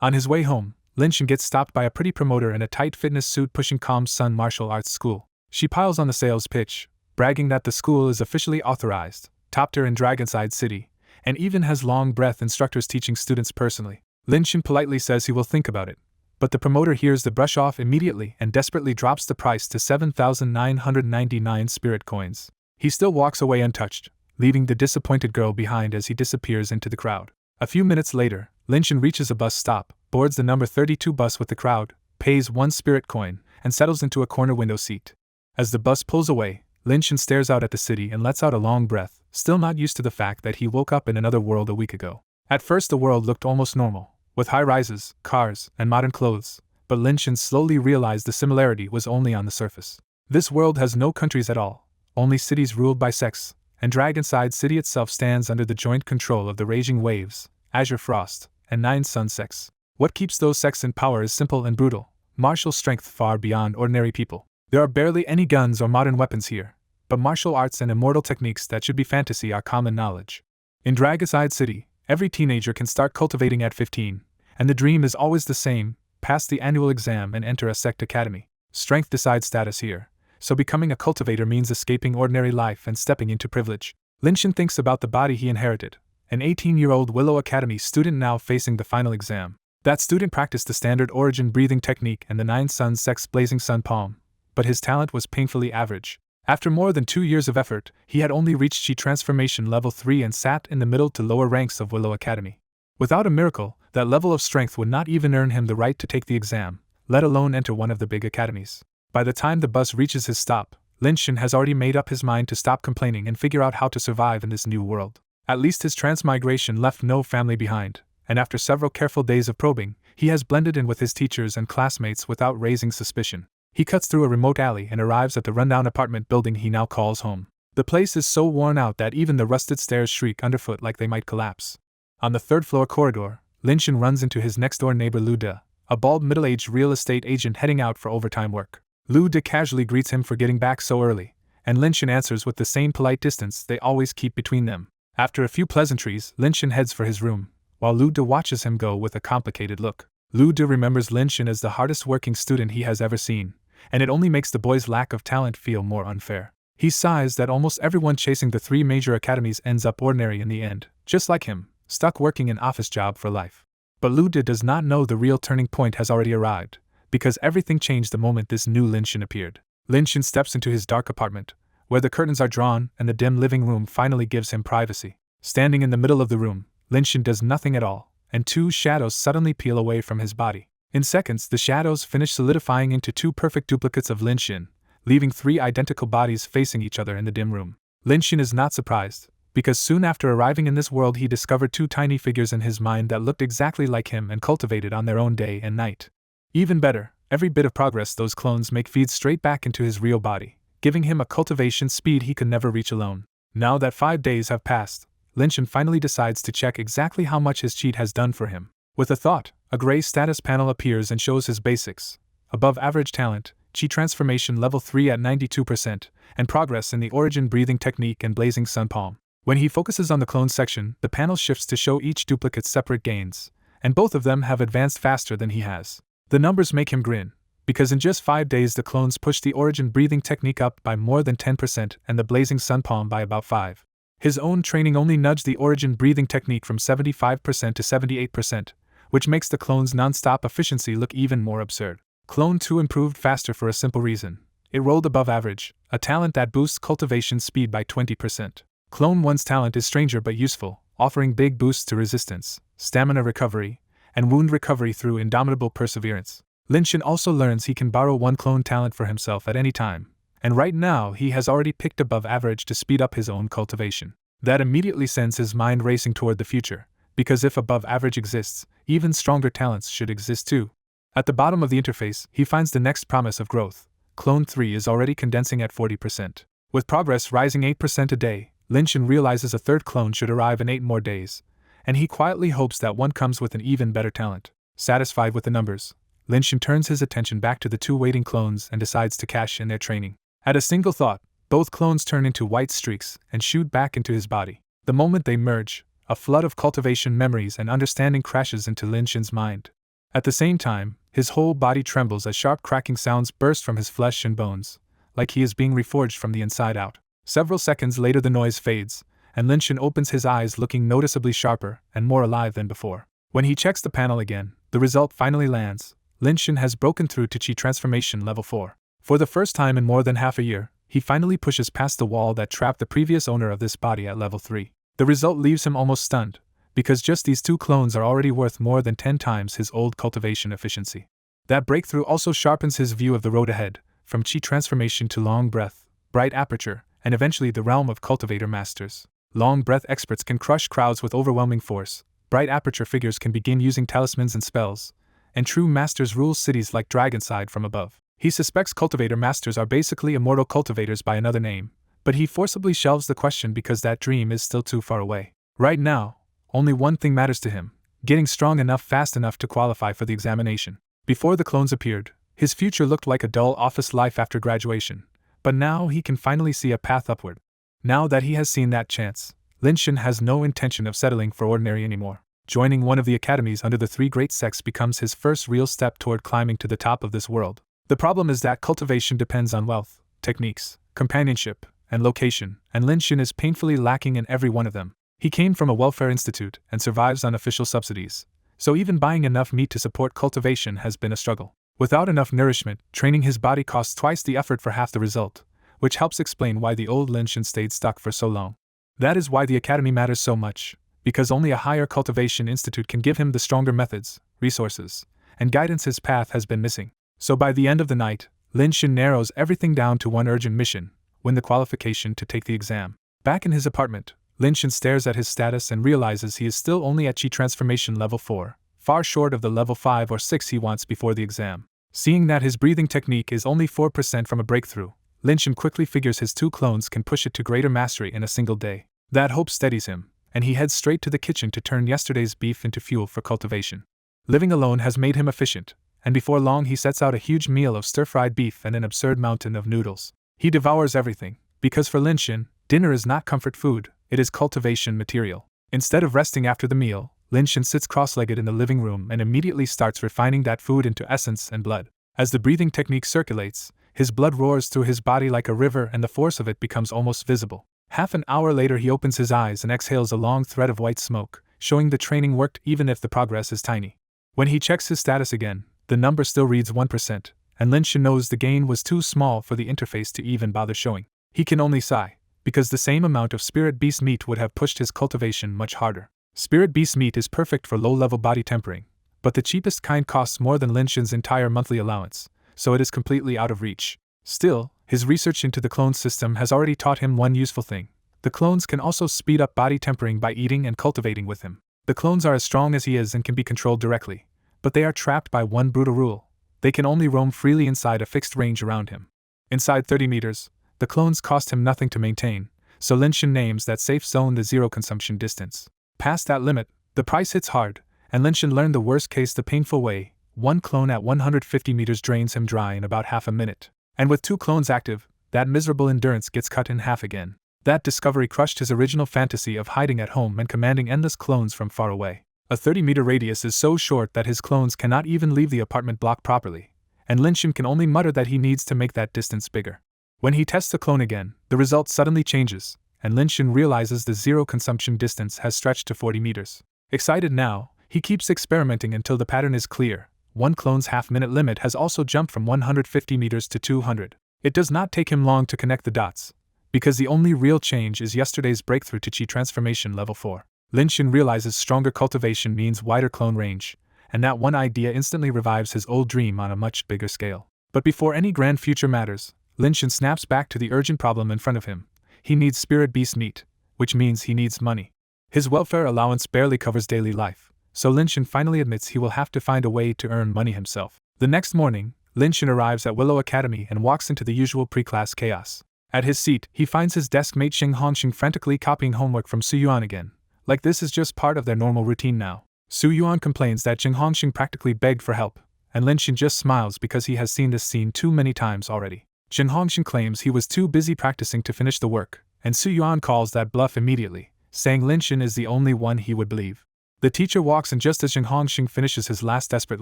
On his way home, Lin-Shin gets stopped by a pretty promoter in a tight fitness suit pushing Calm's son martial arts school. She piles on the sales pitch, bragging that the school is officially authorized, topped her in Dragonside City, and even has long-breath instructors teaching students personally. Lin-Shin politely says he will think about it, but the promoter hears the brush off immediately and desperately drops the price to 7,999 spirit coins. He still walks away untouched, leaving the disappointed girl behind as he disappears into the crowd. A few minutes later, Lin-Shin reaches a bus stop, boards the number 32 bus with the crowd, pays 1 spirit coin, and settles into a corner window seat. As the bus pulls away, Lin-Shin stares out at the city and lets out a long breath, still not used to the fact that he woke up in another world a week ago. At first the world looked almost normal, with high-rises, cars, and modern clothes, but Lin-Shin slowly realized the similarity was only on the surface. This world has no countries at all, only cities ruled by sects, and Dragonside City itself stands under the joint control of the Raging Waves, Azure Frost, and 9 Sun sects. What keeps those sects in power is simple and brutal, martial strength far beyond ordinary people. There are barely any guns or modern weapons here, but martial arts and immortal techniques that should be fantasy are common knowledge. In Dragonside City, every teenager can start cultivating at 15, and the dream is always the same: pass the annual exam and enter a sect academy. Strength decides status here, so becoming a cultivator means escaping ordinary life and stepping into privilege. Lin-Shin thinks about the body he inherited, an 18-year-old Willow Academy student now facing the final exam. That student practiced the standard origin breathing technique and the 9 Sun sect's blazing sun palm, but his talent was painfully average. After more than 2 years of effort, he had only reached Chi Transformation Level 3 and sat in the middle to lower ranks of Willow Academy. Without a miracle, that level of strength would not even earn him the right to take the exam, let alone enter one of the big academies. By the time the bus reaches his stop, Lin-Shin has already made up his mind to stop complaining and figure out how to survive in this new world. At least his transmigration left no family behind, and after several careful days of probing, he has blended in with his teachers and classmates without raising suspicion. He cuts through a remote alley and arrives at the rundown apartment building he now calls home. The place is so worn out that even the rusted stairs shriek underfoot like they might collapse. On the third-floor corridor, Lin-Shin runs into his next-door neighbor Lu De, a bald middle-aged real estate agent heading out for overtime work. Lu De casually greets him for getting back so early, and Lin-Shin answers with the same polite distance they always keep between them. After a few pleasantries, Lin-Shin heads for his room, while Lu De watches him go with a complicated look. Lu De remembers Lin-Shin as the hardest-working student he has ever seen, and it only makes the boy's lack of talent feel more unfair. He sighs that almost everyone chasing the 3 major academies ends up ordinary in the end, just like him, stuck working an office job for life. But Lu De does not know the real turning point has already arrived, because everything changed the moment this new Lin-Shin appeared. Lin-Shin steps into his dark apartment, where the curtains are drawn and the dim living room finally gives him privacy. Standing in the middle of the room, Lin-Shin does nothing at all, and 2 shadows suddenly peel away from his body. In seconds, the shadows finish solidifying into 2 perfect duplicates of Lin-Shin, leaving 3 identical bodies facing each other in the dim room. Lin-Shin is not surprised, because soon after arriving in this world he discovered 2 tiny figures in his mind that looked exactly like him and cultivated on their own day and night. Even better, every bit of progress those clones make feeds straight back into his real body, giving him a cultivation speed he could never reach alone. Now that 5 days have passed, Lin-Shin finally decides to check exactly how much his cheat has done for him. With a thought, a gray status panel appears and shows his basics: above average talent, Chi Transformation Level 3 at 92%, and progress in the origin breathing technique and blazing sun palm. When he focuses on the clone section, the panel shifts to show each duplicate's separate gains, and both of them have advanced faster than he has. The numbers make him grin, because in just 5 days the clones pushed the origin breathing technique up by more than 10% and the blazing sun palm by about 5%. His own training only nudged the origin breathing technique from 75% to 78%, which makes the clone's non-stop efficiency look even more absurd. Clone 2 improved faster for a simple reason: it rolled above average, a talent that boosts cultivation speed by 20%. Clone 1's talent is stranger but useful, offering big boosts to resistance, stamina recovery, and wound recovery through indomitable perseverance. Lin-Shin also learns he can borrow 1 clone talent for himself at any time, and right now he has already picked above average to speed up his own cultivation. That immediately sends his mind racing toward the future, because if above average exists, even stronger talents should exist too. At the bottom of the interface, he finds the next promise of growth. Clone 3 is already condensing at 40%. With progress rising 8% a day, Lin-Shin realizes a 3rd clone should arrive in 8 more days, and he quietly hopes that one comes with an even better talent. Satisfied with the numbers, Lin-Shin turns his attention back to the 2 waiting clones and decides to cash in their training. At a single thought, both clones turn into white streaks and shoot back into his body. The moment they merge, a flood of cultivation memories and understanding crashes into Lin-Shin's mind. At the same time, his whole body trembles as sharp cracking sounds burst from his flesh and bones, like he is being reforged from the inside out. Several seconds later the noise fades, and Linshin opens his eyes looking noticeably sharper and more alive than before. When he checks the panel again, the result finally lands. Linshin has broken through to Chi Transformation Level 4. For the first time in more than half a year, he finally pushes past the wall that trapped the previous owner of this body at Level 3. The result leaves him almost stunned, because just these 2 clones are already worth more than 10 times his old cultivation efficiency. That breakthrough also sharpens his view of the road ahead, from Chi Transformation to Long Breath, Bright Aperture, and eventually the realm of Cultivator Masters. Long Breath experts can crush crowds with overwhelming force, Bright Aperture figures can begin using talismans and spells, and true masters rule cities like Dragonside from above. He suspects Cultivator Masters are basically immortal cultivators by another name, but he forcibly shelves the question because that dream is still too far away. Right now, only one thing matters to him: getting strong enough fast enough to qualify for the examination. Before the clones appeared, his future looked like a dull office life after graduation, but now he can finally see a path upward. Now that he has seen that chance, Linshin has no intention of settling for ordinary anymore. Joining one of the academies under the 3 great sects becomes his first real step toward climbing to the top of this world. The problem is that cultivation depends on wealth, techniques, companionship, and location, and Linshin is painfully lacking in every one of them. He came from a welfare institute and survives on official subsidies, so even buying enough meat to support cultivation has been a struggle. Without enough nourishment, training his body costs twice the effort for half the result, which helps explain why the old Linshin stayed stuck for so long. That is why the academy matters so much, because only a higher cultivation institute can give him the stronger methods, resources, and guidance his path has been missing. So by the end of the night, Linshin narrows everything down to one urgent mission: win the qualification to take the exam. Back in his apartment, Linshin stares at his status and realizes he is still only at Chi Transformation Level 4, far short of the Level 5 or 6 he wants before the exam. Seeing that his breathing technique is only 4% from a breakthrough, Linshin quickly figures his 2 clones can push it to greater mastery in a single day. That hope steadies him, and he heads straight to the kitchen to turn yesterday's beef into fuel for cultivation. Living alone has made him efficient, and before long he sets out a huge meal of stir-fried beef and an absurd mountain of noodles. He devours everything, because for Linshin, dinner is not comfort food, it is cultivation material. Instead of resting after the meal, Linshin sits cross-legged in the living room and immediately starts refining that food into essence and blood. As the breathing technique circulates, his blood roars through his body like a river and the force of it becomes almost visible. Half an hour later he opens his eyes and exhales a long thread of white smoke, showing the training worked even if the progress is tiny. When he checks his status again, the number still reads 1%, and Linshin knows the gain was too small for the interface to even bother showing. He can only sigh, because the same amount of spirit beast meat would have pushed his cultivation much harder. Spirit beast meat is perfect for low-level body tempering, but the cheapest kind costs more than Linshin's entire monthly allowance, so it is completely out of reach. Still, his research into the clone system has already taught him one useful thing: the clones can also speed up body tempering by eating and cultivating with him. The clones are as strong as he is and can be controlled directly, but they are trapped by one brutal rule: they can only roam freely inside a fixed range around him. Inside 30 meters, the clones cost him nothing to maintain, so Linshin names that safe zone the zero consumption distance. Past that limit, the price hits hard, and Linshin learned the worst case the painful way: one clone at 150 meters drains him dry in about half a minute. And with 2 clones active, that miserable endurance gets cut in half again. That discovery crushed his original fantasy of hiding at home and commanding endless clones from far away. A 30-meter radius is so short that his clones cannot even leave the apartment block properly, and Linshin can only mutter that he needs to make that distance bigger. When he tests the clone again, the result suddenly changes, and Linshin realizes the zero consumption distance has stretched to 40 meters. Excited now, he keeps experimenting until the pattern is clear. One clone's half-minute limit has also jumped from 150 meters to 200. It does not take him long to connect the dots, because the only real change is yesterday's breakthrough to Chi Transformation Level 4. Linshin realizes stronger cultivation means wider clone range, and that one idea instantly revives his old dream on a much bigger scale. But before any grand future matters, Linshin snaps back to the urgent problem in front of him. He needs spirit beast meat, which means he needs money. His welfare allowance barely covers daily life, so Linshin finally admits he will have to find a way to earn money himself. The next morning, Linshin arrives at Willow Academy and walks into the usual pre-class chaos. At his seat, he finds his desk mate Xing Hongxing frantically copying homework from Su Yuan again, like this is just part of their normal routine now. Su Yuan complains that Xing Hongxing practically begged for help, and Linshin just smiles because he has seen this scene too many times already. Xing Hongxing claims he was too busy practicing to finish the work, and Su Yuan calls that bluff immediately, saying Linshin is the only one he would believe. The teacher walks in just as Zheng Hongxing finishes his last desperate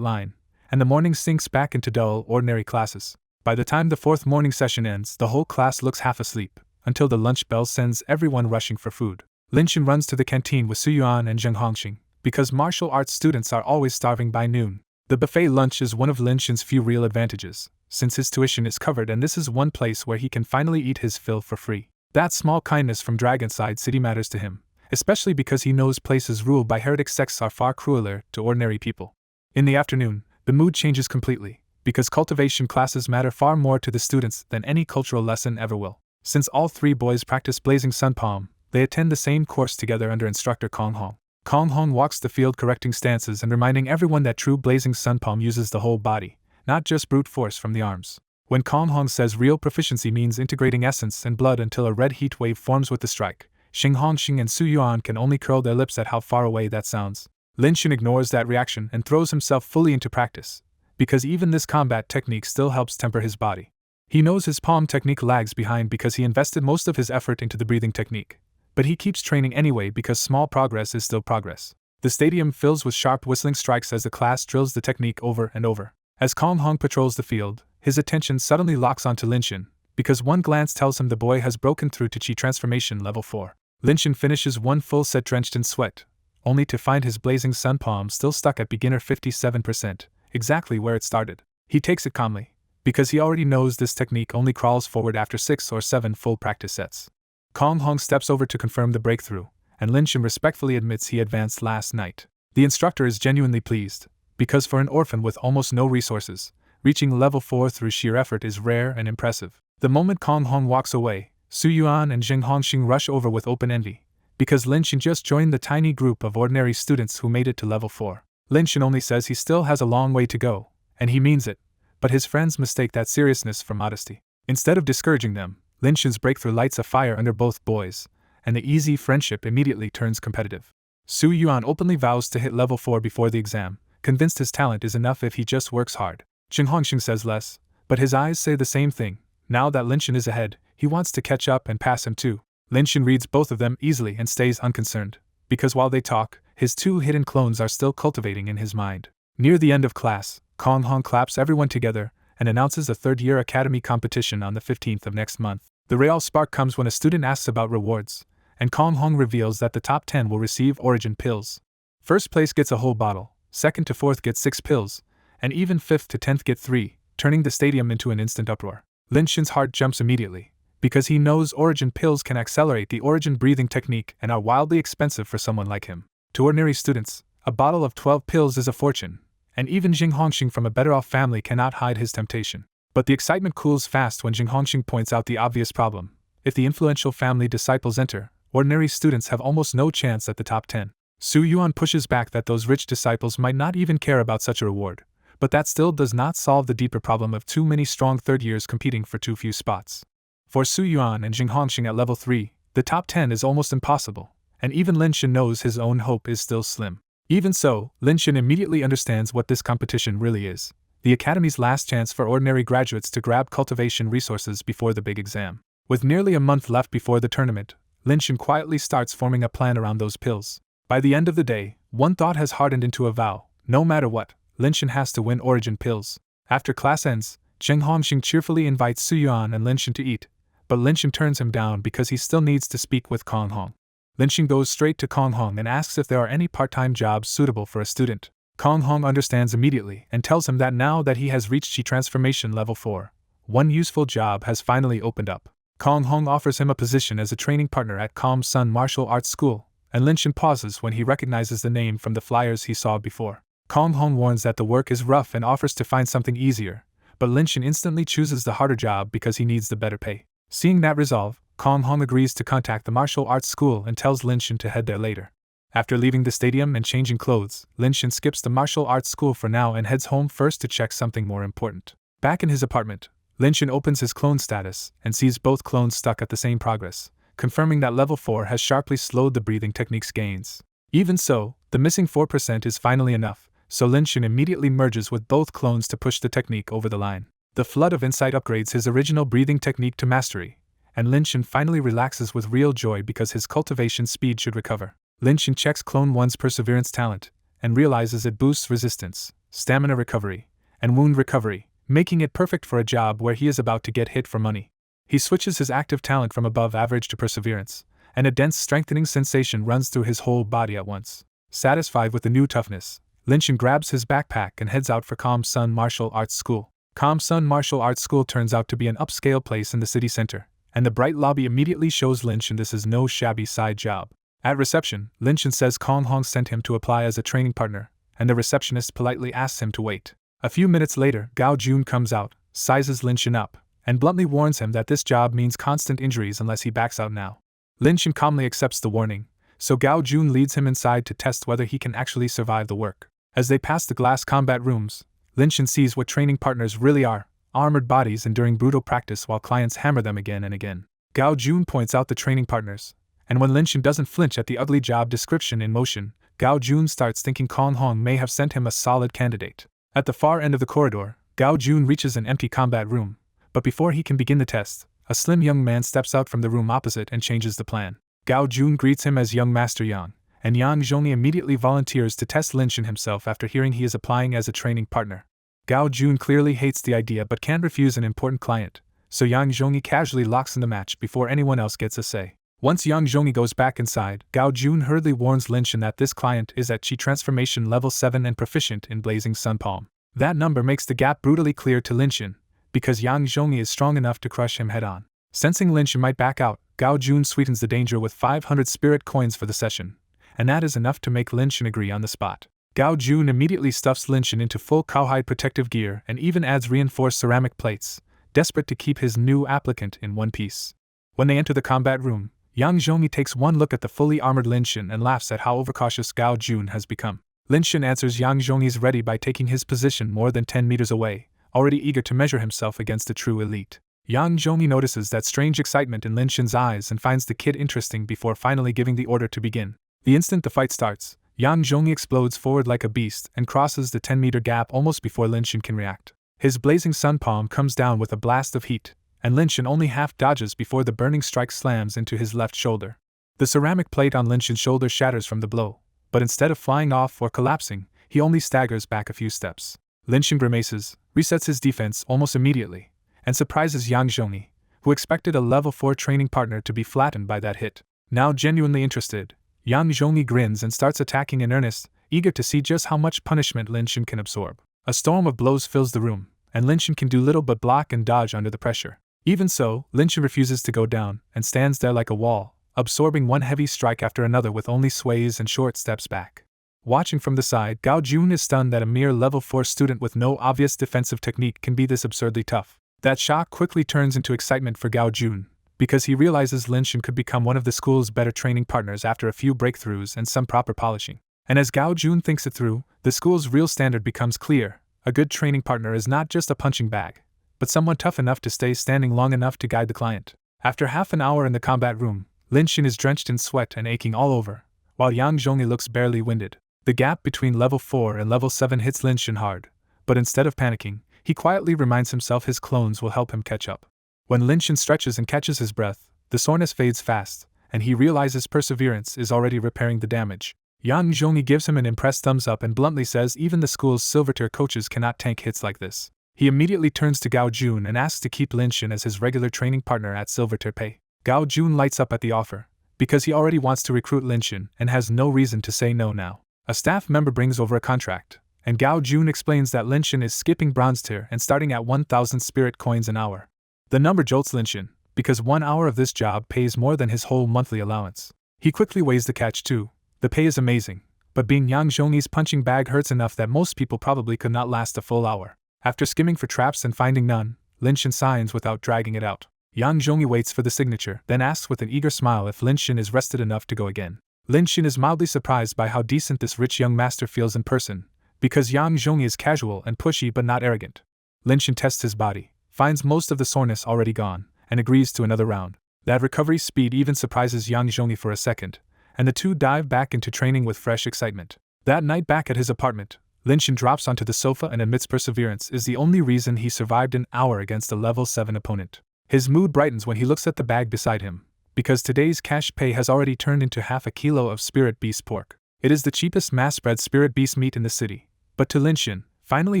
line, and the morning sinks back into dull, ordinary classes. By the time the fourth morning session ends, the whole class looks half asleep, until the lunch bell sends everyone rushing for food. Lin Shen runs to the canteen with Su Yuan and Zheng Hongxing, because martial arts students are always starving by noon. The buffet lunch is one of Lin Shen's few real advantages, since his tuition is covered and this is one place where he can finally eat his fill for free. That small kindness from Dragonside City matters to him, especially because he knows places ruled by heretic sects are far crueler to ordinary people. In the afternoon, the mood changes completely, because cultivation classes matter far more to the students than any cultural lesson ever will. Since all three boys practice blazing sun palm, they attend the same course together under instructor Kong Hong. Kong Hong walks the field correcting stances and reminding everyone that true blazing sun palm uses the whole body, not just brute force from the arms. When Kong Hong says real proficiency means integrating essence and blood until a red heat wave forms with the strike, Zheng Hongxing and Su Yuan can only curl their lips at how far away that sounds. Lin Shen ignores that reaction and throws himself fully into practice, because even this combat technique still helps temper his body. He knows his palm technique lags behind because he invested most of his effort into the breathing technique, but he keeps training anyway because small progress is still progress. The stadium fills with sharp whistling strikes as the class drills the technique over and over. As Kong Hong patrols the field, his attention suddenly locks onto Lin Shen, because one glance tells him the boy has broken through to Chi Transformation Level 4. Lin Shen finishes one full set drenched in sweat, only to find his blazing sun palm still stuck at beginner 57%, exactly where it started. He takes it calmly, because he already knows this technique only crawls forward after 6 or 7 full practice sets. Kong Hong steps over to confirm the breakthrough, and Lin Shen respectfully admits he advanced last night. The instructor is genuinely pleased, because for an orphan with almost no resources, reaching level 4 through sheer effort is rare and impressive. The moment Kong Hong walks away, Su Yuan and Zheng Hongxing rush over with open envy, because Lin Shen just joined the tiny group of ordinary students who made it to level 4. Lin Shen only says he still has a long way to go, and he means it, but his friends mistake that seriousness for modesty. Instead of discouraging them, Lin Shen's breakthrough lights a fire under both boys, and the easy friendship immediately turns competitive. Su Yuan openly vows to hit level 4 before the exam, convinced his talent is enough if he just works hard. Zheng Hongxing says less, but his eyes say the same thing. Now that Lin Shen is ahead, he wants to catch up and pass him too. Lin Shen reads both of them easily and stays unconcerned, because while they talk, his 2 hidden clones are still cultivating in his mind. Near the end of class, Kong Hong claps everyone together and announces a third-year academy competition on the 15th of next month. The real spark comes when a student asks about rewards, and Kong Hong reveals that the top 10 will receive origin pills. First place gets a whole bottle, second to fourth get 6 pills, and even 5th to 10th get 3, turning the stadium into an instant uproar. Lin Shen's heart jumps immediately, because he knows origin pills can accelerate the origin breathing technique and are wildly expensive for someone like him. To ordinary students, a bottle of 12 pills is a fortune, and even Zheng Hongxing from a better-off family cannot hide his temptation. But the excitement cools fast when Zheng Hongxing points out the obvious problem. If the influential family disciples enter, ordinary students have almost no chance at the top 10. Su Yuan pushes back that those rich disciples might not even care about such a reward, but that still does not solve the deeper problem of too many strong third years competing for too few spots. For Su Yuan and Zheng Hongxing at level 3, the top 10 is almost impossible, and even Lin Shen knows his own hope is still slim. Even so, Lin Shen immediately understands what this competition really is: the Academy's last chance for ordinary graduates to grab cultivation resources before the big exam. With nearly a month left before the tournament, Lin Shen quietly starts forming a plan around those pills. By the end of the day, one thought has hardened into a vow: no matter what, Lin Shen has to win origin pills. After class ends, Zheng Hongxing cheerfully invites Su Yuan and Lin Shen to eat, but Lin Shen turns him down because he still needs to speak with Kong Hong. Lin Shen goes straight to Kong Hong and asks if there are any part-time jobs suitable for a student. Kong Hong understands immediately and tells him that now that he has reached Chi Transformation Level 4, one useful job has finally opened up. Kong Hong offers him a position as a training partner at Calm Sun Martial Arts School, and Lin Shen pauses when he recognizes the name from the flyers he saw before. Kong Hong warns that the work is rough and offers to find something easier, but Lin Shen instantly chooses the harder job because he needs the better pay. Seeing that resolve, Kong Hong agrees to contact the martial arts school and tells Lin Shen to head there later. After leaving the stadium and changing clothes, Lin Shen skips the martial arts school for now and heads home first to check something more important. Back in his apartment, Lin Shen opens his clone status and sees both clones stuck at the same progress, confirming that level 4 has sharply slowed the breathing technique's gains. Even so, the missing 4% is finally enough, so Lin Shen immediately merges with both clones to push the technique over the line. The flood of insight upgrades his original breathing technique to mastery, and Lin Shen finally relaxes with real joy because his cultivation speed should recover. Lin-Shin checks Clone 1's perseverance talent, and realizes it boosts resistance, stamina recovery, and wound recovery, making it perfect for a job where he is about to get hit for money. He switches his active talent from above average to perseverance, and a dense strengthening sensation runs through his whole body at once. Satisfied with the new toughness, Lin-Shin grabs his backpack and heads out for Calm Sun Martial Arts School. Calm Sun Martial Arts School turns out to be an upscale place in the city center, and the bright lobby immediately shows Lin-Shin this is no shabby side job. At reception, Lin-Shin says Kong Hong sent him to apply as a training partner, and the receptionist politely asks him to wait. A few minutes later, Gao Jun comes out, sizes Lin-Shin up, and bluntly warns him that this job means constant injuries unless he backs out now. Lin-Shin calmly accepts the warning, so Gao Jun leads him inside to test whether he can actually survive the work. As they pass the glass combat rooms, Lin-Shin sees what training partners really are: armored bodies enduring brutal practice while clients hammer them again and again. Gao Jun points out the training partners, and when Lin-Shin doesn't flinch at the ugly job description in motion, Gao Jun starts thinking Kong Hong may have sent him a solid candidate. At the far end of the corridor, Gao Jun reaches an empty combat room, but before he can begin the test, a slim young man steps out from the room opposite and changes the plan. Gao Jun greets him as young Master Yang, and Yang Zhongyi immediately volunteers to test Lin-Shin himself after hearing he is applying as a training partner. Gao Jun clearly hates the idea but can't refuse an important client, so Yang Zhongyi casually locks in the match before anyone else gets a say. Once Yang Zhongyi goes back inside, Gao Jun hurriedly warns Lin-Shin that this client is at Chi Transformation level 7 and proficient in Blazing Sun Palm. That number makes the gap brutally clear to Lin-Shin, because Yang Zhongyi is strong enough to crush him head-on. Sensing Lin-Shin might back out, Gao Jun sweetens the danger with 500 spirit coins for the session, and that is enough to make Lin-Shin agree on the spot. Gao Jun immediately stuffs Lin-Shin into full cowhide protective gear and even adds reinforced ceramic plates, desperate to keep his new applicant in one piece. When they enter the combat room, Yang Zhongyi takes one look at the fully armored Lin-Shin and laughs at how overcautious Gao Jun has become. Lin-Shin answers Yang Zhongyi's ready by taking his position more than 10 meters away, already eager to measure himself against a true elite. Yang Zhongyi notices that strange excitement in Lin-Shin's eyes and finds the kid interesting before finally giving the order to begin. The instant the fight starts, Yang Zhongyi explodes forward like a beast and crosses the 10-meter gap almost before Lin-Shin can react. His blazing sun palm comes down with a blast of heat, and Lin-Shin only half dodges before the burning strike slams into his left shoulder. The ceramic plate on Lin-Shin's shoulder shatters from the blow, but instead of flying off or collapsing, he only staggers back a few steps. Lin-Shin grimaces, resets his defense almost immediately, and surprises Yang Zhongyi, who expected a level 4 training partner to be flattened by that hit. Now genuinely interested, Yang Zhongyi grins and starts attacking in earnest, eager to see just how much punishment Lin-Shin can absorb. A storm of blows fills the room, and Lin-Shin can do little but block and dodge under the pressure. Even so, Lin-Shin refuses to go down and stands there like a wall, absorbing one heavy strike after another with only sways and short steps back. Watching from the side, Gao Jun is stunned that a mere level 4 student with no obvious defensive technique can be this absurdly tough. That shock quickly turns into excitement for Gao Jun, because he realizes Lin-Shin could become one of the school's better training partners after a few breakthroughs and some proper polishing. And as Gao Jun thinks it through, the school's real standard becomes clear: a good training partner is not just a punching bag, but someone tough enough to stay standing long enough to guide the client. After half an hour in the combat room, Lin-Shin is drenched in sweat and aching all over, while Yang Zhongyi looks barely winded. The gap between level 4 and level 7 hits Lin-Shin hard, but instead of panicking, he quietly reminds himself his clones will help him catch up. When Lin-Shin stretches and catches his breath, the soreness fades fast, and he realizes perseverance is already repairing the damage. Yang Zhongyi gives him an impressed thumbs up and bluntly says even the school's silver-tier coaches cannot tank hits like this. He immediately turns to Gao Jun and asks to keep Lin-Shin as his regular training partner at silver-tier pay. Gao Jun lights up at the offer, because he already wants to recruit Lin-Shin and has no reason to say no now. A staff member brings over a contract, and Gao Jun explains that Lin-Shin is skipping bronze tier and starting at 1,000 spirit coins an hour. The number jolts Lin-Shin, because 1 hour of this job pays more than his whole monthly allowance. He quickly weighs the catch too. The pay is amazing, but being Yang Zhongyi's punching bag hurts enough that most people probably could not last a full hour. After skimming for traps and finding none, Lin-Shin signs without dragging it out. Yang Zhongyi waits for the signature, then asks with an eager smile if Lin-Shin is rested enough to go again. Lin-Shin is mildly surprised by how decent this rich young master feels in person, because Yang Zhongyi is casual and pushy but not arrogant. Lin-Shin tests his body, finds most of the soreness already gone, and agrees to another round. That recovery speed even surprises Yang Zhongyi for a second, and the two dive back into training with fresh excitement. That night back at his apartment, Lin-Shin drops onto the sofa and admits perseverance is the only reason he survived an hour against a level 7 opponent. His mood brightens when he looks at the bag beside him, because today's cash pay has already turned into half a kilo of spirit beast pork. It is the cheapest mass-bred spirit beast meat in the city, but to Linshin, finally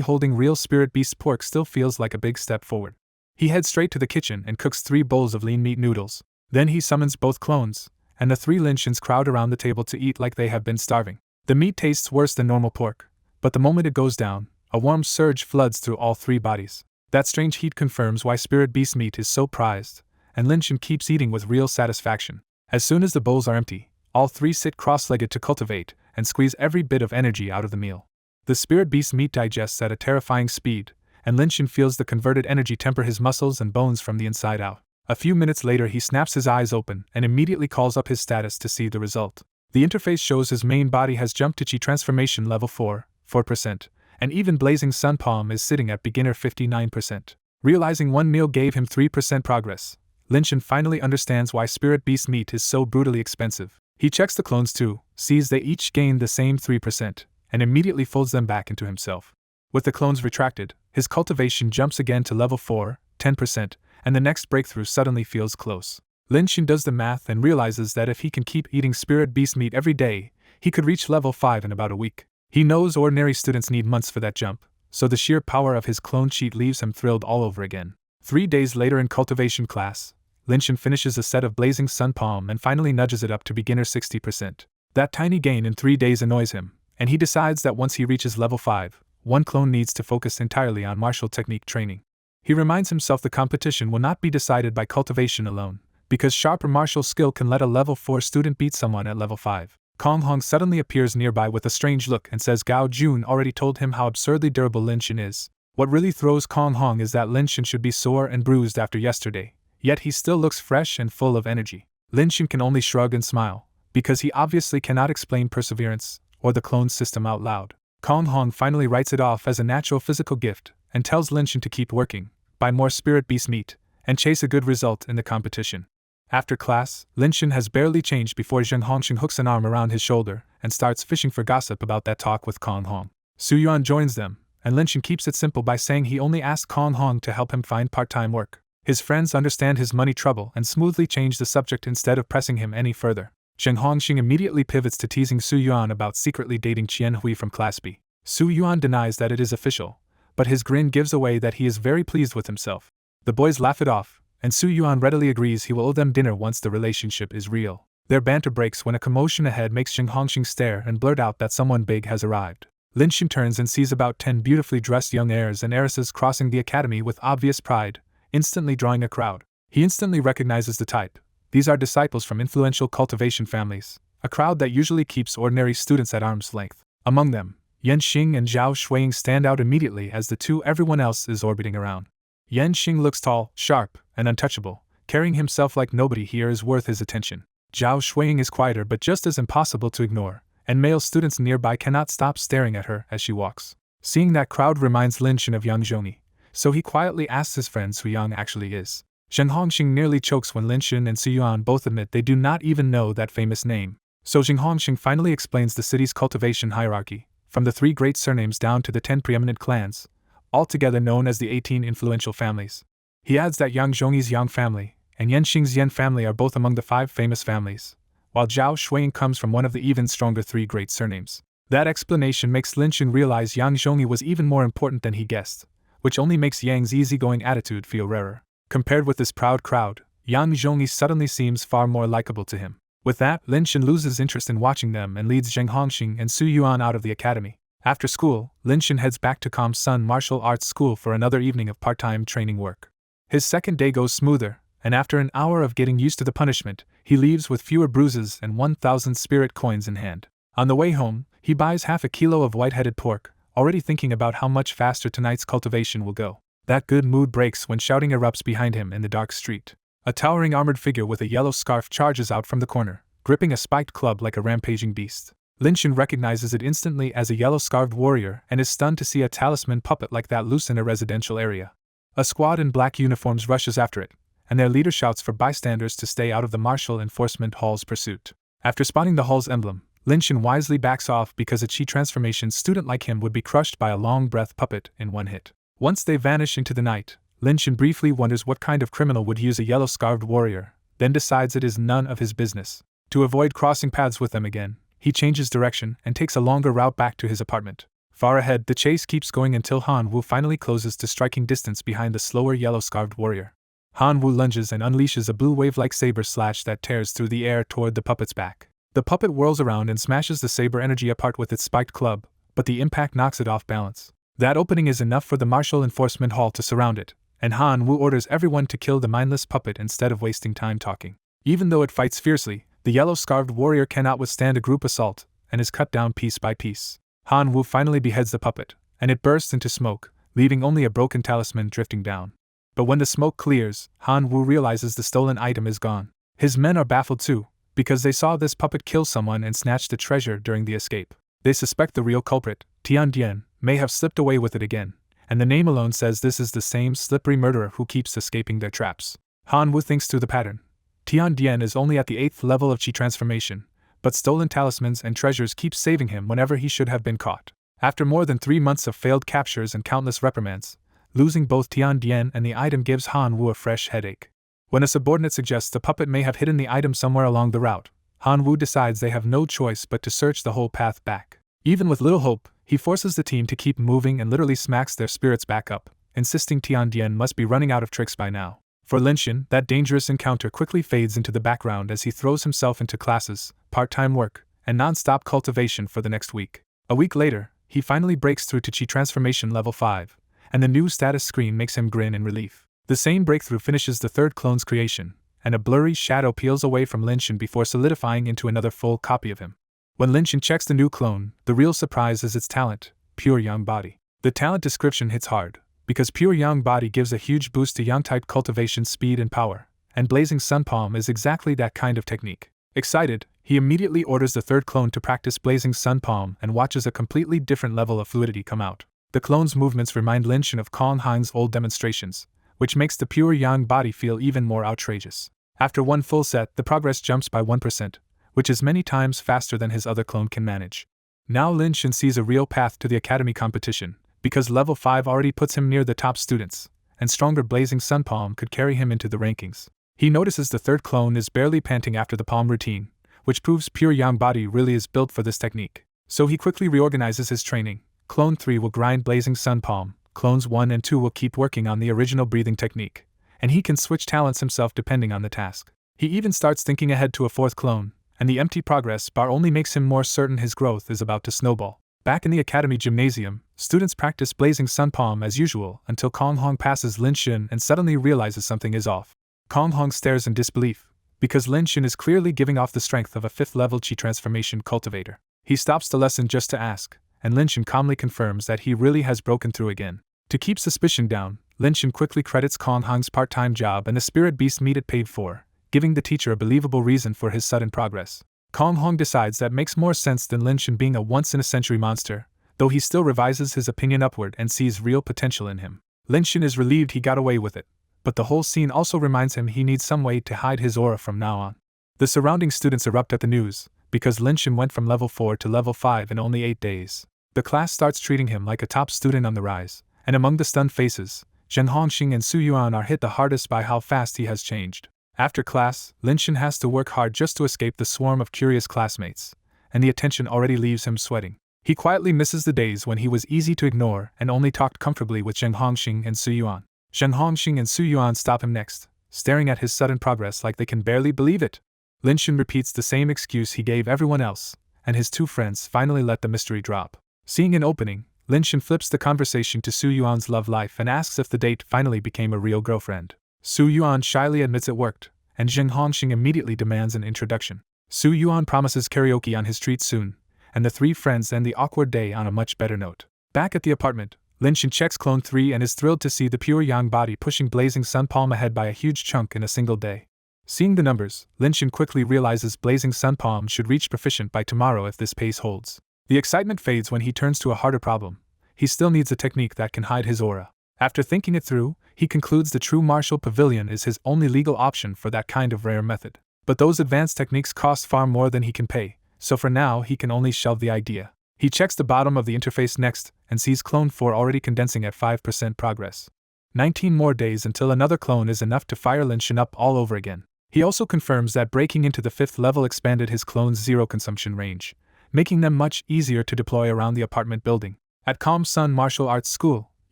holding real spirit beast pork still feels like a big step forward. He heads straight to the kitchen and cooks 3 bowls of lean meat noodles. Then he summons both clones, and the 3 Linshins crowd around the table to eat like they have been starving. The meat tastes worse than normal pork, but the moment it goes down, a warm surge floods through all 3 bodies. That strange heat confirms why spirit beast meat is so prized, and Linshin keeps eating with real satisfaction. As soon as the bowls are empty, all 3 sit cross-legged to cultivate and squeeze every bit of energy out of the meal. The spirit beast meat digests at a terrifying speed, and Linshin feels the converted energy temper his muscles and bones from the inside out. A few minutes later he snaps his eyes open and immediately calls up his status to see the result. The interface shows his main body has jumped to Chi transformation level 4%, and even Blazing Sun Palm is sitting at beginner 59%. Realizing one meal gave him 3% progress, Linshin finally understands why spirit beast meat is so brutally expensive. He checks the clones too, sees they each gained the same 3%, and immediately folds them back into himself. With the clones retracted, his cultivation jumps again to level 10%, and the next breakthrough suddenly feels close. Linshin does the math and realizes that if he can keep eating spirit beast meat every day, he could reach level 5 in about a week. He knows ordinary students need months for that jump, so the sheer power of his clone cheat leaves him thrilled all over again. 3 days later in cultivation class, Linshin finishes a set of Blazing Sun Palm and finally nudges it up to beginner 60%. That tiny gain in 3 days annoys him, and he decides that once he reaches level 5, one clone needs to focus entirely on martial technique training. He reminds himself the competition will not be decided by cultivation alone, because sharper martial skill can let a level 4 student beat someone at level 5. Kong Hong suddenly appears nearby with a strange look and says Gao Jun already told him how absurdly durable Linshin is. What really throws Kong Hong is that Linshin should be sore and bruised after yesterday, yet he still looks fresh and full of energy. Linshin can only shrug and smile, because he obviously cannot explain perseverance or the clone system out loud. Kong Hong finally writes it off as a natural physical gift and tells Linshin to keep working, buy more spirit beast meat, and chase a good result in the competition. After class, Linshin has barely changed before Zheng Hongxing hooks an arm around his shoulder and starts fishing for gossip about that talk with Kong Hong. Su Yuan joins them, and Linshin keeps it simple by saying he only asked Kong Hong to help him find part-time work. His friends understand his money trouble and smoothly change the subject instead of pressing him any further. Zheng Hongxing immediately pivots to teasing Su Yuan about secretly dating Qian Hui from Class B. Su Yuan denies that it is official, but his grin gives away that he is very pleased with himself. The boys laugh it off, and Su Yuan readily agrees he will owe them dinner once the relationship is real. Their banter breaks when a commotion ahead makes Zheng Hongxing stare and blurt out that someone big has arrived. Linshin turns and sees about 10 beautifully dressed young heirs and heiresses crossing the academy with obvious pride, instantly drawing a crowd. He instantly recognizes the type. These are disciples from influential cultivation families, a crowd that usually keeps ordinary students at arm's length. Among them, Yan Xing and Zhao Shuiying stand out immediately as the two everyone else is orbiting around. Yan Xing looks tall, sharp, and untouchable, carrying himself like nobody here is worth his attention. Zhao Shuiying is quieter but just as impossible to ignore, and male students nearby cannot stop staring at her as she walks. Seeing that crowd reminds Linshin of Yang Zhongyi, so he quietly asks his friends who Yang actually is. Zheng Hongxing nearly chokes when Linshin and Su Yuan both admit they do not even know that famous name. So Zheng Hongxing finally explains the city's cultivation hierarchy, from the 3 great surnames down to the 10 preeminent clans, altogether known as the 18 influential families. He adds that Yang Zhongyi's Yang family and Yan Xing's Yan family are both among the 5 famous families, while Zhao Shuiying comes from one of the even stronger 3 great surnames. That explanation makes Linshin realize Yang Zhongyi was even more important than he guessed, which only makes Yang's easygoing attitude feel rarer. Compared with this proud crowd, Yang Zhongyi suddenly seems far more likable to him. With that, Linshin loses interest in watching them and leads Zheng Hongxing and Su Yuan out of the academy. After school, Linshin heads back to Calm Sun Martial Arts School for another evening of part-time training work. His second day goes smoother, and after an hour of getting used to the punishment, he leaves with fewer bruises and 1,000 spirit coins in hand. On the way home, he buys half a kilo of white-headed pork, already thinking about how much faster tonight's cultivation will go. That good mood breaks when shouting erupts behind him in the dark street. A towering armored figure with a yellow scarf charges out from the corner, gripping a spiked club like a rampaging beast. Linshin recognizes it instantly as a yellow-scarved warrior and is stunned to see a talisman puppet like that loose in a residential area. A squad in black uniforms rushes after it, and their leader shouts for bystanders to stay out of the Martial Enforcement Hall's pursuit. After spotting the Hall's emblem, Linshin wisely backs off because a Chi transformation student like him would be crushed by a long-breath puppet in one hit. Once they vanish into the night, Linshin briefly wonders what kind of criminal would use a yellow-scarved warrior, then decides it is none of his business. To avoid crossing paths with them again, he changes direction and takes a longer route back to his apartment. Far ahead, the chase keeps going until Han Wu finally closes to striking distance behind the slower yellow-scarved warrior. Han Wu lunges and unleashes a blue wave-like saber slash that tears through the air toward the puppet's back. The puppet whirls around and smashes the saber energy apart with its spiked club, but the impact knocks it off balance. That opening is enough for the martial enforcement hall to surround it, and Han Wu orders everyone to kill the mindless puppet instead of wasting time talking. Even though it fights fiercely, the yellow-scarved warrior cannot withstand a group assault, and is cut down piece by piece. Han Wu finally beheads the puppet, and it bursts into smoke, leaving only a broken talisman drifting down. But when the smoke clears, Han Wu realizes the stolen item is gone. His men are baffled too, because they saw this puppet kill someone and snatch the treasure during the escape. They suspect the real culprit, Tiandian, may have slipped away with it again, and the name alone says this is the same slippery murderer who keeps escaping their traps. Han Wu thinks through the pattern. Tiandian is only at the 8th level of Qi transformation, but stolen talismans and treasures keep saving him whenever he should have been caught. After more than 3 months of failed captures and countless reprimands, losing both Tiandian and the item gives Han Wu a fresh headache. When a subordinate suggests the puppet may have hidden the item somewhere along the route, Han Wu decides they have no choice but to search the whole path back. Even with little hope, he forces the team to keep moving and literally smacks their spirits back up, insisting Tiandian must be running out of tricks by now. For Linchen, that dangerous encounter quickly fades into the background as he throws himself into classes, part-time work, and non-stop cultivation for the next week. A week later, he finally breaks through to Qi transformation level 5, and the new status screen makes him grin in relief. The same breakthrough finishes the third clone's creation, and a blurry shadow peels away from Linchen before solidifying into another full copy of him. When Linchen checks the new clone, the real surprise is its talent, Pure Yang Body. The talent description hits hard, because Pure Yang Body gives a huge boost to Yang-type cultivation speed and power, and Blazing Sun Palm is exactly that kind of technique. Excited, he immediately orders the third clone to practice Blazing Sun Palm and watches a completely different level of fluidity come out. The clone's movements remind Linchen of Kong Hang's old demonstrations, which makes the Pure Yang Body feel even more outrageous. After one full set, the progress jumps by 1%, which is many times faster than his other clone can manage. Now Linchen sees a real path to the academy competition, because level 5 already puts him near the top students, and stronger Blazing Sun Palm could carry him into the rankings. He notices the third clone is barely panting after the palm routine, which proves Pure Yang Body really is built for this technique. So he quickly reorganizes his training. Clone 3 will grind Blazing Sun Palm, clones 1 and 2 will keep working on the original breathing technique, and he can switch talents himself depending on the task. He even starts thinking ahead to a fourth clone, and the empty progress bar only makes him more certain his growth is about to snowball. Back in the academy gymnasium, students practice Blazing Sun Palm as usual until Kong Hong passes Linchen and suddenly realizes something is off. Kong Hong stares in disbelief, because Linchen is clearly giving off the strength of a 5th-level Qi transformation cultivator. He stops the lesson just to ask, and Linchen calmly confirms that he really has broken through again. To keep suspicion down, Linchen quickly credits Kong Hong's part-time job and the spirit beast meat it paid for, giving the teacher a believable reason for his sudden progress. Kong Hong decides that makes more sense than Linchen being a once-in-a-century monster, though he still revises his opinion upward and sees real potential in him. Linchen is relieved he got away with it, but the whole scene also reminds him he needs some way to hide his aura from now on. The surrounding students erupt at the news, because Linchen went from level 4 to level 5 in only 8 days. The class starts treating him like a top student on the rise, and among the stunned faces, Zheng Hongxing and Su Yuan are hit the hardest by how fast he has changed. After class, Linchen has to work hard just to escape the swarm of curious classmates, and the attention already leaves him sweating. He quietly misses the days when he was easy to ignore and only talked comfortably with Zheng Hongxing and Su Yuan. Zheng Hongxing and Su Yuan stop him next, staring at his sudden progress like they can barely believe it. Linchen repeats the same excuse he gave everyone else, and his two friends finally let the mystery drop. Seeing an opening, Linchen flips the conversation to Su Yuan's love life and asks if the date finally became a real girlfriend. Su Yuan shyly admits it worked, and Zheng Hongxing immediately demands an introduction. Su Yuan promises karaoke on his treat soon, and the three friends end the awkward day on a much better note. Back at the apartment, Linchen checks Clone 3 and is thrilled to see the Pure Yang Body pushing Blazing Sun Palm ahead by a huge chunk in a single day. Seeing the numbers, Linchen quickly realizes Blazing Sun Palm should reach proficient by tomorrow if this pace holds. The excitement fades when he turns to a harder problem. He still needs a technique that can hide his aura. After thinking it through, he concludes the true martial pavilion is his only legal option for that kind of rare method. But those advanced techniques cost far more than he can pay, so for now he can only shelve the idea. He checks the bottom of the interface next, and sees Clone 4 already condensing at 5% progress. 19 more days until another clone is enough to fire Linchen up all over again. He also confirms that breaking into the 5th level expanded his clones' zero consumption range, making them much easier to deploy around the apartment building. At Calm Sun Martial Arts School,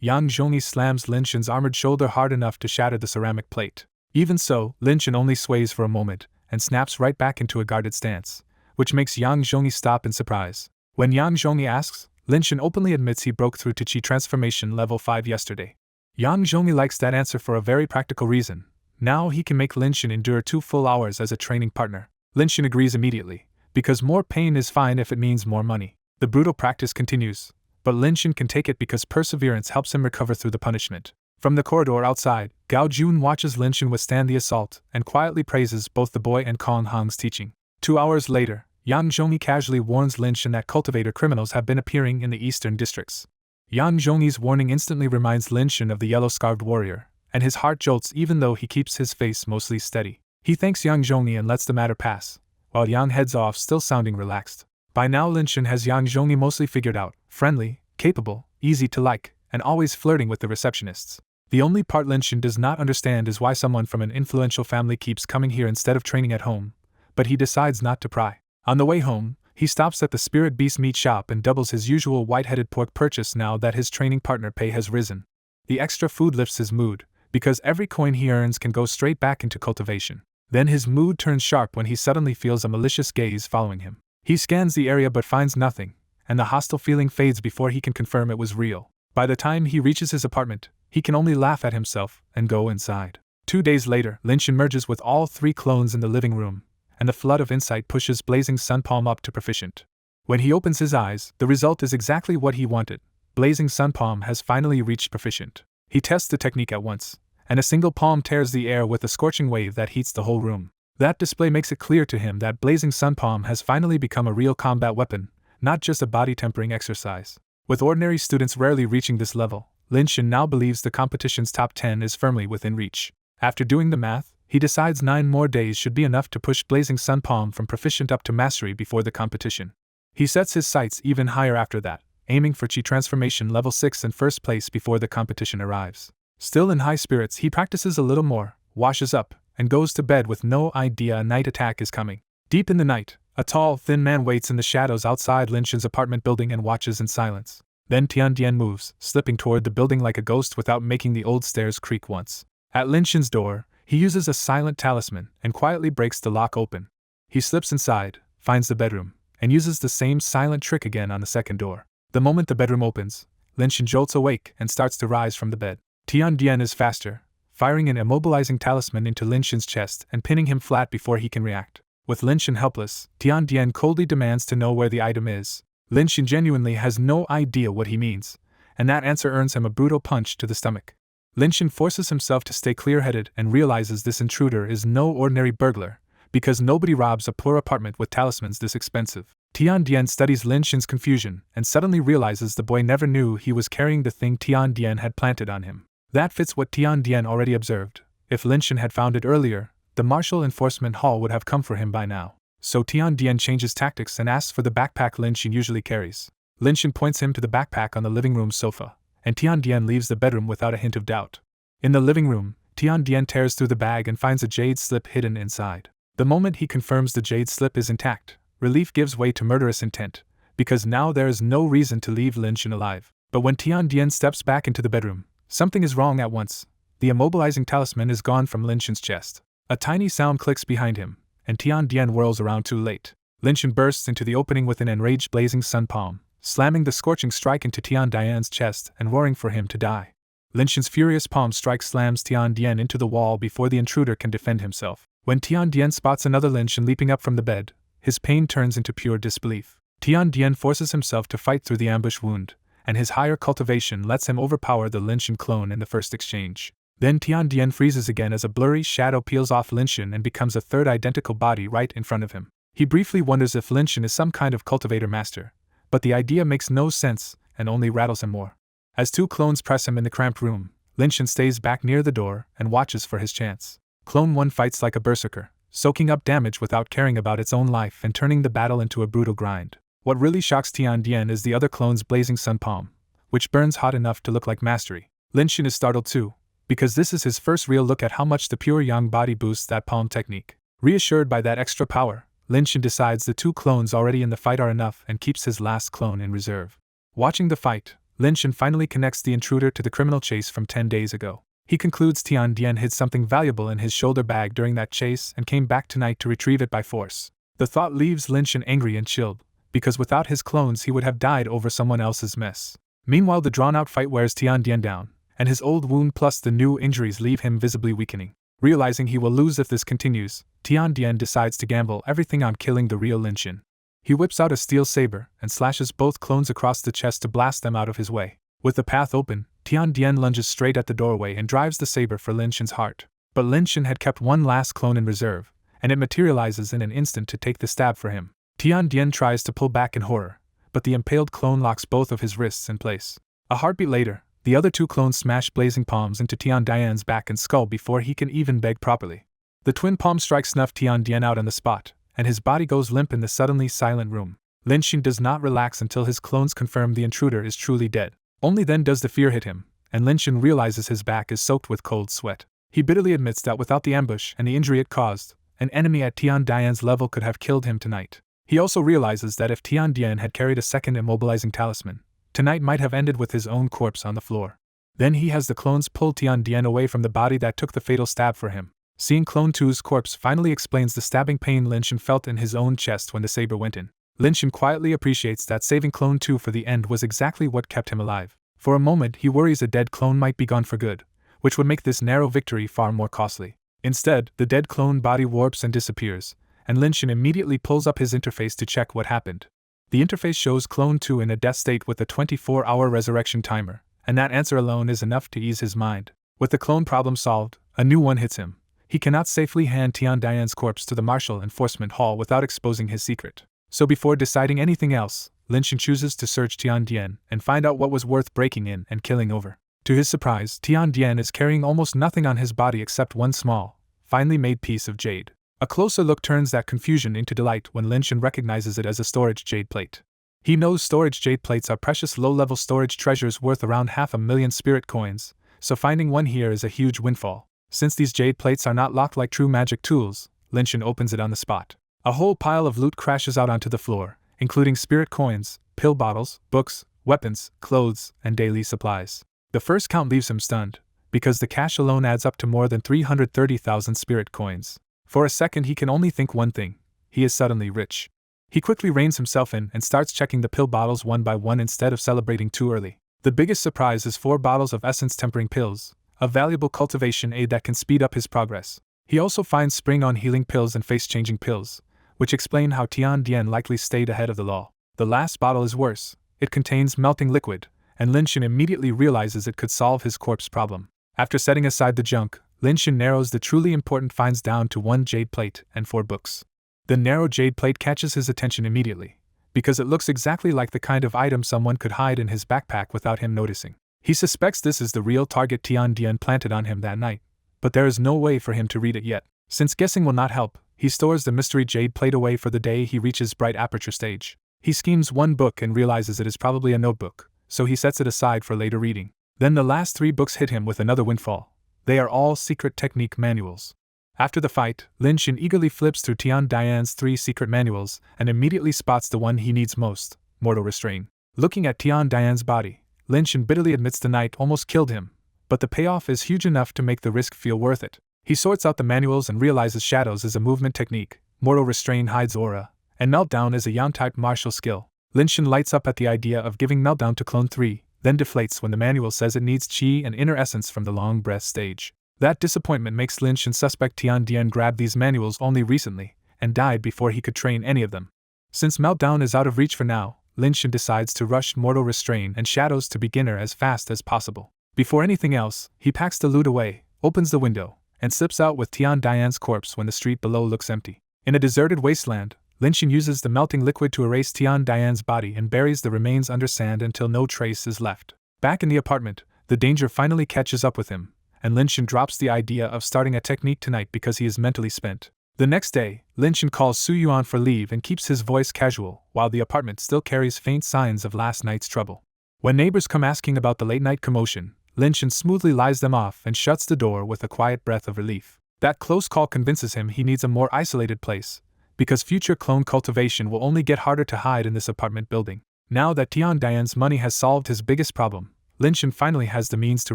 Yang Zhongyi slams Lin Shen's armored shoulder hard enough to shatter the ceramic plate. Even so, Lin Shen only sways for a moment and snaps right back into a guarded stance, which makes Yang Zhongyi stop in surprise. When Yang Zhongyi asks, Lin Shen openly admits he broke through to Qi Transformation level 5 yesterday. Yang Zhongyi likes that answer for a very practical reason. Now he can make Lin Shen endure 2 full hours as a training partner. Lin Shen agrees immediately, because more pain is fine if it means more money. The brutal practice continues, but Lin Shen can take it because perseverance helps him recover through the punishment. From the corridor outside, Gao Jun watches Lin Shen withstand the assault and quietly praises both the boy and Kong Hong's teaching. 2 hours later, Yang Zhongyi casually warns Lin Shen that cultivator criminals have been appearing in the eastern districts. Yang Zhongyi's warning instantly reminds Lin Shen of the yellow-scarved warrior, and his heart jolts even though he keeps his face mostly steady. He thanks Yang Zhongyi and lets the matter pass, while Yang heads off still sounding relaxed. By now Lin Shen has Yang Zhongyi mostly figured out, friendly, capable, easy to like, and always flirting with the receptionists. The only part Lin Shen does not understand is why someone from an influential family keeps coming here instead of training at home, but he decides not to pry. On the way home, he stops at the Spirit Beast meat shop and doubles his usual white-headed pork purchase now that his training partner pay has risen. The extra food lifts his mood, because every coin he earns can go straight back into cultivation. Then his mood turns sharp when he suddenly feels a malicious gaze following him. He scans the area but finds nothing, and the hostile feeling fades before he can confirm it was real. By the time he reaches his apartment, he can only laugh at himself and go inside. 2 days later, Lin Shen merges with all 3 clones in the living room, and the flood of insight pushes Blazing Sun Palm up to proficient. When he opens his eyes, the result is exactly what he wanted. Blazing Sun Palm has finally reached proficient. He tests the technique at once, and a single palm tears the air with a scorching wave that heats the whole room. That display makes it clear to him that Blazing Sun Palm has finally become a real combat weapon, not just a body-tempering exercise. With ordinary students rarely reaching this level, Lin Shen now believes the competition's top 10 is firmly within reach. After doing the math, he decides 9 more days should be enough to push Blazing Sun Palm from proficient up to mastery before the competition. He sets his sights even higher after that, aiming for Qi Transformation level 6 in first place before the competition arrives. Still in high spirits, he practices a little more, washes up, and goes to bed with no idea a night attack is coming. Deep in the night, a tall, thin man waits in the shadows outside Lin Shen's apartment building and watches in silence. Then Tiandian moves, slipping toward the building like a ghost without making the old stairs creak once. At Lin Shen's door, he uses a silent talisman and quietly breaks the lock open. He slips inside, finds the bedroom, and uses the same silent trick again on the second door. The moment the bedroom opens, Lin Shen jolts awake and starts to rise from the bed. Tiandian is faster, firing an immobilizing talisman into Lin Shen's chest and pinning him flat before he can react. With Lin Shen helpless, Tiandian coldly demands to know where the item is. Lin Shen genuinely has no idea what he means, and that answer earns him a brutal punch to the stomach. Lin Shen forces himself to stay clear-headed and realizes this intruder is no ordinary burglar, because nobody robs a poor apartment with talismans this expensive. Tiandian studies Lin Shen's confusion and suddenly realizes the boy never knew he was carrying the thing Tiandian had planted on him. That fits what Tiandian already observed. If Lin Shen had found it earlier, the Martial Enforcement Hall would have come for him by now. So Tiandian changes tactics and asks for the backpack Lin Shen usually carries. Lin Shen points him to the backpack on the living room sofa, and Tiandian leaves the bedroom without a hint of doubt. In the living room, Tiandian tears through the bag and finds a jade slip hidden inside. The moment he confirms the jade slip is intact, relief gives way to murderous intent, because now there is no reason to leave Lin Shen alive. But when Tiandian steps back into the bedroom, something is wrong at once. The immobilizing talisman is gone from Lin Shen's chest. A tiny sound clicks behind him, and Tiandian whirls around too late. Lin Shen bursts into the opening with an enraged Blazing Sun Palm, slamming the scorching strike into Tiandian's chest and roaring for him to die. Lin Shen's furious palm strike slams Tiandian into the wall before the intruder can defend himself. When Tiandian spots another Lin Shen leaping up from the bed, his pain turns into pure disbelief. Tiandian forces himself to fight through the ambush wound, and his higher cultivation lets him overpower the Lin Shen clone in the first exchange. Then Tiandian freezes again as a blurry shadow peels off Lin Shen and becomes a third identical body right in front of him. He briefly wonders if Lin Shen is some kind of cultivator master, but the idea makes no sense and only rattles him more. As 2 clones press him in the cramped room, Lin Shen stays back near the door and watches for his chance. Clone 1 fights like a berserker, soaking up damage without caring about its own life and turning the battle into a brutal grind. What really shocks Tiandian is the other clone's Blazing Sun Palm, which burns hot enough to look like mastery. Lin Shen is startled too, because this is his first real look at how much the pure yang body boosts that palm technique. Reassured by that extra power, Linshin decides the 2 clones already in the fight are enough and keeps his last clone in reserve. Watching the fight, Linshin finally connects the intruder to the criminal chase from 10 days ago. He concludes Tian Dian hid something valuable in his shoulder bag during that chase and came back tonight to retrieve it by force. The thought leaves Linshin angry and chilled, because without his clones he would have died over someone else's mess. Meanwhile, the drawn-out fight wears Tian Dian down, and his old wound plus the new injuries leave him visibly weakening. Realizing he will lose if this continues, Tian Dian decides to gamble everything on killing the real Linshin. He whips out a steel saber and slashes both clones across the chest to blast them out of his way. With the path open, Tian Dian lunges straight at the doorway and drives the saber for Linshin's heart. But Linshin had kept one last clone in reserve, and it materializes in an instant to take the stab for him. Tian Dian tries to pull back in horror, but the impaled clone locks both of his wrists in place. A heartbeat later, the other 2 clones smash blazing palms into Tian Dian's back and skull before he can even beg properly. The twin palm strikes snuff Tian Dian out on the spot, and his body goes limp in the suddenly silent room. Linshin does not relax until his clones confirm the intruder is truly dead. Only then does the fear hit him, and Linshin realizes his back is soaked with cold sweat. He bitterly admits that without the ambush and the injury it caused, an enemy at Tian Dian's level could have killed him tonight. He also realizes that if Tian Dian had carried a second immobilizing talisman, tonight might have ended with his own corpse on the floor. Then he has the clones pull Tian Dian away from the body that took the fatal stab for him. Seeing Clone 2's corpse finally explains the stabbing pain Linshin felt in his own chest when the saber went in. Linshin quietly appreciates that saving Clone 2 for the end was exactly what kept him alive. For a moment he worries a dead clone might be gone for good, which would make this narrow victory far more costly. Instead, the dead clone body warps and disappears, and Linshin immediately pulls up his interface to check what happened. The interface shows Clone 2 in a death state with a 24-hour resurrection timer, and that answer alone is enough to ease his mind. With the clone problem solved, a new one hits him. He cannot safely hand Tian Dian's corpse to the Martial Enforcement Hall without exposing his secret. So before deciding anything else, Linshin chooses to search Tian Dian and find out what was worth breaking in and killing over. To his surprise, Tian Dian is carrying almost nothing on his body except one small, finely made piece of jade. A closer look turns that confusion into delight when Linshin recognizes it as a storage jade plate. He knows storage jade plates are precious low-level storage treasures worth around 500,000 spirit coins, so finding one here is a huge windfall. Since these jade plates are not locked like true magic tools, Linshin opens it on the spot. A whole pile of loot crashes out onto the floor, including spirit coins, pill bottles, books, weapons, clothes, and daily supplies. The first count leaves him stunned, because the cash alone adds up to more than 330,000 spirit coins. For a second he can only think one thing: he is suddenly rich. He quickly reins himself in and starts checking the pill bottles one by one instead of celebrating too early. The biggest surprise is 4 bottles of essence tempering pills, a valuable cultivation aid that can speed up his progress. He also finds spring-on healing pills and face-changing pills, which explain how Tian Dian likely stayed ahead of the law. The last bottle is worse. It contains melting liquid, and Linshin immediately realizes it could solve his corpse problem. After setting aside the junk, Linshin narrows the truly important finds down to 1 jade plate and 4 books. The narrow jade plate catches his attention immediately, because it looks exactly like the kind of item someone could hide in his backpack without him noticing. He suspects this is the real target Tian Dian planted on him that night, but there is no way for him to read it yet. Since guessing will not help, he stores the mystery jade plate away for the day he reaches bright aperture stage. He schemes 1 book and realizes it is probably a notebook, so he sets it aside for later reading. Then the last 3 books hit him with another windfall. They are all secret technique manuals. After the fight, Linshin eagerly flips through Tian Dian's 3 secret manuals and immediately spots the one he needs most: mortal restraint. Looking at Tian Dian's body, Linshin bitterly admits the night almost killed him, but the payoff is huge enough to make the risk feel worth it. He sorts out the manuals and realizes Shadows is a movement technique, Mortal Restrain hides aura, and Meltdown is a Yang-type martial skill. Linshin lights up at the idea of giving Meltdown to Clone 3, then deflates when the manual says it needs chi and inner essence from the long breath stage. That disappointment makes Linshin suspect Tian Dian grabbed these manuals only recently, and died before he could train any of them. Since Meltdown is out of reach for now, Linshin decides to rush Mortal Restrain and Shadows to beginner as fast as possible. Before anything else, he packs the loot away, opens the window, and slips out with Tian Dian's corpse when the street below looks empty. In a deserted wasteland, Linshin uses the melting liquid to erase Tian Dian's body and buries the remains under sand until no trace is left. Back in the apartment, the danger finally catches up with him, and Linshin drops the idea of starting a technique tonight because he is mentally spent. The next day, Linshin calls Su Yuan for leave and keeps his voice casual, while the apartment still carries faint signs of last night's trouble. When neighbors come asking about the late-night commotion, Linshin smoothly lies them off and shuts the door with a quiet breath of relief. That close call convinces him he needs a more isolated place, because future clone cultivation will only get harder to hide in this apartment building. Now that Tian Dian's money has solved his biggest problem, Linshin finally has the means to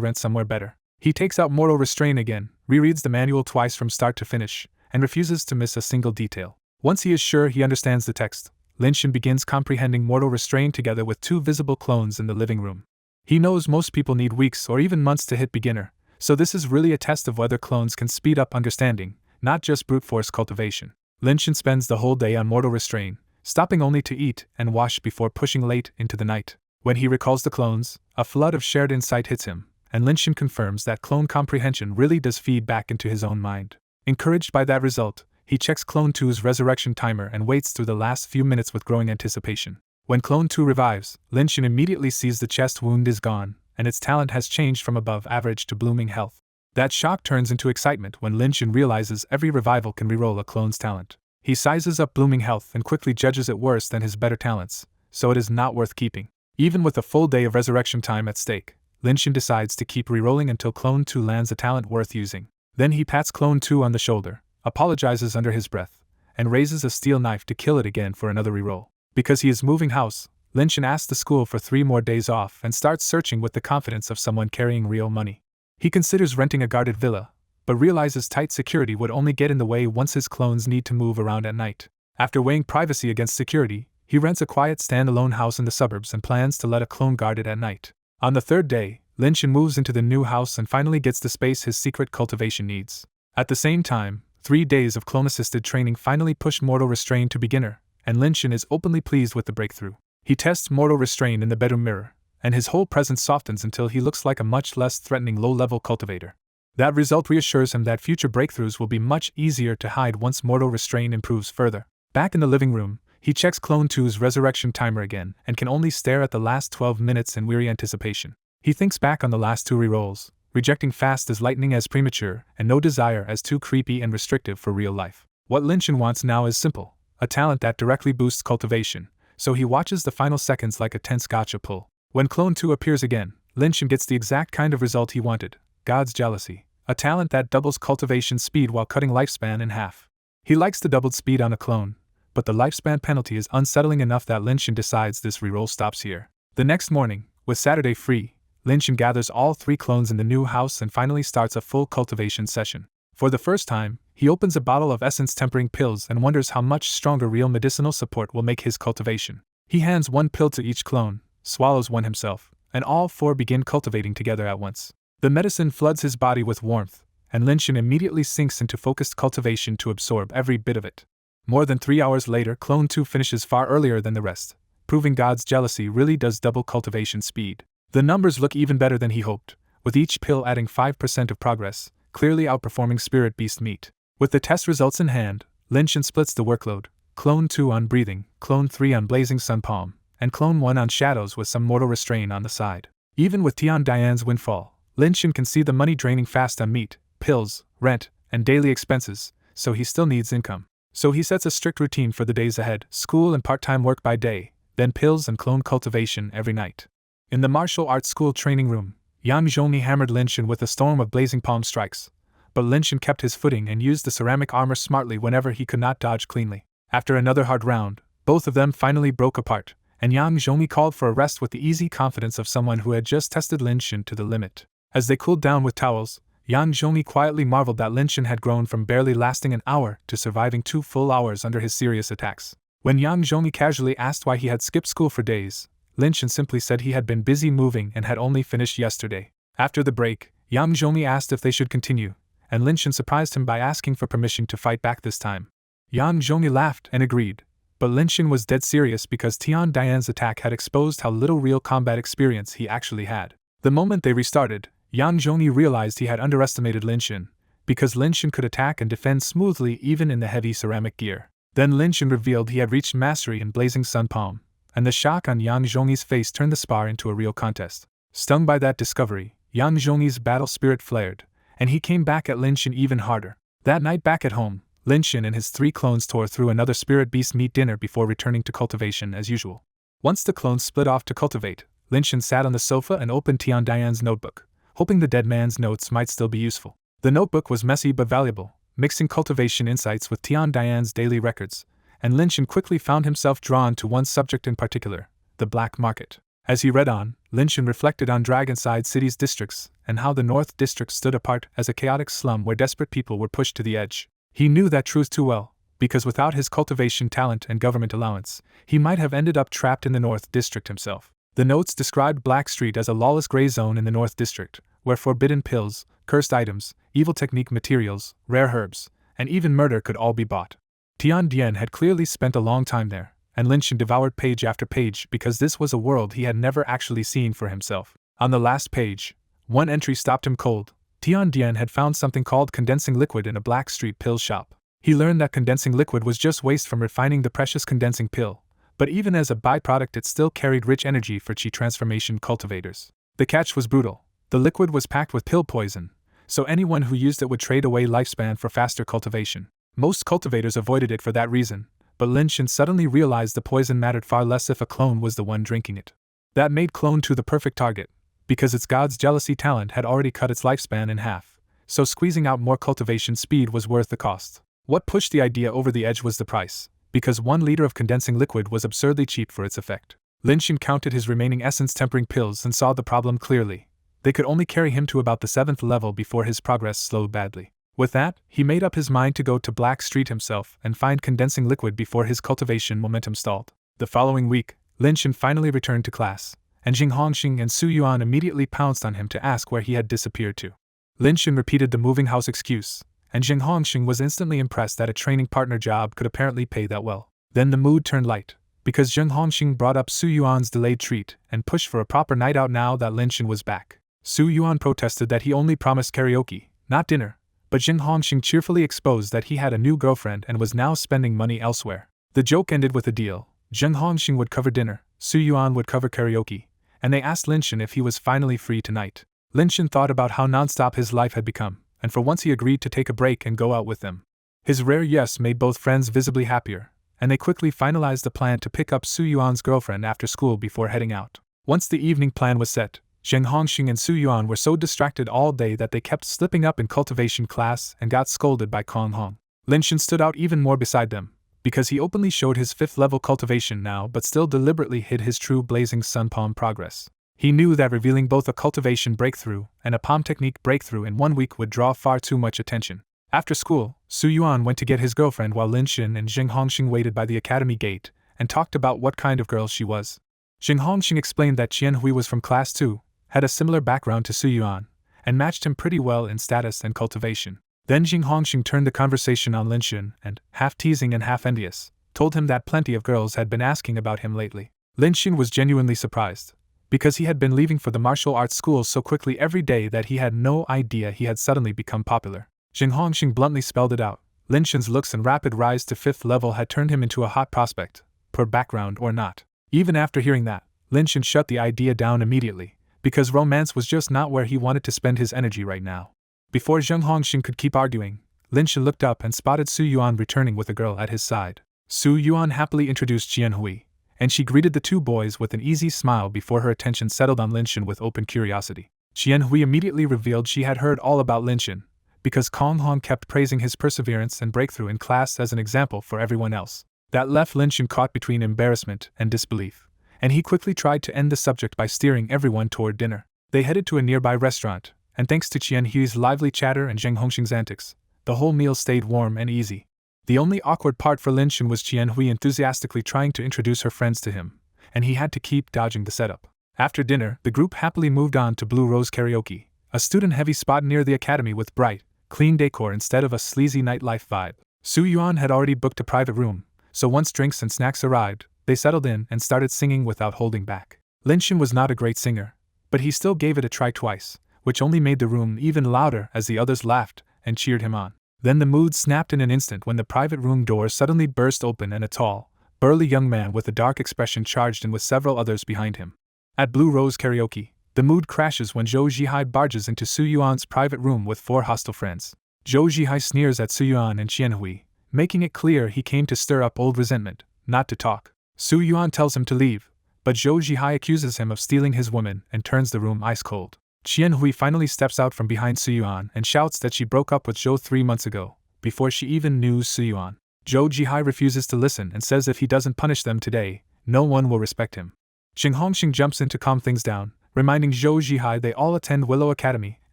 rent somewhere better. He takes out mortal restraint again, rereads the manual twice from start to finish, and refuses to miss a single detail. Once he is sure he understands the text, Linshin begins comprehending mortal restraint together with 2 visible clones in the living room. He knows most people need weeks or even months to hit beginner, so this is really a test of whether clones can speed up understanding, not just brute force cultivation. Linshin spends the whole day on mortal restraint, stopping only to eat and wash before pushing late into the night. When he recalls the clones, a flood of shared insight hits him, and Linshin confirms that clone comprehension really does feed back into his own mind. Encouraged by that result, he checks Clone 2's resurrection timer and waits through the last few minutes with growing anticipation. When Clone 2 revives, Linshin immediately sees the chest wound is gone, and its talent has changed from above average to blooming health. That shock turns into excitement when Linshin realizes every revival can reroll a clone's talent. He sizes up blooming health and quickly judges it worse than his better talents, so it is not worth keeping. Even with a full day of resurrection time at stake, Linshin decides to keep rerolling until Clone 2 lands a talent worth using. Then he pats Clone 2 on the shoulder, apologizes under his breath, and raises a steel knife to kill it again for another reroll. Because he is moving house, Linshin asks the school for 3 more days off and starts searching with the confidence of someone carrying real money. He considers renting a guarded villa, but realizes tight security would only get in the way once his clones need to move around at night. After weighing privacy against security, he rents a quiet standalone house in the suburbs and plans to let a clone guard it at night. On the 3rd day, Linshin moves into the new house and finally gets the space his secret cultivation needs. At the same time, 3 days of clone-assisted training finally push mortal restraint to beginner, and Linshin is openly pleased with the breakthrough. He tests mortal restraint in the bedroom mirror, and his whole presence softens until he looks like a much less threatening low-level cultivator. That result reassures him that future breakthroughs will be much easier to hide once mortal restraint improves further. Back in the living room, he checks Clone 2's resurrection timer again and can only stare at the last 12 minutes in weary anticipation. He thinks back on the last 2 rerolls, rejecting fast as lightning as premature and no desire as too creepy and restrictive for real life. What Linshin wants now is simple, a talent that directly boosts cultivation, so he watches the final seconds like a tense gotcha pull. When Clone 2 appears again, Linshin gets the exact kind of result he wanted, God's Jealousy, a talent that doubles cultivation speed while cutting lifespan in half. He likes the doubled speed on a clone, but the lifespan penalty is unsettling enough that Linshin decides this reroll stops here. The next morning, with Saturday free, Linshin gathers all 3 clones in the new house and finally starts a full cultivation session. For the first time, he opens a bottle of essence tempering pills and wonders how much stronger real medicinal support will make his cultivation. He hands 1 pill to each clone, swallows 1 himself, and all 4 begin cultivating together at once. The medicine floods his body with warmth, and Linshin immediately sinks into focused cultivation to absorb every bit of it. More than 3 hours later, Clone 2 finishes far earlier than the rest, proving God's Jealousy really does double cultivation speed. The numbers look even better than he hoped, with each pill adding 5% of progress, clearly outperforming Spirit Beast meat. With the test results in hand, Linshin splits the workload, Clone 2 on Breathing, Clone 3 on Blazing Sun Palm, and Clone 1 on Shadows with some mortal restraint on the side. Even with Tian Dian's windfall, Linshin can see the money draining fast on meat, pills, rent, and daily expenses, so he still needs income. So he sets a strict routine for the days ahead, school and part-time work by day, then pills and clone cultivation every night. In the martial arts school training room, Yang Zhongyi hammered Linshin with a storm of blazing palm strikes, but Linshin kept his footing and used the ceramic armor smartly whenever he could not dodge cleanly. After another hard round, both of them finally broke apart, and Yang Zhongyi called for a rest with the easy confidence of someone who had just tested Linshin to the limit. As they cooled down with towels, Yang Zhongyi quietly marveled that Linshin had grown from barely lasting an hour to surviving 2 full hours under his serious attacks. When Yang Zhongyi casually asked why he had skipped school for days, Linshin simply said he had been busy moving and had only finished yesterday. After the break, Yang Zhongyi asked if they should continue, and Linshin surprised him by asking for permission to fight back this time. Yang Zhongyi laughed and agreed, but Linshin was dead serious because Tian Dian's attack had exposed how little real combat experience he actually had. The moment they restarted, Yang Zhongyi realized he had underestimated Linshin, because Linshin could attack and defend smoothly even in the heavy ceramic gear. Then Linshin revealed he had reached mastery in Blazing Sun Palm, and the shock on Yang Zhongyi's face turned the spar into a real contest. Stung by that discovery, Yang Zhongyi's battle spirit flared, and he came back at Linshin even harder. That night back at home, Linshin and his 3 clones tore through another Spirit Beast meat dinner before returning to cultivation as usual. Once the clones split off to cultivate, Linshin sat on the sofa and opened Tian Dian's notebook, hoping the dead man's notes might still be useful. The notebook was messy but valuable, mixing cultivation insights with Tian Diane's daily records, and Linshin quickly found himself drawn to one subject in particular, the black market. As he read on, Linshin reflected on Dragonside City's districts and how the North District stood apart as a chaotic slum where desperate people were pushed to the edge. He knew that truth too well, because without his cultivation talent and government allowance, he might have ended up trapped in the North District himself. The notes described Black Street as a lawless gray zone in the North District, where forbidden pills, cursed items, evil technique materials, rare herbs, and even murder could all be bought. Tian Dian had clearly spent a long time there, and Linshin devoured page after page because this was a world he had never actually seen for himself. On the last page, one entry stopped him cold. Tian Dian had found something called condensing liquid in a Black Street pill shop. He learned that condensing liquid was just waste from refining the precious condensing pill, but even as a byproduct it still carried rich energy for chi transformation cultivators. The catch was brutal. The liquid was packed with pill poison, so anyone who used it would trade away lifespan for faster cultivation. Most cultivators avoided it for that reason, but Linshin suddenly realized the poison mattered far less if a clone was the one drinking it. That made Clone 2 the perfect target, because its god's jealousy talent had already cut its lifespan in half, so squeezing out more cultivation speed was worth the cost. What pushed the idea over the edge was the price, because 1 liter of condensing liquid was absurdly cheap for its effect. Linshin counted his remaining essence tempering pills and saw the problem clearly. They could only carry him to about the 7th level before his progress slowed badly. With that, he made up his mind to go to Black Street himself and find condensing liquid before his cultivation momentum stalled. The following week, Linshin finally returned to class, and Jing Hongxing and Su Yuan immediately pounced on him to ask where he had disappeared to. Linshin repeated the moving house excuse, and Jing Hongxing was instantly impressed that a training partner job could apparently pay that well. Then the mood turned light, because Jing Hongxing brought up Su Yuan's delayed treat and pushed for a proper night out now that Linshin was back. Su Yuan protested that he only promised karaoke, not dinner, but Jing Hongxing cheerfully exposed that he had a new girlfriend and was now spending money elsewhere. The joke ended with a deal. Jing Hongxing would cover dinner, Su Yuan would cover karaoke, and they asked Linshin if he was finally free tonight. Linshin thought about how nonstop his life had become, and for once he agreed to take a break and go out with them. His rare yes made both friends visibly happier, and they quickly finalized a plan to pick up Su Yuan's girlfriend after school before heading out. Once the evening plan was set, Jing Hongxing and Su Yuan were so distracted all day that they kept slipping up in cultivation class and got scolded by Kong Hong. Linshin stood out even more beside them, because he openly showed his 5th level cultivation now but still deliberately hid his true blazing sun palm progress. He knew that revealing both a cultivation breakthrough and a palm technique breakthrough in 1 week would draw far too much attention. After school, Su Yuan went to get his girlfriend while Linshin and Jing Hongxing waited by the academy gate and talked about what kind of girl she was. Jing Hongxing explained that Qian Hui was from class 2, had a similar background to Su Yuan, and matched him pretty well in status and cultivation. Then Jing Hongxing turned the conversation on Linshin and, half teasing and half envious, told him that plenty of girls had been asking about him lately. Linshin was genuinely surprised, because he had been leaving for the martial arts school so quickly every day that he had no idea he had suddenly become popular. Jing Hongxing bluntly spelled it out. Linshin's looks and rapid rise to 5th level had turned him into a hot prospect, per background or not. Even after hearing that, Linshin shut the idea down immediately, because romance was just not where he wanted to spend his energy right now. Before Jing Hongxing could keep arguing, Linshin looked up and spotted Su Yuan returning with a girl at his side. Su Yuan happily introduced Qian Hui, and she greeted the 2 boys with an easy smile before her attention settled on Linshin with open curiosity. Qian Hui immediately revealed she had heard all about Linshin, because Kong Hong kept praising his perseverance and breakthrough in class as an example for everyone else. That left Linshin caught between embarrassment and disbelief, and he quickly tried to end the subject by steering everyone toward dinner. They headed to a nearby restaurant, and thanks to Qian Hui's lively chatter and Jing Hongxing's antics, the whole meal stayed warm and easy. The only awkward part for Linshin was Qian Hui enthusiastically trying to introduce her friends to him, and he had to keep dodging the setup. After dinner, the group happily moved on to Blue Rose Karaoke, a student-heavy spot near the academy with bright, clean decor instead of a sleazy nightlife vibe. Su Yuan had already booked a private room, so once drinks and snacks arrived, they settled in and started singing without holding back. Linshin was not a great singer, but he still gave it a try twice, which only made the room even louder as the others laughed and cheered him on. Then the mood snapped in an instant when the private room door suddenly burst open and a tall, burly young man with a dark expression charged in with several others behind him. At Blue Rose Karaoke, the mood crashes when Zhou Zhihai barges into Su Yuan's private room with 4 hostile friends. Zhou Zhihai sneers at Su Yuan and Qian Hui, making it clear he came to stir up old resentment, not to talk. Su Yuan tells him to leave, but Zhou Zhihai accuses him of stealing his woman and turns the room ice cold. Qianhui finally steps out from behind Suyuan and shouts that she broke up with Zhou 3 months ago, before she even knew Suyuan. Zhou Jihai refuses to listen and says if he doesn't punish them today, no one will respect him. Xing Hongxing jumps in to calm things down, reminding Zhou Jihai they all attend Willow Academy,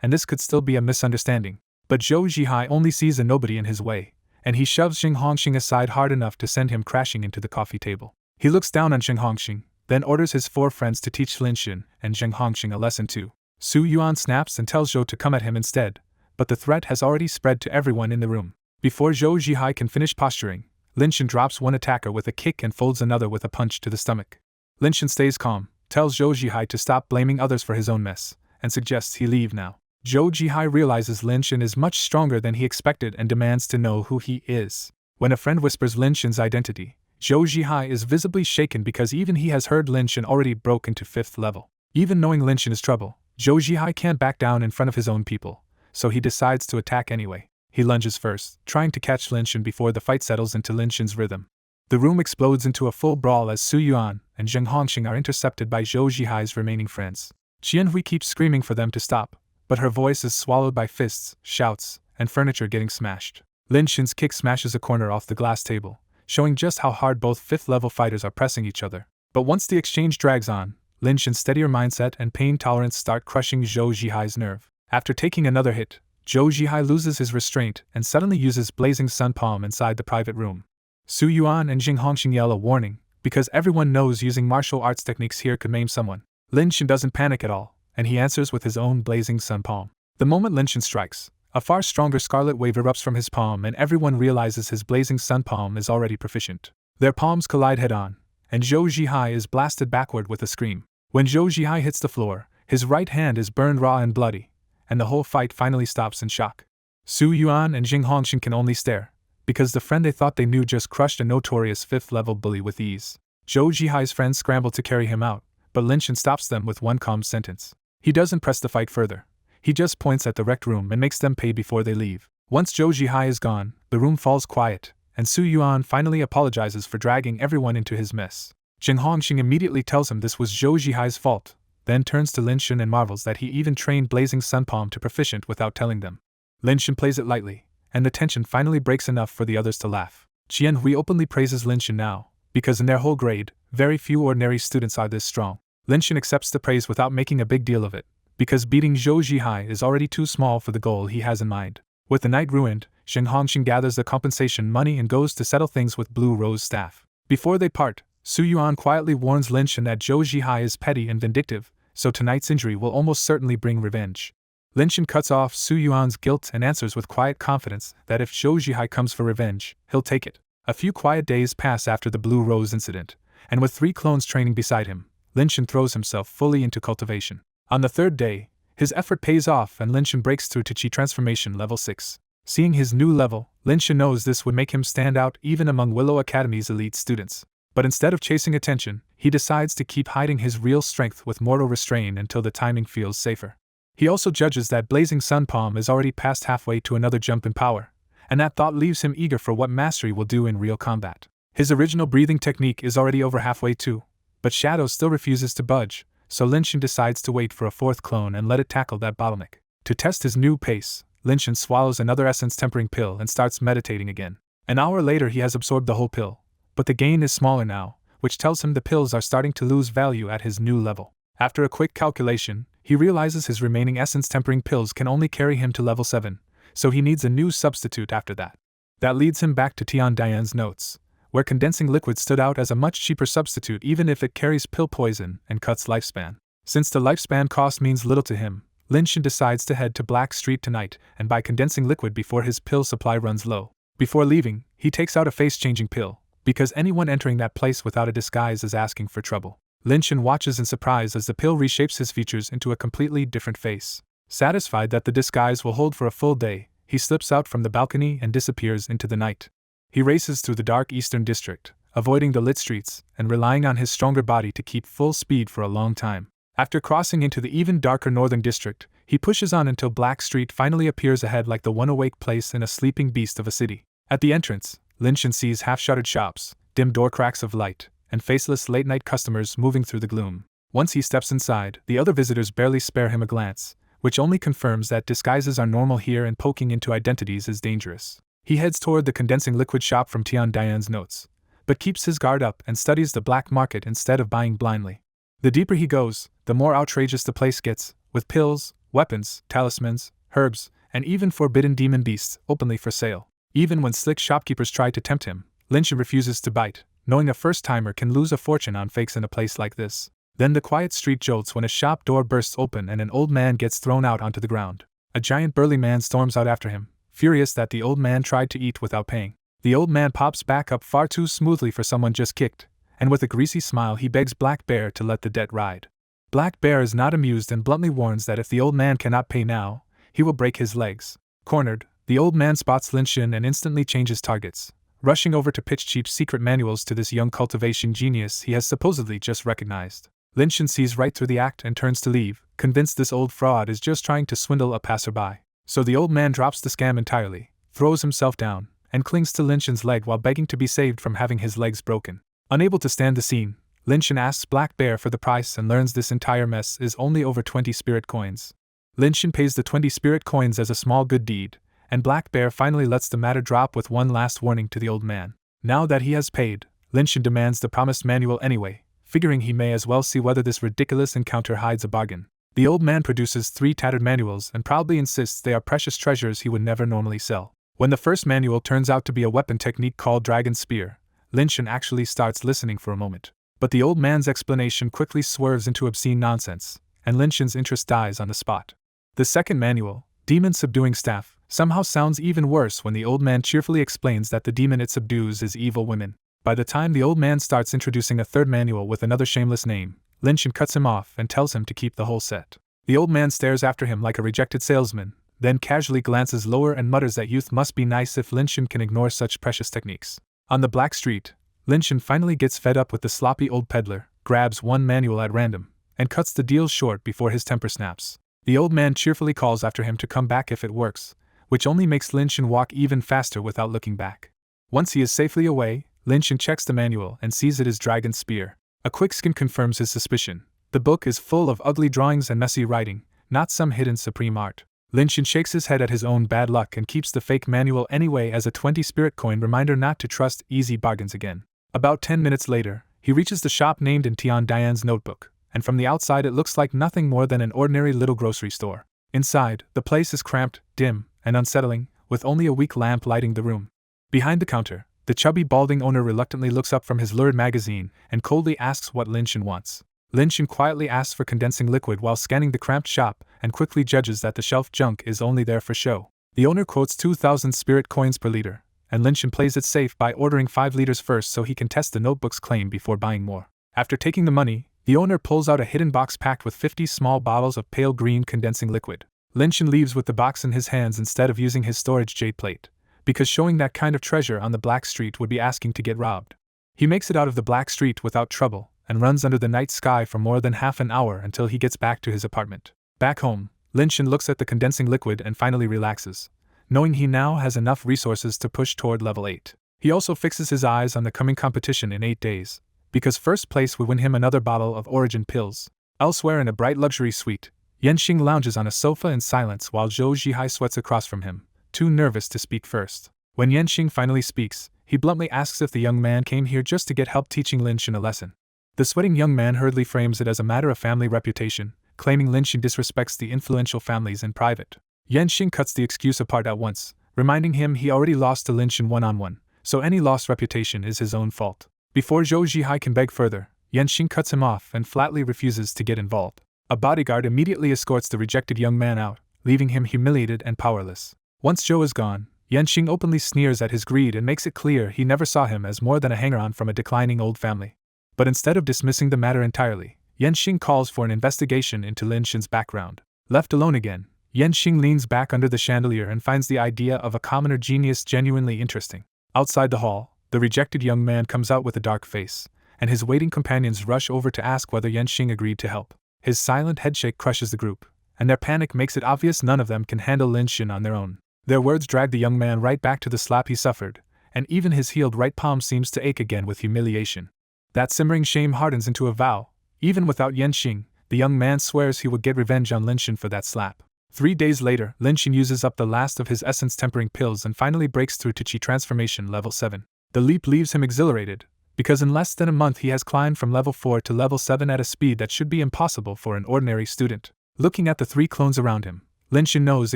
and this could still be a misunderstanding. But Zhou Jihai only sees a nobody in his way, and he shoves Xing Hongxing aside hard enough to send him crashing into the coffee table. He looks down on Xing Hongxing, then orders his 4 friends to teach Lin Xin and Xing Hongxing a lesson too. Su Yuan snaps and tells Zhou to come at him instead, but the threat has already spread to everyone in the room. Before Zhou Jihai can finish posturing, Lin Xin drops one attacker with a kick and folds another with a punch to the stomach. Lin Xin stays calm, tells Zhou Jihai to stop blaming others for his own mess, and suggests he leave now. Zhou Jihai realizes Lin Xin is much stronger than he expected and demands to know who he is. When a friend whispers Lin Xin's identity, Zhou Jihai is visibly shaken because even he has heard Lin Xin already broke into 5th level. Even knowing Lin Xin is trouble, Zhou Jihai can't back down in front of his own people, so he decides to attack anyway. He lunges first, trying to catch Lin Xin before the fight settles into Lin Xin's rhythm. The room explodes into a full brawl as Su Yuan and Xing Hongxing are intercepted by Zhou Jihai's remaining friends. Qianhui keeps screaming for them to stop, but her voice is swallowed by fists, shouts, and furniture getting smashed. Lin Xin's kick smashes a corner off the glass table, showing just how hard both 5th-level fighters are pressing each other. But once the exchange drags on, Lin Xin's steadier mindset and pain tolerance start crushing Zhou Jihai's nerve. After taking another hit, Zhou Jihai loses his restraint and suddenly uses Blazing Sun Palm inside the private room. Su Yuan and Xing Hongxing yell a warning, because everyone knows using martial arts techniques here could maim someone. Lin Xin doesn't panic at all, and he answers with his own Blazing Sun Palm. The moment Lin Xin strikes, a far stronger scarlet wave erupts from his palm and everyone realizes his Blazing Sun Palm is already proficient. Their palms collide head-on, and Zhou Jihai is blasted backward with a scream. When Zhou Jihai hits the floor, his right hand is burned raw and bloody, and the whole fight finally stops in shock. Su Yuan and Xing Hongxing can only stare, because the friend they thought they knew just crushed a notorious 5th-level bully with ease. Zhou Jihai's friends scramble to carry him out, but Lin Xin stops them with one calm sentence. He doesn't press the fight further. He just points at the wrecked room and makes them pay before they leave. Once Zhou Jihai is gone, the room falls quiet, and Su Yuan finally apologizes for dragging everyone into his mess. Xing Hongxing immediately tells him this was Zhou Jihai's fault, then turns to Lin Xin and marvels that he even trained Blazing Sun Palm to proficient without telling them. Lin Xin plays it lightly, and the tension finally breaks enough for the others to laugh. Qianhui openly praises Lin Xin now, because in their whole grade, very few ordinary students are this strong. Lin Xin accepts the praise without making a big deal of it, because beating Zhou Jihai is already too small for the goal he has in mind. With the night ruined, Xing Hongxing gathers the compensation money and goes to settle things with Blue Rose staff. Before they part, Su Yuan quietly warns Lin Xin that Zhou Jihai is petty and vindictive, so tonight's injury will almost certainly bring revenge. Lin Xin cuts off Su Yuan's guilt and answers with quiet confidence that if Zhou Jihai comes for revenge, he'll take it. A few quiet days pass after the Blue Rose incident, and with 3 clones training beside him, Lin Xin throws himself fully into cultivation. On the 3rd day, his effort pays off and Lin Xin breaks through to Chi Transformation level 6. Seeing his new level, Lin Xin knows this would make him stand out even among Willow Academy's elite students. But instead of chasing attention, he decides to keep hiding his real strength with mortal restraint until the timing feels safer. He also judges that Blazing Sun Palm is already past halfway to another jump in power, and that thought leaves him eager for what mastery will do in real combat. His original breathing technique is already over halfway too, but Shadow still refuses to budge, so Lin Xin decides to wait for a 4th clone and let it tackle that bottleneck. To test his new pace, Lin Xin swallows another essence-tempering pill and starts meditating again. An hour later he has absorbed the whole pill, but the gain is smaller now, which tells him the pills are starting to lose value at his new level. After a quick calculation, he realizes his remaining essence-tempering pills can only carry him to level 7, so he needs a new substitute after that. That leads him back to Tian Dian's notes, where condensing liquid stood out as a much cheaper substitute even if it carries pill poison and cuts lifespan. Since the lifespan cost means little to him, Lin Xin decides to head to Black Street tonight and buy condensing liquid before his pill supply runs low. Before leaving, he takes out a face-changing pill, because anyone entering that place without a disguise is asking for trouble. Lin Xin watches in surprise as the pill reshapes his features into a completely different face. Satisfied that the disguise will hold for a full day, he slips out from the balcony and disappears into the night. He races through the dark eastern district, avoiding the lit streets and relying on his stronger body to keep full speed for a long time. After crossing into the even darker northern district, he pushes on until Black Street finally appears ahead like the one awake place in a sleeping beast of a city. At the entrance, Lin Xin sees half-shuttered shops, dim door cracks of light, and faceless late-night customers moving through the gloom. Once he steps inside, the other visitors barely spare him a glance, which only confirms that disguises are normal here and poking into identities is dangerous. He heads toward the condensing liquid shop from Tian Diane's notes, but keeps his guard up and studies the black market instead of buying blindly. The deeper he goes, the more outrageous the place gets, with pills, weapons, talismans, herbs, and even forbidden demon beasts openly for sale. Even when slick shopkeepers try to tempt him, Lynch refuses to bite, knowing a first-timer can lose a fortune on fakes in a place like this. Then the quiet street jolts when a shop door bursts open and an old man gets thrown out onto the ground. A giant burly man storms out after him, furious that the old man tried to eat without paying. The old man pops back up far too smoothly for someone just kicked, and with a greasy smile he begs Black Bear to let the debt ride. Black Bear is not amused and bluntly warns that if the old man cannot pay now, he will break his legs. Cornered, the old man spots Lin Shin and instantly changes targets, rushing over to pitch cheap secret manuals to this young cultivation genius he has supposedly just recognized. Lin Shin sees right through the act and turns to leave, convinced this old fraud is just trying to swindle a passerby. So the old man drops the scam entirely, throws himself down, and clings to Lin Shin's leg while begging to be saved from having his legs broken. Unable to stand the scene, Lin Shin asks Black Bear for the price and learns this entire mess is only over 20 spirit coins. Lin Shin pays the 20 spirit coins as a small good deed, and Black Bear finally lets the matter drop with one last warning to the old man. Now that he has paid, Lin Shin demands the promised manual anyway, figuring he may as well see whether this ridiculous encounter hides a bargain. The old man produces 3 tattered manuals and proudly insists they are precious treasures he would never normally sell. When the first manual turns out to be a weapon technique called Dragon Spear, Lin Shin actually starts listening for a moment. But the old man's explanation quickly swerves into obscene nonsense, and Lin Shin's interest dies on the spot. The second manual, Demon Subduing Staff, somehow sounds even worse when the old man cheerfully explains that the demon it subdues is evil women. By the time the old man starts introducing a third manual with another shameless name, Lin Shin cuts him off and tells him to keep the whole set. The old man stares after him like a rejected salesman, then casually glances lower and mutters that youth must be nice if Lin Shin can ignore such precious techniques. On the black street, Lin Shin finally gets fed up with the sloppy old peddler, grabs one manual at random, and cuts the deal short before his temper snaps. The old man cheerfully calls after him to come back if it works, which only makes Lin Shin walk even faster without looking back. Once he is safely away, Lin Shin checks the manual and sees it is Dragon Spear. A quick skim confirms his suspicion. The book is full of ugly drawings and messy writing, not some hidden supreme art. Lin Shin shakes his head at his own bad luck and keeps the fake manual anyway as a 20 spirit coin reminder not to trust easy bargains again. About 10 minutes later, he reaches the shop named in Tian Diane's notebook, and from the outside it looks like nothing more than an ordinary little grocery store. Inside, the place is cramped, dim, and unsettling, with only a weak lamp lighting the room. Behind the counter, the chubby balding owner reluctantly looks up from his lurid magazine and coldly asks what Lin Shin wants. Lin Shin quietly asks for condensing liquid while scanning the cramped shop and quickly judges that the shelf junk is only there for show. The owner quotes 2,000 spirit coins per liter, and Lin Shin plays it safe by ordering 5 liters first so he can test the notebook's claim before buying more. After taking the money, the owner pulls out a hidden box packed with 50 small bottles of pale green condensing liquid. Lin Shin leaves with the box in his hands instead of using his storage jade plate, because showing that kind of treasure on the black street would be asking to get robbed. He makes it out of the black street without trouble, and runs under the night sky for more than half an hour until he gets back to his apartment. Back home, Lin Shin looks at the condensing liquid and finally relaxes, knowing he now has enough resources to push toward level 8. He also fixes his eyes on the coming competition in 8 days, because first place would win him another bottle of Origin pills. Elsewhere in a bright luxury suite, Yanxing lounges on a sofa in silence while Zhou Zhihai sweats across from him, too nervous to speak first. When Yanxing finally speaks, he bluntly asks if the young man came here just to get help teaching Lin Shin a lesson. The sweating young man hurriedly frames it as a matter of family reputation, claiming Lin Shin disrespects the influential families in private. Yanxing cuts the excuse apart at once, reminding him he already lost to Lin Shin one-on-one, so any lost reputation is his own fault. Before Zhou Zhihai can beg further, Yanxing cuts him off and flatly refuses to get involved. A bodyguard immediately escorts the rejected young man out, leaving him humiliated and powerless. Once Zhou is gone, Yanxing openly sneers at his greed and makes it clear he never saw him as more than a hanger-on from a declining old family. But instead of dismissing the matter entirely, Yanxing calls for an investigation into Lin Shin's background. Left alone again, Yanxing leans back under the chandelier and finds the idea of a commoner genius genuinely interesting. Outside the hall, the rejected young man comes out with a dark face, and his waiting companions rush over to ask whether Yanxing agreed to help. His silent headshake crushes the group, and their panic makes it obvious none of them can handle Lin Shin on their own. Their words drag the young man right back to the slap he suffered, and even his healed right palm seems to ache again with humiliation. That simmering shame hardens into a vow. Even without Yanxing, the young man swears he would get revenge on Lin Shin for that slap. 3 days later, Lin Xin uses up the last of his essence tempering pills and finally breaks through to Chi transformation level 7. The leap leaves him exhilarated, because in less than a month he has climbed from level 4 to level 7 at a speed that should be impossible for an ordinary student. Looking at the 3 clones around him, Lin Xin knows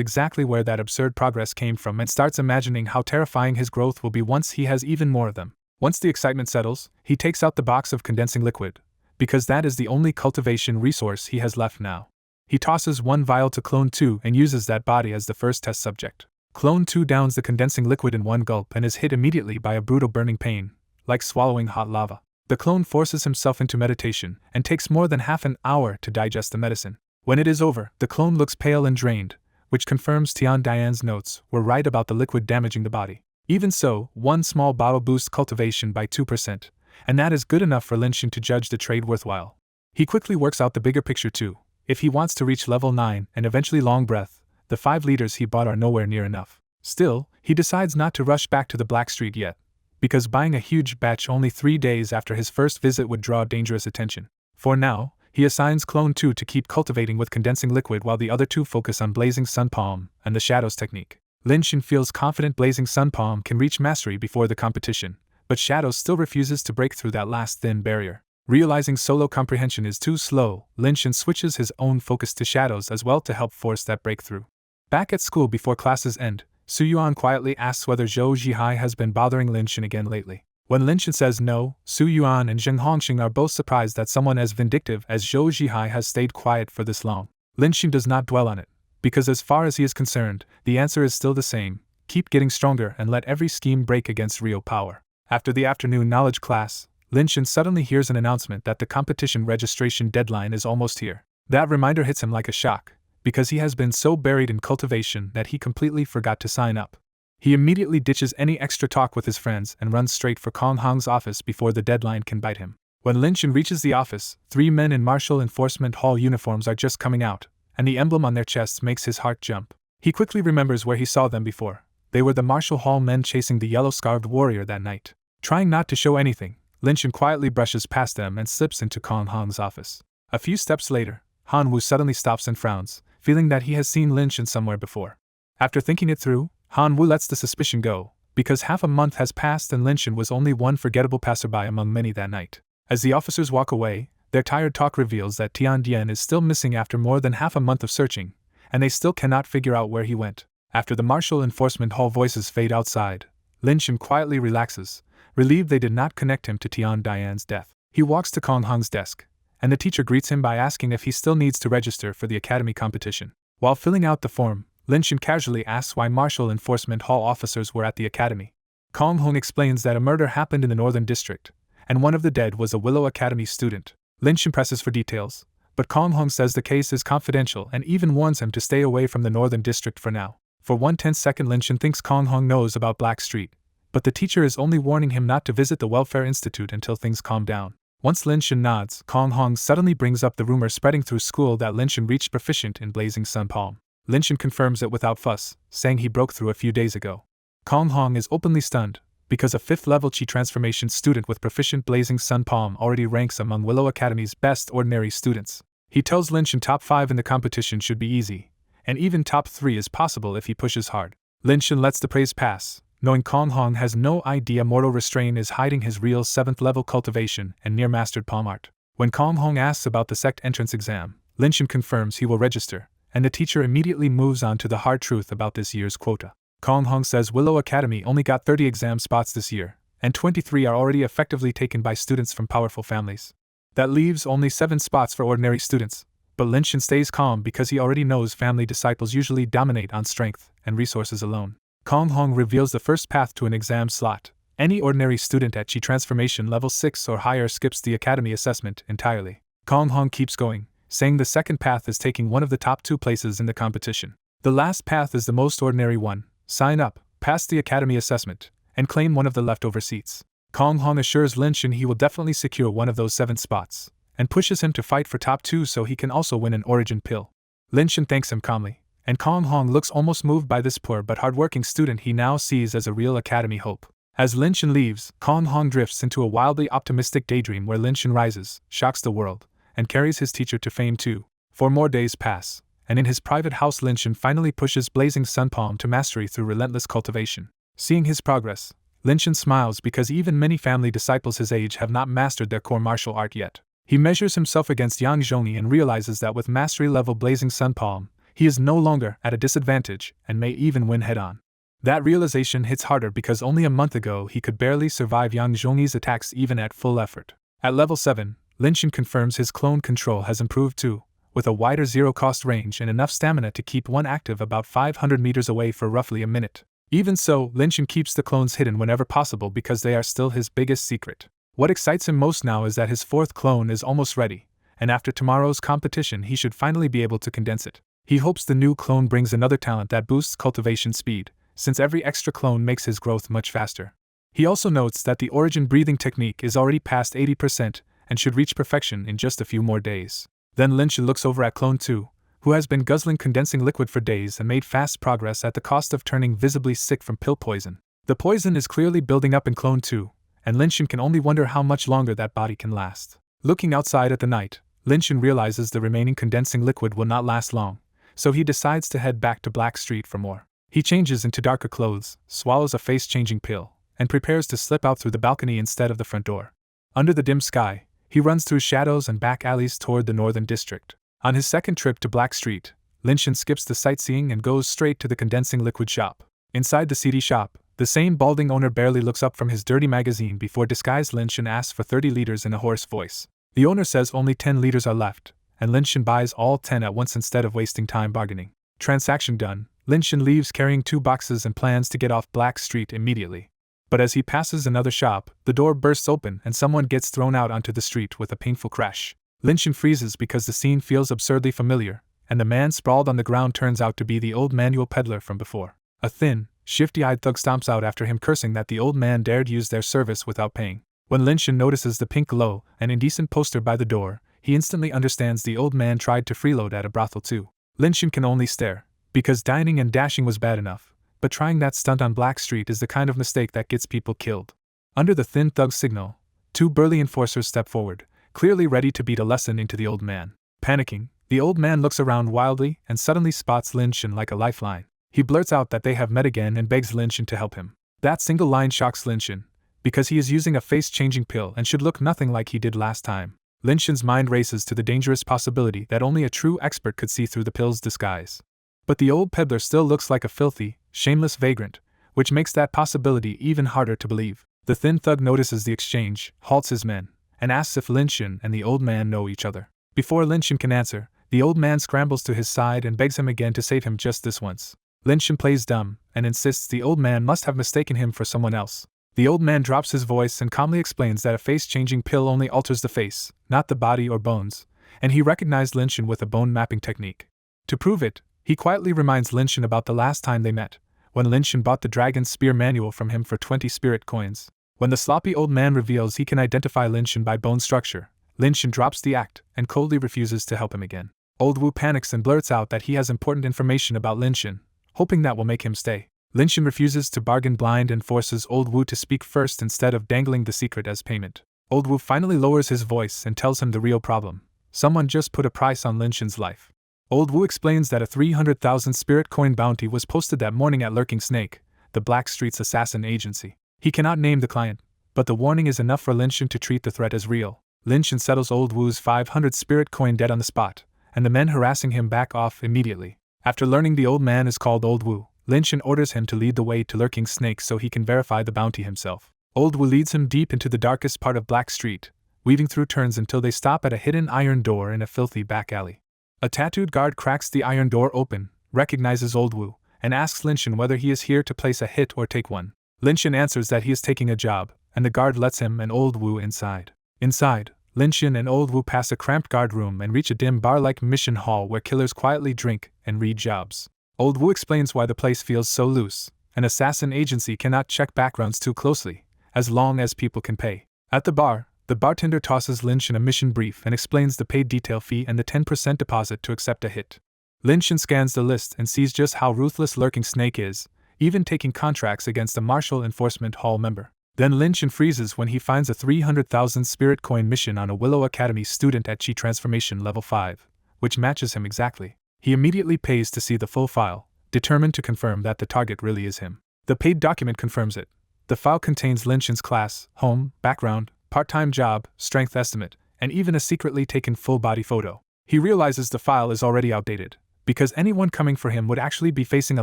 exactly where that absurd progress came from and starts imagining how terrifying his growth will be once he has even more of them. Once the excitement settles, he takes out the box of condensing liquid, because that is the only cultivation resource he has left now. He tosses one vial to Clone 2 and uses that body as the first test subject. Clone 2 downs the condensing liquid in one gulp and is hit immediately by a brutal burning pain, like swallowing hot lava. The clone forces himself into meditation and takes more than half an hour to digest the medicine. When it is over, the clone looks pale and drained, which confirms Tian Dian's notes were right about the liquid damaging the body. Even so, one small bottle boosts cultivation by 2%, and that is good enough for Lin Xin to judge the trade worthwhile. He quickly works out the bigger picture too. If he wants to reach level 9 and eventually long breath, the 5 liters he bought are nowhere near enough. Still, he decides not to rush back to the Black Street yet, because buying a huge batch only 3 days after his first visit would draw dangerous attention. For now, he assigns Clone 2 to keep cultivating with condensing liquid while the other 2 focus on Blazing Sun Palm and the Shadows technique. Lin Xin feels confident Blazing Sun Palm can reach mastery before the competition, but Shadows still refuses to break through that last thin barrier. Realizing solo comprehension is too slow, Lin Xin switches his own focus to Shadows as well to help force that breakthrough. Back at school before classes end, Su Yuan quietly asks whether Zhou Zhihai has been bothering Lin Xin again lately. When Lin Xin says no, Su Yuan and Zheng Hongxing are both surprised that someone as vindictive as Zhou Zhihai has stayed quiet for this long. Lin Xin does not dwell on it, because as far as he is concerned, the answer is still the same: keep getting stronger and let every scheme break against real power. After the afternoon knowledge class, Lin Xin suddenly hears an announcement that the competition registration deadline is almost here. That reminder hits him like a shock, because he has been so buried in cultivation that he completely forgot to sign up. He immediately ditches any extra talk with his friends and runs straight for Kong Hong's office before the deadline can bite him. When Lin Xin reaches the office, 3 men in Martial Enforcement Hall uniforms are just coming out, and the emblem on their chests makes his heart jump. He quickly remembers where he saw them before. They were the Martial Hall men chasing the yellow-scarved warrior that night. Trying not to show anything, Lin Xin quietly brushes past them and slips into Kong Hong's office. A few steps later, Han Wu suddenly stops and frowns, feeling that he has seen Lin Xin somewhere before. After thinking it through, Han Wu lets the suspicion go, because half a month has passed and Lin Xin was only one forgettable passerby among many that night. As the officers walk away, their tired talk reveals that Tian Dian is still missing after more than half a month of searching, and they still cannot figure out where he went. After the Martial Enforcement Hall voices fade outside, Lin Xin quietly relaxes, relieved they did not connect him to Tian Dian's death. He walks to Kong Hong's desk, and the teacher greets him by asking if he still needs to register for the academy competition. While filling out the form, Lin Xin casually asks why Martial Enforcement Hall officers were at the academy. Kong Hong explains that a murder happened in the Northern District, and one of the dead was a Willow Academy student. Lin Xin presses for details, but Kong Hong says the case is confidential and even warns him to stay away from the Northern District for now. For 1/10 second, Lin Xin thinks Kong Hong knows about Black Street, but the teacher is only warning him not to visit the Welfare Institute until things calm down. Once Lin Xin nods, Kong Hong suddenly brings up the rumor spreading through school that Lin Xin reached proficient in Blazing Sun Palm. Lin Xin confirms it without fuss, saying he broke through a few days ago. Kong Hong is openly stunned, because a 5th-level Chi transformation student with proficient Blazing Sun Palm already ranks among Willow Academy's best ordinary students. He tells Lin Xin top 5 in the competition should be easy, and even top 3 is possible if he pushes hard. Lin Xin lets the praise pass, knowing Kong Hong has no idea Mortal Restraint is hiding his real 7th-level cultivation and near-mastered palm art. When Kong Hong asks about the sect entrance exam, Lin Xin confirms he will register, and the teacher immediately moves on to the hard truth about this year's quota. Kong Hong says Willow Academy only got 30 exam spots this year, and 23 are already effectively taken by students from powerful families. That leaves only 7 spots for ordinary students, but Lin Xin stays calm because he already knows family disciples usually dominate on strength and resources alone. Kong Hong reveals the first path to an exam slot. Any ordinary student at Chi Transformation level 6 or higher skips the academy assessment entirely. Kong Hong keeps going, saying the second path is taking one of the top 2 places in the competition. The last path is the most ordinary one: sign up, pass the academy assessment, and claim one of the leftover seats. Kong Hong assures Lin Xin he will definitely secure one of those 7 spots, and pushes him to fight for top 2 so he can also win an origin pill. Lin Xin thanks him calmly, and Kong Hong looks almost moved by this poor but hardworking student he now sees as a real academy hope. As Lin Xin leaves, Kong Hong drifts into a wildly optimistic daydream where Lin Xin rises, shocks the world, and carries his teacher to fame too. 4 more days pass, and in his private house Lin Shin finally pushes Blazing Sun Palm to mastery through relentless cultivation. Seeing his progress, Lin Shin smiles because even many family disciples his age have not mastered their core martial art yet. He measures himself against Yang Zhongyi and realizes that with mastery level Blazing Sun Palm, he is no longer at a disadvantage and may even win head-on. That realization hits harder because only a month ago he could barely survive Yang Zhongyi's attacks even at full effort. At level 7, Lin Shin confirms his clone control has improved too, with a wider zero-cost range and enough stamina to keep one active about 500 meters away for roughly a minute. Even so, Lin Shin keeps the clones hidden whenever possible because they are still his biggest secret. What excites him most now is that his 4th clone is almost ready, and after tomorrow's competition he should finally be able to condense it. He hopes the new clone brings another talent that boosts cultivation speed, since every extra clone makes his growth much faster. He also notes that the origin breathing technique is already past 80% and should reach perfection in just a few more days. Then Lin Shin looks over at Clone 2, who has been guzzling condensing liquid for days and made fast progress at the cost of turning visibly sick from pill poison. The poison is clearly building up in Clone 2, and Lin Shin can only wonder how much longer that body can last. Looking outside at the night, Lin Shin realizes the remaining condensing liquid will not last long, so he decides to head back to Black Street for more. He changes into darker clothes, swallows a face-changing pill, and prepares to slip out through the balcony instead of the front door. Under the dim sky, he runs through shadows and back alleys toward the northern district. On his second trip to Black Street, Lin Shin skips the sightseeing and goes straight to the condensing liquid shop. Inside the seedy shop, the same balding owner barely looks up from his dirty magazine before disguised Lin Shin asks for 30 liters in a hoarse voice. The owner says only 10 liters are left, and Lin Shin buys all 10 at once instead of wasting time bargaining. Transaction done, Lin Shin leaves carrying 2 boxes and plans to get off Black Street immediately. But as he passes another shop, the door bursts open and someone gets thrown out onto the street with a painful crash. Lin Shin freezes because the scene feels absurdly familiar, and the man sprawled on the ground turns out to be the old manual peddler from before. A thin, shifty-eyed thug stomps out after him cursing that the old man dared use their service without paying. When Lin Shin notices the pink glow, an indecent poster by the door, he instantly understands the old man tried to freeload at a brothel too. Lin Shin can only stare, because dining and dashing was bad enough, but trying that stunt on Black Street is the kind of mistake that gets people killed. Under the thin thug's signal, 2 burly enforcers step forward, clearly ready to beat a lesson into the old man. Panicking, the old man looks around wildly and suddenly spots Lin Shin like a lifeline. He blurts out that they have met again and begs Lin Shin to help him. That single line shocks Lin Shin, because he is using a face-changing pill and should look nothing like he did last time. Lin Shin's mind races to the dangerous possibility that only a true expert could see through the pill's disguise. But the old peddler still looks like a filthy, shameless vagrant, which makes that possibility even harder to believe. The thin thug notices the exchange, halts his men, and asks if Lin Shin and the old man know each other. Before Lin Shin can answer, the old man scrambles to his side and begs him again to save him just this once. Lin Shin plays dumb and insists the old man must have mistaken him for someone else. The old man drops his voice and calmly explains that a face-changing pill only alters the face, not the body or bones, and he recognized Lin Shin with a bone mapping technique. To prove it, he quietly reminds Lin Shin about the last time they met, when Lin Shin bought the Dragon's Spear manual from him for 20 spirit coins. When the sloppy old man reveals he can identify Lin Shin by bone structure, Lin Shin drops the act and coldly refuses to help him again. Old Wu panics and blurts out that he has important information about Lin Shin, hoping that will make him stay. Lin Shin refuses to bargain blind and forces Old Wu to speak first instead of dangling the secret as payment. Old Wu finally lowers his voice and tells him the real problem. Someone just put a price on Lin Shin's life. Old Wu explains that a 300,000 spirit coin bounty was posted that morning at Lurking Snake, the Black Street's assassin agency. He cannot name the client, but the warning is enough for Lin Shin to treat the threat as real. Lin Shin settles Old Wu's 500 spirit coin debt on the spot, and the men harassing him back off immediately. After learning the old man is called Old Wu, Lin Shin orders him to lead the way to Lurking Snake so he can verify the bounty himself. Old Wu leads him deep into the darkest part of Black Street, weaving through turns until they stop at a hidden iron door in a filthy back alley. A tattooed guard cracks the iron door open, recognizes Old Wu, and asks Lin Shin whether he is here to place a hit or take one. Lin Shin answers that he is taking a job, and the guard lets him and Old Wu inside. Inside, Lin Shin and Old Wu pass a cramped guard room and reach a dim bar-like mission hall where killers quietly drink and read jobs. Old Wu explains why the place feels so loose. An assassin agency cannot check backgrounds too closely, as long as people can pay. At the bar, the bartender tosses Lin Shin a mission brief and explains the paid detail fee and the 10% deposit to accept a hit. Lin Shin scans the list and sees just how ruthless Lurking Snake is, even taking contracts against a Martial Enforcement Hall member. Then Lin Shin freezes when he finds a 300,000 spirit coin mission on a Willow Academy student at Chi Transformation Level 5, which matches him exactly. He immediately pays to see the full file, determined to confirm that the target really is him. The paid document confirms it. The file contains Lin Shin's class, home, background, part-time job, strength estimate, and even a secretly taken full-body photo. He realizes the file is already outdated, because anyone coming for him would actually be facing a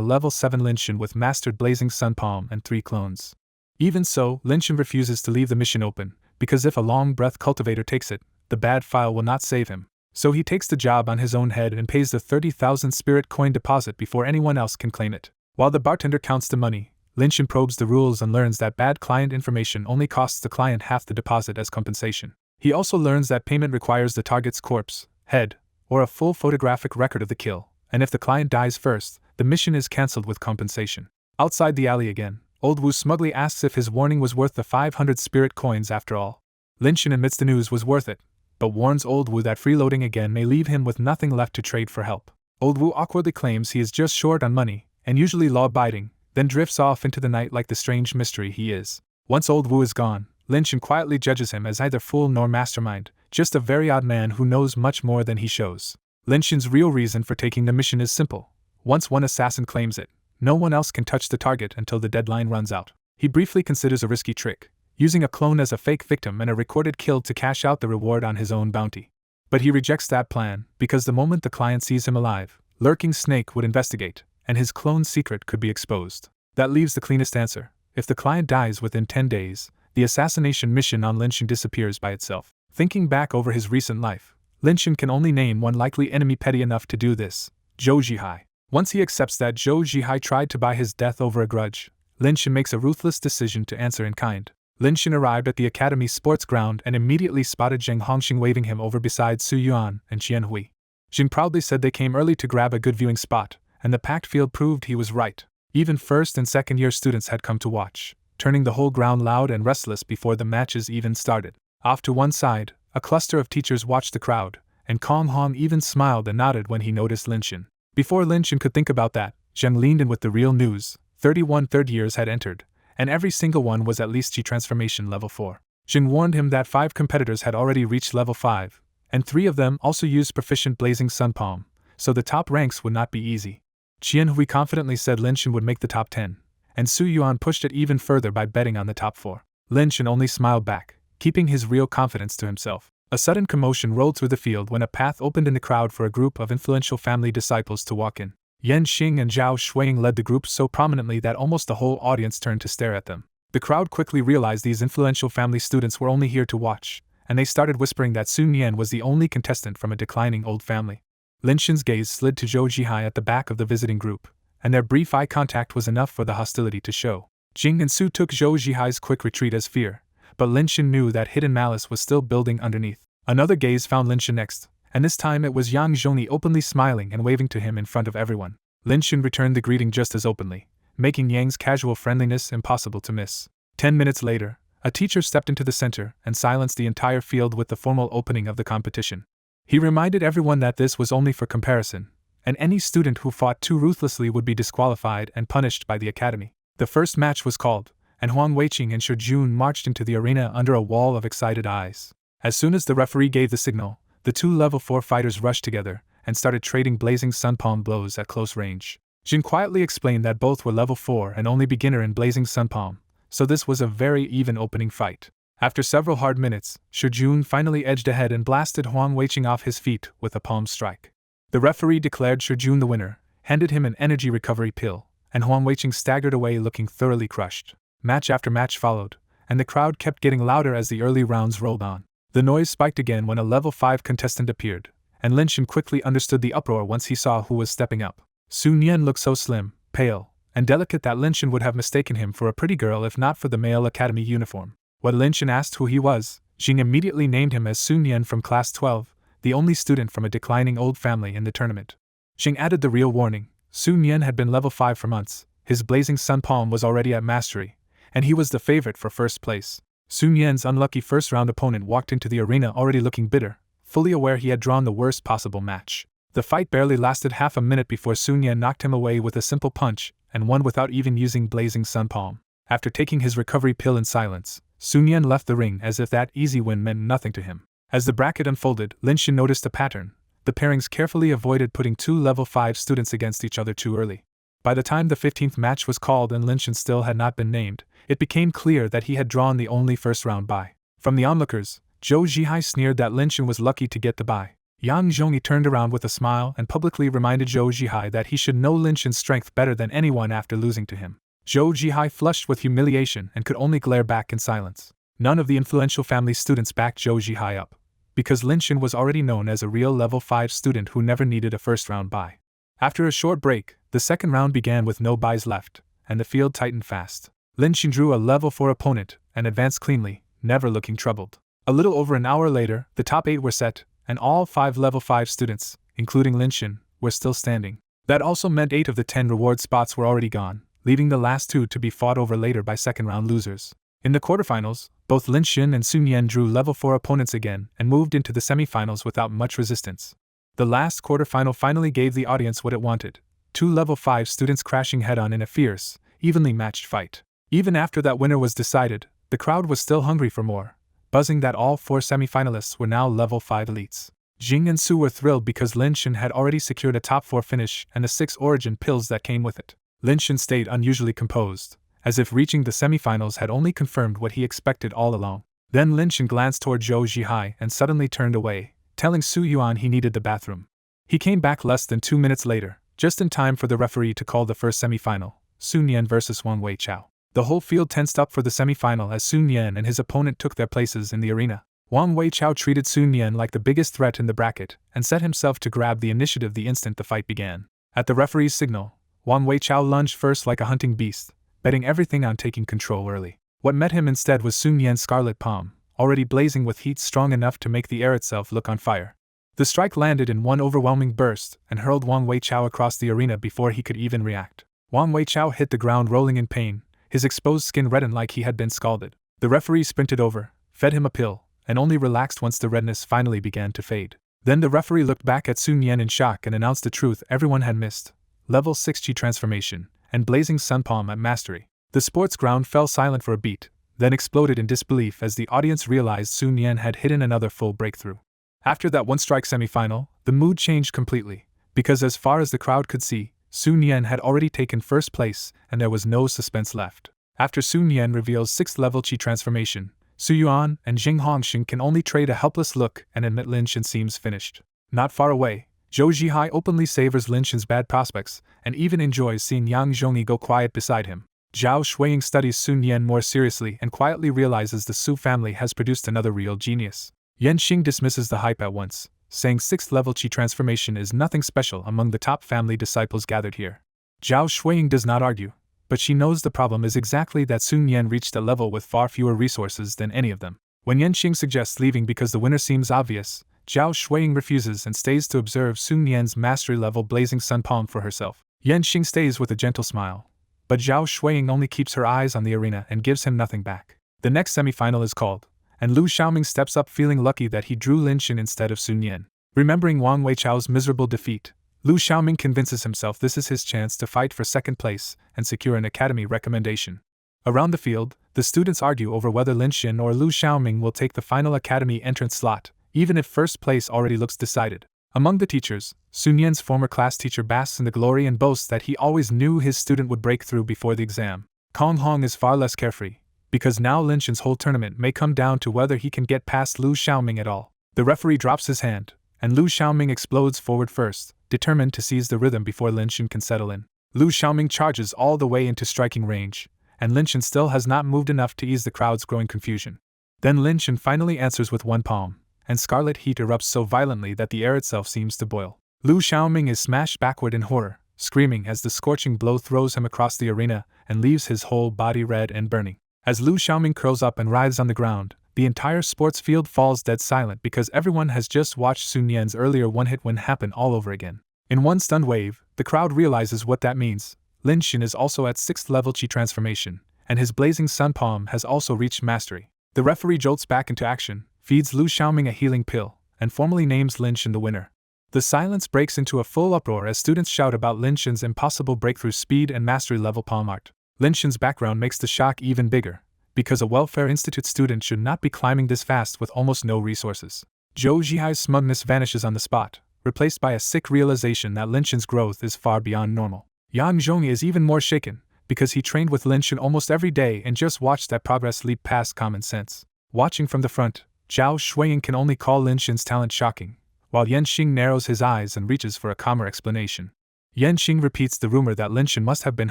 level 7 Lin Shin with mastered Blazing Sun Palm and 3 clones. Even so, Lin Shin refuses to leave the mission open, because if a long breath cultivator takes it, the bad file will not save him. So he takes the job on his own head and pays the 30,000 spirit coin deposit before anyone else can claim it. While the bartender counts the money, Lin Shin probes the rules and learns that bad client information only costs the client half the deposit as compensation. He also learns that payment requires the target's corpse, head, or a full photographic record of the kill, and if the client dies first, the mission is cancelled with compensation. Outside the alley again, Old Wu smugly asks if his warning was worth the 500 spirit coins after all. Lin Shin admits the news was worth it, but warns Old Wu that freeloading again may leave him with nothing left to trade for help. Old Wu awkwardly claims he is just short on money, and usually law-abiding, then drifts off into the night like the strange mystery he is. Once Old Wu is gone, Lin Shin quietly judges him as neither fool nor mastermind, just a very odd man who knows much more than he shows. Lin Shin's real reason for taking the mission is simple. Once one assassin claims it, no one else can touch the target until the deadline runs out. He briefly considers a risky trick, using a clone as a fake victim and a recorded kill to cash out the reward on his own bounty. But he rejects that plan, because the moment the client sees him alive, Lurking Snake would investigate, and his clone's secret could be exposed. That leaves the cleanest answer. If the client dies within 10 days, the assassination mission on Lin Shin disappears by itself. Thinking back over his recent life, Lin Shin can only name one likely enemy petty enough to do this: Zhou Zhihai. Once he accepts that Zhou Zhihai tried to buy his death over a grudge, Lin Shin makes a ruthless decision to answer in kind. Lin Shin arrived at the academy sports ground and immediately spotted Zheng Hongxing waving him over beside Su Yuan and Qian Hui. Jing proudly said they came early to grab a good viewing spot, and the packed field proved he was right. Even first and second year students had come to watch, turning the whole ground loud and restless before the matches even started. Off to one side, a cluster of teachers watched the crowd, and Kong Hong even smiled and nodded when he noticed Lin Shin. Before Lin Shin could think about that, Zheng leaned in with the real news. 31 third years had entered, and every single one was at least Chi Transformation level 4. Jing warned him that 5 competitors had already reached level 5, and 3 of them also used proficient Blazing Sun Palm, so the top ranks would not be easy. Qian Hui confidently said Lin Shin would make the top 10, and Su Yuan pushed it even further by betting on the top 4. Lin Shin only smiled back, keeping his real confidence to himself. A sudden commotion rolled through the field when a path opened in the crowd for a group of influential family disciples to walk in. Yan Xing and Zhao Shuiying led the group so prominently that almost the whole audience turned to stare at them. The crowd quickly realized these influential family students were only here to watch, and they started whispering that Sun Yan was the only contestant from a declining old family. Lin Shin's gaze slid to Zhou Zhihai at the back of the visiting group, and their brief eye contact was enough for the hostility to show. Jing and Su took Zhou Zhihai's quick retreat as fear, but Lin Shin knew that hidden malice was still building underneath. Another gaze found Lin Shin next, and this time it was Yang Zhongli openly smiling and waving to him in front of everyone. Lin Shin returned the greeting just as openly, making Yang's casual friendliness impossible to miss. 10 minutes later, a teacher stepped into the center and silenced the entire field with the formal opening of the competition. He reminded everyone that this was only for comparison, and any student who fought too ruthlessly would be disqualified and punished by the academy. The first match was called, and Huang Weiqing and Shi Jun marched into the arena under a wall of excited eyes. As soon as the referee gave the signal, the 2 level 4 fighters rushed together and started trading Blazing Sun Palm blows at close range. Jin quietly explained that both were level 4 and only beginner in Blazing Sun Palm, so this was a very even opening fight. After several hard minutes, Shi Jun finally edged ahead and blasted Huang Weiqing off his feet with a palm strike. The referee declared Shi Jun the winner, handed him an energy recovery pill, and Huang Weiqing staggered away looking thoroughly crushed. Match after match followed, and the crowd kept getting louder as the early rounds rolled on. The noise spiked again when a level 5 contestant appeared, and Lin Shin quickly understood the uproar once he saw who was stepping up. Sun Yan looked so slim, pale, and delicate that Lin Shin would have mistaken him for a pretty girl if not for the male academy uniform. When Lin Shin asked who he was, Jing immediately named him as Sun Yan from class 12, the only student from a declining old family in the tournament. Jing added the real warning: Sun Yan had been level 5 for months, his Blazing Sun Palm was already at mastery, and he was the favorite for first place. Sun Yan's unlucky first-round opponent walked into the arena already looking bitter, fully aware he had drawn the worst possible match. The fight barely lasted half a minute before Sun Yan knocked him away with a simple punch, and won without even using Blazing Sun Palm. After taking his recovery pill in silence, Sun Yan left the ring as if that easy win meant nothing to him. As the bracket unfolded, Lin Shin noticed a pattern. the pairings carefully avoided putting two level 5 students against each other too early. By the time the 15th match was called and Lin Shin still had not been named, it became clear that he had drawn the only first-round bye. From the onlookers, Zhou Zhihai sneered that Lin Shin was lucky to get the bye. Yang Zhongyi turned around with a smile and publicly reminded Zhou Zhihai that he should know Lin Shin's strength better than anyone after losing to him. Zhou Zhihai flushed with humiliation and could only glare back in silence. None of the influential family students backed Zhou Zhihai up, because Lin Shin was already known as a real level 5 student who never needed a first-round bye. After a short break, the second round began with no byes left, and the field tightened fast. Lin Shin drew a level 4 opponent and advanced cleanly, never looking troubled. A little over an hour later, the top 8 were set, and all 5 level 5 students, including Lin Shin, were still standing. That also meant 8 of the 10 reward spots were already gone, leaving the last 2 to be fought over later by second-round losers. In the quarterfinals, both Lin Shin and Sun Yan drew level 4 opponents again and moved into the semifinals without much resistance. The last quarterfinal finally gave the audience what it wanted: 2 level 5 students crashing head-on in a fierce, evenly matched fight. Even after that winner was decided, the crowd was still hungry for more, buzzing that all 4 semifinalists were now level 5 elites. Jing and Su were thrilled because Lin Shin had already secured a top 4 finish and the 6 origin pills that came with it. Lin Shin stayed unusually composed, as if reaching the semifinals had only confirmed what he expected all along. Then Lin Shin glanced toward Zhou Zhihai and suddenly turned away, telling Su Yuan he needed the bathroom. He came back less than 2 minutes later, just in time for the referee to call the first semifinal, Sun Yan vs Wang Weichao. The whole field tensed up for the semifinal as Sun Yan and his opponent took their places in the arena. Wang Weichao treated Sun Yan like the biggest threat in the bracket and set himself to grab the initiative the instant the fight began. At the referee's signal, Wang Weichao lunged first like a hunting beast, betting everything on taking control early. What met him instead was Sun Yan's scarlet palm, already blazing with heat strong enough to make the air itself look on fire. The strike landed in one overwhelming burst and hurled Wang Weichao across the arena before he could even react. Wang Weichao hit the ground rolling in pain, his exposed skin reddened like he had been scalded. The referee sprinted over, fed him a pill, and only relaxed once the redness finally began to fade. Then the referee looked back at Sun Yan in shock and announced the truth everyone had missed: level 6 Chi transformation, and blazing sun palm at mastery. The sports ground fell silent for a beat, then exploded in disbelief as the audience realized Sun Yan had hidden another full breakthrough. After that one-strike semifinal, the mood changed completely, because as far as the crowd could see, Sun Yan had already taken first place and there was no suspense left. After Sun Yan reveals 6th level Chi transformation, Su Yuan and Jing Hongxing can only trade a helpless look and admit Lin Shin seems finished. Not far away, Zhou Zhihai openly savors Lin Shin's bad prospects and even enjoys seeing Yang Zhongyi go quiet beside him. Zhao Shuiying studies Sun Yan more seriously and quietly realizes the Su family has produced another real genius. Yan Xing dismisses the hype at once, saying 6th level Chi transformation is nothing special among the top family disciples gathered here. Zhao Shuiying does not argue, but she knows the problem is exactly that Sun Yan reached a level with far fewer resources than any of them. When Yan Xing suggests leaving because the winner seems obvious, Zhao Shuiying refuses and stays to observe Sun Yan's mastery level blazing sun palm for herself. Yan Xing stays with a gentle smile, but Zhao Shuiying only keeps her eyes on the arena and gives him nothing back. The next semifinal is called, and Lu Xiaoming steps up feeling lucky that he drew Lin Shin instead of Sun Yan. Remembering Wang Weichao's miserable defeat, Lu Xiaoming convinces himself this is his chance to fight for second place and secure an academy recommendation. Around the field, the students argue over whether Lin Shin or Lu Xiaoming will take the final academy entrance slot, even if first place already looks decided. Among the teachers, Sun Yan's former class teacher basks in the glory and boasts that he always knew his student would break through before the exam. Kong Hong is far less carefree, because now Lin Shin's whole tournament may come down to whether he can get past Lu Xiaoming at all. The referee drops his hand, and Lu Xiaoming explodes forward first, determined to seize the rhythm before Lin Shin can settle in. Lu Xiaoming charges all the way into striking range, and Lin Shin still has not moved enough to ease the crowd's growing confusion. Then Lin Shin finally answers with one palm, and scarlet heat erupts so violently that the air itself seems to boil. Lu Xiaoming is smashed backward in horror, screaming as the scorching blow throws him across the arena and leaves his whole body red and burning. As Lu Xiaoming curls up and writhes on the ground, the entire sports field falls dead silent because everyone has just watched Sun Yan's earlier one-hit win happen all over again. In one stunned wave, the crowd realizes what that means. Lin Shin is also at 6th level Chi transformation, and his blazing sun palm has also reached mastery. The referee jolts back into action, feeds Lu Xiaoming a healing pill, and formally names Lin Shin the winner. The silence breaks into a full uproar as students shout about Lin Shin's impossible breakthrough speed and mastery level palm art. Lin Shin's background makes the shock even bigger, because a Welfare Institute student should not be climbing this fast with almost no resources. Zhou Zhihai's smugness vanishes on the spot, replaced by a sick realization that Lin Shen's growth is far beyond normal. Yang Zhongyi is even more shaken, because he trained with Lin Shen almost every day and just watched that progress leap past common sense. Watching from the front, Zhao Shuiying can only call Lin Shen's talent shocking, while Yan Xing narrows his eyes and reaches for a calmer explanation. Yan Xing repeats the rumor that Lin Shen must have been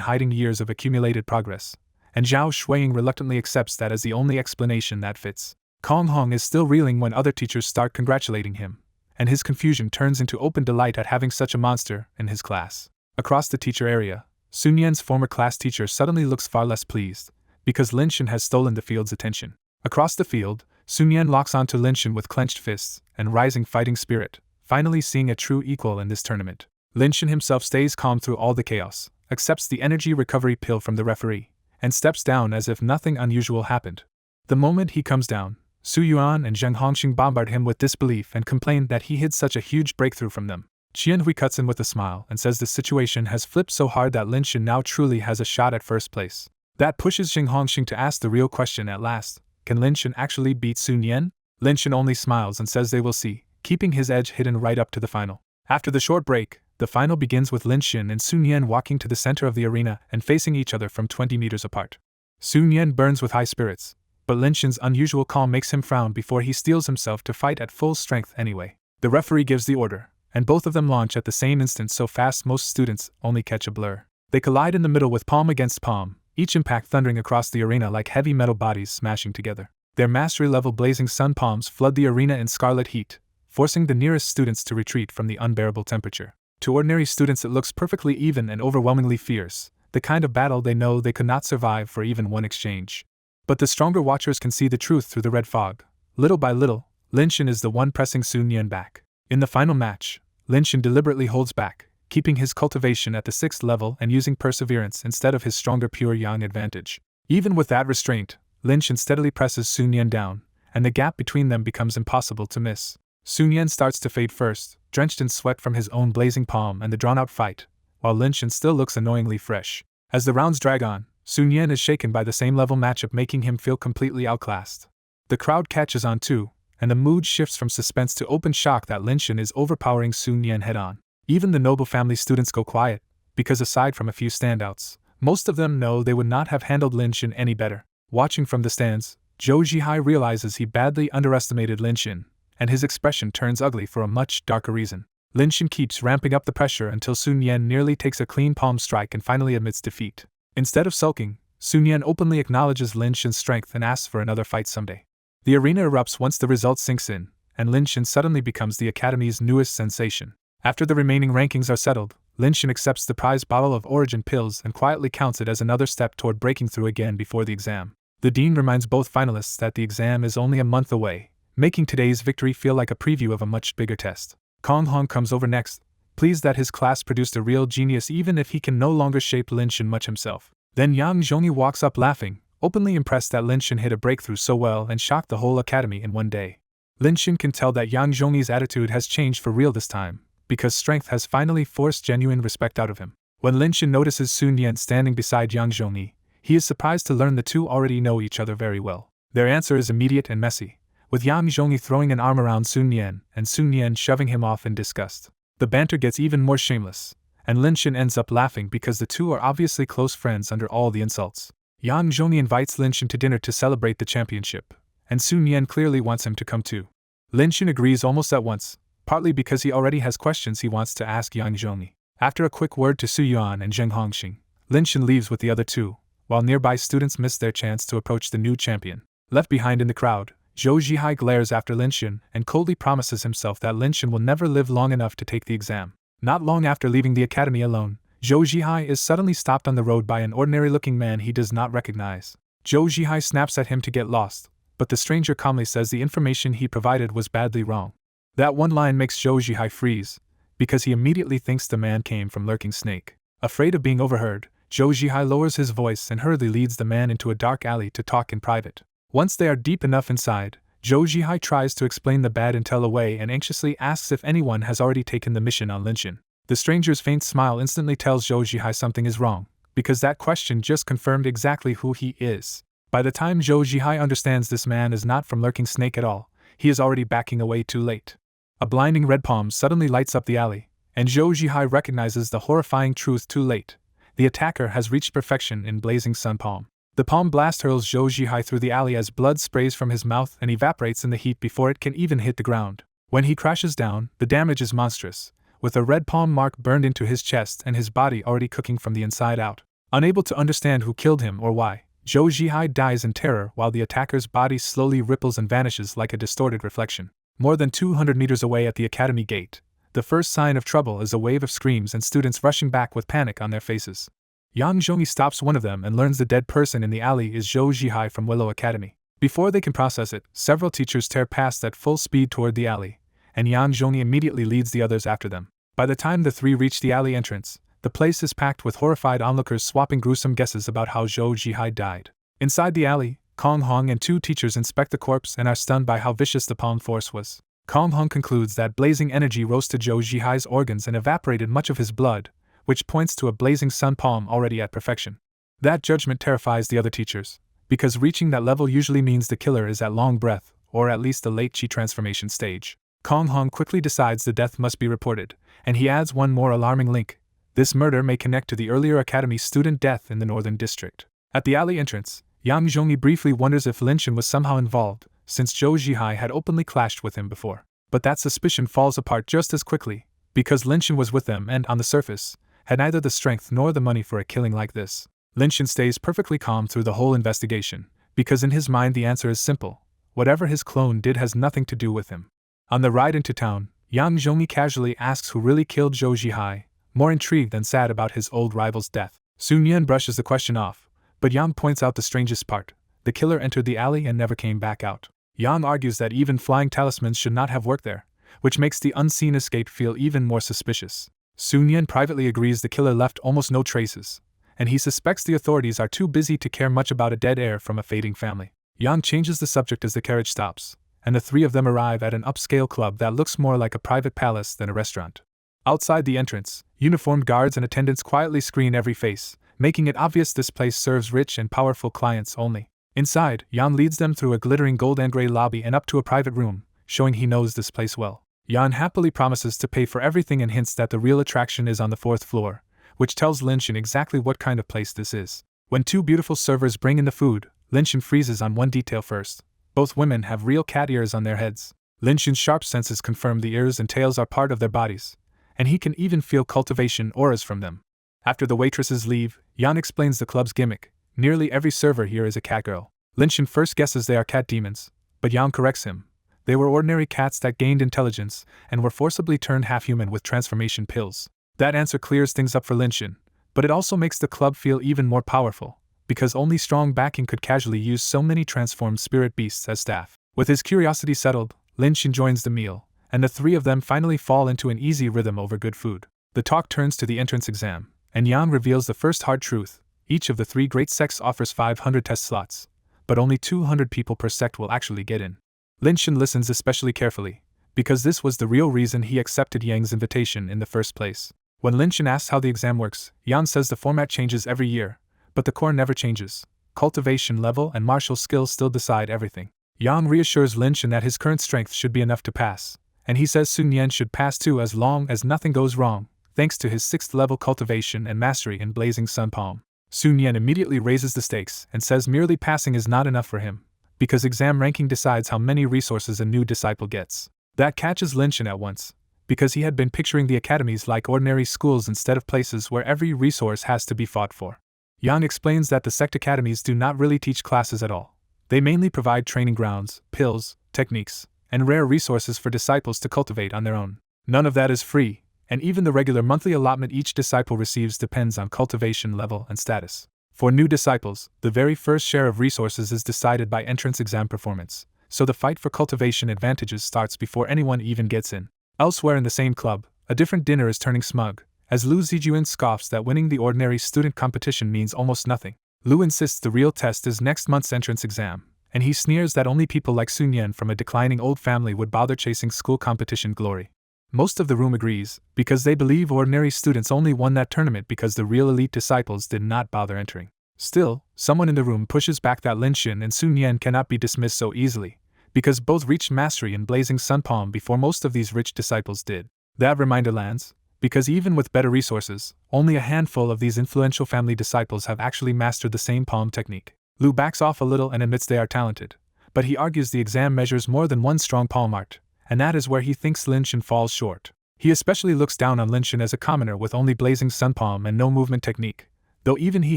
hiding years of accumulated progress, and Zhao Shuiying reluctantly accepts that as the only explanation that fits. Kong Hong is still reeling when other teachers start congratulating him, and his confusion turns into open delight at having such a monster in his class. Across the teacher area, Sun Yan's former class teacher suddenly looks far less pleased, because Lin Shen has stolen the field's attention. Across the field, Sun Yan locks onto Lin Shen with clenched fists and rising fighting spirit, finally seeing a true equal in this tournament. Lin Shen himself stays calm through all the chaos, accepts the energy recovery pill from the referee, and steps down as if nothing unusual happened. The moment he comes down, Su Yuan and Zheng Hongxing bombard him with disbelief and complain that he hid such a huge breakthrough from them. Qian Hui cuts in with a smile and says the situation has flipped so hard that Lin Shen now truly has a shot at first place. That pushes Zheng Hongxing to ask the real question at last: can Lin Shen actually beat Sun Yan? Lin Shen only smiles and says they will see, keeping his edge hidden right up to the final. After the short break, the final begins with Lin Shen and Sun Yan walking to the center of the arena and facing each other from 20 meters apart. Sun Yan burns with high spirits, but Lin Shen's unusual calm makes him frown before he steels himself to fight at full strength anyway. The referee gives the order, and both of them launch at the same instant so fast most students only catch a blur. They collide in the middle with palm against palm, each impact thundering across the arena like heavy metal bodies smashing together. Their mastery-level blazing sun palms flood the arena in scarlet heat, forcing the nearest students to retreat from the unbearable temperature. To ordinary students it looks perfectly even and overwhelmingly fierce, the kind of battle they know they could not survive for even one exchange. But the stronger watchers can see the truth through the red fog. Little by little, Lin Shen is the one pressing Sun Yan back. In the final match, Lin Shen deliberately holds back, keeping his cultivation at the 6th level and using perseverance instead of his stronger pure yang advantage. Even with that restraint, Lin Shen steadily presses Sun Yan down, and the gap between them becomes impossible to miss. Sun Yan starts to fade first, drenched in sweat from his own blazing palm and the drawn-out fight, while Lin Shen still looks annoyingly fresh. As the rounds drag on, Sun Yan is shaken by the same-level matchup, making him feel completely outclassed. The crowd catches on too, and the mood shifts from suspense to open shock that Lin Shen is overpowering Sun Yan head-on. Even the noble family students go quiet, because aside from a few standouts, most of them know they would not have handled Lin Shen any better. Watching from the stands, Zhou Zhihai realizes he badly underestimated Lin Shen, and his expression turns ugly for a much darker reason. Lin Shen keeps ramping up the pressure until Sun Yan nearly takes a clean palm strike and finally admits defeat. Instead of sulking, Sun Yan openly acknowledges Lin Shen's strength and asks for another fight someday. The arena erupts once the result sinks in, and Lin Shen suddenly becomes the Academy's newest sensation. After the remaining rankings are settled, Lin Shen accepts the prize bottle of origin pills and quietly counts it as another step toward breaking through again before the exam. The dean reminds both finalists that the exam is only a month away, making today's victory feel like a preview of a much bigger test. Kong Hong comes over next, pleased that his class produced a real genius even if he can no longer shape Lin Shen much himself. Then Yang Zhongyi walks up laughing, openly impressed that Lin Shen hit a breakthrough so well and shocked the whole academy in one day. Lin Shen can tell that Yang Zhongyi's attitude has changed for real this time, because strength has finally forced genuine respect out of him. When Lin Shen notices Sun Yan standing beside Yang Zhongyi, he is surprised to learn the two already know each other very well. Their answer is immediate and messy, with Yang Zhongyi throwing an arm around Sun Yan and Sun Yan shoving him off in disgust. The banter gets even more shameless, and Lin Shen ends up laughing because the two are obviously close friends under all the insults. Yang Zhongyi invites Lin Shen to dinner to celebrate the championship, and Sun Yan clearly wants him to come too. Lin Shen agrees almost at once, partly because he already has questions he wants to ask Yang Zhongyi. After a quick word to Su Yuan and Zheng Hongxing, Lin Shen leaves with the other two, while nearby students miss their chance to approach the new champion. Left behind in the crowd, Zhou Zhihai glares after Lin Shen and coldly promises himself that Lin Shen will never live long enough to take the exam. Not long after leaving the academy alone, Zhou Zhihai is suddenly stopped on the road by an ordinary-looking man he does not recognize. Zhou Zhihai snaps at him to get lost, but the stranger calmly says the information he provided was badly wrong. That one line makes Zhou Zhihai freeze, because he immediately thinks the man came from Lurking Snake. Afraid of being overheard, Zhou Zhihai lowers his voice and hurriedly leads the man into a dark alley to talk in private. Once they are deep enough inside, Zhou Zhihai tries to explain the bad intel away and anxiously asks if anyone has already taken the mission on Lin Shen. The stranger's faint smile instantly tells Zhou Zhihai something is wrong, because that question just confirmed exactly who he is. By the time Zhou Zhihai understands this man is not from Lurking Snake at all, he is already backing away too late. A blinding red palm suddenly lights up the alley, and Zhou Zhihai recognizes the horrifying truth too late. The attacker has reached perfection in blazing sun palm. The palm blast hurls Zhou Zhihai through the alley as blood sprays from his mouth and evaporates in the heat before it can even hit the ground. When he crashes down, the damage is monstrous, with a red palm mark burned into his chest and his body already cooking from the inside out. Unable to understand who killed him or why, Zhou Zhihai dies in terror while the attacker's body slowly ripples and vanishes like a distorted reflection. More than 200 meters away at the academy gate, the first sign of trouble is a wave of screams and students rushing back with panic on their faces. Yang Zhongyi stops one of them and learns the dead person in the alley is Zhou Zhihai from Willow Academy. Before they can process it, several teachers tear past at full speed toward the alley, and Yang Zhongyi immediately leads the others after them. By the time the three reach the alley entrance, the place is packed with horrified onlookers swapping gruesome guesses about how Zhou Zhihai died. Inside the alley, Kong Hong and two teachers inspect the corpse and are stunned by how vicious the palm force was. Kong Hong concludes that blazing energy roasted Zhou Zhihai's organs and evaporated much of his blood, which points to a blazing sun palm already at perfection. That judgment terrifies the other teachers, because reaching that level usually means the killer is at long breath, or at least the late chi transformation stage. Kong Hong quickly decides the death must be reported, and he adds one more alarming link. This murder may connect to the earlier academy student death in the northern district. At the alley entrance, Yang Zhongyi briefly wonders if Lin Shen was somehow involved, since Zhou Zhihai had openly clashed with him before. But that suspicion falls apart just as quickly, because Lin Shen was with them and, on the surface, had neither the strength nor the money for a killing like this. Lin Shen stays perfectly calm through the whole investigation, because in his mind the answer is simple: whatever his clone did has nothing to do with him. On the ride into town, Yang Zhongyi casually asks who really killed Zhou Zhihai, more intrigued than sad about his old rival's death. Sun Yan brushes the question off, but Yang points out the strangest part: the killer entered the alley and never came back out. Yang argues that even flying talismans should not have worked there, which makes the unseen escape feel even more suspicious. Sun Yan privately agrees the killer left almost no traces, and he suspects the authorities are too busy to care much about a dead heir from a fading family. Yang changes the subject as the carriage stops, and the three of them arrive at an upscale club that looks more like a private palace than a restaurant. Outside the entrance, uniformed guards and attendants quietly screen every face, making it obvious this place serves rich and powerful clients only. Inside, Yan leads them through a glittering gold and gray lobby and up to a private room, showing he knows this place well. Yan happily promises to pay for everything and hints that the real attraction is on the 4th floor, which tells Lin Shen exactly what kind of place this is. When two beautiful servers bring in the food, Lin Shen freezes on one detail first. Both women have real cat ears on their heads. Lin Shen's sharp senses confirm the ears and tails are part of their bodies, and he can even feel cultivation auras from them. After the waitresses leave, Yan explains the club's gimmick: nearly every server here is a cat girl. Lin Shen first guesses they are cat demons, but Yang corrects him. They were ordinary cats that gained intelligence and were forcibly turned half-human with transformation pills. That answer clears things up for Lin Shen, but it also makes the club feel even more powerful, because only strong backing could casually use so many transformed spirit beasts as staff. With his curiosity settled, Lin Shen joins the meal, and the three of them finally fall into an easy rhythm over good food. The talk turns to the entrance exam, and Yang reveals the first hard truth: each of the three great sects offers 500 test slots, but only 200 people per sect will actually get in. Lin Shen listens especially carefully, because this was the real reason he accepted Yang's invitation in the first place. When Lin Shen asks how the exam works, Yang says the format changes every year, but the core never changes. Cultivation level and martial skills still decide everything. Yang reassures Lin Shen that his current strength should be enough to pass, and he says Sun Yan should pass too as long as nothing goes wrong, thanks to his 6th level cultivation and mastery in Blazing Sun Palm. Sun Yan immediately raises the stakes and says merely passing is not enough for him, because exam ranking decides how many resources a new disciple gets. That catches Lin Shen at once, because he had been picturing the academies like ordinary schools instead of places where every resource has to be fought for. Yang explains that the sect academies do not really teach classes at all. They mainly provide training grounds, pills, techniques, and rare resources for disciples to cultivate on their own. None of that is free, and even the regular monthly allotment each disciple receives depends on cultivation level and status. For new disciples, the very first share of resources is decided by entrance exam performance, so the fight for cultivation advantages starts before anyone even gets in. Elsewhere in the same club, a different dinner is turning smug, as Lu Zijuan scoffs that winning the ordinary student competition means almost nothing. Lu insists the real test is next month's entrance exam, and he sneers that only people like Sun Yan from a declining old family would bother chasing school competition glory. Most of the room agrees, because they believe ordinary students only won that tournament because the real elite disciples did not bother entering. Still, someone in the room pushes back that Lin Shen and Sun Yan cannot be dismissed so easily, because both reached mastery in Blazing Sun Palm before most of these rich disciples did. That reminder lands, because even with better resources, only a handful of these influential family disciples have actually mastered the same palm technique. Lu backs off a little and admits they are talented, but he argues the exam measures more than one strong palm art, and that is where he thinks Lin Shan falls short. He especially looks down on Lin Shan as a commoner with only Blazing Sun Palm and no movement technique, though even he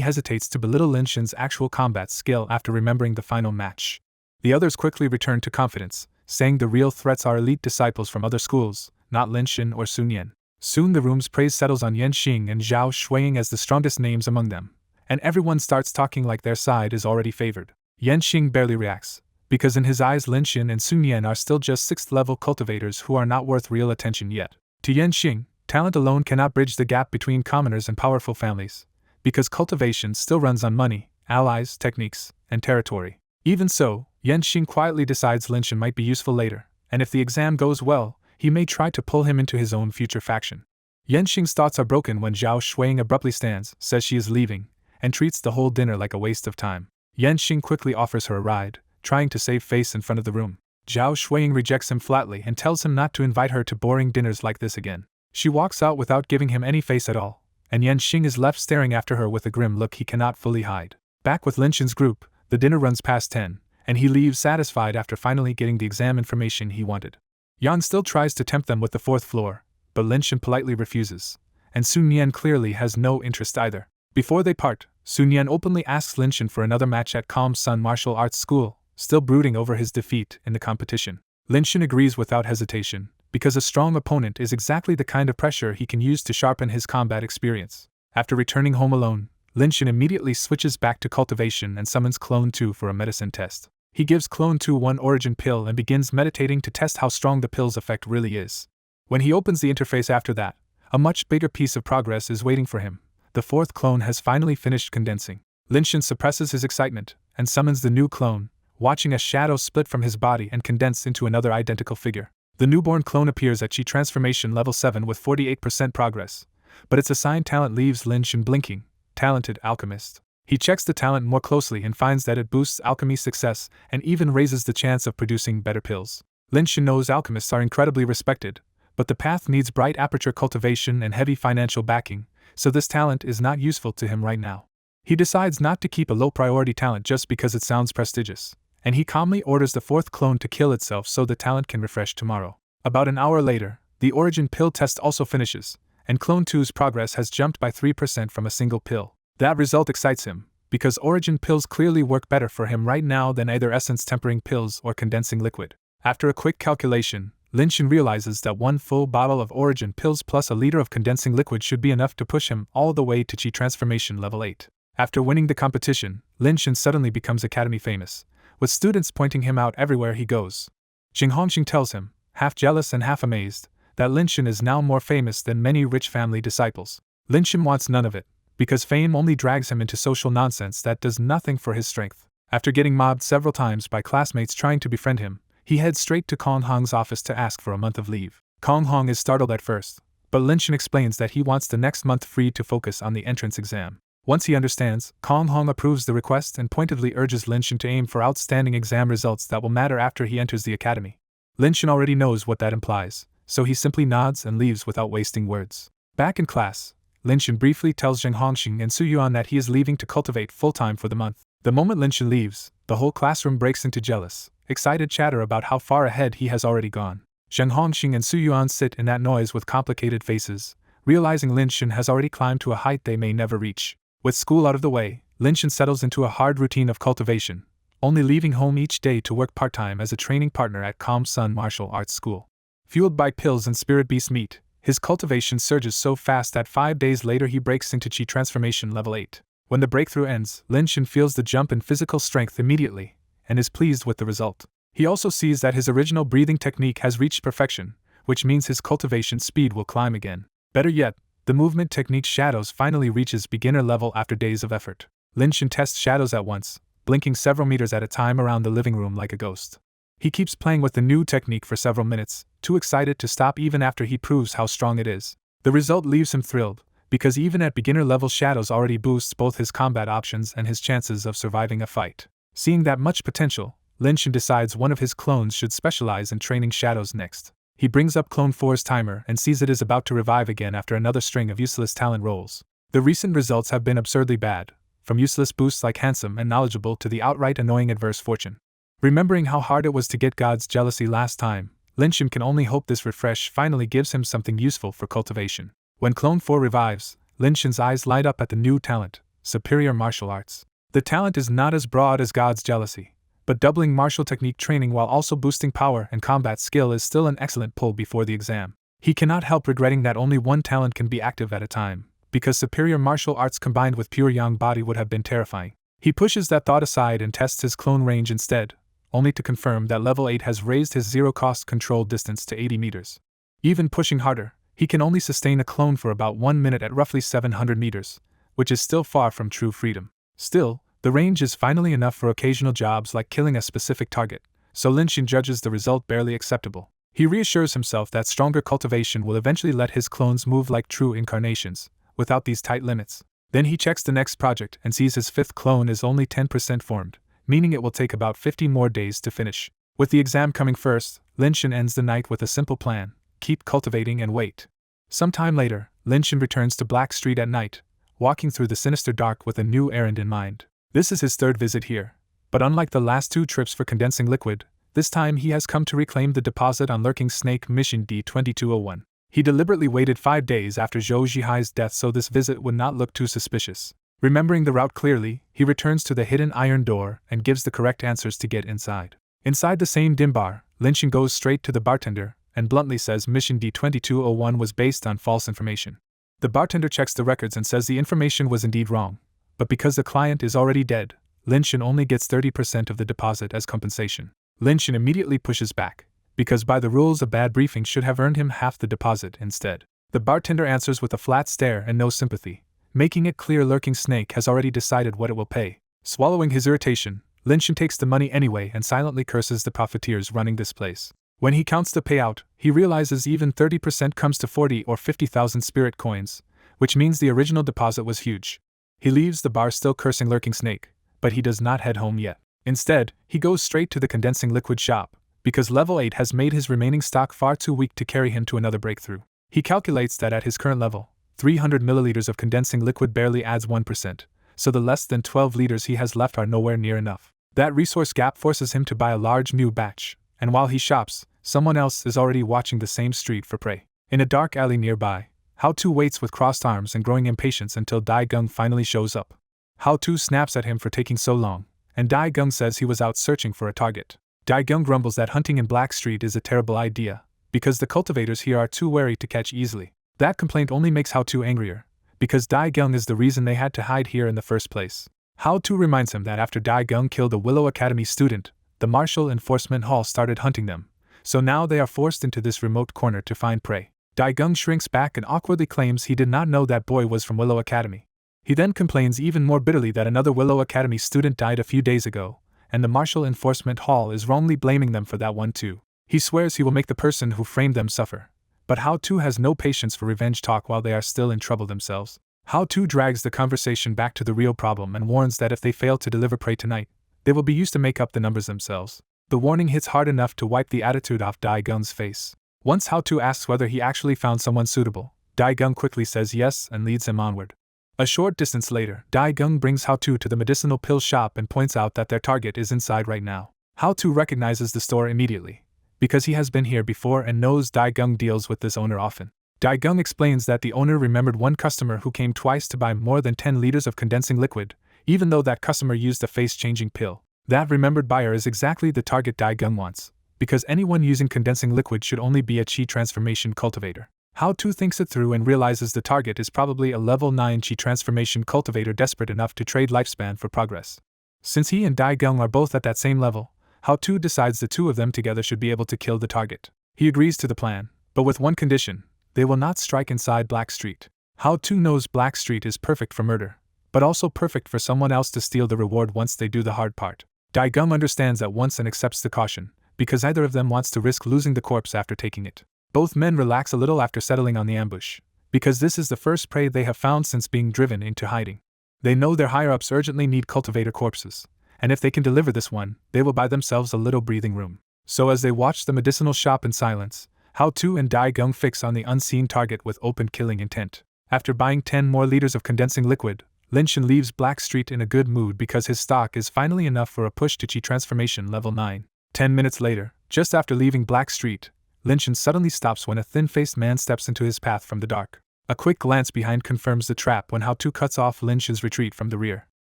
hesitates to belittle Lin Shan's actual combat skill after remembering the final match. The others quickly return to confidence, saying the real threats are elite disciples from other schools, not Lin Shan or Sun Yan. Soon the room's praise settles on Yan Xing and Zhao Shuiying as the strongest names among them, and everyone starts talking like their side is already favored. Yan Xing barely reacts, because in his eyes Lin Shan and Sun Yan are still just 6th-level cultivators who are not worth real attention yet. To Yan Xing, talent alone cannot bridge the gap between commoners and powerful families, because cultivation still runs on money, allies, techniques, and territory. Even so, Yan Xing quietly decides Lin Shan might be useful later, and if the exam goes well, he may try to pull him into his own future faction. Yan Xing's thoughts are broken when Zhao Shuiying abruptly stands, says she is leaving, and treats the whole dinner like a waste of time. Yan Xing quickly offers her a ride, trying to save face in front of the room. Zhao Shuiying rejects him flatly and tells him not to invite her to boring dinners like this again. She walks out without giving him any face at all, and Yan Xing is left staring after her with a grim look he cannot fully hide. Back with Lin Shan's group, the dinner runs past 10, and he leaves satisfied after finally getting the exam information he wanted. Yan still tries to tempt them with the 4th floor, but Lin Shan politely refuses, and Sun Yan clearly has no interest either. Before they part, Sun Yan openly asks Lin Shan for another match at Calm Sun Martial Arts School, still brooding over his defeat in the competition. Lin Shan agrees without hesitation, because a strong opponent is exactly the kind of pressure he can use to sharpen his combat experience. After returning home alone, Lin Shan immediately switches back to cultivation and summons Clone 2 for a medicine test. He gives Clone 2 one origin pill and begins meditating to test how strong the pill's effect really is. When he opens the interface after that, a much bigger piece of progress is waiting for him. The 4th clone has finally finished condensing. Lin Shan suppresses his excitement and summons the new clone, watching a shadow split from his body and condense into another identical figure. The newborn clone appears at Chi Transformation level 7 with 48% progress, but its assigned talent leaves Lin Shan blinking. Talented alchemist. He checks the talent more closely and finds that it boosts alchemy success and even raises the chance of producing better pills. Lin Shan knows alchemists are incredibly respected, but the path needs bright aperture cultivation and heavy financial backing, so this talent is not useful to him right now. He decides not to keep a low-priority talent just because it sounds prestigious, and he calmly orders the 4th clone to kill itself so the talent can refresh tomorrow. About an hour later, the origin pill test also finishes, and Clone 2's progress has jumped by 3% from a single pill. That result excites him, because origin pills clearly work better for him right now than either essence tempering pills or condensing liquid. After a quick calculation, Lin Shan realizes that one full bottle of origin pills plus a liter of condensing liquid should be enough to push him all the way to Chi Transformation level 8. After winning the competition, Lin Shan suddenly becomes academy famous, with students pointing him out everywhere he goes. Xing Hongxing tells him, half jealous and half amazed, that Lin Shan is now more famous than many rich family disciples. Lin Shan wants none of it, because fame only drags him into social nonsense that does nothing for his strength. After getting mobbed several times by classmates trying to befriend him, he heads straight to Kong Hong's office to ask for a month of leave. Kong Hong is startled at first, but Lin Shan explains that he wants the next month free to focus on the entrance exam. Once he understands, Kong Hong approves the request and pointedly urges Lin Shan to aim for outstanding exam results that will matter after he enters the academy. Lin Shan already knows what that implies, so he simply nods and leaves without wasting words. Back in class, Lin Shan briefly tells Xing Hongxing and Su Yuan that he is leaving to cultivate full-time for the month. The moment Lin Shan leaves, the whole classroom breaks into jealous, excited chatter about how far ahead he has already gone. Xing Hongxing and Su Yuan sit in that noise with complicated faces, realizing Lin Shan has already climbed to a height they may never reach. With school out of the way, Lin Shan settles into a hard routine of cultivation, only leaving home each day to work part-time as a training partner at Calm Sun Martial Arts School. Fueled by pills and spirit beast meat, his cultivation surges so fast that 5 days later he breaks into Chi Transformation level 8. When the breakthrough ends, Lin Shan feels the jump in physical strength immediately, and is pleased with the result. He also sees that his original breathing technique has reached perfection, which means his cultivation speed will climb again. Better yet, the movement technique Shadows finally reaches beginner level after days of effort. Lin Shan tests Shadows at once, blinking several meters at a time around the living room like a ghost. He keeps playing with the new technique for several minutes, too excited to stop even after he proves how strong it is. The result leaves him thrilled, because even at beginner level Shadows already boosts both his combat options and his chances of surviving a fight. Seeing that much potential, Lin Shin decides one of his clones should specialize in training shadows next. He brings up Clone 4's timer and sees it is about to revive again after another string of useless talent rolls. The recent results have been absurdly bad, from useless boosts like handsome and knowledgeable to the outright annoying adverse fortune. Remembering how hard it was to get God's jealousy last time, Lin Shin can only hope this refresh finally gives him something useful for cultivation. When Clone 4 revives, Lin Shin's eyes light up at the new talent, Superior Martial Arts. The talent is not as broad as God's jealousy, but doubling martial technique training while also boosting power and combat skill is still an excellent pull before the exam. He cannot help regretting that only one talent can be active at a time, because superior martial arts combined with pure yang body would have been terrifying. He pushes that thought aside and tests his clone range instead, only to confirm that level 8 has raised his zero-cost controlled distance to 80 meters. Even pushing harder, he can only sustain a clone for about 1 minute at roughly 700 meters, which is still far from true freedom. Still, the range is finally enough for occasional jobs like killing a specific target, so Lin Shin judges the result barely acceptable. He reassures himself that stronger cultivation will eventually let his clones move like true incarnations, without these tight limits. Then he checks the next project and sees his 5th clone is only 10% formed, meaning it will take about 50 more days to finish. With the exam coming first, Lin Shin ends the night with a simple plan: keep cultivating and wait. Sometime later, Lin Shin returns to Black Street at night, walking through the sinister dark with a new errand in mind. This is his 3rd visit here, but unlike the last 2 trips for condensing liquid, this time he has come to reclaim the deposit on Lurking Snake Mission D-2201. He deliberately waited 5 days after Zhou Zhihai's death so this visit would not look too suspicious. Remembering the route clearly, he returns to the hidden iron door and gives the correct answers to get inside. Inside the same dim bar, Lin Shin goes straight to the bartender and bluntly says Mission D-2201 was based on false information. The bartender checks the records and says the information was indeed wrong, but because the client is already dead, Lin Shin only gets 30% of the deposit as compensation. Lin Shin immediately pushes back, because by the rules a bad briefing should have earned him half the deposit instead. The bartender answers with a flat stare and no sympathy, making it clear Lurking Snake has already decided what it will pay. Swallowing his irritation, Lin Shin takes the money anyway and silently curses the profiteers running this place. When he counts the payout, he realizes even 30% comes to 40 or 50,000 spirit coins, which means the original deposit was huge. He leaves the bar still cursing Lurking Snake, but he does not head home yet. Instead, he goes straight to the condensing liquid shop, because level 8 has made his remaining stock far too weak to carry him to another breakthrough. He calculates that at his current level, 300 milliliters of condensing liquid barely adds 1%, so the less than 12 liters he has left are nowhere near enough. That resource gap forces him to buy a large new batch, and while he shops, someone else is already watching the same street for prey. In a dark alley nearby, How-To waits with crossed arms and growing impatience until Dai-Gung finally shows up. How-To snaps at him for taking so long, and Dai-Gung says he was out searching for a target. Dai-Gung grumbles that hunting in Black Street is a terrible idea, because the cultivators here are too wary to catch easily. That complaint only makes How-To angrier, because Dai-Gung is the reason they had to hide here in the first place. How-To reminds him that after Dai-Gung killed a Willow Academy student, the Martial Enforcement Hall started hunting them, so now they are forced into this remote corner to find prey. Dai-Gung shrinks back and awkwardly claims he did not know that boy was from Willow Academy. He then complains even more bitterly that another Willow Academy student died a few days ago, and the Martial Enforcement Hall is wrongly blaming them for that one too. He swears he will make the person who framed them suffer, but How-To has no patience for revenge talk while they are still in trouble themselves. How-To drags the conversation back to the real problem and warns that if they fail to deliver prey tonight, they will be used to make up the numbers themselves. The warning hits hard enough to wipe the attitude off Dai-Gung's face. Once How-To asks whether he actually found someone suitable, Dai-Gung quickly says yes and leads him onward. A short distance later, Dai-Gung brings How-To to the medicinal pill shop and points out that their target is inside right now. How-To recognizes the store immediately, because he has been here before and knows Dai-Gung deals with this owner often. Dai-Gung explains that the owner remembered one customer who came twice to buy more than 10 liters of condensing liquid, even though that customer used a face-changing pill. That remembered buyer is exactly the target Dai-Gung wants, because anyone using condensing liquid should only be a Qi transformation cultivator. How-To thinks it through and realizes the target is probably a level 9 Qi transformation cultivator desperate enough to trade lifespan for progress. Since he and Dai-Gung are both at that same level, How-To decides the two of them together should be able to kill the target. He agrees to the plan, but with one condition: they will not strike inside Black Street. How-To knows Black Street is perfect for murder, but also perfect for someone else to steal the reward once they do the hard part. Dai-Gung understands at once and accepts the caution, because neither of them wants to risk losing the corpse after taking it. Both men relax a little after settling on the ambush, because this is the first prey they have found since being driven into hiding. They know their higher-ups urgently need cultivator corpses, and if they can deliver this one, they will buy themselves a little breathing room. So as they watch the medicinal shop in silence, Hao-Tu and Dai-Gung fix on the unseen target with open killing intent. After buying 10 more liters of condensing liquid, Linshin leaves Black Street in a good mood because his stock is finally enough for a push to Chi transformation level 9. 10 minutes later, just after leaving Black Street, Linshin suddenly stops when a thin-faced man steps into his path from the dark. A quick glance behind confirms the trap when Hao-Tu cuts off Linshin's retreat from the rear.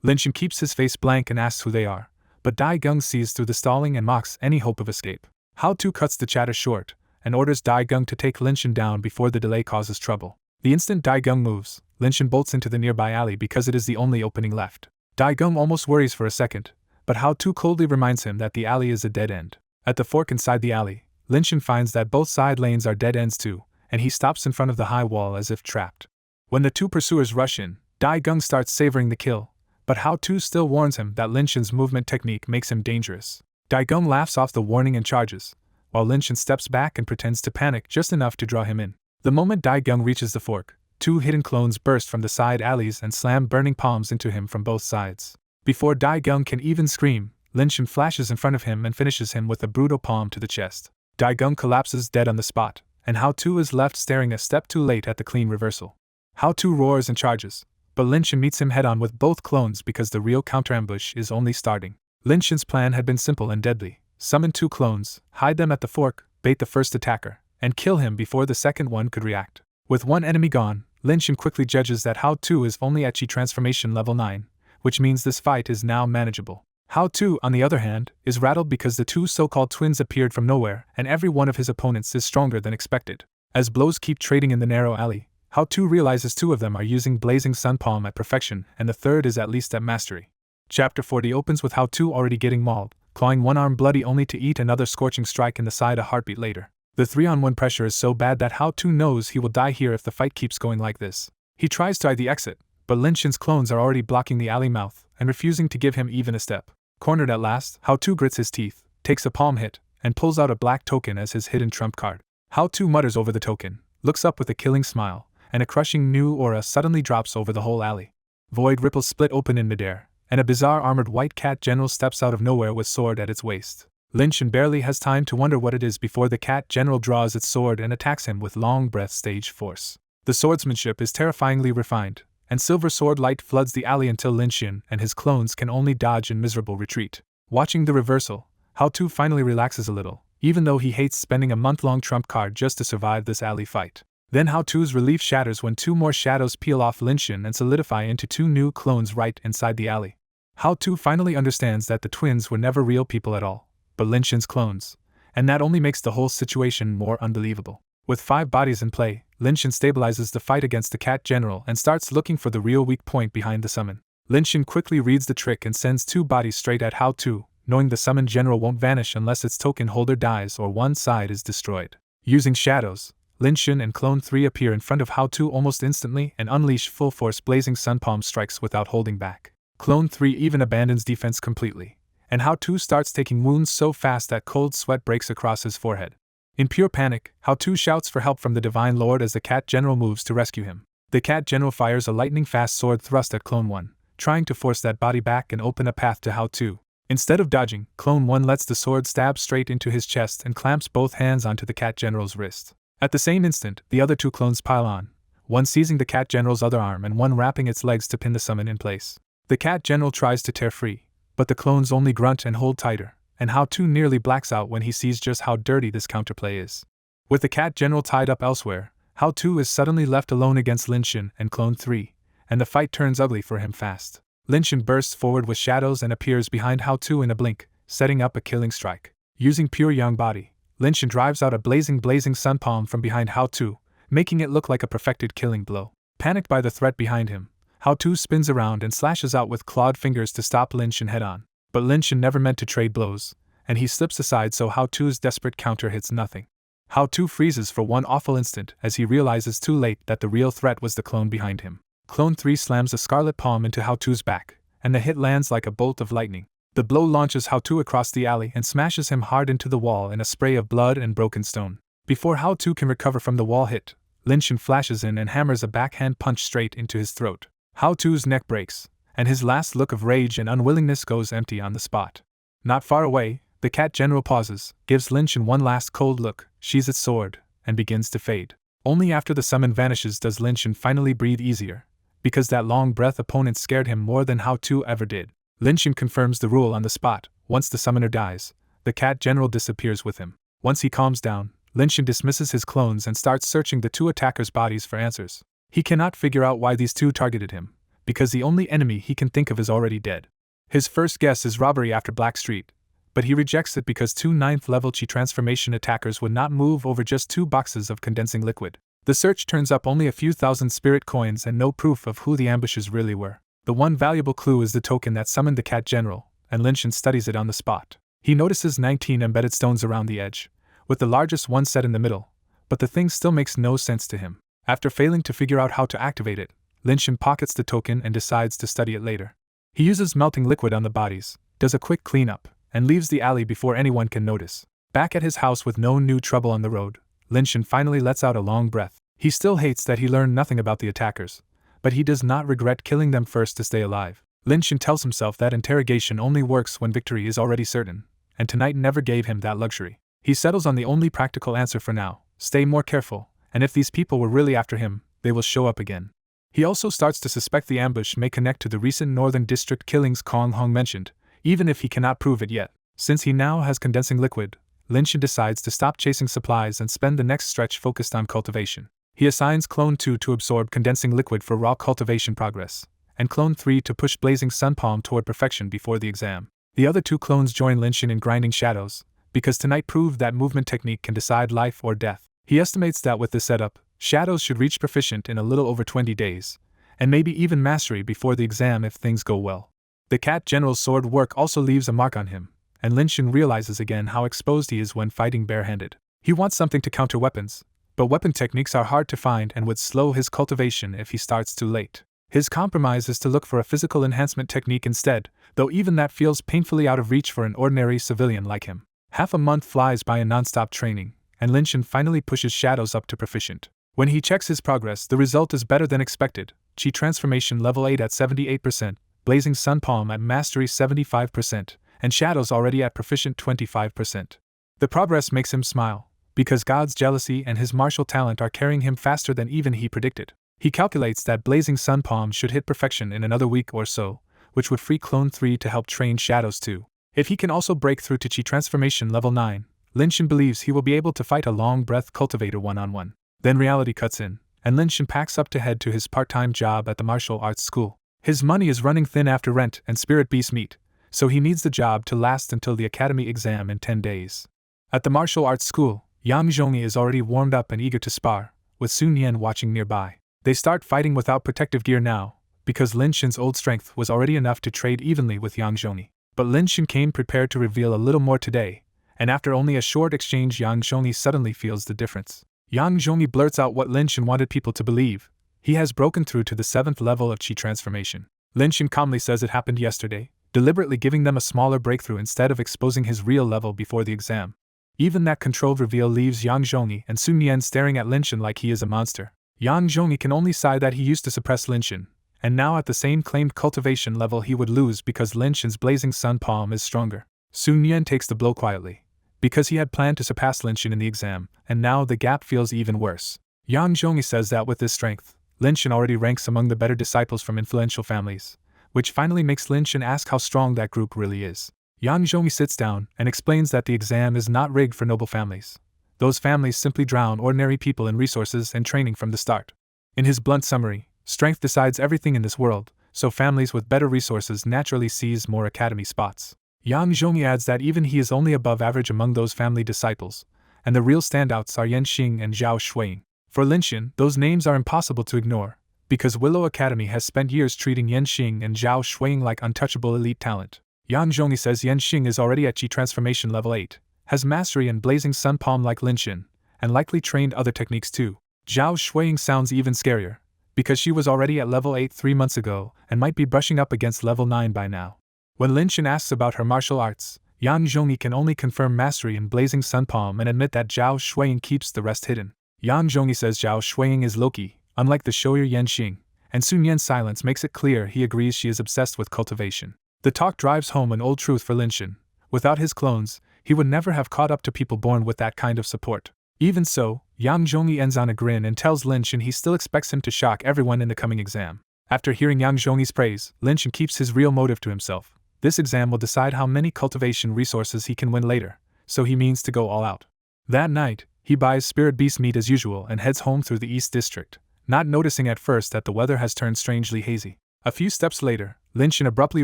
Linshin keeps his face blank and asks who they are, but Dai-Gung sees through the stalling and mocks any hope of escape. Hao-Tu cuts the chatter short and orders Dai-Gung to take Linshin down before the delay causes trouble. The instant Dai-Gung moves, Linshin bolts into the nearby alley because it is the only opening left. Dai-Gung almost worries for a second, but Hao-Tu coldly reminds him that the alley is a dead end. At the fork inside the alley, Linshin finds that both side lanes are dead ends too, and he stops in front of the high wall as if trapped. When the two pursuers rush in, Dai-Gung starts savoring the kill, but Hao-Tu still warns him that Linshin's movement technique makes him dangerous. Dai-Gung laughs off the warning and charges, while Linshin steps back and pretends to panic just enough to draw him in. The moment Dai-Gung reaches the fork, two hidden clones burst from the side alleys and slam burning palms into him from both sides. Before Dai-Gung can even scream, Linshin flashes in front of him and finishes him with a brutal palm to the chest. Dai-Gung collapses dead on the spot, and Hao-Tu is left staring a step too late at the clean reversal. Hao-Tu roars and charges, but Linshin meets him head-on with both clones because the real counter-ambush is only starting. Linshin's plan had been simple and deadly: summon two clones, hide them at the fork, bait the first attacker, and kill him before the second one could react. With one enemy gone, Linshin quickly judges that Hao-Tu is only at Chi transformation level 9, which means this fight is now manageable. Hao-Tu, on the other hand, is rattled because the two so-called twins appeared from nowhere and every one of his opponents is stronger than expected. As blows keep trading in the narrow alley, Hao-Tu realizes two of them are using Blazing Sun Palm at perfection and the third is at least at mastery. Chapter 40 opens with Hao-Tu already getting mauled, clawing one arm bloody only to eat another scorching strike in the side a heartbeat later. The 3-on-1 pressure is so bad that Hao-Tu knows he will die here if the fight keeps going like this. He tries to eye the exit, but Linshin's clones are already blocking the alley mouth and refusing to give him even a step. Cornered at last, Hao-Tu grits his teeth, takes a palm hit, and pulls out a black token as his hidden trump card. Hao-Tu mutters over the token, looks up with a killing smile, and a crushing new aura suddenly drops over the whole alley. Void ripples split open in midair, and a bizarre armored white cat general steps out of nowhere with sword at its waist. Linshin barely has time to wonder what it is before the cat general draws its sword and attacks him with long breath stage force. The swordsmanship is terrifyingly refined, and silver sword light floods the alley until Linshin and his clones can only dodge in miserable retreat. Watching the reversal, Hao-Tu finally relaxes a little, even though he hates spending a month-long trump card just to survive this alley fight. Then Hao-Tu's relief shatters when two more shadows peel off Linshin and solidify into two new clones right inside the alley. Hao-Tu finally understands that the twins were never real people at all, but Linshin's clones, and that only makes the whole situation more unbelievable. With 5 bodies in play, Linshin stabilizes the fight against the cat general and starts looking for the real weak point behind the summon. Linshin quickly reads the trick and sends 2 bodies straight at Hao-Tu, knowing the summon general won't vanish unless its token holder dies or one side is destroyed. Using shadows, Linshin and Clone 3 appear in front of Hao-Tu almost instantly and unleash full-force Blazing Sun Palm strikes without holding back. Clone 3 even abandons defense completely, and Hao-Tu starts taking wounds so fast that cold sweat breaks across his forehead. In pure panic, Hao-Tu shouts for help from the Divine Lord as the Cat General moves to rescue him. The Cat General fires a lightning-fast sword thrust at Clone 1, trying to force that body back and open a path to Hao-Tu. Instead of dodging, Clone 1 lets the sword stab straight into his chest and clamps both hands onto the Cat General's wrist. At the same instant, the other 2 clones pile on, one seizing the Cat General's other arm and one wrapping its legs to pin the summon in place. The Cat General tries to tear free, but the clones only grunt and hold tighter, and Hao-Tu nearly blacks out when he sees just how dirty this counterplay is. With the Cat General tied up elsewhere, Hao-Tu is suddenly left alone against Linshin and Clone 3, and the fight turns ugly for him fast. Linshin bursts forward with shadows and appears behind Hao-Tu in a blink, setting up a killing strike. Using pure yang body, Linshin drives out a blazing sun palm from behind Hao-Tu, making it look like a perfected killing blow. Panicked by the threat behind him, Hao-Tu spins around and slashes out with clawed fingers to stop Linshin head-on. But Linshin never meant to trade blows, and he slips aside so Hao-Tu's desperate counter hits nothing. Hao-Tu freezes for one awful instant as he realizes too late that the real threat was the clone behind him. Clone 3 slams a scarlet palm into Hao-Tu's back, and the hit lands like a bolt of lightning. The blow launches Hao-Tu across the alley and smashes him hard into the wall in a spray of blood and broken stone. Before Hao-Tu can recover from the wall hit, Linshin flashes in and hammers a backhand punch straight into his throat. Hao-Tu's neck breaks, and his last look of rage and unwillingness goes empty on the spot. Not far away, the cat general pauses, gives Linshin one last cold look, sheathes its sword, and begins to fade. Only after the summon vanishes does Linshin finally breathe easier, because that long breath opponent scared him more than how two ever did. Linshin confirms the rule on the spot: once the summoner dies, the cat general disappears with him. Once he calms down, Linshin dismisses his clones and starts searching the two attackers' bodies for answers. He cannot figure out why these two targeted him, because the only enemy he can think of is already dead. His first guess is robbery after Black Street, but he rejects it because two 9th level chi transformation attackers would not move over just 2 boxes of condensing liquid. The search turns up only a few thousand spirit coins and no proof of who the ambushers really were. The one valuable clue is the token that summoned the cat general, and Linshin studies it on the spot. He notices 19 embedded stones around the edge, with the largest one set in the middle, but the thing still makes no sense to him. After failing to figure out how to activate it, Linshin pockets the token and decides to study it later. He uses melting liquid on the bodies, does a quick cleanup, and leaves the alley before anyone can notice. Back at his house with no new trouble on the road, Linshin finally lets out a long breath. He still hates that he learned nothing about the attackers, but he does not regret killing them first to stay alive. Linshin tells himself that interrogation only works when victory is already certain, and tonight never gave him that luxury. He settles on the only practical answer for now: stay more careful, and if these people were really after him, they will show up again. He also starts to suspect the ambush may connect to the recent Northern District killings Kong Hong mentioned, even if he cannot prove it yet. Since he now has condensing liquid, Linshin decides to stop chasing supplies and spend the next stretch focused on cultivation. He assigns Clone 2 to absorb condensing liquid for raw cultivation progress, and Clone 3 to push Blazing Sun Palm toward perfection before the exam. The other two clones join Linshin in grinding shadows, because tonight proved that movement technique can decide life or death. He estimates that with this setup, Shadows should reach proficient in a little over 20 days, and maybe even mastery before the exam if things go well. The cat general's sword work also leaves a mark on him, and Linshin realizes again how exposed he is when fighting barehanded. He wants something to counter weapons, but weapon techniques are hard to find and would slow his cultivation if he starts too late. His compromise is to look for a physical enhancement technique instead, though even that feels painfully out of reach for an ordinary civilian like him. Half a month flies by in non-stop training, and Linshin finally pushes Shadows up to proficient. When he checks his progress, the result is better than expected: Chi Transformation level 8 at 78%, Blazing Sun Palm at Mastery 75%, and Shadows already at Proficient 25%. The progress makes him smile, because God's jealousy and his martial talent are carrying him faster than even he predicted. He calculates that Blazing Sun Palm should hit perfection in another week or so, which would free Clone 3 to help train Shadows too. If he can also break through to Chi Transformation level 9, Linshin believes he will be able to fight a Long Breath Cultivator one-on-one. Then reality cuts in, and Linshin packs up to head to his part-time job at the martial arts school. His money is running thin after rent and spirit beast meat, so he needs the job to last until the academy exam in 10 days. At the martial arts school, Yang Zhongyi is already warmed up and eager to spar, with Sun Yan watching nearby. They start fighting without protective gear now, because Linshin's old strength was already enough to trade evenly with Yang Zhongyi. But Linshin came prepared to reveal a little more today, and after only a short exchange, Yang Zhongyi suddenly feels the difference. Yang Zhongyi blurts out what Linshin wanted people to believe: he has broken through to the 7th level of Chi Transformation. Linshin calmly says it happened yesterday, deliberately giving them a smaller breakthrough instead of exposing his real level before the exam. Even that controlled reveal leaves Yang Zhongyi and Sun Yan staring at Linshin like he is a monster. Yang Zhongyi can only sigh that he used to suppress Linshin, and now at the same claimed cultivation level he would lose because Linshin's Blazing Sun Palm is stronger. Sun Yan takes the blow quietly, because he had planned to surpass Linshin in the exam, and now the gap feels even worse. Yang Zhongyi says that with this strength, Linshin already ranks among the better disciples from influential families, which finally makes Linshin ask how strong that group really is. Yang Zhongyi sits down and explains that the exam is not rigged for noble families. Those families simply drown ordinary people in resources and training from the start. In his blunt summary, strength decides everything in this world, so families with better resources naturally seize more academy spots. Yang Zhongyi adds that even he is only above average among those family disciples, and the real standouts are Yan Xing and Zhao Shuiying. For Linshin, those names are impossible to ignore, because Willow Academy has spent years treating Yan Xing and Zhao Shuiying like untouchable elite talent. Yang Zhongyi says Yan Xing is already at Chi Transformation level 8, has mastery in Blazing Sun Palm like Linshin, and likely trained other techniques too. Zhao Shuiying sounds even scarier, because she was already at level 8 3 months ago and might be brushing up against level 9 by now. When Linshin asks about her martial arts, Yang Zhongyi can only confirm mastery in Blazing Sun Palm and admit that Zhao Shuiying keeps the rest hidden. Yang Zhongyi says Zhao Shuiying is Loki, unlike the shoyer Yan Xing, and Sun Yan's silence makes it clear he agrees she is obsessed with cultivation. The talk drives home an old truth for Linshin. Without his clones, he would never have caught up to people born with that kind of support. Even so, Yang Zhongyi ends on a grin and tells Linshin he still expects him to shock everyone in the coming exam. After hearing Yang Zhongyi's praise, Linshin keeps his real motive to himself. This exam will decide how many cultivation resources he can win later, so he means to go all out. That night, he buys spirit beast meat as usual and heads home through the East District, not noticing at first that the weather has turned strangely hazy. A few steps later, Linshin abruptly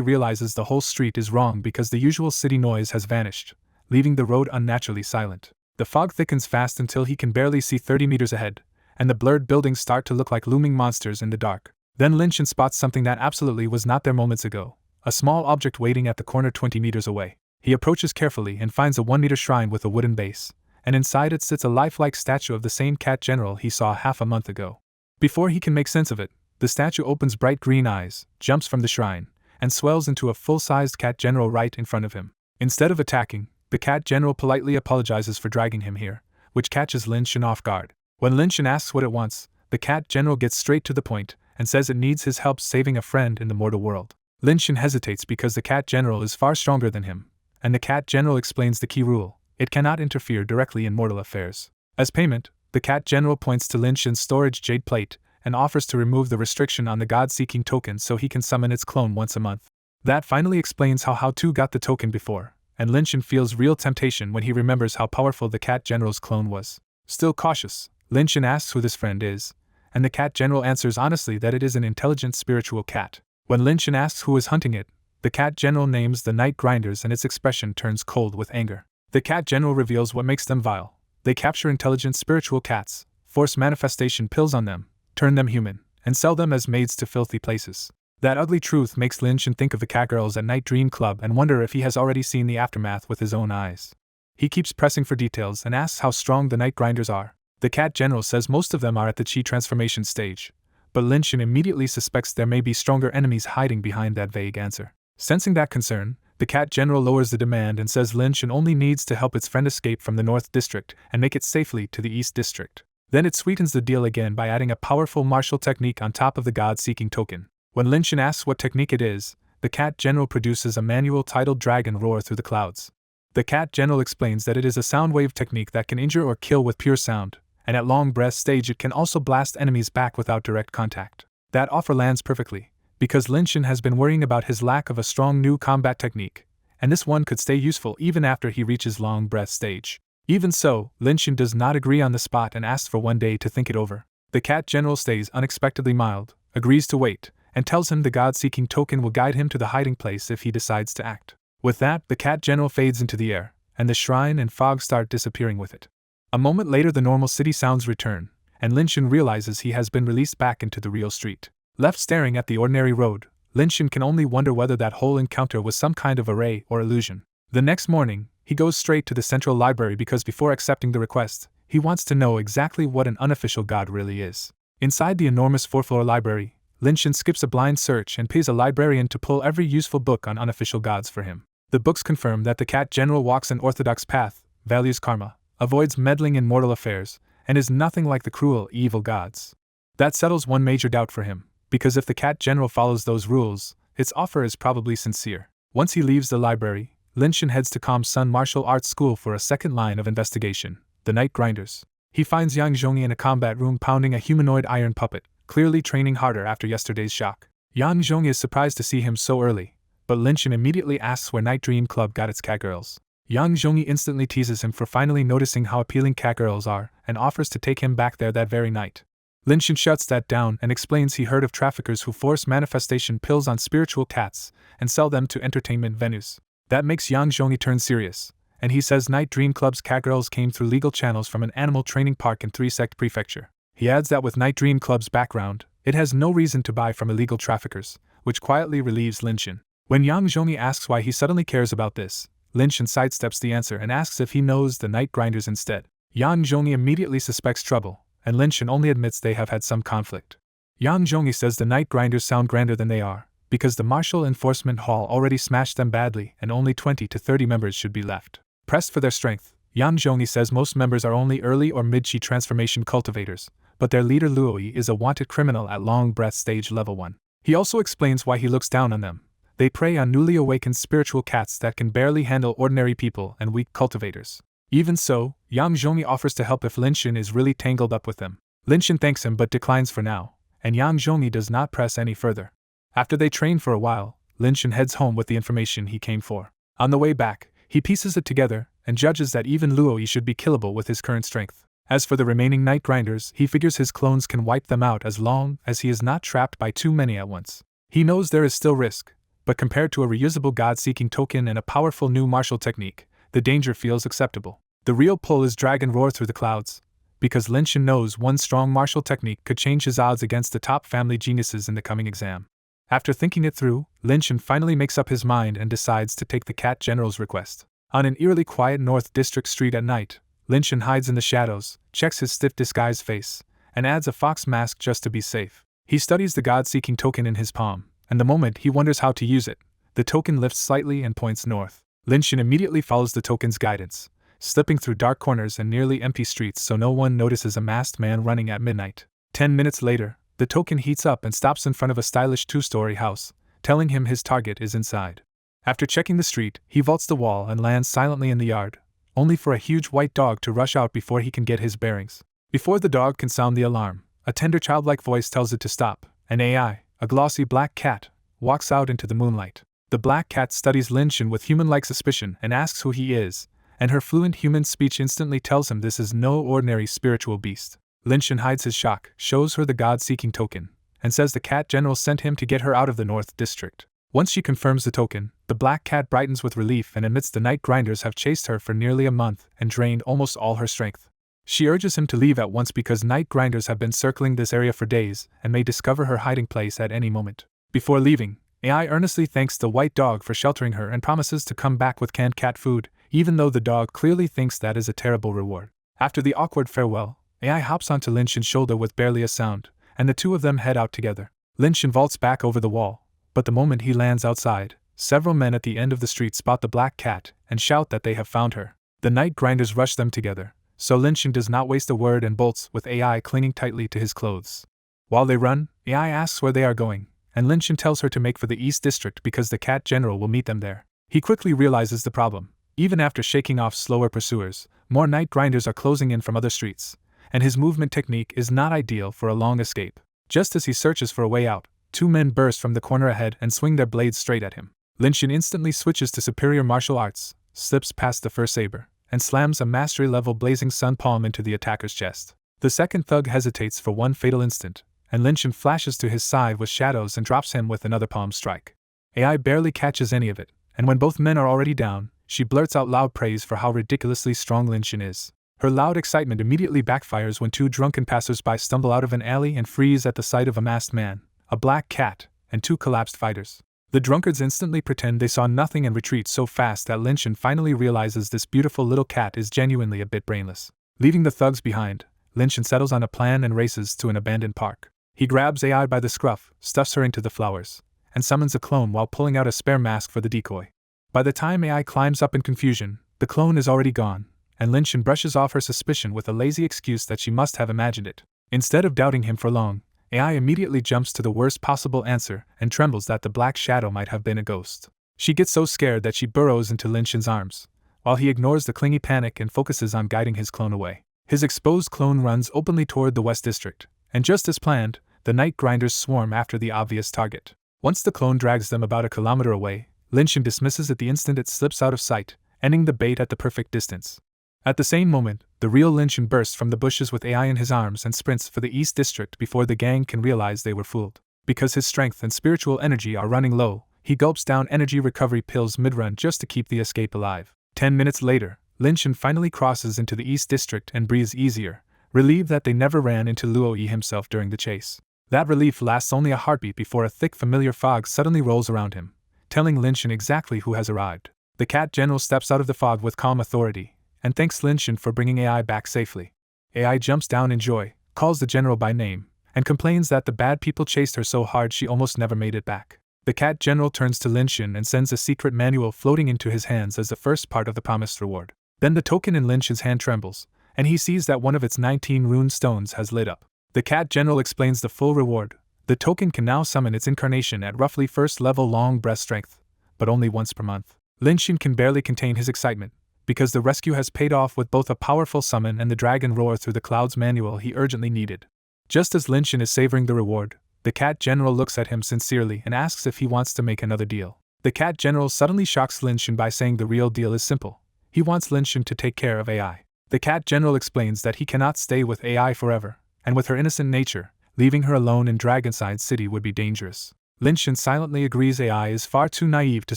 realizes the whole street is wrong because the usual city noise has vanished, leaving the road unnaturally silent. The fog thickens fast until he can barely see 30 meters ahead, and the blurred buildings start to look like looming monsters in the dark. Then Linshin spots something that absolutely was not there moments ago, a small object waiting at the corner 20 meters away. He approaches carefully and finds a 1-meter shrine with a wooden base, and inside it sits a lifelike statue of the same cat general he saw half a month ago. Before he can make sense of it, the statue opens bright green eyes, jumps from the shrine, and swells into a full-sized cat general right in front of him. Instead of attacking, the cat general politely apologizes for dragging him here, which catches Linshin off guard. When Linshin asks what it wants, the cat general gets straight to the point and says it needs his help saving a friend in the mortal world. Linshin hesitates because the cat general is far stronger than him, and the cat general explains the key rule: it cannot interfere directly in mortal affairs. As payment, the cat general points to Linshin's storage jade plate and offers to remove the restriction on the god-seeking token so he can summon its clone once a month. That finally explains how How-To got the token before, and Linshin feels real temptation when he remembers how powerful the cat general's clone was. Still cautious, Linshin asks who this friend is, and the cat general answers honestly that it is an intelligent spiritual cat. When Linshin asks who is hunting it, the cat general names the night grinders and its expression turns cold with anger. The cat general reveals what makes them vile. They capture intelligent spiritual cats, force manifestation pills on them, turn them human, and sell them as maids to filthy places. That ugly truth makes Linshin think of the catgirls at Night Dream Club and wonder if he has already seen the aftermath with his own eyes. He keeps pressing for details and asks how strong the night grinders are. The cat general says most of them are at the chi transformation stage, but Linshin immediately suspects there may be stronger enemies hiding behind that vague answer. Sensing that concern, the cat general lowers the demand and says Linshin only needs to help its friend escape from the North District and make it safely to the East District. Then it sweetens the deal again by adding a powerful martial technique on top of the god-seeking token. When Linshin asks what technique it is, the cat general produces a manual titled Dragon Roar Through the Clouds. The cat general explains that it is a sound wave technique that can injure or kill with pure sound, and at long breath stage it can also blast enemies back without direct contact. That offer lands perfectly, because Linshin has been worrying about his lack of a strong new combat technique, and this one could stay useful even after he reaches long breath stage. Even so, Linshin does not agree on the spot and asks for 1 day to think it over. The cat general stays unexpectedly mild, agrees to wait, and tells him the god-seeking token will guide him to the hiding place if he decides to act. With that, the cat general fades into the air, and the shrine and fog start disappearing with it. A moment later the normal city sounds return, and Linshin realizes he has been released back into the real street. Left staring at the ordinary road, Linshin can only wonder whether that whole encounter was some kind of array or illusion. The next morning, he goes straight to the central library because before accepting the request, he wants to know exactly what an unofficial god really is. Inside the enormous 4-floor library, Linshin skips a blind search and pays a librarian to pull every useful book on unofficial gods for him. The books confirm that the cat general walks an orthodox path, values karma, avoids meddling in mortal affairs, and is nothing like the cruel, evil gods. That settles one major doubt for him, because if the cat general follows those rules, its offer is probably sincere. Once he leaves the library, Linshin heads to Calm Sun Martial Arts School for a second line of investigation, the Night Grinders. He finds Yang Zhongyi in a combat room pounding a humanoid iron puppet, clearly training harder after yesterday's shock. Yang Zhongyi is surprised to see him so early, but Linshin immediately asks where Night Dream Club got its catgirls. Yang Zhongyi instantly teases him for finally noticing how appealing catgirls are and offers to take him back there that very night. Linshin shuts that down and explains he heard of traffickers who force manifestation pills on spiritual cats and sell them to entertainment venues. That makes Yang Zhongyi turn serious, and he says Night Dream Club's catgirls came through legal channels from an animal training park in 3-sect prefecture. He adds that with Night Dream Club's background, it has no reason to buy from illegal traffickers, which quietly relieves Linshin. When Yang Zhongyi asks why he suddenly cares about this, Linshin sidesteps the answer and asks if he knows the Night Grinders instead. Yang Zhongyi immediately suspects trouble, and Linshin only admits they have had some conflict. Yang Zhongyi says the Night Grinders sound grander than they are, because the Martial Enforcement Hall already smashed them badly and only 20 to 30 members should be left. Pressed for their strength, Yang Zhongyi says most members are only early or mid-chi transformation cultivators, but their leader Luo is a wanted criminal at Long Breath Stage Level 1. He also explains why he looks down on them. They prey on newly awakened spiritual cats that can barely handle ordinary people and weak cultivators. Even so, Yang Zhongyi offers to help if Linshin is really tangled up with them. Linshin thanks him but declines for now, and Yang Zhongyi does not press any further. After they train for a while, Linshin heads home with the information he came for. On the way back, he pieces it together and judges that even Luo should be killable with his current strength. As for the remaining night grinders, he figures his clones can wipe them out as long as he is not trapped by too many at once. He knows there is still risk, but compared to a reusable god-seeking token and a powerful new martial technique, the danger feels acceptable. The real pull is drag and roar through the clouds, because Linshin knows one strong martial technique could change his odds against the top family geniuses in the coming exam. After thinking it through, Linshin finally makes up his mind and decides to take the Cat General's request. On an eerily quiet North District street at night, Linshin hides in the shadows, checks his stiff disguise face, and adds a fox mask just to be safe. He studies the god-seeking token in his palm, and the moment he wonders how to use it, the token lifts slightly and points north. Linshin immediately follows the token's guidance, slipping through dark corners and nearly empty streets so no one notices a masked man running at midnight. 10 minutes later, the token heats up and stops in front of a stylish 2-story house, telling him his target is inside. After checking the street, he vaults the wall and lands silently in the yard, only for a huge white dog to rush out before he can get his bearings. Before the dog can sound the alarm, a tender childlike voice tells it to stop. An AI, a glossy black cat, walks out into the moonlight. The black cat studies Linshin with human-like suspicion and asks who he is, and her fluent human speech instantly tells him this is no ordinary spiritual beast. Linshin hides his shock, shows her the god-seeking token, and says the Cat General sent him to get her out of the North District. Once she confirms the token, the black cat brightens with relief and admits the night grinders have chased her for nearly a month and drained almost all her strength. She urges him to leave at once because night grinders have been circling this area for days and may discover her hiding place at any moment. Before leaving, AI earnestly thanks the white dog for sheltering her and promises to come back with canned cat food, even though the dog clearly thinks that is a terrible reward. After the awkward farewell, AI hops onto Linshin's shoulder with barely a sound, and the two of them head out together. Linshin vaults back over the wall, but the moment he lands outside, several men at the end of the street spot the black cat and shout that they have found her. The night grinders rush them together, so Linshin does not waste a word and bolts with AI clinging tightly to his clothes. While they run, AI asks where they are going, and Linshin tells her to make for the East District because the Cat General will meet them there. He quickly realizes the problem. Even after shaking off slower pursuers, more night grinders are closing in from other streets, and his movement technique is not ideal for a long escape. Just as he searches for a way out, two men burst from the corner ahead and swing their blades straight at him. Linshin instantly switches to superior martial arts, slips past the first saber, and slams a mastery-level blazing sun palm into the attacker's chest. The second thug hesitates for one fatal instant, and Linshin flashes to his side with shadows and drops him with another palm strike. AI barely catches any of it, and when both men are already down, she blurts out loud praise for how ridiculously strong Linshin is. Her loud excitement immediately backfires when two drunken passers-by stumble out of an alley and freeze at the sight of a masked man, a black cat, and two collapsed fighters. The drunkards instantly pretend they saw nothing and retreat so fast that Linshin finally realizes this beautiful little cat is genuinely a bit brainless. Leaving the thugs behind, Linshin settles on a plan and races to an abandoned park. He grabs AI by the scruff, stuffs her into the flowers, and summons a clone while pulling out a spare mask for the decoy. By the time AI climbs up in confusion, the clone is already gone, and Linshin brushes off her suspicion with a lazy excuse that she must have imagined it. Instead of doubting him for long, AI immediately jumps to the worst possible answer and trembles that the black shadow might have been a ghost. She gets so scared that she burrows into Linshin's arms, while he ignores the clingy panic and focuses on guiding his clone away. His exposed clone runs openly toward the West District, and just as planned, the night grinders swarm after the obvious target. Once the clone drags them about a kilometer away, Linshin dismisses it the instant it slips out of sight, ending the bait at the perfect distance. At the same moment, the real Linshin bursts from the bushes with AI in his arms and sprints for the East District before the gang can realize they were fooled. Because his strength and spiritual energy are running low, he gulps down energy recovery pills mid-run just to keep the escape alive. 10 minutes later, Linshin finally crosses into the East District and breathes easier, relieved that they never ran into Luo himself during the chase. That relief lasts only a heartbeat before a thick familiar fog suddenly rolls around him, telling Linshin exactly who has arrived. The Cat General steps out of the fog with calm authority, and thanks Linshin for bringing AI back safely. AI jumps down in joy, calls the general by name, and complains that the bad people chased her so hard she almost never made it back. The Cat General turns to Linshin and sends a secret manual floating into his hands as the first part of the promised reward. Then the token in Linshin's hand trembles, and he sees that one of its 19 rune stones has lit up. The cat general explains the full reward. The token can now summon its incarnation at roughly first level long breath strength, but only once per month. Lin Xin can barely contain his excitement, because the rescue has paid off with both a powerful summon and the dragon roar through the clouds manual he urgently needed. Just as Lin Xin is savoring the reward, the cat general looks at him sincerely and asks if he wants to make another deal. The cat general suddenly shocks Lin Xin by saying the real deal is simple. He wants Lin Xin to take care of AI. The cat general explains that he cannot stay with AI forever, and with her innocent nature, leaving her alone in Dragonside City would be dangerous. Lin Xin silently agrees AI is far too naive to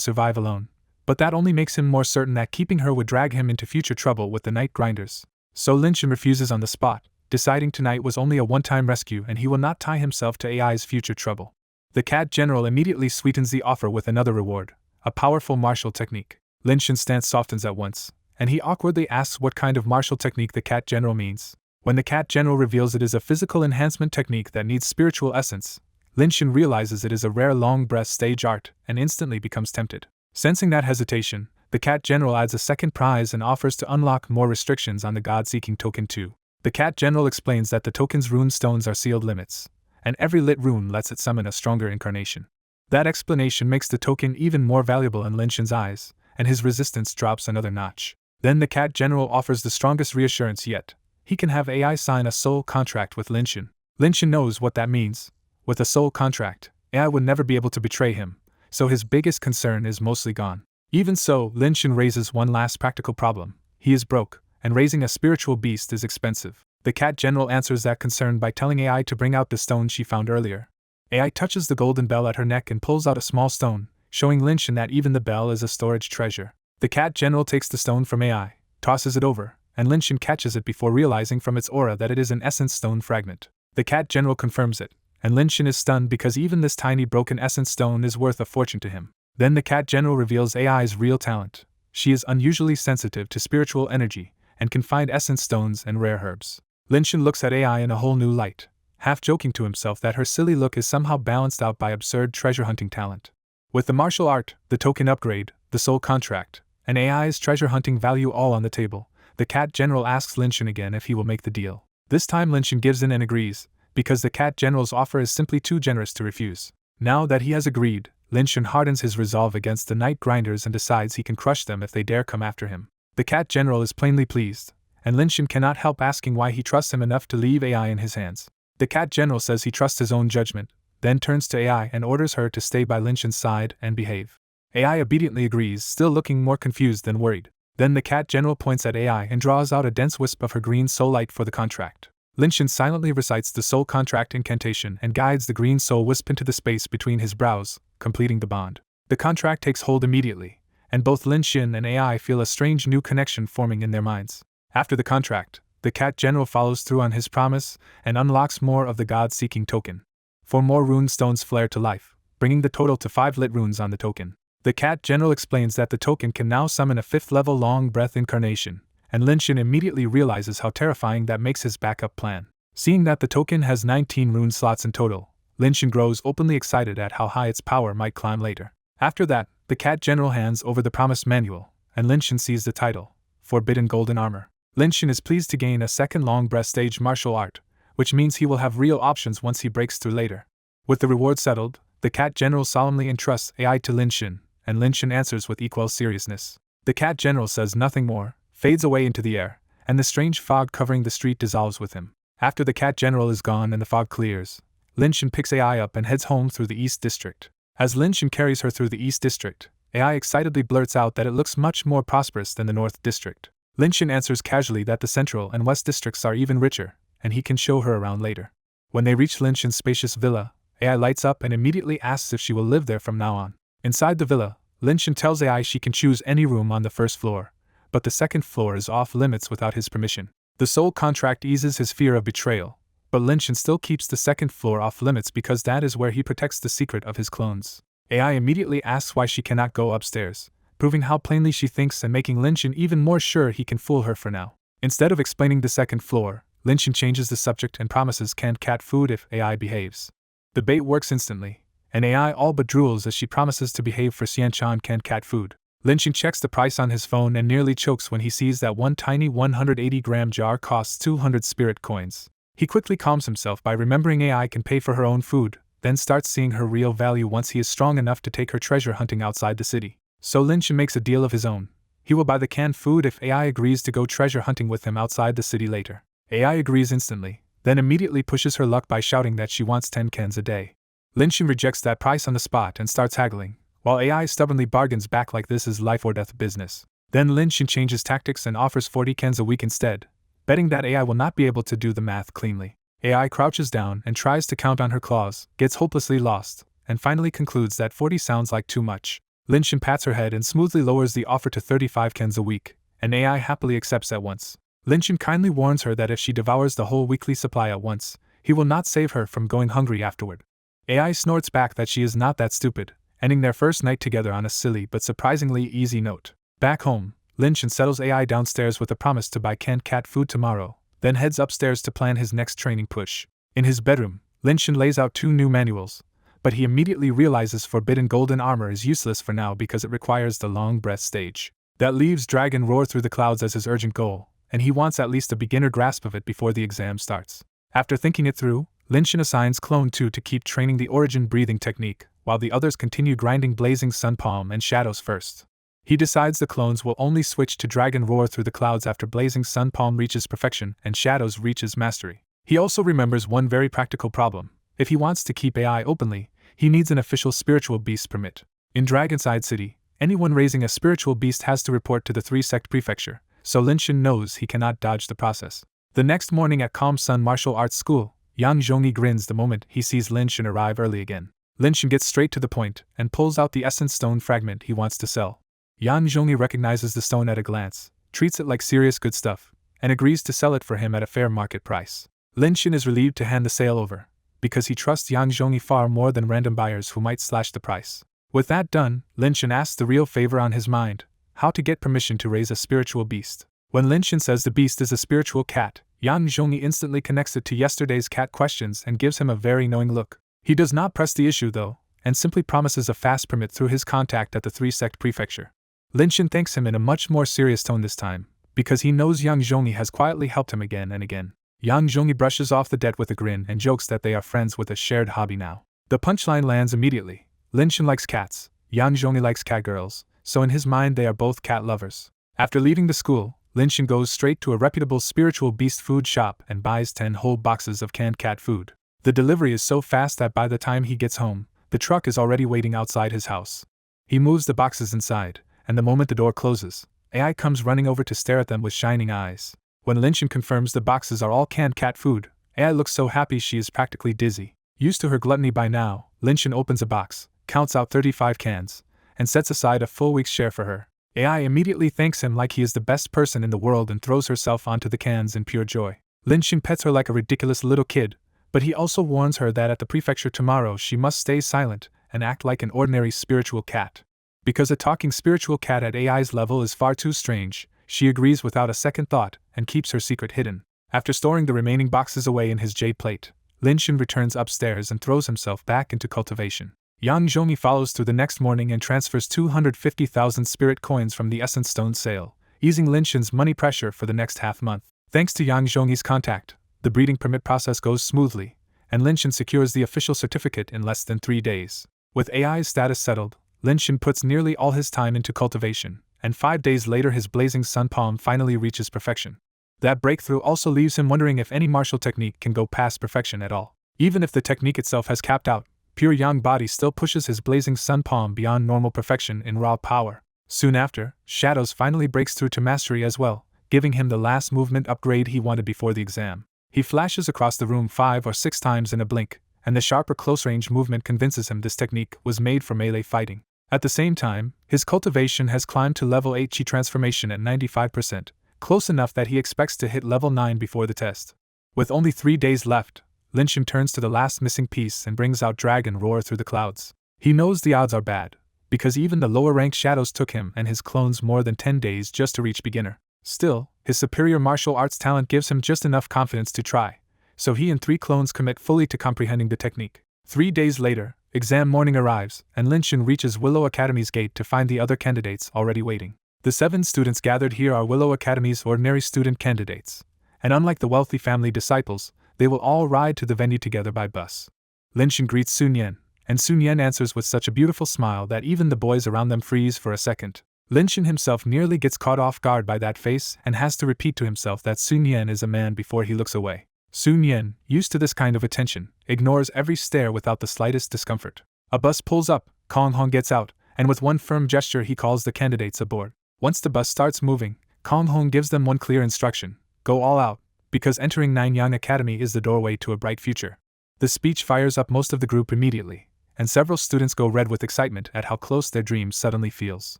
survive alone, but that only makes him more certain that keeping her would drag him into future trouble with the night grinders. So Lin Xin refuses on the spot, deciding tonight was only a one-time rescue and he will not tie himself to AI's future trouble. The cat general immediately sweetens the offer with another reward, a powerful martial technique. Lin Xin's stance softens at once, and he awkwardly asks what kind of martial technique the cat general means. When the cat general reveals it is a physical enhancement technique that needs spiritual essence, Lin Xin realizes it is a rare long breath stage art and instantly becomes tempted. Sensing that hesitation, the cat general adds a second prize and offers to unlock more restrictions on the God-seeking token too. The cat general explains that the token's rune stones are sealed limits, and every lit rune lets it summon a stronger incarnation. That explanation makes the token even more valuable in Lin Xin's eyes, and his resistance drops another notch. Then the cat general offers the strongest reassurance yet. He can have AI sign a soul contract with Lin Xin. Lin Xin knows what that means. With a soul contract, AI would never be able to betray him, so his biggest concern is mostly gone. Even so, Lin Xin raises one last practical problem. He is broke, and raising a spiritual beast is expensive. The cat general answers that concern by telling AI to bring out the stone she found earlier. AI touches the golden bell at her neck and pulls out a small stone, showing Lin Xin that even the bell is a storage treasure. The cat general takes the stone from AI, tosses it over, and Lin Xin catches it before realizing from its aura that it is an essence stone fragment. The cat general confirms it, and Lin Xin is stunned because even this tiny broken essence stone is worth a fortune to him. Then the cat general reveals AI's real talent. She is unusually sensitive to spiritual energy, and can find essence stones and rare herbs. Lin Xin looks at AI in a whole new light, half joking to himself that her silly look is somehow balanced out by absurd treasure hunting talent. With the martial art, the token upgrade, the soul contract, and AI's treasure hunting value all on the table, the cat general asks Lin Xin again if he will make the deal. This time Lin Xin gives in and agrees, because the cat general's offer is simply too generous to refuse. Now that he has agreed, Lin Xin hardens his resolve against the night grinders and decides he can crush them if they dare come after him. The cat general is plainly pleased, and Lin Xin cannot help asking why he trusts him enough to leave AI in his hands. The cat general says he trusts his own judgment, then turns to AI and orders her to stay by Lin Xin's side and behave. AI obediently agrees, still looking more confused than worried. Then the cat general points at AI and draws out a dense wisp of her green soul light for the contract. Lin Xin silently recites the soul contract incantation and guides the green soul wisp into the space between his brows, completing the bond. The contract takes hold immediately, and both Lin Xin and AI feel a strange new connection forming in their minds. After the contract, the cat general follows through on his promise and unlocks more of the God-seeking token. 4 more rune stones flare to life, bringing the total to 5 lit runes on the token. The cat general explains that the token can now summon a 5th level long breath incarnation, and Lin Xin immediately realizes how terrifying that makes his backup plan. Seeing that the token has 19 rune slots in total, Lin Xin grows openly excited at how high its power might climb later. After that, the cat general hands over the promised manual, and Lin Xin sees the title, Forbidden Golden Armor. Lin Xin is pleased to gain a second long breath stage martial art, which means he will have real options once he breaks through later. With the reward settled, the cat general solemnly entrusts AI to Lin Xin, and Lin Xin answers with equal seriousness. The cat general says nothing more, fades away into the air, and the strange fog covering the street dissolves with him. After the cat general is gone and the fog clears, Lin Xin picks AI up and heads home through the East District. As Lin Xin carries her through the East District, AI excitedly blurts out that it looks much more prosperous than the North District. Lin Xin answers casually that the Central and West Districts are even richer, and he can show her around later. When they reach Lin Xin's spacious villa, AI lights up and immediately asks if she will live there from now on. Inside the villa, Lin Xin tells AI she can choose any room on the first floor, but the second floor is off limits without his permission. The soul contract eases his fear of betrayal, but Lin Xin still keeps the second floor off limits because that is where he protects the secret of his clones. AI immediately asks why she cannot go upstairs, proving how plainly she thinks and making Lin Xin even more sure he can fool her for now. Instead of explaining the second floor, Lin Xin changes the subject and promises canned cat food if AI behaves. The bait works instantly, and AI all but drools as she promises to behave for Xianchan canned cat food. Lin Xin checks the price on his phone and nearly chokes when he sees that one tiny 180-gram jar costs 200 spirit coins. He quickly calms himself by remembering AI can pay for her own food, then starts seeing her real value once he is strong enough to take her treasure hunting outside the city. So Lynchen makes a deal of his own. He will buy the canned food if AI agrees to go treasure hunting with him outside the city later. AI agrees instantly, then immediately pushes her luck by shouting that she wants 10 cans a day. Lynchen rejects that price on the spot and starts haggling, while AI stubbornly bargains back like this is life or death business. Then Lynchen changes tactics and offers 40 cans a week instead, betting that AI will not be able to do the math cleanly. AI crouches down and tries to count on her claws, gets hopelessly lost, and finally concludes that 40 sounds like too much. Lynchen pats her head and smoothly lowers the offer to 35 cans a week, and AI happily accepts at once. Lynchen kindly warns her that if she devours the whole weekly supply at once, he will not save her from going hungry afterward. AI snorts back that she is not that stupid, ending their first night together on a silly but surprisingly easy note. Back home, Lynchen settles AI downstairs with a promise to buy canned cat food tomorrow, then heads upstairs to plan his next training push. In his bedroom, Lynchen lays out 2 new manuals, but he immediately realizes forbidden golden armor is useless for now because it requires the long breath stage. That leaves Dragon Roar through the clouds as his urgent goal, and he wants at least a beginner grasp of it before the exam starts. After thinking it through, Lynchen assigns Clone 2 to keep training the origin breathing technique, while the others continue grinding Blazing Sun Palm and Shadows first. He decides the clones will only switch to Dragon Roar through the clouds after Blazing Sun Palm reaches perfection and Shadows reaches mastery. He also remembers one very practical problem. If he wants to keep AI openly, he needs an official spiritual beast permit. In Dragonside City, anyone raising a spiritual beast has to report to the 3-sect prefecture, so Lynchen knows he cannot dodge the process. The next morning at Calm Sun Martial Arts School, Yang Zhongyi grins the moment he sees Lynchen arrive early again. Lynchen gets straight to the point and pulls out the essence stone fragment he wants to sell. Yang Zhongyi recognizes the stone at a glance, treats it like serious good stuff, and agrees to sell it for him at a fair market price. Lynchen is relieved to hand the sale over, because he trusts Yang Zhongyi far more than random buyers who might slash the price. With that done, Lynchen asks the real favor on his mind: how to get permission to raise a spiritual beast. When Lynchen says the beast is a spiritual cat, Yang Zhongyi instantly connects it to yesterday's cat questions and gives him a very knowing look. He does not press the issue though, and simply promises a fast permit through his contact at the 3-sect prefecture. Lynchen thanks him in a much more serious tone this time, because he knows Yang Zhongyi has quietly helped him again and again. Yang Zhongyi brushes off the debt with a grin and jokes that they are friends with a shared hobby now. The punchline lands immediately. Lynchen likes cats, Yang Zhongyi likes cat girls, so in his mind they are both cat lovers. After leaving the school, Lynchen goes straight to a reputable spiritual beast food shop and buys 10 whole boxes of canned cat food. The delivery is so fast that by the time he gets home, the truck is already waiting outside his house. He moves the boxes inside, and the moment the door closes, AI comes running over to stare at them with shining eyes. When Lynchen confirms the boxes are all canned cat food, AI looks so happy she is practically dizzy. Used to her gluttony by now, Lynchen opens a box, counts out 35 cans, and sets aside a full week's share for her. AI immediately thanks him like he is the best person in the world and throws herself onto the cans in pure joy. Lynchen pets her like a ridiculous little kid, but he also warns her that at the prefecture tomorrow she must stay silent and act like an ordinary spiritual cat. Because a talking spiritual cat at AI's level is far too strange, she agrees without a second thought and keeps her secret hidden. After storing the remaining boxes away in his jade plate, Lynchen returns upstairs and throws himself back into cultivation. Yang Zhongyi follows through the next morning and transfers 250,000 spirit coins from the Essence Stone sale, easing Lynchen's money pressure for the next half month. Thanks to Yang Zhongyi's contact, the breeding permit process goes smoothly, and Lynchen secures the official certificate in less than 3 days. With AI's status settled, Lynchen puts nearly all his time into cultivation, and 5 days later his Blazing Sun Palm finally reaches perfection. That breakthrough also leaves him wondering if any martial technique can go past perfection at all. Even if the technique itself has capped out, pure Yang body still pushes his Blazing Sun Palm beyond normal perfection in raw power. Soon after, Shadows finally breaks through to mastery as well, giving him the last movement upgrade he wanted before the exam. He flashes across the room 5 or 6 times in a blink, and the sharper close-range movement convinces him this technique was made for melee fighting. At the same time, his cultivation has climbed to level 8 Chi transformation at 95%, close enough that he expects to hit level 9 before the test. With only 3 days left, Lynchen turns to the last missing piece and brings out Dragon Roar through the clouds. He knows the odds are bad, because even the lower-ranked Shadows took him and his clones more than 10 days just to reach beginner. Still, his superior martial arts talent gives him just enough confidence to try, so he and 3 clones commit fully to comprehending the technique. 3 days later, exam morning arrives, and Lynchen reaches Willow Academy's gate to find the other candidates already waiting. The 7 students gathered here are Willow Academy's ordinary student candidates, and unlike the wealthy family disciples, They will all ride to the venue together by bus. Linshin greets Sun Yen, and Sun Yen answers with such a beautiful smile that even the boys around them freeze for a second. Linshin himself nearly gets caught off guard by that face and has to repeat to himself that Sun Yen is a man before he looks away. Sun Yen, used to this kind of attention, ignores every stare without the slightest discomfort. A bus pulls up, Kong Hong gets out, and with one firm gesture he calls the candidates aboard. Once the bus starts moving, Kong Hong gives them one clear instruction: go all out, because entering Nanyang Academy is the doorway to a bright future. The speech fires up most of the group immediately, and several students go red with excitement at how close their dream suddenly feels.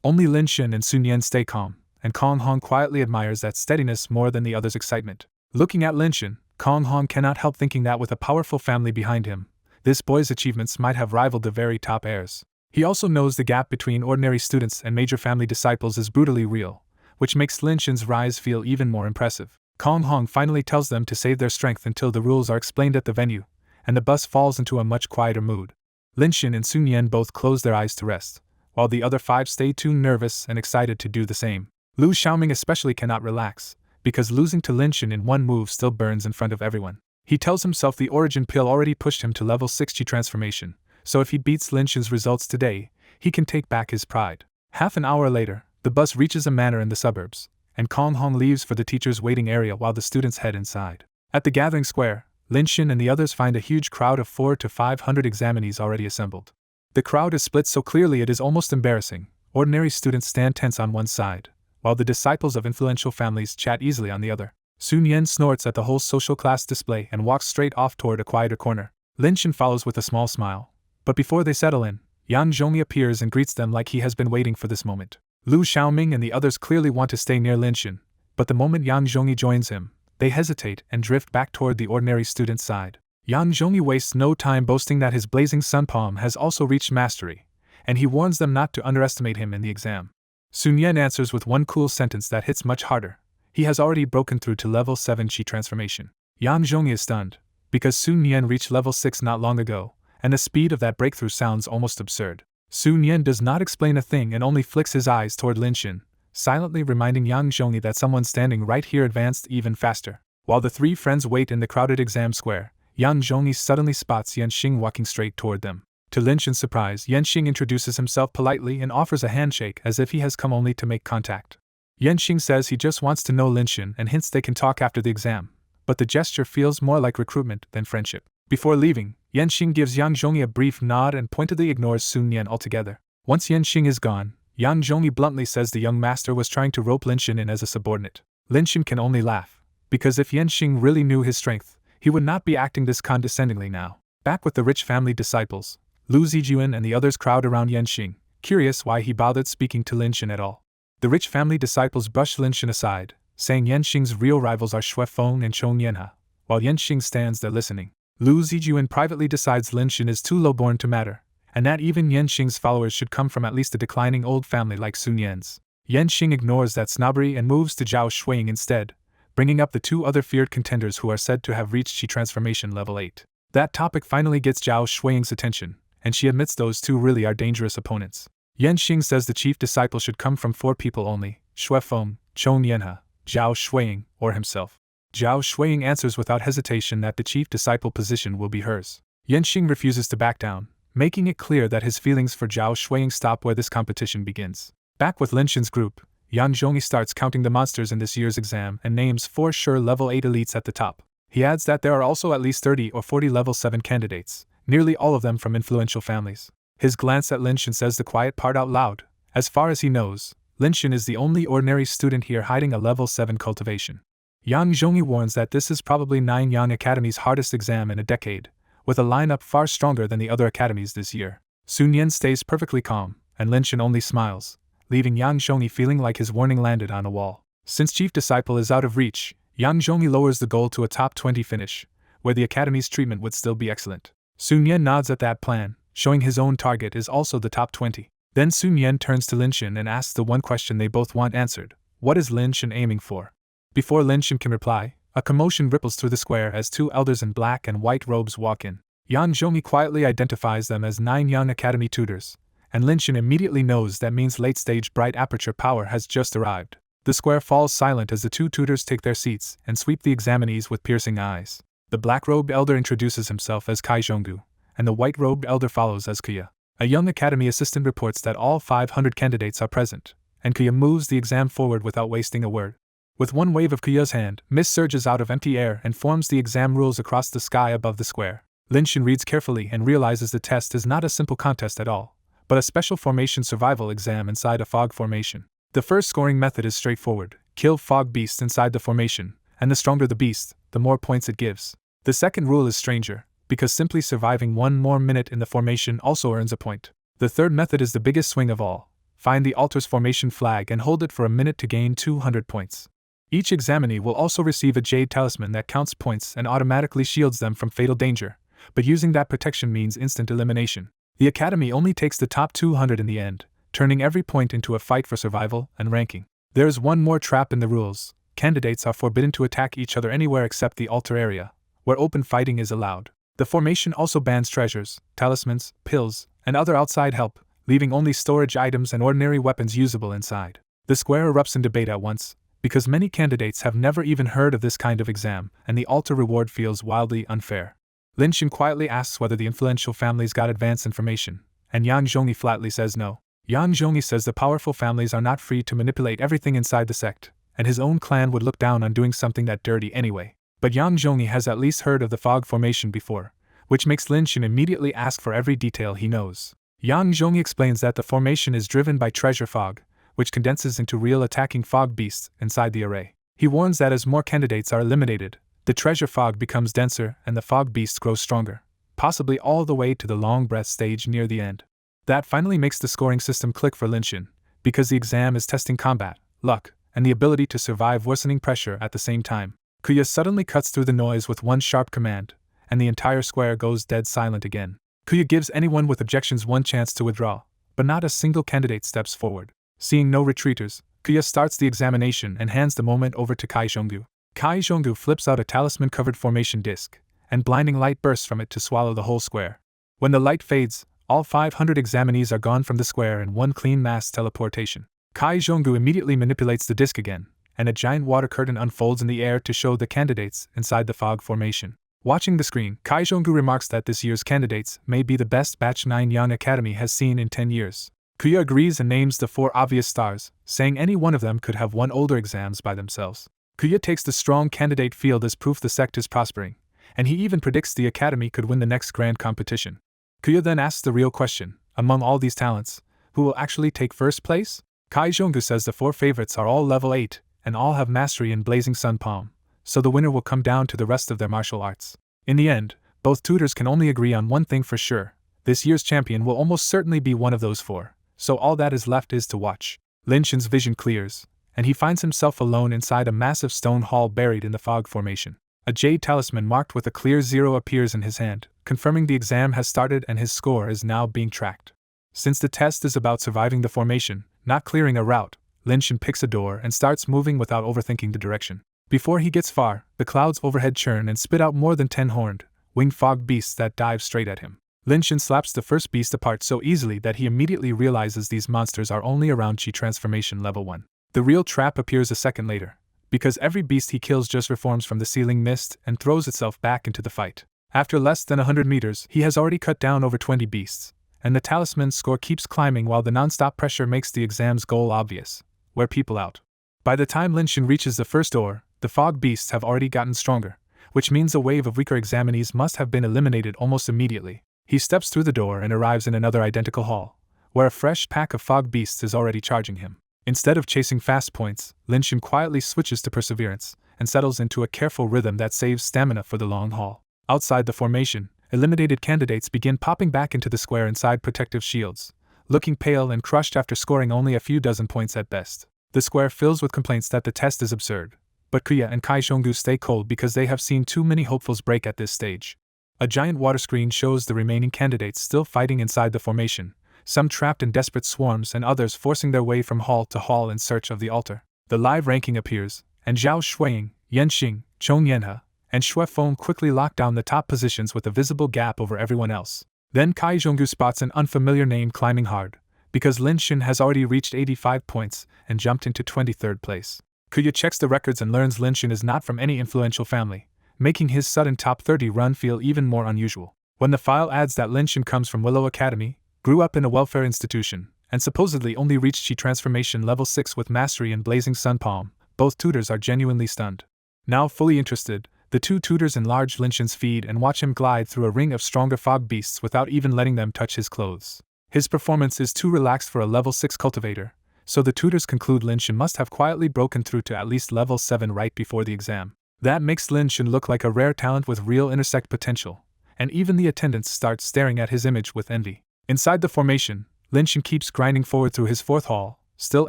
Only Linshin and Sun Yen stay calm, and Kong Hong quietly admires that steadiness more than the others' excitement. Looking at Linshin, Kong Hong cannot help thinking that with a powerful family behind him, this boy's achievements might have rivaled the very top heirs. He also knows the gap between ordinary students and major family disciples is brutally real, which makes Linshin's rise feel even more impressive. Kong Hong finally tells them to save their strength until the rules are explained at the venue, and the bus falls into a much quieter mood. Linshin and Sun Yen both close their eyes to rest, while the other 5 stay too nervous and excited to do the same. Lu Xiaoming especially cannot relax, because losing to Linshin in one move still burns in front of everyone. He tells himself the origin pill already pushed him to level 6 Chi transformation, so if he beats Linshin's results today, he can take back his pride. Half an hour later, the bus reaches a manor in the suburbs, and Kong Hong leaves for the teacher's waiting area while the students head inside. At the gathering square, Linshin and the others find a huge crowd of 400 to 500 examinees already assembled. The crowd is split so clearly it is almost embarrassing. Ordinary students stand tense on one side, while the disciples of influential families chat easily on the other. Sun Yen snorts at the whole social class display and walks straight off toward a quieter corner. Linshin follows with a small smile, but before they settle in, Yan Zhongyi appears and greets them like he has been waiting for this moment. Lu Xiaoming and the others clearly want to stay near Linshin, but the moment Yan Zhongyi joins him, they hesitate and drift back toward the ordinary student's side. Yan Zhongyi wastes no time boasting that his blazing sun palm has also reached mastery, and he warns them not to underestimate him in the exam. Sun Yen answers with one cool sentence that hits much harder: he has already broken through to level 7 Chi transformation. Yan Zhongyi is stunned, because Sun Yen reached level 6 not long ago, and the speed of that breakthrough sounds almost absurd. Sun Yen does not explain a thing and only flicks his eyes toward Linshin, silently reminding Yan Zhongyi that someone standing right here advanced even faster. While the 3 friends wait in the crowded exam square, Yan Zhongyi suddenly spots Yanxing walking straight toward them. To Linshin's surprise, Yanxing introduces himself politely and offers a handshake as if he has come only to make contact. Yanxing says he just wants to know Linshin and hints they can talk after the exam, but the gesture feels more like recruitment than friendship. Before leaving, Yanxing gives Yan Zhongyi a brief nod and pointedly ignores Sun Yen altogether. Once Yanxing is gone, Yan Zhongyi bluntly says the young master was trying to rope Linshin in as a subordinate. Linshin can only laugh, because if Yanxing really knew his strength, he would not be acting this condescendingly now. Back with the rich family disciples, Lu Zijuan and the others crowd around Yanxing, curious why he bothered speaking to Linshin at all. The rich family disciples brush Linshin aside, saying Yanxing's real rivals are Xue Feng and Chong Yanha, while Yanxing stands there listening. Lu Zijuan privately decides Linshin is too lowborn to matter, and that even Yanxing's followers should come from at least a declining old family like Sun Yen's. Yanxing ignores that snobbery and moves to Zhao Shuiying instead, bringing up the 2 other feared contenders who are said to have reached Chi transformation level 8. That topic finally gets Zhao Shuiying's attention, and she admits those 2 really are dangerous opponents. Yanxing says the chief disciple should come from 4 people only: Xue Feng, Chong Yanha, Zhao Shuiying, or himself. Zhao Shuiying answers without hesitation that the chief disciple position will be hers. Yanxing refuses to back down, making it clear that his feelings for Zhao Shuiying stop where this competition begins. Back with Linshin's group, Yan Zhongyi starts counting the monsters in this year's exam and names 4 sure level 8 elites at the top. He adds that there are also at least 30 or 40 level 7 candidates, nearly all of them from influential families. His glance at Linshin says the quiet part out loud: as far as he knows, Linshin is the only ordinary student here hiding a level 7 cultivation. Yan Zhongyi warns that this is probably Nanyang Academy's hardest exam in a decade, with a lineup far stronger than the other academies this year. Sun Yen stays perfectly calm, and Linshin only smiles, leaving Yan Zhongyi feeling like his warning landed on a wall. Since chief disciple is out of reach, Yan Zhongyi lowers the goal to a top 20 finish, where the academy's treatment would still be excellent. Sun Yen nods at that plan, showing his own target is also the top 20. Then Sun Yen turns to Linshin and asks the one question they both want answered: what is Linshin aiming for? Before Linshin can reply, a commotion ripples through the square as 2 elders in black and white robes walk in. Yan Zhongyi quietly identifies them as 9 young academy tutors, and Linshin immediately knows that means late-stage bright aperture power has just arrived. The square falls silent as the 2 tutors take their seats and sweep the examinees with piercing eyes. The black-robed elder introduces himself as Kai Zhonggu, and the white-robed elder follows as Kuya. A young academy assistant reports that all 500 candidates are present, and Kuya moves the exam forward without wasting a word. With one wave of Kuya's hand, mist surges out of empty air and forms the exam rules across the sky above the square. Linshin reads carefully and realizes the test is not a simple contest at all, but a special formation survival exam inside a fog formation. The first scoring method is straightforward: kill fog beasts inside the formation, and the stronger the beast, the more points it gives. The second rule is stranger, because simply surviving one more minute in the formation also earns a point. The third method is the biggest swing of all: find the altar's formation flag and hold it for a minute to gain 200 points. Each examinee will also receive a jade talisman that counts points and automatically shields them from fatal danger, but using that protection means instant elimination. The academy only takes the top 200 in the end, turning every point into a fight for survival and ranking. There is one more trap in the rules: candidates are forbidden to attack each other anywhere except the altar area, where open fighting is allowed. The formation also bans treasures, talismans, pills, and other outside help, leaving only storage items and ordinary weapons usable inside. The square erupts in debate at once, because many candidates have never even heard of this kind of exam, and the altar reward feels wildly unfair. Linshin quietly asks whether the influential families got advance information, and Yang Zhongyi flatly says no. Yang Zhongyi says the powerful families are not free to manipulate everything inside the sect, and his own clan would look down on doing something that dirty anyway. But Yang Zhongyi has at least heard of the fog formation before, which makes Linshin immediately ask for every detail he knows. Yang Zhongyi explains that the formation is driven by treasure fog, which condenses into real attacking fog beasts inside the array. He warns that as more candidates are eliminated, the treasure fog becomes denser and the fog beasts grow stronger, possibly all the way to the long breath stage near the end. That finally makes the scoring system click for Linshin, because the exam is testing combat, luck, and the ability to survive worsening pressure at the same time. Kuya suddenly cuts through the noise with one sharp command, and the entire square goes dead silent again. Kuya gives anyone with objections one chance to withdraw, but not a single candidate steps forward. Seeing no retreaters, Kuya starts the examination and hands the moment over to Kai Zhonggu. Kai Zhonggu flips out a talisman-covered formation disc, and blinding light bursts from it to swallow the whole square. When the light fades, all 500 examinees are gone from the square in one clean mass teleportation. Kai Zhonggu immediately manipulates the disc again, and a giant water curtain unfolds in the air to show the candidates inside the fog formation. Watching the screen, Kai Zhonggu remarks that this year's candidates may be the best batch 9 Young Academy has seen in 10 years. Kuya agrees and names the 4 obvious stars, saying any one of them could have won older exams by themselves. Kuya takes the strong candidate field as proof the sect is prospering, and he even predicts the academy could win the next grand competition. Kuya then asks the real question: among all these talents, who will actually take first place? Kai Zhonggu says the 4 favorites are all level 8, and all have mastery in Blazing Sun Palm, so the winner will come down to the rest of their martial arts. In the end, both tutors can only agree on one thing for sure: this year's champion will almost certainly be one of those 4. So all that is left is to watch. Linshin's vision clears, and he finds himself alone inside a massive stone hall buried in the fog formation. A jade talisman marked with a clear 0 appears in his hand, confirming the exam has started and his score is now being tracked. Since the test is about surviving the formation, not clearing a route, Linshin picks a door and starts moving without overthinking the direction. Before he gets far, the clouds overhead churn and spit out more than 10 horned, winged fog beasts that dive straight at him. Linshin slaps the first beast apart so easily that he immediately realizes these monsters are only around Chi transformation level 1. The real trap appears a second later, because every beast he kills just reforms from the ceiling mist and throws itself back into the fight. After less than 100 meters, he has already cut down over 20 beasts, and the talisman's score keeps climbing while the non-stop pressure makes the exam's goal obvious: wear people out. By the time Linshin reaches the first door, the fog beasts have already gotten stronger, which means a wave of weaker examinees must have been eliminated almost immediately. He steps through the door and arrives in another identical hall, where a fresh pack of fog beasts is already charging him. Instead of chasing fast points, Linshin quietly switches to perseverance, and settles into a careful rhythm that saves stamina for the long haul. Outside the formation, eliminated candidates begin popping back into the square inside protective shields, looking pale and crushed after scoring only a few dozen points at best. The square fills with complaints that the test is absurd, but Kuya and Kai Zhonggu stay cold because they have seen too many hopefuls break at this stage. A giant water screen shows the remaining candidates still fighting inside the formation, some trapped in desperate swarms and others forcing their way from hall to hall in search of the altar. The live ranking appears, and Zhao Shuiying, Yan Xing, Chong Yanhe, and Xue Feng quickly lock down the top positions with a visible gap over everyone else. Then Kai Zhonggu spots an unfamiliar name climbing hard, because Linshin has already reached 85 points and jumped into 23rd place. Kuya checks the records and learns Linshin is not from any influential family, making his sudden top 30 run feel even more unusual. When the file adds that Linshin comes from Willow Academy, grew up in a welfare institution, and supposedly only reached Chi transformation level 6 with mastery in Blazing Sun Palm, both tutors are genuinely stunned. Now fully interested, the two tutors enlarge Linshin's feed and watch him glide through a ring of stronger fog beasts without even letting them touch his clothes. His performance is too relaxed for a level 6 cultivator, so the tutors conclude Linshin must have quietly broken through to at least level 7 right before the exam. That makes Linshin look like a rare talent with real intersect potential, and even the attendants start staring at his image with envy. Inside the formation, Linshin keeps grinding forward through his 4th hall, still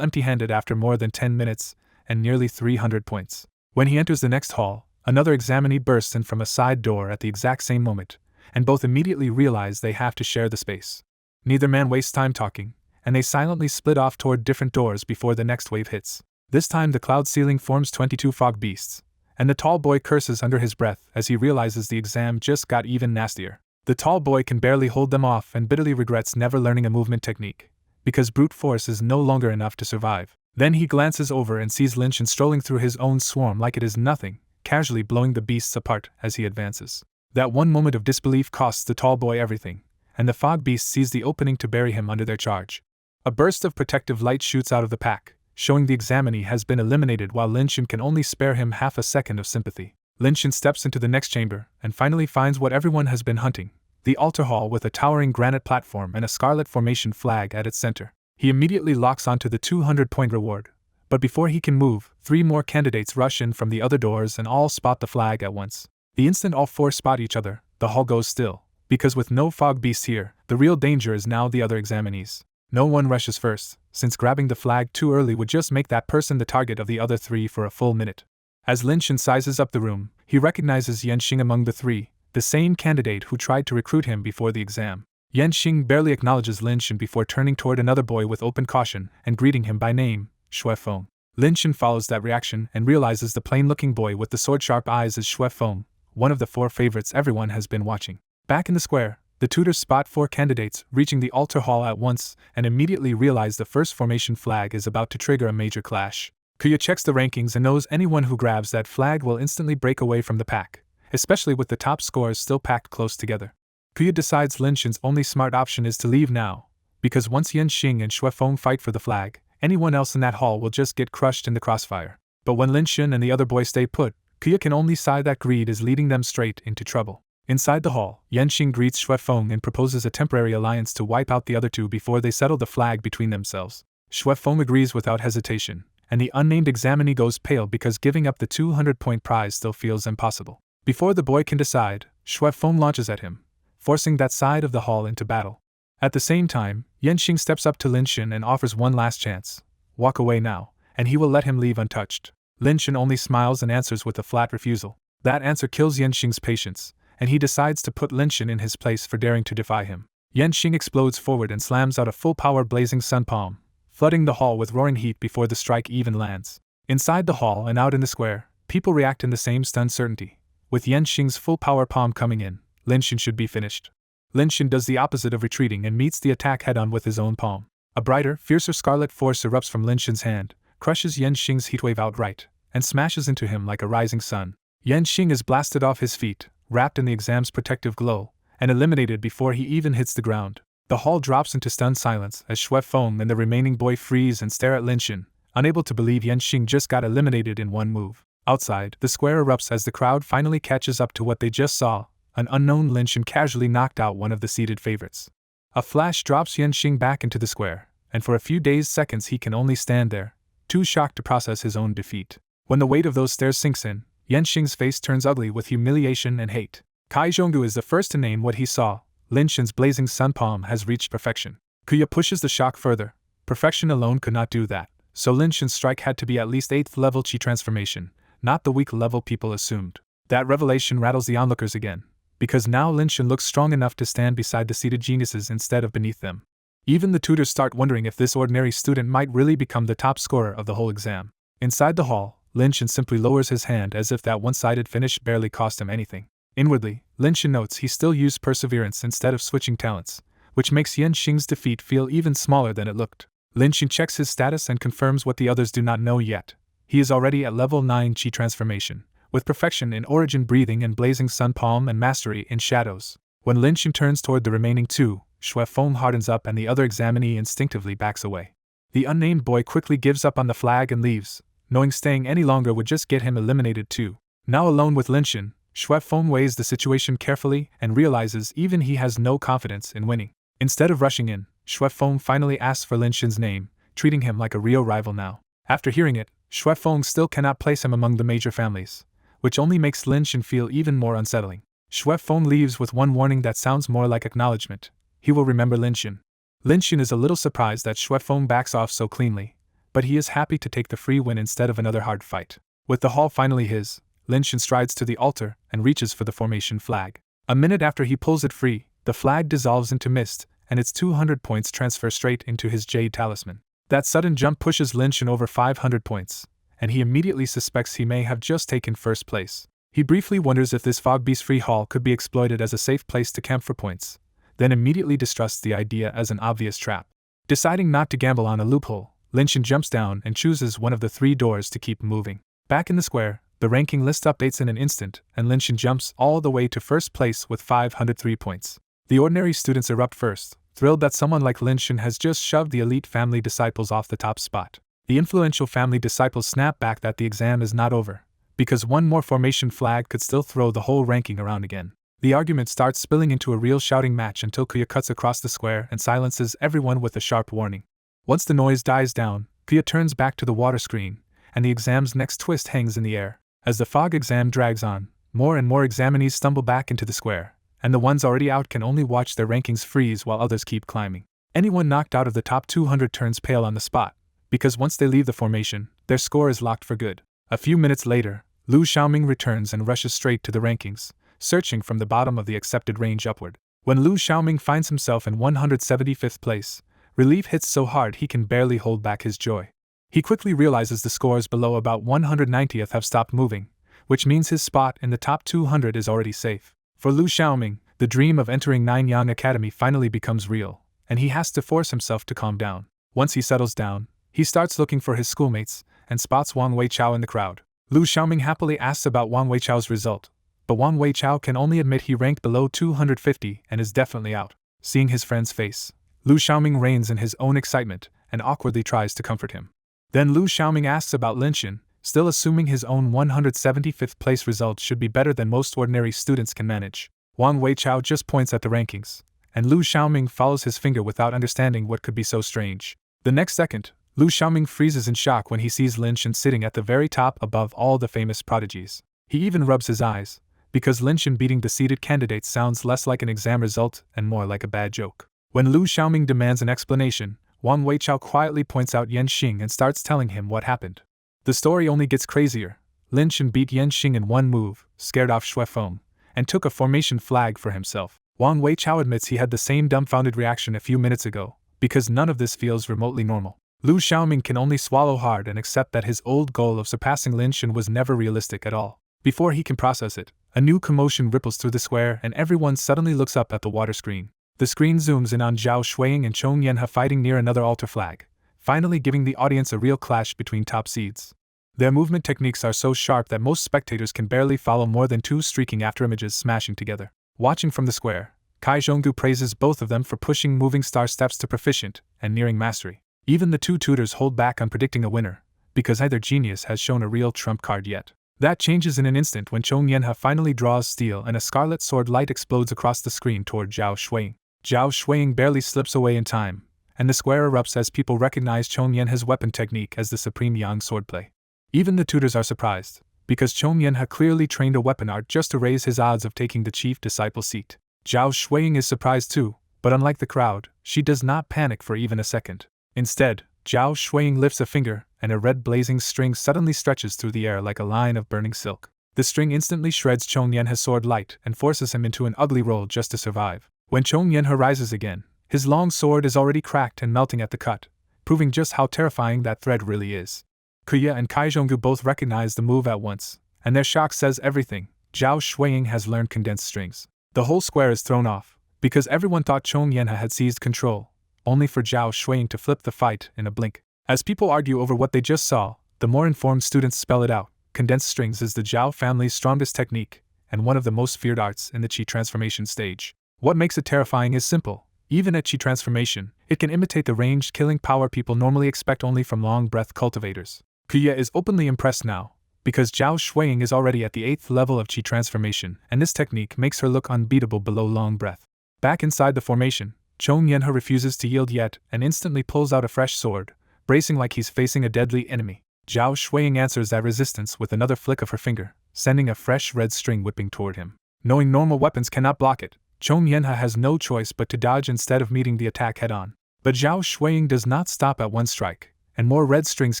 empty-handed after more than 10 minutes, and nearly 300 points. When he enters the next hall, another examinee bursts in from a side door at the exact same moment, and both immediately realize they have to share the space. Neither man wastes time talking, and they silently split off toward different doors before the next wave hits. This time the cloud ceiling forms 22 fog beasts, and the tall boy curses under his breath as he realizes the exam just got even nastier. The tall boy can barely hold them off and bitterly regrets never learning a movement technique, because brute force is no longer enough to survive. Then he glances over and sees Linshin strolling through his own swarm like it is nothing, casually blowing the beasts apart as he advances. That one moment of disbelief costs the tall boy everything, and the fog beast sees the opening to bury him under their charge. A burst of protective light shoots out of the pack, showing the examinee has been eliminated while Linshin can only spare him half a second of sympathy. Linshin steps into the next chamber and finally finds what everyone has been hunting, the altar hall with a towering granite platform and a scarlet formation flag at its center. He immediately locks onto the 200-point reward, but before he can move, 3 more candidates rush in from the other doors and all spot the flag at once. The instant all 4 spot each other, the hall goes still, because with no fog beasts here, the real danger is now the other examinees. No one rushes first, since grabbing the flag too early would just make that person the target of the other 3 for a full minute. As Linshin sizes up the room, he recognizes Yanxing among the 3, the same candidate who tried to recruit him before the exam. Yanxing barely acknowledges Linshin before turning toward another boy with open caution and greeting him by name, Shuefeng. Linshin follows that reaction and realizes the plain-looking boy with the sword-sharp eyes is Shuefeng, one of the 4 favorites everyone has been watching. Back in the square, the tutors spot 4 candidates reaching the altar hall at once and immediately realize the first formation flag is about to trigger a major clash. Kuya checks the rankings and knows anyone who grabs that flag will instantly break away from the pack, especially with the top scores still packed close together. Kuya decides Linshin's only smart option is to leave now, because once Yanxing and Shuefeng fight for the flag, anyone else in that hall will just get crushed in the crossfire. But when Linshin and the other boy stay put, Kuya can only sigh that greed is leading them straight into trouble. Inside the hall, Yanxing greets Shuefeng and proposes a temporary alliance to wipe out the other 2 before they settle the flag between themselves. Shuefeng agrees without hesitation, and the unnamed examinee goes pale because giving up the 200-point prize still feels impossible. Before the boy can decide, Shuefeng launches at him, forcing that side of the hall into battle. At the same time, Yanxing steps up to Linshin and offers one last chance. Walk away now, and he will let him leave untouched. Linshin only smiles and answers with a flat refusal. That answer kills Yanxing's patience, and he decides to put Linshin in his place for daring to defy him. Yanxing explodes forward and slams out a full-power blazing sun palm, flooding the hall with roaring heat before the strike even lands. Inside the hall and out in the square, people react in the same stunned certainty. With Yanxing's full-power palm coming in, Linshin should be finished. Linshin does the opposite of retreating and meets the attack head-on with his own palm. A brighter, fiercer scarlet force erupts from Linshin's hand, crushes Yanxing's heatwave outright, and smashes into him like a rising sun. Yanxing is blasted off his feet, wrapped in the exam's protective glow, and eliminated before he even hits the ground. The hall drops into stunned silence as Shuefeng and the remaining boy freeze and stare at Linshin, unable to believe Yanxing just got eliminated in one move. Outside, the square erupts as the crowd finally catches up to what they just saw. An unknown Linshin casually knocked out one of the seated favorites. A flash drops Yanxing back into the square, and for a few dazed seconds he can only stand there, too shocked to process his own defeat. When the weight of those stares sinks in, Yanxing's face turns ugly with humiliation and hate. Kai Zhonggu is the first to name what he saw. Linshin's blazing sun palm has reached perfection. Kuya pushes the shock further. Perfection alone could not do that, so Linshin's strike had to be at least 8th level Chi transformation, not the weak level people assumed. That revelation rattles the onlookers again, because now Linshin looks strong enough to stand beside the seated geniuses instead of beneath them. Even the tutors start wondering if this ordinary student might really become the top scorer of the whole exam. Inside the hall, Linshin simply lowers his hand as if that one-sided finish barely cost him anything. Inwardly, Linshin notes he still used perseverance instead of switching talents, which makes Yanxing's defeat feel even smaller than it looked. Linshin checks his status and confirms what the others do not know yet. He is already at level 9 Chi transformation, with perfection in origin breathing and blazing sun palm and mastery in shadows. When Lin Xing turns toward the remaining two, Xue Feng hardens up and the other examinee instinctively backs away. The unnamed boy quickly gives up on the flag and leaves, knowing staying any longer would just get him eliminated too. Now alone with Lin Xing, Xue Feng weighs the situation carefully and realizes even he has no confidence in winning. Instead of rushing in, Xue Feng finally asks for Lin Xing's name, treating him like a real rival now. After hearing it, Xue Feng still cannot place him among the major families, which only makes Lin Xing feel even more unsettling. Xue Feng leaves with one warning that sounds more like acknowledgement: he will remember Lin Xing. Lin Xing is a little surprised that Xue Feng backs off so cleanly, but he is happy to take the free win instead of another hard fight. With the hall finally his, Lin Xing strides to the altar and reaches for the formation flag. A minute after he pulls it free, the flag dissolves into mist, and its 200 points transfer straight into his jade talisman. That sudden jump pushes Lin Xing over 500 points, and he immediately suspects he may have just taken first place. He briefly wonders if this Fog Beast free hall could be exploited as a safe place to camp for points, then immediately distrusts the idea as an obvious trap. Deciding not to gamble on a loophole, Lin Xing jumps down and chooses one of the 3 doors to keep moving. Back in the square, the ranking list updates in an instant, and Lin Xing jumps all the way to first place with 503 points. The ordinary students erupt first, thrilled that someone like Lin Xing has just shoved the elite family disciples off the top spot. The influential family disciples snap back that the exam is not over, because one more formation flag could still throw the whole ranking around again. The argument starts spilling into a real shouting match until Kuya cuts across the square and silences everyone with a sharp warning. Once the noise dies down, Kuya turns back to the water screen, and the exam's next twist hangs in the air. As the fog exam drags on, more and more examinees stumble back into the square, and the ones already out can only watch their rankings freeze while others keep climbing. Anyone knocked out of the top 200 turns pale on the spot, because once they leave the formation, their score is locked for good. A few minutes later, Lu Xiaoming returns and rushes straight to the rankings, searching from the bottom of the accepted range upward. When Lu Xiaoming finds himself in 175th place, relief hits so hard he can barely hold back his joy. He quickly realizes the scores below about 190th have stopped moving, which means his spot in the top 200 is already safe. For Lu Xiaoming, the dream of entering Nanyang Academy finally becomes real, and he has to force himself to calm down. Once he settles down, he starts looking for his schoolmates, and spots Wang Weichao in the crowd. Lu Xiaoming happily asks about Wang Weichao's result, but Wang Weichao can only admit he ranked below 250 and is definitely out. Seeing his friend's face, Lu Xiaoming reins in his own excitement and awkwardly tries to comfort him. Then Lu Xiaoming asks about Lin Xing, still assuming his own 175th place result should be better than most ordinary students can manage. Wang Weichao just points at the rankings, and Lu Xiaoming follows his finger without understanding what could be so strange. The next second, Lu Xiaoming freezes in shock when he sees Lin Xing sitting at the very top above all the famous prodigies. He even rubs his eyes, because Lin Xing beating the seeded candidates sounds less like an exam result and more like a bad joke. When Lu Xiaoming demands an explanation, Wang Weichao quietly points out Yan Xing and starts telling him what happened. The story only gets crazier. Lin Xing beat Yan Xing in one move, scared off Xue Feng, and took a formation flag for himself. Wang Weichao admits he had the same dumbfounded reaction a few minutes ago, because none of this feels remotely normal. Lu Xiaoming can only swallow hard and accept that his old goal of surpassing Lin Xing was never realistic at all. Before he can process it, a new commotion ripples through the square and everyone suddenly looks up at the water screen. The screen zooms in on Zhao Shuiying and Chong Yanhe fighting near another altar flag, finally giving the audience a real clash between top seeds. Their movement techniques are so sharp that most spectators can barely follow more than 2 streaking afterimages smashing together. Watching from the square, Kai Zhonggu praises both of them for pushing moving star steps to proficient and nearing mastery. Even the 2 tutors hold back on predicting a winner, because neither genius has shown a real trump card yet. That changes in an instant when Chong Yanhe finally draws steel and a scarlet sword light explodes across the screen toward Zhao Shuiying. Zhao Shuiying barely slips away in time, and the square erupts as people recognize Chong Yanhe's weapon technique as the supreme yang swordplay. Even the tutors are surprised, because Chong Yanhe clearly trained a weapon art just to raise his odds of taking the chief disciple seat. Zhao Shuiying is surprised too, but unlike the crowd, she does not panic for even a second. Instead, Zhao Shuiying lifts a finger, and a red blazing string suddenly stretches through the air like a line of burning silk. The string instantly shreds Chong Yanhe's sword light and forces him into an ugly roll just to survive. When Chong Yanhe rises again, his long sword is already cracked and melting at the cut, proving just how terrifying that thread really is. Kuya and Kai Zhonggu both recognize the move at once, and their shock says everything. Zhao Shuiying has learned condensed strings. The whole square is thrown off, because everyone thought Chong Yanhe had seized control, only for Zhao Shuiying to flip the fight in a blink. As people argue over what they just saw, the more informed students spell it out, condensed strings is the Zhao family's strongest technique, and one of the most feared arts in the Qi transformation stage. What makes it terrifying is simple. Even at Qi transformation, it can imitate the ranged killing power people normally expect only from long-breath cultivators. Kuya is openly impressed now, because Zhao Shuiying is already at the 8th level of Qi transformation, and this technique makes her look unbeatable below long breath. Back inside the formation, Chong Yenhe refuses to yield yet and instantly pulls out a fresh sword, bracing like he's facing a deadly enemy. Zhao Shuiying answers that resistance with another flick of her finger, sending a fresh red string whipping toward him. Knowing normal weapons cannot block it, Chong Yenhe has no choice but to dodge instead of meeting the attack head-on. But Zhao Shuiying does not stop at one strike, and more red strings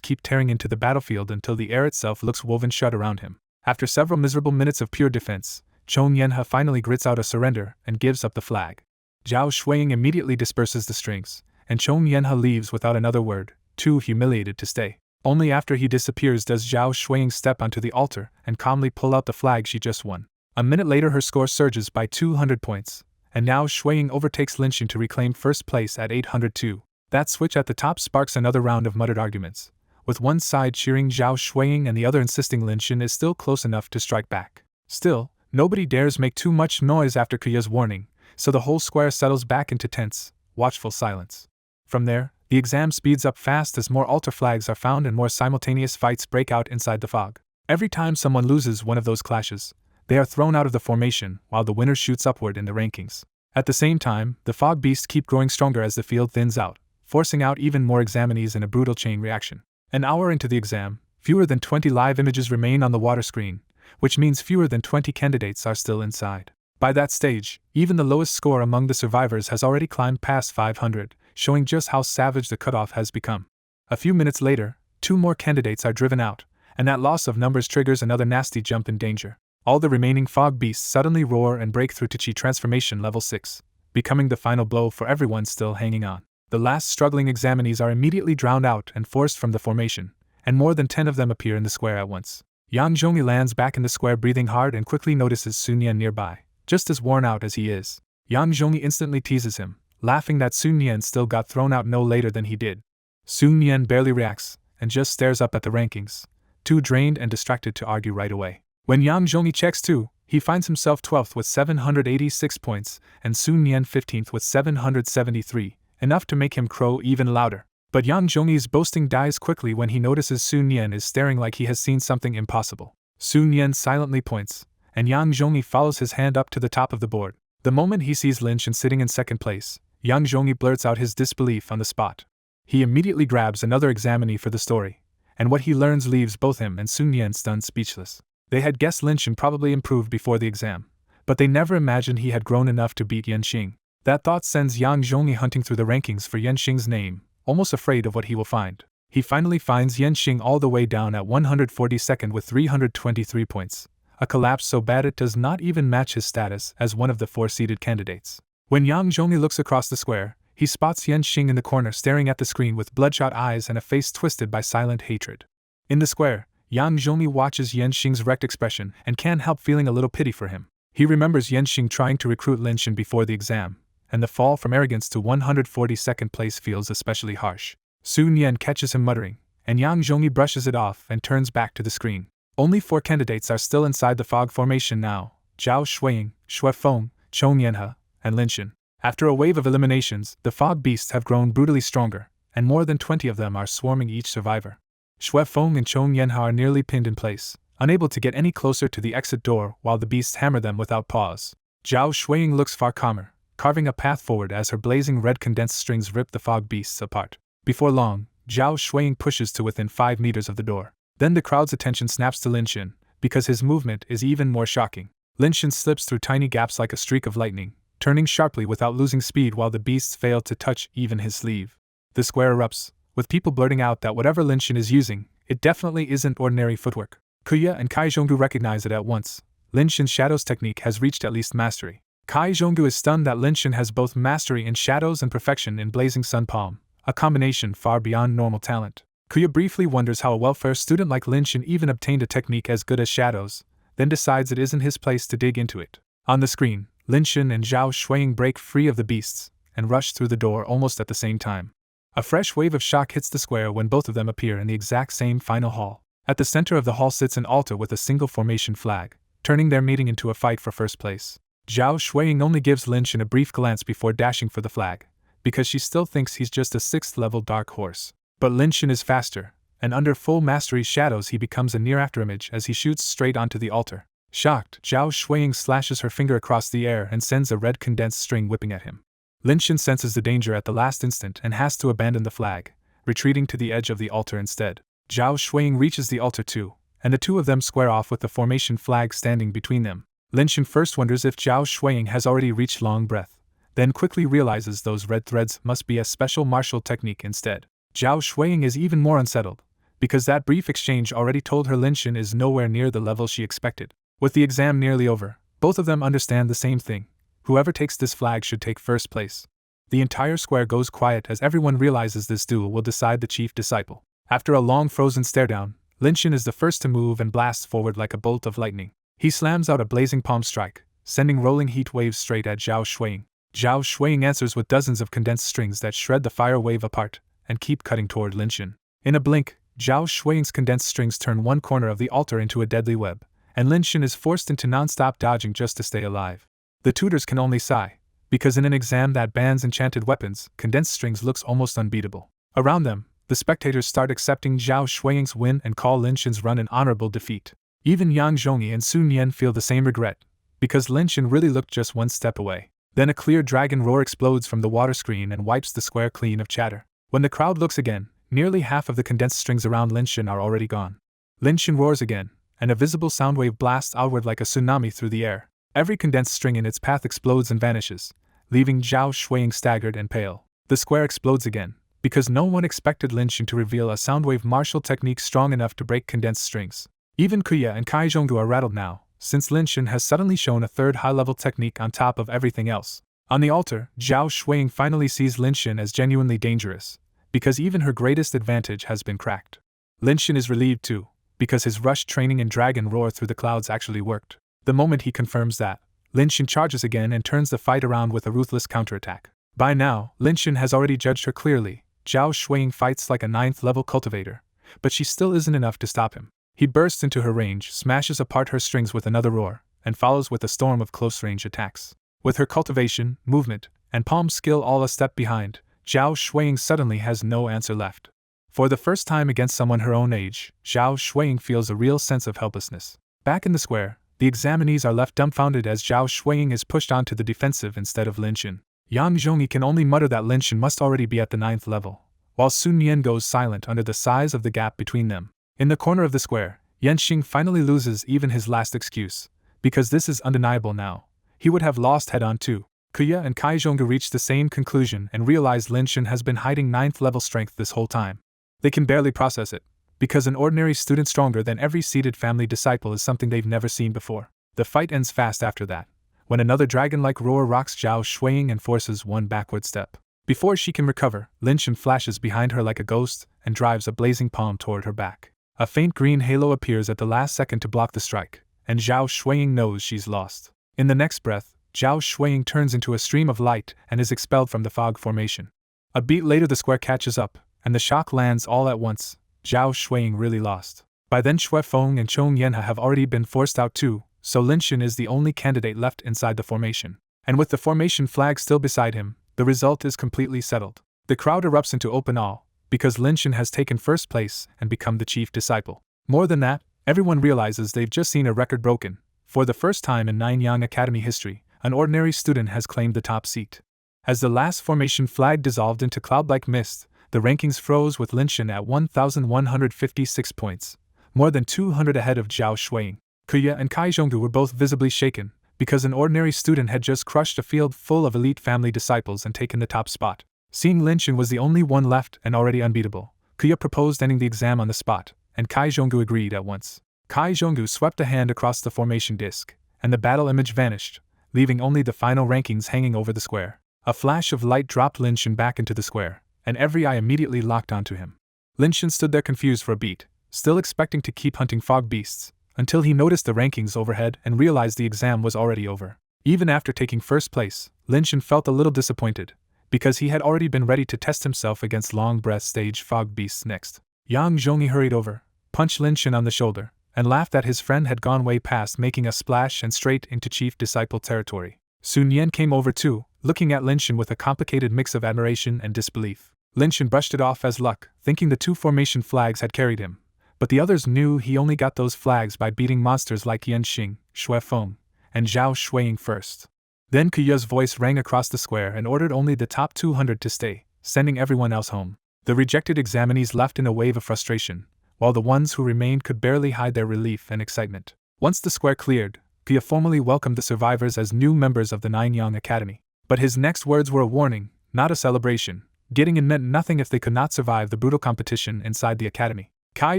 keep tearing into the battlefield until the air itself looks woven shut around him. After several miserable minutes of pure defense, Chong Yenhe finally grits out a surrender and gives up the flag. Zhao Shuiying immediately disperses the strings, and Chong Yenhe leaves without another word, too humiliated to stay. Only after he disappears does Zhao Shuiying step onto the altar and calmly pull out the flag she just won. A minute later her score surges by 200 points, and now Shuiying overtakes Linxin to reclaim first place at 802. That switch at the top sparks another round of muttered arguments, with one side cheering Zhao Shuiying and the other insisting Linxin is still close enough to strike back. Still, nobody dares make too much noise after Kuya's warning, so the whole square settles back into tense, watchful silence. From there, the exam speeds up fast as more altar flags are found and more simultaneous fights break out inside the fog. Every time someone loses one of those clashes, they are thrown out of the formation while the winner shoots upward in the rankings. At the same time, the fog beasts keep growing stronger as the field thins out, forcing out even more examinees in a brutal chain reaction. An hour into the exam, fewer than 20 live images remain on the water screen, which means fewer than 20 candidates are still inside. By that stage, even the lowest score among the survivors has already climbed past 500, showing just how savage the cutoff has become. A few minutes later, 2 more candidates are driven out, and that loss of numbers triggers another nasty jump in danger. All the remaining fog beasts suddenly roar and break through to Qi transformation level 6, becoming the final blow for everyone still hanging on. The last struggling examinees are immediately drowned out and forced from the formation, and more than 10 of them appear in the square at once. Yang Zhongyi lands back in the square breathing hard and quickly notices Sun Yan nearby, just as worn out as he is. Yang Zhongyi instantly teases him, laughing that Sun Yan still got thrown out no later than he did. Sun Yan barely reacts, and just stares up at the rankings, too drained and distracted to argue right away. When Yang Zhongyi checks too, he finds himself 12th with 786 points, and Sun Yan 15th with 773, enough to make him crow even louder. But Yang Zhongyi's boasting dies quickly when he notices Sun Yan is staring like he has seen something impossible. Sun Yan silently points, and Yang Zhongyi follows his hand up to the top of the board. The moment he sees Linxin sitting in second place, Yang Zhongyi blurts out his disbelief on the spot. He immediately grabs another examinee for the story, and what he learns leaves both him and Sun Yan stunned speechless. They had guessed Linxin probably improved before the exam, but they never imagined he had grown enough to beat Yanxing. That thought sends Yang Zhongyi hunting through the rankings for Yanxing's name, almost afraid of what he will find. He finally finds Yanxing all the way down at 142nd with 323 points, a collapse so bad it does not even match his status as one of the 4 seeded candidates. When Yang Zhongyi looks across the square, he spots Yanxing in the corner staring at the screen with bloodshot eyes and a face twisted by silent hatred. In the square, Yang Zhongyi watches Yanxing's wrecked expression and can't help feeling a little pity for him. He remembers Yanxing trying to recruit Linxin before the exam, and the fall from arrogance to 142nd place feels especially harsh. Sun Yan catches him muttering, and Yang Zhongyi brushes it off and turns back to the screen. Only 4 candidates are still inside the fog formation now: Zhao Shuiying, Xue Feng, Chong Yenhe, and Linxin. After a wave of eliminations, the fog beasts have grown brutally stronger, and more than 20 of them are swarming each survivor. Xue Feng and Chong Yenhe are nearly pinned in place, unable to get any closer to the exit door while the beasts hammer them without pause. Zhao Shuiying looks far calmer, carving a path forward as her blazing red condensed strings rip the fog beasts apart. Before long, Zhao Shuiying pushes to within 5 meters of the door. Then the crowd's attention snaps to Linxin, because his movement is even more shocking. Linxin slips through tiny gaps like a streak of lightning, turning sharply without losing speed while the beasts fail to touch even his sleeve. The square erupts, with people blurting out that whatever Linxin is using, it definitely isn't ordinary footwork. Kuya and Kai Zhonggu recognize it at once. Linxin's shadows technique has reached at least mastery. Kai Zhonggu is stunned that Linxin has both mastery in shadows and perfection in Blazing Sun Palm, a combination far beyond normal talent. Kuya briefly wonders how a welfare student like Linxin even obtained a technique as good as shadows, then decides it isn't his place to dig into it. On the screen, Linxin and Zhao Shuiying break free of the beasts and rush through the door almost at the same time. A fresh wave of shock hits the square when both of them appear in the exact same final hall. At the center of the hall sits an altar with a single formation flag, turning their meeting into a fight for first place. Zhao Shuiying only gives Lin Shin a brief glance before dashing for the flag, because she still thinks he's just a 6th level dark horse. But Lin Shin is faster, and under full mastery shadows he becomes a near afterimage as he shoots straight onto the altar. Shocked, Zhao Shuiying slashes her finger across the air and sends a red condensed string whipping at him. Lin Shin senses the danger at the last instant and has to abandon the flag, retreating to the edge of the altar instead. Zhao Shuiying reaches the altar too, and the two of them square off with the formation flag standing between them. Lin Shin first wonders if Zhao Shuiying has already reached long breath, then quickly realizes those red threads must be a special martial technique instead. Zhao Shuiying is even more unsettled, because that brief exchange already told her Lin Shin is nowhere near the level she expected. With the exam nearly over, both of them understand the same thing: whoever takes this flag should take first place. The entire square goes quiet as everyone realizes this duel will decide the chief disciple. After a long frozen stare-down, Lin Shin is the first to move and blasts forward like a bolt of lightning. He slams out a blazing palm strike, sending rolling heat waves straight at Zhao Shuiying. Zhao Shuiying answers with dozens of condensed strings that shred the fire wave apart and keep cutting toward Lin Shin. In a blink, Zhao Shuiying's condensed strings turn one corner of the altar into a deadly web, and Lin Shin is forced into non-stop dodging just to stay alive. The tutors can only sigh, because in an exam that bans enchanted weapons, condensed strings looks almost unbeatable. Around them, the spectators start accepting Zhao Shuiying's win and call Lin Shin's run an honorable defeat. Even Yang Zhongyi and Sun Yan feel the same regret, because Lin Shin really looked just one step away. Then a clear dragon roar explodes from the water screen and wipes the square clean of chatter. When the crowd looks again, nearly half of the condensed strings around Lin Shin are already gone. Lin Shin roars again, and a visible sound wave blasts outward like a tsunami through the air. Every condensed string in its path explodes and vanishes, leaving Zhao Shuiying staggered and pale. The square explodes again, because no one expected Lin Shin to reveal a soundwave martial technique strong enough to break condensed strings. Even Kuya and Kai Zhonggu are rattled now, since Lin Shin has suddenly shown a third high-level technique on top of everything else. On the altar, Zhao Shuiying finally sees Lin Shin as genuinely dangerous, because even her greatest advantage has been cracked. Lin Shin is relieved too, because his rushed training and dragon roar through the clouds actually worked. The moment he confirms that, Lin Shin charges again and turns the fight around with a ruthless counterattack. By now, Lin Shin has already judged her clearly. Zhao Shuiying fights like a 9th-level cultivator, but she still isn't enough to stop him. He bursts into her range, smashes apart her strings with another roar, and follows with a storm of close-range attacks. With her cultivation, movement, and palm skill all a step behind, Zhao Shuiying suddenly has no answer left. For the first time against someone her own age, Zhao Shuiying feels a real sense of helplessness. Back in the square, the examinees are left dumbfounded as Zhao Shuiying is pushed onto the defensive instead of Lin Shin. Yang Zhongyi can only mutter that Lin Shin must already be at the 9th level, while Sun Yan goes silent under the size of the gap between them. In the corner of the square, Yan Xing finally loses even his last excuse, because this is undeniable now. He would have lost head-on too. Kuya and Kai Zhonggu reach the same conclusion and realize Lin Shin has been hiding 9th-level strength this whole time. They can barely process it, because an ordinary student stronger than every seated family disciple is something they've never seen before. The fight ends fast after that, when another dragon-like roar rocks Zhao Shuiying and forces one backward step. Before she can recover, Lin Shin flashes behind her like a ghost and drives a blazing palm toward her back. A faint green halo appears at the last second to block the strike, and Zhao Shuiying knows she's lost. In the next breath, Zhao Shuiying turns into a stream of light and is expelled from the fog formation. A beat later the square catches up, and the shock lands all at once. Zhao Shuiying really lost. By then Xue Feng and Chong Yanha have already been forced out too, so Lin Shin is the only candidate left inside the formation. And with the formation flag still beside him, the result is completely settled. The crowd erupts into open awe, because Lin Shin has taken first place and become the chief disciple. More than that, everyone realizes they've just seen a record broken. For the first time in Nanyang Academy history, an ordinary student has claimed the top seat. As the last formation flag dissolved into cloud-like mist, the rankings froze with Lin Shin at 1,156 points, more than 200 ahead of Zhao Shuiying. Kuya and Kai Zhonggu were both visibly shaken, because an ordinary student had just crushed a field full of elite family disciples and taken the top spot. Seeing Lin Shin was the only one left and already unbeatable, Kuya proposed ending the exam on the spot, and Kai Zhonggu agreed at once. Kai Zhonggu swept a hand across the formation disc, and the battle image vanished, leaving only the final rankings hanging over the square. A flash of light dropped Lin Shin back into the square, and every eye immediately locked onto him. Lin Shin stood there confused for a beat, still expecting to keep hunting fog beasts, until he noticed the rankings overhead and realized the exam was already over. Even after taking first place, Lin Shin felt a little disappointed, because he had already been ready to test himself against long breath stage fog beasts next. Yang Zhongyi hurried over, punched Lin Shin on the shoulder, and laughed that his friend had gone way past making a splash and straight into chief disciple territory. Sun Yan came over too, looking at Lin Shin with a complicated mix of admiration and disbelief. Lin Shin brushed it off as luck, thinking the 2 formation flags had carried him, but the others knew he only got those flags by beating monsters like Yan Xing, Shui Feng, and Zhao Shuiying first. Then Kuya's voice rang across the square and ordered only the top 200 to stay, sending everyone else home. The rejected examinees left in a wave of frustration, while the ones who remained could barely hide their relief and excitement. Once the square cleared, Kuya formally welcomed the survivors as new members of the Nine-Yang Academy. But his next words were a warning, not a celebration. Getting in meant nothing if they could not survive the brutal competition inside the academy. Kai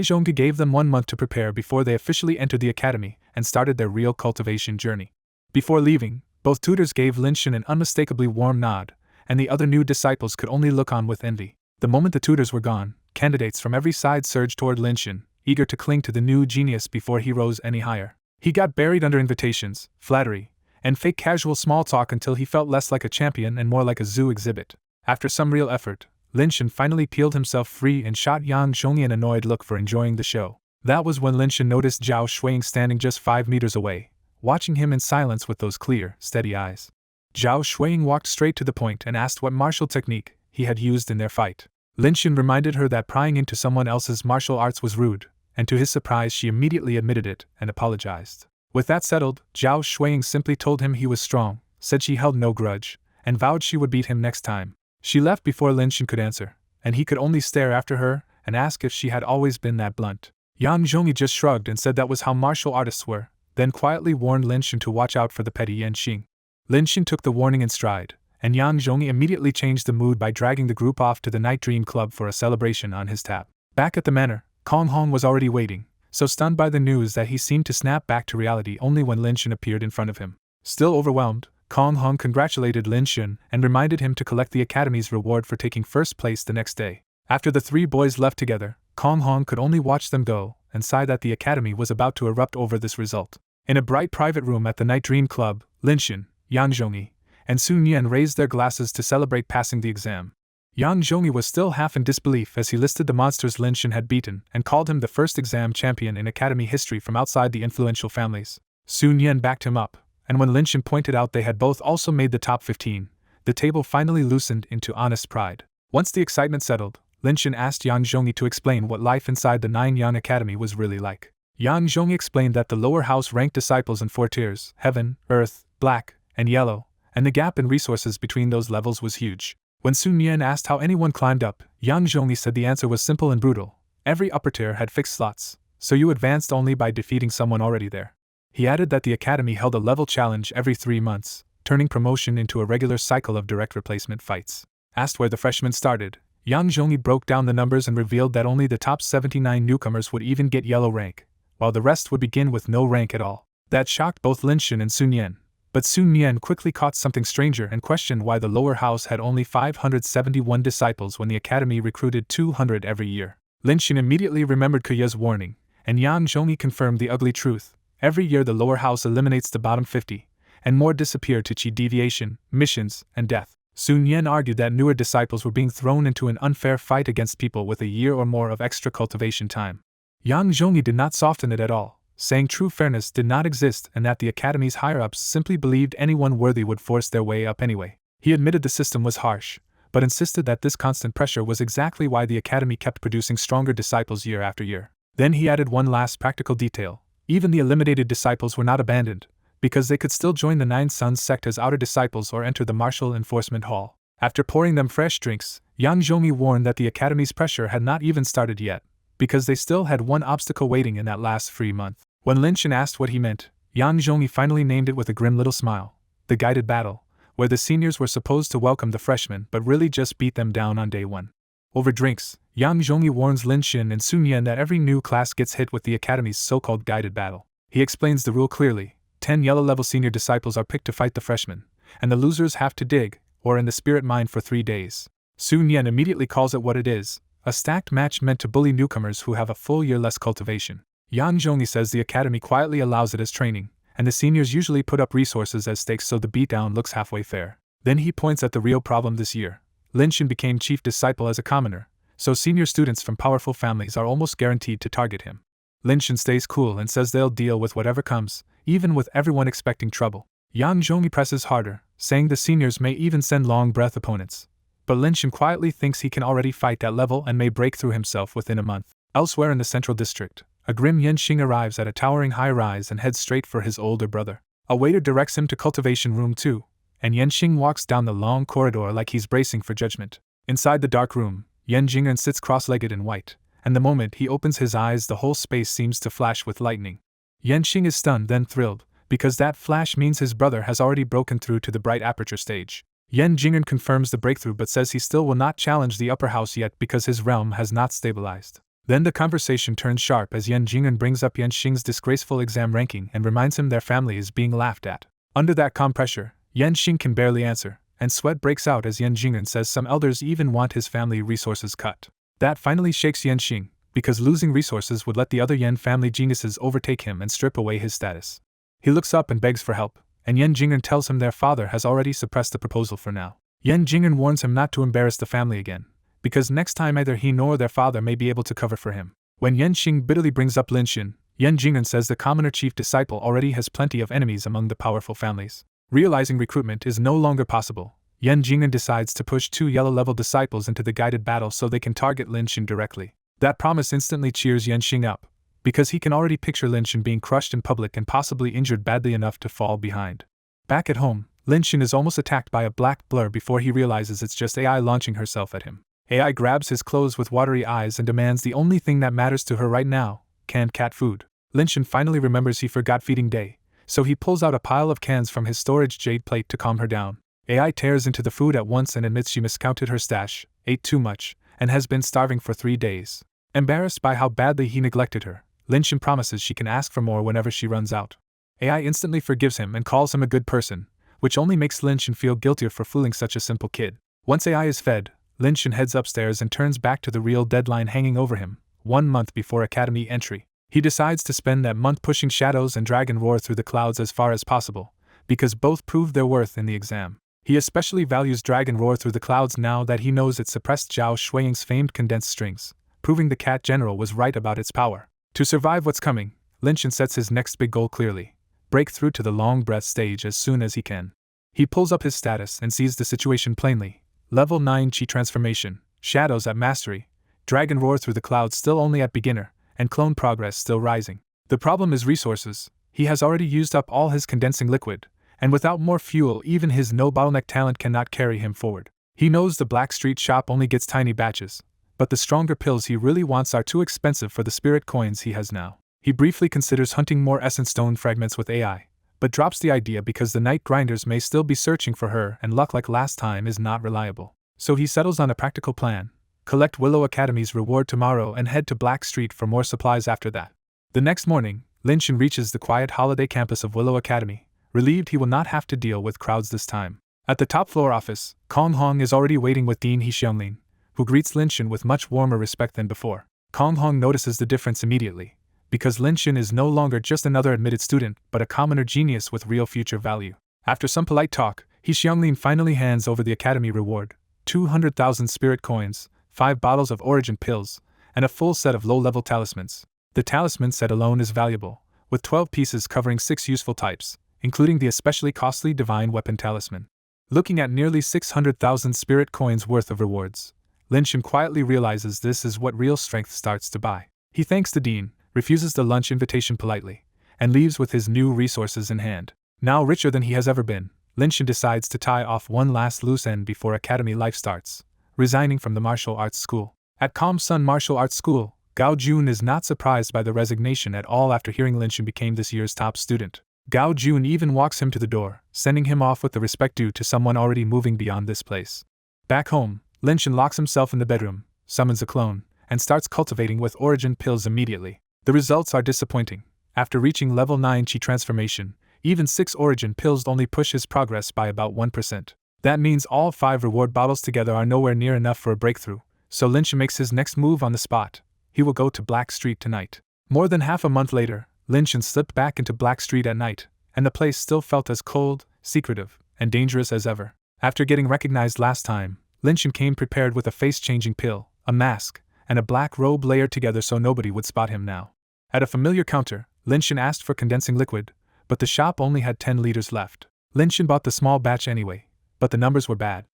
Zhongge gave them 1 month to prepare before they officially entered the academy and started their real cultivation journey. Before leaving, both tutors gave Lin Shin an unmistakably warm nod, and the other new disciples could only look on with envy. The moment the tutors were gone, candidates from every side surged toward Lin Shin, eager to cling to the new genius before he rose any higher. He got buried under invitations, flattery, and fake casual small talk until he felt less like a champion and more like a zoo exhibit. After some real effort, Lin Shin finally peeled himself free and shot Yang Zhongyi an annoyed look for enjoying the show. That was when Lin Shin noticed Zhao Shuiying standing just 5 meters away, watching him in silence with those clear, steady eyes. Zhao Shuiying walked straight to the point and asked what martial technique he had used in their fight. Lin Shin reminded her that prying into someone else's martial arts was rude, and to his surprise she immediately admitted it and apologized. With that settled, Zhao Shuiying simply told him he was strong, said she held no grudge, and vowed she would beat him next time. She left before Lin Shin could answer, and he could only stare after her and ask if she had always been that blunt. Yang Zhongyi just shrugged and said that was how martial artists were, then quietly warned Lin Shin to watch out for the petty Yan Xing. Lin Shin took the warning in stride, and Yang Zhongyi immediately changed the mood by dragging the group off to the Night Dream Club for a celebration on his tab. Back at the manor, Kong Hong was already waiting, so stunned by the news that he seemed to snap back to reality only when Lin Shin appeared in front of him. Still overwhelmed, Kong Hong congratulated Lin Shin and reminded him to collect the academy's reward for taking first place the next day. After the 3 boys left together, Kong Hong could only watch them go and sigh that the academy was about to erupt over this result. In a bright private room at the Night Dream Club, Lin Shin, Yang Zhongyi, and Sun Yan raised their glasses to celebrate passing the exam. Yang Zhongyi was still half in disbelief as he listed the monsters Lin Shin had beaten and called him the first exam champion in academy history from outside the influential families. Sun Yan backed him up, and when Lin Shin pointed out they had both also made the top 15, the table finally loosened into honest pride. Once the excitement settled, Lin Shin asked Yang Zhongyi to explain what life inside the Nine-Yang Academy was really like. Yang Zhongyi explained that the lower house ranked disciples in 4 tiers, heaven, earth, black, and yellow, and the gap in resources between those levels was huge. When Sun Yan asked how anyone climbed up, Yang Zhongyi said the answer was simple and brutal. Every upper tier had fixed slots, so you advanced only by defeating someone already there. He added that the academy held a level challenge every 3 months, turning promotion into a regular cycle of direct replacement fights. Asked where the freshmen started, Yang Zhongyi broke down the numbers and revealed that only the top 79 newcomers would even get yellow rank, while the rest would begin with no rank at all. That shocked both Lin Shin and Sun Yan. But Sun Yan quickly caught something stranger and questioned why the lower house had only 571 disciples when the academy recruited 200 every year. Lin Shin immediately remembered Kuya's warning, and Yang Zhongyi confirmed the ugly truth. Every year the lower house eliminates the bottom 50, and more disappear to chi deviation, missions, and death. Sun Yan argued that newer disciples were being thrown into an unfair fight against people with a year or more of extra cultivation time. Yang Zhongyi did not soften it at all, saying true fairness did not exist and that the academy's higher-ups simply believed anyone worthy would force their way up anyway. He admitted the system was harsh, but insisted that this constant pressure was exactly why the academy kept producing stronger disciples year after year. Then he added one last practical detail. Even the eliminated disciples were not abandoned, because they could still join the Nine Sons sect as outer disciples or enter the martial enforcement hall. After pouring them fresh drinks, Yang Zhongyi warned that the academy's pressure had not even started yet, because they still had one obstacle waiting in that last free month. When Lin Shin asked what he meant, Yang Zhongyi finally named it with a grim little smile: the guided battle, where the seniors were supposed to welcome the freshmen but really just beat them down on day 1. Over drinks, Yang Zhongyi warns Lin Shin and Sun Yan that every new class gets hit with the academy's so-called guided battle. He explains the rule clearly: 10 yellow-level senior disciples are picked to fight the freshmen, and the losers have to dig, or in the spirit mine for 3 days. Sun Yan immediately calls it what it is: a stacked match meant to bully newcomers who have a full year less cultivation. Yang Zhongyi says the academy quietly allows it as training, and the seniors usually put up resources as stakes so the beatdown looks halfway fair. Then he points at the real problem this year. Lin Shin became chief disciple as a commoner, so senior students from powerful families are almost guaranteed to target him. Lin-Shin stays cool and says they'll deal with whatever comes, even with everyone expecting trouble. Yang Zhongyi presses harder, saying the seniors may even send long-breath opponents. But Lin-Shin quietly thinks he can already fight that level and may break through himself within a month. Elsewhere in the central district, a grim Yenxing arrives at a towering high-rise and heads straight for his older brother. A waiter directs him to Cultivation Room 2, and Yenxing walks down the long corridor like he's bracing for judgment. Inside the dark room, Yen Jing'an sits cross-legged in white, and the moment he opens his eyes the whole space seems to flash with lightning. Yenxing is stunned then thrilled, because that flash means his brother has already broken through to the bright aperture stage. Yen Jing'an confirms the breakthrough but says he still will not challenge the upper house yet because his realm has not stabilized. Then the conversation turns sharp as Yen Jing'an brings up Yenxing's disgraceful exam ranking and reminds him their family is being laughed at. Under that calm pressure, Yenxing can barely answer, and sweat breaks out as Yen Jing'an says some elders even want his family resources cut. That finally shakes Yenxing, because losing resources would let the other Yen family geniuses overtake him and strip away his status. He looks up and begs for help, and Yen Jing'an tells him their father has already suppressed the proposal for now. Yen Jing'an warns him not to embarrass the family again, because next time either he nor their father may be able to cover for him. When Yenxing bitterly brings up Lin-Shin, Yen Jing'an says the commoner chief disciple already has plenty of enemies among the powerful families. Realizing recruitment is no longer possible, Yen Jing'an decides to push 2 yellow-level disciples into the guided battle so they can target Lin-Shin directly. That promise instantly cheers Yenxing up, because he can already picture Lin-Shin being crushed in public and possibly injured badly enough to fall behind. Back at home, Lin-Shin is almost attacked by a black blur before he realizes it's just AI launching herself at him. AI grabs his clothes with watery eyes and demands the only thing that matters to her right now, canned cat food. Lin-Shin finally remembers he forgot feeding Day, so he pulls out a pile of cans from his storage jade plate to calm her down. AI tears into the food at once and admits she miscounted her stash, ate too much, and has been starving for 3 days. Embarrassed by how badly he neglected her, Lin-Shin promises she can ask for more whenever she runs out. AI instantly forgives him and calls him a good person, which only makes Lin-Shin feel guiltier for fooling such a simple kid. Once AI is fed, Lin-Shin heads upstairs and turns back to the real deadline hanging over him, 1 month before academy entry. He decides to spend that month pushing Shadows and Dragon Roar through the clouds as far as possible, because both proved their worth in the exam. He especially values Dragon Roar through the clouds now that he knows it suppressed Zhao Shuiying's famed condensed strings, proving the cat general was right about its power. To survive what's coming, Lin-Shin sets his next big goal clearly: break through to the long breath stage as soon as he can. He pulls up his status and sees the situation plainly. Level 9 Chi Transformation, Shadows at Mastery, Dragon Roar through the clouds still only at beginner, and clone progress still rising. The problem is resources. He has already used up all his condensing liquid, and without more fuel even his no-bottleneck talent cannot carry him forward. He knows the Black Street shop only gets tiny batches, but the stronger pills he really wants are too expensive for the spirit coins he has now. He briefly considers hunting more essence stone fragments with AI, but drops the idea because the night grinders may still be searching for her and luck like last time is not reliable. So he settles on a practical plan: collect Willow Academy's reward tomorrow and head to Black Street for more supplies after that. The next morning, Lin-Shin reaches the quiet holiday campus of Willow Academy, relieved he will not have to deal with crowds this time. At the top floor office, Kong Hong is already waiting with Dean Xianglin, who greets Lin-Shin with much warmer respect than before. Kong Hong notices the difference immediately, because Lin-Shin is no longer just another admitted student but a commoner genius with real future value. After some polite talk, Xianglin finally hands over the academy reward: 200,000 spirit coins, 5 bottles of origin pills, and a full set of low-level talismans. The talisman set alone is valuable, with 12 pieces covering 6 useful types, including the especially costly Divine Weapon Talisman. Looking at nearly 600,000 spirit coins worth of rewards, Lin-Shin quietly realizes this is what real strength starts to buy. He thanks the dean, refuses the lunch invitation politely, and leaves with his new resources in hand. Now richer than he has ever been, Lin-Shin decides to tie off one last loose end before academy life starts, resigning from the martial arts school. At Calm Sun Martial Arts School, Gao Jun is not surprised by the resignation at all after hearing Lin-Shin became this year's top student. Gao Jun even walks him to the door, sending him off with the respect due to someone already moving beyond this place. Back home, Lin-Shin locks himself in the bedroom, summons a clone, and starts cultivating with origin pills immediately. The results are disappointing. After reaching level 9 Chi Transformation, even 6 origin pills only push his progress by about 1%. That means all 5 reward bottles together are nowhere near enough for a breakthrough, so Lin-Shin makes his next move on the spot. He will go to Black Street tonight. More than half a month later, Lin-Shin slipped back into Black Street at night, and the place still felt as cold, secretive, and dangerous as ever. After getting recognized last time, Lin-Shin came prepared with a face-changing pill, a mask, and a black robe layered together so nobody would spot him now. At a familiar counter, Linshin asked for condensing liquid, but the shop only had 10 liters left. Linshin bought the small batch anyway, but the numbers were bad.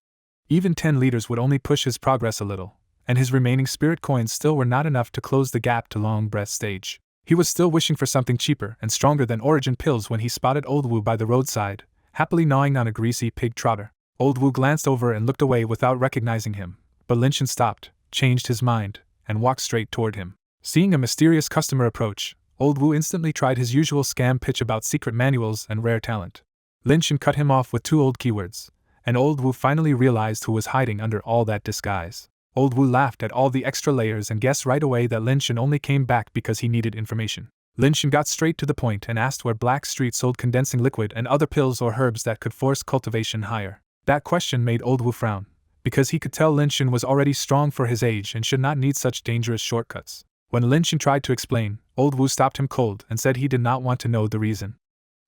Even 10 liters would only push his progress a little, and his remaining spirit coins still were not enough to close the gap to long breath stage. He was still wishing for something cheaper and stronger than origin pills when he spotted Old Wu by the roadside, happily gnawing on a greasy pig trotter. Old Wu glanced over and looked away without recognizing him, but Linshin stopped, changed his mind, and walked straight toward him. Seeing a mysterious customer approach, Old Wu instantly tried his usual scam pitch about secret manuals and rare talent. Linshin cut him off with 2 old keywords, and Old Wu finally realized who was hiding under all that disguise. Old Wu laughed at all the extra layers and guessed right away that Linshin only came back because he needed information. Linshin got straight to the point and asked where Black Street sold condensing liquid and other pills or herbs that could force cultivation higher. That question made Old Wu frown, because he could tell Linshin was already strong for his age and should not need such dangerous shortcuts. When Linshin tried to explain, Old Wu stopped him cold and said he did not want to know the reason.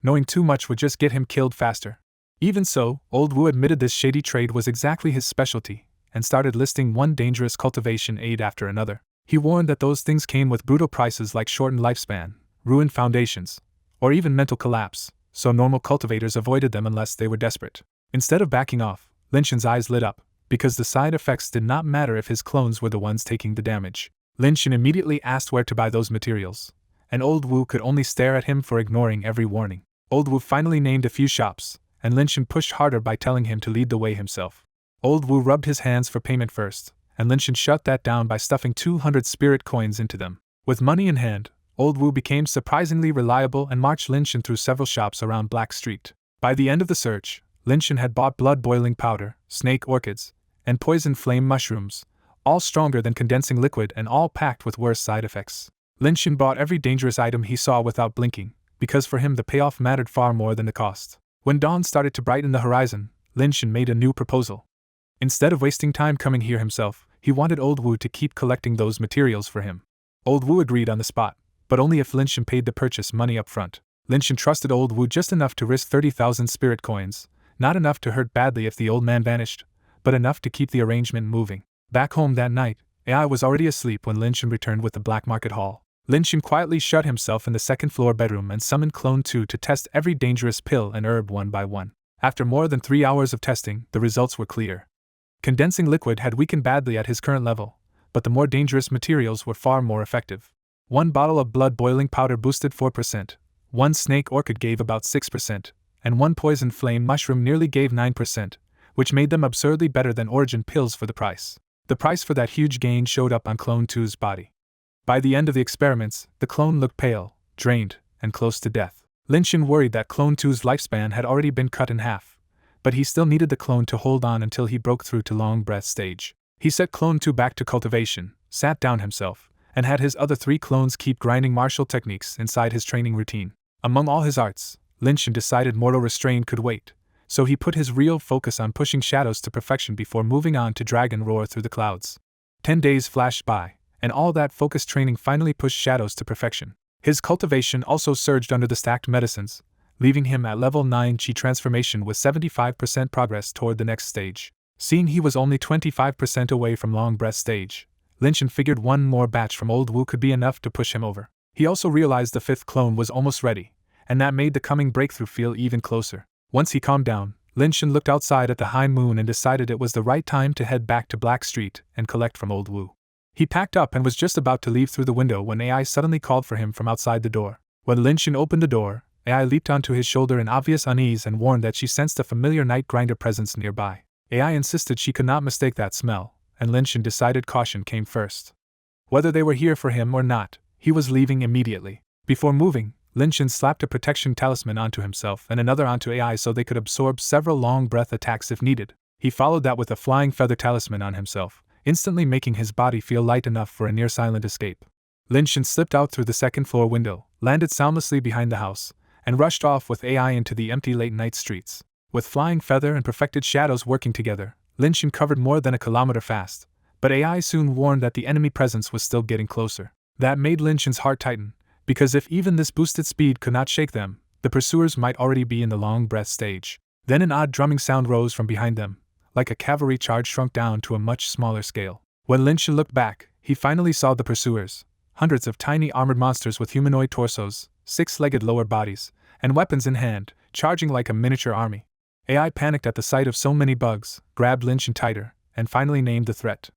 Knowing too much would just get him killed faster. Even so, Old Wu admitted this shady trade was exactly his specialty, and started listing one dangerous cultivation aid after another. He warned that those things came with brutal prices like shortened lifespan, ruined foundations, or even mental collapse, so normal cultivators avoided them unless they were desperate. Instead of backing off, Linshin's eyes lit up, because the side effects did not matter if his clones were the ones taking the damage. Linshin immediately asked where to buy those materials, and Old Wu could only stare at him for ignoring every warning. Old Wu finally named a few shops, and Linshin pushed harder by telling him to lead the way himself. Old Wu rubbed his hands for payment first, and Linshin shut that down by stuffing 200 spirit coins into them. With money in hand, Old Wu became surprisingly reliable and marched Linshin through several shops around Black Street. By the end of the search, Linshin had bought blood-boiling powder, snake orchids, and poison flame mushrooms, all stronger than condensing liquid and all packed with worse side effects. Linshin bought every dangerous item he saw without blinking, because for him the payoff mattered far more than the cost. When dawn started to brighten the horizon, Linshin made a new proposal. Instead of wasting time coming here himself, he wanted Old Wu to keep collecting those materials for him. Old Wu agreed on the spot, but only if Linshin paid the purchase money up front. Linshin trusted Old Wu just enough to risk 30,000 spirit coins, not enough to hurt badly if the old man vanished, but enough to keep the arrangement moving. Back home that night, AI was already asleep when Linshin returned with the black market haul. Linshin quietly shut himself in the second-floor bedroom and summoned Clone 2 to test every dangerous pill and herb one by one. After more than 3 hours of testing, the results were clear. Condensing liquid had weakened badly at his current level, but the more dangerous materials were far more effective. 1 bottle of blood-boiling powder boosted 4%, 1 snake orchid gave about 6%, and 1 poison flame mushroom nearly gave 9%, which made them absurdly better than origin pills for the price. The price for that huge gain showed up on Clone 2's body. By the end of the experiments, the clone looked pale, drained, and close to death. Linshin worried that Clone 2's lifespan had already been cut in half, but he still needed the clone to hold on until he broke through to long breath stage. He set Clone 2 back to cultivation, sat down himself, and had his other 3 clones keep grinding martial techniques inside his training routine. Among all his arts, Linshin decided mortal restraint could wait, so he put his real focus on pushing shadows to perfection before moving on to dragon roar through the clouds. 10 days flashed by, and all that focused training finally pushed shadows to perfection. His cultivation also surged under the stacked medicines, leaving him at level 9 chi transformation with 75% progress toward the next stage. Seeing he was only 25% away from long breath stage, Linshin figured one more batch from Old Wu could be enough to push him over. He also realized the 5th clone was almost ready, and that made the coming breakthrough feel even closer. Once he calmed down, Linshin looked outside at the high moon and decided it was the right time to head back to Black Street and collect from Old Wu. He packed up and was just about to leave through the window when AI suddenly called for him from outside the door. When Linshin opened the door, AI leaped onto his shoulder in obvious unease and warned that she sensed a familiar night grinder presence nearby. AI insisted she could not mistake that smell, and Linshin decided caution came first. Whether they were here for him or not, he was leaving immediately. Before moving, Linshin slapped a protection talisman onto himself and another onto AI so they could absorb several long breath attacks if needed. He followed that with a flying feather talisman on himself, instantly making his body feel light enough for a near-silent escape. Linshin slipped out through the second-floor window, landed soundlessly behind the house, and rushed off with AI into the empty late-night streets. With flying feather and perfected shadows working together, Linshin covered more than a kilometer fast, but AI soon warned that the enemy presence was still getting closer. That made Linshin's heart tighten, because if even this boosted speed could not shake them, the pursuers might already be in the long breath stage. Then an odd drumming sound rose from behind them, like a cavalry charge shrunk down to a much smaller scale. When Linshin looked back, he finally saw the pursuers, hundreds of tiny armored monsters with humanoid torsos, six-legged lower bodies, and weapons in hand, charging like a miniature army. AI panicked at the sight of so many bugs, grabbed Linshin tighter, and finally named the threat.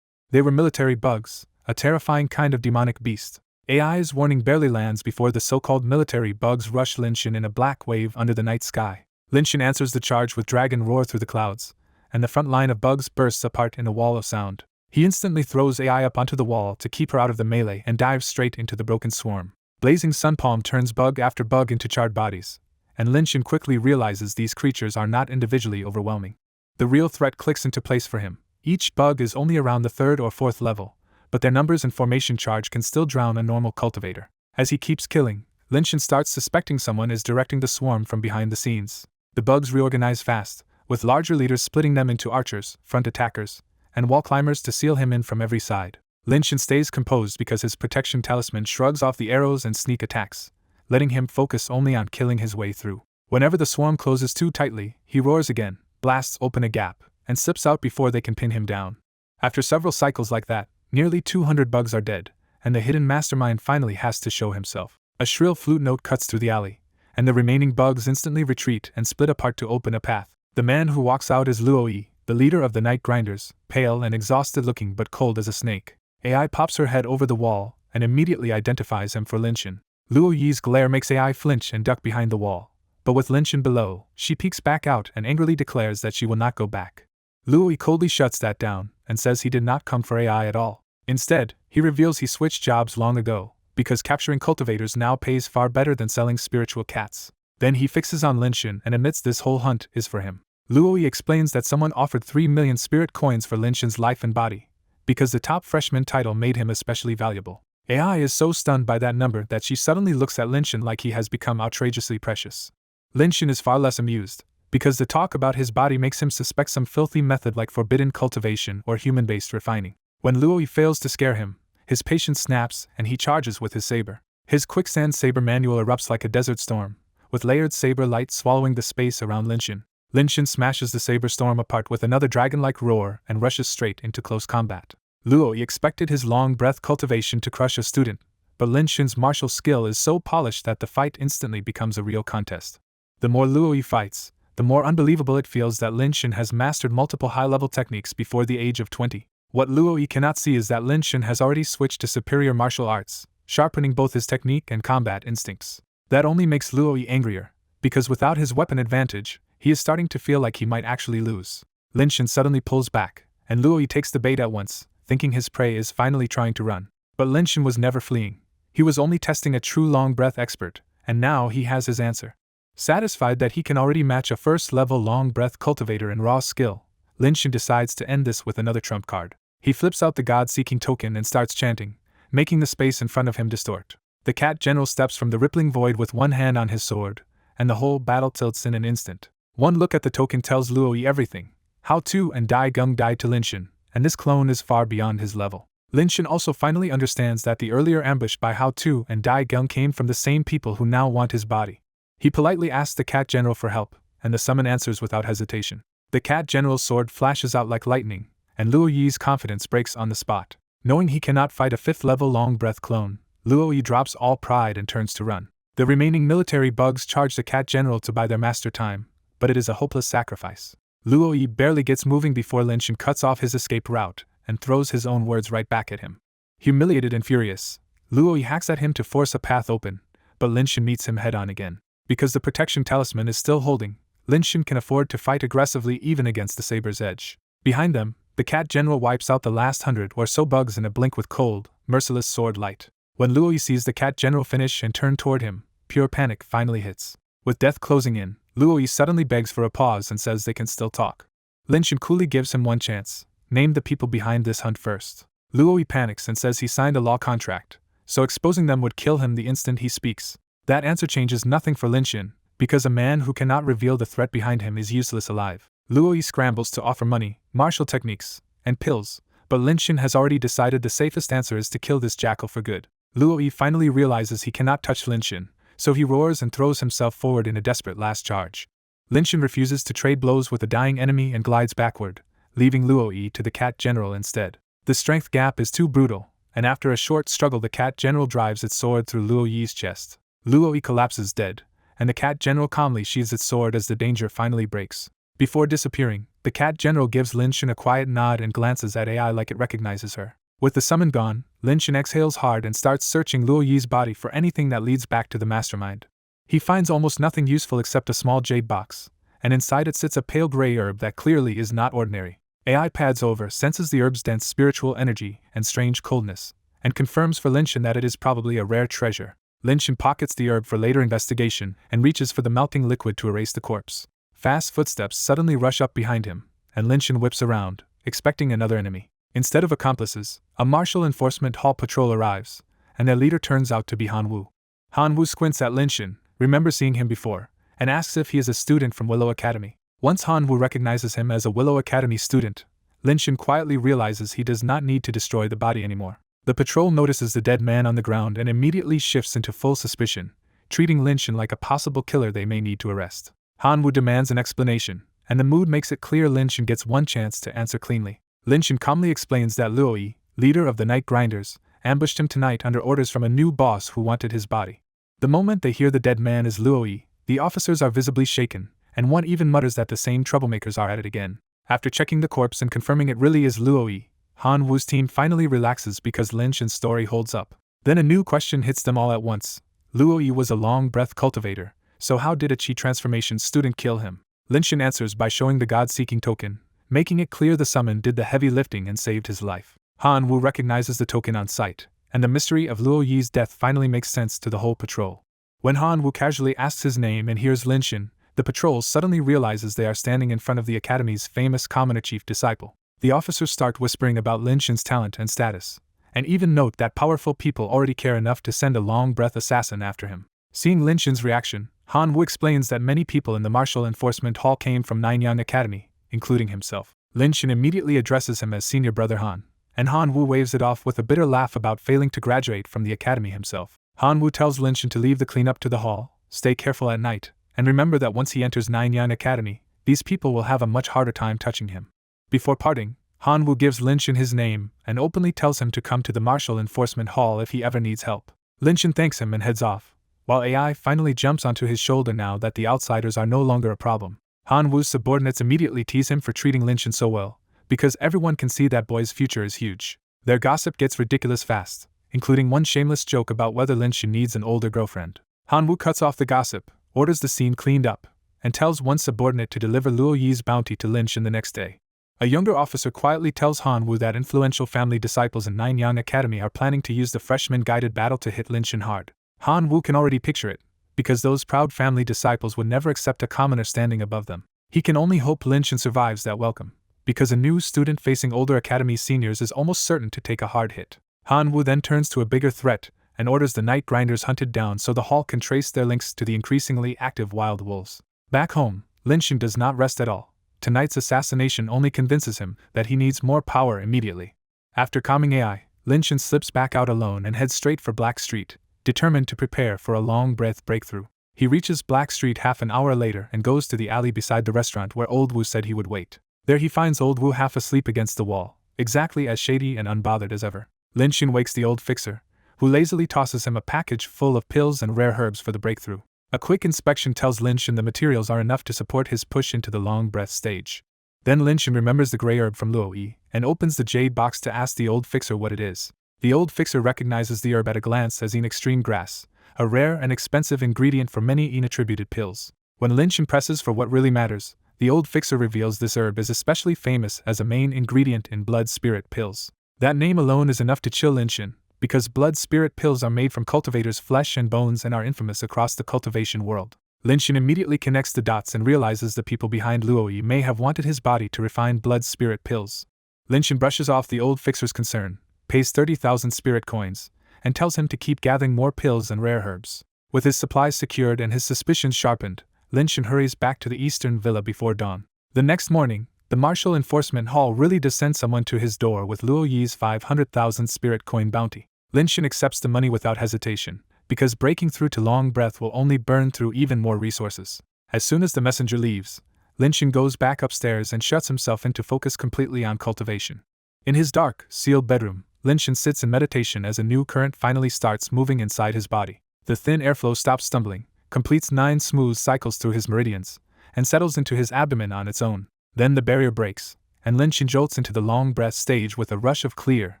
They were military bugs, a terrifying kind of demonic beast. AI's warning barely lands before the so-called military bugs rush Linshin in a black wave under the night sky. Linshin answers the charge with dragon roar through the clouds, and the front line of bugs bursts apart in a wall of sound. He instantly throws AI up onto the wall to keep her out of the melee and dives straight into the broken swarm. Blazing sunpalm turns bug after bug into charred bodies, and Linshin quickly realizes these creatures are not individually overwhelming. The real threat clicks into place for him. Each bug is only around the 3rd or 4th level, but their numbers and formation charge can still drown a normal cultivator. As he keeps killing, Linshin starts suspecting someone is directing the swarm from behind the scenes. The bugs reorganize fast, with larger leaders splitting them into archers, front attackers, and wall climbers to seal him in from every side. Linshin stays composed because his protection talisman shrugs off the arrows and sneak attacks, letting him focus only on killing his way through. Whenever the swarm closes too tightly, he roars again, blasts open a gap, and slips out before they can pin him down. After several cycles like that, nearly 200 bugs are dead, and the hidden mastermind finally has to show himself. A shrill flute note cuts through the alley, and the remaining bugs instantly retreat and split apart to open a path. The man who walks out is Luo, the leader of the Night Grinders, pale and exhausted looking but cold as a snake. AI pops her head over the wall and immediately identifies him for Linshin. Luo Yi's glare makes AI flinch and duck behind the wall, but with Linshin below, she peeks back out and angrily declares that she will not go back. Luo Yi coldly shuts that down and says he did not come for AI at all. Instead, he reveals he switched jobs long ago, because capturing cultivators now pays far better than selling spiritual cats. Then he fixes on Linshin and admits this whole hunt is for him. Luo Yi explains that someone offered 3 million spirit coins for Linshin's life and body, because the top freshman title made him especially valuable. AI is so stunned by that number that she suddenly looks at Linshin like he has become outrageously precious. Linshin is far less amused, because the talk about his body makes him suspect some filthy method like forbidden cultivation or human-based refining. When Luo Yi fails to scare him, his patience snaps and he charges with his saber. His quicksand saber manual erupts like a desert storm, with layered saber light swallowing the space around Linshin. Linshin smashes the saber storm apart with another dragon-like roar and rushes straight into close combat. Luo Yi expected his long breath cultivation to crush a student, but Linshin's martial skill is so polished that the fight instantly becomes a real contest. The more Luo Yi fights, the more unbelievable it feels that Linshin has mastered multiple high-level techniques before the age of 20. What Luo Yi cannot see is that Linshin has already switched to superior martial arts, sharpening both his technique and combat instincts. That only makes Luo Yi angrier, because without his weapon advantage, he is starting to feel like he might actually lose. Linshin suddenly pulls back, and Luo Yi takes the bait at once, thinking his prey is finally trying to run. But Linshin was never fleeing. He was only testing a true long-breath expert, and now he has his answer. Satisfied that he can already match a first-level long-breath cultivator in raw skill, Linshin decides to end this with another trump card. He flips out the God-seeking token and starts chanting, making the space in front of him distort. The cat general steps from the rippling void with one hand on his sword, and the whole battle tilts in an instant. One look at the token tells Luo Yi everything. How To and Dai Gung died to Linshin, and this clone is far beyond his level. Linshin also finally understands that the earlier ambush by How To and Dai Gung came from the same people who now want his body. He politely asks the cat general for help, and the summon answers without hesitation. The cat general's sword flashes out like lightning, and Luo Yi's confidence breaks on the spot. Knowing he cannot fight a 5th-level long-breath clone, Luo Yi drops all pride and turns to run. The remaining military bugs charge the cat general to buy their master time, but it is a hopeless sacrifice. Luo Yi barely gets moving before Linshin cuts off his escape route and throws his own words right back at him. Humiliated and furious, Luo Yi hacks at him to force a path open, but Linshin meets him head-on again. Because the protection talisman is still holding, Linshin can afford to fight aggressively even against the saber's edge. Behind them, the cat general wipes out the last 100 or so bugs in a blink with cold, merciless sword light. When Luo Yi sees the cat general finish and turn toward him, pure panic finally hits. With death closing in, Luo Yi suddenly begs for a pause and says they can still talk. Linshin coolly gives him one chance. Name the people behind this hunt first. Luo Yi panics and says he signed a law contract, so exposing them would kill him the instant he speaks. That answer changes nothing for Linshin, because a man who cannot reveal the threat behind him is useless alive. Luo Yi scrambles to offer money, martial techniques, and pills, but Linshin has already decided the safest answer is to kill this jackal for good. Luo Yi finally realizes he cannot touch Linshin, so he roars and throws himself forward in a desperate last charge. Linshin refuses to trade blows with the dying enemy and glides backward, leaving Luo Yi to the cat general instead. The strength gap is too brutal, and after a short struggle the cat general drives its sword through Luo Yi's chest. Luo Yi collapses dead, and the cat general calmly sheathes its sword as the danger finally breaks. Before disappearing, the cat general gives Lin Shen a quiet nod and glances at AI like it recognizes her. With the summon gone, Lin Shen exhales hard and starts searching Luo Yi's body for anything that leads back to the mastermind. He finds almost nothing useful except a small jade box, and inside it sits a pale gray herb that clearly is not ordinary. AI pads over, senses the herb's dense spiritual energy and strange coldness, and confirms for Lin Shen that it is probably a rare treasure. Lin Shen pockets the herb for later investigation and reaches for the melting liquid to erase the corpse. Fast footsteps suddenly rush up behind him, and Lin Shen whips around, expecting another enemy. Instead of accomplices, a martial enforcement hall patrol arrives, and their leader turns out to be Han Wu. Han Wu squints at Lin Shen, remembers seeing him before, and asks if he is a student from Willow Academy. Once Han Wu recognizes him as a Willow Academy student, Lin Shen quietly realizes he does not need to destroy the body anymore. The patrol notices the dead man on the ground and immediately shifts into full suspicion, treating Lin Shen like a possible killer they may need to arrest. Han Wu demands an explanation, and the mood makes it clear Lin Shen gets one chance to answer cleanly. Lin Shen calmly explains that Luo Yi, leader of the Night Grinders, ambushed him tonight under orders from a new boss who wanted his body. The moment they hear the dead man is Luo Yi, the officers are visibly shaken, and one even mutters that the same troublemakers are at it again. After checking the corpse and confirming it really is Luo Yi, Han Wu's team finally relaxes because Lin Shen's story holds up. Then a new question hits them all at once. Luo Yi was a long breath cultivator, so how did a Qi transformation student kill him? Lin Shen answers by showing the God-seeking token, making it clear the summon did the heavy lifting and saved his life. Han Wu recognizes the token on sight, and the mystery of Luo Yi's death finally makes sense to the whole patrol. When Han Wu casually asks his name and hears Lin Shen, the patrol suddenly realizes they are standing in front of the Academy's famous commoner chief disciple. The officers start whispering about Lin Shen's talent and status, and even note that powerful people already care enough to send a long-breath assassin after him. Seeing Lin Shen's reaction, Han Wu explains that many people in the Martial Enforcement Hall came from Nanyang Academy, including himself. Lin Shen immediately addresses him as Senior Brother Han, and Han Wu waves it off with a bitter laugh about failing to graduate from the academy himself. Han Wu tells Lin Shen to leave the cleanup to the hall, stay careful at night, and remember that once he enters Nanyang Academy, these people will have a much harder time touching him. Before parting, Han Wu gives Lin Shen his name and openly tells him to come to the Martial Enforcement Hall if he ever needs help. Lin Shen thanks him and heads off, while AI finally jumps onto his shoulder now that the outsiders are no longer a problem. Han Wu's subordinates immediately tease him for treating Lin Shen so well, because everyone can see that boy's future is huge. Their gossip gets ridiculous fast, including one shameless joke about whether Lin Shen needs an older girlfriend. Han Wu cuts off the gossip, orders the scene cleaned up, and tells one subordinate to deliver Luo Yi's bounty to Lin Shen the next day. A younger officer quietly tells Han Wu that influential family disciples in Nanyang Academy are planning to use the freshman-guided battle to hit Lin Shen hard. Han Wu can already picture it, because those proud family disciples would never accept a commoner standing above them. He can only hope Lin Shen survives that welcome, because a new student facing older academy seniors is almost certain to take a hard hit. Han Wu then turns to a bigger threat and orders the Night Grinders hunted down so the hall can trace their links to the increasingly active wild wolves. Back home, Lin Shen does not rest at all. Tonight's assassination only convinces him that he needs more power immediately. After calming AI, Lin Shen slips back out alone and heads straight for Black Street, determined to prepare for a long-breath breakthrough. He reaches Black Street half an hour later and goes to the alley beside the restaurant where Old Wu said he would wait. There he finds Old Wu half asleep against the wall, exactly as shady and unbothered as ever. Lin Shen wakes the old fixer, who lazily tosses him a package full of pills and rare herbs for the breakthrough. A quick inspection tells Lin Shen the materials are enough to support his push into the long breath stage. Then Lin Shen remembers the gray herb from Luo Yi and opens the jade box to ask the old fixer what it is. The old fixer recognizes the herb at a glance as extreme grass, a rare and expensive ingredient for many attributed pills. When Lin Shen presses for what really matters, the old fixer reveals this herb is especially famous as a main ingredient in blood spirit pills. That name alone is enough to chill Lin Shen, because blood spirit pills are made from cultivators' flesh and bones and are infamous across the cultivation world. Lin Shen immediately connects the dots and realizes the people behind Luo Yi may have wanted his body to refine blood spirit pills. Lin Shen brushes off the old fixer's concern, pays 30,000 spirit coins, and tells him to keep gathering more pills and rare herbs. With his supplies secured and his suspicions sharpened, Lin Shen hurries back to the eastern villa before dawn. The next morning, the Martial Enforcement Hall really does send someone to his door with Luo Yi's 500,000 spirit coin bounty. Lin Shen accepts the money without hesitation, because breaking through to Long Breath will only burn through even more resources. As soon as the messenger leaves, Lin Shen goes back upstairs and shuts himself in to focus completely on cultivation. In his dark, sealed bedroom, Lin-Shin sits in meditation as a new current finally starts moving inside his body. The thin airflow stops stumbling, completes 9 smooth cycles through his meridians, and settles into his abdomen on its own. Then the barrier breaks, and Lin-Shin jolts into the long breath stage with a rush of clear,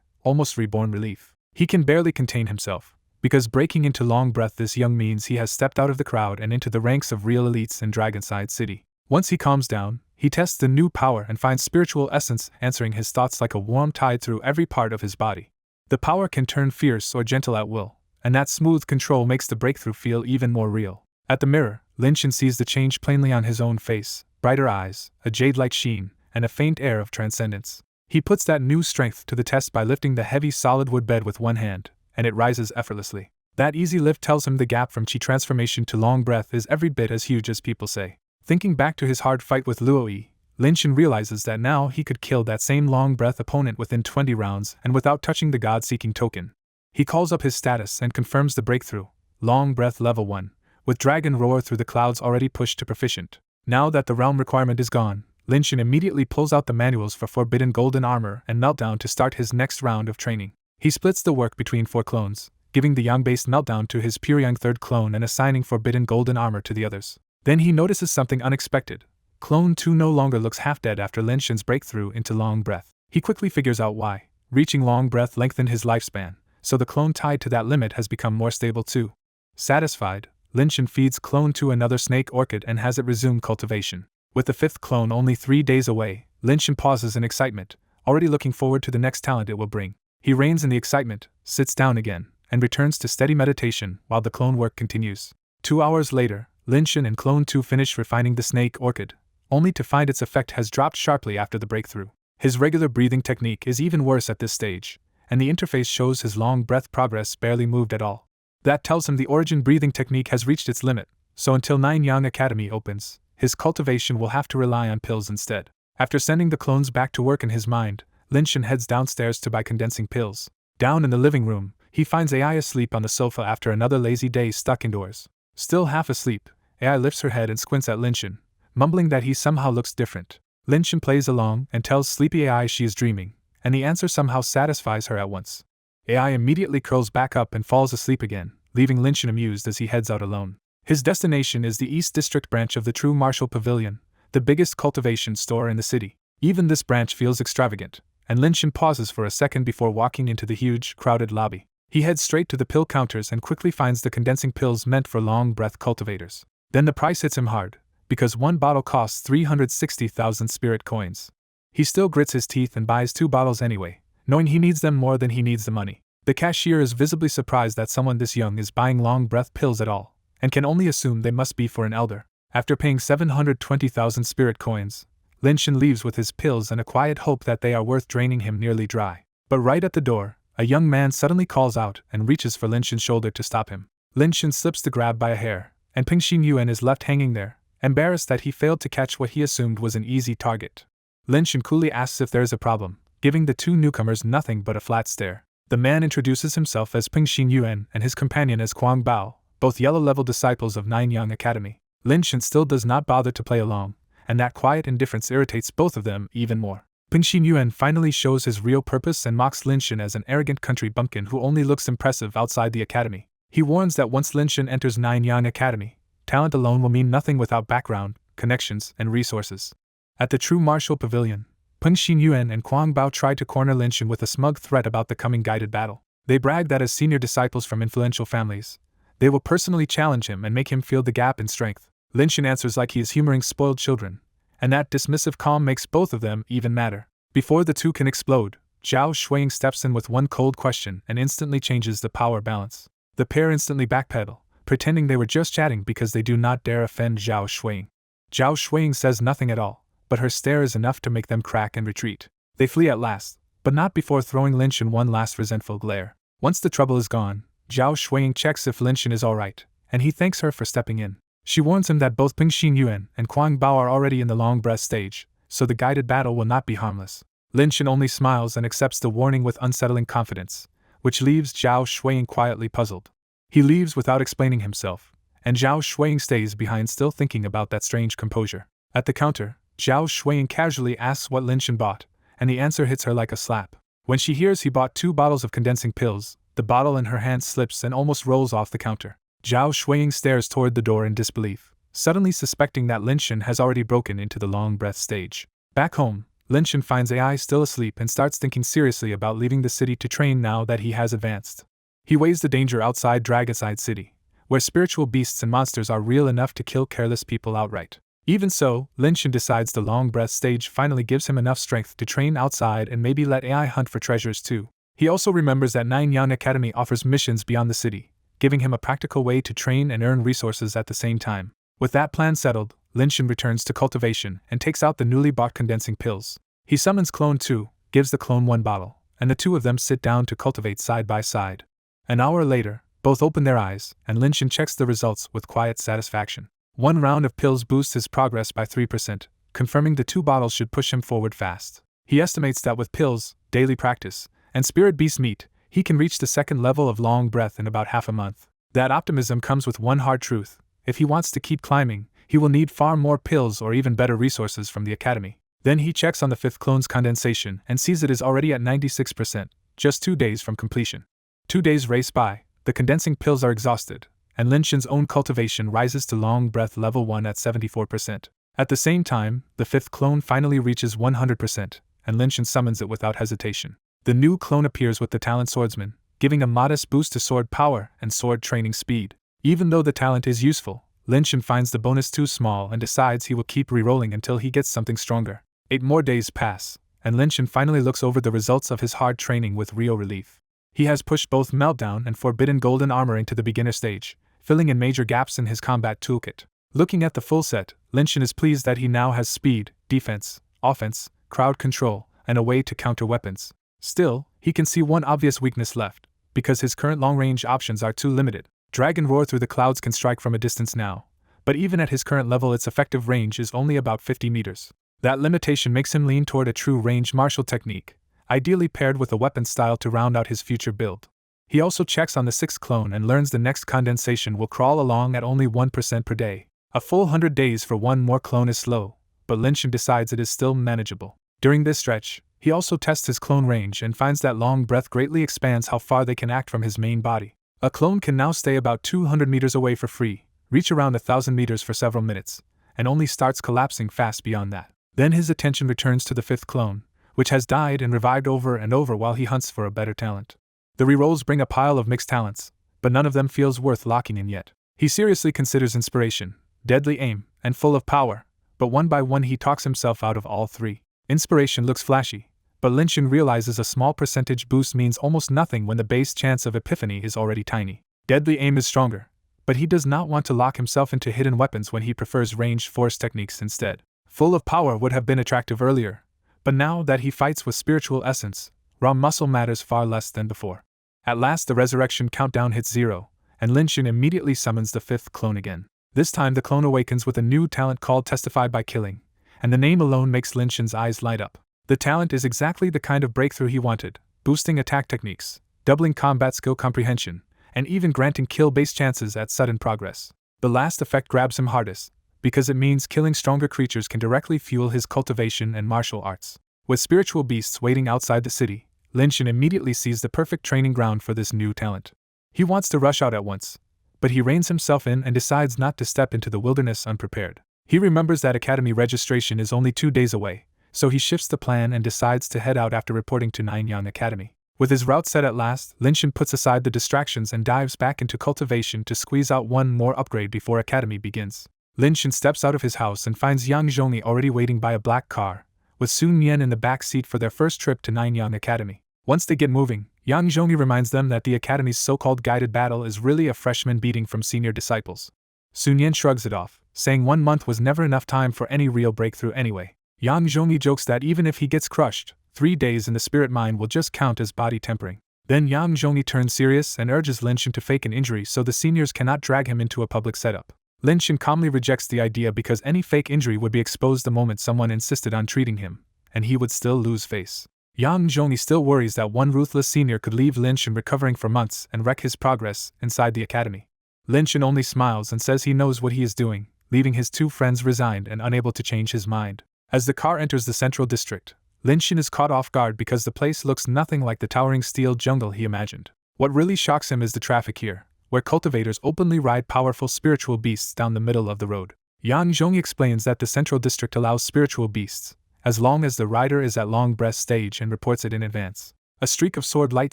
almost reborn relief. He can barely contain himself, because breaking into long breath this young means he has stepped out of the crowd and into the ranks of real elites in Dragonside City. Once he calms down, he tests the new power and finds spiritual essence answering his thoughts like a warm tide through every part of his body. The power can turn fierce or gentle at will, and that smooth control makes the breakthrough feel even more real. At the mirror, Lin-Shin sees the change plainly on his own face, brighter eyes, a jade-like sheen, and a faint air of transcendence. He puts that new strength to the test by lifting the heavy solid wood bed with one hand, and it rises effortlessly. That easy lift tells him the gap from chi transformation to long breath is every bit as huge as people say. Thinking back to his hard fight with Luo, Lin-Shin realizes that now he could kill that same long breath opponent within 20 rounds and without touching the God-seeking token. He calls up his status and confirms the breakthrough, long breath level 1, with Dragon Roar through the clouds already pushed to proficient. Now that the realm requirement is gone, Lin-Shin immediately pulls out the manuals for Forbidden Golden Armor and Meltdown to start his next round of training. He splits the work between 4 clones, giving the Yang-based Meltdown to his pure Yang third clone and assigning Forbidden Golden Armor to the others. Then he notices something unexpected. Clone 2 no longer looks half-dead after Lin-Shin's breakthrough into long breath. He quickly figures out why. Reaching long breath lengthened his lifespan, so the clone tied to that limit has become more stable too. Satisfied, Lin-Shin feeds Clone 2 another snake orchid and has it resume cultivation. With the 5th clone only 3 days away, Lin-Shin pauses in excitement, already looking forward to the next talent it will bring. He reins in the excitement, sits down again, and returns to steady meditation while the clone work continues. 2 hours later, Lin-Shin and Clone 2 finish refining the snake orchid, only to find its effect has dropped sharply after the breakthrough. His regular breathing technique is even worse at this stage, and the interface shows his long breath progress barely moved at all. That tells him the origin breathing technique has reached its limit, so until 9 Yang Academy opens, his cultivation will have to rely on pills instead. After sending the clones back to work in his mind, Lin-Shin heads downstairs to buy condensing pills. Down in the living room, he finds AI asleep on the sofa after another lazy day stuck indoors. Still half asleep, AI lifts her head and squints at Lin-Shin, mumbling that he somehow looks different. Lin-Shin plays along and tells sleepy AI she is dreaming, and the answer somehow satisfies her at once. AI immediately curls back up and falls asleep again, leaving Lin-Shin amused as he heads out alone. His destination is the East District branch of the True Martial Pavilion, the biggest cultivation store in the city. Even this branch feels extravagant, and Lin-Shin pauses for a second before walking into the huge, crowded lobby. He heads straight to the pill counters and quickly finds the condensing pills meant for long breath cultivators. Then the price hits him hard, because one bottle costs 360,000 spirit coins. He still grits his teeth and buys 2 bottles anyway, knowing he needs them more than he needs the money. The cashier is visibly surprised that someone this young is buying long breath pills at all, and can only assume they must be for an elder. After paying 720,000 spirit coins, Lin-Shin leaves with his pills and a quiet hope that they are worth draining him nearly dry. But right at the door, a young man suddenly calls out and reaches for Lin-Shin's shoulder to stop him. Lin-Shin slips the grab by a hair, and Ping Xingyuan is left hanging there, embarrassed that he failed to catch what he assumed was an easy target. Lin-Shin coolly asks if there is a problem, giving the 2 newcomers nothing but a flat stare. The man introduces himself as Ping Xingyuan and his companion as Kuang Bao, both yellow-level disciples of 9 Yang Academy. Lin-Shin still does not bother to play along, and that quiet indifference irritates both of them even more. Ping Xingyuan finally shows his real purpose and mocks Lin-Shin as an arrogant country bumpkin who only looks impressive outside the academy. He warns that once Lin-Shin enters 9 Yang Academy, talent alone will mean nothing without background, connections, and resources. At the True Martial Pavilion, Peng Xingyuan and Kuang Bao try to corner Lin-Shin with a smug threat about the coming guided battle. They brag that as senior disciples from influential families, they will personally challenge him and make him feel the gap in strength. Lin-Shin answers like he is humoring spoiled children, and that dismissive calm makes both of them even madder. Before the 2 can explode, Zhao Shuiying steps in with one cold question and instantly changes the power balance. The pair instantly backpedal, pretending they were just chatting because they do not dare offend Zhao Shuiying. Zhao Shuiying says nothing at all, but her stare is enough to make them crack and retreat. They flee at last, but not before throwing Lin-Shin one last resentful glare. Once the trouble is gone, Zhao Shuiying checks if Lin-Shin is alright, and he thanks her for stepping in. She warns him that both Ping Xingyuan and Kuang Bao are already in the long breath stage, so the guided battle will not be harmless. Lin-Shin only smiles and accepts the warning with unsettling confidence, which leaves Zhao Shuiying quietly puzzled. He leaves without explaining himself, and Zhao Shuiying stays behind still thinking about that strange composure. At the counter, Zhao Shuiying casually asks what Lin-Shin bought, and the answer hits her like a slap. When she hears he bought 2 bottles of condensing pills, the bottle in her hand slips and almost rolls off the counter. Zhao Shuiying stares toward the door in disbelief, suddenly suspecting that Linshin has already broken into the long breath stage. Back home, Linshin finds AI still asleep and starts thinking seriously about leaving the city to train now that he has advanced. He weighs the danger outside Dragonside City, where spiritual beasts and monsters are real enough to kill careless people outright. Even so, Linshin decides the long breath stage finally gives him enough strength to train outside and maybe let AI hunt for treasures too. He also remembers that Nine Yan Academy offers missions beyond the city, giving him a practical way to train and earn resources at the same time. With that plan settled, Linshin returns to cultivation and takes out the newly bought condensing pills. He summons Clone 2, gives the clone 1 bottle, and the two of them sit down to cultivate side by side. An hour later, both open their eyes, and Linshin checks the results with quiet satisfaction. 1 round of pills boosts his progress by 3%, confirming the 2 bottles should push him forward fast. He estimates that with pills, daily practice, and spirit beast meat, he can reach the 2nd level of long breath in about half a month. That optimism comes with one hard truth: if he wants to keep climbing, he will need far more pills or even better resources from the academy. Then he checks on the 5th clone's condensation and sees it is already at 96%, just 2 days from completion. 2 days race by, the condensing pills are exhausted, and Linshin's own cultivation rises to long breath level 1 at 74%. At the same time, the 5th clone finally reaches 100%, and Linshin summons it without hesitation. The new clone appears with the talent swordsman, giving a modest boost to sword power and sword training speed. Even though the talent is useful, Linshin finds the bonus too small and decides he will keep re-rolling until he gets something stronger. 8 more days pass, and Linshin finally looks over the results of his hard training with real relief. He has pushed both Meltdown and Forbidden Golden Armor into the beginner stage, filling in major gaps in his combat toolkit. Looking at the full set, Linshin is pleased that he now has speed, defense, offense, crowd control, and a way to counter weapons. Still, he can see one obvious weakness left, because his current long-range options are too limited. Dragon Roar through the clouds can strike from a distance now, but even at his current level its effective range is only about 50 meters. That limitation makes him lean toward a true range martial technique, ideally paired with a weapon style to round out his future build. He also checks on the 6th clone and learns the next condensation will crawl along at only 1% per day. A full 100 days for one more clone is slow, but Linshin decides it is still manageable. During this stretch, he also tests his clone range and finds that long breath greatly expands how far they can act from his main body. A clone can now stay about 200 meters away for free, reach around 1,000 meters for several minutes, and only starts collapsing fast beyond that. Then his attention returns to the 5th clone, which has died and revived over and over while he hunts for a better talent. The rerolls bring a pile of mixed talents, but none of them feels worth locking in yet. He seriously considers Inspiration, Deadly Aim, and Full of Power, but one by one he talks himself out of all 3. Inspiration looks flashy, but Linshin realizes a small percentage boost means almost nothing when the base chance of epiphany is already tiny. Deadly Aim is stronger, but he does not want to lock himself into hidden weapons when he prefers ranged force techniques instead. Full of Power would have been attractive earlier, but now that he fights with spiritual essence, raw muscle matters far less than before. At last the resurrection countdown hits 0, and Linshin immediately summons the 5th clone again. This time the clone awakens with a new talent called Testify by Killing, and the name alone makes Linshin's eyes light up. The talent is exactly the kind of breakthrough he wanted, boosting attack techniques, doubling combat skill comprehension, and even granting kill-based chances at sudden progress. The last effect grabs him hardest, because it means killing stronger creatures can directly fuel his cultivation and martial arts. With spiritual beasts waiting outside the city, Linshin immediately sees the perfect training ground for this new talent. He wants to rush out at once, but he reins himself in and decides not to step into the wilderness unprepared. He remembers that academy registration is only 2 days away, so he shifts the plan and decides to head out after reporting to Nine Yan Academy. With his route set at last, Linshin puts aside the distractions and dives back into cultivation to squeeze out one more upgrade before academy begins. Linshin steps out of his house and finds Yang Zhongli already waiting by a black car, with Sun Yan in the back seat for their first trip to Nine Yan Academy. Once they get moving, Yang Zhongli reminds them that the academy's so-called guided battle is really a freshman beating from senior disciples. Sun Yan shrugs it off, saying 1 month was never enough time for any real breakthrough anyway. Yang Zhongli jokes that even if he gets crushed, 3 days in the spirit mine will just count as body tempering. Then Yang Zhongli turns serious and urges Linshin to fake an injury so the seniors cannot drag him into a public setup. Linshin calmly rejects the idea because any fake injury would be exposed the moment someone insisted on treating him, and he would still lose face. Yang Zhongli still worries that one ruthless senior could leave Linshin recovering for months and wreck his progress inside the academy. Linshin only smiles and says he knows what he is doing, leaving his 2 friends resigned and unable to change his mind. As the car enters the central district, Lin Xin is caught off guard because the place looks nothing like the towering steel jungle he imagined. What really shocks him is the traffic here, where cultivators openly ride powerful spiritual beasts down the middle of the road. Yan Zhong explains that the central district allows spiritual beasts, as long as the rider is at long breast stage and reports it in advance. A streak of sword light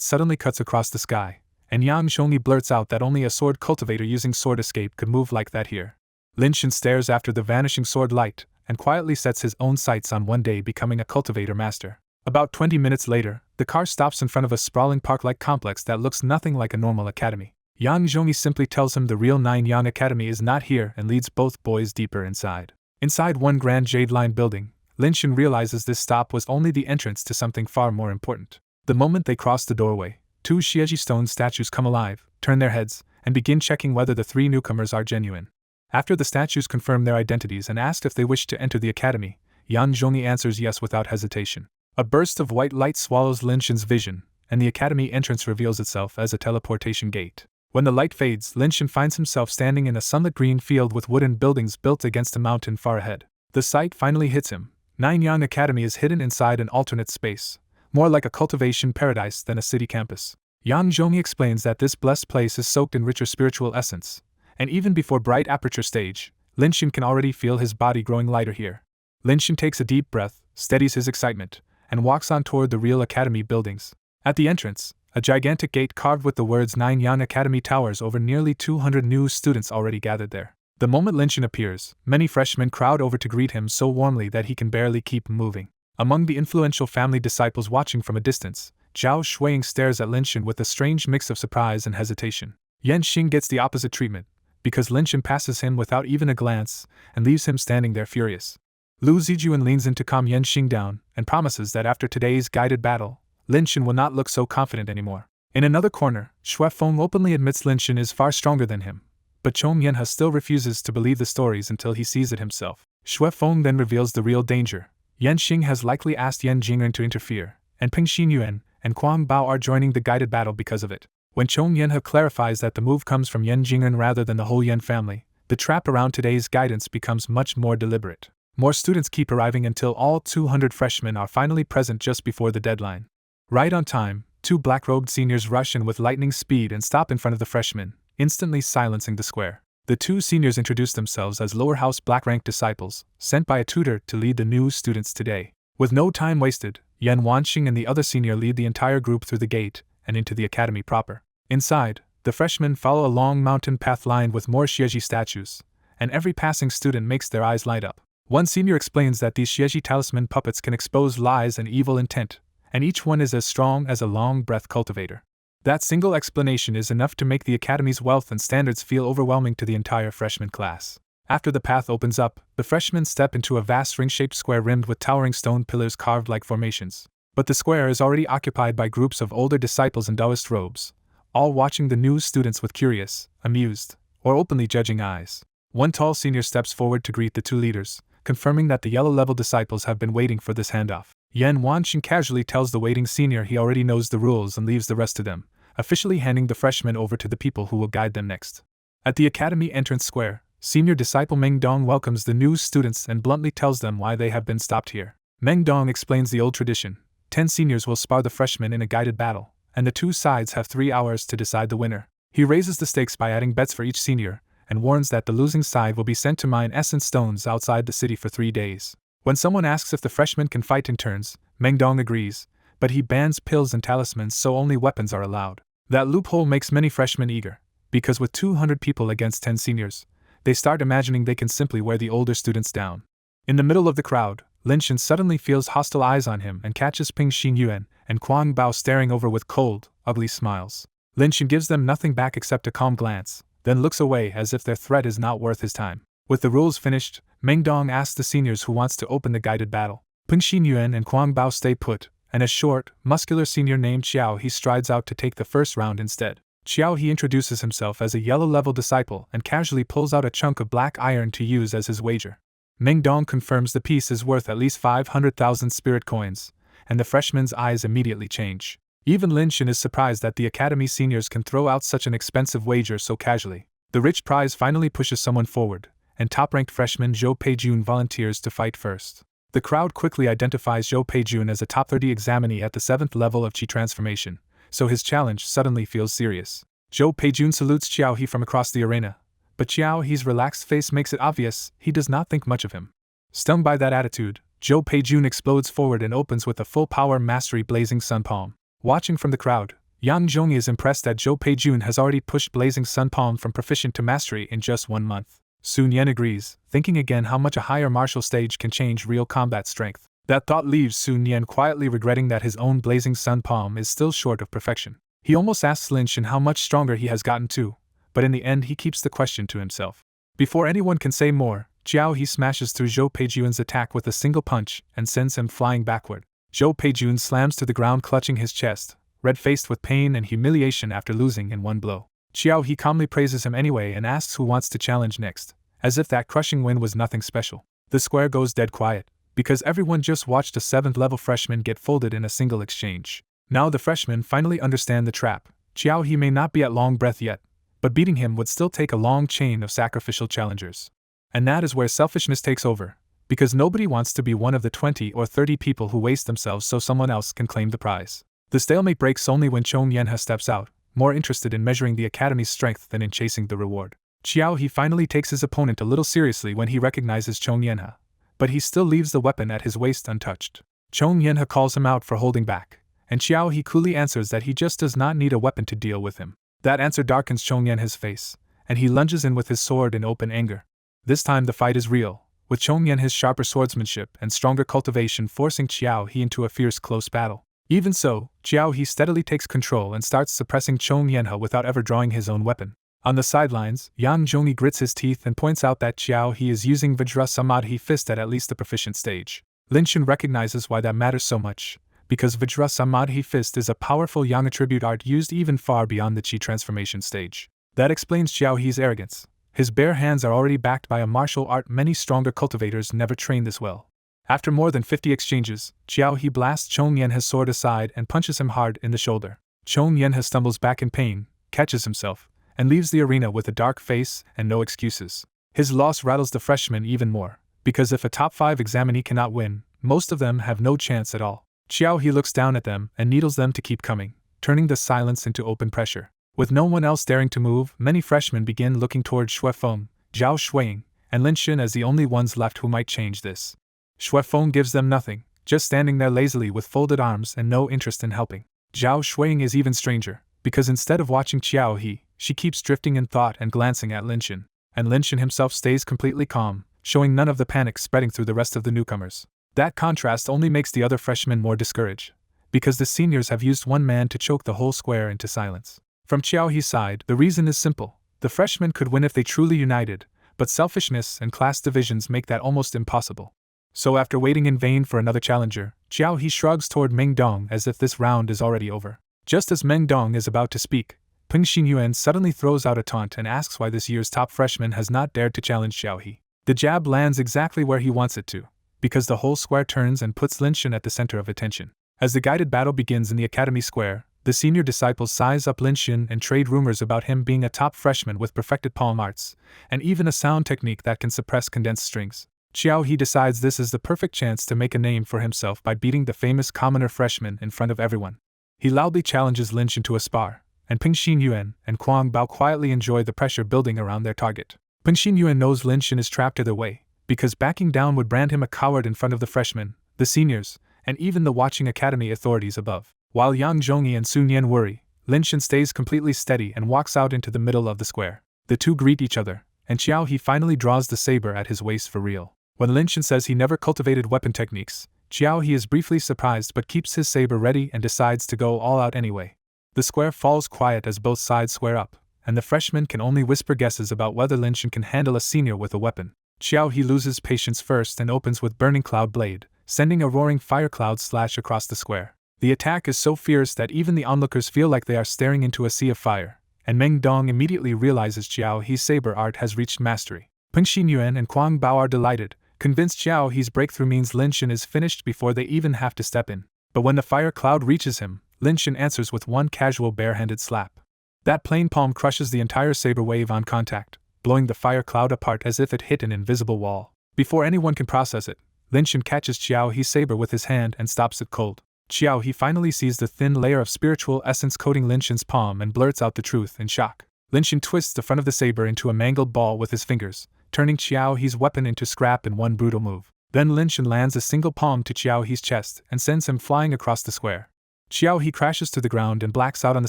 suddenly cuts across the sky, and Yan Zhongyi blurts out that only a sword cultivator using sword escape could move like that here. Lin Xin stares after the vanishing sword light, and quietly sets his own sights on one day becoming a cultivator master. About 20 minutes later, the car stops in front of a sprawling park-like complex that looks nothing like a normal academy. Yan Zhongyi simply tells him the real 9-Yan Academy is not here and leads both boys deeper inside. Inside one grand jade-lined building, Lin Xin realizes this stop was only the entrance to something far more important. The moment they cross the doorway, 2 Xieji stone statues come alive, turn their heads, and begin checking whether the 3 newcomers are genuine. After the statues confirm their identities and ask if they wish to enter the academy, Yan Zhongyi answers yes without hesitation. A burst of white light swallows Lin Xin's vision, and the academy entrance reveals itself as a teleportation gate. When the light fades, Lin Xin finds himself standing in a sunlit green field with wooden buildings built against a mountain far ahead. The sight finally hits him. 9-Yan Academy is hidden inside an alternate space, more like a cultivation paradise than a city campus. Yan Zhongyi explains that this blessed place is soaked in richer spiritual essence, and even before bright aperture stage, Lin Xin can already feel his body growing lighter here. Lin Xin takes a deep breath, steadies his excitement, and walks on toward the real academy buildings. At the entrance, a gigantic gate carved with the words 9-Yan Academy towers over nearly 200 new students already gathered there. The moment Lin Xin appears, many freshmen crowd over to greet him so warmly that he can barely keep moving. Among the influential family disciples watching from a distance, Zhao Shuiying stares at Lin Xin with a strange mix of surprise and hesitation. Yan Xing gets the opposite treatment, because Lin Xin passes him without even a glance and leaves him standing there furious. Lu Zijuan leans in to calm Yan Xing down and promises that after today's guided battle, Lin Xin will not look so confident anymore. In another corner, Xue Feng openly admits Lin Xin is far stronger than him, but Chong Yenha still refuses to believe the stories until he sees it himself. Xue Feng then reveals the real danger. Yan Xing has likely asked Yan Jingren to interfere, and Ping Xinyuan and Kuang Bao are joining the guided battle because of it. When Chong Yenha clarifies that the move comes from Yan Jingren rather than the whole Yan family, the trap around today's guidance becomes much more deliberate. More students keep arriving until all 200 freshmen are finally present just before the deadline. Right on time, 2 black-robed seniors rush in with lightning speed and stop in front of the freshmen, instantly silencing the square. The 2 seniors introduce themselves as lower house black-ranked disciples, sent by a tutor to lead the new students today. With no time wasted, Yan Wanxing and the other senior lead the entire group through the gate and into the academy proper. Inside, the freshmen follow a long mountain path lined with more Xieji statues, and every passing student makes their eyes light up. One senior explains that these Xieji talisman puppets can expose lies and evil intent, and each one is as strong as a long-breath cultivator. That single explanation is enough to make the academy's wealth and standards feel overwhelming to the entire freshman class. After the path opens up, the freshmen step into a vast ring-shaped square rimmed with towering stone pillars carved like formations. But the square is already occupied by groups of older disciples in Taoist robes, all watching the new students with curious, amused, or openly judging eyes. One tall senior steps forward to greet the 2 leaders, confirming that the yellow-level disciples have been waiting for this handoff. Yan Wanxing casually tells the waiting senior he already knows the rules and leaves the rest to them, officially handing the freshmen over to the people who will guide them next. At the academy entrance square, senior disciple Meng Dong welcomes the new students and bluntly tells them why they have been stopped here. Meng Dong explains the old tradition. 10 seniors will spar the freshmen in a guided battle, and the 2 sides have 3 hours to decide the winner. He raises the stakes by adding bets for each senior, and warns that the losing side will be sent to mine essence stones outside the city for 3 days. When someone asks if the freshmen can fight in turns, Meng Dong agrees, but he bans pills and talismans so only weapons are allowed. That loophole makes many freshmen eager, because with 200 people against 10 seniors, they start imagining they can simply wear the older students down. In the middle of the crowd, Lin Xin suddenly feels hostile eyes on him and catches Ping Xinyuan and Kuang Bao staring over with cold, ugly smiles. Lin Xin gives them nothing back except a calm glance, then looks away as if their threat is not worth his time. With the rules finished, Meng Dong asks the seniors who wants to open the guided battle. Ping Xinyuan and Kuang Bao stay put, and a short, muscular senior named Xiao He strides out to take the first round instead. Xiao He introduces himself as a yellow-level disciple and casually pulls out a chunk of black iron to use as his wager. Meng Dong confirms the piece is worth at least 500,000 spirit coins, and the freshman's eyes immediately change. Even Lin Xin is surprised that the academy seniors can throw out such an expensive wager so casually. The rich prize finally pushes someone forward, and top-ranked freshman Zhou Peijun volunteers to fight first. The crowd quickly identifies Zhou Peijun as a top 30 examinee at the 7th level of Qi transformation, so his challenge suddenly feels serious. Zhou Peijun salutes Xiao He from across the arena, but Xiao He's relaxed face makes it obvious he does not think much of him. Stung by that attitude, Zhou Peijun explodes forward and opens with a full-power mastery Blazing Sun Palm. Watching from the crowd, Yang Zhongyi is impressed that Zhou Peijun has already pushed Blazing Sun Palm from proficient to mastery in just 1 month. Sun Yan agrees, thinking again how much a higher martial stage can change real combat strength. That thought leaves Sun Yan quietly regretting that his own Blazing Sun Palm is still short of perfection. He almost asks Lin Shen how much stronger he has gotten too, but in the end he keeps the question to himself. Before anyone can say more, Xiao He smashes through Zhou Peijun's attack with a single punch and sends him flying backward. Zhou Peijun slams to the ground clutching his chest, red-faced with pain and humiliation after losing in one blow. Xiao He calmly praises him anyway and asks who wants to challenge next, as if that crushing win was nothing special. The square goes dead quiet, because everyone just watched a 7th-level freshman get folded in a single exchange. Now the freshmen finally understand the trap. Xiao He may not be at long breath yet, but beating him would still take a long chain of sacrificial challengers. And that is where selfishness takes over, because nobody wants to be one of the 20 or 30 people who waste themselves so someone else can claim the prize. The stalemate breaks only when Chong Yenha steps out, more interested in measuring the academy's strength than in chasing the reward. Xiao He finally takes his opponent a little seriously when he recognizes Chong Yenha, but he still leaves the weapon at his waist untouched. Chong Yenha calls him out for holding back, and Xiao He coolly answers that he just does not need a weapon to deal with him. That answer darkens Chong Yenha's face, and he lunges in with his sword in open anger. This time the fight is real, with Chong Yenha's sharper swordsmanship and stronger cultivation forcing Xiao He into a fierce close battle. Even so, Xiao He steadily takes control and starts suppressing Chong Yenha without ever drawing his own weapon. On the sidelines, Yang Zhongyi grits his teeth and points out that Xiao He is using Vajra Samadhi Fist at least the proficient stage. Lin Shen recognizes why that matters so much, because Vajra Samadhi Fist is a powerful Yang attribute art used even far beyond the Qi transformation stage. That explains Xiao He's arrogance. His bare hands are already backed by a martial art many stronger cultivators never trained this well. After more than 50 exchanges, Xiao He blasts Chong Yenha's sword aside and punches him hard in the shoulder. Chong Yenha stumbles back in pain, catches himself, and leaves the arena with a dark face and no excuses. His loss rattles the freshmen even more, because if a top 5 examinee cannot win, most of them have no chance at all. Xiao He looks down at them and needles them to keep coming, turning the silence into open pressure. With no one else daring to move, many freshmen begin looking toward Shuefeng, Zhao Shuiying, and Lin Shen as the only ones left who might change this. Shuefeng gives them nothing, just standing there lazily with folded arms and no interest in helping. Zhao Shuiying is even stranger, because instead of watching Xiao He, she keeps drifting in thought and glancing at Lin Shen, and Lin Shen himself stays completely calm, showing none of the panic spreading through the rest of the newcomers. That contrast only makes the other freshmen more discouraged, because the seniors have used one man to choke the whole square into silence. From Xiao He's side, the reason is simple. The freshmen could win if they truly united, but selfishness and class divisions make that almost impossible. So after waiting in vain for another challenger, Xiao He shrugs toward Meng Dong as if this round is already over. Just as Meng Dong is about to speak, Peng Xinyuan suddenly throws out a taunt and asks why this year's top freshman has not dared to challenge Xiao He. The jab lands exactly where he wants it to, because the whole square turns and puts Lin Shen at the center of attention. As the guided battle begins in the academy square, the senior disciples size up Lin Shen and trade rumors about him being a top freshman with perfected palm arts, and even a sound technique that can suppress condensed strings. Xiao He decides this is the perfect chance to make a name for himself by beating the famous commoner freshman in front of everyone. He loudly challenges Lin Shen to a spar, and Peng Xinyuan and Kuang Bao quietly enjoy the pressure building around their target. Peng Xinyuan knows Lin Shen is trapped either way, because backing down would brand him a coward in front of the freshmen, the seniors, and even the watching academy authorities above. While Yang Zhongyi and Sun Yan worry, Lin Shen stays completely steady and walks out into the middle of the square. The two greet each other, and Xiao He finally draws the saber at his waist for real. When Lin Shen says he never cultivated weapon techniques, Xiao He is briefly surprised but keeps his saber ready and decides to go all out anyway. The square falls quiet as both sides square up, and the freshmen can only whisper guesses about whether Lin Shen can handle a senior with a weapon. Xiao He loses patience first and opens with Burning Cloud Blade, sending a roaring fire cloud slash across the square. The attack is so fierce that even the onlookers feel like they are staring into a sea of fire, and Meng Dong immediately realizes Xiao He's saber art has reached mastery. Peng Xinyuan and Kuang Bao are delighted, convinced Xiao He's breakthrough means Lin Shen is finished before they even have to step in. But when the fire cloud reaches him, Lin Shen answers with one casual bare-handed slap. That plain palm crushes the entire saber wave on contact, blowing the fire cloud apart as if it hit an invisible wall. Before anyone can process it, Lin Shin catches Xiao He's saber with his hand and stops it cold. Xiao He finally sees the thin layer of spiritual essence coating Lin Shin's palm and blurts out the truth in shock. Lin Shin twists the front of the saber into a mangled ball with his fingers, turning Xiao He's weapon into scrap in one brutal move. Then Lin Shin lands a single palm to Xiao He's chest and sends him flying across the square. Xiao He crashes to the ground and blacks out on the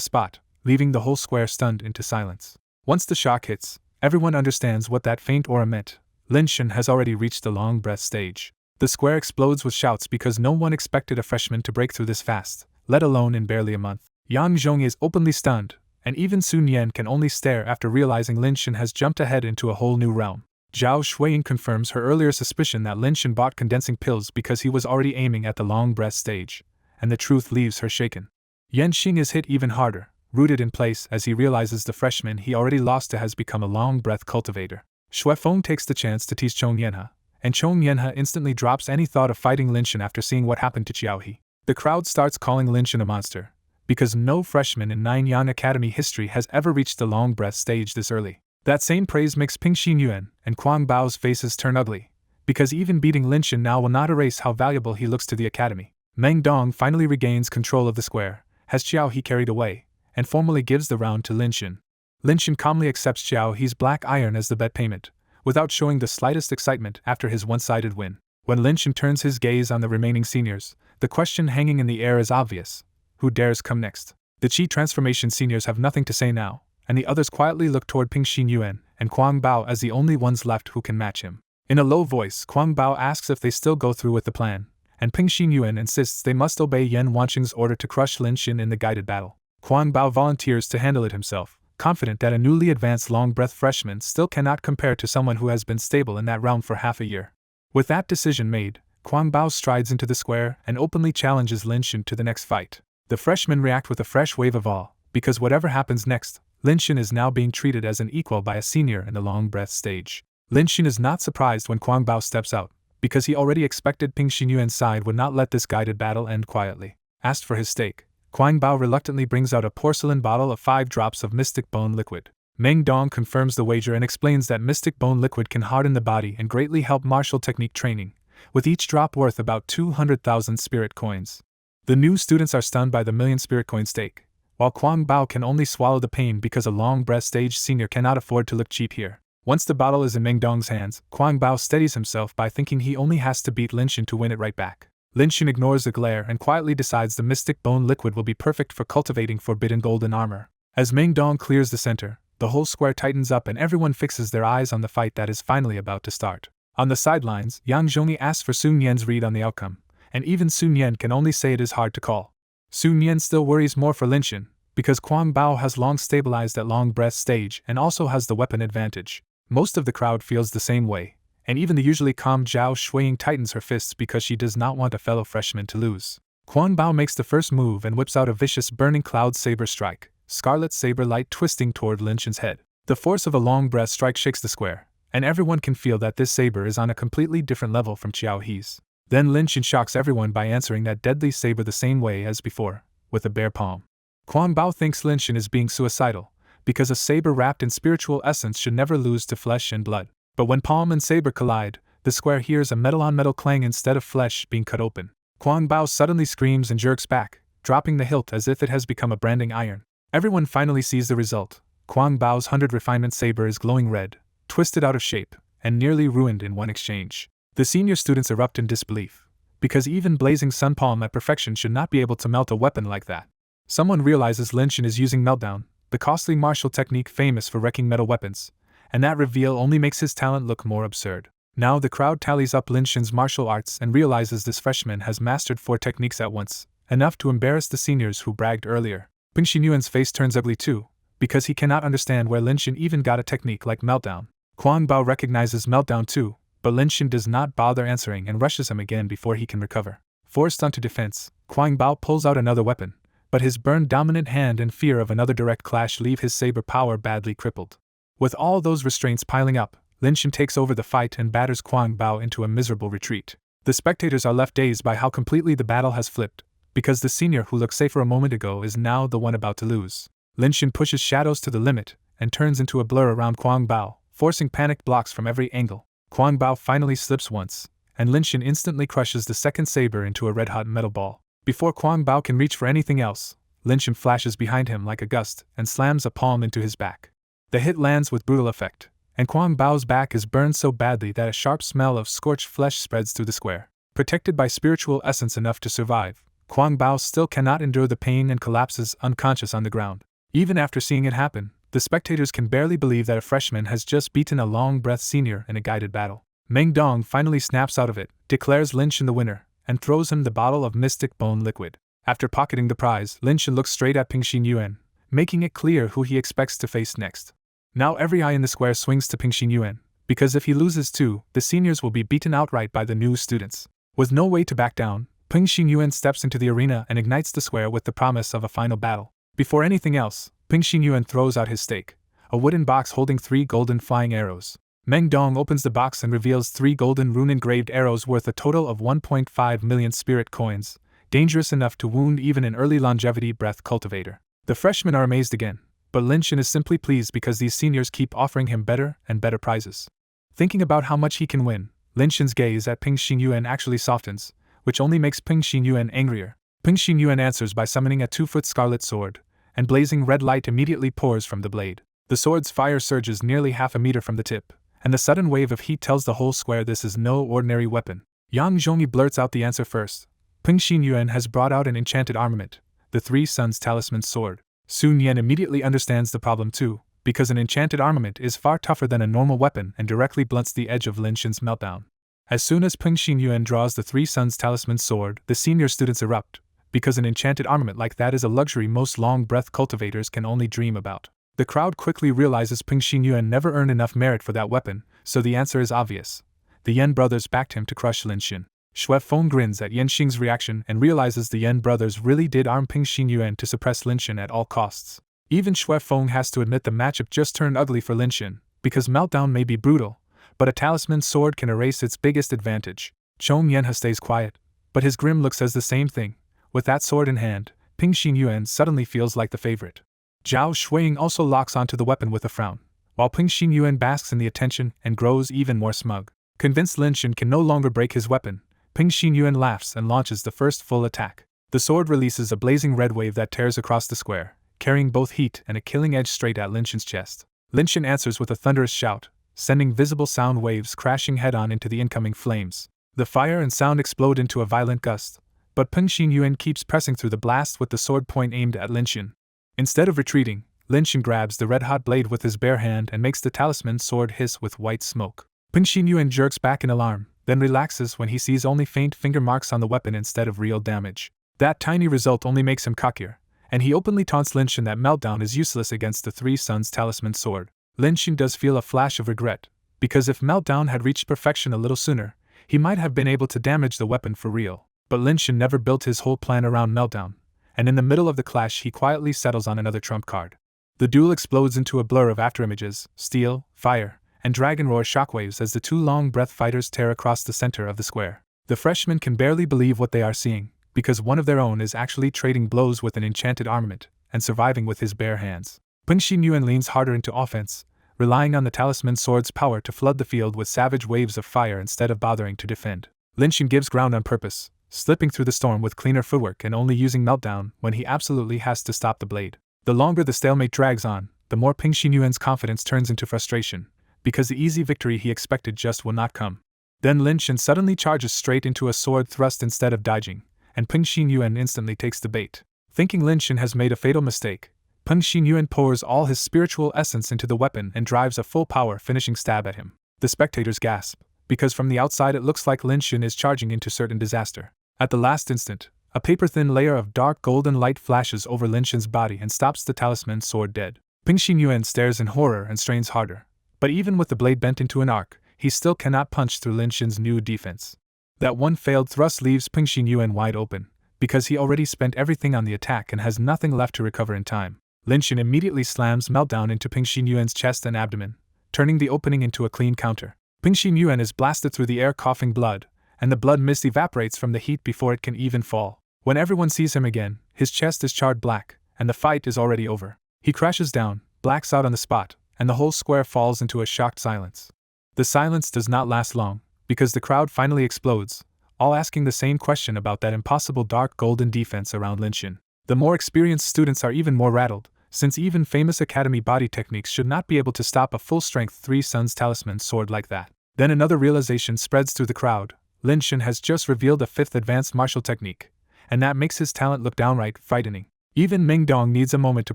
spot, leaving the whole square stunned into silence. Once the shock hits, everyone understands what that faint aura meant. Lin Shin has already reached the long breath stage. The square explodes with shouts because no one expected a freshman to break through this fast, let alone in barely a month. Yang Zhong is openly stunned, and even Sun Yan can only stare after realizing Lin Shin has jumped ahead into a whole new realm. Zhao Shuiying confirms her earlier suspicion that Lin Shin bought condensing pills because he was already aiming at the long breath stage, and the truth leaves her shaken. Yan Xing is hit even harder, rooted in place as he realizes the freshman he already lost to has become a long breath cultivator. Shui Feng takes the chance to tease Chong Yenha, and Chong Yenha instantly drops any thought of fighting Lin Shin after seeing what happened to Xiao He. The crowd starts calling Lin Shin a monster, because no freshman in Nine Yan Academy history has ever reached the long breath stage this early. That same praise makes Ping Xinyuan and Quang Bao's faces turn ugly, because even beating Lin Shin now will not erase how valuable he looks to the academy. Meng Dong finally regains control of the square, has Xiao He carried away, and formally gives the round to Lin Shin. Lin Shin calmly accepts Xiao He's black iron as the bet payment, without showing the slightest excitement after his one-sided win. When Lin Shin turns his gaze on the remaining seniors, the question hanging in the air is obvious: who dares come next? The Qi transformation seniors have nothing to say now, and the others quietly look toward Ping Xinyuan and Quang Bao as the only ones left who can match him. In a low voice, Quang Bao asks if they still go through with the plan, and Ping Xinyuan insists they must obey Yan Wanqing's order to crush Lin Shin in the guided battle. Quang Bao volunteers to handle it himself, confident that a newly advanced long-breath freshman still cannot compare to someone who has been stable in that realm for half a year. With that decision made, Quang Bao strides into the square and openly challenges Lin Shin to the next fight. The freshmen react with a fresh wave of awe, because whatever happens next, Lin Shin is now being treated as an equal by a senior in the long-breath stage. Lin Shin is not surprised when Quang Bao steps out, because he already expected Ping Xinyuan's side would not let this guided battle end quietly. Asked for his stake, Quang Bao reluctantly brings out a porcelain bottle of 5 drops of mystic bone liquid. Meng Dong confirms the wager and explains that mystic bone liquid can harden the body and greatly help martial technique training, with each drop worth about 200,000 spirit coins. The new students are stunned by the million spirit coin stake, while Quang Bao can only swallow the pain because a long breath stage senior cannot afford to look cheap here. Once the bottle is in Meng Dong's hands, Quang Bao steadies himself by thinking he only has to beat Lin Shin to win it right back. Lin Shin ignores the glare and quietly decides the mystic bone liquid will be perfect for cultivating forbidden golden armor. As Meng Dong clears the center, the whole square tightens up and everyone fixes their eyes on the fight that is finally about to start. On the sidelines, Yang Zhongyi asks for Sun Yan's read on the outcome, and even Sun Yan can only say it is hard to call. Sun Yan still worries more for Lin Shin, because Quang Bao has long stabilized at long breath stage and also has the weapon advantage. Most of the crowd feels the same way, and even the usually calm Zhao Shuiying tightens her fists because she does not want a fellow freshman to lose. Quang Bao makes the first move and whips out a vicious burning cloud saber strike, scarlet saber light twisting toward Lin Shin's head. The force of a long breath strike shakes the square, and everyone can feel that this saber is on a completely different level from Xiao He's. Then Lin Shin shocks everyone by answering that deadly saber the same way as before, with a bare palm. Quang Bao thinks Lin Shin is being suicidal, because a saber wrapped in spiritual essence should never lose to flesh and blood. But when palm and saber collide, the square hears a metal-on-metal clang instead of flesh being cut open. Quang Bao suddenly screams and jerks back, dropping the hilt as if it has become a branding iron. Everyone finally sees the result. Quang Bao's 100 refinement saber is glowing red, twisted out of shape, and nearly ruined in one exchange. The senior students erupt in disbelief, because even blazing sun palm at perfection should not be able to melt a weapon like that. Someone realizes Lin Shin is using Meltdown, the costly martial technique famous for wrecking metal weapons, and that reveal only makes his talent look more absurd. Now the crowd tallies up Lin Shin's martial arts and realizes this freshman has mastered 4 techniques at once, enough to embarrass the seniors who bragged earlier. Ping Xinyuan's face turns ugly too, because he cannot understand where Lin Shin even got a technique like Meltdown. Quang Bao recognizes Meltdown too, but Lin Shin does not bother answering and rushes him again before he can recover. Forced onto defense, Quang Bao pulls out another weapon, but his burned dominant hand and fear of another direct clash leave his saber power badly crippled. With all those restraints piling up, Lin Shin takes over the fight and batters Quang Bao into a miserable retreat. The spectators are left dazed by how completely the battle has flipped, because the senior who looked safer a moment ago is now the one about to lose. Lin Shin pushes shadows to the limit and turns into a blur around Quang Bao, forcing panicked blocks from every angle. Quang Bao finally slips once, and Lin Shin instantly crushes the second saber into a red-hot metal ball. Before Kwang Bao can reach for anything else, Lin Shin flashes behind him like a gust and slams a palm into his back. The hit lands with brutal effect, and Kwang Bao's back is burned so badly that a sharp smell of scorched flesh spreads through the square. Protected by spiritual essence enough to survive, Kwang Bao still cannot endure the pain and collapses unconscious on the ground. Even after seeing it happen, the spectators can barely believe that a freshman has just beaten a long-breath senior in a guided battle. Meng Dong finally snaps out of it, declares Lin Shin the winner, and throws him the bottle of mystic bone liquid. After pocketing the prize, Lin Shin looks straight at Ping Xinyuan, making it clear who he expects to face next. Now every eye in the square swings to Ping Xinyuan, because if he loses too, the seniors will be beaten outright by the new students. With no way to back down, Ping Xinyuan steps into the arena and ignites the square with the promise of a final battle. Before anything else, Ping Xinyuan throws out his stake, a wooden box holding 3 golden flying arrows. Meng Dong opens the box and reveals 3 golden rune-engraved arrows worth a total of 1.5 million spirit coins, dangerous enough to wound even an early longevity breath cultivator. The freshmen are amazed again, but Lin Shin is simply pleased because these seniors keep offering him better and better prizes. Thinking about how much he can win, Lin Shin's gaze at Ping Xinyuan actually softens, which only makes Ping Xinyuan angrier. Ping Xinyuan answers by summoning a 2-foot scarlet sword, and blazing red light immediately pours from the blade. The sword's fire surges nearly half a meter from the tip, and the sudden wave of heat tells the whole square this is no ordinary weapon. Yang Zhongyi blurts out the answer first. Ping Xinyuan has brought out an enchanted armament, the 3 Suns Talisman Sword. Sun Yan immediately understands the problem too, because an enchanted armament is far tougher than a normal weapon and directly blunts the edge of Lin Shin's meltdown. As soon as Ping Xinyuan draws the 3 Suns Talisman Sword, the senior students erupt, because an enchanted armament like that is a luxury most long-breath cultivators can only dream about. The crowd quickly realizes Ping Xinyuan never earned enough merit for that weapon, so the answer is obvious. The Yen brothers backed him to crush Lin Shin. Xue Feng grins at Yen Xing's reaction and realizes the Yen brothers really did arm Ping Xinyuan to suppress Lin Shin at all costs. Even Xue Feng has to admit the matchup just turned ugly for Lin Shin, because meltdown may be brutal, but a talisman sword can erase its biggest advantage. Chong Yenha stays quiet, but his grim look says the same thing. With that sword in hand, Ping Xinyuan suddenly feels like the favorite. Zhao Shuiying also locks onto the weapon with a frown, while Ping Xinyuan basks in the attention and grows even more smug. Convinced Lin Shin can no longer break his weapon, Ping Xinyuan laughs and launches the first full attack. The sword releases a blazing red wave that tears across the square, carrying both heat and a killing edge straight at Lin Shin's chest. Lin Shin answers with a thunderous shout, sending visible sound waves crashing head-on into the incoming flames. The fire and sound explode into a violent gust, but Ping Xinyuan keeps pressing through the blast with the sword point aimed at Lin Shin. Instead of retreating, Lin Shin grabs the red-hot blade with his bare hand and makes the talisman sword hiss with white smoke. Ping Xinyuan jerks back in alarm, then relaxes when he sees only faint finger marks on the weapon instead of real damage. That tiny result only makes him cockier, and he openly taunts Lin Shin that meltdown is useless against the 3 Suns Talisman Sword. Lin Shin does feel a flash of regret, because if meltdown had reached perfection a little sooner, he might have been able to damage the weapon for real. But Lin Shin never built his whole plan around meltdown, and in the middle of the clash he quietly settles on another trump card. The duel explodes into a blur of afterimages, steel, fire, and dragon roar shockwaves as the 2 long-breath fighters tear across the center of the square. The freshmen can barely believe what they are seeing, because one of their own is actually trading blows with an enchanted armament, and surviving with his bare hands. Ping Xinyuan leans harder into offense, relying on the talisman sword's power to flood the field with savage waves of fire instead of bothering to defend. Lin Shin gives ground on purpose, slipping through the storm with cleaner footwork and only using meltdown when he absolutely has to stop the blade. The longer the stalemate drags on, the more Ping Xinyuan's confidence turns into frustration, because the easy victory he expected just will not come. Then Lin Shin suddenly charges straight into a sword thrust instead of dodging, and Ping Xinyuan instantly takes the bait. Thinking Lin Shin has made a fatal mistake, Ping Xinyuan pours all his spiritual essence into the weapon and drives a full-power finishing stab at him. The spectators gasp, because from the outside it looks like Lin Shin is charging into certain disaster. At the last instant, a paper-thin layer of dark golden light flashes over Lin Shin's body and stops the talisman sword dead. Ping Xinyuan stares in horror and strains harder, but even with the blade bent into an arc, he still cannot punch through Lin Shin's new defense. That one failed thrust leaves Ping Xinyuan wide open, because he already spent everything on the attack and has nothing left to recover in time. Lin Shin immediately slams meltdown into Ping Xinyuan's chest and abdomen, turning the opening into a clean counter. Ping Xinyuan is blasted through the air coughing blood, and the blood mist evaporates from the heat before it can even fall. When everyone sees him again, his chest is charred black, and the fight is already over. He crashes down, blacks out on the spot, and the whole square falls into a shocked silence. The silence does not last long, because the crowd finally explodes, all asking the same question about that impossible dark golden defense around Linshin. The more experienced students are even more rattled, since even famous academy body techniques should not be able to stop a full-strength Three Suns talisman sword like that. Then another realization spreads through the crowd. Linshin has just revealed a fifth advanced martial technique, and that makes his talent look downright frightening. Even Mingdong needs a moment to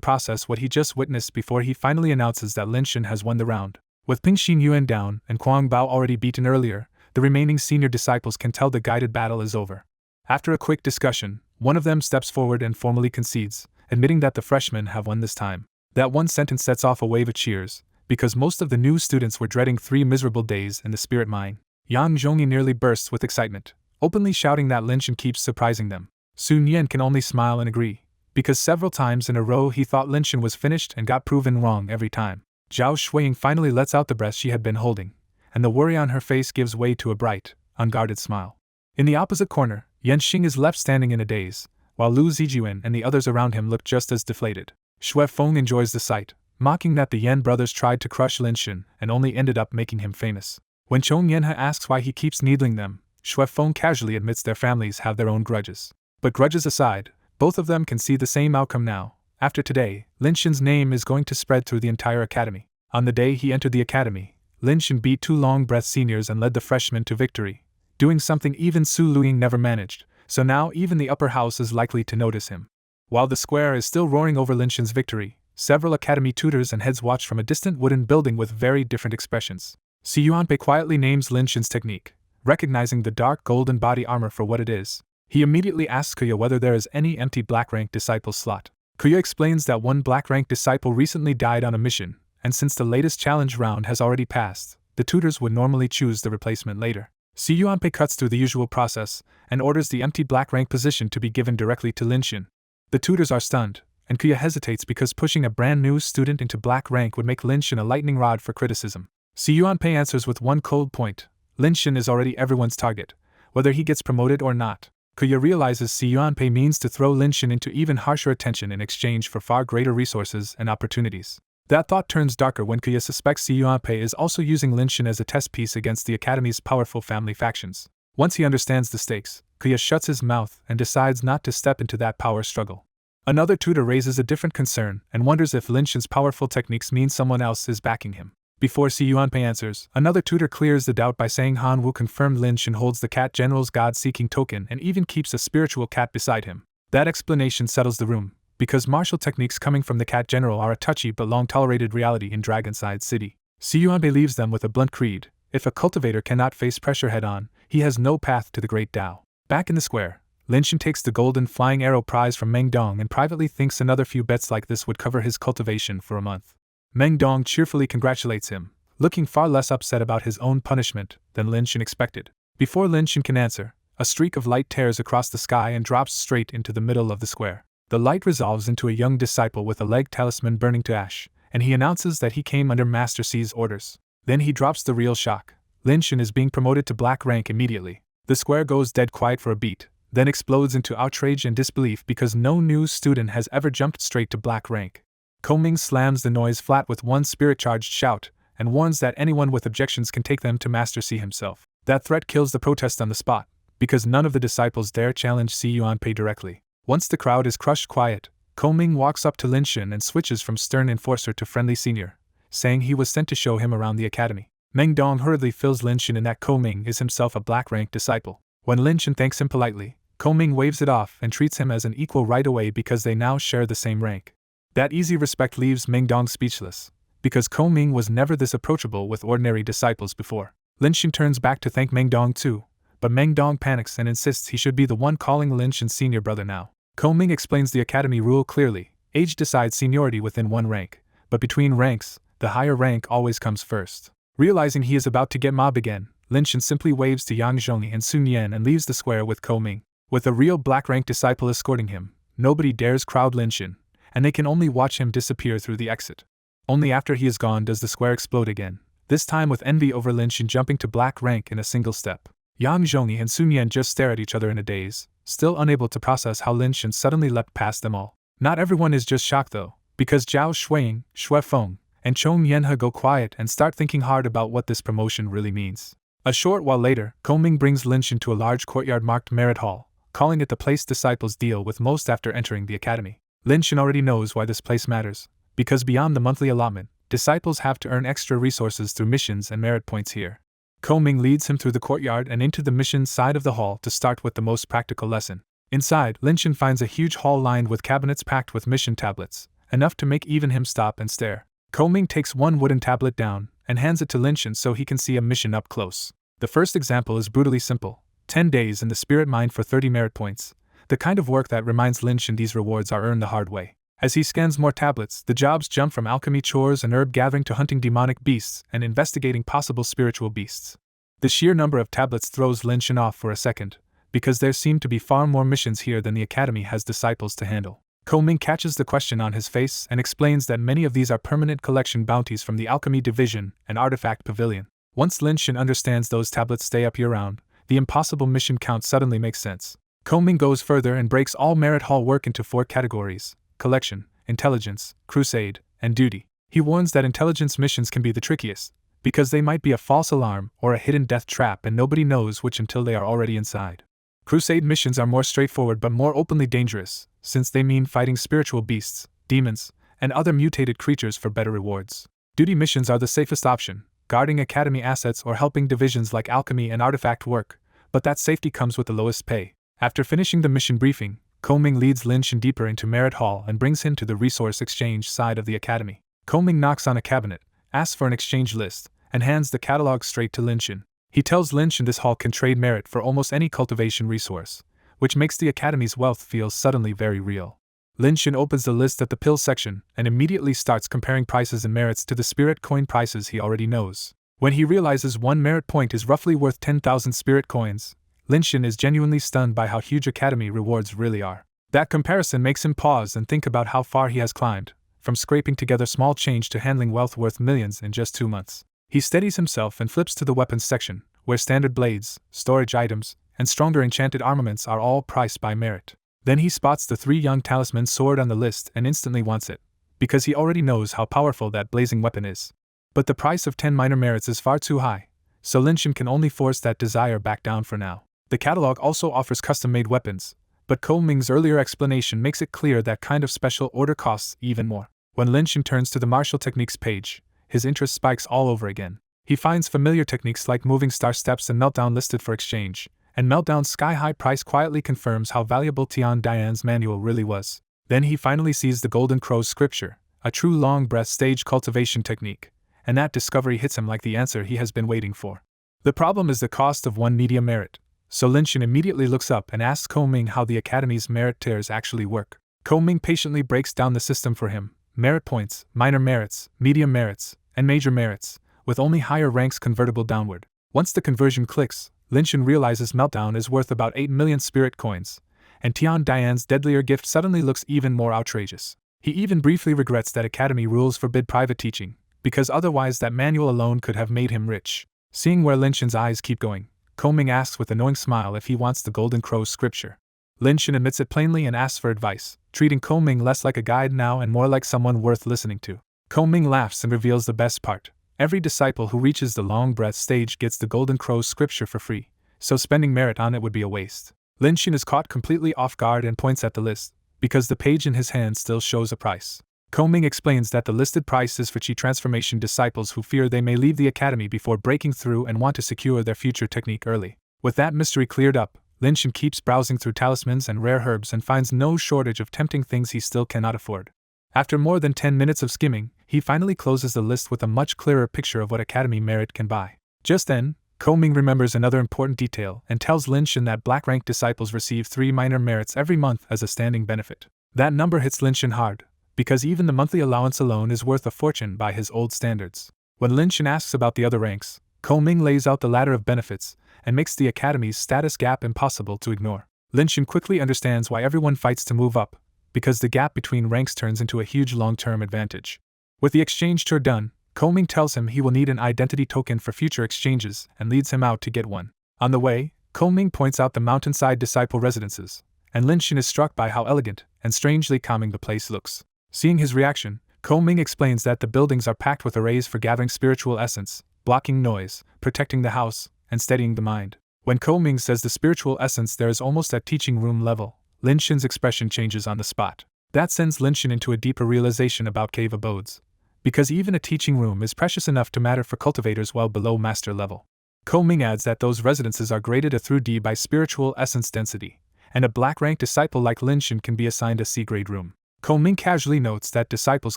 process what he just witnessed before he finally announces that Linshin has won the round. With Ping Xin Yuan down and Kuang Bao already beaten earlier, the remaining senior disciples can tell the guided battle is over. After a quick discussion, one of them steps forward and formally concedes, admitting that the freshmen have won this time. That one sentence sets off a wave of cheers, because most of the new students were dreading 3 miserable days in the spirit mine. Yang Zhongyi nearly bursts with excitement, openly shouting that Linshin keeps surprising them. Sun Yen can only smile and agree, because several times in a row he thought Linshin was finished and got proven wrong every time. Zhao Shuiying finally lets out the breath she had been holding, and the worry on her face gives way to a bright, unguarded smile. In the opposite corner, Yan Xing is left standing in a daze, while Lu Zijuan and the others around him look just as deflated. Xue Feng enjoys the sight, mocking that the Yan brothers tried to crush Linshin and only ended up making him famous. When Chong Yenha asks why he keeps needling them, Xue Feng casually admits their families have their own grudges. But grudges aside, both of them can see the same outcome now. After today, Linshin's name is going to spread through the entire academy. On the day he entered the academy, Linshin beat 2 long-breath seniors and led the freshmen to victory, doing something even Su Luing never managed, so now even the upper house is likely to notice him. While the square is still roaring over Linshin's victory, several academy tutors and heads watch from a distant wooden building with very different expressions. Si Yuanpei quietly names Linshin's technique, recognizing the dark golden body armor for what it is. He immediately asks Kuya whether there is any empty black rank disciple slot. Kuya explains that one black rank disciple recently died on a mission, and since the latest challenge round has already passed, the tutors would normally choose the replacement later. Si Yuanpei cuts through the usual process and orders the empty black rank position to be given directly to Linshin. The tutors are stunned, and Kuya hesitates because pushing a brand new student into black rank would make Linshin a lightning rod for criticism. Si Yuanpei answers with one cold point: Linshin is already everyone's target, whether he gets promoted or not. Kuya realizes Si Yuanpei means to throw Linshin into even harsher attention in exchange for far greater resources and opportunities. That thought turns darker when Kuya suspects Si Yuanpei is also using Linshin as a test piece against the academy's powerful family factions. Once he understands the stakes, Kuya shuts his mouth and decides not to step into that power struggle. Another tutor raises a different concern and wonders if Linshin's powerful techniques mean someone else is backing him. Before Si Yuanpei answers, another tutor clears the doubt by saying Han Wu confirmed Linshin holds the Cat General's God-seeking token and even keeps a spiritual cat beside him. That explanation settles the room, because martial techniques coming from the Cat General are a touchy but long-tolerated reality in Dragonside City. Si Yuanpei leaves them with a blunt creed: if a cultivator cannot face pressure head-on, he has no path to the Great Tao. Back in the square, Linshin takes the golden flying arrow prize from Meng Dong and privately thinks another few bets like this would cover his cultivation for a month. Meng Dong cheerfully congratulates him, looking far less upset about his own punishment than Linshin expected. Before Linshin can answer, a streak of light tears across the sky and drops straight into the middle of the square. The light resolves into a young disciple with a leg talisman burning to ash, and he announces that he came under Master C's orders. Then he drops the real shock. Linshin is being promoted to black rank immediately. The square goes dead quiet for a beat, then explodes into outrage and disbelief because no new student has ever jumped straight to black rank. Koming slams the noise flat with one spirit-charged shout, and warns that anyone with objections can take them to Master C himself. That threat kills the protest on the spot, because none of the disciples dare challenge Si Yuanpei directly. Once the crowd is crushed quiet, Koming walks up to Linshin and switches from stern enforcer to friendly senior, saying he was sent to show him around the academy. Meng Dong hurriedly fills Linshin in that Koming is himself a black-rank disciple. When Linshin thanks him politely, Koming waves it off and treats him as an equal right away because they now share the same rank. That easy respect leaves Meng Dong speechless, because Koming was never this approachable with ordinary disciples before. Linshin turns back to thank Meng Dong too, but Meng Dong panics and insists he should be the one calling Linshin's senior brother now. Koming explains the academy rule clearly: age decides seniority within one rank, but between ranks, the higher rank always comes first. Realizing he is about to get mobbed again, Linshin simply waves to Yang Zhongyi and Sun Yan and leaves the square with Koming. With a real black-rank disciple escorting him, nobody dares crowd Linshin, and they can only watch him disappear through the exit. Only after he is gone does the square explode again, this time with envy over Linshin jumping to black rank in a single step. Yang Zhongyi and Sun Yan just stare at each other in a daze, still unable to process how Linshin suddenly leapt past them all. Not everyone is just shocked though, because Zhao Shuiying, Xue Feng, and Chong Yenhe go quiet and start thinking hard about what this promotion really means. A short while later, Ko-ming brings Lin Shin to a large courtyard marked Merit Hall, calling it the place disciples deal with most after entering the academy. Lin Shin already knows why this place matters, because beyond the monthly allotment, disciples have to earn extra resources through missions and merit points here. Ko-ming leads him through the courtyard and into the mission side of the hall to start with the most practical lesson. Inside, Lin Shin finds a huge hall lined with cabinets packed with mission tablets, enough to make even him stop and stare. Ko-ming takes one wooden tablet down and hands it to Lin Shin so he can see a mission up close. The first example is brutally simple: 10 days in the spirit mine for 30 merit points, the kind of work that reminds Lin Shin these rewards are earned the hard way. As he scans more tablets, the jobs jump from alchemy chores and herb gathering to hunting demonic beasts and investigating possible spiritual beasts. The sheer number of tablets throws Lin Shin off for a second, because there seem to be far more missions here than the academy has disciples to handle. Ko-ming catches the question on his face and explains that many of these are permanent collection bounties from the Alchemy Division and Artifact Pavilion. Once Lin Shin understands those tablets stay up year-round, the impossible mission count suddenly makes sense. Ko-ming goes further and breaks all Merit Hall work into 4 categories: collection, intelligence, crusade, and duty. He warns that intelligence missions can be the trickiest, because they might be a false alarm or a hidden death trap and nobody knows which until they are already inside. Crusade missions are more straightforward but more openly dangerous, since they mean fighting spiritual beasts, demons, and other mutated creatures for better rewards. Duty missions are the safest option, guarding academy assets or helping divisions like alchemy and artifact work, but that safety comes with the lowest pay. After finishing the mission briefing, Ko-ming leads Lin Shin deeper into Merit Hall and brings him to the resource exchange side of the academy. Ko-ming knocks on a cabinet, asks for an exchange list, and hands the catalog straight to Lin Shin. He tells Lin Shin this hall can trade merit for almost any cultivation resource, which makes the academy's wealth feel suddenly very real. Lin Shin opens the list at the pill section and immediately starts comparing prices and merits to the spirit coin prices he already knows. When he realizes 1 merit point is roughly worth 10,000 spirit coins, Lin Shin is genuinely stunned by how huge academy rewards really are. That comparison makes him pause and think about how far he has climbed, from scraping together small change to handling wealth worth millions in just 2 months. He steadies himself and flips to the weapons section, where standard blades, storage items, and stronger enchanted armaments are all priced by merit. Then he spots the 3 young talisman sword on the list and instantly wants it, because he already knows how powerful that blazing weapon is. But the price of 10 minor merits is far too high, so Lin Shin can only force that desire back down for now. The catalog also offers custom-made weapons, but Ko-ming's earlier explanation makes it clear that kind of special order costs even more. When Lin Shin turns to the martial techniques page, his interest spikes all over again. He finds familiar techniques like moving star steps and meltdown listed for exchange, and Meltdown's sky-high price quietly confirms how valuable Tian Dian's manual really was. Then he finally sees the Golden Crow's scripture, a true long-breath stage cultivation technique, and that discovery hits him like the answer he has been waiting for. The problem is the cost of 1 medium merit, so Lin Shin immediately looks up and asks Ko-ming how the Academy's merit tiers actually work. Ko-ming patiently breaks down the system for him: merit points, minor merits, medium merits, and major merits, with only higher ranks convertible downward. Once the conversion clicks, Lin Shin realizes Meltdown is worth about 8 million spirit coins, and Tian Dian's deadlier gift suddenly looks even more outrageous. He even briefly regrets that Academy rules forbid private teaching, because otherwise that manual alone could have made him rich. Seeing where Lin Shin's eyes keep going, Ko-ming asks with a knowing smile if he wants the Golden Crow's scripture. Lin Shin admits it plainly and asks for advice, treating Ko-ming less like a guide now and more like someone worth listening to. Ko-ming laughs and reveals the best part. Every disciple who reaches the long breath stage gets the Golden Crow's scripture for free, so spending merit on it would be a waste. Lin Shin is caught completely off guard and points at the list, because the page in his hand still shows a price. Ko-ming explains that the listed price is for chi transformation disciples who fear they may leave the academy before breaking through and want to secure their future technique early. With that mystery cleared up, Lin Shin keeps browsing through talismans and rare herbs and finds no shortage of tempting things he still cannot afford. After more than 10 minutes of skimming, he finally closes the list with a much clearer picture of what academy merit can buy. Just then, Ko-ming remembers another important detail and tells Lin Shin that black-ranked disciples receive 3 minor merits every month as a standing benefit. That number hits Lin Shin hard, because even the monthly allowance alone is worth a fortune by his old standards. When Lin Shin asks about the other ranks, Ko-ming lays out the ladder of benefits and makes the academy's status gap impossible to ignore. Lin Shin quickly understands why everyone fights to move up, because the gap between ranks turns into a huge long-term advantage. With the exchange tour done, Ko-ming tells him he will need an identity token for future exchanges and leads him out to get one. On the way, Ko-ming points out the mountainside disciple residences, and Lin Shin is struck by how elegant and strangely calming the place looks. Seeing his reaction, Ko-ming explains that the buildings are packed with arrays for gathering spiritual essence, blocking noise, protecting the house, and steadying the mind. When Ko Ming says the spiritual essence there is almost at teaching room level, Lin Shin's expression changes on the spot. That sends Lin Shin into a deeper realization about cave abodes. Because even a teaching room is precious enough to matter for cultivators well below master level. Ko Ming adds that those residences are graded a through D by spiritual essence density, and a black-rank disciple like Lin Shin can be assigned a C-grade room. Ko Ming casually notes that disciples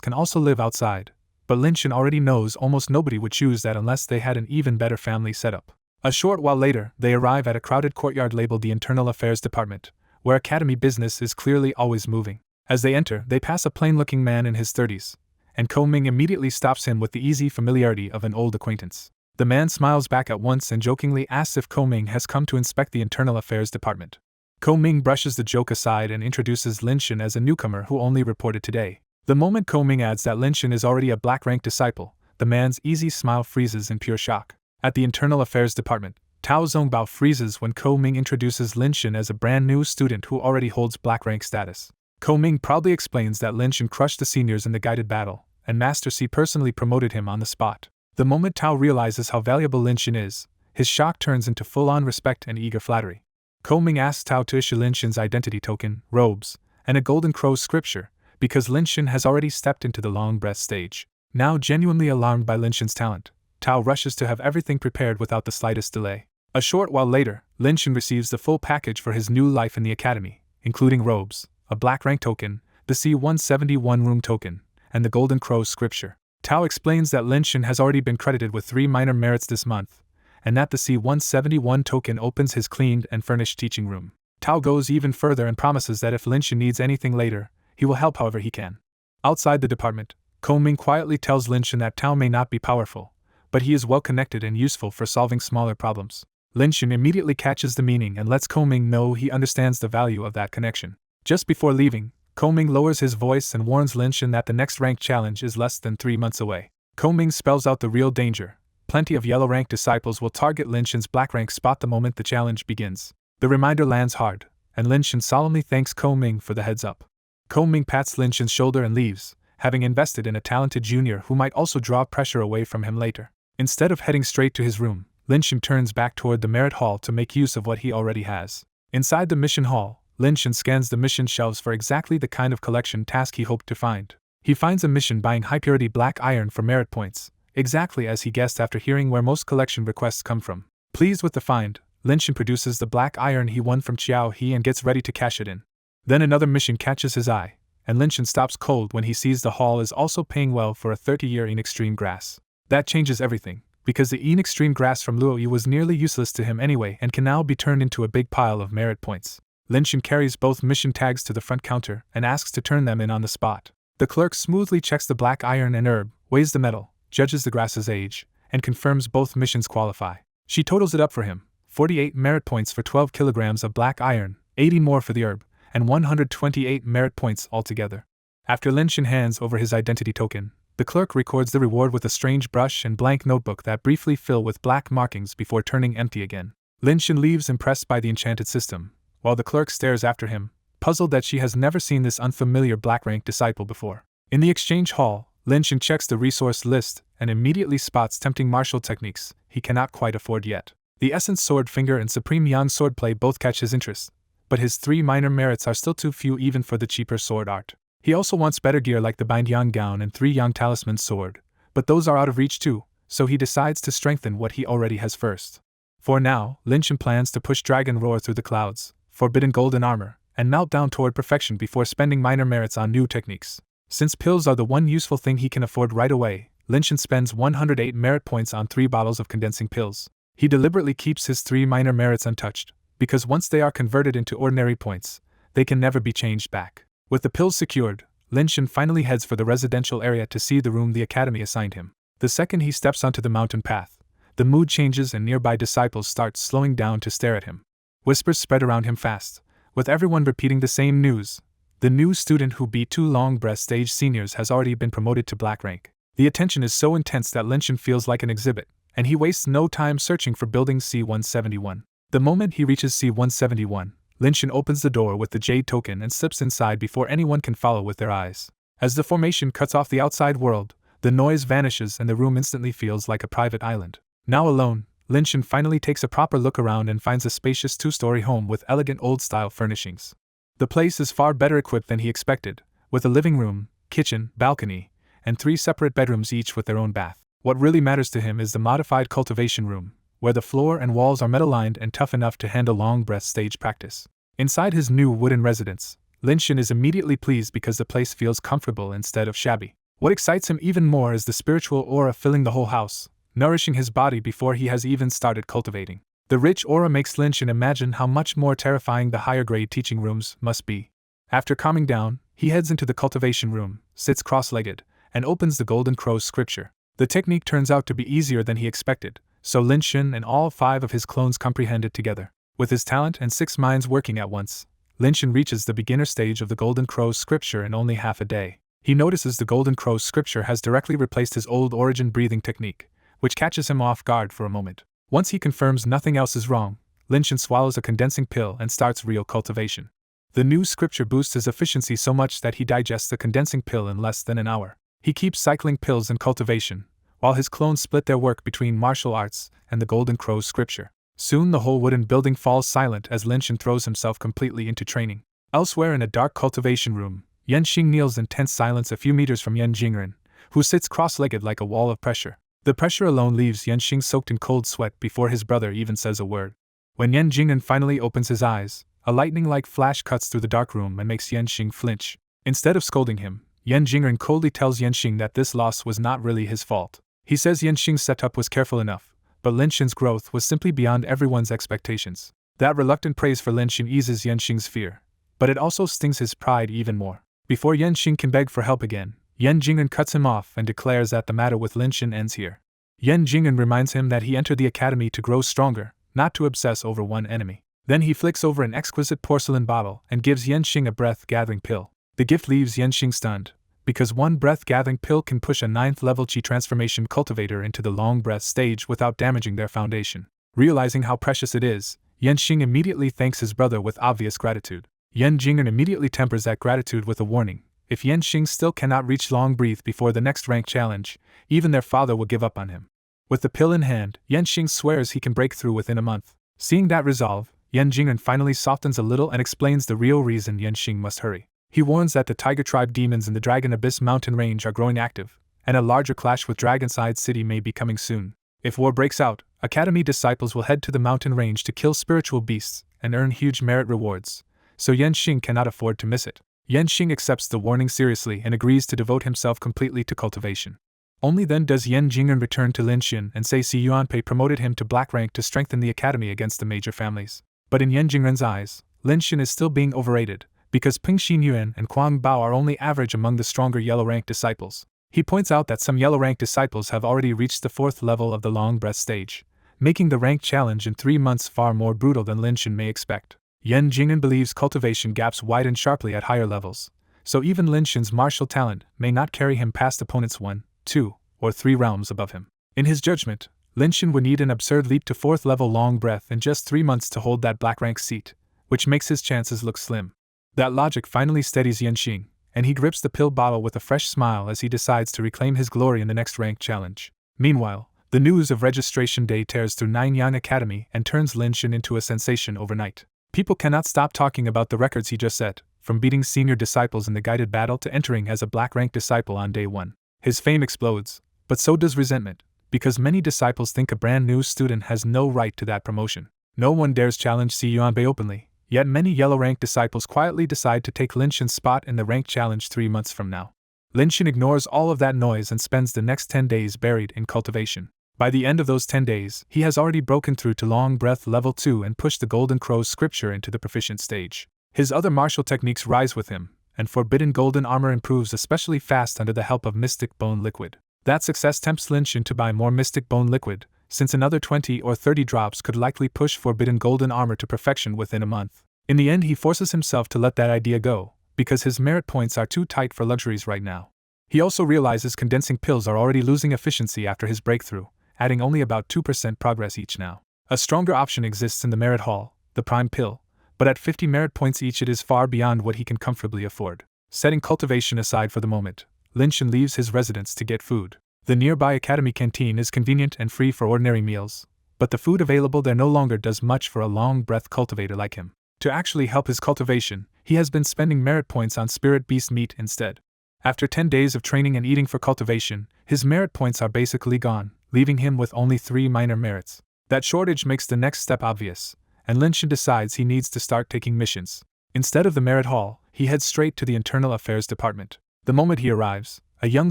can also live outside, but Lin Shin already knows almost nobody would choose that unless they had an even better family setup. A short while later, they arrive at a crowded courtyard labeled the Internal Affairs Department, where academy business is clearly always moving. As they enter, they pass a plain-looking man in his 30s, and Ko Ming immediately stops him with the easy familiarity of an old acquaintance. The man smiles back at once and jokingly asks if Ko Ming has come to inspect the Internal Affairs Department. Ko Ming brushes the joke aside and introduces Lin Shin as a newcomer who only reported today. The moment Ko Ming adds that Lin Shin is already a black-rank disciple, the man's easy smile freezes in pure shock. At the Internal Affairs Department, Tao Zongbao freezes when Ko Ming introduces Lin Shin as a brand new student who already holds black-rank status. Ko Ming proudly explains that Lin Shin crushed the seniors in the guided battle, and Master C personally promoted him on the spot. The moment Tao realizes how valuable Lin Shin is, his shock turns into full-on respect and eager flattery. Ko Ming asks Tao to issue Lin Shin's identity token, robes, and a golden crow scripture, because Lin Shin has already stepped into the long breath stage. Now genuinely alarmed by Lin Shin's talent, Tao rushes to have everything prepared without the slightest delay. A short while later, Lin Shin receives the full package for his new life in the academy, including robes, a black rank token, the C-171 room token, and the golden crow scripture. Tao explains that Lin Shin has already been credited with 3 minor merits this month, and that the C-171 token opens his cleaned and furnished teaching room. Tao goes even further and promises that if Lin Shin needs anything later, he will help however he can. Outside the department, Ko Ming quietly tells Lin Shin that Tao may not be powerful, but he is well connected and useful for solving smaller problems. Lin Shin immediately catches the meaning and lets Ko Ming know he understands the value of that connection. Just before leaving, Ko Ming lowers his voice and warns Lin Shin that the next rank challenge is less than 3 months away. Ko Ming spells out the real danger. Plenty of yellow rank disciples will target Lin Shin's black rank spot the moment the challenge begins. The reminder lands hard, and Lin Shin solemnly thanks Ko Ming for the heads up. Ko Ming pats Lin Shin's shoulder and leaves, having invested in a talented junior who might also draw pressure away from him later. Instead of heading straight to his room, Lin Shin turns back toward the merit hall to make use of what he already has. Inside the mission hall, Lin Shin scans the mission shelves for exactly the kind of collection task he hoped to find. He finds a mission buying high-purity black iron for merit points, exactly as he guessed after hearing where most collection requests come from. Pleased with the find, Lin Shin produces the black iron he won from Xiao He and gets ready to cash it in. Then another mission catches his eye, and Lin Shin stops cold when he sees the hall is also paying well for a 30-year Extreme grass. That changes everything, because the Extreme grass from Luo Yi was nearly useless to him anyway and can now be turned into a big pile of merit points. Lin Shin carries both mission tags to the front counter and asks to turn them in on the spot. The clerk smoothly checks the black iron and herb, weighs the metal, judges the grass's age, and confirms both missions qualify. She totals it up for him: 48 merit points for 12 kilograms of black iron, 80 more for the herb, and 128 merit points altogether. After Lin Shin hands over his identity token, the clerk records the reward with a strange brush and blank notebook that briefly fill with black markings before turning empty again. Lin Shin leaves impressed by the enchanted system, while the clerk stares after him, puzzled that she has never seen this unfamiliar black-rank disciple before. In the exchange hall, Lin Shin checks the resource list and immediately spots tempting martial techniques he cannot quite afford yet. The Essence Sword Finger and Supreme Yang Swordplay both catch his interest, but his 3 minor merits are still too few even for the cheaper sword art. He also wants better gear like the Bind Yang Gown and 3 Yang Talisman Sword, but those are out of reach too, so he decides to strengthen what he already has first. For now, Lin Shin plans to push Dragon Roar through the clouds, Forbidden Golden Armor, and melt down toward perfection before spending minor merits on new techniques. Since pills are the one useful thing he can afford right away, Lin Shin spends 108 merit points on 3 bottles of condensing pills. He deliberately keeps his 3 minor merits untouched, because once they are converted into ordinary points, they can never be changed back. With the pills secured, Lin Shin finally heads for the residential area to see the room the academy assigned him. The second he steps onto the mountain path, the mood changes and nearby disciples start slowing down to stare at him. Whispers spread around him fast, with everyone repeating the same news. The new student who beat 2 long breath stage seniors has already been promoted to black rank. The attention is so intense that Lin Shin feels like an exhibit, and he wastes no time searching for building C-171. The moment he reaches C-171, Lin Shin opens the door with the jade token and slips inside before anyone can follow with their eyes. As the formation cuts off the outside world, the noise vanishes and the room instantly feels like a private island. Now alone, Linshin finally takes a proper look around and finds a spacious two-story home with elegant old-style furnishings. The place is far better equipped than he expected, with a living room, kitchen, balcony, and 3 separate bedrooms each with their own bath. What really matters to him is the modified cultivation room, where the floor and walls are metal-lined and tough enough to handle long-breath stage practice. Inside his new wooden residence, Linshin is immediately pleased because the place feels comfortable instead of shabby. What excites him even more is the spiritual aura filling the whole house, nourishing his body before he has even started cultivating. The rich aura makes Linshin imagine how much more terrifying the higher-grade teaching rooms must be. After calming down, he heads into the cultivation room, sits cross-legged, and opens the Golden Crow's scripture. The technique turns out to be easier than he expected, so Linshin and all 5 of his clones comprehend it together. With his talent and 6 minds working at once, Linshin reaches the beginner stage of the Golden Crow's scripture in only half a day. He notices the Golden Crow's scripture has directly replaced his old origin breathing technique, which catches him off guard for a moment. Once he confirms nothing else is wrong, Linshin swallows a condensing pill and starts real cultivation. The new scripture boosts his efficiency so much that he digests the condensing pill in less than an hour. He keeps cycling pills and cultivation, while his clones split their work between martial arts and the Golden Crow's scripture. Soon the whole wooden building falls silent as Linshin throws himself completely into training. Elsewhere in a dark cultivation room, Yanxing kneels in tense silence a few meters from Yan Jingren, who sits cross-legged like a wall of pressure. The pressure alone leaves Yanxing soaked in cold sweat before his brother even says a word. When Yan Jingren finally opens his eyes, a lightning-like flash cuts through the dark room and makes Yanxing flinch. Instead of scolding him, Yan Jingren coldly tells Yanxing that this loss was not really his fault. He says Yanxing's setup was careful enough, but Linshin's growth was simply beyond everyone's expectations. That reluctant praise for Linshin eases Yanxing's fear, but it also stings his pride even more. Before Yanxing can beg for help again, Yan Jingren cuts him off and declares that the matter with Linshin ends here. Yan Jingren reminds him that he entered the academy to grow stronger, not to obsess over one enemy. Then he flicks over an exquisite porcelain bottle and gives Yanxing a breath-gathering pill. The gift leaves Yanxing stunned, because one breath-gathering pill can push a 9th-level Qi transformation cultivator into the long breath stage without damaging their foundation. Realizing how precious it is, Yanxing immediately thanks his brother with obvious gratitude. Yan Jingren immediately tempers that gratitude with a warning. If Yanxing still cannot reach long breath before the next rank challenge, even their father will give up on him. With the pill in hand, Yanxing swears he can break through within a month. Seeing that resolve, Yan Jingren finally softens a little and explains the real reason Yanxing must hurry. He warns that the Tiger Tribe demons in the Dragon Abyss mountain range are growing active, and a larger clash with Dragonside City may be coming soon. If war breaks out, Academy disciples will head to the mountain range to kill spiritual beasts and earn huge merit rewards, so Yanxing cannot afford to miss it. Yanxing accepts the warning seriously and agrees to devote himself completely to cultivation. Only then does Yan Jingren return to Linshin and say Si Yuanpei promoted him to black rank to strengthen the academy against the major families. But in Yan Jingren's eyes, Linshin is still being overrated, because Ping Xinyuan and Quang Bao are only average among the stronger yellow rank disciples. He points out that some yellow rank disciples have already reached the 4th level of the long breath stage, making the rank challenge in 3 months far more brutal than Linshin may expect. Yan Jingren believes cultivation gaps widen sharply at higher levels, so even Linshin's martial talent may not carry him past opponents 1, 2, or 3 realms above him. In his judgment, Linshin would need an absurd leap to 4th level long breath in just 3 months to hold that black rank seat, which makes his chances look slim. That logic finally steadies Yanxing, and he grips the pill bottle with a fresh smile as he decides to reclaim his glory in the next rank challenge. Meanwhile, the news of registration day tears through Nanyang Academy and turns Linshin into a sensation overnight. People cannot stop talking about the records he just set, from beating senior disciples in the guided battle to entering as a black rank disciple on day 1. His fame explodes, but so does resentment, because many disciples think a brand new student has no right to that promotion. No one dares challenge Si Yuanpei openly, yet many yellow rank disciples quietly decide to take Linshin's spot in the rank challenge 3 months from now. Linshin ignores all of that noise and spends the next 10 days buried in cultivation. By the end of those 10 days, he has already broken through to long breath level 2 and pushed the Golden Crow's scripture into the proficient stage. His other martial techniques rise with him, and forbidden golden armor improves especially fast under the help of mystic bone liquid. That success tempts Linshin to buy more mystic bone liquid, since another 20 or 30 drops could likely push forbidden golden armor to perfection within a month. In the end, he forces himself to let that idea go, because his merit points are too tight for luxuries right now. He also realizes condensing pills are already losing efficiency after his breakthrough, adding only about 2% progress each now. A stronger option exists in the merit hall, the prime pill, but at 50 merit points each it is far beyond what he can comfortably afford. Setting cultivation aside for the moment, Linshin leaves his residence to get food. The nearby academy canteen is convenient and free for ordinary meals, but the food available there no longer does much for a long-breath cultivator like him. To actually help his cultivation, he has been spending merit points on spirit beast meat instead. After 10 days of training and eating for cultivation, his merit points are basically gone, leaving him with only 3 minor merits. That shortage makes the next step obvious, and Linshin decides he needs to start taking missions. Instead of the merit hall, he heads straight to the Internal Affairs Department. The moment he arrives, a young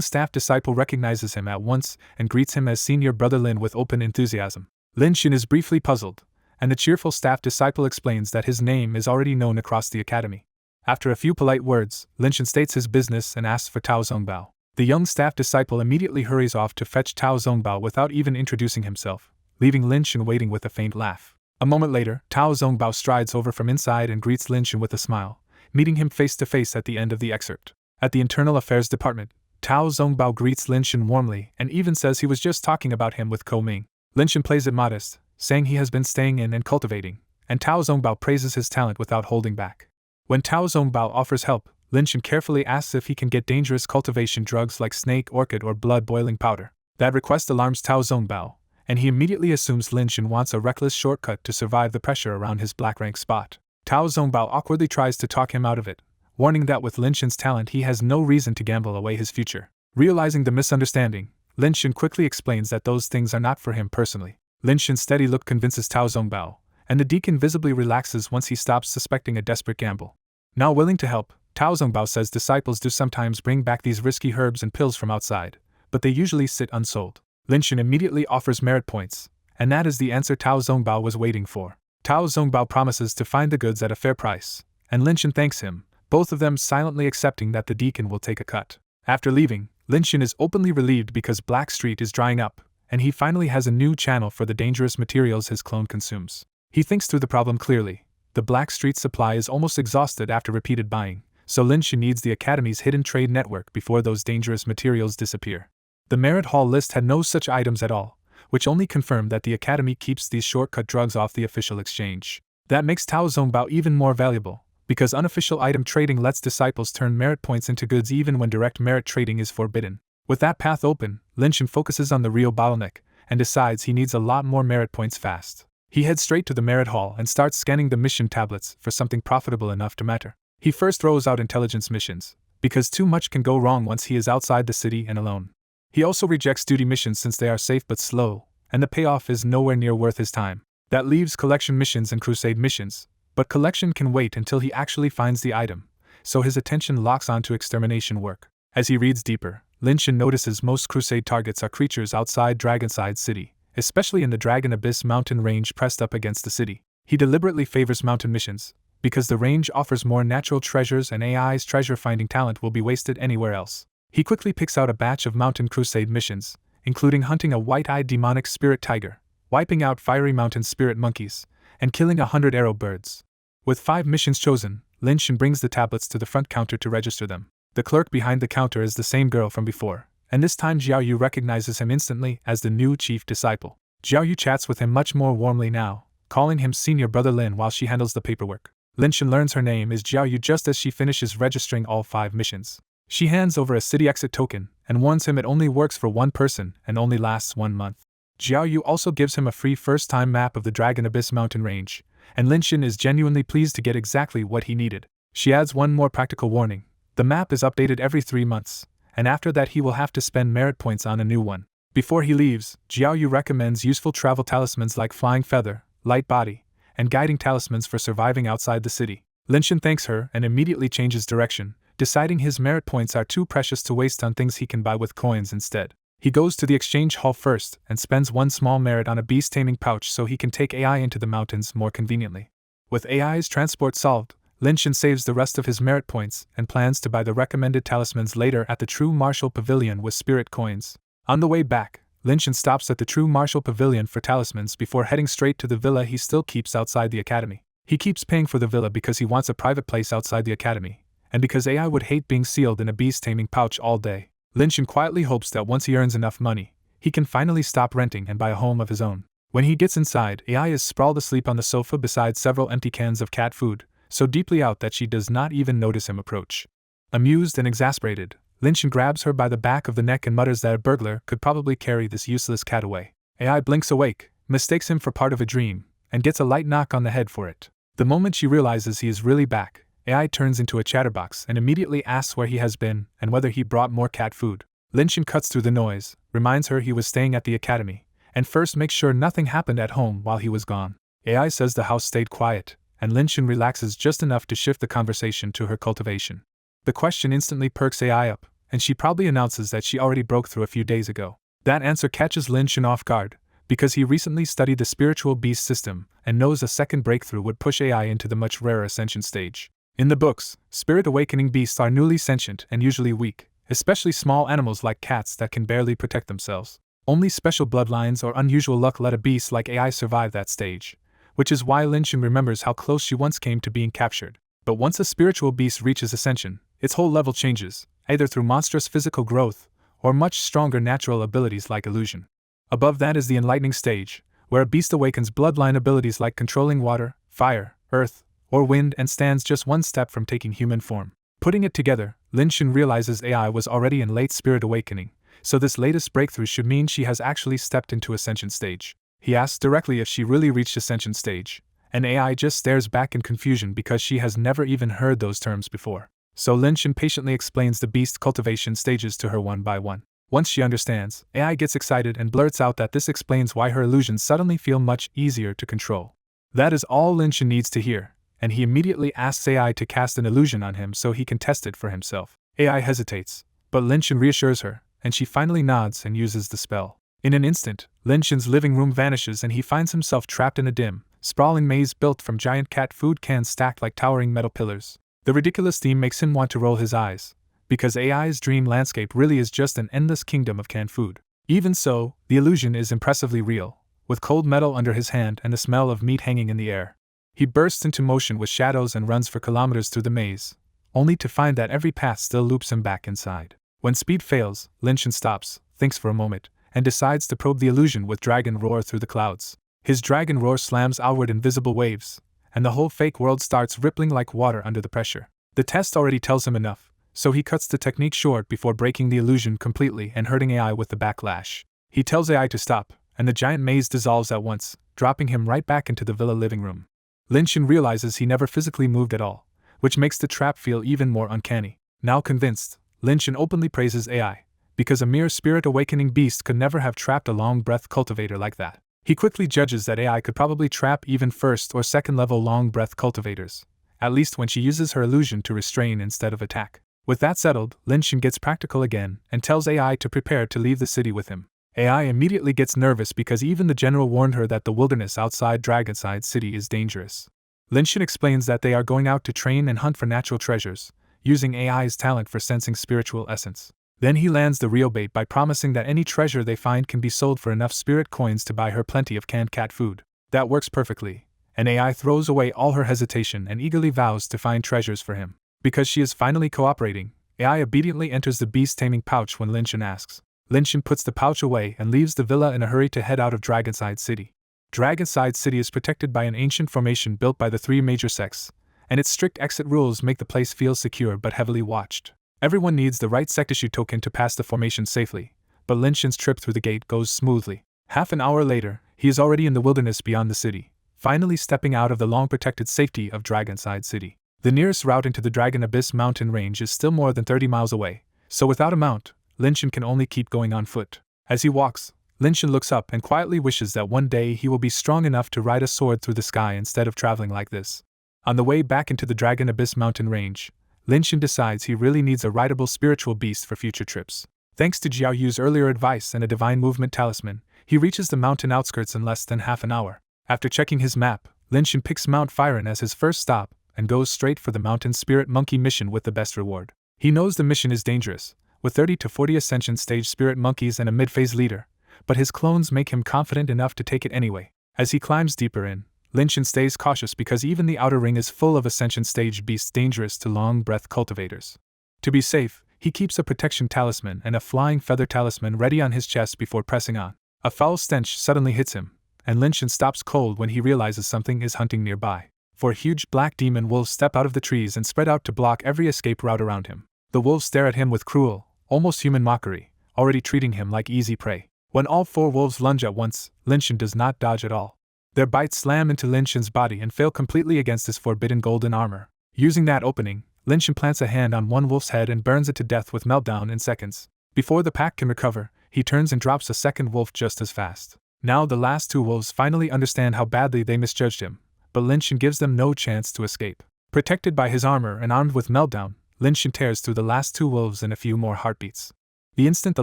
staff disciple recognizes him at once and greets him as Senior Brother Lin with open enthusiasm. Linshin is briefly puzzled, and the cheerful staff disciple explains that his name is already known across the academy. After a few polite words, Linshin states his business and asks for Tao Zongbao. The young staff disciple immediately hurries off to fetch Tao Zongbao without even introducing himself, leaving Linshin waiting with a faint laugh. A moment later, Tao Zongbao strides over from inside and greets Linshin with a smile, meeting him face to face at the end of the excerpt. At the Internal Affairs Department, Tao Zongbao greets Linshin warmly and even says he was just talking about him with Ko Ming. Linshin plays it modest, saying he has been staying in and cultivating, and Tao Zongbao praises his talent without holding back. When Tao Zongbao offers help, Linshin carefully asks if he can get dangerous cultivation drugs like snake orchid or blood boiling powder. That request alarms Tao Zongbao, and he immediately assumes Linshin wants a reckless shortcut to survive the pressure around his black rank spot. Tao Zongbao awkwardly tries to talk him out of it, warning that with Linshin's talent he has no reason to gamble away his future. Realizing the misunderstanding, Linshin quickly explains that those things are not for him personally. Linshin's steady look convinces Tao Zongbao, and the deacon visibly relaxes once he stops suspecting a desperate gamble. Now willing to help, Tao Zongbao says disciples do sometimes bring back these risky herbs and pills from outside, but they usually sit unsold. Linshin immediately offers merit points, and that is the answer Tao Zongbao was waiting for. Tao Zongbao promises to find the goods at a fair price, and Linshin thanks him, both of them silently accepting that the deacon will take a cut. After leaving, Linshin is openly relieved because Black Street is drying up, and he finally has a new channel for the dangerous materials his clone consumes. He thinks through the problem clearly. The Black Street supply is almost exhausted after repeated buying, so Linshin needs the Academy's hidden trade network before those dangerous materials disappear. The Merit Hall list had no such items at all, which only confirmed that the Academy keeps these shortcut drugs off the official exchange. That makes Tao Zongbao even more valuable, because unofficial item trading lets disciples turn merit points into goods even when direct merit trading is forbidden. With that path open, Linshin focuses on the real bottleneck, and decides he needs a lot more merit points fast. He heads straight to the Merit Hall and starts scanning the mission tablets for something profitable enough to matter. He first throws out intelligence missions, because too much can go wrong once he is outside the city and alone. He also rejects duty missions since they are safe but slow, and the payoff is nowhere near worth his time. That leaves collection missions and crusade missions, but collection can wait until he actually finds the item, so his attention locks onto extermination work. As he reads deeper, Linshin notices most crusade targets are creatures outside Dragonside City, especially in the Dragon Abyss mountain range pressed up against the city. He deliberately favors mountain missions, because the range offers more natural treasures and AI's treasure-finding talent will be wasted anywhere else. He quickly picks out a batch of mountain crusade missions, including hunting a white-eyed demonic spirit tiger, wiping out fiery mountain spirit monkeys, and killing 100 arrow birds. With 5 missions chosen, Linshin brings the tablets to the front counter to register them. The clerk behind the counter is the same girl from before, and this time Xiaoyu recognizes him instantly as the new chief disciple. Xiaoyu chats with him much more warmly now, calling him Senior Brother Lin while she handles the paperwork. Linshin learns her name is Xiaoyu just as she finishes registering all 5 missions. She hands over a city exit token and warns him it only works for one person and only lasts 1 month. Xiaoyu also gives him a free first-time map of the Dragon Abyss mountain range, and Linshin is genuinely pleased to get exactly what he needed. She adds one more practical warning. The map is updated every 3 months, and after that he will have to spend merit points on a new one. Before he leaves, Xiaoyu recommends useful travel talismans like Flying Feather, Light Body, and Guiding Talismans for surviving outside the city. Linshin thanks her and immediately changes direction, deciding his merit points are too precious to waste on things he can buy with coins instead. He goes to the exchange hall first and spends 1 small merit on a beast taming pouch so he can take AI into the mountains more conveniently. With AI's transport solved, Linshin saves the rest of his merit points and plans to buy the recommended talismans later at the True Martial Pavilion with spirit coins. On the way back, Linshin stops at the True Martial Pavilion for talismans before heading straight to the villa he still keeps outside the academy. He keeps paying for the villa because he wants a private place outside the academy, and because AI would hate being sealed in a beast taming pouch all day. Linshin quietly hopes that once he earns enough money, he can finally stop renting and buy a home of his own. When he gets inside, AI is sprawled asleep on the sofa beside several empty cans of cat food, so deeply out that she does not even notice him approach. Amused and exasperated, Linshin grabs her by the back of the neck and mutters that a burglar could probably carry this useless cat away. AI blinks awake, mistakes him for part of a dream, and gets a light knock on the head for it. The moment she realizes he is really back, AI turns into a chatterbox and immediately asks where he has been and whether he brought more cat food. Linshin cuts through the noise, reminds her he was staying at the academy, and first makes sure nothing happened at home while he was gone. AI says the house stayed quiet, and Linshin relaxes just enough to shift the conversation to her cultivation. The question instantly perks AI up, and she proudly announces that she already broke through a few days ago. That answer catches Linshin off guard, because he recently studied the spiritual beast system and knows a second breakthrough would push AI into the much rarer ascension stage. In the books, spirit awakening beasts are newly sentient and usually weak, especially small animals like cats that can barely protect themselves. Only special bloodlines or unusual luck let a beast like AI survive that stage, which is why Linshin remembers how close she once came to being captured. But once a spiritual beast reaches ascension, its whole level changes, either through monstrous physical growth or much stronger natural abilities like illusion. Above that is the enlightening stage, where a beast awakens bloodline abilities like controlling water, fire, earth, or wind and stands just one step from taking human form. Putting it together, Linshin realizes AI was already in late spirit awakening, so this latest breakthrough should mean she has actually stepped into Ascension stage. He asks directly if she really reached Ascension stage, and AI just stares back in confusion because she has never even heard those terms before. So Linshin patiently explains the beast cultivation stages to her one by one. Once she understands, AI gets excited and blurts out that this explains why her illusions suddenly feel much easier to control. That is all Linshin needs to hear, and he immediately asks AI to cast an illusion on him so he can test it for himself. AI hesitates, but Linshin reassures her, and she finally nods and uses the spell. In an instant, Linshin's living room vanishes and he finds himself trapped in a dim, sprawling maze built from giant cat food cans stacked like towering metal pillars. The ridiculous theme makes him want to roll his eyes, because AI's dream landscape really is just an endless kingdom of canned food. Even so, the illusion is impressively real, with cold metal under his hand and the smell of meat hanging in the air. He bursts into motion with shadows and runs for kilometers through the maze, only to find that every path still loops him back inside. When speed fails, Linshin stops, thinks for a moment, and decides to probe the illusion with Dragon Roar through the clouds. His Dragon Roar slams outward invisible waves, and the whole fake world starts rippling like water under the pressure. The test already tells him enough, so he cuts the technique short before breaking the illusion completely and hurting AI with the backlash. He tells AI to stop, and the giant maze dissolves at once, dropping him right back into the villa living room. Linshin realizes he never physically moved at all, which makes the trap feel even more uncanny. Now convinced, Linshin openly praises AI, because a mere spirit awakening beast could never have trapped a long breath cultivator like that. He quickly judges that AI could probably trap even first or second level long breath cultivators, at least when she uses her illusion to restrain instead of attack. With that settled, Linshin gets practical again and tells AI to prepare to leave the city with him. AI immediately gets nervous because even the general warned her that the wilderness outside Dragonside City is dangerous. Linshin explains that they are going out to train and hunt for natural treasures, using AI's talent for sensing spiritual essence. Then he lands the real bait by promising that any treasure they find can be sold for enough spirit coins to buy her plenty of canned cat food. That works perfectly, and AI throws away all her hesitation and eagerly vows to find treasures for him. Because she is finally cooperating, AI obediently enters the beast-taming pouch when Linshin asks. Linshin puts the pouch away and leaves the villa in a hurry to head out of Dragonside City. Dragonside City is protected by an ancient formation built by the three major sects, and its strict exit rules make the place feel secure but heavily watched. Everyone needs the right sect issue token to pass the formation safely, but Linshin's trip through the gate goes smoothly. Half an hour later, he is already in the wilderness beyond the city, finally stepping out of the long-protected safety of Dragonside City. The nearest route into the Dragon Abyss mountain range is still more than 30 miles away, so without a mount, Linshin can only keep going on foot. As he walks, Linshin looks up and quietly wishes that one day he will be strong enough to ride a sword through the sky instead of traveling like this. On the way back into the Dragon Abyss mountain range, Linshin decides he really needs a rideable spiritual beast for future trips. Thanks to Jiao Yu's earlier advice and a divine movement talisman, he reaches the mountain outskirts in less than half an hour. After checking his map, Linshin picks Mount Firen as his first stop and goes straight for the mountain spirit monkey mission with the best reward. He knows the mission is dangerous, with 30 to 40 ascension stage spirit monkeys and a mid-phase leader, but his clones make him confident enough to take it anyway. As he climbs deeper in, Linshin stays cautious because even the outer ring is full of ascension stage beasts dangerous to long breath cultivators. To be safe, he keeps a protection talisman and a flying feather talisman ready on his chest before pressing on. A foul stench suddenly hits him, and Linshin stops cold when he realizes something is hunting nearby. For huge black demon wolves step out of the trees and spread out to block every escape route around him. The wolves stare at him with cruel, almost human mockery, already treating him like easy prey. When all 4 wolves lunge at once, Linshin does not dodge at all. Their bites slam into Linshin's body and fail completely against his forbidden golden armor. Using that opening, Linshin plants a hand on one wolf's head and burns it to death with meltdown in seconds. Before the pack can recover, he turns and drops a second wolf just as fast. Now the last 2 wolves finally understand how badly they misjudged him, but Linshin gives them no chance to escape. Protected by his armor and armed with meltdown, Linshin tears through the last 2 wolves in a few more heartbeats. The instant the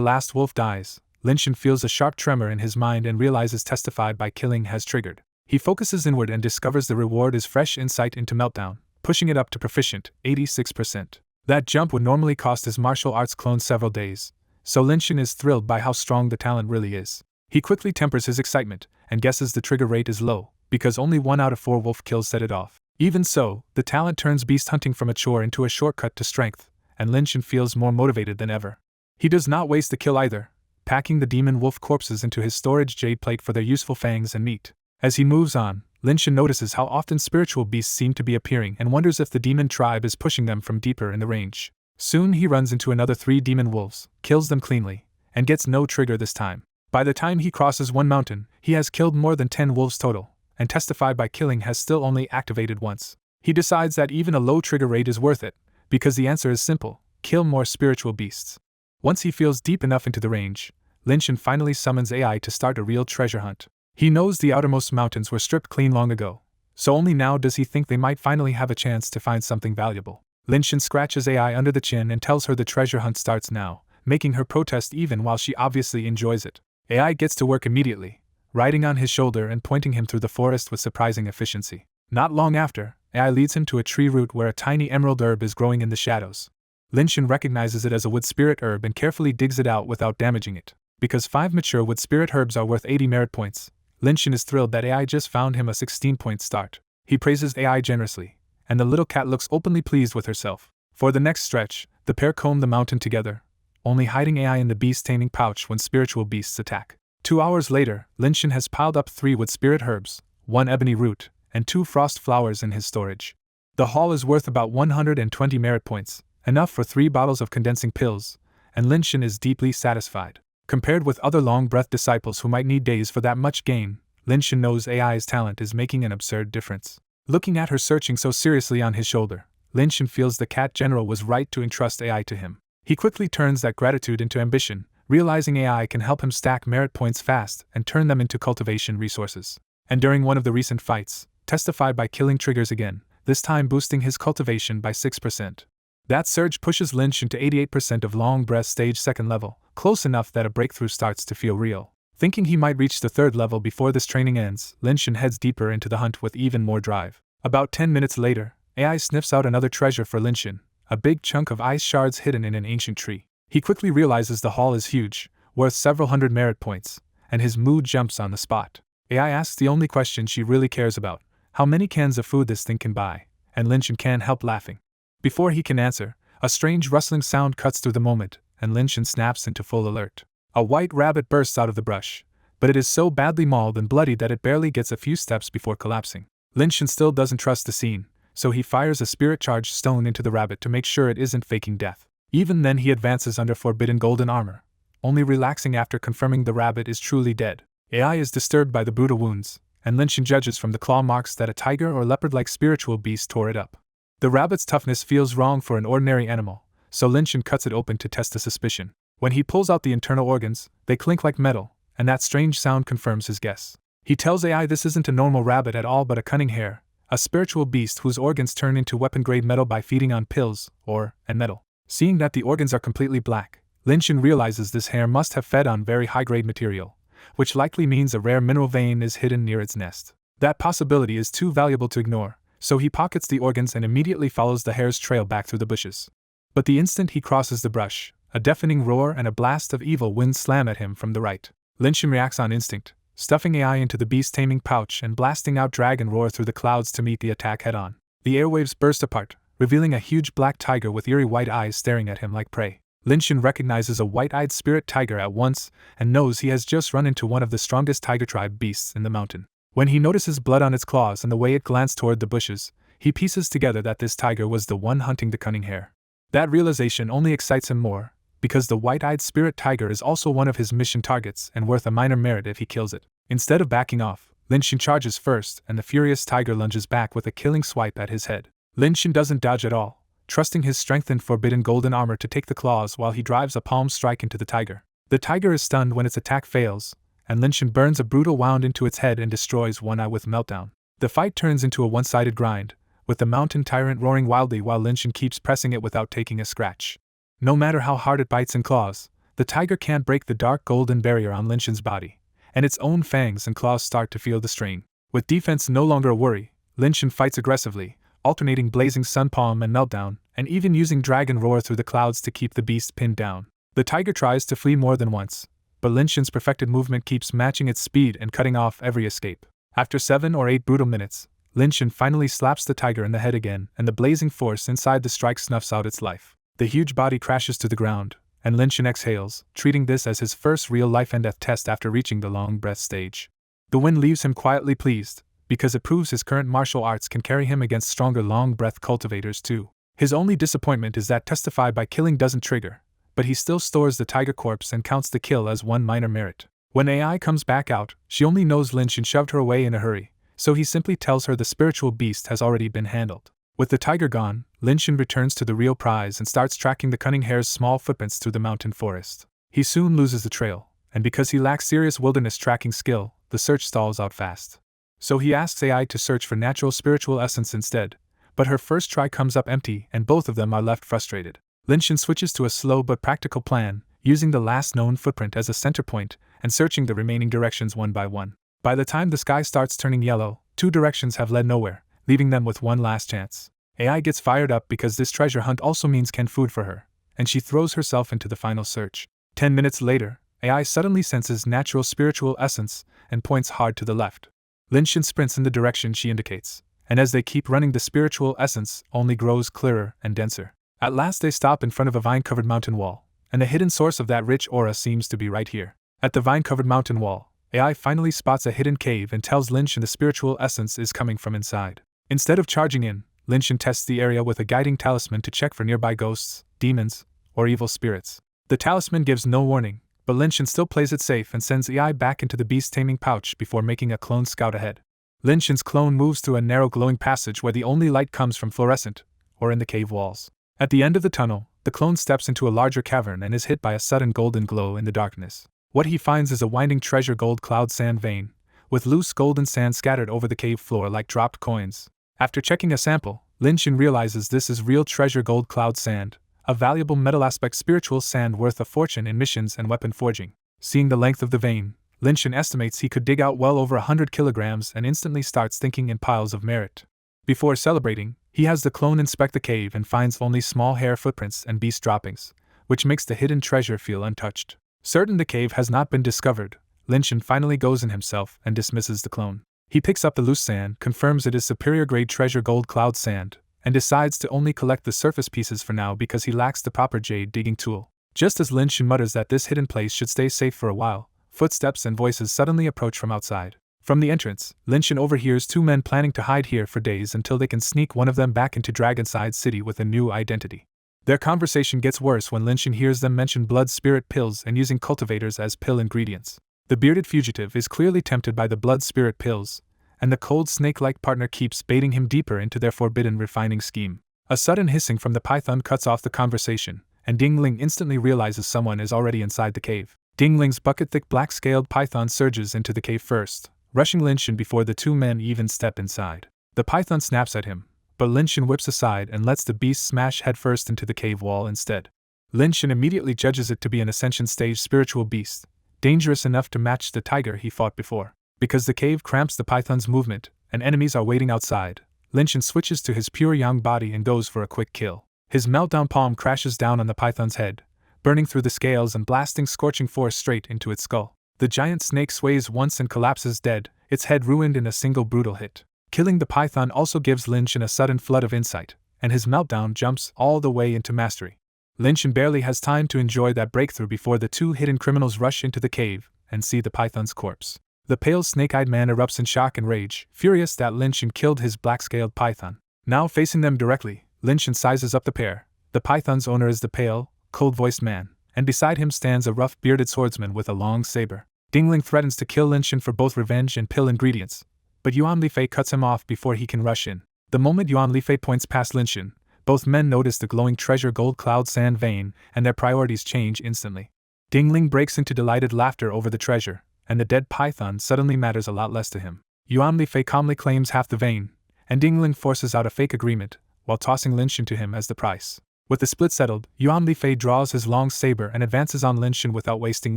last wolf dies, Linshin feels a sharp tremor in his mind and realizes testified by killing has triggered. He focuses inward and discovers the reward is fresh insight into meltdown, pushing it up to proficient, 86%. That jump would normally cost his martial arts clone several days, so Linshin is thrilled by how strong the talent really is. He quickly tempers his excitement and guesses the trigger rate is low, because only 1 out of 4 wolf kills set it off. Even so, the talent turns beast hunting from a chore into a shortcut to strength, and Linshin feels more motivated than ever. He does not waste the kill either, packing the demon wolf corpses into his storage jade plate for their useful fangs and meat. As he moves on, Linshin notices how often spiritual beasts seem to be appearing and wonders if the demon tribe is pushing them from deeper in the range. Soon he runs into another 3 demon wolves, kills them cleanly, and gets no trigger this time. By the time he crosses one mountain, he has killed more than 10 wolves total, and testified by killing has still only activated once. He decides that even a low trigger rate is worth it, because the answer is simple: kill more spiritual beasts. Once he feels deep enough into the range, Linshin finally summons AI to start a real treasure hunt. He knows the outermost mountains were stripped clean long ago, so only now does he think they might finally have a chance to find something valuable. Linshin scratches AI under the chin and tells her the treasure hunt starts now, making her protest even while she obviously enjoys it. AI gets to work immediately, riding on his shoulder and pointing him through the forest with surprising efficiency. Not long after, AI leads him to a tree root where a tiny emerald herb is growing in the shadows. Linshin recognizes it as a wood spirit herb and carefully digs it out without damaging it. Because 5 mature wood spirit herbs are worth 80 merit points, Linshin is thrilled that AI just found him a 16-point start. He praises AI generously, and the little cat looks openly pleased with herself. For the next stretch, the pair comb the mountain together, only hiding AI in the beast-taming pouch when spiritual beasts attack. 2 hours later, Linshin has piled up 3 wood spirit herbs, 1 ebony root, and 2 frost flowers in his storage. The haul is worth about 120 merit points, enough for 3 bottles of condensing pills, and Linshin is deeply satisfied. Compared with other long-breath disciples who might need days for that much gain, Linshin knows AI's talent is making an absurd difference. Looking at her searching so seriously on his shoulder, Linshin feels the cat general was right to entrust AI to him. He quickly turns that gratitude into ambition, realizing AI can help him stack merit points fast and turn them into cultivation resources. And during one of the recent fights, testified by killing triggers again, this time boosting his cultivation by 6%. That surge pushes Linshin to 88% of long breath stage 2nd level, close enough that a breakthrough starts to feel real. Thinking he might reach the 3rd level before this training ends, Linshin heads deeper into the hunt with even more drive. About 10 minutes later, AI sniffs out another treasure for Linshin, a big chunk of ice shards hidden in an ancient tree. He quickly realizes the haul is huge, worth several hundred merit points, and his mood jumps on the spot. AI asks the only question she really cares about: how many cans of food this thing can buy, and Linshin can't help laughing. Before he can answer, a strange rustling sound cuts through the moment, and Linshin snaps into full alert. A white rabbit bursts out of the brush, but it is so badly mauled and bloody that it barely gets a few steps before collapsing. Linshin still doesn't trust the scene, so he fires a spirit-charged stone into the rabbit to make sure it isn't faking death. Even then he advances under forbidden golden armor, only relaxing after confirming the rabbit is truly dead. AI is disturbed by the brutal wounds, and Linshin judges from the claw marks that a tiger or leopard-like spiritual beast tore it up. The rabbit's toughness feels wrong for an ordinary animal, so Linshin cuts it open to test the suspicion. When he pulls out the internal organs, they clink like metal, and that strange sound confirms his guess. He tells AI this isn't a normal rabbit at all but a cunning hare, a spiritual beast whose organs turn into weapon-grade metal by feeding on pills, ore, and metal. Seeing that the organs are completely black, Linshin realizes this hare must have fed on very high-grade material, which likely means a rare mineral vein is hidden near its nest. That possibility is too valuable to ignore, so he pockets the organs and immediately follows the hare's trail back through the bushes. But the instant he crosses the brush, a deafening roar and a blast of evil wind slam at him from the right. Linshin reacts on instinct, stuffing AI into the beast-taming pouch and blasting out dragon roar through the clouds to meet the attack head-on. The airwaves burst apart, revealing a huge black tiger with eerie white eyes staring at him like prey. Linshin recognizes a white-eyed spirit tiger at once and knows he has just run into one of the strongest tiger tribe beasts in the mountain. When he notices blood on its claws and the way it glanced toward the bushes, he pieces together that this tiger was the one hunting the cunning hare. That realization only excites him more, because the white-eyed spirit tiger is also one of his mission targets and worth a minor merit if he kills it. Instead of backing off, Lin Shin charges first and the furious tiger lunges back with a killing swipe at his head. Lin Shin doesn't dodge at all, trusting his strengthened forbidden golden armor to take the claws while he drives a palm strike into the tiger. The tiger is stunned when its attack fails, and Lin Shin burns a brutal wound into its head and destroys one eye with meltdown. The fight turns into a one-sided grind, with the mountain tyrant roaring wildly while Lin Shin keeps pressing it without taking a scratch. No matter how hard it bites and claws, the tiger can't break the dark golden barrier on Lin Shin's body, and its own fangs and claws start to feel the strain. With defense no longer a worry, Lin Shin fights aggressively, alternating blazing sun palm and meltdown, and even using dragon roar through the clouds to keep the beast pinned down. The tiger tries to flee more than once, but Lin Shin's perfected movement keeps matching its speed and cutting off every escape. After 7 or 8 brutal minutes, Lin Shin finally slaps the tiger in the head again, and the blazing force inside the strike snuffs out its life. The huge body crashes to the ground, and Lin Shin exhales, treating this as his first real life and death test after reaching the long breath stage. The win leaves him quietly pleased, because it proves his current martial arts can carry him against stronger long breath cultivators too. His only disappointment is that testify by killing doesn't trigger, but he still stores the tiger corpse and counts the kill as one minor merit. When AI comes back out, she only knows Lin Shin shoved her away in a hurry, so he simply tells her the spiritual beast has already been handled. With the tiger gone, Lin Shin returns to the real prize and starts tracking the cunning hare's small footprints through the mountain forest. He soon loses the trail, and because he lacks serious wilderness tracking skill, the search stalls out fast. So he asks AI to search for natural spiritual essence instead, but her first try comes up empty and both of them are left frustrated. Lin Shin switches to a slow but practical plan, using the last known footprint as a center point and searching the remaining directions one by one. By the time the sky starts turning yellow, 2 directions have led nowhere, leaving them with one last chance. AI gets fired up because this treasure hunt also means canned food for her, and she throws herself into the final search. 10 minutes later, AI suddenly senses natural spiritual essence and points hard to the left. Lin Shin sprints in the direction she indicates, and as they keep running the spiritual essence only grows clearer and denser. At last they stop in front of a vine-covered mountain wall, and the hidden source of that rich aura seems to be right here. At the vine-covered mountain wall, AI finally spots a hidden cave and tells Lin Shin the spiritual essence is coming from inside. Instead of charging in, Lin Shin tests the area with a guiding talisman to check for nearby ghosts, demons, or evil spirits. The talisman gives no warning, but Lin Shin still plays it safe and sends AI back into the beast-taming pouch before making a clone scout ahead. Lin Shin's clone moves through a narrow glowing passage where the only light comes from fluorescent, or in the cave walls. At the end of the tunnel, the clone steps into a larger cavern and is hit by a sudden golden glow in the darkness. What he finds is a winding treasure gold cloud sand vein, with loose golden sand scattered over the cave floor like dropped coins. After checking a sample, Lin Shin realizes this is real treasure gold cloud sand, a valuable metal aspect spiritual sand worth a fortune in missions and weapon forging. Seeing the length of the vein, Lin Shin estimates he could dig out well over 100 kilograms and instantly starts thinking in piles of merit. Before celebrating, he has the clone inspect the cave and finds only small hair footprints and beast droppings, which makes the hidden treasure feel untouched. Certain the cave has not been discovered, Lin Shin finally goes in himself and dismisses the clone. He picks up the loose sand, confirms it is superior-grade treasure gold cloud sand, and decides to only collect the surface pieces for now because he lacks the proper jade digging tool. Just as Lin Shin mutters that this hidden place should stay safe for a while, footsteps and voices suddenly approach from outside. From the entrance, Lin Shin overhears 2 men planning to hide here for days until they can sneak one of them back into Dragonside City with a new identity. Their conversation gets worse when Lin Shin hears them mention blood spirit pills and using cultivators as pill ingredients. The bearded fugitive is clearly tempted by the blood spirit pills, and the cold snake-like partner keeps baiting him deeper into their forbidden refining scheme. A sudden hissing from the python cuts off the conversation, and Ding Ling instantly realizes someone is already inside the cave. Ding Ling's bucket-thick black-scaled python surges into the cave first, rushing Lin Shin before the 2 men even step inside. The python snaps at him, but Lin Shin whips aside and lets the beast smash headfirst into the cave wall instead. Lin Shin immediately judges it to be an Ascension stage spiritual beast, dangerous enough to match the tiger he fought before. Because the cave cramps the python's movement, and enemies are waiting outside, Lin Shin switches to his pure yang body and goes for a quick kill. His meltdown palm crashes down on the python's head, burning through the scales and blasting scorching force straight into its skull. The giant snake sways once and collapses dead, its head ruined in a single brutal hit. Killing the python also gives Lin Shin a sudden flood of insight, and his meltdown jumps all the way into mastery. Lin Shin barely has time to enjoy that breakthrough before the 2 hidden criminals rush into the cave and see the python's corpse. The pale snake-eyed man erupts in shock and rage, furious that Lin Shin killed his black-scaled python. Now facing them directly, Lin Shin sizes up the pair. The python's owner is the pale, cold-voiced man, and beside him stands a rough bearded swordsman with a long saber. Dingling threatens to kill Linshin for both revenge and pill ingredients, but Yuan Lifei cuts him off before he can rush in. The moment Yuan Lifei points past Linshin, both men notice the glowing treasure gold cloud sand vein, and their priorities change instantly. Dingling breaks into delighted laughter over the treasure, and the dead python suddenly matters a lot less to him. Yuan Lifei calmly claims half the vein, and Dingling forces out a fake agreement, while tossing Linshin to him as the price. With the split settled, Yuan Lifei draws his long saber and advances on Linshin without wasting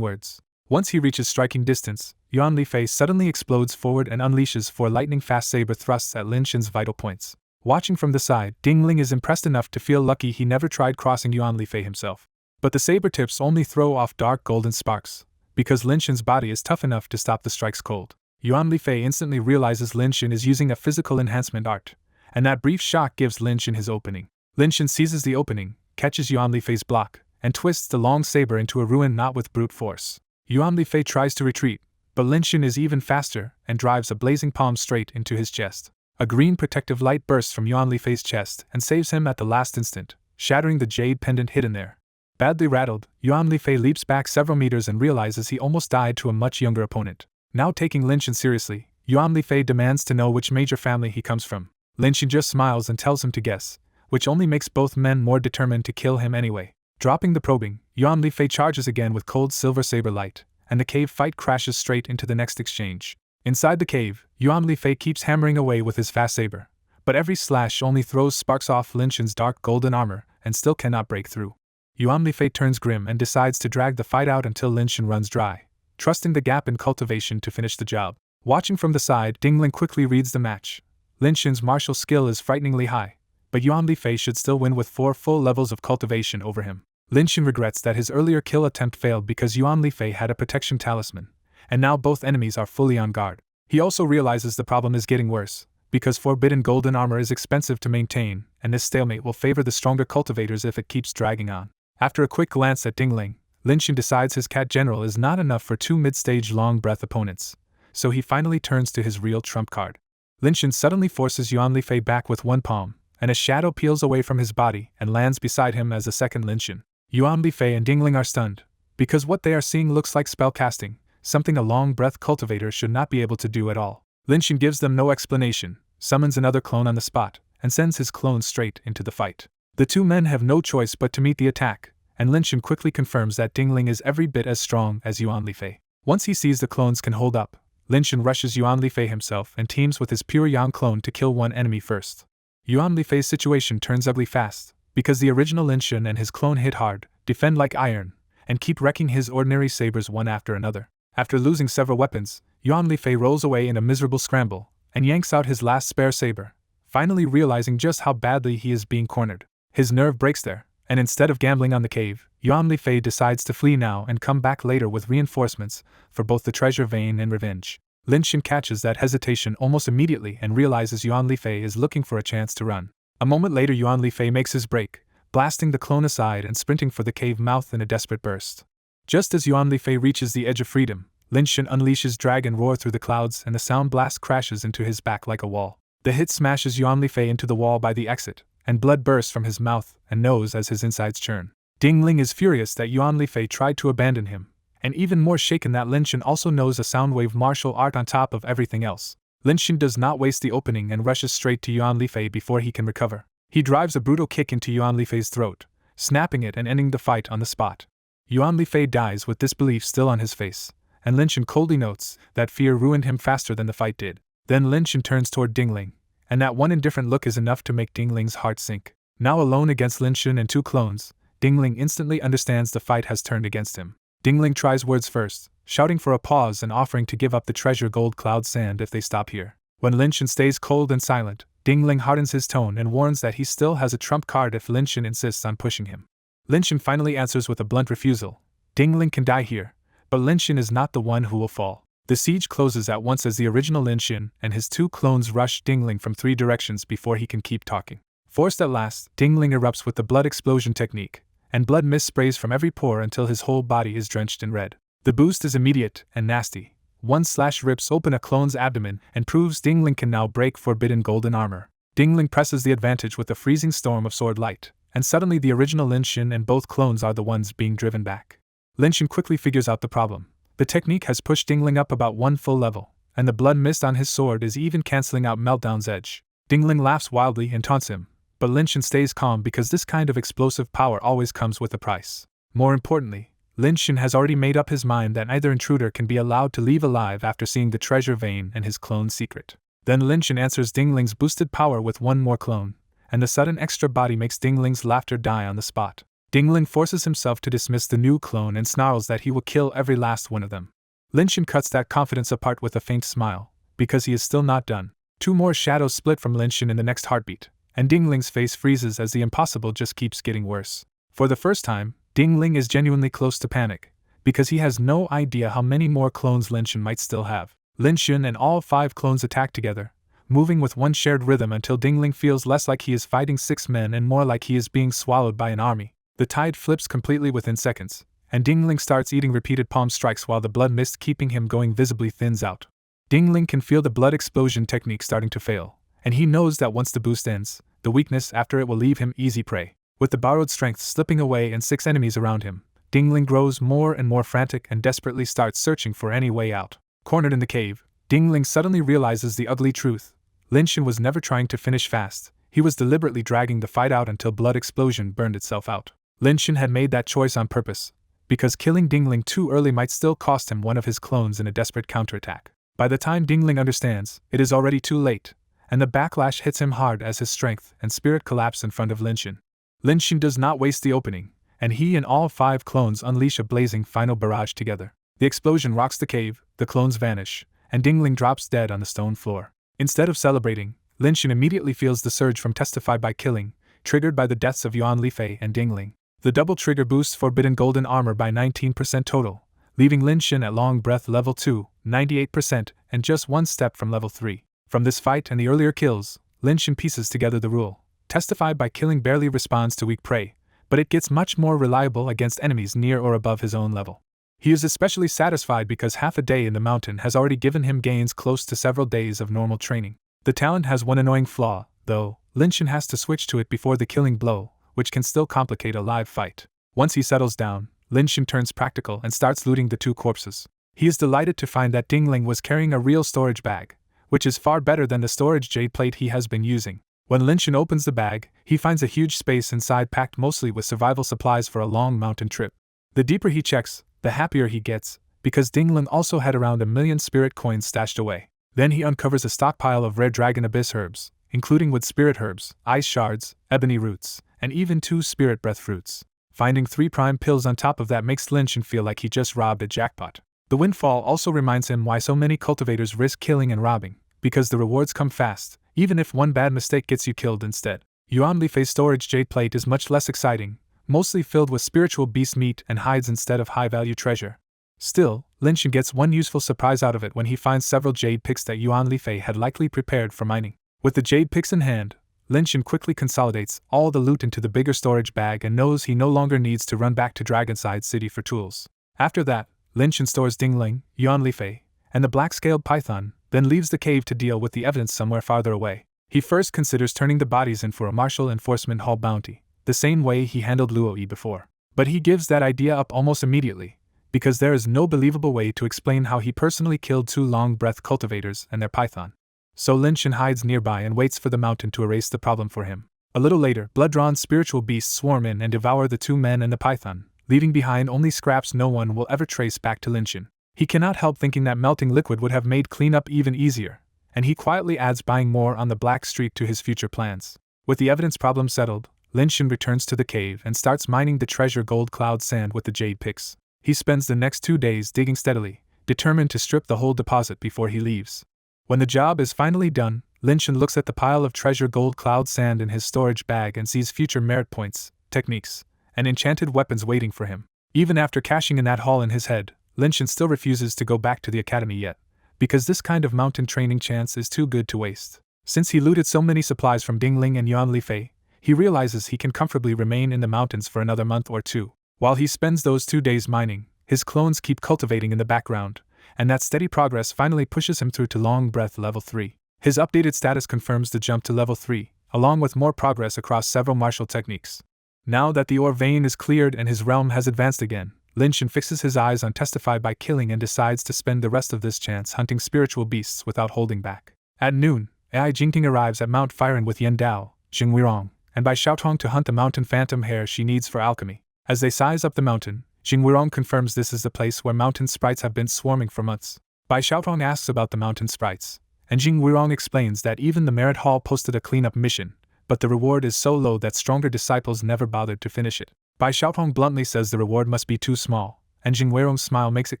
words. Once he reaches striking distance, Yuan Lifei suddenly explodes forward and unleashes 4 lightning-fast saber thrusts at Linshin's vital points. Watching from the side, Dingling is impressed enough to feel lucky he never tried crossing Yuan Lifei himself. But the saber tips only throw off dark golden sparks, because Linshin's body is tough enough to stop the strikes cold. Yuan Lifei instantly realizes Linshin is using a physical enhancement art, and that brief shock gives Linshin his opening. Linshin seizes the opening, catches Yuan Lifei's block, and twists the long saber into a ruin knot with brute force. Yuan Lifei tries to retreat, but Linshin is even faster and drives a blazing palm straight into his chest. A green protective light bursts from Yuan Lifei's chest and saves him at the last instant, shattering the jade pendant hidden there. Badly rattled, Yuan Lifei leaps back several meters and realizes he almost died to a much younger opponent. Now taking Linshin seriously, Yuan Lifei demands to know which major family he comes from. Linshin just smiles and tells him to guess, which only makes both men more determined to kill him anyway. Dropping the probing, Yuan Lifei charges again with cold silver saber light, and the cave fight crashes straight into the next exchange. Inside the cave, Yuan Lifei keeps hammering away with his fast saber, but every slash only throws sparks off Linshin's dark golden armor and still cannot break through. Yuan Lifei turns grim and decides to drag the fight out until Linshin runs dry, trusting the gap in cultivation to finish the job. Watching from the side, Dingling quickly reads the match. Linshin's martial skill is frighteningly high, but Yuan Lifei should still win with 4 full levels of cultivation over him. Linshin regrets that his earlier kill attempt failed because Yuan Lifei had a protection talisman, and now both enemies are fully on guard. He also realizes the problem is getting worse, because forbidden golden armor is expensive to maintain, and this stalemate will favor the stronger cultivators if it keeps dragging on. After a quick glance at Dingling, Linshin decides his cat general is not enough for 2 mid-stage long breath opponents, so he finally turns to his real trump card. Linshin suddenly forces Yuan Lifei back with one palm, and a shadow peels away from his body and lands beside him as a second Linshin. Yuan Lifei and Dingling are stunned, because what they are seeing looks like spellcasting, something a long breath cultivator should not be able to do at all. Linshin gives them no explanation, summons another clone on the spot, and sends his clone straight into the fight. The 2 men have no choice but to meet the attack, and Linshin quickly confirms that Dingling is every bit as strong as Yuan Lifei. Once he sees the clones can hold up, Linshin rushes Yuan Lifei himself and teams with his pure Yang clone to kill one enemy first. Yuan Lifei's situation turns ugly fast, because the original Linshin and his clone hit hard, defend like iron, and keep wrecking his ordinary sabers one after another. After losing several weapons, Yuan Lifei rolls away in a miserable scramble, and yanks out his last spare saber, finally realizing just how badly he is being cornered. His nerve breaks there, and instead of gambling on the cave, Yuan Lifei decides to flee now and come back later with reinforcements for both the treasure vein and revenge. Linshin catches that hesitation almost immediately and realizes Yuan Lifei is looking for a chance to run. A moment later, Yuan Lifei makes his break, blasting the clone aside and sprinting for the cave mouth in a desperate burst. Just as Yuan Lifei reaches the edge of freedom, Linshin unleashes Dragon Roar through the clouds and the sound blast crashes into his back like a wall. The hit smashes Yuan Lifei into the wall by the exit, and blood bursts from his mouth and nose as his insides churn. Dingling is furious that Yuan Lifei tried to abandon him, and even more shaken that Linshin also knows a soundwave martial art on top of everything else. Linshin does not waste the opening and rushes straight to Yuan Lifei before he can recover. He drives a brutal kick into Yuan Lifei's throat, snapping it and ending the fight on the spot. Yuan Lifei dies with disbelief still on his face, and Linshin coldly notes that fear ruined him faster than the fight did. Then Linshin turns toward Dingling, and that one indifferent look is enough to make Dingling's heart sink. Now alone against Linshin and 2 clones, Dingling instantly understands the fight has turned against him. Dingling tries words first, shouting for a pause and offering to give up the treasure gold cloud sand if they stop here. When Linshin stays cold and silent, Dingling hardens his tone and warns that he still has a trump card if Linshin insists on pushing him. Linshin finally answers with a blunt refusal. Dingling can die here, but Linshin is not the one who will fall. The siege closes at once as the original Linshin and his 2 clones rush Dingling from 3 directions before he can keep talking. Forced at last, Dingling erupts with the blood explosion technique, and blood mist sprays from every pore until his whole body is drenched in red. The boost is immediate and nasty. One slash rips open a clone's abdomen and proves Dingling can now break forbidden golden armor. Dingling presses the advantage with a freezing storm of sword light, and suddenly the original Linshin and both clones are the ones being driven back. Linshin quickly figures out the problem. The technique has pushed Dingling up about 1 full level, and the blood mist on his sword is even cancelling out Meltdown's edge. Dingling laughs wildly and taunts him, but Linshin stays calm because this kind of explosive power always comes with a price. More importantly, Linshin has already made up his mind that neither intruder can be allowed to leave alive after seeing the treasure vein and his clone's secret. Then Linshin answers Dingling's boosted power with one more clone, and the sudden extra body makes Dingling's laughter die on the spot. Dingling forces himself to dismiss the new clone and snarls that he will kill every last one of them. Linshin cuts that confidence apart with a faint smile, because he is still not done. 2 more shadows split from Linshin in the next heartbeat, and Dingling's face freezes as the impossible just keeps getting worse. For the first time, Dingling is genuinely close to panic, because he has no idea how many more clones Linshin might still have. Linshin and all 5 clones attack together, moving with one shared rhythm until Dingling feels less like he is fighting 6 men and more like he is being swallowed by an army. The tide flips completely within seconds, and Dingling starts eating repeated palm strikes while the blood mist keeping him going visibly thins out. Dingling can feel the blood explosion technique starting to fail, and he knows that once the boost ends, the weakness after it will leave him easy prey. With the borrowed strength slipping away and 6 enemies around him, Dingling grows more and more frantic and desperately starts searching for any way out. Cornered in the cave, Dingling suddenly realizes the ugly truth. Linshin was never trying to finish fast, he was deliberately dragging the fight out until blood explosion burned itself out. Linshin had made that choice on purpose, because killing Dingling too early might still cost him one of his clones in a desperate counterattack. By the time Dingling understands, it is already too late, and the backlash hits him hard as his strength and spirit collapse in front of Linshin. Linshin does not waste the opening, and he and all 5 clones unleash a blazing final barrage together. The explosion rocks the cave, the clones vanish, and Dingling drops dead on the stone floor. Instead of celebrating, Linshin immediately feels the surge from Testify by Killing, triggered by the deaths of Yuan Lifei and Dingling. The double trigger boosts Forbidden Golden Armor by 19% total, leaving Linshin at Long Breath level 2, 98%, and just 1 step from level 3. From this fight and the earlier kills, Linshin pieces together the rule. Testify by Killing barely responds to weak prey, but it gets much more reliable against enemies near or above his own level. He is especially satisfied because half a day in the mountain has already given him gains close to several days of normal training. The talent has one annoying flaw, though. Linshin has to switch to it before the killing blow, which can still complicate a live fight. Once he settles down, Linshin turns practical and starts looting the 2 corpses. He is delighted to find that Dingling was carrying a real storage bag, which is far better than the storage jade plate he has been using. When Linshin opens the bag, he finds a huge space inside packed mostly with survival supplies for a long mountain trip. The deeper he checks, the happier he gets, because Dingling also had around 1,000,000 spirit coins stashed away. Then he uncovers a stockpile of rare dragon abyss herbs, including wood spirit herbs, ice shards, ebony roots, and even 2 spirit breath fruits. Finding 3 prime pills on top of that makes Linshin feel like he just robbed a jackpot. The windfall also reminds him why so many cultivators risk killing and robbing, because the rewards come fast, even if one bad mistake gets you killed instead. Yuan Lifei's storage jade plate is much less exciting, mostly filled with spiritual beast meat and hides instead of high-value treasure. Still, Linshin gets one useful surprise out of it when he finds several jade picks that Yuan Lifei had likely prepared for mining. With the jade picks in hand, Linshin quickly consolidates all the loot into the bigger storage bag and knows he no longer needs to run back to Dragonside City for tools. After that, Linshin stores Dingling, Yuan Lifei, and the black-scaled python, then leaves the cave to deal with the evidence somewhere farther away. He first considers turning the bodies in for a martial enforcement hall bounty, the same way he handled Luoyi before. But he gives that idea up almost immediately, because there is no believable way to explain how he personally killed 2 long-breath cultivators and their python. So Linshin hides nearby and waits for the mountain to erase the problem for him. A little later, blood-drawn spiritual beasts swarm in and devour the 2 men and the python, leaving behind only scraps no one will ever trace back to Linshin. He cannot help thinking that melting liquid would have made cleanup even easier, and he quietly adds buying more on the black streak to his future plans. With the evidence problem settled, Linshin returns to the cave and starts mining the treasure gold cloud sand with the jade picks. He spends the next 2 days digging steadily, determined to strip the whole deposit before he leaves. When the job is finally done, Linshin looks at the pile of treasure gold cloud sand in his storage bag and sees future merit points, techniques, and enchanted weapons waiting for him. Even after cashing in that haul in his head, Linshin still refuses to go back to the academy yet, because this kind of mountain training chance is too good to waste. Since he looted so many supplies from Dingling and Yuan Lifei, he realizes he can comfortably remain in the mountains for another month or 2. While he spends those 2 days mining, his clones keep cultivating in the background, and that steady progress finally pushes him through to Long Breath level 3. His updated status confirms the jump to level 3, along with more progress across several martial techniques. Now that the ore vein is cleared and his realm has advanced again, Lin Shin fixes his eyes on Testify by killing and decides to spend the rest of this chance hunting spiritual beasts without holding back. At noon, Ai Jingting arrives at Mount Firen with Yen Dao, Jing Weirong, and Bai Xiaotong to hunt the mountain phantom hare she needs for alchemy. As they size up the mountain, Jing Weirong confirms this is the place where mountain sprites have been swarming for months. Bai Xiaotong asks about the mountain sprites, and Jing Weirong explains that even the Merit Hall posted a cleanup mission, but the reward is so low that stronger disciples never bothered to finish it. Bai Xiaotong bluntly says the reward must be too small, and Jing Weirong's smile makes it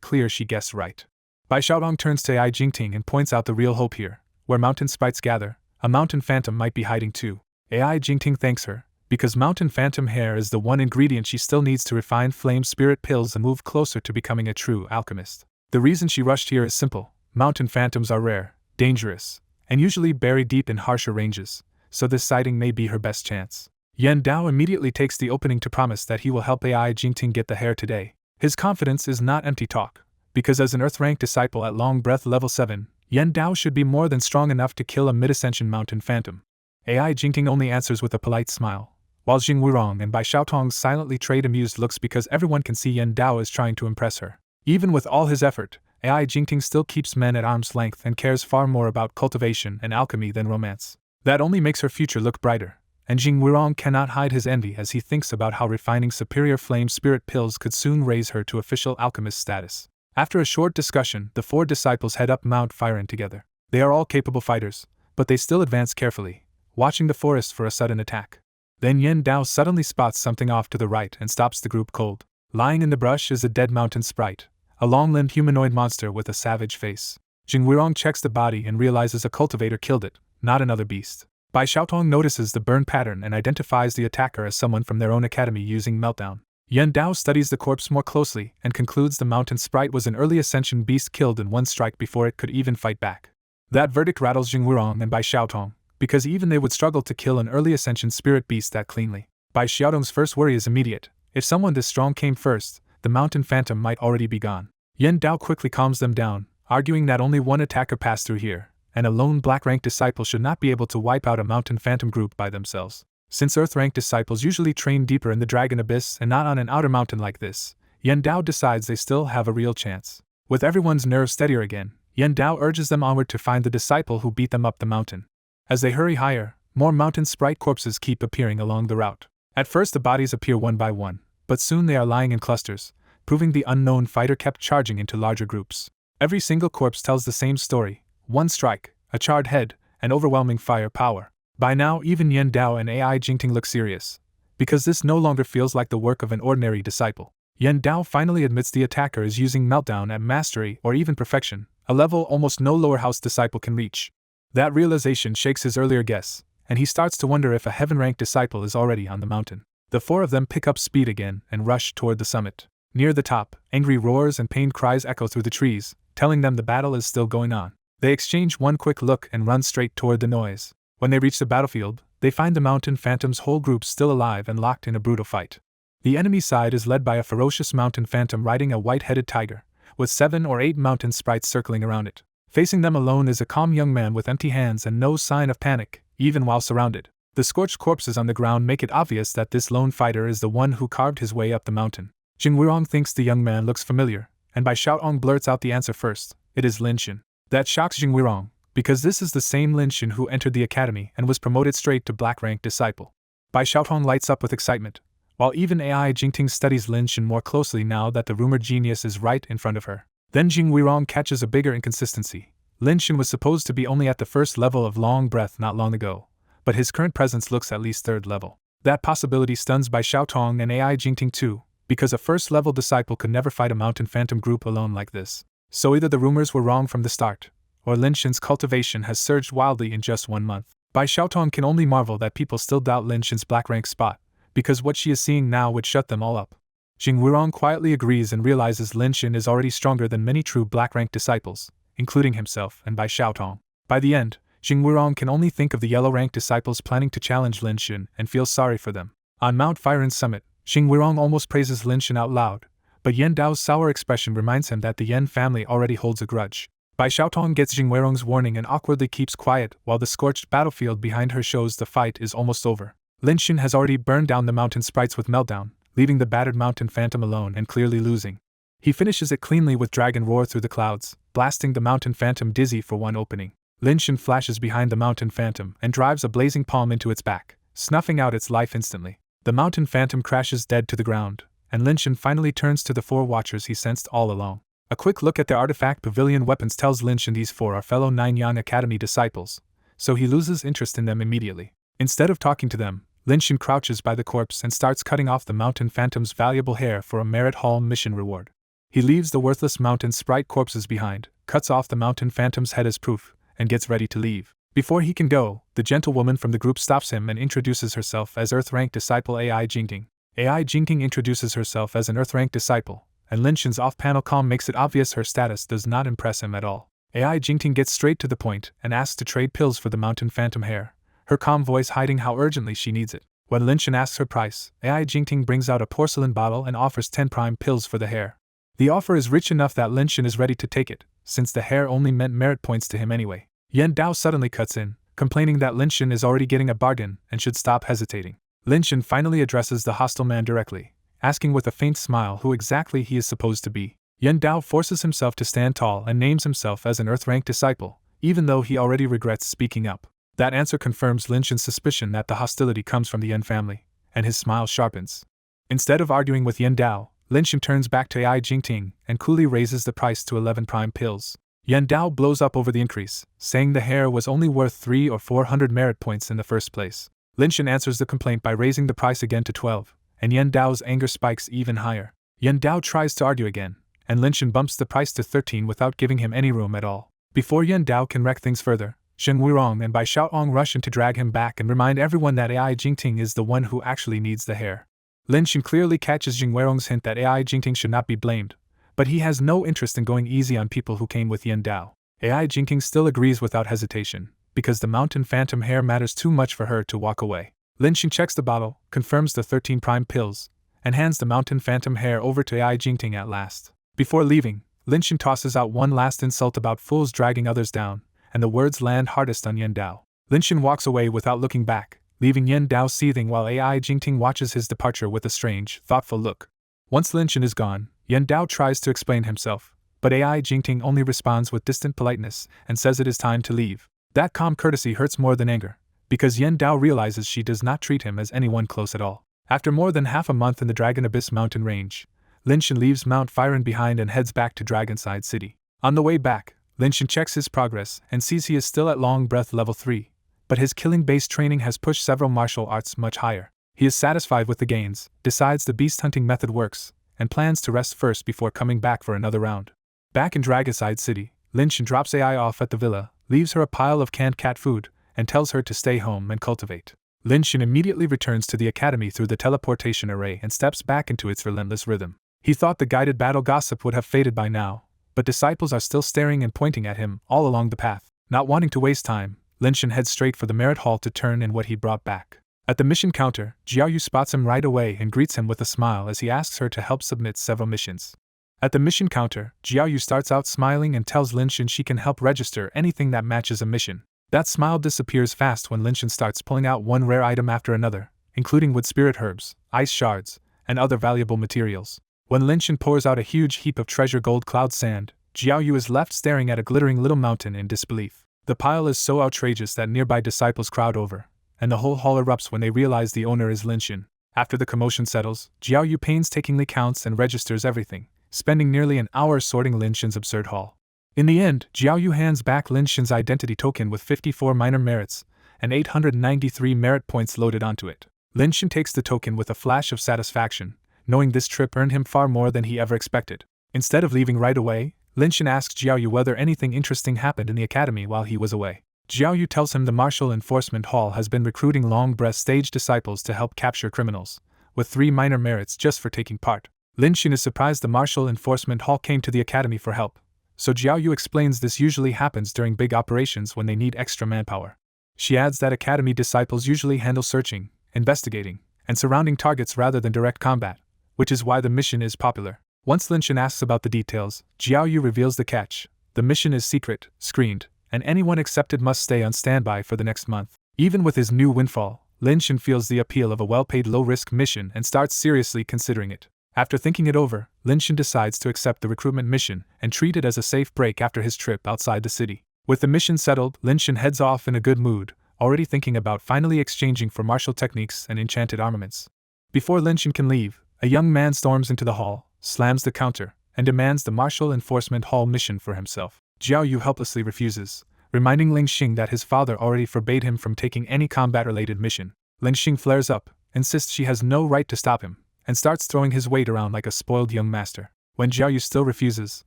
clear she guessed right. Bai Xiaotong turns to Ai Jingting and points out the real hope here. Where mountain sprites gather, a mountain phantom might be hiding too. Ai Jingting thanks her, because mountain phantom hair is the one ingredient she still needs to refine flame spirit pills and move closer to becoming a true alchemist. The reason she rushed here is simple: mountain phantoms are rare, dangerous, and usually buried deep in harsher ranges, so this sighting may be her best chance. Yen Dao immediately takes the opening to promise that he will help Ai Jingting get the hair today. His confidence is not empty talk, because as an Earth-rank disciple at Long Breath level 7, Yen Dao should be more than strong enough to kill a mid-ascension mountain phantom. Ai Jingting only answers with a polite smile, while Jing Weirong and Bai Xiaotong silently trade amused looks because everyone can see Yen Dao is trying to impress her. Even with all his effort, Ai Jingting still keeps men at arm's length and cares far more about cultivation and alchemy than romance. That only makes her future look brighter, and Jing Weirong cannot hide his envy as he thinks about how refining superior flame spirit pills could soon raise her to official alchemist status. After a short discussion, the 4 disciples head up Mount Firen together. They are all capable fighters, but they still advance carefully, watching the forest for a sudden attack. Then Yen Dao suddenly spots something off to the right and stops the group cold. Lying in the brush is a dead mountain sprite, a long-limbed humanoid monster with a savage face. Jing Weirong checks the body and realizes a cultivator killed it, not another beast. Bai Xiaotong notices the burn pattern and identifies the attacker as someone from their own academy using Meltdown. Yen Dao studies the corpse more closely and concludes the mountain sprite was an early ascension beast killed in one strike before it could even fight back. That verdict rattles Jing Weirong and Bai Xiaotong, because even they would struggle to kill an early ascension spirit beast that cleanly. Bai Xiaotong's first worry is immediate: if someone this strong came first, the mountain phantom might already be gone. Yen Dao quickly calms them down, arguing that only one attacker passed through here, and a lone black-rank disciple should not be able to wipe out a mountain phantom group by themselves. Since Earth-rank disciples usually train deeper in the Dragon Abyss and not on an outer mountain like this, Yen Dao decides they still have a real chance. With everyone's nerves steadier again, Yen Dao urges them onward to find the disciple who beat them up the mountain. As they hurry higher, more mountain sprite corpses keep appearing along the route. At first the bodies appear one by one, but soon they are lying in clusters, proving the unknown fighter kept charging into larger groups. Every single corpse tells the same story: one strike, a charred head, and overwhelming fire power. By now even Yen Dao and Ai Jingting look serious, because this no longer feels like the work of an ordinary disciple. Yen Dao finally admits the attacker is using Meltdown at mastery or even perfection, a level almost no lower house disciple can reach. That realization shakes his earlier guess, and he starts to wonder if a heaven-ranked disciple is already on the mountain. The 4 of them pick up speed again and rush toward the summit. Near the top, angry roars and pained cries echo through the trees, telling them the battle is still going on. They exchange one quick look and run straight toward the noise. When they reach the battlefield, they find the mountain phantom's whole group still alive and locked in a brutal fight. The enemy side is led by a ferocious mountain phantom riding a white-headed tiger, with 7 or 8 mountain sprites circling around it. Facing them alone is a calm young man with empty hands and no sign of panic, even while surrounded. The scorched corpses on the ground make it obvious that this lone fighter is the one who carved his way up the mountain. Jing Weirong thinks the young man looks familiar, and Bai Xiaotong blurts out the answer first: it is Lin Shin. That shocks Jing Weirong, because this is the same Lin Shin who entered the academy and was promoted straight to black-rank disciple. Bai Xiaotong lights up with excitement, while even Ai Jingting studies Lin Shin more closely now that the rumored genius is right in front of her. Then Jing Weirong catches a bigger inconsistency. Lin Shin was supposed to be only at the first level of Long Breath not long ago, but his current presence looks at least 3rd level. That possibility stuns Bai Xiaotong and Ai Jingting too, because a first-level disciple could never fight a mountain phantom group alone like this. So either the rumors were wrong from the start, or Lin Shin's cultivation has surged wildly in just 1 month. Bai Xiaotong can only marvel that people still doubt Lin Shin's black-rank spot, because what she is seeing now would shut them all up. Jing Weirong quietly agrees and realizes Lin Shin is already stronger than many true black-rank disciples, including himself and Bai Xiaotong. By the end, Jing Weirong can only think of the yellow-rank disciples planning to challenge Lin Shin and feels sorry for them. On Mount Firen's summit, Jing Weirong almost praises Lin Shin out loud, but Yen Dao's sour expression reminds him that the Yen family already holds a grudge. Bai Xiaotong gets Jing Weirong's warning and awkwardly keeps quiet while the scorched battlefield behind her shows the fight is almost over. Lin Xun has already burned down the mountain sprites with Meltdown, leaving the battered mountain phantom alone and clearly losing. He finishes it cleanly with Dragon Roar through the clouds, blasting the mountain phantom dizzy for one opening. Lin Xun flashes behind the mountain phantom and drives a blazing palm into its back, snuffing out its life instantly. The mountain phantom crashes dead to the ground, and Lin Xun finally turns to the 4 watchers he sensed all along. A quick look at their artifact pavilion weapons tells Lin Xun these 4 are fellow Nine-Yan Academy disciples, so he loses interest in them immediately. Instead of talking to them, Lin Xun crouches by the corpse and starts cutting off the mountain phantom's valuable hair for a merit hall mission reward. He leaves the worthless mountain sprite corpses behind, cuts off the mountain phantom's head as proof, and gets ready to leave. Before he can go, the gentlewoman from the group stops him and introduces herself as Earth-rank disciple AI Jingting. AI Jingting introduces herself as an Earth-rank disciple, and Lin Xun's off-panel comm makes it obvious her status does not impress him at all. AI Jingting gets straight to the point and asks to trade pills for the mountain phantom hair, her calm voice hiding how urgently she needs it. When Lin Xun asks her price, AI Jingting brings out a porcelain bottle and offers 10 prime pills for the hair. The offer is rich enough that Lin Xun is ready to take it, since the hair only meant merit points to him anyway. Yan Dao suddenly cuts in, complaining that Lin Xun is already getting a bargain and should stop hesitating. Lin Xun finally addresses the hostile man directly, asking with a faint smile who exactly he is supposed to be. Yan Dao forces himself to stand tall and names himself as an Earth-rank disciple, even though he already regrets speaking up. That answer confirms Lin Xun's suspicion that the hostility comes from the Yan family, and his smile sharpens. Instead of arguing with Yan Dao, Lin Xun turns back to AI Jingting and coolly raises the price to 11 prime pills. Yan Dao blows up over the increase, saying the hair was only worth 300 or 400 merit points in the first place. Lin Xun answers the complaint by raising the price again to 12, and Yan Dao's anger spikes even higher. Yan Dao tries to argue again, and Lin Xun bumps the price to 13 without giving him any room at all. Before Yan Dao can wreck things further, Zheng Wurong and Bai Xiaoong rush in to drag him back and remind everyone that AI Jingting is the one who actually needs the hair. Lin Xun clearly catches Zheng Wurong's hint that AI Jingting should not be blamed, but he has no interest in going easy on people who came with Yan Dao. AI Jingting still agrees without hesitation, because the mountain phantom hair matters too much for her to walk away. Lin Xun checks the bottle, confirms the 13 prime pills, and hands the mountain phantom hair over to AI Jingting at last. Before leaving, Lin Xun tosses out one last insult about fools dragging others down, and the words land hardest on Yan Dao. Lin Xun walks away without looking back, leaving Yan Dao seething while AI Jingting watches his departure with a strange, thoughtful look. Once Lin Xun is gone, Yan Dao tries to explain himself, but AI Jingting only responds with distant politeness and says it is time to leave. That calm courtesy hurts more than anger, because Yan Dao realizes she does not treat him as anyone close at all. After more than half a month in the Dragon Abyss mountain range, Lin Xun leaves Mount Firen behind and heads back to Dragonside City. On the way back, Lin Xun checks his progress and sees he is still at Long Breath level 3, but his killing-based training has pushed several martial arts much higher. He is satisfied with the gains, decides the beast hunting method works, and plans to rest first before coming back for another round. Back in Dragonside City, Lin Xun drops AI off at the villa, leaves her a pile of canned cat food, and tells her to stay home and cultivate. Lin Xun immediately returns to the academy through the teleportation array and steps back into its relentless rhythm. He thought the guided battle gossip would have faded by now, but disciples are still staring and pointing at him all along the path. Not wanting to waste time, Lin Xun heads straight for the merit hall to turn in what he brought back. At the mission counter, Jiaoyu spots him right away and greets him with a smile as he asks her to help submit several missions. At the mission counter, Jiaoyu starts out smiling and tells Lin Xun she can help register anything that matches a mission. That smile disappears fast when Lin Xun starts pulling out one rare item after another, including wood spirit herbs, ice shards, and other valuable materials. When Lin Xun pours out a huge heap of treasure gold cloud sand, Jiaoyu is left staring at a glittering little mountain in disbelief. The pile is so outrageous that nearby disciples crowd over, and the whole hall erupts when they realize the owner is Lin Xun. After the commotion settles, Jiaoyu painstakingly counts and registers everything, spending nearly an hour sorting Lin Xun's absurd haul. In the end, Jiaoyu hands back Lin Xun's identity token with 54 minor merits and 893 merit points loaded onto it. Lin Xun takes the token with a flash of satisfaction, knowing this trip earned him far more than he ever expected. Instead of leaving right away, Lin Xun asks Jiaoyu whether anything interesting happened in the academy while he was away. Jiaoyu tells him the Martial Enforcement Hall has been recruiting Long Breath stage disciples to help capture criminals, with 3 minor merits just for taking part. Lin Xun is surprised the Martial Enforcement Hall came to the academy for help, so Jiaoyu explains this usually happens during big operations when they need extra manpower. She adds that academy disciples usually handle searching, investigating, and surrounding targets rather than direct combat, which is why the mission is popular. Once Lin Xun asks about the details, Jiaoyu reveals the catch. The mission is secret, screened, and anyone accepted must stay on standby for the next month. Even with his new windfall, Lin-Shin feels the appeal of a well-paid low-risk mission and starts seriously considering it. After thinking it over, Lin-Shin decides to accept the recruitment mission and treat it as a safe break after his trip outside the city. With the mission settled, Lin-Shin heads off in a good mood, already thinking about finally exchanging for martial techniques and enchanted armaments. Before Lin-Shin can leave, a young man storms into the hall, slams the counter, and demands the Martial Enforcement Hall mission for himself. Jiao Yu helplessly refuses, reminding Ling-Xing that his father already forbade him from taking any combat-related mission. Ling-Xing flares up, insists she has no right to stop him, and starts throwing his weight around like a spoiled young master. When Jiao Yu still refuses,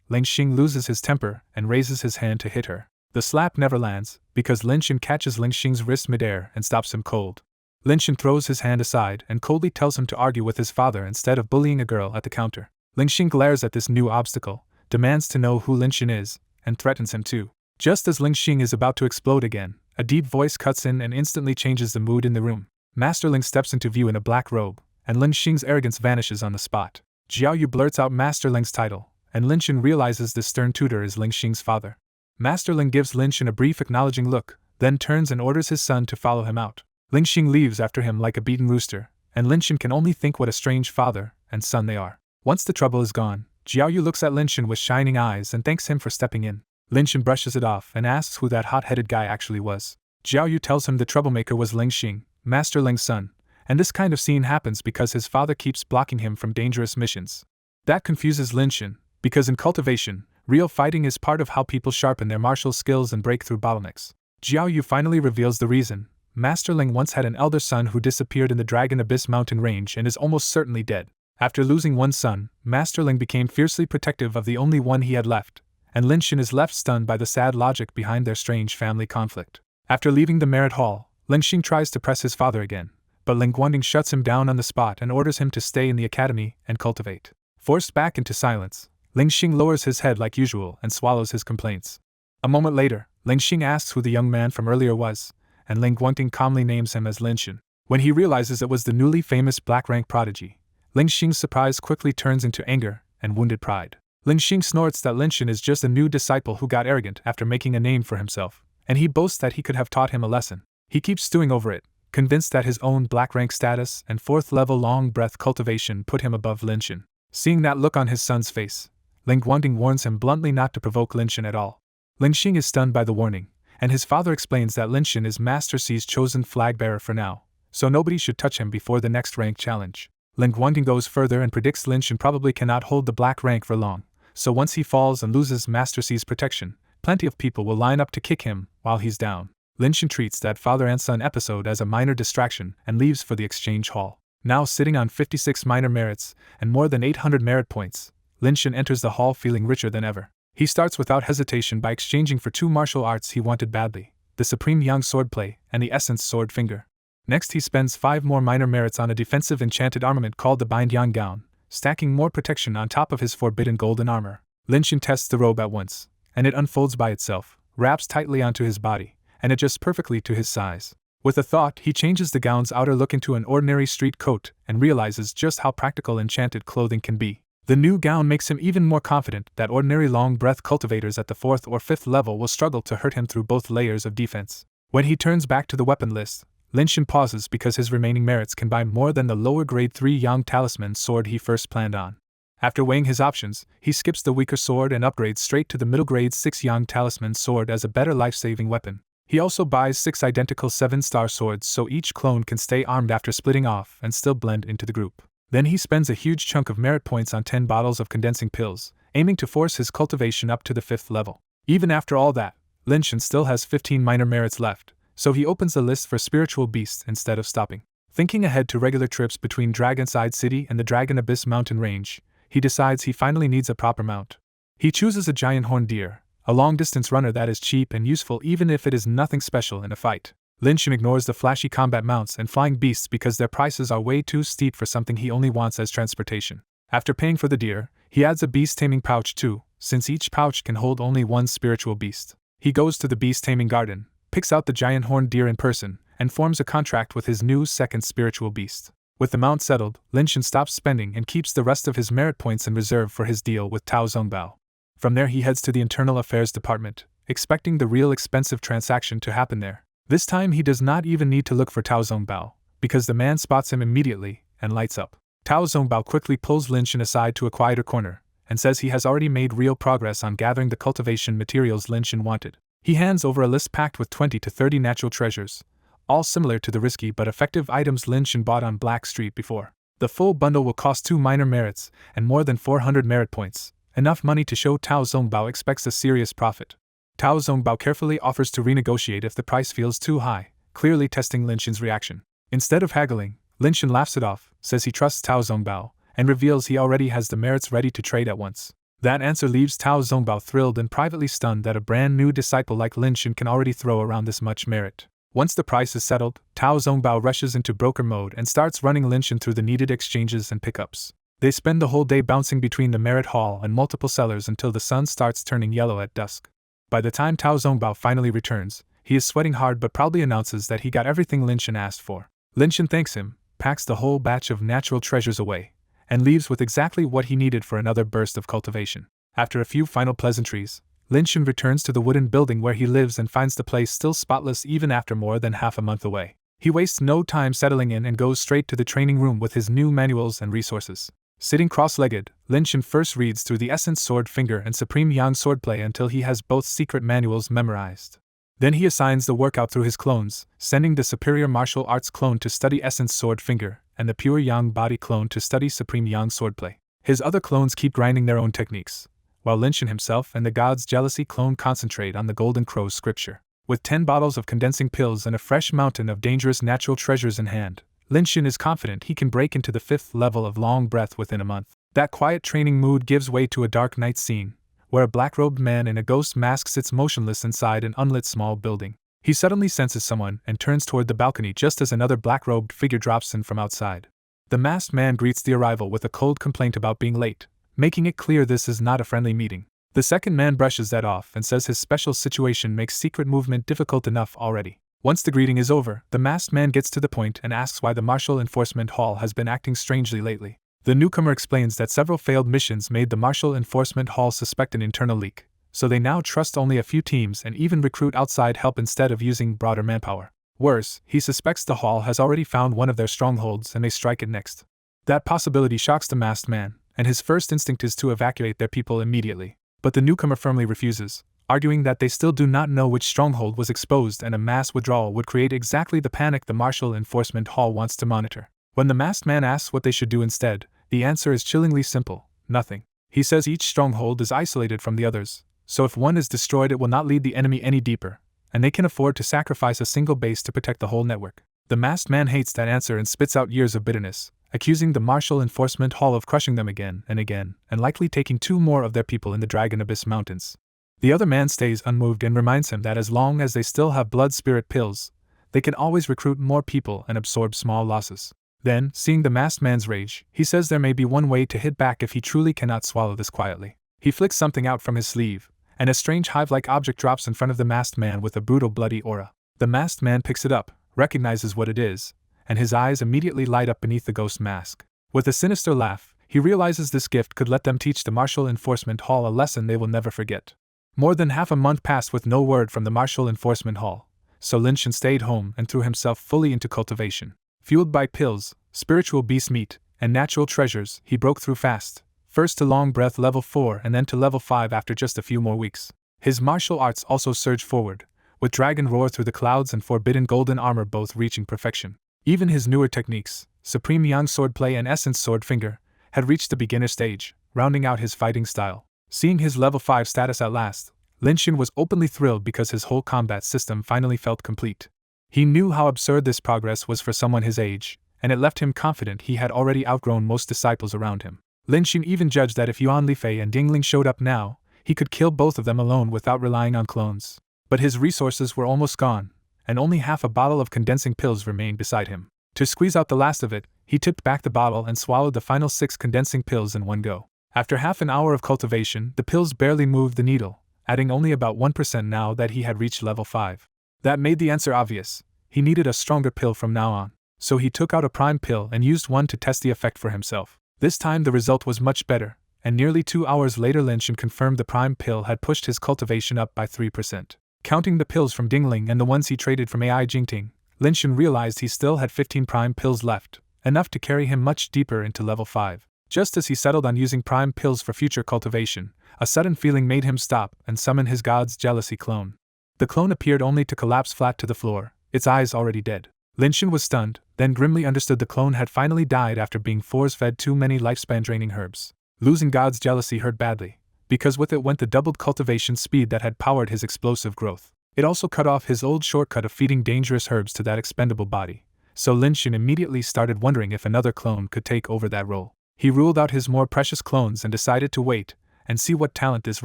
Ling-Xing loses his temper and raises his hand to hit her. The slap never lands, because Lin-Shin catches Ling-Xing's wrist midair and stops him cold. Lin-Shin throws his hand aside and coldly tells him to argue with his father instead of bullying a girl at the counter. Ling-Xing glares at this new obstacle, demands to know who Lin-Shin is, and threatens him too. Just as Ling-Xing is about to explode again, a deep voice cuts in and instantly changes the mood in the room. Master Ling steps into view in a black robe, and Ling-Xing's arrogance vanishes on the spot. Jiao Yu blurts out Master Ling's title, and Lin-Shin realizes this stern tutor is Ling-Xing's father. Master Ling gives Lin-Shin a brief acknowledging look, then turns and orders his son to follow him out. Ling-Xing leaves after him like a beaten rooster, and Lin-Shin can only think what a strange father and son they are. Once the trouble is gone, Jiao Yu looks at Lin-Shin with shining eyes and thanks him for stepping in. Lin-Shin brushes it off and asks who that hot-headed guy actually was. Jiao Yu tells him the troublemaker was Ling-Xing, Master Ling's son, and this kind of scene happens because his father keeps blocking him from dangerous missions. That confuses Lin-Shin, because in cultivation, real fighting is part of how people sharpen their martial skills and break through bottlenecks. Jiao Yu finally reveals the reason. Master Ling once had an elder son who disappeared in the Dragon Abyss mountain range and is almost certainly dead. After losing one son, Master Ling became fiercely protective of the only one he had left, and Lin-Shin is left stunned by the sad logic behind their strange family conflict. After leaving the Merit Hall, Ling-Xing tries to press his father again, but Ling Guanding shuts him down on the spot and orders him to stay in the academy and cultivate. Forced back into silence, Ling-Xing lowers his head like usual and swallows his complaints. A moment later, Ling-Xing asks who the young man from earlier was, and Ling Guanding calmly names him as Lin-Shin. When he realizes it was the newly famous black rank prodigy, Ling-Xing's surprise quickly turns into anger and wounded pride. Ling-Xing snorts that Lin-Shin is just a new disciple who got arrogant after making a name for himself, and he boasts that he could have taught him a lesson. He keeps stewing over it, convinced that his own black rank status and 4th level long breath cultivation put him above Lin-Shin. Seeing that look on his son's face, Ling Guanding warns him bluntly not to provoke Lin-Shin at all. Ling-Xing is stunned by the warning, and his father explains that Lin-Shin is Master C's chosen flag bearer for now, so nobody should touch him before the next rank challenge. Ling Guanding goes further and predicts Lin-Shin probably cannot hold the black rank for long, so once he falls and loses Master C's protection, plenty of people will line up to kick him while he's down. Lin-Shin treats that father and son episode as a minor distraction and leaves for the exchange hall. Now sitting on 56 minor merits and more than 800 merit points, Lin-Shin enters the hall feeling richer than ever. He starts without hesitation by exchanging for 2 martial arts he wanted badly, the Supreme Yang Swordplay and the Essence Sword Finger. Next he spends 5 more minor merits on a defensive enchanted armament called the Bind Yang Gown, stacking more protection on top of his forbidden golden armor. Lin-Shin tests the robe at once, and it unfolds by itself, wraps tightly onto his body, and adjusts perfectly to his size. With a thought, he changes the gown's outer look into an ordinary street coat and realizes just how practical enchanted clothing can be. The new gown makes him even more confident that ordinary long breath cultivators at the 4th or 5th level will struggle to hurt him through both layers of defense. When he turns back to the weapon list, Lin-Shin pauses because his remaining merits can buy more than the lower grade 3 Yang Talisman sword he first planned on. After weighing his options, he skips the weaker sword and upgrades straight to the middle grade 6 Yang Talisman sword as a better life-saving weapon. He also buys 6 identical 7-star swords so each clone can stay armed after splitting off and still blend into the group. Then he spends a huge chunk of merit points on 10 bottles of condensing pills, aiming to force his cultivation up to the 5th level. Even after all that, Lin-Shin still has 15 minor merits left, so he opens the list for spiritual beasts instead of stopping. Thinking ahead to regular trips between Dragonside City and the Dragon Abyss mountain range, he decides he finally needs a proper mount. He chooses a giant horned deer, a long-distance runner that is cheap and useful even if it is nothing special in a fight. Lin-Shin ignores the flashy combat mounts and flying beasts because their prices are way too steep for something he only wants as transportation. After paying for the deer, he adds a beast-taming pouch too, since each pouch can hold only one spiritual beast. He goes to the beast-taming garden, picks out the giant horned deer in person, and forms a contract with his new second spiritual beast. With the mount settled, Lin-Shin stops spending and keeps the rest of his merit points in reserve for his deal with Tao Zongbao. From there he heads to the Internal Affairs Department, expecting the real expensive transaction to happen there. This time he does not even need to look for Tao Zongbao, because the man spots him immediately and lights up. Tao Zongbao quickly pulls Lin Shin aside to a quieter corner and says he has already made real progress on gathering the cultivation materials Lin Shin wanted. He hands over a list packed with 20 to 30 natural treasures, all similar to the risky but effective items Lin Shin bought on Black Street before. The full bundle will cost 2 minor merits and more than 400 merit points, enough money to show Tao Zongbao expects a serious profit. Tao Zongbao carefully offers to renegotiate if the price feels too high, clearly testing Lin Shin's reaction. Instead of haggling, Lin Shin laughs it off, says he trusts Tao Zongbao, and reveals he already has the merits ready to trade at once. That answer leaves Tao Zongbao thrilled and privately stunned that a brand new disciple like Lin Shin can already throw around this much merit. Once the price is settled, Tao Zongbao rushes into broker mode and starts running Lin Shin through the needed exchanges and pickups. They spend the whole day bouncing between the merit hall and multiple sellers until the sun starts turning yellow at dusk. By the time Tao Zongbao finally returns, he is sweating hard but proudly announces that he got everything Lin Shin asked for. Lin Shin thanks him, packs the whole batch of natural treasures away, and leaves with exactly what he needed for another burst of cultivation. After a few final pleasantries, Lin Shin returns to the wooden building where he lives and finds the place still spotless even after more than half a month away. He wastes no time settling in and goes straight to the training room with his new manuals and resources. Sitting cross-legged, Lin Shin first reads through the Essence Sword Finger and Supreme Yang Swordplay until he has both secret manuals memorized. Then he assigns the workout through his clones, sending the Superior Martial Arts clone to study Essence Sword Finger, and the Pure Yang Body clone to study Supreme Yang Swordplay. His other clones keep grinding their own techniques, while Lin Shin himself and the God's Jealousy clone concentrate on the Golden Crow's scripture. With 10 bottles of condensing pills and a fresh mountain of dangerous natural treasures in hand, Lin Shin is confident he can break into the 5th level of Long Breath within a month. That quiet training mood gives way to a dark night scene, where a black-robed man in a ghost mask sits motionless inside an unlit small building. He suddenly senses someone and turns toward the balcony just as another black-robed figure drops in from outside. The masked man greets the arrival with a cold complaint about being late, making it clear this is not a friendly meeting. The second man brushes that off and says his special situation makes secret movement difficult enough already. Once the greeting is over, the masked man gets to the point and asks why the Martial Enforcement Hall has been acting strangely lately. The newcomer explains that several failed missions made the Martial Enforcement Hall suspect an internal leak, so they now trust only a few teams and even recruit outside help instead of using broader manpower. Worse, he suspects the Hall has already found one of their strongholds and may strike it next. That possibility shocks the masked man, and his first instinct is to evacuate their people immediately. But the newcomer firmly refuses, arguing that they still do not know which stronghold was exposed and a mass withdrawal would create exactly the panic the Martial Enforcement Hall wants to monitor. When the masked man asks what they should do instead, the answer is chillingly simple: nothing. He says each stronghold is isolated from the others, so if one is destroyed it will not lead the enemy any deeper, and they can afford to sacrifice a single base to protect the whole network. The masked man hates that answer and spits out years of bitterness, accusing the Martial Enforcement Hall of crushing them again, and likely taking 2 more of their people in the Dragon Abyss Mountains. The other man stays unmoved and reminds him that as long as they still have blood spirit pills, they can always recruit more people and absorb small losses. Then, seeing the masked man's rage, he says there may be one way to hit back if he truly cannot swallow this quietly. He flicks something out from his sleeve, and a strange hive-like object drops in front of the masked man with a brutal bloody aura. The masked man picks it up, recognizes what it is, and his eyes immediately light up beneath the ghost mask. With a sinister laugh, he realizes this gift could let them teach the Martial Enforcement Hall a lesson they will never forget. More than half a month passed with no word from the Martial Enforcement Hall, so Lin Shin stayed home and threw himself fully into cultivation. Fueled by pills, spiritual beast meat, and natural treasures, he broke through fast, first to Long Breath level 4 and then to level 5 after just a few more weeks. His martial arts also surged forward, with Dragon Roar through the clouds and Forbidden Golden Armor both reaching perfection. Even his newer techniques, Supreme Yang Swordplay and Essence Sword Finger, had reached the beginner stage, rounding out his fighting style. Seeing his level 5 status at last, Lin Shin was openly thrilled because his whole combat system finally felt complete. He knew how absurd this progress was for someone his age, and it left him confident he had already outgrown most disciples around him. Lin Shin even judged that if Yuan Lifei and Dingling showed up now, he could kill both of them alone without relying on clones. But his resources were almost gone, and only half a bottle of condensing pills remained beside him. To squeeze out the last of it, he tipped back the bottle and swallowed the final 6 condensing pills in one go. After half an hour of cultivation, the pills barely moved the needle, adding only about 1% now that he had reached level 5. That made the answer obvious. He needed a stronger pill from now on, so he took out a prime pill and used one to test the effect for himself. This time the result was much better, and nearly 2 hours later Lin Shin confirmed the prime pill had pushed his cultivation up by 3%. Counting the pills from Dingling and the ones he traded from AI Jingting, Linshin realized he still had 15 prime pills left, enough to carry him much deeper into level 5. Just as he settled on using prime pills for future cultivation, a sudden feeling made him stop and summon his God's Jealousy clone. The clone appeared only to collapse flat to the floor, its eyes already dead. Linshin was stunned, then grimly understood the clone had finally died after being force-fed too many lifespan-draining herbs. Losing God's Jealousy hurt badly, because with it went the doubled cultivation speed that had powered his explosive growth. It also cut off his old shortcut of feeding dangerous herbs to that expendable body, so Linshin immediately started wondering if another clone could take over that role. He ruled out his more precious clones and decided to wait and see what talent this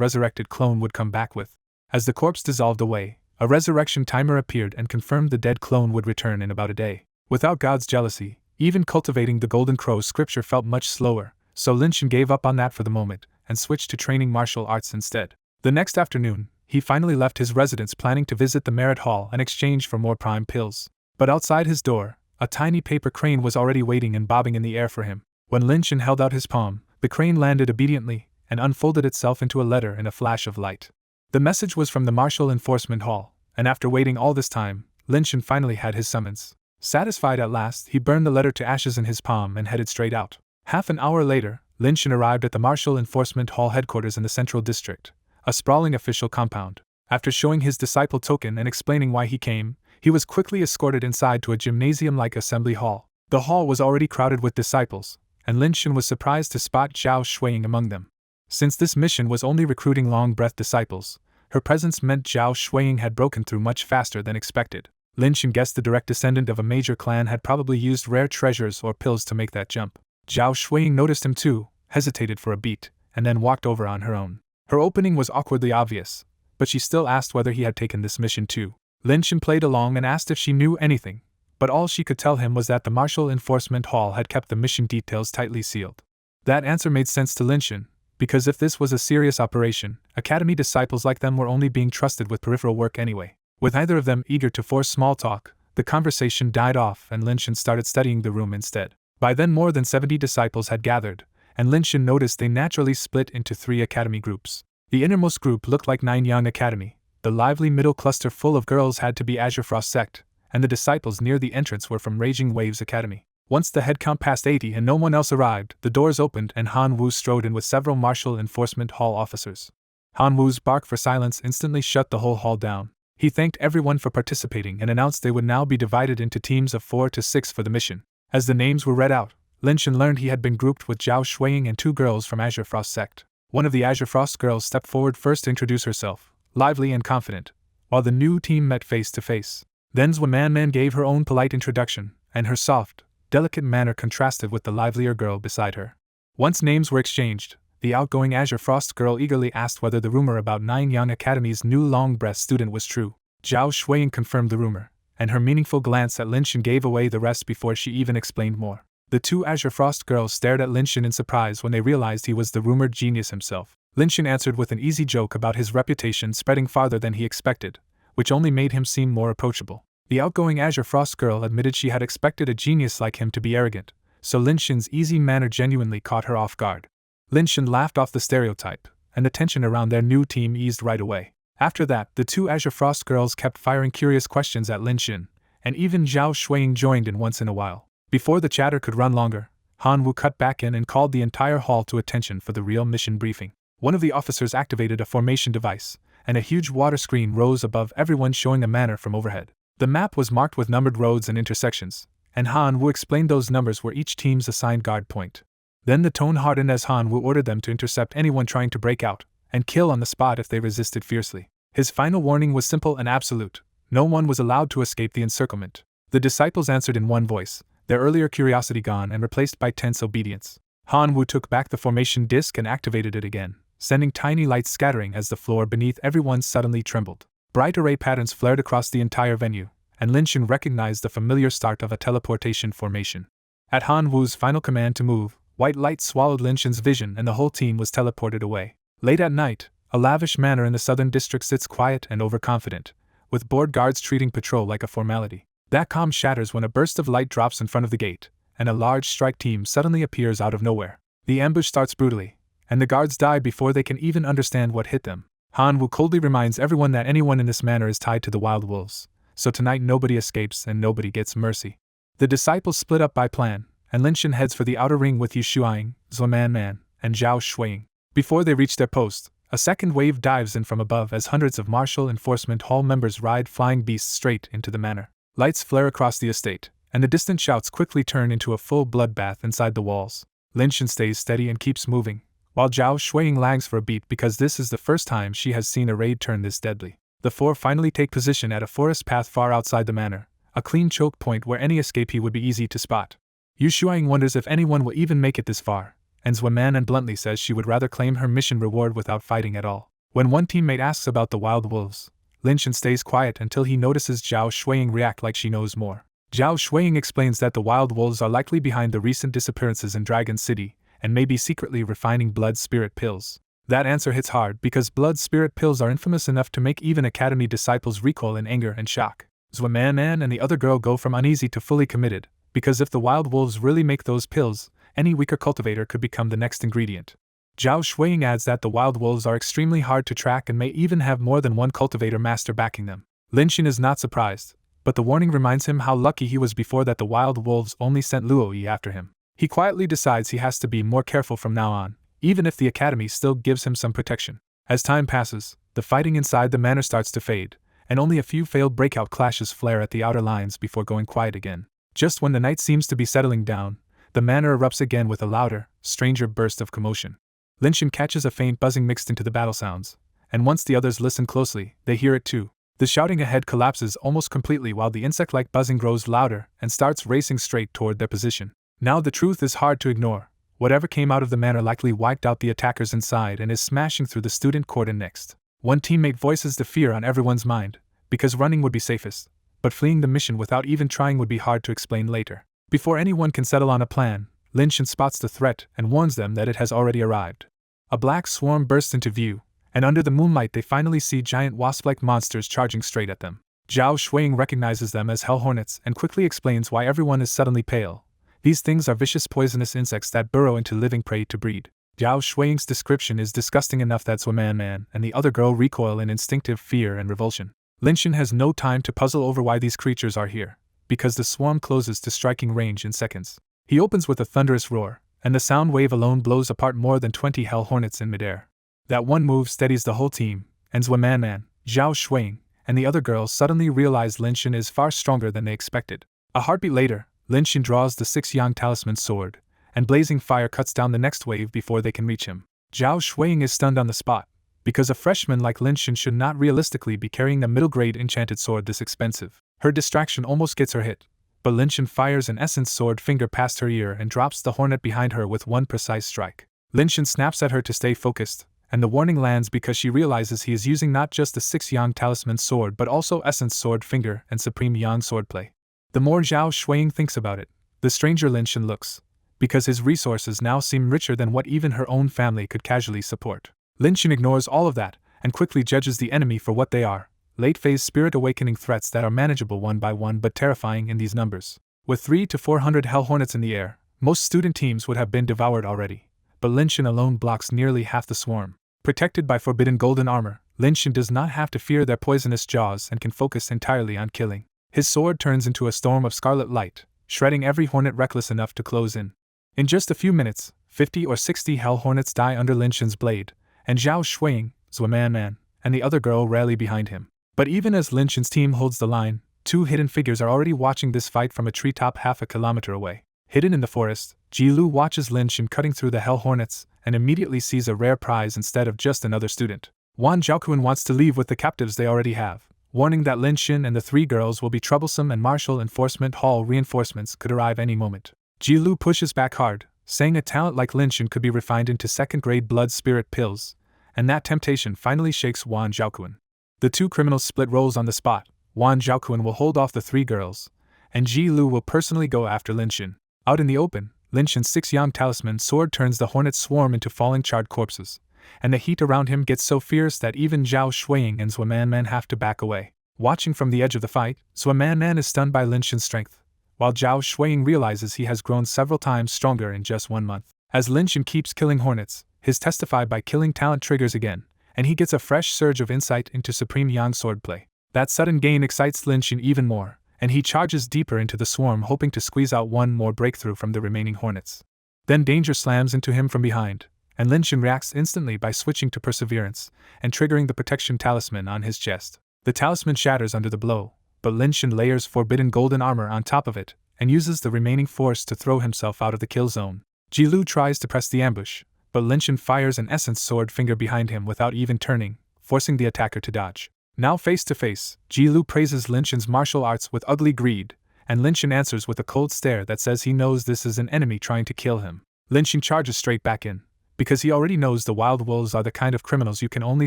resurrected clone would come back with. As the corpse dissolved away, a resurrection timer appeared and confirmed the dead clone would return in about a day. Without God's Jealousy, even cultivating the Golden Crow scripture felt much slower, so Linshin gave up on that for the moment and switched to training martial arts instead. The next afternoon, he finally left his residence planning to visit the Merit Hall in exchange for more prime pills. But outside his door, a tiny paper crane was already waiting and bobbing in the air for him. When Linshin held out his palm, the crane landed obediently and unfolded itself into a letter in a flash of light. The message was from the Martial Enforcement Hall, and after waiting all this time, Linshin finally had his summons. Satisfied at last, he burned the letter to ashes in his palm and headed straight out. Half an hour later, Linshin arrived at the Martial Enforcement Hall headquarters in the Central District, a sprawling official compound. After showing his disciple token and explaining why he came, he was quickly escorted inside to a gymnasium-like assembly hall. The hall was already crowded with disciples, and Linshin was surprised to spot Zhao Shuiying among them. Since this mission was only recruiting long-breath disciples, her presence meant Zhao Shuiying had broken through much faster than expected. Linshin guessed the direct descendant of a major clan had probably used rare treasures or pills to make that jump. Zhao Shuiying noticed him too, hesitated for a beat, and then walked over on her own. Her opening was awkwardly obvious, but she still asked whether he had taken this mission too. Linshin played along and asked if she knew anything, but all she could tell him was that the Martial Enforcement Hall had kept the mission details tightly sealed. That answer made sense to Linshin, because if this was a serious operation, Academy disciples like them were only being trusted with peripheral work anyway. With neither of them eager to force small talk, the conversation died off and Linshin started studying the room instead. By then more than 70 disciples had gathered, and Linshin noticed they naturally split into 3 academy groups. The innermost group looked like Nine Young Academy, the lively middle cluster full of girls had to be Azure Frost Sect, and the disciples near the entrance were from Raging Waves Academy. Once the head count passed 80 and no one else arrived, the doors opened and Han Wu strode in with several Martial Enforcement Hall officers. Han Wu's bark for silence instantly shut the whole hall down. He thanked everyone for participating and announced they would now be divided into teams of 4 to 6 for the mission. As the names were read out, Linshin learned he had been grouped with Zhao Shuiying and 2 girls from Azure Frost Sect. One of the Azure Frost girls stepped forward first to introduce herself, lively and confident, while the new team met face to face. Then Zwa Man gave her own polite introduction, and her soft, delicate manner contrasted with the livelier girl beside her. Once names were exchanged, the outgoing Azure Frost girl eagerly asked whether the rumor about Nine Young Academy's new long-breath student was true. Zhao Shuiying confirmed the rumor, and her meaningful glance at Linshin gave away the rest before she even explained more. The 2 Azure Frost girls stared at Linshin in surprise when they realized he was the rumored genius himself. Linshin answered with an easy joke about his reputation spreading farther than he expected, which only made him seem more approachable. The outgoing Azure Frost girl admitted she had expected a genius like him to be arrogant, so Linshin's easy manner genuinely caught her off guard. Linshin laughed off the stereotype, and the tension around their new team eased right away. After that, the 2 Azure Frost girls kept firing curious questions at Linshin, and even Zhao Shuiying joined in once in a while. Before the chatter could run longer, Han Wu cut back in and called the entire hall to attention for the real mission briefing. One of the officers activated a formation device, and a huge water screen rose above everyone showing a manor from overhead. The map was marked with numbered roads and intersections, and Han Wu explained those numbers were each team's assigned guard point. Then the tone hardened as Han Wu ordered them to intercept anyone trying to break out, and kill on the spot if they resisted fiercely. His final warning was simple and absolute: no one was allowed to escape the encirclement. The disciples answered in one voice, their earlier curiosity gone and replaced by tense obedience. Han Wu took back the formation disc and activated it again, sending tiny lights scattering as the floor beneath everyone suddenly trembled. Bright array patterns flared across the entire venue, and Linshin recognized the familiar start of a teleportation formation. At Han Wu's final command to move, white light swallowed Linshin's vision and the whole team was teleported away. Late at night, a lavish manor in the southern district sits quiet and overconfident, with bored guards treating patrol like a formality. That calm shatters when a burst of light drops in front of the gate, and a large strike team suddenly appears out of nowhere. The ambush starts brutally, and the guards die before they can even understand what hit them. Han Wu coldly reminds everyone that anyone in this manor is tied to the wild wolves, so tonight nobody escapes and nobody gets mercy. The disciples split up by plan, and Lin Shen heads for the outer ring with Yu Shuang, Zhuo Man, and Zhao Shuiying. Before they reach their post, a second wave dives in from above as hundreds of martial enforcement hall members ride flying beasts straight into the manor. Lights flare across the estate, and the distant shouts quickly turn into a full bloodbath inside the walls. Lin Shen stays steady and keeps moving, while Zhao Shuiying lags for a beat because this is the first time she has seen a raid turn this deadly. The four finally take position at a forest path far outside the manor, a clean choke point where any escapee would be easy to spot. Yu Shuang wonders if anyone will even make it this far, and Zhuo Man bluntly says she would rather claim her mission reward without fighting at all. When one teammate asks about the wild wolves, Lin Shen stays quiet until he notices Zhao Shuiying react like she knows more. Zhao Shuiying explains that the wild wolves are likely behind the recent disappearances in Dragon City, and may be secretly refining blood spirit pills. That answer hits hard because blood spirit pills are infamous enough to make even Academy disciples recoil in anger and shock. Zhuo Man and the other girl go from uneasy to fully committed, because if the wild wolves really make those pills, any weaker cultivator could become the next ingredient. Zhao Shuiying adds that the wild wolves are extremely hard to track and may even have more than one cultivator master backing them. Lin Shen is not surprised, but the warning reminds him how lucky he was before that the wild wolves only sent Luo Yi after him. He quietly decides he has to be more careful from now on, even if the academy still gives him some protection. As time passes, the fighting inside the manor starts to fade, and only a few failed breakout clashes flare at the outer lines before going quiet again. Just when the night seems to be settling down, the manor erupts again with a louder, stranger burst of commotion. Lin Shen catches a faint buzzing mixed into the battle sounds, and once the others listen closely, they hear it too. The shouting ahead collapses almost completely while the insect-like buzzing grows louder and starts racing straight toward their position. Now the truth is hard to ignore. Whatever came out of the manor likely wiped out the attackers inside and is smashing through the student cordon next. One teammate voices the fear on everyone's mind, because running would be safest, but fleeing the mission without even trying would be hard to explain later. Before anyone can settle on a plan, Lin Shen spots the threat and warns them that it has already arrived. A black swarm bursts into view, and under the moonlight they finally see giant wasp-like monsters charging straight at them. Zhao Shuiying recognizes them as hell hornets and quickly explains why everyone is suddenly pale. These things are vicious poisonous insects that burrow into living prey to breed. Zhao Shuiying's description is disgusting enough that Zhuo Man and the other girl recoil in instinctive fear and revulsion. Lin Shen has no time to puzzle over why these creatures are here, because the swarm closes to striking range in seconds. He opens with a thunderous roar, and the sound wave alone blows apart more than 20 hell hornets in midair. That one move steadies the whole team, and Zhuo Man, Zhao Shuiying, and the other girls suddenly realize Lin Shen is far stronger than they expected. A heartbeat later, Lin Shen draws the 6-yang talisman sword, and blazing fire cuts down the next wave before they can reach him. Zhao Shuiying is stunned on the spot, because a freshman like Lin Shen should not realistically be carrying a middle-grade enchanted sword this expensive. Her distraction almost gets her hit, but Lin Shen fires an essence sword finger past her ear and drops the hornet behind her with one precise strike. Lin Shen snaps at her to stay focused, and the warning lands because she realizes he is using not just the 6-yang talisman sword but also essence sword finger and supreme yang swordplay. The more Zhao Shuiying thinks about it, the stranger Lin Shen looks, because his resources now seem richer than what even her own family could casually support. Lin Shen ignores all of that, and quickly judges the enemy for what they are, late-phase spirit awakening threats that are manageable one by one but terrifying in these numbers. With 300 to 400 hell hornets in the air, most student teams would have been devoured already, but Lin Shen alone blocks nearly half the swarm. Protected by forbidden golden armor, Lin Shen does not have to fear their poisonous jaws and can focus entirely on killing. His sword turns into a storm of scarlet light, shredding every hornet reckless enough to close in. In just a few minutes, 50 or 60 hell hornets die under Lin Shen's blade, and Zhao Shuiying, Zhuo Man, and the other girl rally behind him. But even as Lin Shen's team holds the line, 2 hidden figures are already watching this fight from a treetop half a kilometer away. Hidden in the forest, Jilu watches Lin Shen cutting through the hell hornets and immediately sees a rare prize instead of just another student. Wan Zhaoquan wants to leave with the captives they already have, warning that Lin Shen and the 3 girls will be troublesome and martial enforcement hall reinforcements could arrive any moment. Jilu pushes back hard, saying a talent like Lin Shen could be refined into second-grade blood spirit pills, and that temptation finally shakes Wan Zhaoquan. The 2 criminals split roles on the spot. Wan Zhaoquan will hold off the 3 girls, and Jilu will personally go after Lin Shen. Out in the open, Lin Shen's 6-yang talisman sword turns the hornet swarm into falling charred corpses, and the heat around him gets so fierce that even Zhao Shuiying and Zhuo Man have to back away. Watching from the edge of the fight, Zhuo Man is stunned by Lin Shen's strength, while Zhao Shuiying realizes he has grown several times stronger in just 1 month. As Lin Shen keeps killing hornets, his testify by killing talent triggers again, and he gets a fresh surge of insight into Supreme Yang swordplay. That sudden gain excites Lin Shin even more, and he charges deeper into the swarm hoping to squeeze out one more breakthrough from the remaining hornets. Then danger slams into him from behind, and Lin Shin reacts instantly by switching to Perseverance and triggering the protection talisman on his chest. The talisman shatters under the blow, but Lin Shin layers forbidden golden armor on top of it and uses the remaining force to throw himself out of the kill zone. Ji-Lu tries to press the ambush, but Lin Shin fires an essence sword finger behind him without even turning, forcing the attacker to dodge. Now face to face, Ji-Lu praises Lin Shin's martial arts with ugly greed, and Lin Shin answers with a cold stare that says he knows this is an enemy trying to kill him. Lin Shin charges straight back in, because he already knows the wild wolves are the kind of criminals you can only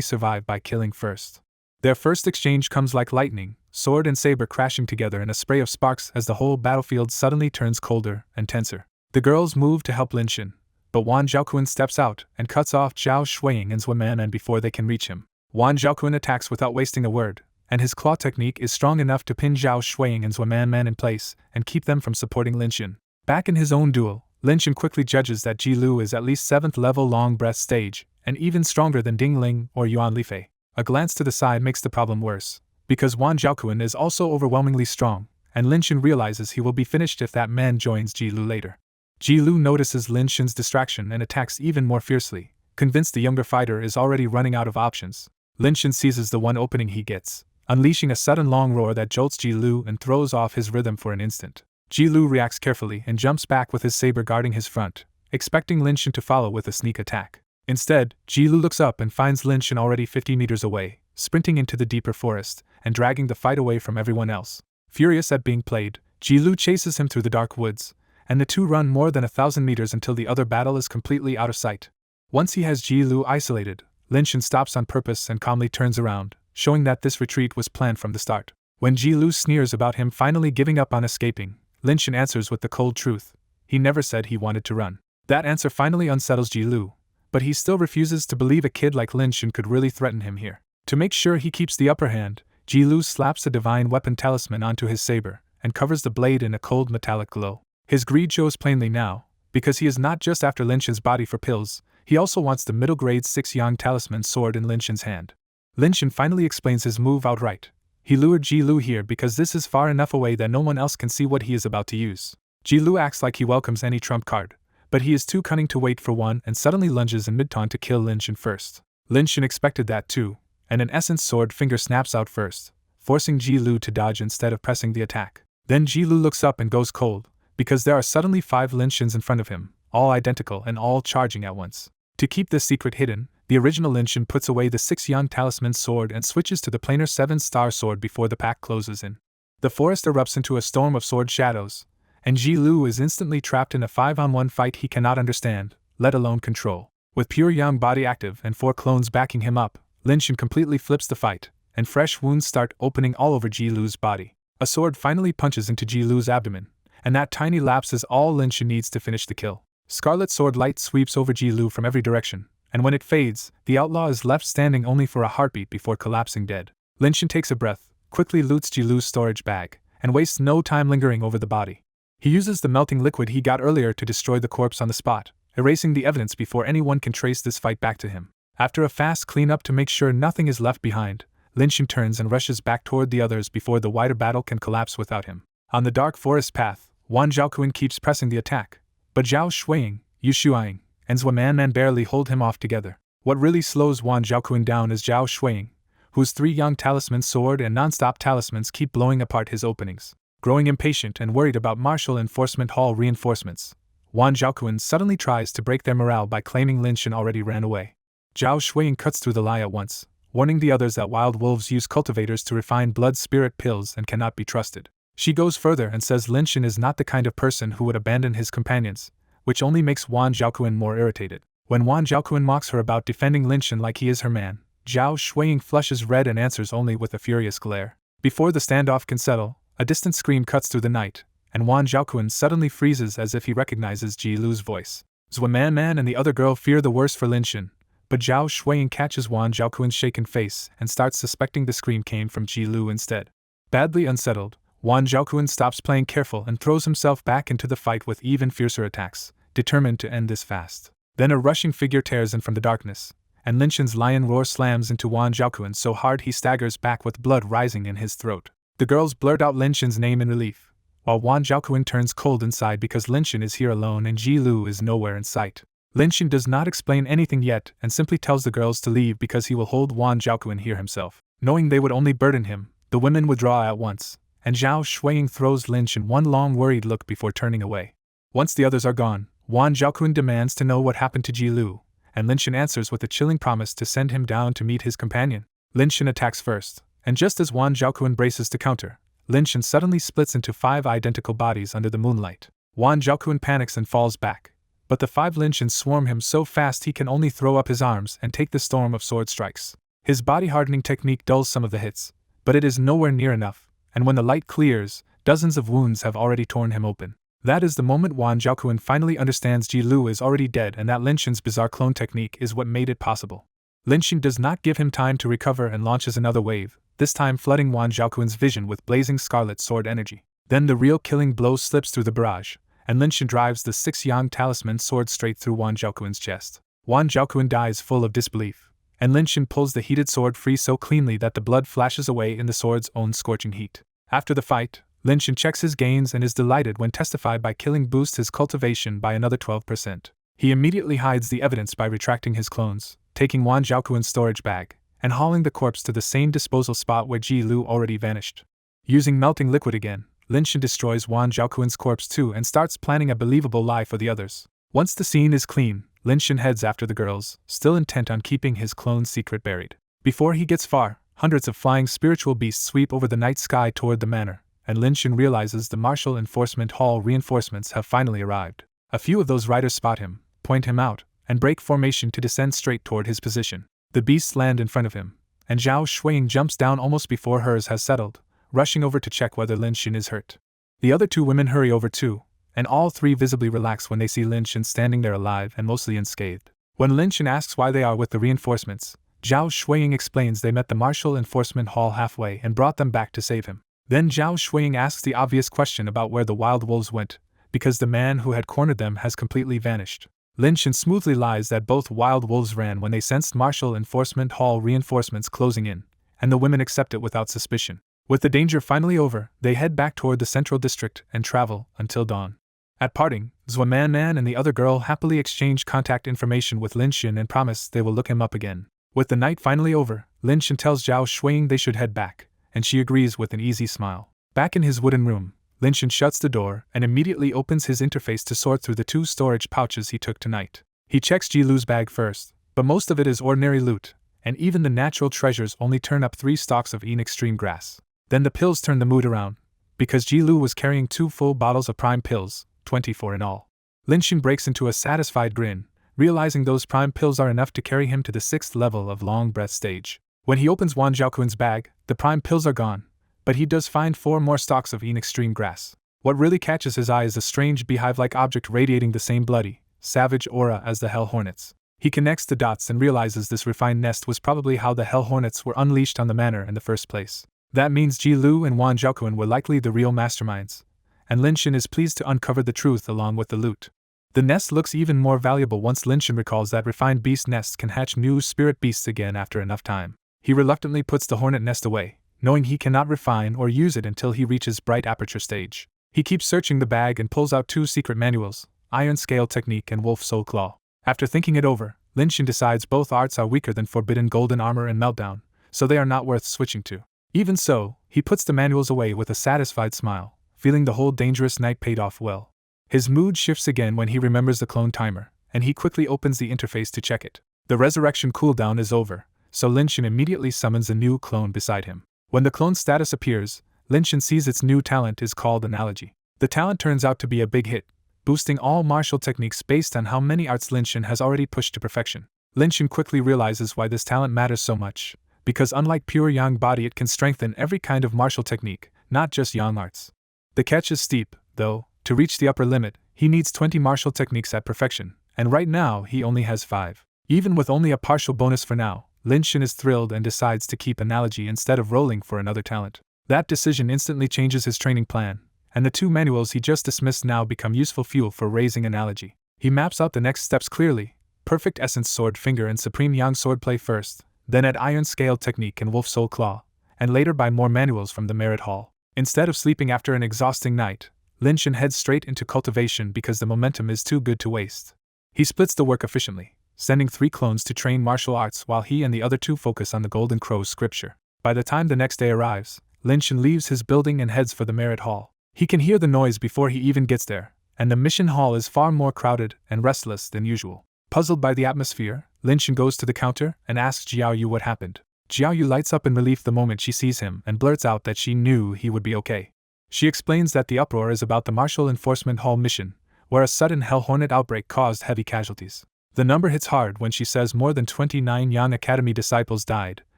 survive by killing first. Their first exchange comes like lightning, sword and saber crashing together in a spray of sparks as the whole battlefield suddenly turns colder and tenser. The girls move to help Lin Shin, but Wan Zhaoquan steps out and cuts off Zhao Shuiying and Zhuaman before they can reach him. Wan Zhaoquan attacks without wasting a word, and his claw technique is strong enough to pin Zhao Shuiying and Zhuaman in place and keep them from supporting Lin Shin. Back in his own duel, Lin Shin quickly judges that Ji-Lu is at least 7th level long breath stage, and even stronger than Ding Ling or Yuan Lifei. A glance to the side makes the problem worse, because Wan Zhaoquan is also overwhelmingly strong, and Lin Shin realizes he will be finished if that man joins Ji-Lu later. Ji-Lu notices Lin Shin's distraction and attacks even more fiercely, convinced the younger fighter is already running out of options. Lin Shin seizes the one opening he gets, unleashing a sudden long roar that jolts Ji-Lu and throws off his rhythm for an instant. Ji-Lu reacts carefully and jumps back with his saber guarding his front, expecting Lin Shin to follow with a sneak attack. Instead, Ji-Lu looks up and finds Lin Shin already 50 meters away, sprinting into the deeper forest and dragging the fight away from everyone else. Furious at being played, Ji-Lu chases him through the dark woods, and the two run more than 1,000 meters until the other battle is completely out of sight. Once he has Ji-Lu isolated, Lin Shin stops on purpose and calmly turns around, showing that this retreat was planned from the start. When Ji-Lu sneers about him finally giving up on escaping, Lin Shin answers with the cold truth: he never said he wanted to run. That answer finally unsettles Ji-Lu, but he still refuses to believe a kid like Lin Shin could really threaten him here. To make sure he keeps the upper hand, Ji-Lu slaps a divine weapon talisman onto his saber and covers the blade in a cold metallic glow. His greed shows plainly now, because he is not just after Lin Shin's body for pills, he also wants the middle grade 6 Yang talisman sword in Lin Shin's hand. Lin Shin finally explains his move outright. He lured Ji-Lu here because this is far enough away that no one else can see what he is about to use. Ji-Lu acts like he welcomes any trump card, but he is too cunning to wait for one and suddenly lunges in mid-taunt to kill Lin Shin first. Lin Shin expected that too, and an essence sword finger snaps out first, forcing Ji-Lu to dodge instead of pressing the attack. Then Ji-Lu looks up and goes cold, because there are suddenly 5 Lin Shins in front of him, all identical and all charging at once. To keep this secret hidden, the original Lin Shin puts away the 6 Yang talisman sword and switches to the plainer 7-star sword before the pack closes in. The forest erupts into a storm of sword shadows, and Ji-Lu is instantly trapped in a 5-on-1 fight he cannot understand, let alone control. With pure Yang body active and 4 clones backing him up, Lin Shin completely flips the fight, and fresh wounds start opening all over Ji-Lu's body. A sword finally punches into Ji-Lu's abdomen, and that tiny lapse is all Lin Shin needs to finish the kill. Scarlet sword light sweeps over Ji-Lu from every direction, and when it fades, the outlaw is left standing only for a heartbeat before collapsing dead. Lin Shin takes a breath, quickly loots Ji-Lu's storage bag, and wastes no time lingering over the body. He uses the melting liquid he got earlier to destroy the corpse on the spot, erasing the evidence before anyone can trace this fight back to him. After a fast cleanup to make sure nothing is left behind, Lin Shin turns and rushes back toward the others before the wider battle can collapse without him. On the dark forest path, Wan Zhaoquan keeps pressing the attack, but Zhao Shuiying, Yu Shuiying, and Zhuaman barely hold him off together. What really slows Wan Zhaoquan down is Zhao Shuiying, whose 3 Yang talisman sword and non-stop talismans keep blowing apart his openings. Growing impatient and worried about Martial Enforcement Hall reinforcements, Wan Zhaoquan suddenly tries to break their morale by claiming Lin Shin already ran away. Zhao Shuiying cuts through the lie at once, warning the others that wild wolves use cultivators to refine blood spirit pills and cannot be trusted. She goes further and says Lin Shin is not the kind of person who would abandon his companions, which only makes Wan Zhaoquan more irritated. When Wan Zhaoquan mocks her about defending Lin Shin like he is her man, Zhao Shuiying flushes red and answers only with a furious glare. Before the standoff can settle, a distant scream cuts through the night, and Wan Zhaoquan suddenly freezes as if he recognizes Ji-Lu's voice. Zhuaman and the other girl fear the worst for Lin Shin, but Zhao Shuiying catches Wan Zhaoquan's shaken face and starts suspecting the scream came from Ji-Lu instead. Badly unsettled, Wan Zhaoquan stops playing careful and throws himself back into the fight with even fiercer attacks, determined to end this fast. Then a rushing figure tears in from the darkness, and Linshin's lion roar slams into Wan Zhaoquan so hard he staggers back with blood rising in his throat. The girls blurt out Linshin's name in relief, while Wan Zhaoquan turns cold inside because Linshin is here alone and Ji Lu is nowhere in sight. Linshin does not explain anything yet and simply tells the girls to leave because he will hold Wan Zhaoquan here himself. Knowing they would only burden him, the women withdraw at once, and Zhao Shuiying throws Linshin one long worried look before turning away. Once the others are gone, Wan Zhaoquan demands to know what happened to Ji Lu, and Linshin answers with a chilling promise to send him down to meet his companion. Linshin attacks first, and just as Wan Zhaoquan braces to counter, Linshin suddenly splits into 5 identical bodies under the moonlight. Wan Zhaoquan panics and falls back, but the 5 Linshins swarm him so fast he can only throw up his arms and take the storm of sword strikes. His body-hardening technique dulls some of the hits, but it is nowhere near enough, and when the light clears, dozens of wounds have already torn him open. That is the moment Wan Zhaoquan finally understands Ji Lu is already dead and that Linshin's bizarre clone technique is what made it possible. Linshin does not give him time to recover and launches another wave, this time flooding Wan Zhaoquan's vision with blazing scarlet sword energy. Then the real killing blow slips through the barrage, and Linshin drives the 6-yang talisman sword straight through Wan Zhaoquan's chest. Wan Zhaoquan dies full of disbelief, and Linshin pulls the heated sword free so cleanly that the blood flashes away in the sword's own scorching heat. After the fight, Linshin checks his gains and is delighted when testified by killing boosts his cultivation by another 12%. He immediately hides the evidence by retracting his clones, taking Wan Zhaoquan's storage bag, and hauling the corpse to the same disposal spot where Ji Lu already vanished. Using melting liquid again, Linshin destroys Wan Zhaoquan's corpse too and starts planning a believable lie for the others. Once the scene is clean, Linshin heads after the girls, still intent on keeping his clone's secret buried. Before he gets far, hundreds of flying spiritual beasts sweep over the night sky toward the manor, and Linshin realizes the Martial Enforcement Hall reinforcements have finally arrived. A few of those riders spot him, point him out, and break formation to descend straight toward his position. The beasts land in front of him, and Zhao Shuiying jumps down almost before hers has settled, rushing over to check whether Linshin is hurt. The other 2 women hurry over too, and all 3 visibly relax when they see Linshin standing there alive and mostly unscathed. When Linshin asks why they are with the reinforcements, Zhao Shuiying explains they met the Martial Enforcement Hall halfway and brought them back to save him. Then Zhao Shuiying asks the obvious question about where the wild wolves went, because the man who had cornered them has completely vanished. Linshin smoothly lies that both wild wolves ran when they sensed Martial Enforcement Hall reinforcements closing in, and the women accept it without suspicion. With the danger finally over, they head back toward the central district and travel until dawn. At parting, Zhuaman and the other girl happily exchange contact information with Linshin and promise they will look him up again. With the night finally over, Linshin tells Zhao Shuiying they should head back, and she agrees with an easy smile. Back in his wooden room, Linshin shuts the door and immediately opens his interface to sort through the 2 storage pouches he took tonight. He checks Ji Lu's bag first, but most of it is ordinary loot, and even the natural treasures only turn up 3 stalks of extreme grass. Then the pills turn the mood around, because Ji Lu was carrying 2 full bottles of prime pills, 24 in all. Linshin breaks into a satisfied grin, realizing those prime pills are enough to carry him to the 6th level of long breath stage. When he opens Wan Zhaoquan's bag, the prime pills are gone, but he does find 4 more stalks of extreme grass. What really catches his eye is a strange beehive-like object radiating the same bloody, savage aura as the hell hornets. He connects the dots and realizes this refined nest was probably how the hell hornets were unleashed on the manor in the first place. That means Ji Lu and Wan Zhaoquan were likely the real masterminds, and Linshin is pleased to uncover the truth along with the loot. The nest looks even more valuable once Linshin recalls that refined beast nests can hatch new spirit beasts again after enough time. He reluctantly puts the hornet nest away, knowing he cannot refine or use it until he reaches bright aperture stage. He keeps searching the bag and pulls out 2 secret manuals, Iron Scale Technique and Wolf Soul Claw. After thinking it over, Linshin decides both arts are weaker than Forbidden Golden Armor and Meltdown, so they are not worth switching to. Even so, he puts the manuals away with a satisfied smile, feeling the whole dangerous night paid off well. His mood shifts again when he remembers the clone timer, and he quickly opens the interface to check it. The resurrection cooldown is over, so Linshin immediately summons a new clone beside him. When the clone status appears, Linshin sees its new talent is called Analogy. The talent turns out to be a big hit, boosting all martial techniques based on how many arts Linshin has already pushed to perfection. Linshin quickly realizes why this talent matters so much, because unlike pure yang body it can strengthen every kind of martial technique, not just yang arts. The catch is steep, though. To reach the upper limit, he needs 20 martial techniques at perfection, and right now he only has 5. Even with only a partial bonus for now, Linshin is thrilled and decides to keep Analogy instead of rolling for another talent. That decision instantly changes his training plan, and the 2 manuals he just dismissed now become useful fuel for raising Analogy. He maps out the next steps clearly, perfect essence sword finger and supreme yang swordplay first, then at iron scale technique and wolf soul claw, and later by more manuals from the merit hall. Instead of sleeping after an exhausting night, Lin Shin heads straight into cultivation because the momentum is too good to waste. He splits the work efficiently, sending 3 clones to train martial arts while he and the other 2 focus on the Golden Crow's scripture. By the time the next day arrives, Lin Shin leaves his building and heads for the merit hall. He can hear the noise before he even gets there, and the mission hall is far more crowded and restless than usual. Puzzled by the atmosphere, Lin Shin goes to the counter and asks Jiao Yu what happened. Jiao Yu lights up in relief the moment she sees him and blurts out that she knew he would be okay. She explains that the uproar is about the Martial Enforcement Hall mission, where a sudden Hell Hornet outbreak caused heavy casualties. The number hits hard when she says more than 29 Yan Academy disciples died,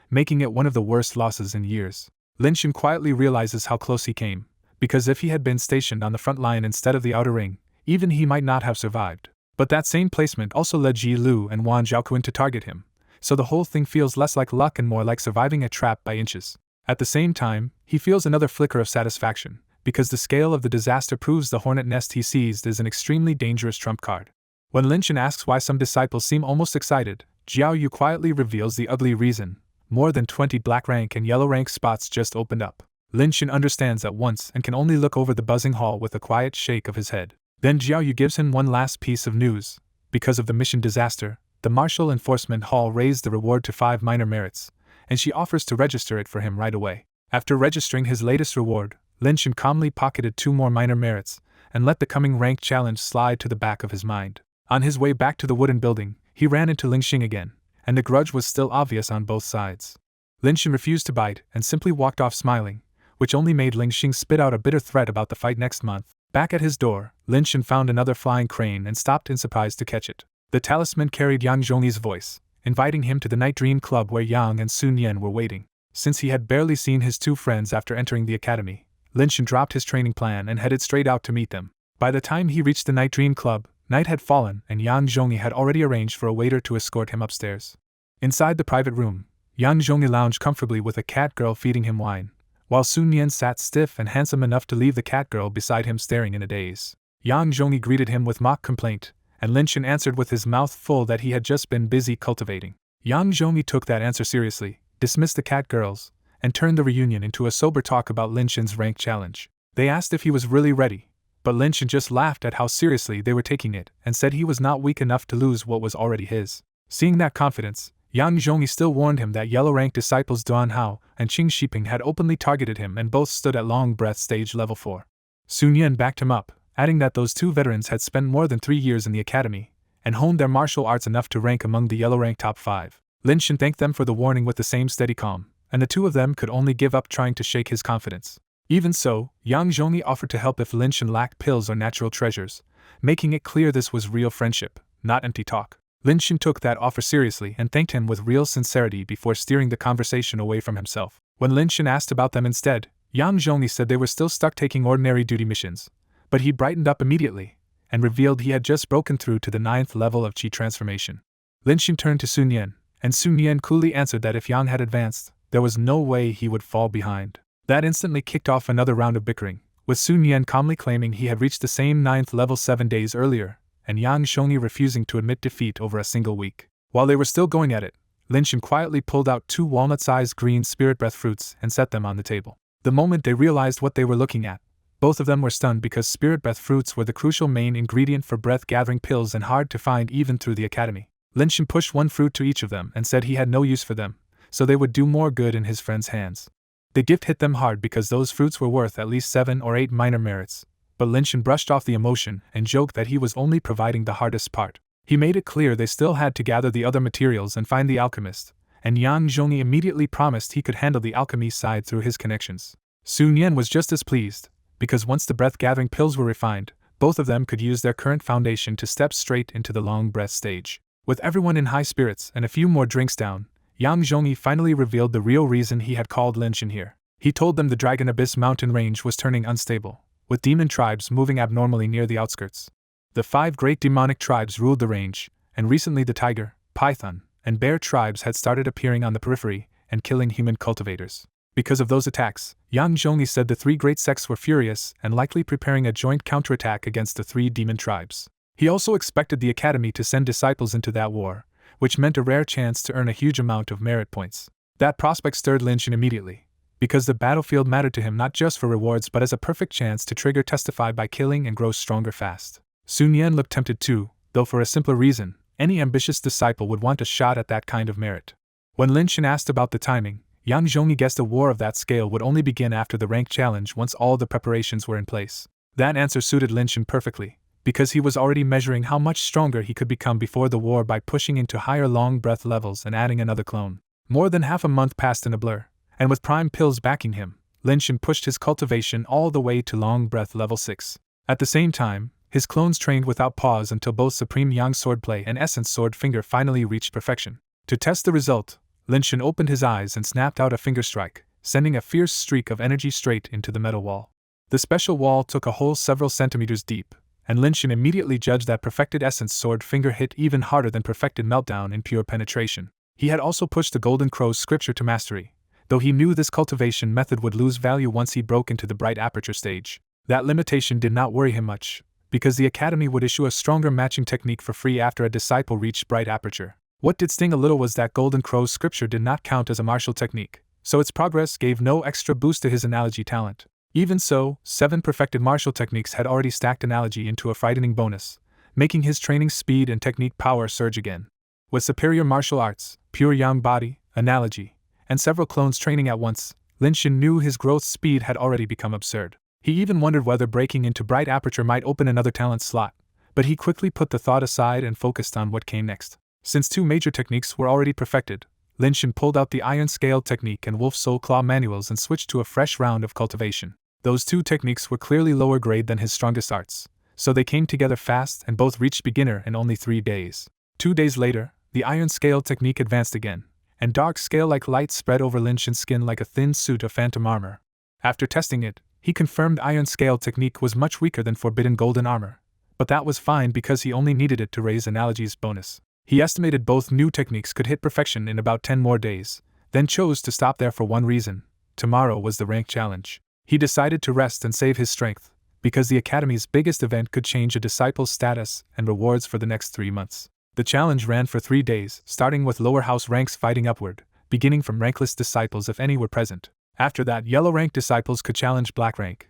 making it one of the worst losses in years. Lin Shin quietly realizes how close he came, because if he had been stationed on the front line instead of the outer ring, even he might not have survived. But that same placement also led Ji Lu and Wan Zhaoquan to target him, so the whole thing feels less like luck and more like surviving a trap by inches. At the same time, he feels another flicker of satisfaction, because the scale of the disaster proves the hornet nest he seized is an extremely dangerous trump card. When Lin Shin asks why some disciples seem almost excited, Jiao Yu quietly reveals the ugly reason: more than 20 black rank and yellow rank spots just opened up. Lin Shin understands at once and can only look over the buzzing hall with a quiet shake of his head. Then Jiao Yu gives him one last piece of news. Because of the mission disaster, the Martial Enforcement Hall raised the reward to 5 minor merits, and she offers to register it for him right away. After registering his latest reward, Lin Shin calmly pocketed 2 more minor merits, and let the coming rank challenge slide to the back of his mind. On his way back to the wooden building, he ran into Ling Xing again, and the grudge was still obvious on both sides. Lin Shin refused to bite and simply walked off smiling, which only made Ling Xing spit out a bitter threat about the fight next month. Back at his door, Lin Shin found another flying crane and stopped in surprise to catch it. The talisman carried Yang Zhongyi's voice, inviting him to the Night Dream Club where Yang and Sun Yan were waiting. Since he had barely seen his 2 friends after entering the academy, Lin Shin dropped his training plan and headed straight out to meet them. By the time he reached the Night Dream Club, night had fallen and Yang Zhongyi had already arranged for a waiter to escort him upstairs. Inside the private room, Yang Zhongyi lounged comfortably with a cat girl feeding him wine, while Sun Yan sat stiff and handsome enough to leave the cat girl beside him staring in a daze. Yang Zhongyi greeted him with mock complaint, and Lin Shin answered with his mouth full that he had just been busy cultivating. Yang Zhongyi took that answer seriously, dismissed the cat girls, and turned the reunion into a sober talk about Lin Shin's rank challenge. They asked if he was really ready, but Lin Shin just laughed at how seriously they were taking it and said he was not weak enough to lose what was already his. Seeing that confidence, Yang Zhongyi still warned him that yellow-rank disciples Duan Hao and Qing Shiping had openly targeted him and both stood at long breath stage level 4. Sun Yan backed him up, adding that those 2 veterans had spent more than 3 years in the academy and honed their martial arts enough to rank among the yellow-rank top 5. Lin Shin thanked them for the warning with the same steady calm, and the 2 of them could only give up trying to shake his confidence. Even so, Yang Zhongyi offered to help if Lin Shin lacked pills or natural treasures, making it clear this was real friendship, not empty talk. Lin Shin took that offer seriously and thanked him with real sincerity before steering the conversation away from himself. When Lin Shin asked about them instead, Yang Zhongyi said they were still stuck taking ordinary duty missions, but he brightened up immediately and revealed he had just broken through to the 9th level of Qi transformation. Lin Shin turned to Sun Yan, and Sun Yan coolly answered that if Yang had advanced, there was no way he would fall behind. That instantly kicked off another round of bickering, with Sun Yan calmly claiming he had reached the same 9th level 7 days earlier, and Yang Zhongyi refusing to admit defeat over a single week. While they were still going at it, Lin Shin quietly pulled out 2 walnut-sized green spirit breath fruits and set them on the table. The moment they realized what they were looking at, both of them were stunned because spirit breath fruits were the crucial main ingredient for breath-gathering pills and hard to find even through the academy. Lin Shin pushed 1 fruit to each of them and said he had no use for them, so they would do more good in his friend's hands. The gift hit them hard because those fruits were worth at least 7 or 8 minor merits, but Lin Shin brushed off the emotion and joked that he was only providing the hardest part. He made it clear they still had to gather the other materials and find the alchemist, and Yang Zhongyi immediately promised he could handle the alchemy side through his connections. Sun Yan was just as pleased, because once the breath-gathering pills were refined, both of them could use their current foundation to step straight into the long breath stage. With everyone in high spirits and a few more drinks down, Yang Zhongyi finally revealed the real reason he had called Lin Shin here. He told them the Dragon Abyss mountain range was turning unstable, with demon tribes moving abnormally near the outskirts. The 5 great demonic tribes ruled the range, and recently the tiger, python, and bear tribes had started appearing on the periphery and killing human cultivators. Because of those attacks, Yang Zhongyi said the 3 great sects were furious and likely preparing a joint counterattack against the 3 demon tribes. He also expected the academy to send disciples into that war, which meant a rare chance to earn a huge amount of merit points. That prospect stirred Lin Shin immediately, because the battlefield mattered to him not just for rewards but as a perfect chance to trigger testify by killing and grow stronger fast. Sun Yan looked tempted too, though for a simpler reason: any ambitious disciple would want a shot at that kind of merit. When Lin Shin asked about the timing, Yang Zhongyi guessed a war of that scale would only begin after the rank challenge once all the preparations were in place. That answer suited Lin Shin perfectly, because he was already measuring how much stronger he could become before the war by pushing into higher long breath levels and adding another clone. More than half a month passed in a blur, and with prime pills backing him, Lin Shin pushed his cultivation all the way to long breath level 6. At the same time, his clones trained without pause until both Supreme Yang Swordplay and Essence Sword Finger finally reached perfection. To test the result, Lin Shin opened his eyes and snapped out a finger strike, sending a fierce streak of energy straight into the metal wall. The special wall took a hole several centimeters deep, and Lin Shin immediately judged that perfected Essence Sword Finger hit even harder than perfected Meltdown in pure penetration. He had also pushed the Golden Crow's scripture to mastery, though he knew this cultivation method would lose value once he broke into the bright aperture stage. That limitation did not worry him much, because the academy would issue a stronger matching technique for free after a disciple reached bright aperture. What did sting a little was that Golden Crow's scripture did not count as a martial technique, so its progress gave no extra boost to his analogy talent. Even so, 7 perfected martial techniques had already stacked analogy into a frightening bonus, making his training speed and technique power surge again. With superior martial arts, pure yang body, analogy, and several clones training at once, Lin Shin knew his growth speed had already become absurd. He even wondered whether breaking into bright aperture might open another talent slot, but he quickly put the thought aside and focused on what came next. Since 2 major techniques were already perfected, Lin Shin pulled out the Iron Scale technique and Wolf Soul Claw manuals and switched to a fresh round of cultivation. Those 2 techniques were clearly lower grade than his strongest arts, so they came together fast and both reached beginner in only 3 days. 2 days later, the Iron Scale technique advanced again, and dark scale-like light spread over Lin Shin's skin like a thin suit of phantom armor. After testing it, he confirmed Iron Scale technique was much weaker than Forbidden Golden Armor, but that was fine because he only needed it to raise analogy's bonus. He estimated both new techniques could hit perfection in about 10 more days, then chose to stop there for one reason: tomorrow was the rank challenge. He decided to rest and save his strength, because the Academy's biggest event could change a disciple's status and rewards for the next 3 months. The challenge ran for 3 days, starting with lower house ranks fighting upward, beginning from rankless disciples if any were present. After that, yellow rank disciples could challenge black rank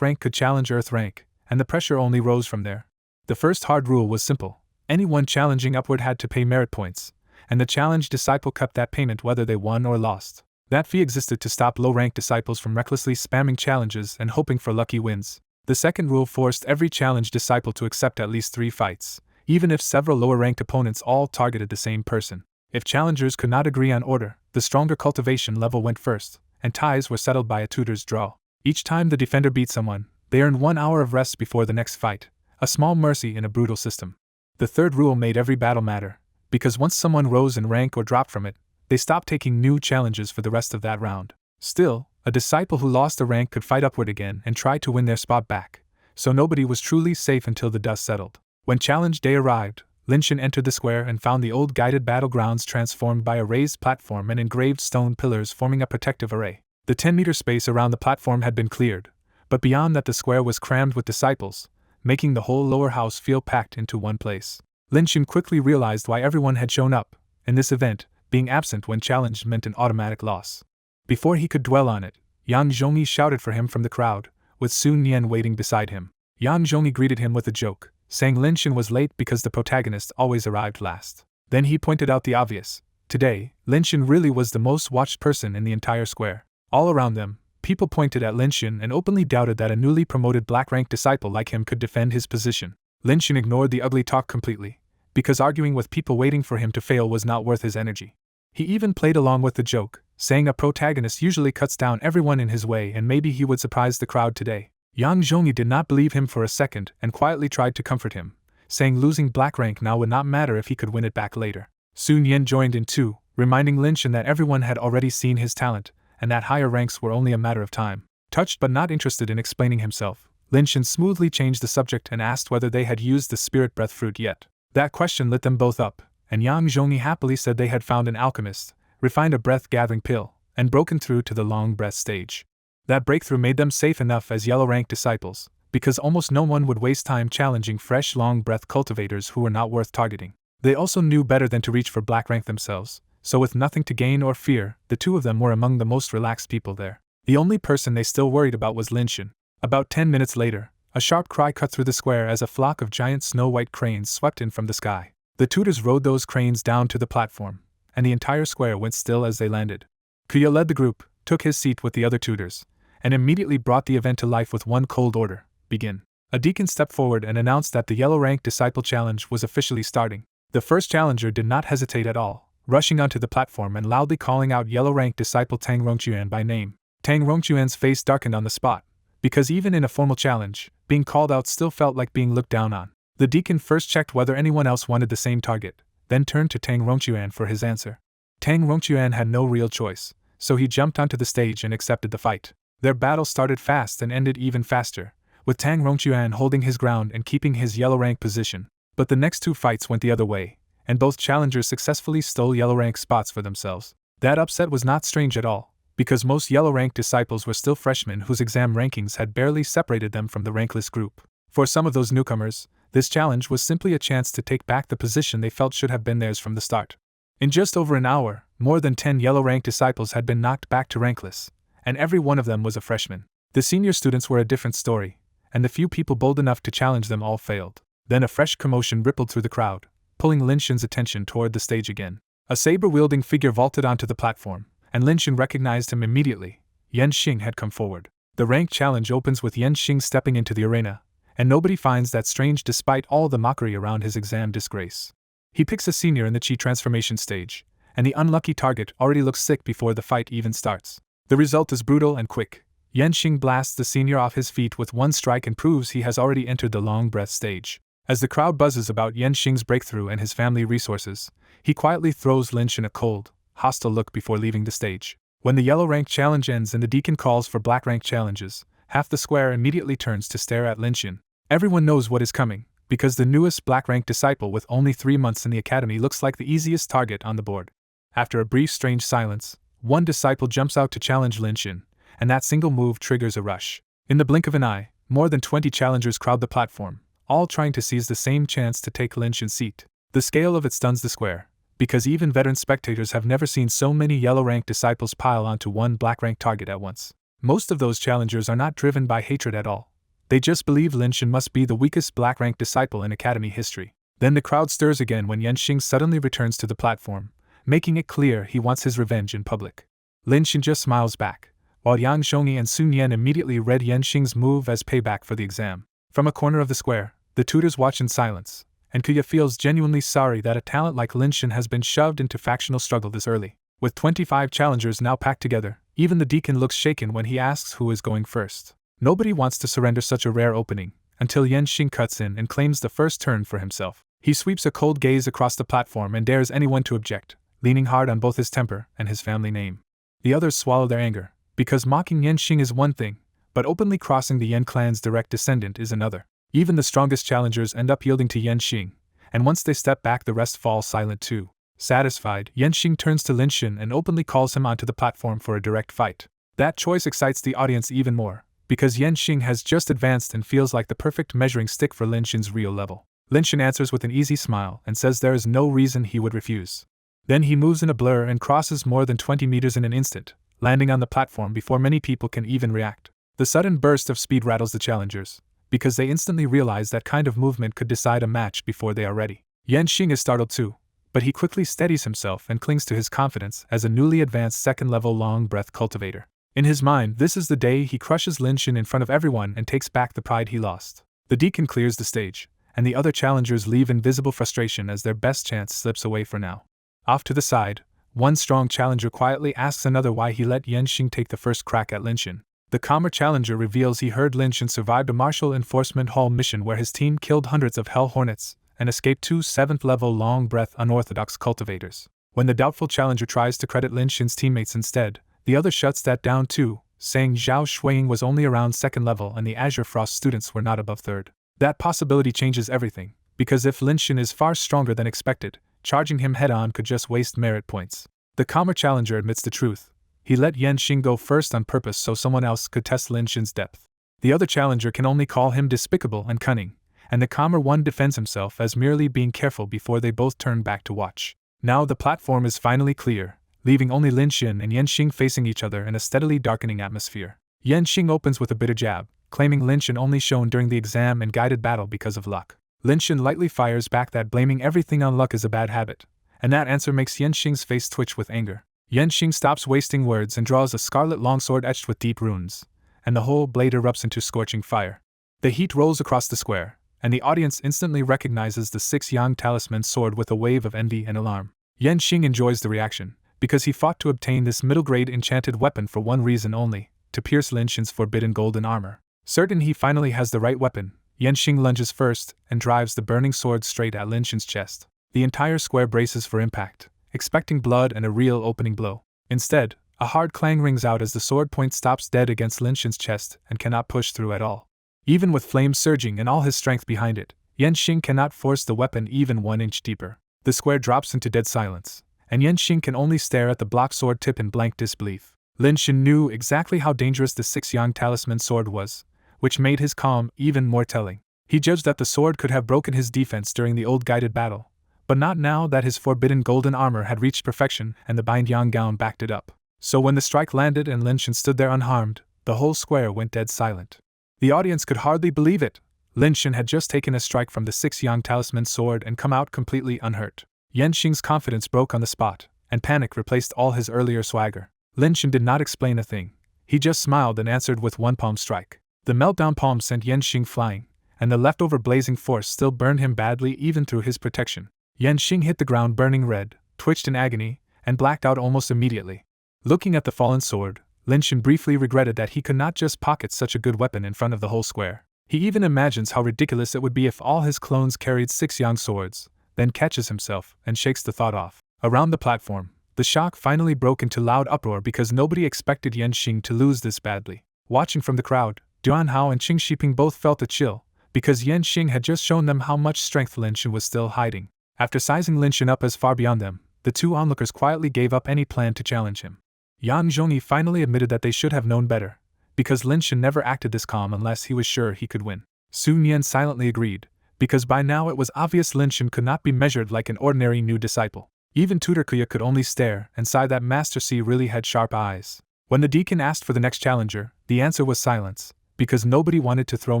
could challenge earth rank, and the pressure only rose from there. The first hard rule was simple: anyone challenging upward had to pay merit points, and the challenged disciple kept that payment whether they won or lost. That fee existed to stop low-rank disciples from recklessly spamming challenges and hoping for lucky wins. The second rule forced every challenged disciple to accept at least 3 fights, even if several lower-ranked opponents all targeted the same person. If challengers could not agree on order, the stronger cultivation level went first, and ties were settled by a tutor's draw. Each time the defender beat someone, they earned 1 hour of rest before the next fight, a small mercy in a brutal system. The third rule made every battle matter, because once someone rose in rank or dropped from it, they stopped taking new challenges for the rest of that round. Still, a disciple who lost a rank could fight upward again and try to win their spot back, so nobody was truly safe until the dust settled. When challenge day arrived, Lin Shin entered the square and found the old guided battlegrounds transformed by a raised platform and engraved stone pillars forming a protective array. The 10-meter space around the platform had been cleared, but beyond that the square was crammed with disciples, making the whole lower house feel packed into one place. Lin Shin quickly realized why everyone had shown up. In this event, being absent when challenged meant an automatic loss. Before he could dwell on it, Yang Zhongyi shouted for him from the crowd, with Sun Yan waiting beside him. Yang Zhongyi greeted him with a joke, saying Lin Shin was late because the protagonist always arrived last. Then he pointed out the obvious. Today, Lin Shin really was the most watched person in the entire square. All around them, people pointed at Lin Shin and openly doubted that a newly promoted black-rank disciple like him could defend his position. Lin Shin ignored the ugly talk completely, because arguing with people waiting for him to fail was not worth his energy. He even played along with the joke, saying a protagonist usually cuts down everyone in his way and maybe he would surprise the crowd today. Yang Zhongyi did not believe him for a second and quietly tried to comfort him, saying losing black rank now would not matter if he could win it back later. Sun Yan joined in too, reminding Lin Shin that everyone had already seen his talent, and that higher ranks were only a matter of time. Touched but not interested in explaining himself, Lin Shin smoothly changed the subject and asked whether they had used the spirit breath fruit yet. That question lit them both up, and Yang Zhongyi happily said they had found an alchemist, refined a breath-gathering pill, and broken through to the long breath stage. That breakthrough made them safe enough as yellow-rank disciples, because almost no one would waste time challenging fresh long-breath cultivators who were not worth targeting. They also knew better than to reach for black rank themselves, so with nothing to gain or fear, the two of them were among the most relaxed people there. The only person they still worried about was Linshin. About 10 minutes later, a sharp cry cut through the square as a flock of giant snow-white cranes swept in from the sky. The tutors rode those cranes down to the platform, and the entire square went still as they landed. Kuya led the group, took his seat with the other tutors, and immediately brought the event to life with one cold order: begin. A deacon stepped forward and announced that the Yellow Rank Disciple Challenge was officially starting. The first challenger did not hesitate at all, rushing onto the platform and loudly calling out Yellow Rank Disciple Tang Rongchuan by name. Tang Rongchuan's face darkened on the spot, because even in a formal challenge, being called out still felt like being looked down on. The deacon first checked whether anyone else wanted the same target, then turned to Tang Rongchuan for his answer. Tang Rongchuan had no real choice, so he jumped onto the stage and accepted the fight. Their battle started fast and ended even faster, with Tang Rongchuan holding his ground and keeping his yellow rank position. But the next two fights went the other way, and both challengers successfully stole yellow rank spots for themselves. That upset was not strange at all, because most yellow rank disciples were still freshmen whose exam rankings had barely separated them from the rankless group. For some of those newcomers, this challenge was simply a chance to take back the position they felt should have been theirs from the start. In just over an hour, more than 10 yellow rank disciples had been knocked back to rankless, and every one of them was a freshman. The senior students were a different story, and the few people bold enough to challenge them all failed. Then a fresh commotion rippled through the crowd, pulling Linshin's attention toward the stage again. A saber-wielding figure vaulted onto the platform, and Linshin recognized him immediately. Yan Xing had come forward. The rank challenge opens with Yan Xing stepping into the arena, and nobody finds that strange despite all the mockery around his exam disgrace. He picks a senior in the Chi transformation stage, and the unlucky target already looks sick before the fight even starts. The result is brutal and quick. Yan Xing blasts the senior off his feet with one strike and proves he has already entered the long breath stage. As the crowd buzzes about Yan Xing's breakthrough and his family resources, he quietly throws Linshin a cold, hostile look before leaving the stage. When the yellow rank challenge ends and the deacon calls for black rank challenges, half the square immediately turns to stare at Linshin. Everyone knows what is coming, because the newest black rank disciple with only 3 months in the academy looks like the easiest target on the board. After a brief strange silence, one disciple jumps out to challenge Linshin, and that single move triggers a rush. In the blink of an eye, more than 20 challengers crowd the platform, all trying to seize the same chance to take Linshin's seat. The scale of it stuns the square, because even veteran spectators have never seen so many yellow rank disciples pile onto one black rank target at once. Most of those challengers are not driven by hatred at all. They just believe Linshin must be the weakest black rank disciple in academy history. Then the crowd stirs again when Yan Xing suddenly returns to the platform, making it clear he wants his revenge in public. Linshin just smiles back, while Yang Zhongyi and Sun Yan immediately read Yan Xing's move as payback for the exam. From a corner of the square, the tutors watch in silence, and Kuya feels genuinely sorry that a talent like Linshin has been shoved into factional struggle this early. With 25 challengers now packed together, even the deacon looks shaken when he asks who is going first. Nobody wants to surrender such a rare opening, until Yan Xing cuts in and claims the first turn for himself. He sweeps a cold gaze across the platform and dares anyone to object, leaning hard on both his temper and his family name. The others swallow their anger, because mocking Yan Xing is one thing, but openly crossing the Yan clan's direct descendant is another. Even the strongest challengers end up yielding to Yan Xing, and once they step back the rest fall silent too. Satisfied, Yan Xing turns to Linshin and openly calls him onto the platform for a direct fight. That choice excites the audience even more, because Yan Xing has just advanced and feels like the perfect measuring stick for Linshin's real level. Linshin answers with an easy smile and says there is no reason he would refuse. Then he moves in a blur and crosses more than 20 meters in an instant, landing on the platform before many people can even react. The sudden burst of speed rattles the challengers, because they instantly realize that kind of movement could decide a match before they are ready. Yan Xing is startled too, but he quickly steadies himself and clings to his confidence as a newly advanced second-level long-breath cultivator. In his mind, this is the day he crushes Linshin in front of everyone and takes back the pride he lost. The deacon clears the stage, and the other challengers leave in visible frustration as their best chance slips away for now. Off to the side, one strong challenger quietly asks another why he let Yan Xing take the first crack at Linshin. The calmer challenger reveals he heard Linshin survived a martial enforcement hall mission where his team killed hundreds of hell hornets and escaped 2 7th-level long-breath unorthodox cultivators. When the doubtful challenger tries to credit Linshin's teammates instead, the other shuts that down too, saying Zhao Shuiying was only around 2nd level and the Azure Frost students were not above 3rd. That possibility changes everything, because if Linshin is far stronger than expected, charging him head-on could just waste merit points. The calmer challenger admits the truth. He let Yan Xing go first on purpose so someone else could test Linshin's depth. The other challenger can only call him despicable and cunning, and the calmer one defends himself as merely being careful before they both turn back to watch. Now the platform is finally clear, leaving only Lin Xin and Yan Xing facing each other in a steadily darkening atmosphere. Yan Xing opens with a bitter jab, claiming Lin Xin only shown during the exam and guided battle because of luck. Lin Xin lightly fires back that blaming everything on luck is a bad habit, and that answer makes Yan Xing's face twitch with anger. Yan Xing stops wasting words and draws a scarlet longsword etched with deep runes, and the whole blade erupts into scorching fire. The heat rolls across the square, and the audience instantly recognizes the 6-yang talisman sword with a wave of envy and alarm. Yan Xing enjoys the reaction, because he fought to obtain this middle-grade enchanted weapon for one reason only, to pierce Lin Xin's forbidden golden armor. Certain he finally has the right weapon, Yan Xing lunges first and drives the burning sword straight at Lin Xin's chest. The entire square braces for impact, expecting blood and a real opening blow. Instead, a hard clang rings out as the sword point stops dead against Lin Xin's chest and cannot push through at all. Even with flames surging and all his strength behind it, Yan Xing cannot force the weapon even 1 inch deeper. The square drops into dead silence, and Yan Xing can only stare at the block sword tip in blank disbelief. Lin Xin knew exactly how dangerous the 6-yang talisman sword was, which made his calm even more telling. He judged that the sword could have broken his defense during the old guided battle, but not now that his forbidden golden armor had reached perfection and the bind yang gown backed it up. So when the strike landed and Lin Xin stood there unharmed, the whole square went dead silent. The audience could hardly believe it. Lin Xin had just taken a strike from the 6-yang talisman sword and come out completely unhurt. Yan Xing's confidence broke on the spot, and panic replaced all his earlier swagger. Lin Xin did not explain a thing. He just smiled and answered with one palm strike. The meltdown palm sent Yan Xing flying, and the leftover blazing force still burned him badly even through his protection. Yan Xing hit the ground burning red, twitched in agony, and blacked out almost immediately. Looking at the fallen sword, Lin Xin briefly regretted that he could not just pocket such a good weapon in front of the whole square. He even imagines how ridiculous it would be if all his clones carried 6-yang swords, then catches himself and shakes the thought off. Around the platform, the shock finally broke into loud uproar because nobody expected Yan Xing to lose this badly. Watching from the crowd, Duan Hao and Qing Shiping both felt a chill, because Yan Xing had just shown them how much strength Lin Xin was still hiding. After sizing Lin Xin up as far beyond them, the two onlookers quietly gave up any plan to challenge him. Yan Zhongyi finally admitted that they should have known better, because Lin Xin never acted this calm unless he was sure he could win. Sun Yan silently agreed, because by now it was obvious Lin Xin could not be measured like an ordinary new disciple. Even Tutor Kuya could only stare and sigh that Master C really had sharp eyes. When the deacon asked for the next challenger, the answer was silence, because nobody wanted to throw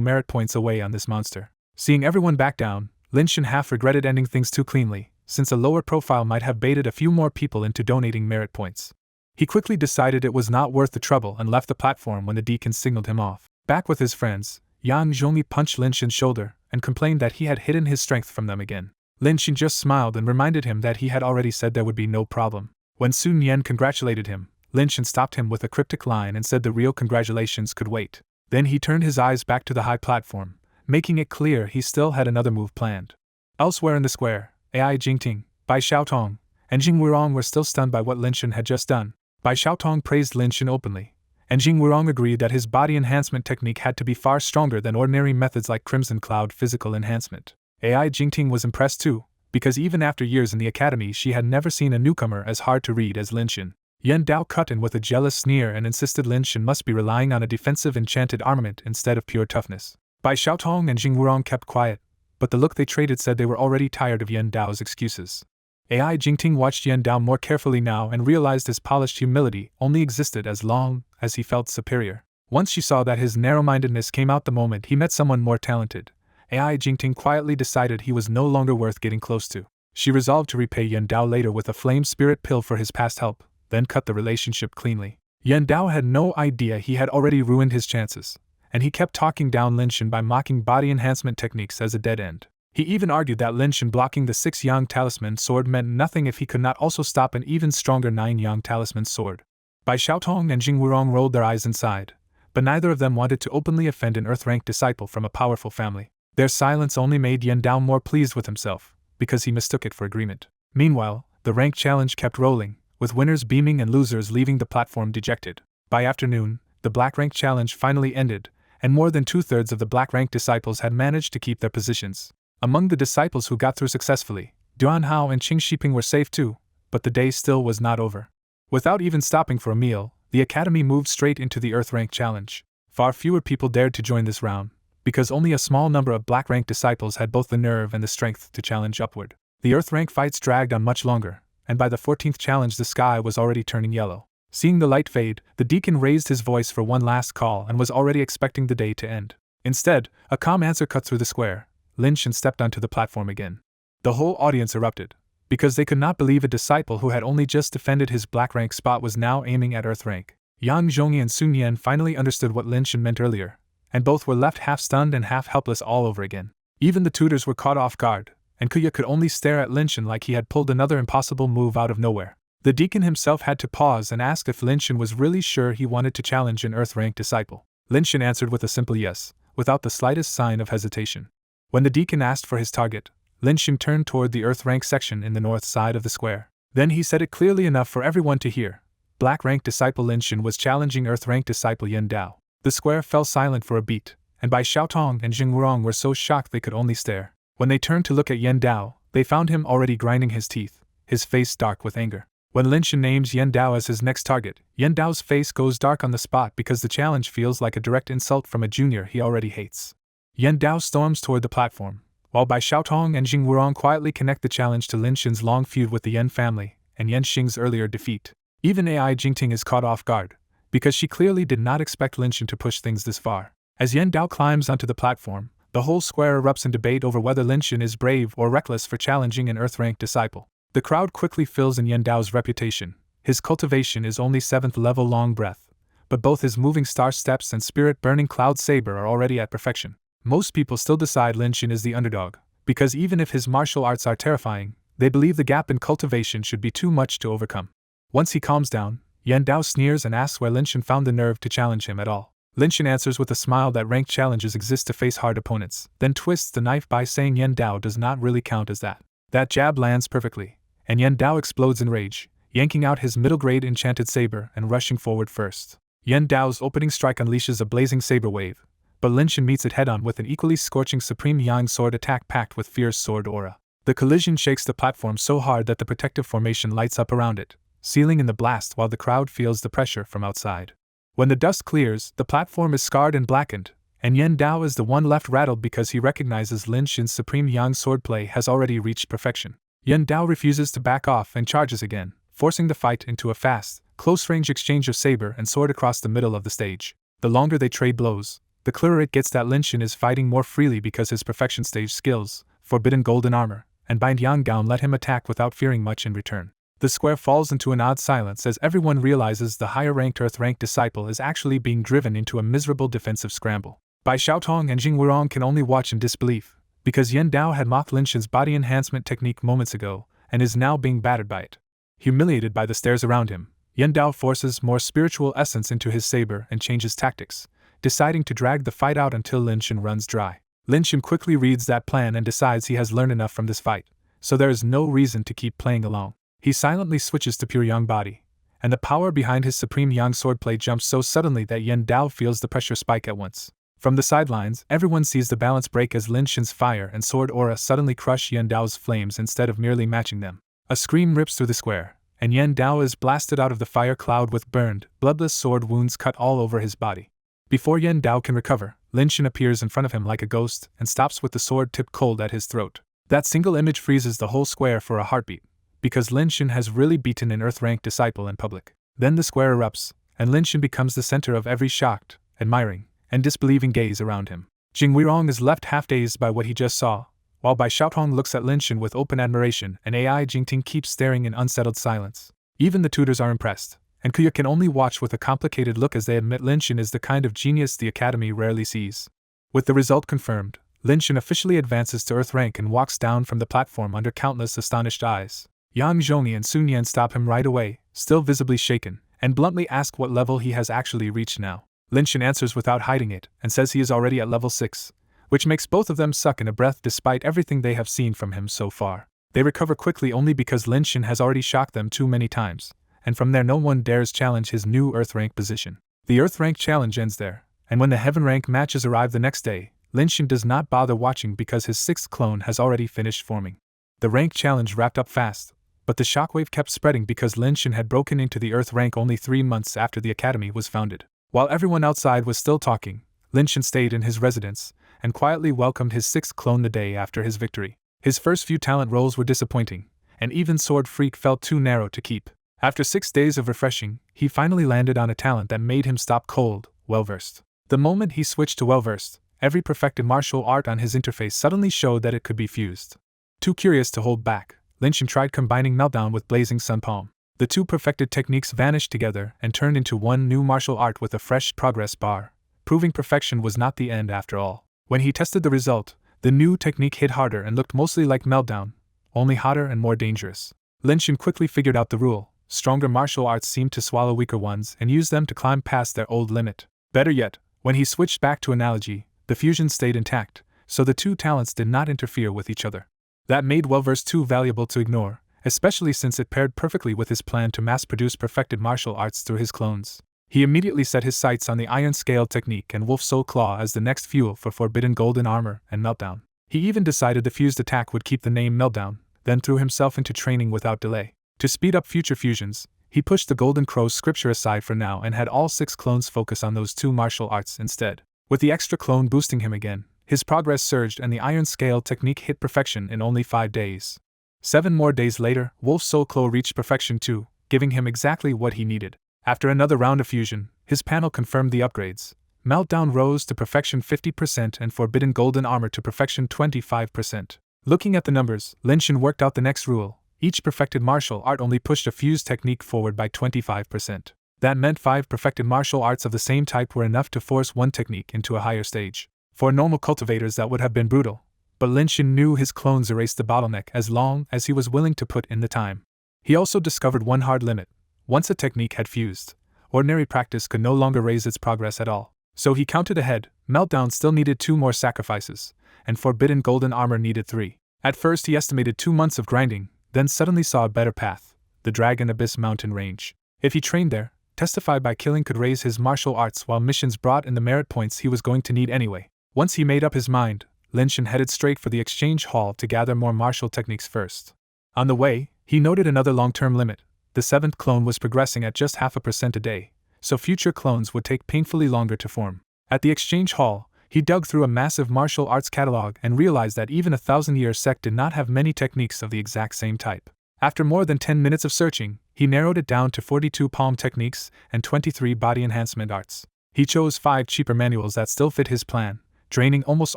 merit points away on this monster. Seeing everyone back down, Lin Xin half regretted ending things too cleanly, since a lower profile might have baited a few more people into donating merit points. He quickly decided it was not worth the trouble and left the platform when the deacon signaled him off. Back with his friends, Yang Zhongyi punched Lin Xin's shoulder and complained that he had hidden his strength from them again. Lin Xin just smiled and reminded him that he had already said there would be no problem. When Sun Yan congratulated him, Lin Xin stopped him with a cryptic line and said the real congratulations could wait. Then he turned his eyes back to the high platform, making it clear he still had another move planned. Elsewhere in the square, Ai Jingting, Bai Xiaotong, and Jing Wurong were still stunned by what Lin Xin had just done. Bai Xiaotong praised Lin Xin openly, and Jing Wurong agreed that his body enhancement technique had to be far stronger than ordinary methods like Crimson Cloud physical enhancement. Ai Jingting was impressed too, because even after years in the academy she had never seen a newcomer as hard to read as Lin Xin. Yan Dao cut in with a jealous sneer and insisted Lin Xin must be relying on a defensive enchanted armament instead of pure toughness. Bai Xiaotong and Jing Wurong kept quiet, but the look they traded said they were already tired of Yan Dao's excuses. Ai Jingting watched Yan Dao more carefully now and realized his polished humility only existed as long as he felt superior. Once she saw that his narrow-mindedness came out the moment he met someone more talented, Ai Jingting quietly decided he was no longer worth getting close to. She resolved to repay Yan Dao later with a flame spirit pill for his past help, then cut the relationship cleanly. Yan Dao had no idea he had already ruined his chances, and he kept talking down Lin Xin by mocking body enhancement techniques as a dead end. He even argued that Lin Xin blocking the 6-yang talisman sword meant nothing if he could not also stop an even stronger 9-yang talisman sword. Bai Xiaotong and Jing Wurong rolled their eyes and sighed, but neither of them wanted to openly offend an earth-ranked disciple from a powerful family. Their silence only made Yan Dao more pleased with himself, because he mistook it for agreement. Meanwhile, the rank challenge kept rolling, with winners beaming and losers leaving the platform dejected. By afternoon, the black rank challenge finally ended, and more than 2/3 of the black rank disciples had managed to keep their positions. Among the disciples who got through successfully, Duan Hao and Qing Shiping were safe too, but the day still was not over. Without even stopping for a meal, the academy moved straight into the Earth Rank Challenge. Far fewer people dared to join this round, because only a small number of black rank disciples had both the nerve and the strength to challenge upward. The earth rank fights dragged on much longer, and by the 14th challenge the sky was already turning yellow. Seeing the light fade, the deacon raised his voice for one last call and was already expecting the day to end. Instead, a calm answer cut through the square. Lin-Shin stepped onto the platform again. The whole audience erupted, because they could not believe a disciple who had only just defended his black rank spot was now aiming at earth rank. Yang Zhongyi and Sun Yan finally understood what Lin-Shin meant earlier, and both were left half stunned and half helpless all over again. Even the tutors were caught off guard, and Kuya could only stare at Lin-Shin like he had pulled another impossible move out of nowhere. The deacon himself had to pause and ask if Lin-Shin was really sure he wanted to challenge an earth rank disciple. Lin-Shin answered with a simple yes, without the slightest sign of hesitation. When the deacon asked for his target, Lin-Shin turned toward the earth rank section in the north side of the square. Then he said it clearly enough for everyone to hear. Black rank disciple Lin-Shin was challenging earth rank disciple Yan Dao. The square fell silent for a beat, and Bai Xiaotong and Jing Wurong were so shocked they could only stare. When they turned to look at Yan Dao, they found him already grinding his teeth, his face dark with anger. When Lin-Shin names Yan Dao as his next target, Yan Dao's face goes dark on the spot because the challenge feels like a direct insult from a junior he already hates. Yan Dao storms toward the platform, while Bai Xiaotong and Jing Wurong quietly connect the challenge to Lin-Shin's long feud with the Yan family and Yan Xing's earlier defeat. Even AI Jingting is caught off guard, because she clearly did not expect Lin-Shin to push things this far. As Yan Dao climbs onto the platform, the whole square erupts in debate over whether Lin-Shin is brave or reckless for challenging an earth-rank disciple. The crowd quickly fills in Yan Dao's reputation. His cultivation is only 7th level long breath, but both his moving star steps and spirit-burning cloud saber are already at perfection. Most people still decide Lin-Shin is the underdog, because even if his martial arts are terrifying, they believe the gap in cultivation should be too much to overcome. Once he calms down, Yan Dao sneers and asks where Lin-Shin found the nerve to challenge him at all. Lin-Shin answers with a smile that ranked challenges exist to face hard opponents, then twists the knife by saying Yan Dao does not really count as that. That jab lands perfectly, and Yan Dao explodes in rage, yanking out his middle-grade enchanted saber and rushing forward first. Yan Dao's opening strike unleashes a blazing saber wave, but Lin-Shin meets it head-on with an equally scorching Supreme Yang sword attack packed with fierce sword aura. The collision shakes the platform so hard that the protective formation lights up around it, sealing in the blast while the crowd feels the pressure from outside. When the dust clears, the platform is scarred and blackened, and Yan Dao is the one left rattled because he recognizes Lin-Shin's Supreme Yang swordplay has already reached perfection. Yan Dao refuses to back off and charges again, forcing the fight into a fast, close-range exchange of saber and sword across the middle of the stage. The longer they trade blows, the clearer it gets that Lin-Shin is fighting more freely because his perfection stage skills, forbidden golden armor, and bind yang gown let him attack without fearing much in return. The square falls into an odd silence as everyone realizes the higher-ranked earth-ranked disciple is actually being driven into a miserable defensive scramble. Bai Xiaotong and Jing Wurong can only watch in disbelief, because Yan Dao had mocked Lin-Shin's body enhancement technique moments ago, and is now being battered by it. Humiliated by the stares around him, Yan Dao forces more spiritual essence into his saber and changes tactics, deciding to drag the fight out until Lin-Shin runs dry. Lin-Shin quickly reads that plan and decides he has learned enough from this fight, so there is no reason to keep playing along. He silently switches to pure Yang body, and the power behind his Supreme Yang swordplay jumps so suddenly that Yan Dao feels the pressure spike at once. From the sidelines, everyone sees the balance break as Lin-Shin's fire and sword aura suddenly crush Yan Dao's flames instead of merely matching them. A scream rips through the square, and Yan Dao is blasted out of the fire cloud with burned, bloodless sword wounds cut all over his body. Before Yan Dao can recover, Lin-Shin appears in front of him like a ghost and stops with the sword tipped cold at his throat. That single image freezes the whole square for a heartbeat, because Lin-Shin has really beaten an earth-ranked disciple in public. Then the square erupts, and Lin-Shin becomes the center of every shocked, admiring, and disbelieving gaze around him. Jing Wurong is left half-dazed by what he just saw, while Bai Xiaotong looks at Lin-Shin with open admiration and AI Jingting keeps staring in unsettled silence. Even the tutors are impressed, and Kuya can only watch with a complicated look as they admit Lin-Shin is the kind of genius the Academy rarely sees. With the result confirmed, Lin-Shin officially advances to Earth rank and walks down from the platform under countless astonished eyes. Yang Zhongyi and Sun Yan stop him right away, still visibly shaken, and bluntly ask what level he has actually reached now. Lin-Shin answers without hiding it, and says he is already at level 6, which makes both of them suck in a breath despite everything they have seen from him so far. They recover quickly only because Lin-Shin has already shocked them too many times, and from there no one dares challenge his new Earth rank position. The Earth rank challenge ends there, and when the Heaven rank matches arrive the next day, Lin-Shin does not bother watching because his 6th clone has already finished forming. The rank challenge wrapped up fast, but the shockwave kept spreading because Lin-Shin had broken into the Earth rank only 3 months after the Academy was founded. While everyone outside was still talking, Linshin stayed in his residence and quietly welcomed his sixth clone the day after his victory. His first few talent rolls were disappointing, and even Sword Freak felt too narrow to keep. After 6 days of refreshing, he finally landed on a talent that made him stop cold, well-versed. The moment he switched to well-versed, every perfected martial art on his interface suddenly showed that it could be fused. Too curious to hold back, Linshin tried combining Meltdown with Blazing Sun Palm. The two perfected techniques vanished together and turned into one new martial art with a fresh progress bar, proving perfection was not the end after all. When he tested the result, the new technique hit harder and looked mostly like Meltdown, only hotter and more dangerous. Linshin quickly figured out the rule: stronger martial arts seemed to swallow weaker ones and use them to climb past their old limit. Better yet, when he switched back to Analogy, the fusion stayed intact, so the two talents did not interfere with each other. That made Wellverse too valuable to ignore, especially since it paired perfectly with his plan to mass-produce perfected martial arts through his clones. He immediately set his sights on the Iron Scale technique and Wolf Soul Claw as the next fuel for Forbidden Golden Armor and Meltdown. He even decided the fused attack would keep the name Meltdown, then threw himself into training without delay. To speed up future fusions, he pushed the Golden Crow scripture aside for now and had all 6 clones focus on those 2 martial arts instead. With the extra clone boosting him again, his progress surged and the Iron Scale technique hit perfection in only 5 days. 7 more days later, Wolf Soul Claw reached perfection too, giving him exactly what he needed. After another round of fusion, his panel confirmed the upgrades. Meltdown rose to perfection 50% and Forbidden Golden Armor to perfection 25%. Looking at the numbers, Linshin worked out the next rule: each perfected martial art only pushed a fused technique forward by 25%. That meant 5 perfected martial arts of the same type were enough to force one technique into a higher stage. For normal cultivators that would have been brutal, but Linshin knew his clones erased the bottleneck as long as he was willing to put in the time. He also discovered one hard limit: once a technique had fused, ordinary practice could no longer raise its progress at all. So he counted ahead. Meltdown still needed 2 more sacrifices, and Forbidden Golden Armor needed 3. At first he estimated 2 months of grinding, then suddenly saw a better path: the Dragon Abyss mountain range. If he trained there, Testify by Killing could raise his martial arts while missions brought in the merit points he was going to need anyway. Once he made up his mind, Linshin headed straight for the exchange hall to gather more martial techniques first. On the way, he noted another long-term limit: the 7th clone was progressing at just 0.5% a day, so future clones would take painfully longer to form. At the exchange hall, he dug through a massive martial arts catalog and realized that even a 1,000-year sect did not have many techniques of the exact same type. After more than 10 minutes of searching, he narrowed it down to 42 palm techniques and 23 body enhancement arts. He chose 5 cheaper manuals that still fit his plan, draining almost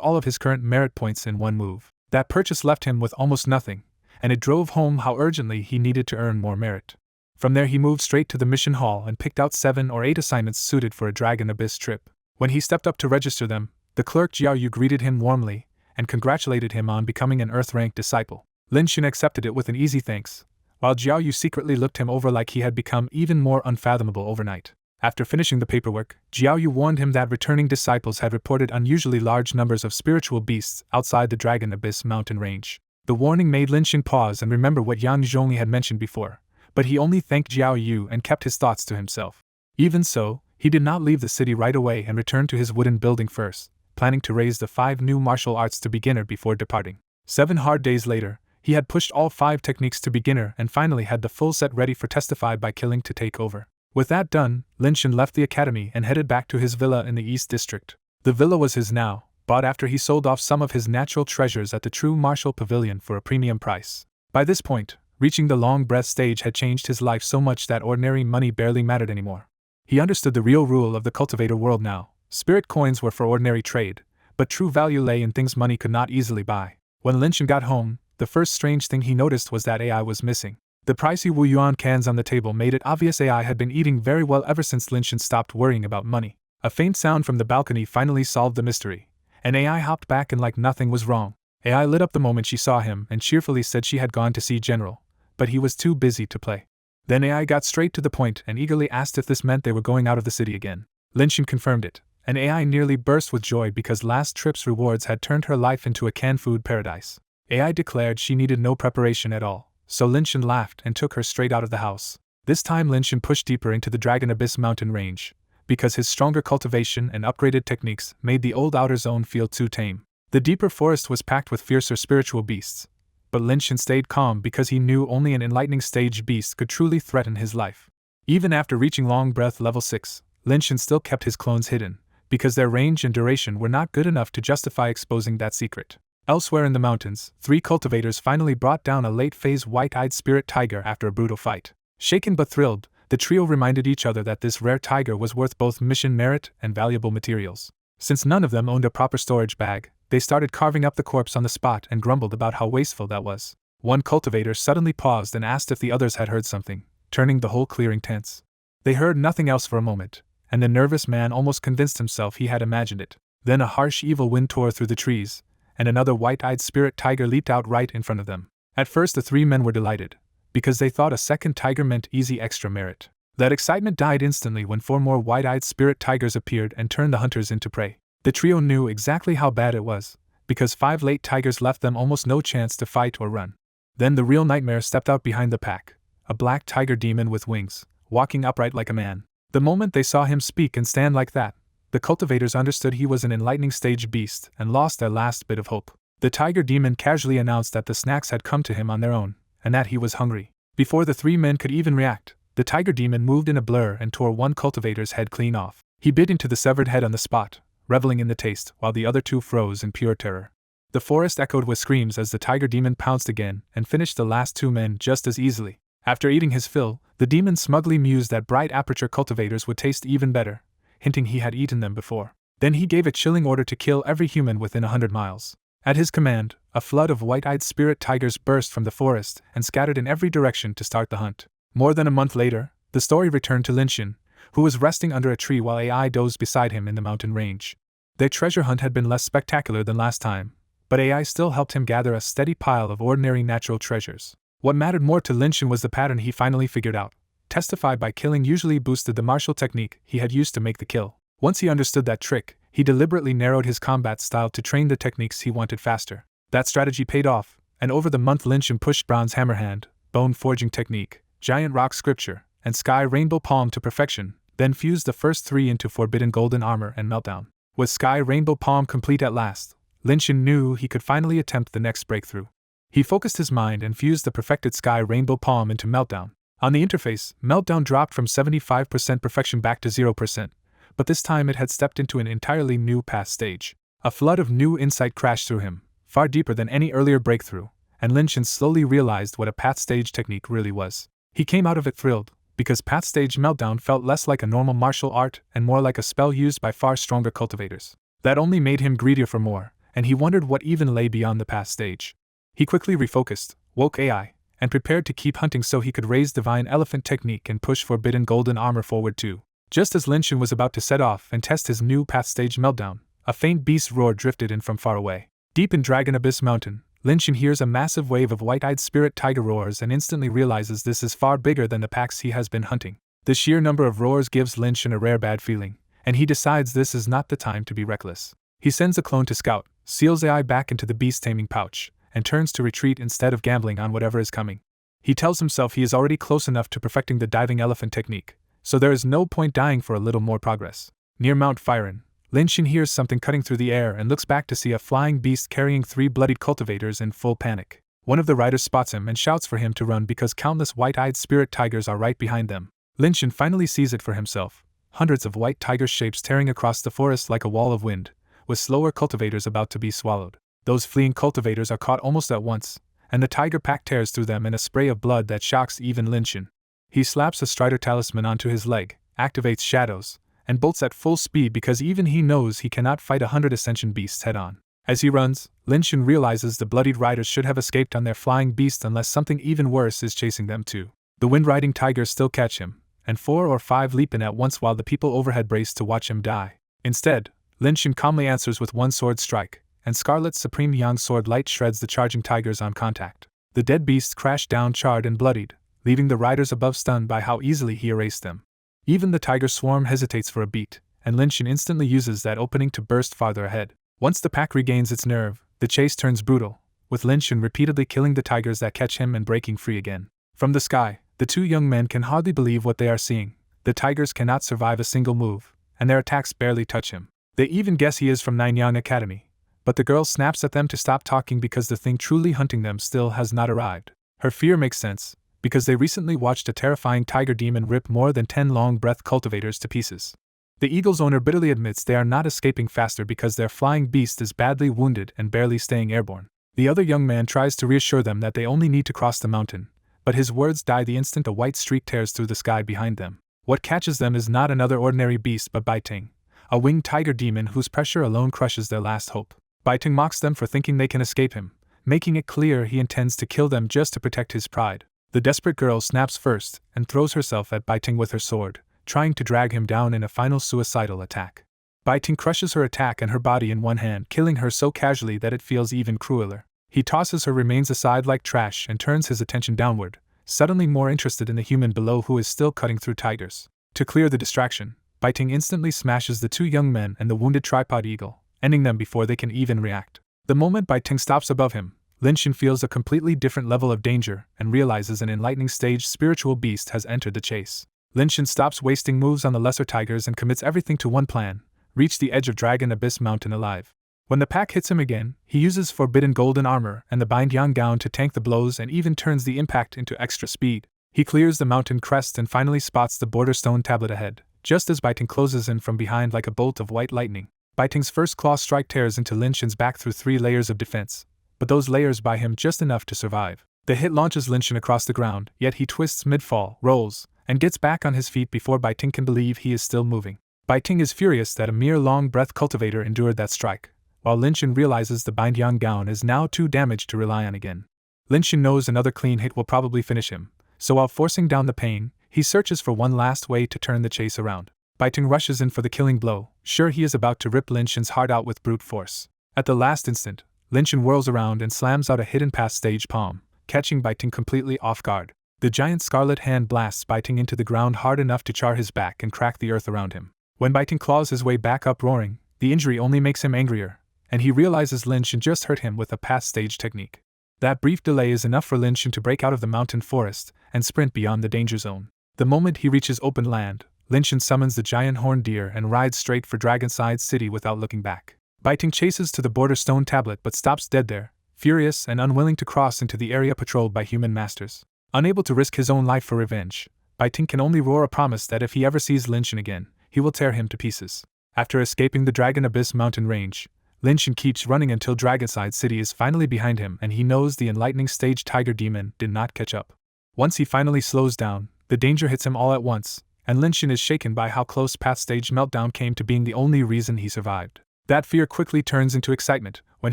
all of his current merit points in one move. That purchase left him with almost nothing, and it drove home how urgently he needed to earn more merit. From there he moved straight to the mission hall and picked out 7 or 8 assignments suited for a Dragon Abyss trip. When he stepped up to register them, the clerk Jiaoyu greeted him warmly and congratulated him on becoming an Earth-ranked disciple. Linshin accepted it with an easy thanks, while Jiaoyu secretly looked him over like he had become even more unfathomable overnight. After finishing the paperwork, Jiaoyu warned him that returning disciples had reported unusually large numbers of spiritual beasts outside the Dragon Abyss mountain range. The warning made Linshin pause and remember what Yang Zhongli had mentioned before, but he only thanked Jiaoyu and kept his thoughts to himself. Even so, he did not leave the city right away and returned to his wooden building first, planning to raise the 5 new martial arts to beginner before departing. 7 hard days later, he had pushed all 5 techniques to beginner and finally had the full set ready for Testify by Killing to take over. With that done, Linshin left the academy and headed back to his villa in the East District. The villa was his now, bought after he sold off some of his natural treasures at the True Martial Pavilion for a premium price. By this point, reaching the long breath stage had changed his life so much that ordinary money barely mattered anymore. He understood the real rule of the cultivator world now: spirit coins were for ordinary trade, but true value lay in things money could not easily buy. When Linshin got home, the first strange thing he noticed was that AI was missing. The pricey Wu Yuan cans on the table made it obvious AI had been eating very well ever since Linshin stopped worrying about money. A faint sound from the balcony finally solved the mystery, and AI hopped back and like nothing was wrong. AI lit up the moment she saw him and cheerfully said she had gone to see General, but he was too busy to play. Then AI got straight to the point and eagerly asked if this meant they were going out of the city again. Linshin confirmed it, and AI nearly burst with joy because last trip's rewards had turned her life into a canned food paradise. AI declared she needed no preparation at all, so Linshin laughed and took her straight out of the house. This time Linshin pushed deeper into the Dragon Abyss mountain range, because his stronger cultivation and upgraded techniques made the old outer zone feel too tame. The deeper forest was packed with fiercer spiritual beasts, but Linshin stayed calm because he knew only an enlightening stage beast could truly threaten his life. Even after reaching Long Breath level 6, Lin Shin still kept his clones hidden, because their range and duration were not good enough to justify exposing that secret. Elsewhere in the mountains, 3 cultivators finally brought down a late-phase white-eyed spirit tiger after a brutal fight. Shaken but thrilled, the trio reminded each other that this rare tiger was worth both mission merit and valuable materials. Since none of them owned a proper storage bag, they started carving up the corpse on the spot and grumbled about how wasteful that was. One cultivator suddenly paused and asked if the others had heard something, turning the whole clearing tense. They heard nothing else for a moment, and the nervous man almost convinced himself he had imagined it. Then a harsh evil wind tore through the trees, and another white-eyed spirit tiger leaped out right in front of them. At first the 3 men were delighted, because they thought a second tiger meant easy extra merit. That excitement died instantly when 4 more white-eyed spirit tigers appeared and turned the hunters into prey. The trio knew exactly how bad it was, because 5 late tigers left them almost no chance to fight or run. Then the real nightmare stepped out behind the pack, a black tiger demon with wings, walking upright like a man. The moment they saw him speak and stand like that, the cultivators understood he was an enlightening stage beast and lost their last bit of hope. The tiger demon casually announced that the snacks had come to him on their own, and that he was hungry. Before the 3 men could even react, the tiger demon moved in a blur and tore one cultivator's head clean off. He bit into the severed head on the spot, reveling in the taste, while the other 2 froze in pure terror. The forest echoed with screams as the tiger demon pounced again and finished the last 2 men just as easily. After eating his fill, the demon smugly mused that bright aperture cultivators would taste even better, hinting he had eaten them before. Then he gave a chilling order to kill every human within 100 miles. At his command, a flood of white-eyed spirit tigers burst from the forest and scattered in every direction to start the hunt. More than a month later, the story returned to Lin Shin, who was resting under a tree while AI dozed beside him in the mountain range. Their treasure hunt had been less spectacular than last time, but AI still helped him gather a steady pile of ordinary natural treasures. What mattered more to Lin Shin was the pattern he finally figured out. Testify by killing usually boosted the martial technique he had used to make the kill. Once he understood that trick, he deliberately narrowed his combat style to train the techniques he wanted faster. That strategy paid off, and over the month Lin Shin pushed bronze hammerhand, bone forging technique, giant rock scripture, and sky rainbow palm to perfection, then fused the first 3 into forbidden golden armor and meltdown. With sky rainbow palm complete at last, Lin Shin knew he could finally attempt the next breakthrough. He focused his mind and fused the perfected sky rainbow palm into meltdown. On the interface, meltdown dropped from 75% perfection back to 0%, but this time it had stepped into an entirely new path stage. A flood of new insight crashed through him, far deeper than any earlier breakthrough, and Lin Shin slowly realized what a path stage technique really was. He came out of it thrilled, because path stage meltdown felt less like a normal martial art and more like a spell used by far stronger cultivators. That only made him greedier for more, and he wondered what even lay beyond the path stage. He quickly refocused, woke AI, and prepared to keep hunting so he could raise Divine Elephant technique and push forbidden golden armor forward too. Just as Lin Shin was about to set off and test his new path stage meltdown, a faint beast roar drifted in from far away. Deep in Dragon Abyss Mountain, Lin Shin hears a massive wave of white-eyed spirit tiger roars and instantly realizes this is far bigger than the packs he has been hunting. The sheer number of roars gives Lin Shin a rare bad feeling, and he decides this is not the time to be reckless. He sends a clone to scout, seals AI back into the beast-taming pouch, and turns to retreat instead of gambling on whatever is coming. He tells himself he is already close enough to perfecting the diving elephant technique, so there is no point dying for a little more progress. Near Mount Firen, Lin Shin hears something cutting through the air and looks back to see a flying beast carrying 3 bloodied cultivators in full panic. One of the riders spots him and shouts for him to run because countless white-eyed spirit tigers are right behind them. Lin Shin finally sees it for himself, hundreds of white tiger shapes tearing across the forest like a wall of wind, with slower cultivators about to be swallowed. Those fleeing cultivators are caught almost at once, and the tiger pack tears through them in a spray of blood that shocks even Lin Shin. He slaps a Strider talisman onto his leg, activates shadows, and bolts at full speed because even he knows he cannot fight 100 Ascension beasts head-on. As he runs, Lin Shin realizes the bloodied riders should have escaped on their flying beast unless something even worse is chasing them too. The wind-riding tigers still catch him, and 4 or 5 leap in at once while the people overhead brace to watch him die. Instead, Lin Shin calmly answers with one sword strike, and Scarlet's Supreme Yang sword light shreds the charging tigers on contact. The dead beasts crash down charred and bloodied, leaving the riders above stunned by how easily he erased them. Even the tiger swarm hesitates for a beat, and Lin Shin instantly uses that opening to burst farther ahead. Once the pack regains its nerve, the chase turns brutal, with Lin Shin repeatedly killing the tigers that catch him and breaking free again. From the sky, the 2 young men can hardly believe what they are seeing. The tigers cannot survive a single move, and their attacks barely touch him. They even guess he is from Nanyang Academy, but the girl snaps at them to stop talking because the thing truly hunting them still has not arrived. Her fear makes sense, because they recently watched a terrifying tiger demon rip more than 10 long-breath cultivators to pieces. The eagle's owner bitterly admits they are not escaping faster because their flying beast is badly wounded and barely staying airborne. The other young man tries to reassure them that they only need to cross the mountain, but his words die the instant a white streak tears through the sky behind them. What catches them is not another ordinary beast but Baiting, a winged tiger demon whose pressure alone crushes their last hope. Baiting mocks them for thinking they can escape him, making it clear he intends to kill them just to protect his pride. The desperate girl snaps first and throws herself at Baiting with her sword, trying to drag him down in a final suicidal attack. Baiting crushes her attack and her body in one hand, killing her so casually that it feels even crueler. He tosses her remains aside like trash and turns his attention downward, suddenly more interested in the human below who is still cutting through tigers. To clear the distraction, Baiting instantly smashes the two young men and the wounded tripod eagle, ending them before they can even react. The moment Baiting stops above him, Linshin feels a completely different level of danger and realizes an enlightening stage spiritual beast has entered the chase. Linshin stops wasting moves on the lesser tigers and commits everything to one plan: reach the edge of Dragon Abyss Mountain alive. When the pack hits him again, he uses forbidden golden armor and the bind yang gown to tank the blows and even turns the impact into extra speed. He clears the mountain crest and finally spots the border stone tablet ahead, just as Baiting closes in from behind like a bolt of white lightning. Baiting's first claw strike tears into Linshin's back through 3 layers of defense, but those layers buy him just enough to survive. The hit launches Linshin across the ground, yet he twists mid-fall, rolls, and gets back on his feet before Baiting can believe he is still moving. Baiting is furious that a mere long-breath cultivator endured that strike, while Linshin realizes the bind yang gown is now too damaged to rely on again. Linshin knows another clean hit will probably finish him, so while forcing down the pain, he searches for one last way to turn the chase around. Baiting rushes in for the killing blow, sure he is about to rip Linshin's heart out with brute force. At the last instant, Linshin whirls around and slams out a hidden past stage palm, catching Baiting completely off guard. The giant scarlet hand blasts Baiting into the ground hard enough to char his back and crack the earth around him. When Baiting claws his way back up roaring, the injury only makes him angrier, and he realizes Linshin just hurt him with a past stage technique. That brief delay is enough for Linshin to break out of the mountain forest and sprint beyond the danger zone. The moment he reaches open land, Linshin summons the giant horned deer and rides straight for Dragonside City without looking back. Baiting chases to the border stone tablet but stops dead there, furious and unwilling to cross into the area patrolled by human masters. Unable to risk his own life for revenge, Baiting can only roar a promise that if he ever sees Linshin again, he will tear him to pieces. After escaping the Dragon Abyss mountain range, Linshin keeps running until Dragonside City is finally behind him and he knows the enlightening stage tiger demon did not catch up. Once he finally slows down, the danger hits him all at once, and Linshin is shaken by how close past stage meltdown came to being the only reason he survived. That fear quickly turns into excitement when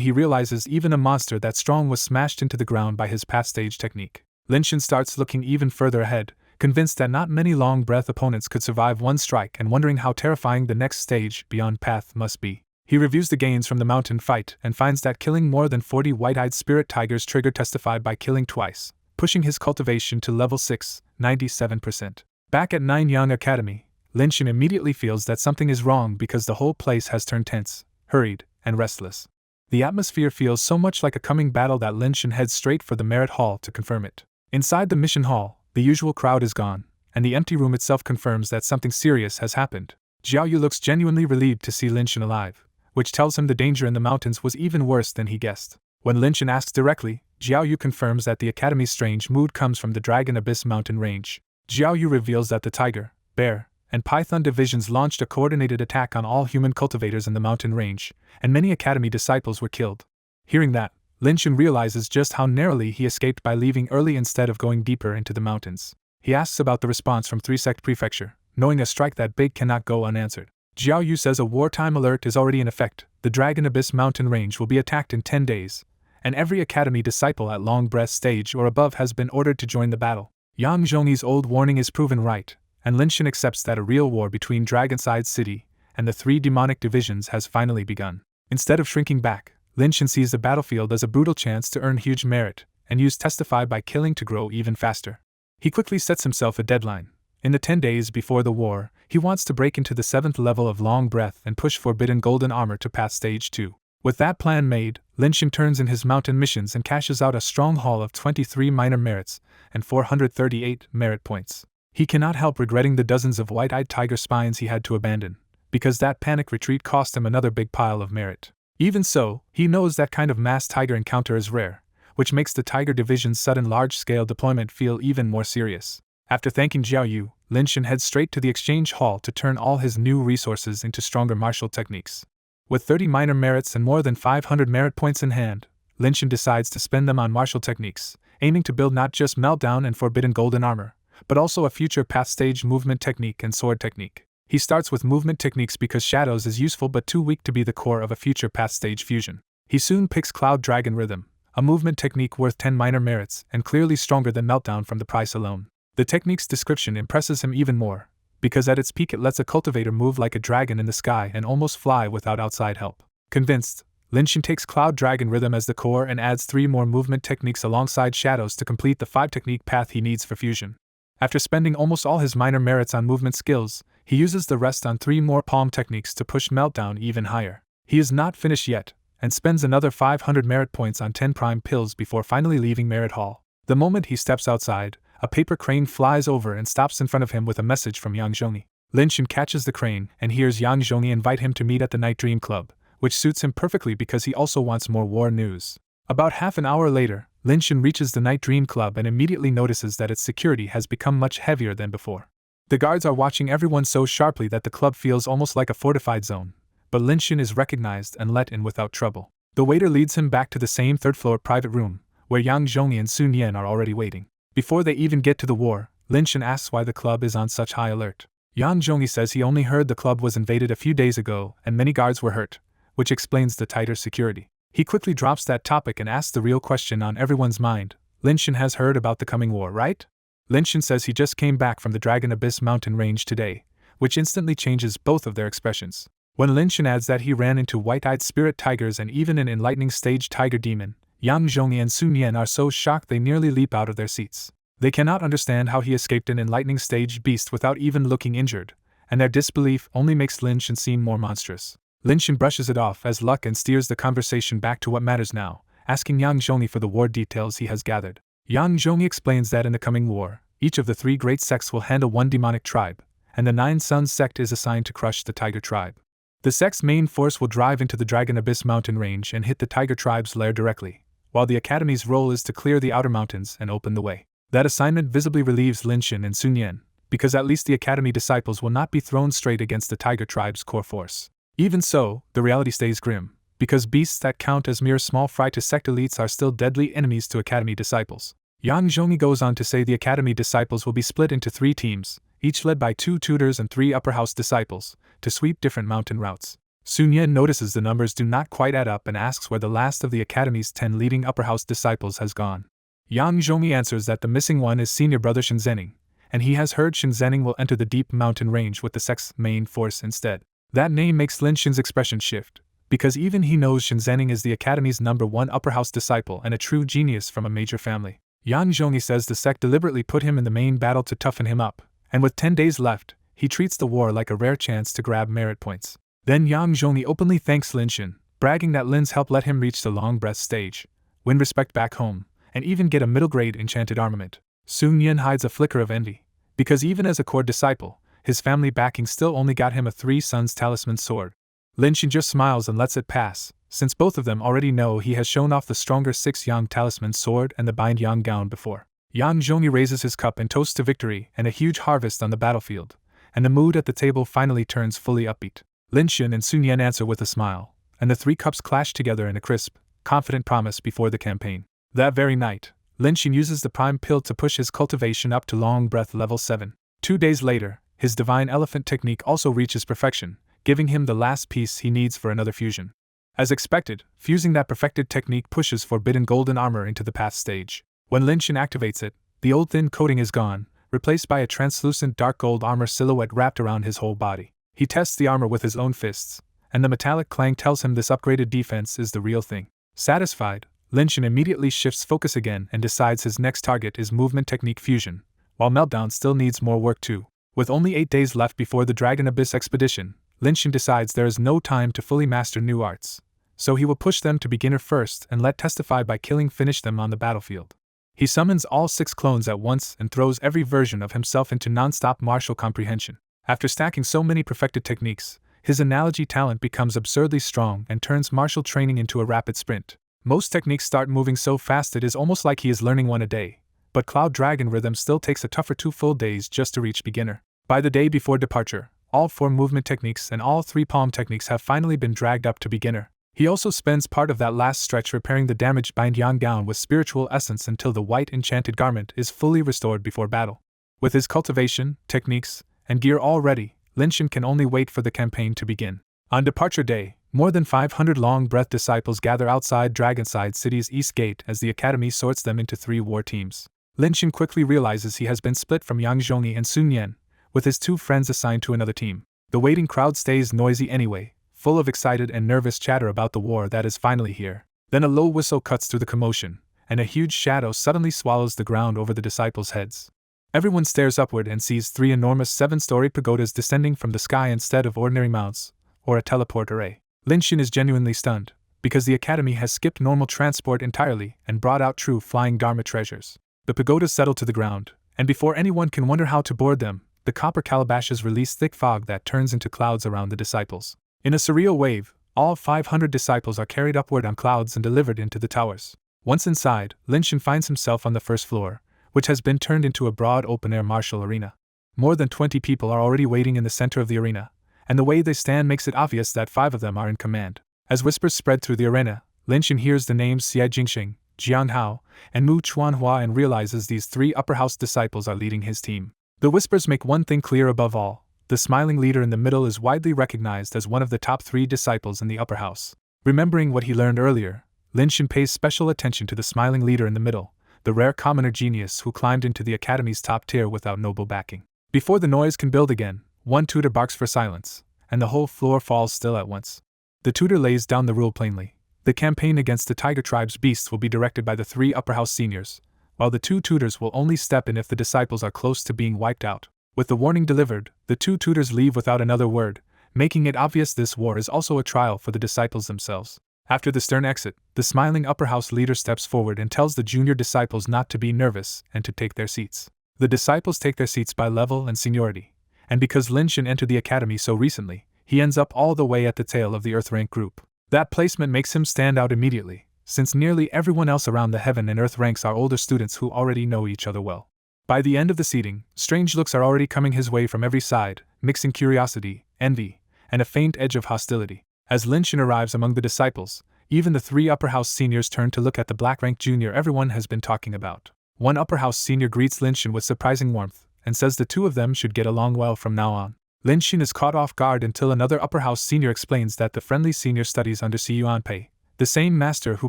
he realizes even a monster that strong was smashed into the ground by his past stage technique. Linshin starts looking even further ahead, convinced that not many long-breath opponents could survive one strike and wondering how terrifying the next stage beyond path must be. He reviews the gains from the mountain fight and finds that killing more than 40 white-eyed spirit tigers triggered testified by killing twice, pushing his cultivation to level 6, 97%. Back at Nanyang Academy, Linshin immediately feels that something is wrong because the whole place has turned tense, hurried, and restless. The atmosphere feels so much like a coming battle that Linshin heads straight for the Merit Hall to confirm it. Inside the mission hall, the usual crowd is gone, and the empty room itself confirms that something serious has happened. Jiaoyu looks genuinely relieved to see Linshin alive, which tells him the danger in the mountains was even worse than he guessed. When Linshin asks directly, Jiaoyu confirms that the Academy's strange mood comes from the Dragon Abyss mountain range. Jiaoyu reveals that the tiger, bear, and python divisions launched a coordinated attack on all human cultivators in the mountain range, and many Academy disciples were killed. Hearing that, Linshin realizes just how narrowly he escaped by leaving early instead of going deeper into the mountains. He asks about the response from 3 Sect Prefecture, knowing a strike that big cannot go unanswered. Jiaoyu says a wartime alert is already in effect. The Dragon Abyss mountain range will be attacked in 10 days, and every Academy disciple at Long Breath stage or above has been ordered to join the battle. Yang Zhongyi's old warning is proven right, and Linshin accepts that a real war between Dragonside City and the 3 demonic divisions has finally begun. Instead of shrinking back, Linshin sees the battlefield as a brutal chance to earn huge merit, and use Testify by killing to grow even faster. He quickly sets himself a deadline. In the 10 days before the war, he wants to break into the 7th level of Long Breath and push forbidden golden armor to pass stage 2. With that plan made, Linshin turns in his mountain missions and cashes out a strong haul of 23 minor merits and 438 merit points. He cannot help regretting the dozens of white-eyed tiger spines he had to abandon, because that panic retreat cost him another big pile of merit. Even so, he knows that kind of mass tiger encounter is rare, which makes the Tiger Division's sudden large-scale deployment feel even more serious. After thanking Jiao Yu, Lin Shen heads straight to the exchange hall to turn all his new resources into stronger martial techniques. With 30 minor merits and more than 500 merit points in hand, Lin Shen decides to spend them on martial techniques, aiming to build not just Meltdown and Forbidden Golden Armor, but also a future path stage movement technique and sword technique. He starts with movement techniques because Shadows is useful but too weak to be the core of a future path stage fusion. He soon picks Cloud Dragon Rhythm, a movement technique worth 10 minor merits and clearly stronger than Meltdown from the price alone. The technique's description impresses him even more, because at its peak it lets a cultivator move like a dragon in the sky and almost fly without outside help. Convinced, Lin Shen takes Cloud Dragon Rhythm as the core and adds 3 more movement techniques alongside Shadows to complete the 5-technique path he needs for fusion. After spending almost all his minor merits on movement skills, he uses the rest on 3 more palm techniques to push Meltdown even higher. He is not finished yet, and spends another 500 merit points on 10 prime pills before finally leaving Merit Hall. The moment he steps outside, a paper crane flies over and stops in front of him with a message from Yang Zhongyi. Lin Shen catches the crane and hears Yang Zhongyi invite him to meet at the Night Dream Club, which suits him perfectly because he also wants more war news. About half an hour later, Lin Shen reaches the Night Dream Club and immediately notices that its security has become much heavier than before. The guards are watching everyone so sharply that the club feels almost like a fortified zone, but Lin Shen is recognized and let in without trouble. The waiter leads him back to the same third-floor private room, where Yang Zhongyi and Sun Yan are already waiting. Before they even get to the war, Lin Shen asks why the club is on such high alert. Yang Zhongyi says he only heard the club was invaded a few days ago and many guards were hurt, which explains the tighter security. He quickly drops that topic and asks the real question on everyone's mind. Lin Shen has heard about the coming war, right? Lin Shen says he just came back from the Dragon Abyss mountain range today, which instantly changes both of their expressions. When Lin Shen adds that he ran into white-eyed spirit tigers and even an enlightening stage tiger demon, Yang Zhongyi and Sun Yan are so shocked they nearly leap out of their seats. They cannot understand how he escaped an enlightening stage beast without even looking injured, and their disbelief only makes Lin Shen seem more monstrous. Lin Shen brushes it off as luck and steers the conversation back to what matters now, asking Yang Zhongyi for the war details he has gathered. Yang Zhongyi explains that in the coming war, each of the 3 great sects will handle one demonic tribe, and the 9 Suns sect is assigned to crush the Tiger tribe. The sect's main force will drive into the Dragon Abyss mountain range and hit the Tiger tribe's lair directly, while the Academy's role is to clear the outer mountains and open the way. That assignment visibly relieves Lin Shen and Sun Yan, because at least the Academy disciples will not be thrown straight against the Tiger tribe's core force. Even so, the reality stays grim, because beasts that count as mere small fry to sect elites are still deadly enemies to Academy disciples. Yang Zhongyi goes on to say the Academy disciples will be split into 3 teams, each led by 2 tutors and 3 upper house disciples, to sweep different mountain routes. Sun Yan notices the numbers do not quite add up and asks where the last of the Academy's 10 leading upper house disciples has gone. Yang Zhongyi answers that the missing one is senior brother Shenzening, and he has heard Shenzening will enter the deep mountain range with the sect's main force instead. That name makes Lin Shen's expression shift, because even he knows Shenzening is the Academy's #1 upper house disciple and a true genius from a major family. Yang Zhongyi says the sect deliberately put him in the main battle to toughen him up, and with 10 days left, he treats the war like a rare chance to grab merit points. Then Yang Zhongyi openly thanks Lin Shen, bragging that Lin's help let him reach the long breath stage, win respect back home, and even get a middle-grade enchanted armament. Sun Yan hides a flicker of envy, because even as a core disciple, his family backing still only got him a 3 Suns talisman sword. Lin Shen just smiles and lets it pass, since both of them already know he has shown off the stronger 6 Yang talisman sword and the bind Yang gown before. Yang Zhongyi raises his cup and toasts to victory and a huge harvest on the battlefield, and the mood at the table finally turns fully upbeat. Lin Shen and Sun Yan answer with a smile, and the 3 cups clash together in a crisp, confident promise before the campaign. That very night, Lin Shen uses the prime pill to push his cultivation up to long breath level 7. 2 days later, his divine elephant technique also reaches perfection, giving him the last piece he needs for another fusion. As expected, fusing that perfected technique pushes forbidden golden armor into the path stage. When Lin Shen activates it, the old thin coating is gone, replaced by a translucent dark gold armor silhouette wrapped around his whole body. He tests the armor with his own fists, and the metallic clang tells him this upgraded defense is the real thing. Satisfied, Lin Shen immediately shifts focus again and decides his next target is movement technique fusion, while Meltdown still needs more work too. With only 8 days left before the Dragon Abyss expedition, Lin Shen decides there is no time to fully master new arts, so he will push them to beginner first and let Testify by killing finish them on the battlefield. He summons all 6 clones at once and throws every version of himself into non-stop martial comprehension. After stacking so many perfected techniques, his analogy talent becomes absurdly strong and turns martial training into a rapid sprint. Most techniques start moving so fast it is almost like he is learning one a day, but Cloud Dragon Rhythm still takes a tougher 2 full days just to reach beginner. By the day before departure, all 4 movement techniques and all 3 palm techniques have finally been dragged up to beginner. He also spends part of that last stretch repairing the damaged Bind Yang gown with spiritual essence until the white enchanted garment is fully restored before battle. With his cultivation, techniques, and gear all ready, Linshin can only wait for the campaign to begin. On departure day, more than 500 long-breathed disciples gather outside Dragonside City's east gate as the academy sorts them into 3 war teams. Linshin quickly realizes he has been split from Yang Zhongyi and Sun Yan, with his 2 friends assigned to another team. The waiting crowd stays noisy anyway, full of excited and nervous chatter about the war that is finally here. Then a low whistle cuts through the commotion, and a huge shadow suddenly swallows the ground over the disciples' heads. Everyone stares upward and sees 3 enormous 7-story pagodas descending from the sky instead of ordinary mounts, or a teleport array. Linshin is genuinely stunned, because the academy has skipped normal transport entirely and brought out true flying Dharma treasures. The pagodas settle to the ground, and before anyone can wonder how to board them, the copper calabashes release thick fog that turns into clouds around the disciples. In a surreal wave, all 500 disciples are carried upward on clouds and delivered into the towers. Once inside, Linshin finds himself on the first floor, which has been turned into a broad open-air martial arena. More than 20 people are already waiting in the center of the arena, and the way they stand makes it obvious that 5 of them are in command. As whispers spread through the arena, Linshin hears the names Xie Jingxing, Jiang Hao, and Mu Chuanhua and realizes these 3 upper house disciples are leading his team. The whispers make one thing clear above all: the smiling leader in the middle is widely recognized as one of the top 3 disciples in the upper house. Remembering what he learned earlier, Linshin pays special attention to the smiling leader in the middle, the rare commoner genius who climbed into the academy's top tier without noble backing. Before the noise can build again, one tutor barks for silence, and the whole floor falls still at once. The tutor lays down the rule plainly. The campaign against the Tiger Tribe's beasts will be directed by the 3 upper house seniors, while the 2 tutors will only step in if the disciples are close to being wiped out. With the warning delivered, the 2 tutors leave without another word, making it obvious this war is also a trial for the disciples themselves. After the stern exit, the smiling upper house leader steps forward and tells the junior disciples not to be nervous and to take their seats. The disciples take their seats by level and seniority, and because Linshin entered the academy so recently, he ends up all the way at the tail of the Earth rank group. That placement makes him stand out immediately, since nearly everyone else around the Heaven and Earth ranks are older students who already know each other well. By the end of the seating, strange looks are already coming his way from every side, mixing curiosity, envy, and a faint edge of hostility. As Linshin arrives among the disciples, even the 3 upper house seniors turn to look at the black-ranked junior everyone has been talking about. One upper house senior greets Linshin with surprising warmth, and says the 2 of them should get along well from now on. Linshin is caught off guard until another upper house senior explains that the friendly senior studies under Si Yuanpei, the same master who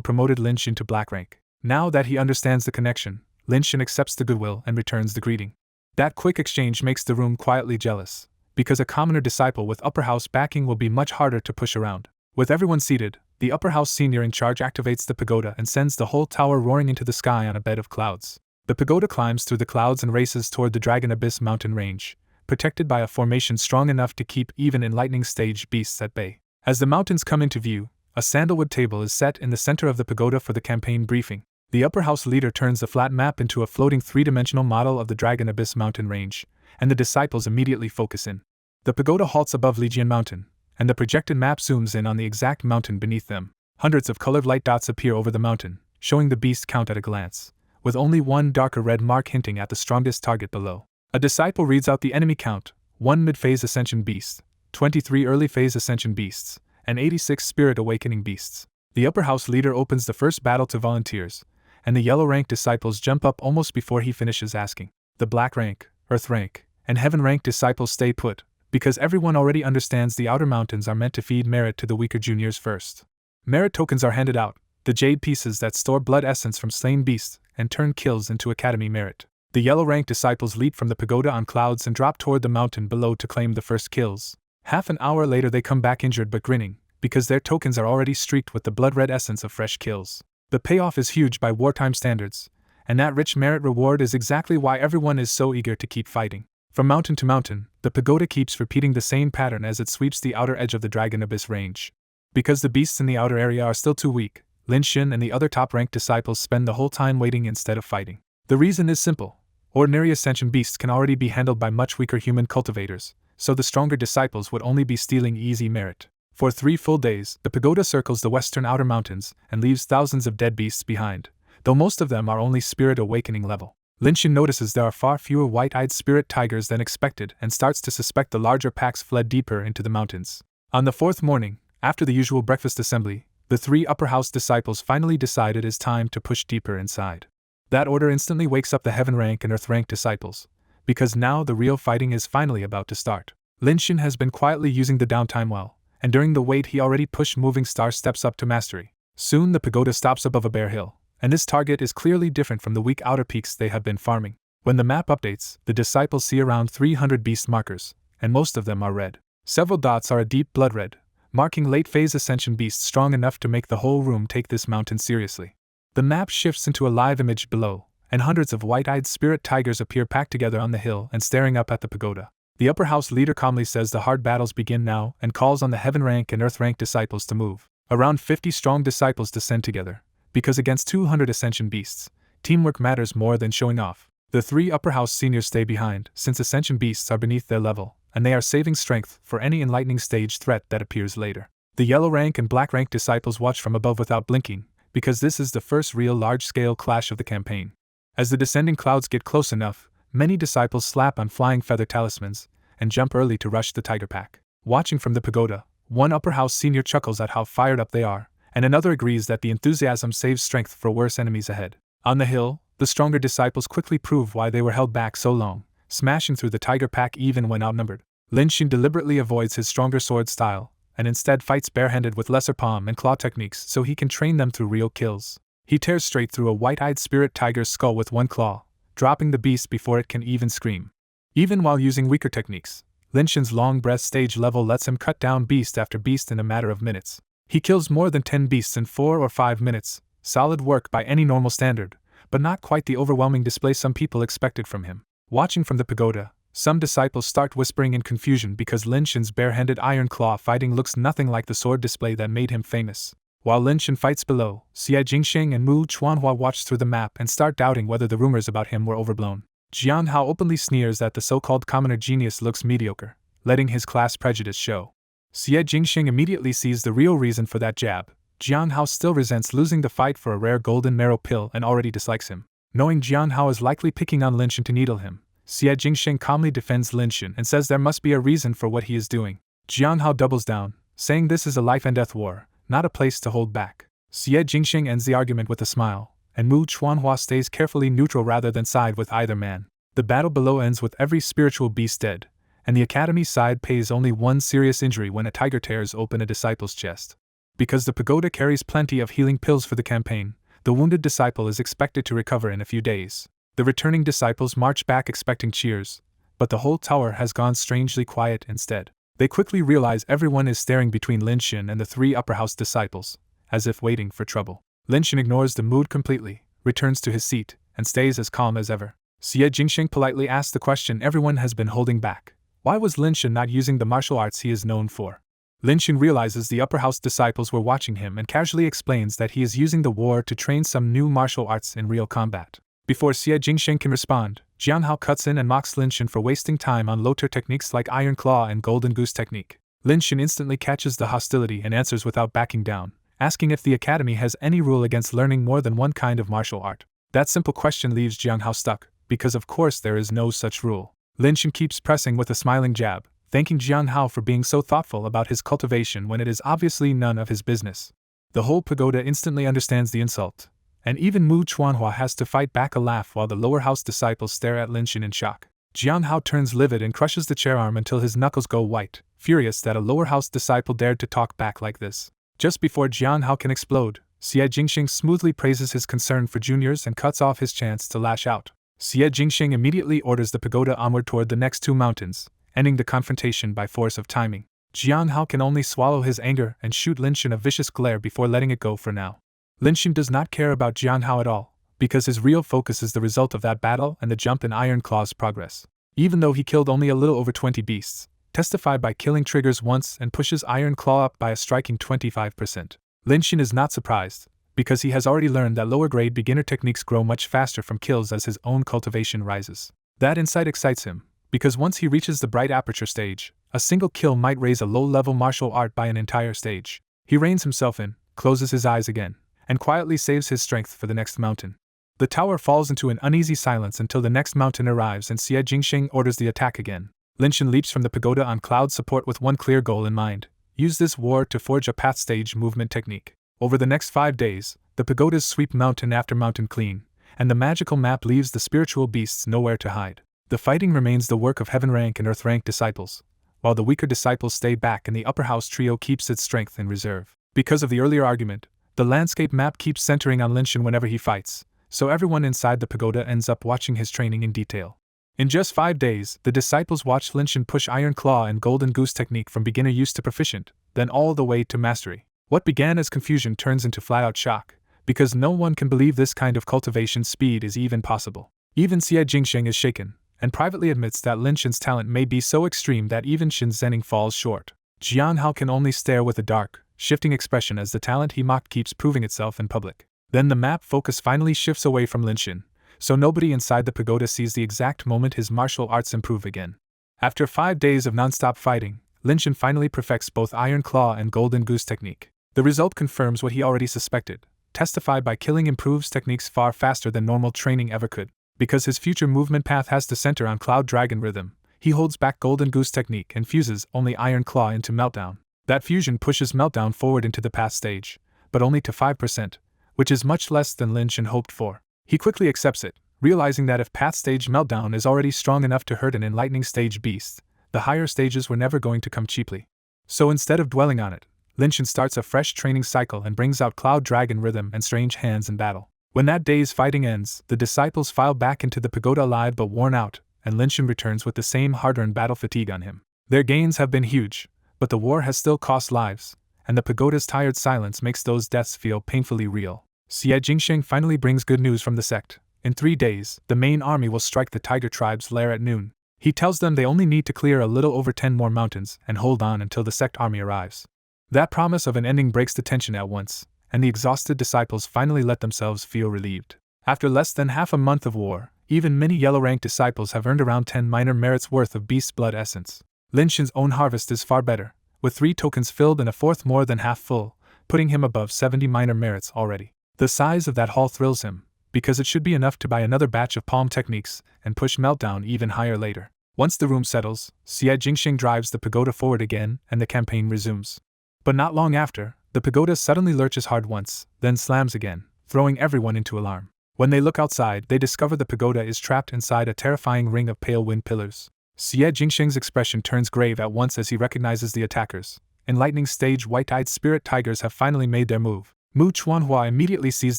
promoted Linshin to black rank. Now that he understands the connection, Linshin accepts the goodwill and returns the greeting. That quick exchange makes the room quietly jealous, because a commoner disciple with upper house backing will be much harder to push around. With everyone seated, the upper house senior in charge activates the pagoda and sends the whole tower roaring into the sky on a bed of clouds. The pagoda climbs through the clouds and races toward the Dragon Abyss mountain range, protected by a formation strong enough to keep even enlightening stage beasts at bay. As the mountains come into view, a sandalwood table is set in the center of the pagoda for the campaign briefing. The upper house leader turns the flat map into a floating 3-dimensional model of the Dragon Abyss mountain range, and the disciples immediately focus in. The pagoda halts above Legion Mountain, and the projected map zooms in on the exact mountain beneath them. Hundreds of colored light dots appear over the mountain, showing the beast count at a glance, with only one darker red mark hinting at the strongest target below. A disciple reads out the enemy count: 1 mid-phase Ascension beast, 23 early-phase Ascension beasts, and 86 Spirit Awakening beasts. The upper house leader opens the first battle to volunteers, and the yellow rank disciples jump up almost before he finishes asking. The black rank, earth rank, and heaven rank disciples stay put, because everyone already understands the outer mountains are meant to feed merit to the weaker juniors first. Merit tokens are handed out, the jade pieces that store blood essence from slain beasts and turn kills into academy merit. The yellow rank disciples leap from the pagoda on clouds and drop toward the mountain below to claim the first kills. Half an hour later they come back injured but grinning, because their tokens are already streaked with the blood-red essence of fresh kills. The payoff is huge by wartime standards, and that rich merit reward is exactly why everyone is so eager to keep fighting. From mountain to mountain, the pagoda keeps repeating the same pattern as it sweeps the outer edge of the Dragon Abyss range. Because the beasts in the outer area are still too weak, Linshin and the other top-ranked disciples spend the whole time waiting instead of fighting. The reason is simple. Ordinary Ascension beasts can already be handled by much weaker human cultivators, so the stronger disciples would only be stealing easy merit. For 3 full days, the pagoda circles the western outer mountains and leaves thousands of dead beasts behind, though most of them are only Spirit Awakening level. Lin-Shin notices there are far fewer white-eyed spirit tigers than expected and starts to suspect the larger packs fled deeper into the mountains. On the fourth morning, after the usual breakfast assembly, the 3 upper house disciples finally decide it is time to push deeper inside. That order instantly wakes up the heaven rank and earth rank disciples, because now the real fighting is finally about to start. Lin-Shin has been quietly using the downtime well, and during the wait he already pushed moving star steps up to mastery. Soon the pagoda stops above a bare hill, and this target is clearly different from the weak outer peaks they have been farming. When the map updates, the disciples see around 300 beast markers, and most of them are red. Several dots are a deep blood red, marking late-phase ascension beasts strong enough to make the whole room take this mountain seriously. The map shifts into a live image below, and hundreds of white-eyed spirit tigers appear packed together on the hill and staring up at the pagoda. The upper house leader calmly says the hard battles begin now and calls on the heaven rank and earth rank disciples to move. Around 50 strong disciples descend together, because against 200 ascension beasts, teamwork matters more than showing off. The 3 upper house seniors stay behind, since ascension beasts are beneath their level, and they are saving strength for any enlightening stage threat that appears later. The yellow rank and black rank disciples watch from above without blinking, because this is the first real large-scale clash of the campaign. As the descending clouds get close enough, many disciples slap on flying feather talismans and jump early to rush the tiger pack. Watching from the pagoda, one upper house senior chuckles at how fired up they are, and another agrees that the enthusiasm saves strength for worse enemies ahead. On the hill, the stronger disciples quickly prove why they were held back so long, smashing through the tiger pack even when outnumbered. Lin-Shin deliberately avoids his stronger sword style, and instead fights barehanded with lesser palm and claw techniques so he can train them through real kills. He tears straight through a white-eyed spirit tiger's skull with one claw, dropping the beast before it can even scream. Even while using weaker techniques, Lin-Shin's long breath stage level lets him cut down beast after beast in a matter of minutes. He kills more than 10 beasts in 4 or 5 minutes, solid work by any normal standard, but not quite the overwhelming display some people expected from him. Watching from the pagoda, some disciples start whispering in confusion because Lin-Shin's barehanded iron claw fighting looks nothing like the sword display that made him famous. While Lin-Shin fights below, Xie Jingxing and Mu Chuanhua watch through the map and start doubting whether the rumors about him were overblown. Jiang Hao openly sneers that the so-called commoner genius looks mediocre, letting his class prejudice show. Xie Jingxing immediately sees the real reason for that jab. Jiang Hao still resents losing the fight for a rare golden marrow pill and already dislikes him. Knowing Jiang Hao is likely picking on Lin-Shin to needle him, Xie Jingxing calmly defends Lin-Shin and says there must be a reason for what he is doing. Jiang Hao doubles down, saying this is a life and death war, not a place to hold back. Xie Jingxing ends the argument with a smile, and Mu Chuanhua stays carefully neutral rather than side with either man. The battle below ends with every spiritual beast dead, and the academy side pays only one serious injury when a tiger tears open a disciple's chest. Because the pagoda carries plenty of healing pills for the campaign, the wounded disciple is expected to recover in a few days. The returning disciples march back expecting cheers, but the whole tower has gone strangely quiet instead. They quickly realize everyone is staring between Lin-Shin and the 3 upper house disciples, as if waiting for trouble. Lin-Shin ignores the mood completely, returns to his seat, and stays as calm as ever. Xie Jingxing politely asks the question everyone has been holding back. Why was Lin-Shin not using the martial arts he is known for? Lin-Shin realizes the upper house disciples were watching him and casually explains that he is using the war to train some new martial arts in real combat. Before Xie Jingxing can respond, Jiang Hao cuts in and mocks Lin-Shin for wasting time on low-tier techniques like Iron Claw and Golden Goose technique. Lin-Shin instantly catches the hostility and answers without backing down, asking if the academy has any rule against learning more than one kind of martial art. That simple question leaves Jiang Hao stuck, because of course there is no such rule. Lin-Shin keeps pressing with a smiling jab, thanking Jiang Hao for being so thoughtful about his cultivation when it is obviously none of his business. The whole pagoda instantly understands the insult, and even Mu Chuanhua has to fight back a laugh while the lower house disciples stare at Lin-Shin in shock. Jiang Hao turns livid and crushes the chair arm until his knuckles go white, furious that a lower house disciple dared to talk back like this. Just before Jiang Hao can explode, Xie Jingxing smoothly praises his concern for juniors and cuts off his chance to lash out. Xie Jingxing immediately orders the pagoda onward toward the next 2 mountains, ending the confrontation by force of timing. Jiang Hao can only swallow his anger and shoot Lin-Shin a vicious glare before letting it go for now. Lin-Shin does not care about Jiang Hao at all, because his real focus is the result of that battle and the jump in Iron Claw's progress. Even though he killed only a little over 20 beasts, testified by killing triggers once and pushes Iron Claw up by a striking 25%. Lin-Shin is not surprised, because he has already learned that lower-grade beginner techniques grow much faster from kills as his own cultivation rises. That insight excites him, because once he reaches the bright aperture stage, a single kill might raise a low-level martial art by an entire stage. He reins himself in, closes his eyes again, and quietly saves his strength for the next mountain. The tower falls into an uneasy silence until the next mountain arrives and Xie Jingsheng orders the attack again. Linshin leaps from the pagoda on cloud support with one clear goal in mind: use this war to forge a path stage movement technique. Over the next 5 days, the pagodas sweep mountain after mountain clean, and the magical map leaves the spiritual beasts nowhere to hide. The fighting remains the work of heaven rank and earth rank disciples, while the weaker disciples stay back and the upper house trio keeps its strength in reserve. Because of the earlier argument, the landscape map keeps centering on Linshin whenever he fights, so everyone inside the pagoda ends up watching his training in detail. In just 5 days, the disciples watched Linshin push Iron Claw and Golden Goose technique from beginner use to proficient, then all the way to mastery. What began as confusion turns into flat-out shock, because no one can believe this kind of cultivation speed is even possible. Even Xie Jingsheng is shaken, and privately admits that Linshin's talent may be so extreme that even Shin Zening falls short. Jiang Hao can only stare with a dark, shifting expression as the talent he mocked keeps proving itself in public. Then the map focus finally shifts away from Linshin, so nobody inside the pagoda sees the exact moment his martial arts improve again. After 5 days of non-stop fighting, Linshin finally perfects both Iron Claw and Golden Goose technique. The result confirms what he already suspected, testified by killing improves techniques far faster than normal training ever could. Because his future movement path has to center on Cloud Dragon rhythm, he holds back Golden Goose technique and fuses only Iron Claw into Meltdown. That fusion pushes Meltdown forward into the path stage, but only to 5%, which is much less than Linshin hoped for. He quickly accepts it, realizing that if path stage Meltdown is already strong enough to hurt an enlightening stage beast, the higher stages were never going to come cheaply. So instead of dwelling on it, Linshin starts a fresh training cycle and brings out Cloud Dragon rhythm and strange hands in battle. When that day's fighting ends, the disciples file back into the pagoda alive but worn out, and Linshin returns with the same hard-earned battle fatigue on him. Their gains have been huge, but the war has still cost lives, and the pagoda's tired silence makes those deaths feel painfully real. Xie Jingsheng finally brings good news from the sect. In 3 days, the main army will strike the Tiger Tribe's lair at noon. He tells them they only need to clear a little over 10 more mountains and hold on until the sect army arrives. That promise of an ending breaks the tension at once, and the exhausted disciples finally let themselves feel relieved. After less than half a month of war, even many yellow-rank disciples have earned around 10 minor merits worth of beast blood essence. Linshin's own harvest is far better, with 3 tokens filled and a fourth more than half full, putting him above 70 minor merits already. The size of that haul thrills him, because it should be enough to buy another batch of palm techniques and push Meltdown even higher later. Once the room settles, Xie Jingsheng drives the pagoda forward again and the campaign resumes. But not long after, the pagoda suddenly lurches hard once, then slams again, throwing everyone into alarm. When they look outside, they discover the pagoda is trapped inside a terrifying ring of pale wind pillars. Xie Jingsheng's expression turns grave at once as he recognizes the attackers. Enlightening stage white-eyed spirit tigers have finally made their move. Mu Chuanhua immediately sees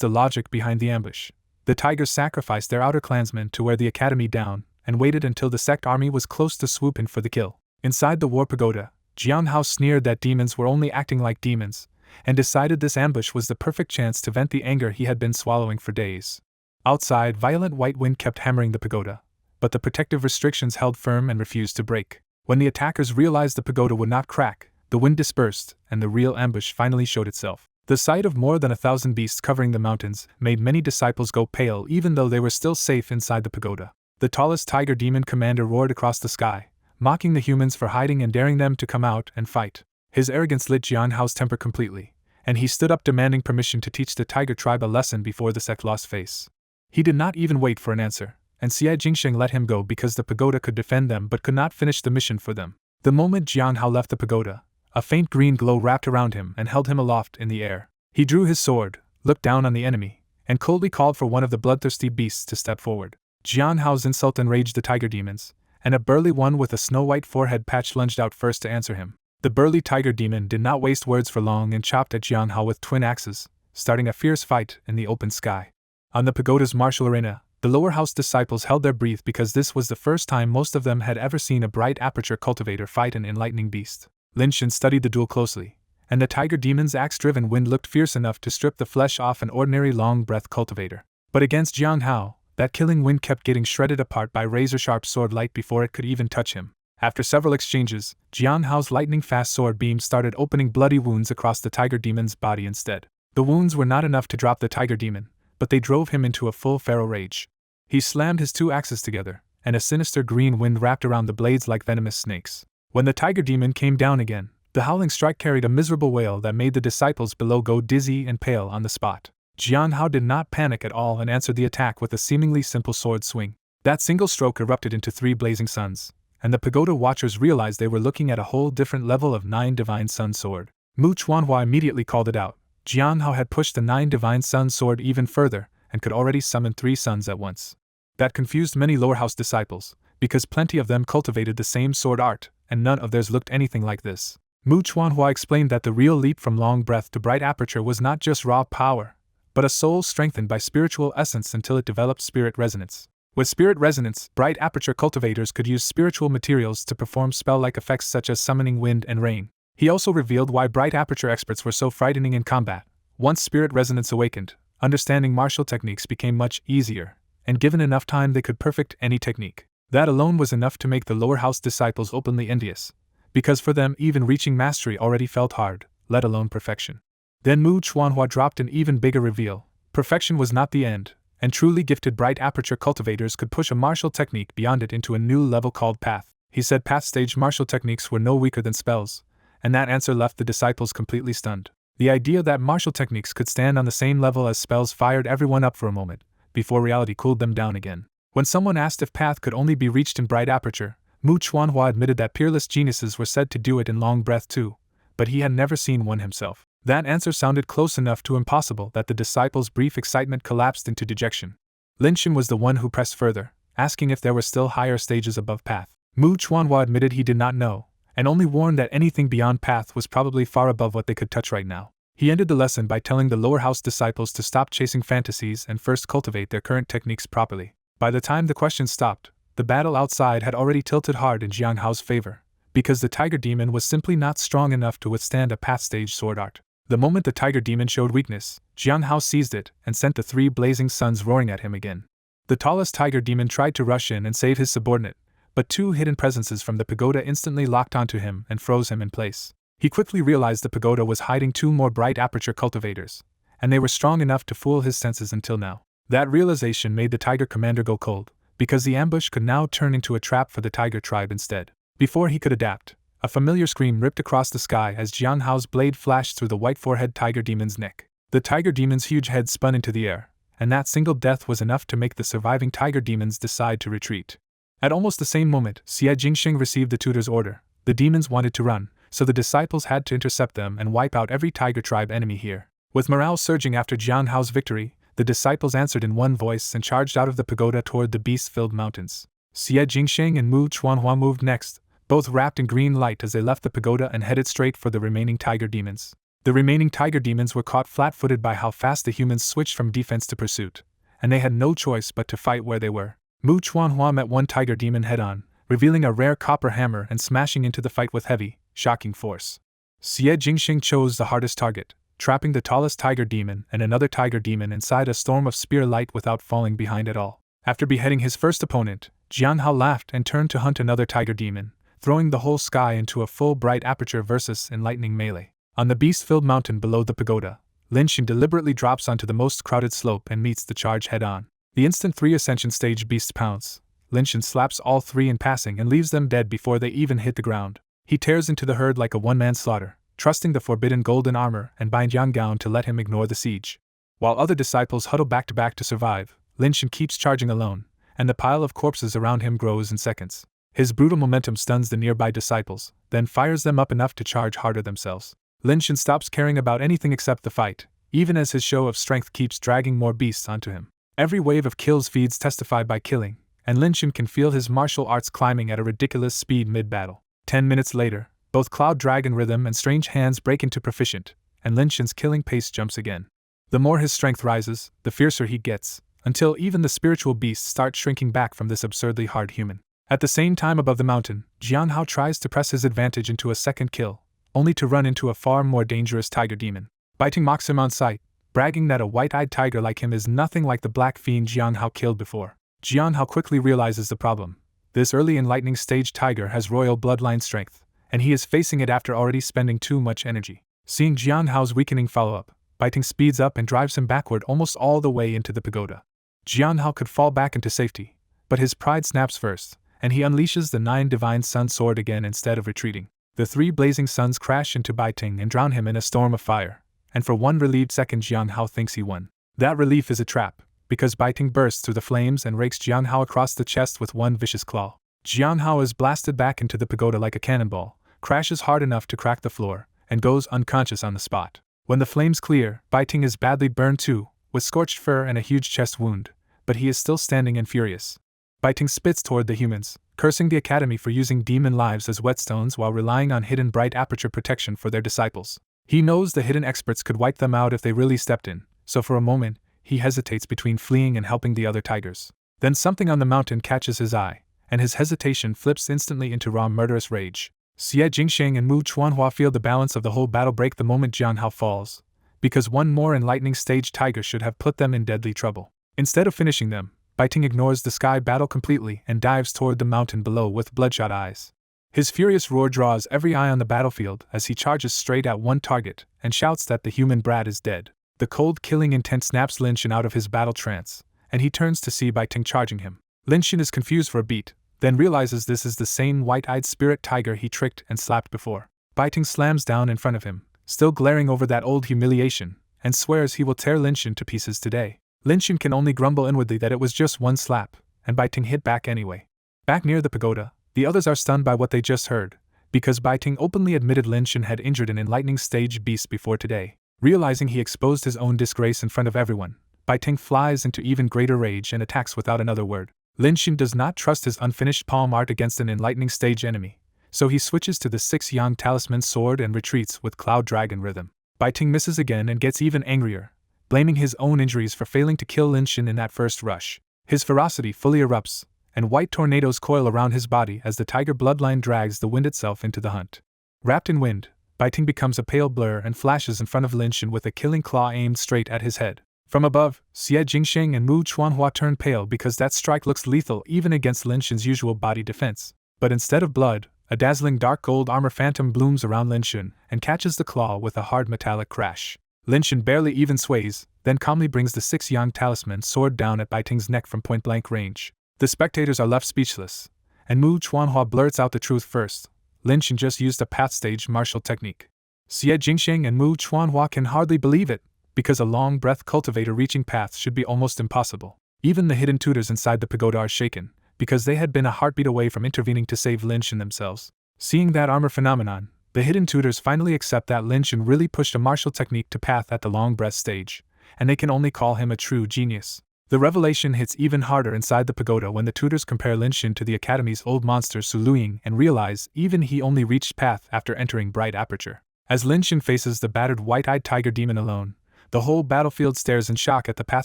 the logic behind the ambush. The tigers sacrificed their outer clansmen to wear the academy down, and waited until the sect army was close to swoop in for the kill. Inside the war pagoda, Jiang Hao sneered that demons were only acting like demons, and decided this ambush was the perfect chance to vent the anger he had been swallowing for days. Outside, violent white wind kept hammering the pagoda, but the protective restrictions held firm and refused to break. When the attackers realized the pagoda would not crack, the wind dispersed, and the real ambush finally showed itself. The sight of more than 1,000 beasts covering the mountains made many disciples go pale even though they were still safe inside the pagoda. The tallest tiger demon commander roared across the sky, mocking the humans for hiding and daring them to come out and fight. His arrogance lit Jian Hao's temper completely, and he stood up demanding permission to teach the tiger tribe a lesson before the sect lost face. He did not even wait for an answer, and Xie Jingsheng let him go because the pagoda could defend them but could not finish the mission for them. The moment Jiang Hao left the pagoda, a faint green glow wrapped around him and held him aloft in the air. He drew his sword, looked down on the enemy, and coldly called for one of the bloodthirsty beasts to step forward. Jian Hao's insult enraged the tiger demons, and a burly one with a snow-white forehead patch lunged out first to answer him. The burly tiger demon did not waste words for long and chopped at Jian Hao with twin axes, starting a fierce fight in the open sky. On the pagoda's martial arena, the lower house disciples held their breath because this was the first time most of them had ever seen a bright aperture cultivator fight an enlightening beast. Linshin studied the duel closely, and the tiger demon's axe-driven wind looked fierce enough to strip the flesh off an ordinary long-breath cultivator. But against Jiang Hao, that killing wind kept getting shredded apart by razor-sharp sword light before it could even touch him. After several exchanges, Jiang Hao's lightning-fast sword beam started opening bloody wounds across the tiger demon's body instead. The wounds were not enough to drop the tiger demon, but they drove him into a full feral rage. He slammed his 2 axes together, and a sinister green wind wrapped around the blades like venomous snakes. When the tiger demon came down again, the howling strike carried a miserable wail that made the disciples below go dizzy and pale on the spot. Jiang Hao did not panic at all and answered the attack with a seemingly simple sword swing. That single stroke erupted into 3 blazing suns, and the pagoda watchers realized they were looking at a whole different level of 9 divine sun sword. Mu Chuanhua immediately called it out. Jiang Hao had pushed the 9 divine sun sword even further and could already summon 3 suns at once. That confused many lower house disciples, because plenty of them cultivated the same sword art, and none of theirs looked anything like this. Mu Chuanhua explained that the real leap from long breath to bright aperture was not just raw power, but a soul strengthened by spiritual essence until it developed spirit resonance. With spirit resonance, bright aperture cultivators could use spiritual materials to perform spell-like effects such as summoning wind and rain. He also revealed why bright aperture experts were so frightening in combat. Once spirit resonance awakened, understanding martial techniques became much easier, and given enough time they could perfect any technique. That alone was enough to make the lower house disciples openly envious, because for them even reaching mastery already felt hard, let alone perfection. Then Mu Chuanhua dropped an even bigger reveal. Perfection was not the end, and truly gifted bright aperture cultivators could push a martial technique beyond it into a new level called path. He said path stage martial techniques were no weaker than spells, and that answer left the disciples completely stunned. The idea that martial techniques could stand on the same level as spells fired everyone up for a moment, before reality cooled them down again. When someone asked if path could only be reached in bright aperture, Mu Chuanhua admitted that peerless geniuses were said to do it in long breath too, but he had never seen one himself. That answer sounded close enough to impossible that the disciples' brief excitement collapsed into dejection. Linshin was the one who pressed further, asking if there were still higher stages above path. Mu Chuanhua admitted he did not know, and only warned that anything beyond path was probably far above what they could touch right now. He ended the lesson by telling the lower house disciples to stop chasing fantasies and first cultivate their current techniques properly. By the time the questions stopped, the battle outside had already tilted hard in Jiang Hao's favor, because the tiger demon was simply not strong enough to withstand a path stage sword art. The moment the tiger demon showed weakness, Jiang Hao seized it and sent the 3 blazing suns roaring at him again. The tallest tiger demon tried to rush in and save his subordinate, but 2 hidden presences from the pagoda instantly locked onto him and froze him in place. He quickly realized the pagoda was hiding 2 more bright aperture cultivators, and they were strong enough to fool his senses until now. That realization made the tiger commander go cold, because the ambush could now turn into a trap for the tiger tribe instead. Before he could adapt, a familiar scream ripped across the sky as Jiang Hao's blade flashed through the white forehead tiger demon's neck. The tiger demon's huge head spun into the air, and that single death was enough to make the surviving tiger demons decide to retreat. At almost the same moment, Xie Jingxing received the tutor's order. The demons wanted to run, so the disciples had to intercept them and wipe out every tiger tribe enemy here. With morale surging after Jiang Hao's victory, the disciples answered in one voice and charged out of the pagoda toward the beast-filled mountains. Xie Jingxing and Mu Chuanhua moved next, both wrapped in green light as they left the pagoda and headed straight for the remaining tiger demons. The remaining tiger demons were caught flat-footed by how fast the humans switched from defense to pursuit, and they had no choice but to fight where they were. Mu Chuanhua met one tiger demon head-on, revealing a rare copper hammer and smashing into the fight with heavy, shocking force. Xie Jingxing chose the hardest target, trapping the tallest tiger demon and another tiger demon inside a storm of spear light without falling behind at all. After beheading his first opponent, Jiang Hao laughed and turned to hunt another tiger demon, throwing the whole sky into a full bright aperture versus enlightening melee. On the beast-filled mountain below the pagoda, Linshin deliberately drops onto the most crowded slope and meets the charge head-on. The instant 3 Ascension stage beasts pounce, Linshin slaps all 3 in passing and leaves them dead before they even hit the ground. He tears into the herd like a one-man slaughter, trusting the forbidden golden armor and bind Yang Gaon to let him ignore the siege. While other disciples huddle back-to-back to survive, Linshin keeps charging alone, and the pile of corpses around him grows in seconds. His brutal momentum stuns the nearby disciples, then fires them up enough to charge harder themselves. Linshin stops caring about anything except the fight, even as his show of strength keeps dragging more beasts onto him. Every wave of kills feeds testify by killing, and Linshin can feel his martial arts climbing at a ridiculous speed mid-battle. 10 minutes later, both Cloud Dragon Rhythm and Strange Hands break into proficient, and Linshin's killing pace jumps again. The more his strength rises, the fiercer he gets, until even the spiritual beasts start shrinking back from this absurdly hard human. At the same time above the mountain, Jiang Hao tries to press his advantage into a second kill, only to run into a far more dangerous tiger demon. Biting mocks him on sight, bragging that a white-eyed tiger like him is nothing like the black fiend Jiang Hao killed before. Jiang Hao quickly realizes the problem. This early enlightening stage tiger has royal bloodline strength, and he is facing it after already spending too much energy. Seeing Jiang Hao's weakening follow-up, Biting speeds up and drives him backward almost all the way into the pagoda. Jiang Hao could fall back into safety, but his pride snaps first, and he unleashes the 9 Divine Sun Sword again instead of retreating. The 3 blazing suns crash into Biting and drown him in a storm of fire, and for one relieved second Jiang Hao thinks he won. That relief is a trap, because Baiting bursts through the flames and rakes Jianghao across the chest with one vicious claw. Jianghao is blasted back into the pagoda like a cannonball, crashes hard enough to crack the floor, and goes unconscious on the spot. When the flames clear, Baiting is badly burned too, with scorched fur and a huge chest wound, but he is still standing and furious. Baiting spits toward the humans, cursing the academy for using demon lives as whetstones while relying on hidden bright aperture protection for their disciples. He knows the hidden experts could wipe them out if they really stepped in, so for a moment, he hesitates between fleeing and helping the other tigers. Then something on the mountain catches his eye, and his hesitation flips instantly into raw murderous rage. Xie Jingsheng and Mu Chuanhua feel the balance of the whole battle break the moment Jianghao falls, because one more enlightening stage tiger should have put them in deadly trouble. Instead of finishing them, Baiting ignores the sky battle completely and dives toward the mountain below with bloodshot eyes. His furious roar draws every eye on the battlefield as he charges straight at one target and shouts that the human brat is dead. The cold killing intent snaps Lin Shen out of his battle trance, and he turns to see Baiting charging him. Lin Shen is confused for a beat, then realizes this is the same white-eyed spirit tiger he tricked and slapped before. Baiting slams down in front of him, still glaring over that old humiliation, and swears he will tear Lin Shen to pieces today. Lin Shen can only grumble inwardly that it was just one slap, and Baiting hit back anyway. Back near the pagoda, the others are stunned by what they just heard, because Baiting openly admitted Lin Shen had injured an enlightening stage beast before today. Realizing he exposed his own disgrace in front of everyone, Baiting flies into even greater rage and attacks without another word. Lin Shen does not trust his unfinished palm art against an enlightening stage enemy, so he switches to the 6-yang talisman sword and retreats with Cloud Dragon rhythm. Baiting misses again and gets even angrier, blaming his own injuries for failing to kill Lin Shen in that first rush. His ferocity fully erupts, and white tornadoes coil around his body as the tiger bloodline drags the wind itself into the hunt. Wrapped in wind, Baiting becomes a pale blur and flashes in front of Lin Shen with a killing claw aimed straight at his head. From above, Xie Jingsheng and Mu Chuanhua turn pale because that strike looks lethal even against Lin Shen's usual body defense. But instead of blood, a dazzling dark gold armor phantom blooms around Lin Shen and catches the claw with a hard metallic crash. Lin Shen barely even sways, then calmly brings the 6-yang talisman sword down at Baiting's neck from point-blank range. The spectators are left speechless, and Mu Chuanhua blurts out the truth first. Lin Shen just used a path stage martial technique. Xie Jingsheng and Mu Chuanhua can hardly believe it, because a long breath cultivator reaching paths should be almost impossible. Even the hidden tutors inside the pagoda are shaken, because they had been a heartbeat away from intervening to save Lin Shen themselves. Seeing that armor phenomenon, the hidden tutors finally accept that Lin Shen really pushed a martial technique to path at the long breath stage, and they can only call him a true genius. The revelation hits even harder inside the pagoda when the tutors compare Lin Shen to the academy's old monster Su Luying and realize even he only reached path after entering bright aperture. As Lin Shen faces the battered white-eyed tiger demon alone, the whole battlefield stares in shock at the path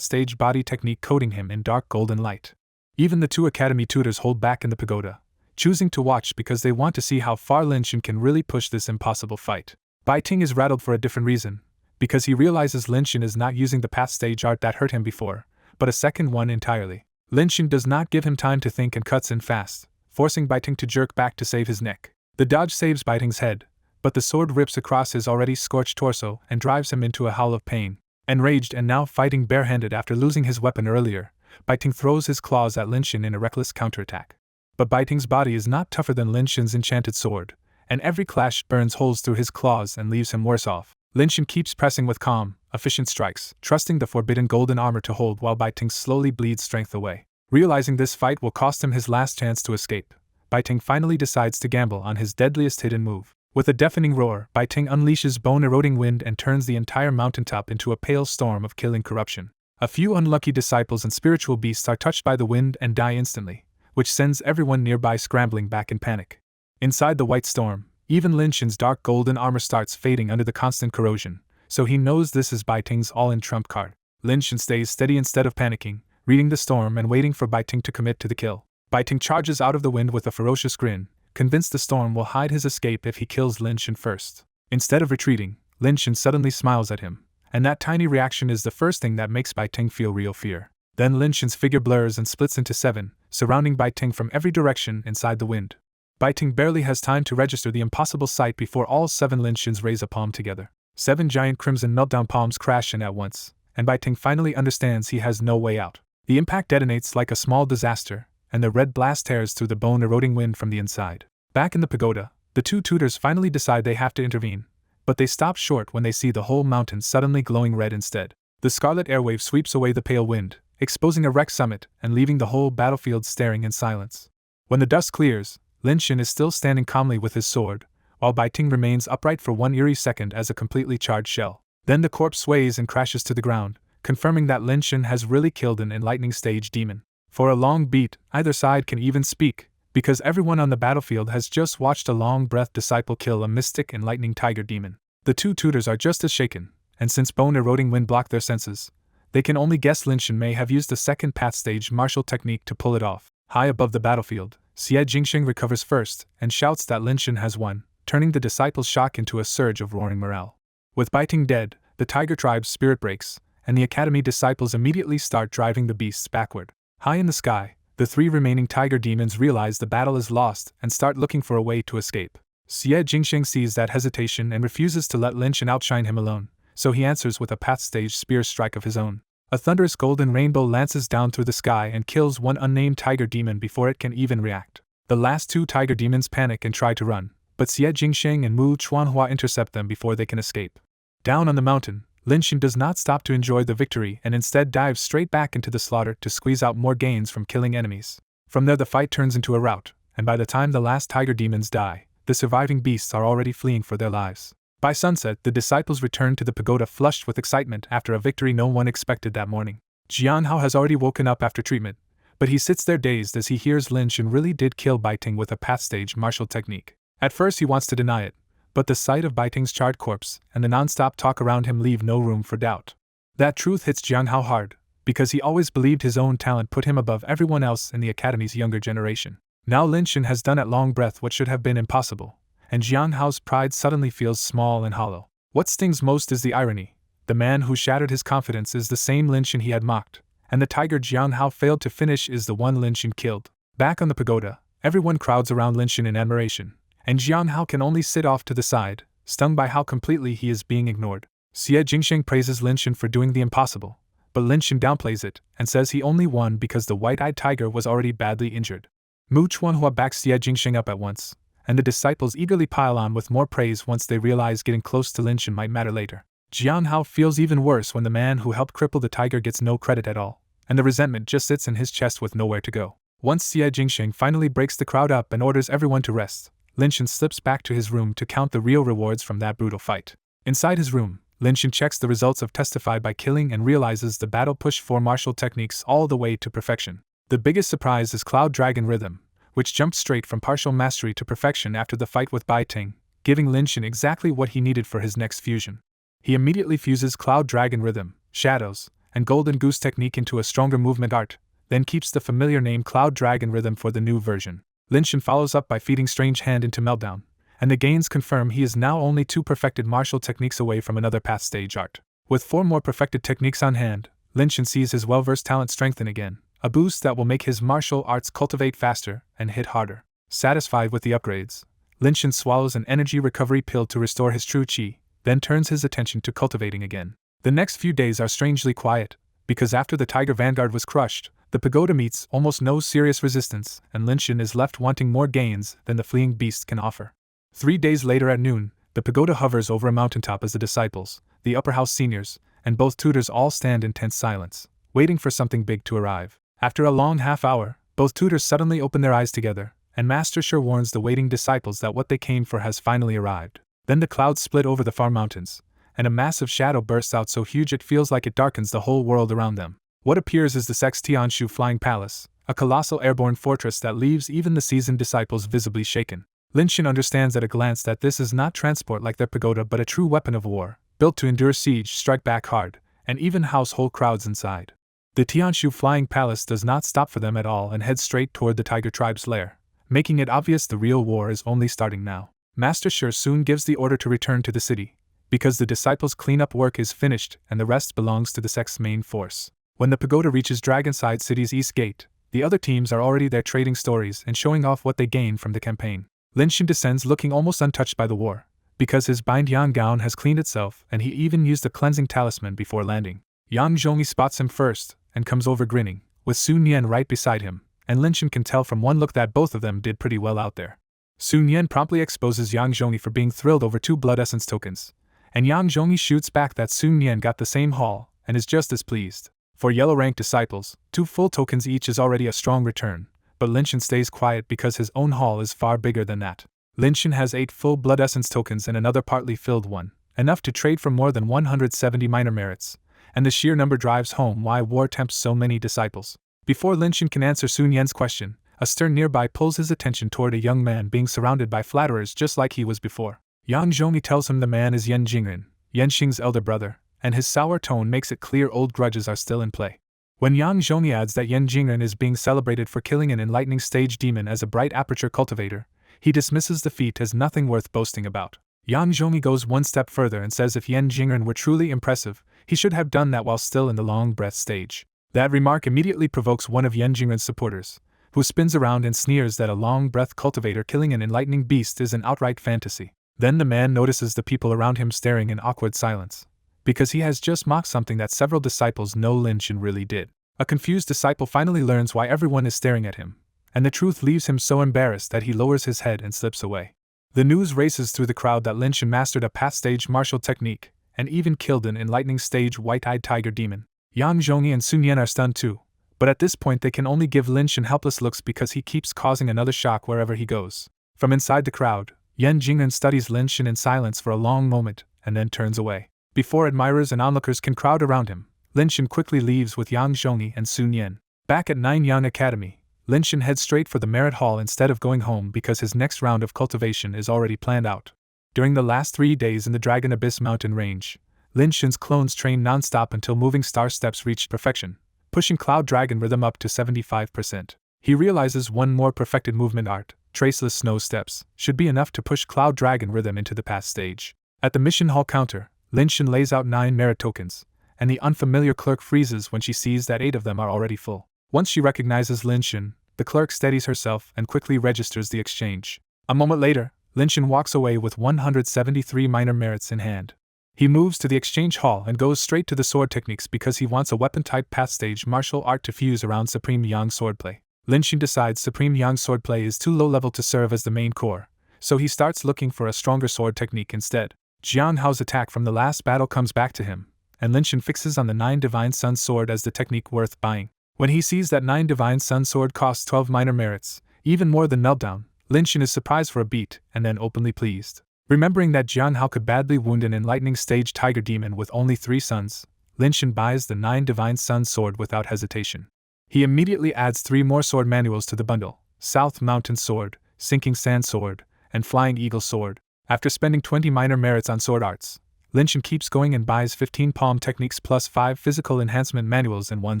stage body technique coating him in dark golden light. Even the two academy tutors hold back in the pagoda, choosing to watch because they want to see how far Lin Shen can really push this impossible fight. Baiting is rattled for a different reason, because he realizes Lin Shen is not using the path stage art that hurt him before, but a second one entirely. Lin Shen does not give him time to think and cuts in fast, forcing Baiting to jerk back to save his neck. The dodge saves Baiting's head, but the sword rips across his already scorched torso and drives him into a howl of pain. Enraged and now fighting barehanded after losing his weapon earlier, Baiting throws his claws at Lin Shen in a reckless counterattack. But Baiting's body is not tougher than Lin Shen's enchanted sword, and every clash burns holes through his claws and leaves him worse off. Lin Shen keeps pressing with calm, efficient strikes, trusting the forbidden golden armor to hold while Baiting slowly bleeds strength away. Realizing this fight will cost him his last chance to escape, Baiting finally decides to gamble on his deadliest hidden move. With a deafening roar, Baiting unleashes bone-eroding wind and turns the entire mountaintop into a pale storm of killing corruption. A few unlucky disciples and spiritual beasts are touched by the wind and die instantly, which sends everyone nearby scrambling back in panic. Inside the white storm, even Lin Shen's dark golden armor starts fading under the constant corrosion, so he knows this is Baiting's all-in trump card. Lin Shen stays steady instead of panicking, reading the storm and waiting for Baiting to commit to the kill. Baiting charges out of the wind with a ferocious grin, convinced the storm will hide his escape if he kills Lin Shen first. Instead of retreating, Lin Shen suddenly smiles at him, and that tiny reaction is the first thing that makes Baiting feel real fear. Then Lin Shen's figure blurs and splits into 7, surrounding Baiting from every direction inside the wind. Baiting barely has time to register the impossible sight before all 7 Lin Shens raise a palm together. 7 giant crimson meltdown palms crash in at once, and Baiting finally understands he has no way out. The impact detonates like a small disaster, and the red blast tears through the bone-eroding wind from the inside. Back in the pagoda, the two tutors finally decide they have to intervene, but they stop short when they see the whole mountain suddenly glowing red instead. The scarlet airwave sweeps away the pale wind, exposing a wrecked summit and leaving the whole battlefield staring in silence. When the dust clears, Lin Shin is still standing calmly with his sword, while Bai Ting remains upright for one eerie second as a completely charred shell. Then the corpse sways and crashes to the ground, confirming that Lin Shin has really killed an enlightening stage demon. For a long beat, either side can even speak, because everyone on the battlefield has just watched a long-breathed disciple kill a mystic enlightening tiger demon. The two tutors are just as shaken, and since bone-eroding wind blocked their senses, they can only guess Lin Shin may have used a second path stage martial technique to pull it off. High above the battlefield, Xie Jingxing recovers first and shouts that Lin Shin has won, turning the disciples' shock into a surge of roaring morale. With Bai Ting dead, the tiger tribe's spirit breaks, and the academy disciples immediately start driving the beasts backward. High in the sky, the three remaining tiger demons realize the battle is lost and start looking for a way to escape. Xie Jingxing sees that hesitation and refuses to let Lin Shin outshine him alone, so he answers with a path stage spear strike of his own. A thunderous golden rainbow lances down through the sky and kills one unnamed tiger demon before it can even react. The last two tiger demons panic and try to run, but Xie Jingxing and Mu Chuanhua intercept them before they can escape. Down on the mountain, Lin Shin does not stop to enjoy the victory and instead dives straight back into the slaughter to squeeze out more gains from killing enemies. From there the fight turns into a rout, and by the time the last tiger demons die, the surviving beasts are already fleeing for their lives. By sunset, the disciples return to the pagoda flushed with excitement after a victory no one expected that morning. Jianhao has already woken up after treatment, but he sits there dazed as he hears Lin Shin really did kill Bai Ting with a path stage martial technique. At first he wants to deny it, but the sight of Bai Ting's charred corpse and the non-stop talk around him leave no room for doubt. That truth hits Jianhao hard, because he always believed his own talent put him above everyone else in the academy's younger generation. Now Lin Shin has done at long breath what should have been impossible, and Jianhao's pride suddenly feels small and hollow. What stings most is the irony. The man who shattered his confidence is the same Lin Shin he had mocked, and the tiger Jianhao failed to finish is the one Lin Shin killed. Back on the pagoda, everyone crowds around Lin Shin in admiration, and Jianhao can only sit off to the side, stung by how completely he is being ignored. Xie Jingxing praises Lin Shin for doing the impossible, but Lin Shin downplays it and says he only won because the white-eyed tiger was already badly injured. Mu Chuanhua backs Xie Jingxing up at once, and the disciples eagerly pile on with more praise once they realize getting close to Lin Shin might matter later. Jianhao feels even worse when the man who helped cripple the tiger gets no credit at all, and the resentment just sits in his chest with nowhere to go. Once Xie Jingxing finally breaks the crowd up and orders everyone to rest, Lin Shin slips back to his room to count the real rewards from that brutal fight. Inside his room, Lin Shin checks the results of Testify by killing and realizes the battle pushed 4 martial techniques all the way to perfection. The biggest surprise is Cloud Dragon Rhythm, which jumped straight from partial mastery to perfection after the fight with Bai Ting, giving Lin Shin exactly what he needed for his next fusion. He immediately fuses Cloud Dragon Rhythm, Shadows, and Golden Goose technique into a stronger movement art, then keeps the familiar name Cloud Dragon Rhythm for the new version. Lin Shin follows up by feeding Strange Hand into Meltdown, and the gains confirm he is now only 2 perfected martial techniques away from another path stage art. With 4 more perfected techniques on hand, Lin Shin sees his well-versed talent strengthen again, a boost that will make his martial arts cultivate faster and hit harder. Satisfied with the upgrades, Lin Shin swallows an energy recovery pill to restore his true chi, then turns his attention to cultivating again. The next few days are strangely quiet, because after the Tiger Vanguard was crushed, the pagoda meets almost no serious resistance, and Lin Shin is left wanting more gains than the fleeing beast can offer. 3 days later at noon, the pagoda hovers over a mountaintop as the disciples, the upper house seniors, and both tutors all stand in tense silence, waiting for something big to arrive. After a long half-hour, both tutors suddenly open their eyes together, and Master Shi warns the waiting disciples that what they came for has finally arrived. Then the clouds split over the far mountains, and a massive shadow bursts out so huge it feels like it darkens the whole world around them. What appears is the Sex Tianshu Flying Palace, a colossal airborne fortress that leaves even the seasoned disciples visibly shaken. Lin Shin understands at a glance that this is not transport like their pagoda but a true weapon of war, built to endure siege, strike back hard, and even house whole crowds inside. The Tianshu Flying Palace does not stop for them at all and heads straight toward the Tiger Tribe's lair, making it obvious the real war is only starting now. Master Shi soon gives the order to return to the city, because the disciples' cleanup work is finished and the rest belongs to the sect's main force. When the pagoda reaches Dragonside City's east gate, the other teams are already there trading stories and showing off what they gained from the campaign. Lin Shin descends looking almost untouched by the war, because his bind yang gown has cleaned itself and he even used a cleansing talisman before landing. Yang Zhongyi spots him first and comes over grinning, with Sun Yan right beside him, and Lin Shin can tell from one look that both of them did pretty well out there. Sun Yan promptly exposes Yang Zhongyi for being thrilled over 2 blood essence tokens, and Yang Zhongyi shoots back that Sun Yan got the same haul and is just as pleased. For yellow-ranked disciples, 2 full tokens each is already a strong return, but Linshin stays quiet because his own haul is far bigger than that. Linshin has 8 full blood essence tokens and another partly filled one, enough to trade for more than 170 minor merits, and the sheer number drives home why war tempts so many disciples. Before Linshin can answer Sun Yen's question, a stern nearby pulls his attention toward a young man being surrounded by flatterers just like he was before. Yang Zhongyi tells him the man is Yan Jingren, Yan Xing's elder brother, and his sour tone makes it clear old grudges are still in play. When Yang Zhongyi adds that Yan Jingren is being celebrated for killing an enlightening stage demon as a bright aperture cultivator, he dismisses the feat as nothing worth boasting about. Yang Zhongyi goes one step further and says if Yan Jingren were truly impressive, he should have done that while still in the long breath stage. That remark immediately provokes one of Yan Jingren's supporters, who spins around and sneers that a long breath cultivator killing an enlightening beast is an outright fantasy. Then the man notices the people around him staring in awkward silence, because he has just mocked something that several disciples know Linshin really did. A confused disciple finally learns why everyone is staring at him, and the truth leaves him so embarrassed that he lowers his head and slips away. The news races through the crowd that Linshin mastered a past stage martial technique, and even killed an enlightening stage white-eyed tiger demon. Yang Zhongyi and Sun Yan are stunned too, but at this point they can only give Linshin helpless looks because he keeps causing another shock wherever he goes. From inside the crowd, Yan Jingren studies Linshin in silence for a long moment, and then turns away. Before admirers and onlookers can crowd around him, Linshin quickly leaves with Yang Zhongyi and Sun Yan. Back at Nianyang Academy, Linshin heads straight for the Merit Hall instead of going home because his next round of cultivation is already planned out. During the last 3 days in the Dragon Abyss mountain range, Linshin's clones trained non-stop until moving star steps reached perfection, pushing Cloud Dragon rhythm up to 75%. He realizes one more perfected movement art, traceless snow steps, should be enough to push Cloud Dragon rhythm into the past stage. At the mission hall counter, Linshin lays out 9 merit tokens, and the unfamiliar clerk freezes when she sees that 8 of them are already full. Once she recognizes Linshin, the clerk steadies herself and quickly registers the exchange. A moment later, Linshin walks away with 173 minor merits in hand. He moves to the exchange hall and goes straight to the sword techniques because he wants a weapon-type path-stage martial art to fuse around Supreme Yang swordplay. Linshin decides Supreme Yang swordplay is too low-level to serve as the main core, so he starts looking for a stronger sword technique instead. Jian Hao's attack from the last battle comes back to him, and Linshin fixes on the 9 Divine Sun sword as the technique worth buying. When he sees that 9 Divine Sun sword costs 12 minor merits, even more than Meltdown, Linshin is surprised for a beat and then openly pleased. Remembering that Jian Hao could badly wound an enlightening stage tiger demon with only 3 suns, Linshin buys the 9 Divine Sun sword without hesitation. He immediately adds 3 more sword manuals to the bundle: South Mountain Sword, Sinking Sand Sword, and Flying Eagle Sword. After spending 20 minor merits on sword arts, Linshin keeps going and buys 15 palm techniques plus 5 physical enhancement manuals in one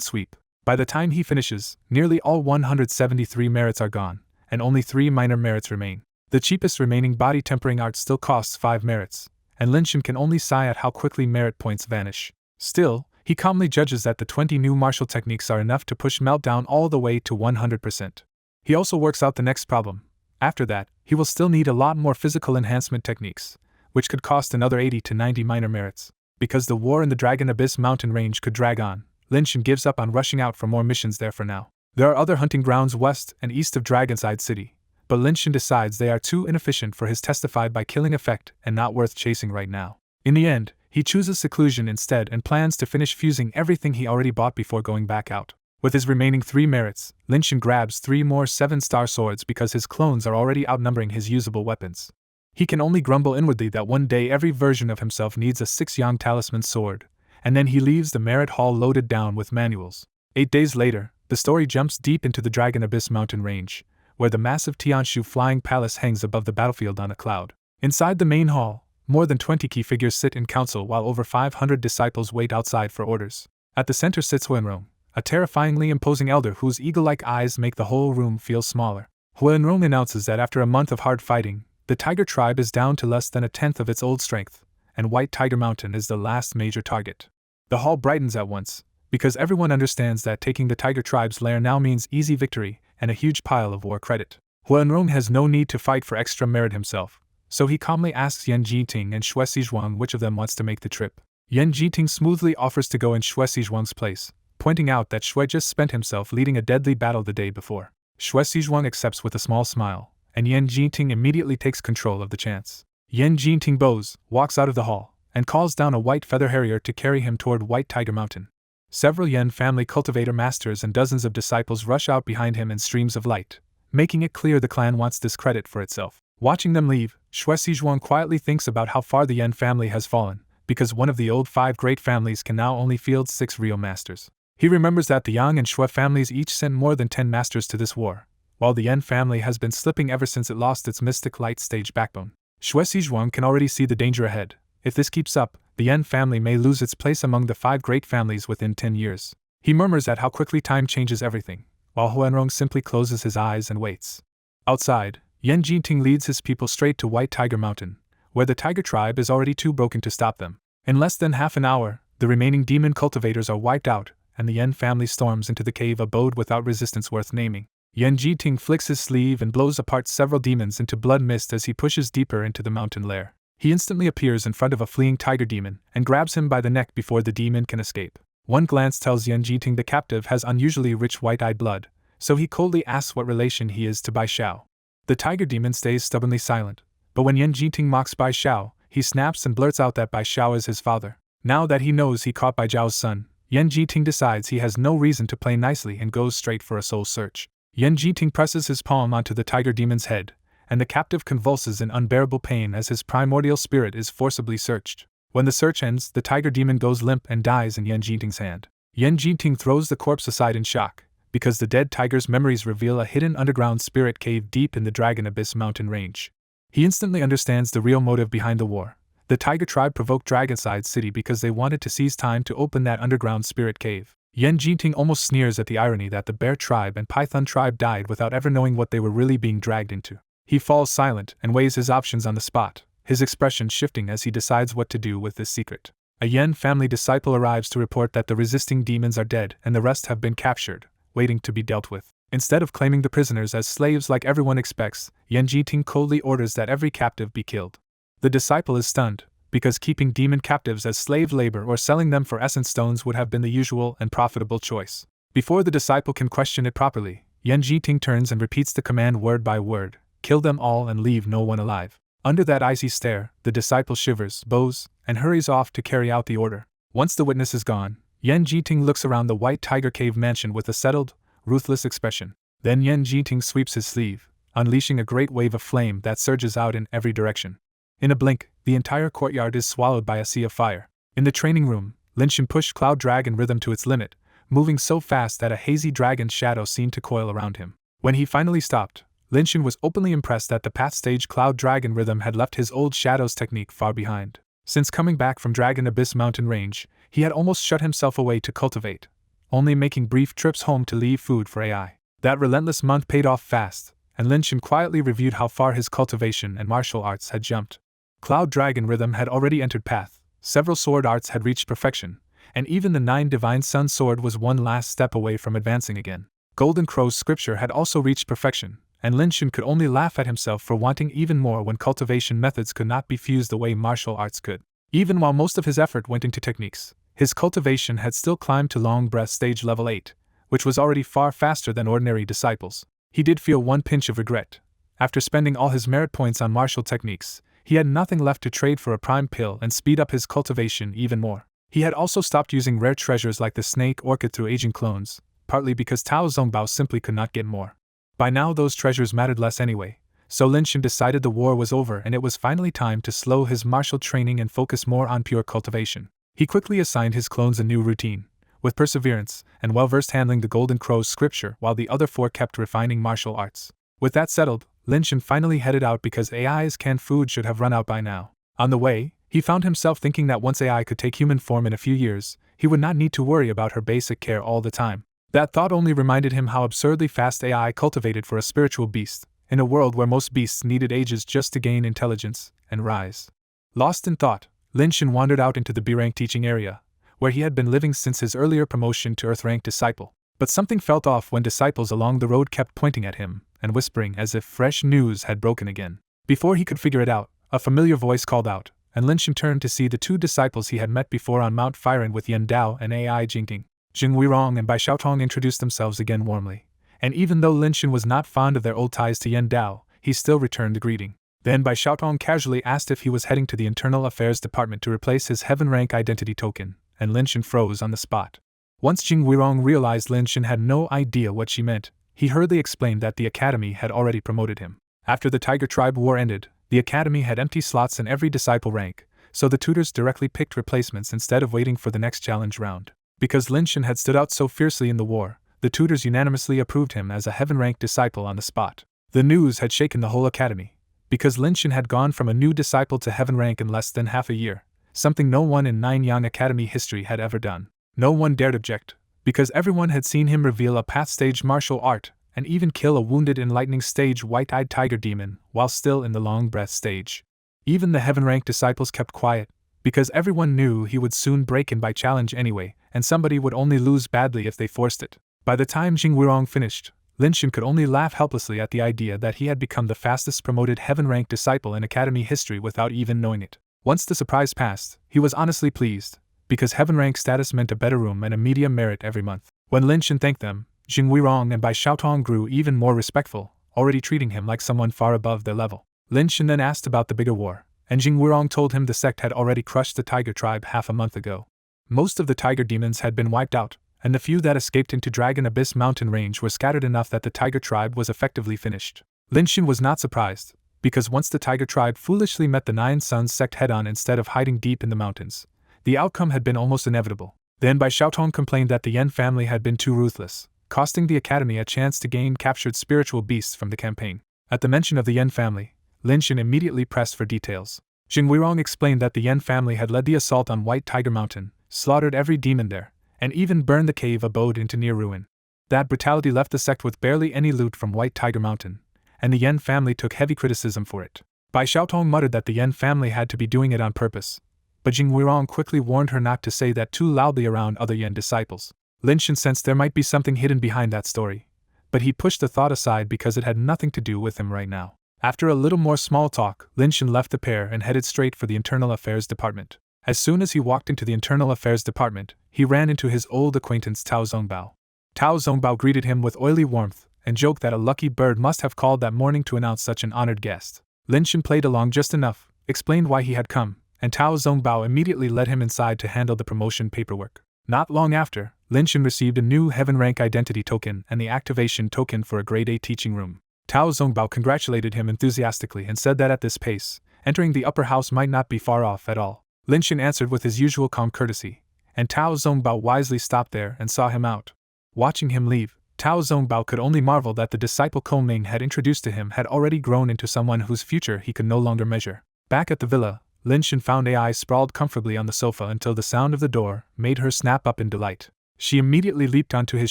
sweep. By the time he finishes, nearly all 173 merits are gone, and only 3 minor merits remain. The cheapest remaining body tempering art still costs 5 merits, and Linshin can only sigh at how quickly merit points vanish. Still, he calmly judges that the 20 new martial techniques are enough to push Meltdown all the way to 100%. He also works out the next problem. After that, he will still need a lot more physical enhancement techniques, which could cost another 80 to 90 minor merits. Because the war in the Dragon Abyss mountain range could drag on, Linshin gives up on rushing out for more missions there for now. There are other hunting grounds west and east of Dragonside City, but Linshin decides they are too inefficient for his testified by killing effect and not worth chasing right now. In the end, he chooses seclusion instead and plans to finish fusing everything he already bought before going back out. With his remaining 3 merits, Linshin grabs 3 more 7-star swords because his clones are already outnumbering his usable weapons. He can only grumble inwardly that one day every version of himself needs a 6-yang talisman sword, and then he leaves the merit hall loaded down with manuals. 8 days later, the story jumps deep into the Dragon Abyss mountain range, where the massive Tianshu flying palace hangs above the battlefield on a cloud. Inside the main hall, more than 20 key figures sit in council while over 500 disciples wait outside for orders. At the center sits Huenrong, a terrifyingly imposing elder whose eagle-like eyes make the whole room feel smaller. Huenrong announces that after a month of hard fighting, the tiger tribe is down to less than a tenth of its old strength, and White Tiger Mountain is the last major target. The hall brightens at once, because everyone understands that taking the tiger tribe's lair now means easy victory and a huge pile of war credit. Huenrong has no need to fight for extra merit himself, so he calmly asks Yan Jiting and Xue Xizhuang which of them wants to make the trip. Yan Jiting smoothly offers to go in Xue Xizhuang's place, pointing out that Xue just spent himself leading a deadly battle the day before. Xue Xizhuang accepts with a small smile, and Yan Jiting immediately takes control of the chance. Yan Jiting bows, walks out of the hall, and calls down a white feather harrier to carry him toward White Tiger Mountain. Several Yen family cultivator masters and dozens of disciples rush out behind him in streams of light, making it clear the clan wants this credit for itself. Watching them leave, Shui Sijuan quietly thinks about how far the Yen family has fallen, because one of the old 5 great families can now only field 6 real masters. He remembers that the Yang and Shui families each sent more than 10 masters to this war, while the Yen family has been slipping ever since it lost its mystic light stage backbone. Shui Sijuan can already see the danger ahead. If this keeps up, the Yen family may lose its place among the 5 great families within 10 years. He murmurs at how quickly time changes everything, while Huanrong simply closes his eyes and waits. Outside, Yan Jinting leads his people straight to White Tiger Mountain, where the tiger tribe is already too broken to stop them. In less than half an hour, the remaining demon cultivators are wiped out, and the Yen family storms into the cave abode without resistance worth naming. Yan Jinting flicks his sleeve and blows apart several demons into blood mist as he pushes deeper into the mountain lair. He instantly appears in front of a fleeing tiger demon and grabs him by the neck before the demon can escape. One glance tells Yan Jinting the captive has unusually rich white-eyed blood, so he coldly asks what relation he is to Bai Xiao. The tiger demon stays stubbornly silent, but when Yan Jinting mocks Bai Xiao, he snaps and blurts out that Bai Xiao is his father. Now that he knows he caught Bai Zhao's son, Yan Jinting decides he has no reason to play nicely and goes straight for a soul search. Yan Jinting presses his palm onto the tiger demon's head, and the captive convulses in unbearable pain as his primordial spirit is forcibly searched. When the search ends, the tiger demon goes limp and dies in Yan Jinting's hand. Yan Jinting throws the corpse aside in shock, because the dead tiger's memories reveal a hidden underground spirit cave deep in the Dragon Abyss mountain range. He instantly understands the real motive behind the war. The tiger tribe provoked Dragonside City because they wanted to seize time to open that underground spirit cave. Yan Jinting almost sneers at the irony that the bear tribe and python tribe died without ever knowing what they were really being dragged into. He falls silent and weighs his options on the spot, his expression shifting as he decides what to do with this secret. A Yen family disciple arrives to report that the resisting demons are dead and the rest have been captured, waiting to be dealt with. Instead of claiming the prisoners as slaves like everyone expects, Yan Jinting coldly orders that every captive be killed. The disciple is stunned, because keeping demon captives as slave labor or selling them for essence stones would have been the usual and profitable choice. Before the disciple can question it properly, Yan Jinting turns and repeats the command word by word: kill them all and leave no one alive. Under that icy stare, the disciple shivers, bows, and hurries off to carry out the order. Once the witness is gone, Yan Jinting looks around the White Tiger Cave mansion with a settled, ruthless expression. Then Yan Jinting sweeps his sleeve, unleashing a great wave of flame that surges out in every direction. In a blink, the entire courtyard is swallowed by a sea of fire. In the training room, Linshin pushed Cloud Dragon Rhythm to its limit, moving so fast that a hazy dragon shadow seemed to coil around him. When he finally stopped, Linshin was openly impressed that the Path Stage Cloud Dragon Rhythm had left his old Shadows technique far behind. Since coming back from Dragon Abyss mountain range, he had almost shut himself away to cultivate, only making brief trips home to leave food for AI. That relentless month paid off fast, and Linshin quietly reviewed how far his cultivation and martial arts had jumped. Cloud Dragon Rhythm had already entered Path, several sword arts had reached perfection, and even the 9 Divine Sun sword was one last step away from advancing again. Golden Crow's scripture had also reached perfection, and Linshin could only laugh at himself for wanting even more when cultivation methods could not be fused the way martial arts could. Even while most of his effort went into techniques, his cultivation had still climbed to Long Breath stage level 8, which was already far faster than ordinary disciples. He did feel one pinch of regret. After spending all his merit points on martial techniques, he had nothing left to trade for a prime pill and speed up his cultivation even more. He had also stopped using rare treasures like the snake orchid through aging clones, partly because Tao Zongbao simply could not get more. By now those treasures mattered less anyway, so Linshin decided the war was over and it was finally time to slow his martial training and focus more on pure cultivation. He quickly assigned his clones a new routine, with perseverance and well-versed handling the Golden Crow's scripture while the other 4 kept refining martial arts. With that settled, Linshin finally headed out because AI's canned food should have run out by now. On the way, he found himself thinking that once AI could take human form in a few years, he would not need to worry about her basic care all the time. That thought only reminded him how absurdly fast AI cultivated for a spiritual beast, in a world where most beasts needed ages just to gain intelligence and rise. Lost in thought, Linshin wandered out into the B-rank teaching area, where he had been living since his earlier promotion to Earth-rank disciple. But something felt off when disciples along the road kept pointing at him and whispering as if fresh news had broken again. Before he could figure it out, a familiar voice called out, and Linshin turned to see the 2 disciples he had met before on Mount Firen with Yan Dao and AI Jingting. Jing Weirong and Bai Xiaotong introduced themselves again warmly, and even though Linshin was not fond of their old ties to Yan Dao, he still returned the greeting. Then Bai Xiaotong casually asked if he was heading to the Internal Affairs Department to replace his Heaven Rank identity token, and Lin Shen froze on the spot. Once Jing Weirong realized Lin Shen had no idea what she meant, he hurriedly explained that the academy had already promoted him. After the Tiger Tribe War ended, the academy had empty slots in every disciple rank, so the tutors directly picked replacements instead of waiting for the next challenge round. Because Lin Shen had stood out so fiercely in the war, the tutors unanimously approved him as a Heaven Rank disciple on the spot. The news had shaken the whole academy, because Lin Shen had gone from a new disciple to Heaven Rank in less than half a year, something no one in Nine-Yang Academy history had ever done. No one dared object, because everyone had seen him reveal a path-stage martial art, and even kill a wounded enlightening stage white-eyed tiger demon while still in the long breath stage. Even the Heaven Rank disciples kept quiet, because everyone knew he would soon break in by challenge anyway, and somebody would only lose badly if they forced it. By the time Jing Weirong finished, Lin Shen could only laugh helplessly at the idea that he had become the fastest promoted Heaven Rank disciple in academy history without even knowing it. Once the surprise passed, he was honestly pleased, because Heaven Rank status meant a better room and a medium merit every month. When Lin Shen thanked them, Jing Weirong and Bai Xiaotong grew even more respectful, already treating him like someone far above their level. Lin Shen then asked about the bigger war, and Jing Weirong told him the sect had already crushed the Tiger Tribe half a month ago. Most of the tiger demons had been wiped out, and the few that escaped into Dragon Abyss mountain range were scattered enough that the Tiger Tribe was effectively finished. Lin Shen was not surprised, because once the Tiger Tribe foolishly met the Nine Suns sect head-on instead of hiding deep in the mountains, the outcome had been almost inevitable. Then Bai Xiaotong complained that the Yen family had been too ruthless, costing the academy a chance to gain captured spiritual beasts from the campaign. At the mention of the Yen family, Lin Shen immediately pressed for details. Jing Weirong explained that the Yen family had led the assault on White Tiger Mountain, slaughtered every demon there, and even burned the cave abode into near ruin. That brutality left the sect with barely any loot from White Tiger Mountain, and the Yen family took heavy criticism for it. Bai Xiaotong muttered that the Yen family had to be doing it on purpose, but Jing Weirong quickly warned her not to say that too loudly around other Yen disciples. Lin Shen sensed there might be something hidden behind that story, but he pushed the thought aside because it had nothing to do with him right now. After a little more small talk, Lin Shen left the pair and headed straight for the Internal Affairs Department. As soon as he walked into the Internal Affairs Department, he ran into his old acquaintance Tao Zongbao. Tao Zongbao greeted him with oily warmth and joked that a lucky bird must have called that morning to announce such an honored guest. Lin Shen played along just enough, explained why he had come, and Tao Zongbao immediately led him inside to handle the promotion paperwork. Not long after, Lin Shen received a new Heaven Rank identity token and the activation token for a Grade A teaching room. Tao Zongbao congratulated him enthusiastically and said that at this pace, entering the upper house might not be far off at all. Lin Shen answered with his usual calm courtesy, and Tao Zongbao wisely stopped there and saw him out. Watching him leave, Tao Zongbao could only marvel that the disciple Ko Ming had introduced to him had already grown into someone whose future he could no longer measure. Back at the villa, Lin Shen found AI sprawled comfortably on the sofa until the sound of the door made her snap up in delight. She immediately leaped onto his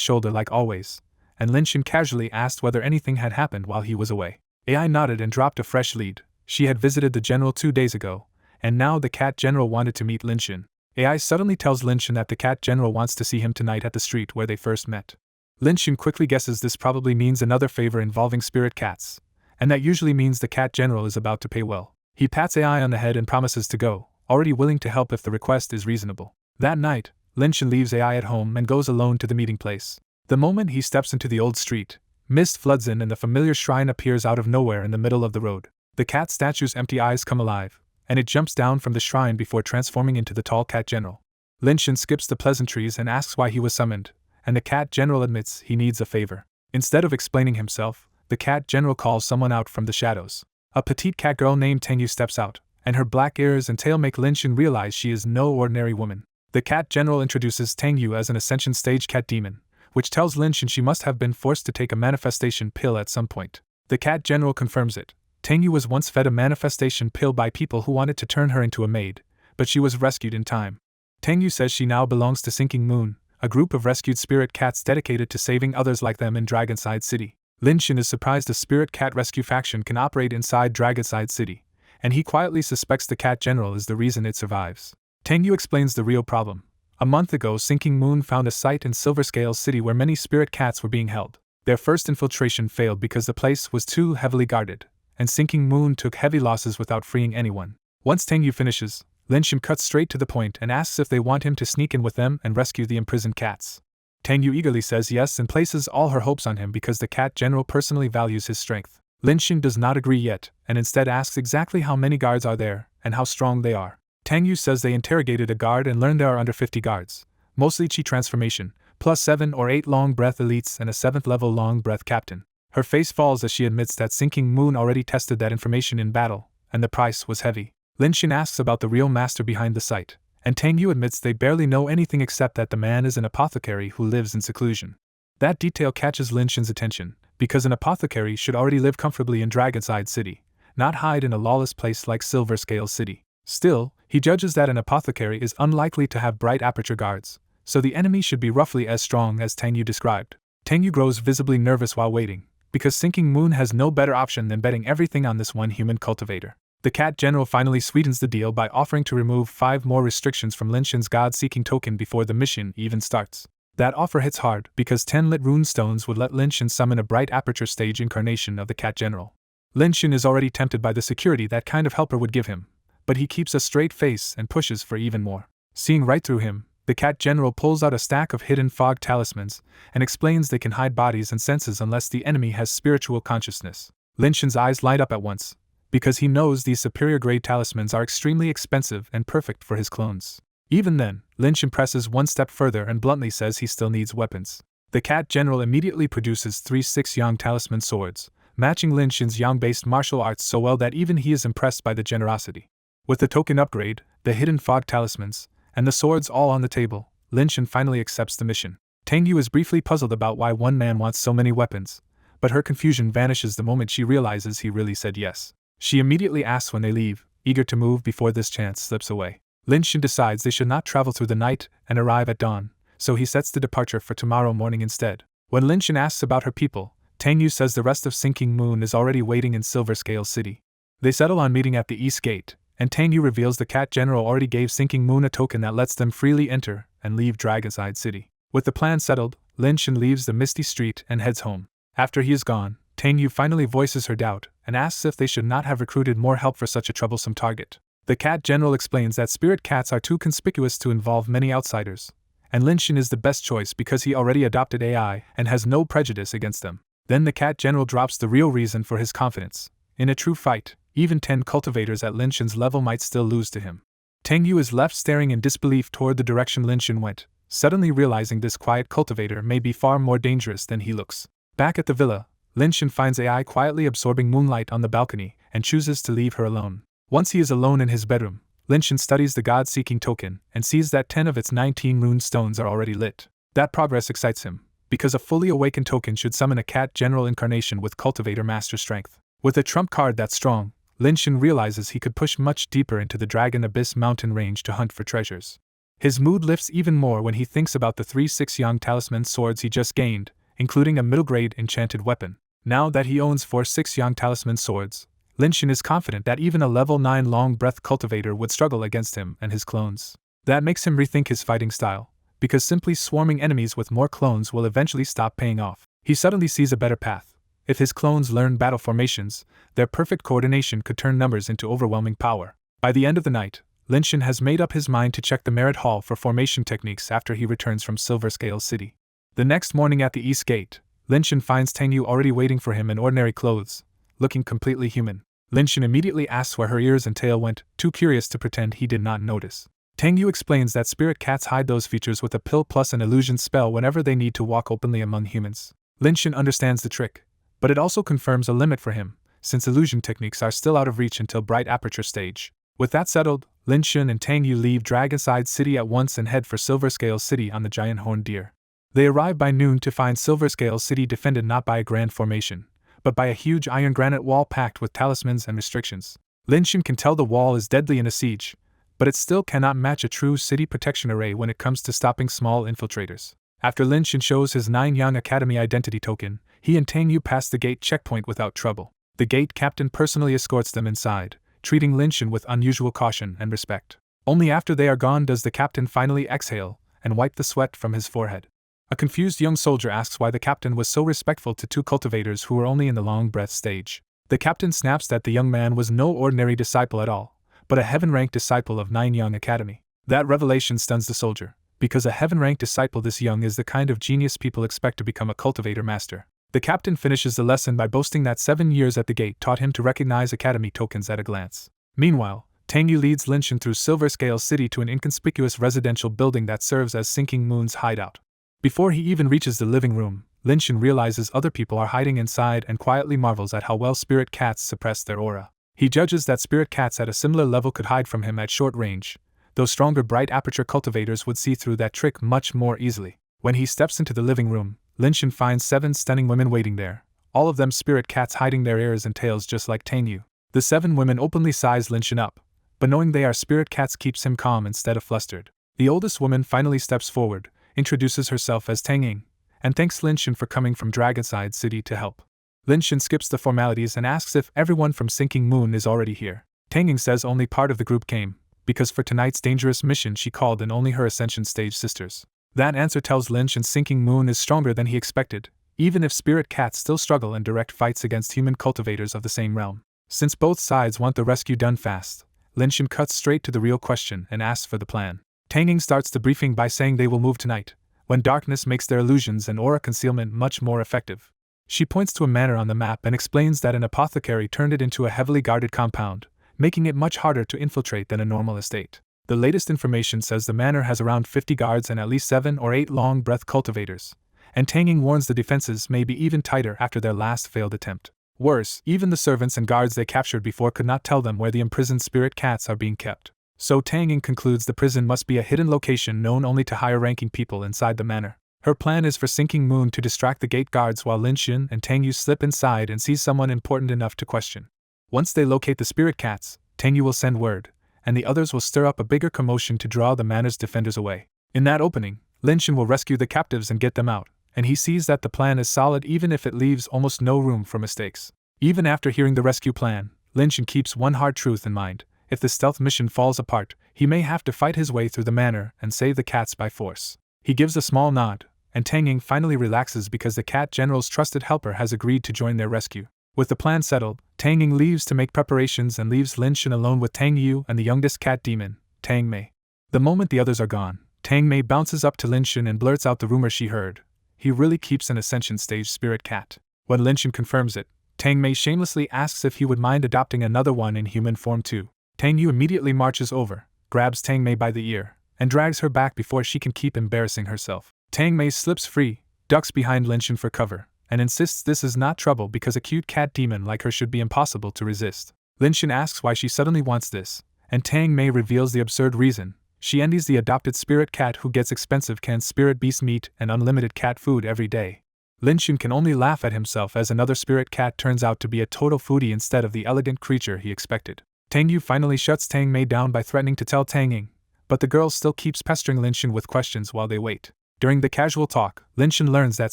shoulder like always, and Lin Shen casually asked whether anything had happened while he was away. AI nodded and dropped a fresh lead. She had visited the general 2 days ago, and now the cat general wanted to meet Lin Shen. AI suddenly tells Lin Shen that the cat general wants to see him tonight at the street where they first met. Lin Shen quickly guesses this probably means another favor involving spirit cats, and that usually means the cat general is about to pay well. He pats AI on the head and promises to go, already willing to help if the request is reasonable. That night, Lin Shen leaves AI at home and goes alone to the meeting place. The moment he steps into the old street, mist floods in and the familiar shrine appears out of nowhere in the middle of the road. The cat statue's empty eyes come alive, and it jumps down from the shrine before transforming into the tall cat general. Lin Shen skips the pleasantries and asks why he was summoned, and the cat general admits he needs a favor. Instead of explaining himself, the cat general calls someone out from the shadows. A petite cat girl named Tengyu steps out, and her black ears and tail make Lin Shen realize she is no ordinary woman. The cat general introduces Tengyu as an Ascension stage cat demon, which tells Lin Shen she must have been forced to take a manifestation pill at some point. The cat general confirms it. Tengyu was once fed a manifestation pill by people who wanted to turn her into a maid, but she was rescued in time. Tengyu says she now belongs to Sinking Moon, a group of rescued spirit cats dedicated to saving others like them in Dragonside City. Lin Shen is surprised a spirit cat rescue faction can operate inside Dragonside City, and he quietly suspects the cat general is the reason it survives. Tengyu explains the real problem. A month ago, Sinking Moon found a site in Silverscale City where many spirit cats were being held. Their first infiltration failed because the place was too heavily guarded, and Sinking Moon took heavy losses without freeing anyone. Once Tengyu finishes, Lin Shen cuts straight to the point and asks if they want him to sneak in with them and rescue the imprisoned cats. Tengyu eagerly says yes and places all her hopes on him because the cat general personally values his strength. Lin does not agree yet, and instead asks exactly how many guards are there, and how strong they are. Tang Yu says they interrogated a guard and learned there are under 50 guards, mostly Chi transformation, plus 7 or 8 long breath elites and a 7th level long breath captain. Her face falls as she admits that Sinking Moon already tested that information in battle, and the price was heavy. Lin asks about the real master behind the site, and Tang Yu admits they barely know anything except that the man is an apothecary who lives in seclusion. That detail catches Lin attention, because an apothecary should already live comfortably in Dragonside City, not hide in a lawless place like Silver Scale City. Still, he judges that an apothecary is unlikely to have bright aperture guards, so the enemy should be roughly as strong as Tang Yu described. Tang Yu grows visibly nervous while waiting, because Sinking Moon has no better option than betting everything on this one human cultivator. The Cat General finally sweetens the deal by offering to remove 5 more restrictions from Lin God-seeking token before the mission even starts. That offer hits hard because 10 lit rune stones would let Lin summon a bright aperture stage incarnation of the Cat General. Lin is already tempted by the security that kind of helper would give him, but he keeps a straight face and pushes for even more. Seeing right through him, the Cat General pulls out a stack of hidden fog talismans and explains they can hide bodies and senses unless the enemy has spiritual consciousness. Lin's eyes light up at once, because he knows these superior grade talismans are extremely expensive and perfect for his clones. Even then, Lin presses one step further and bluntly says he still needs weapons. The Cat General immediately produces 3 6-yang talisman swords, matching Lin yang-based martial arts so well that even he is impressed by the generosity. With the token upgrade, the hidden fog talismans, and the swords all on the table, Lin finally accepts the mission. Tang Yu is briefly puzzled about why one man wants so many weapons, but her confusion vanishes the moment she realizes he really said yes. She immediately asks when they leave, eager to move before this chance slips away. Lin decides they should not travel through the night and arrive at dawn, so he sets the departure for tomorrow morning instead. When Lin asks about her people, Tang Yu says the rest of Sinking Moon is already waiting in Silver Scale City. They settle on meeting at the East Gate, and Tang Yu reveals the Cat General already gave Sinking Moon a token that lets them freely enter and leave Dragonside City. With the plan settled, Lin leaves the misty street and heads home. After he is gone, Tang Yu finally voices her doubt and asks if they should not have recruited more help for such a troublesome target. The Cat General explains that spirit cats are too conspicuous to involve many outsiders, and Lin is the best choice because he already adopted AI and has no prejudice against them. Then the Cat General drops the real reason for his confidence. In a true fight, even 10 cultivators at Lin level might still lose to him. Tang Yu is left staring in disbelief toward the direction Lin went, suddenly realizing this quiet cultivator may be far more dangerous than he looks. Back at the villa, Lin finds AI quietly absorbing moonlight on the balcony and chooses to leave her alone. Once he is alone in his bedroom, Lin studies the God-seeking token and sees that 10 of its 19 rune stones are already lit. That progress excites him, because a fully awakened token should summon a Cat General incarnation with Cultivator Master Strength. With a trump card that strong, Lin realizes he could push much deeper into the Dragon Abyss mountain range to hunt for treasures. His mood lifts even more when he thinks about the 3 6-yang talisman swords he just gained, including a middle-grade enchanted weapon. Now that he owns 4 6-yang talisman swords, Lin is confident that even a level 9 long breath cultivator would struggle against him and his clones. That makes him rethink his fighting style, because simply swarming enemies with more clones will eventually stop paying off. He suddenly sees a better path. If his clones learn battle formations, their perfect coordination could turn numbers into overwhelming power. By the end of the night, Lin has made up his mind to check the Merit Hall for formation techniques after he returns from Silver Scale City. The next morning at the East Gate, Lin finds Tang Yu already waiting for him in ordinary clothes, looking completely human. Lin immediately asks where her ears and tail went, too curious to pretend he did not notice. Tang Yu explains that spirit cats hide those features with a pill plus an illusion spell whenever they need to walk openly among humans. Lin understands the trick, but it also confirms a limit for him, since illusion techniques are still out of reach until bright aperture stage. With that settled, Lin and Tang Yu leave Dragonside City at once and head for Silver Scale City on the giant horned deer. They arrive by noon to find Silver Scale City defended not by a grand formation, but by a huge iron granite wall packed with talismans and restrictions. Lin can tell the wall is deadly in a siege, but it still cannot match a true city protection array when it comes to stopping small infiltrators. After Lin shows his 9-yang academy identity token, he and Tang Yu pass the gate checkpoint without trouble. The gate captain personally escorts them inside, treating Lin with unusual caution and respect. Only after they are gone does the captain finally exhale and wipe the sweat from his forehead. A confused young soldier asks why the captain was so respectful to 2 cultivators who were only in the long breath stage. The captain snaps that the young man was no ordinary disciple at all, but a heaven-ranked disciple of 9-yang academy. That revelation stuns the soldier, because a heaven-ranked disciple this young is the kind of genius people expect to become a cultivator master. The captain finishes the lesson by boasting that 7 years at the gate taught him to recognize academy tokens at a glance. Meanwhile, Tang Yu leads Linshin through Silver Scale City to an inconspicuous residential building that serves as Sinking Moon's hideout. Before he even reaches the living room, Linshin realizes other people are hiding inside and quietly marvels at how well spirit cats suppress their aura. He judges that spirit cats at a similar level could hide from him at short range, though stronger bright aperture cultivators would see through that trick much more easily. When he steps into the living room, Linshin finds 7 stunning women waiting there, all of them spirit cats hiding their ears and tails just like Tang Yu. The 7 women openly size Linshin up, but knowing they are spirit cats keeps him calm instead of flustered. The oldest woman finally steps forward, introduces herself as Tang Ying, and thanks Linshin for coming from Dragonside City to help. Linshin skips the formalities and asks if everyone from Sinking Moon is already here. Tang Ying says only part of the group came, because for tonight's dangerous mission she called in only her Ascension stage sisters. That answer tells Linshin Sinking Moon is stronger than he expected, even if spirit cats still struggle in direct fights against human cultivators of the same realm. Since both sides want the rescue done fast, Linshin cuts straight to the real question and asks for the plan. Tang Ying starts the briefing by saying they will move tonight, when darkness makes their illusions and aura concealment much more effective. She points to a manor on the map and explains that an apothecary turned it into a heavily guarded compound, making it much harder to infiltrate than a normal estate. The latest information says the manor has around 50 guards and at least 7 or 8 long breath cultivators, and Tang Ying warns the defenses may be even tighter after their last failed attempt. Worse, even the servants and guards they captured before could not tell them where the imprisoned spirit cats are being kept. So Tang Ying concludes the prison must be a hidden location known only to higher-ranking people inside the manor. Her plan is for Sinking Moon to distract the gate guards while Linshin and Tang Yu slip inside and see someone important enough to question. Once they locate the spirit cats, Tang Yu will send word, and the others will stir up a bigger commotion to draw the manor's defenders away. In that opening, Linshin will rescue the captives and get them out, and he sees that the plan is solid even if it leaves almost no room for mistakes. Even after hearing the rescue plan, Linshin keeps one hard truth in mind: if the stealth mission falls apart, he may have to fight his way through the manor and save the cats by force. He gives a small nod, and Tang Ying finally relaxes because the cat general's trusted helper has agreed to join their rescue. With the plan settled, Tang Ying leaves to make preparations and leaves Linshin alone with Tang Yu and the youngest cat demon, Tang Mei. The moment the others are gone, Tang Mei bounces up to Linshin and blurts out the rumor she heard: he really keeps an Ascension stage spirit cat. When Linshin confirms it, Tang Mei shamelessly asks if he would mind adopting another one in human form too. Tang Yu immediately marches over, grabs Tang Mei by the ear, and drags her back before she can keep embarrassing herself. Tang Mei slips free, ducks behind Linshin for cover, and insists this is not trouble because a cute cat demon like her should be impossible to resist. Linshin asks why she suddenly wants this, and Tang Mei reveals the absurd reason: she envies the adopted spirit cat who gets expensive canned spirit beast meat and unlimited cat food every day. Linshin can only laugh at himself as another spirit cat turns out to be a total foodie instead of the elegant creature he expected. Tang Yu finally shuts Tang Mei down by threatening to tell Tang Ying, but the girl still keeps pestering Linshin with questions while they wait. During the casual talk, Linshin learns that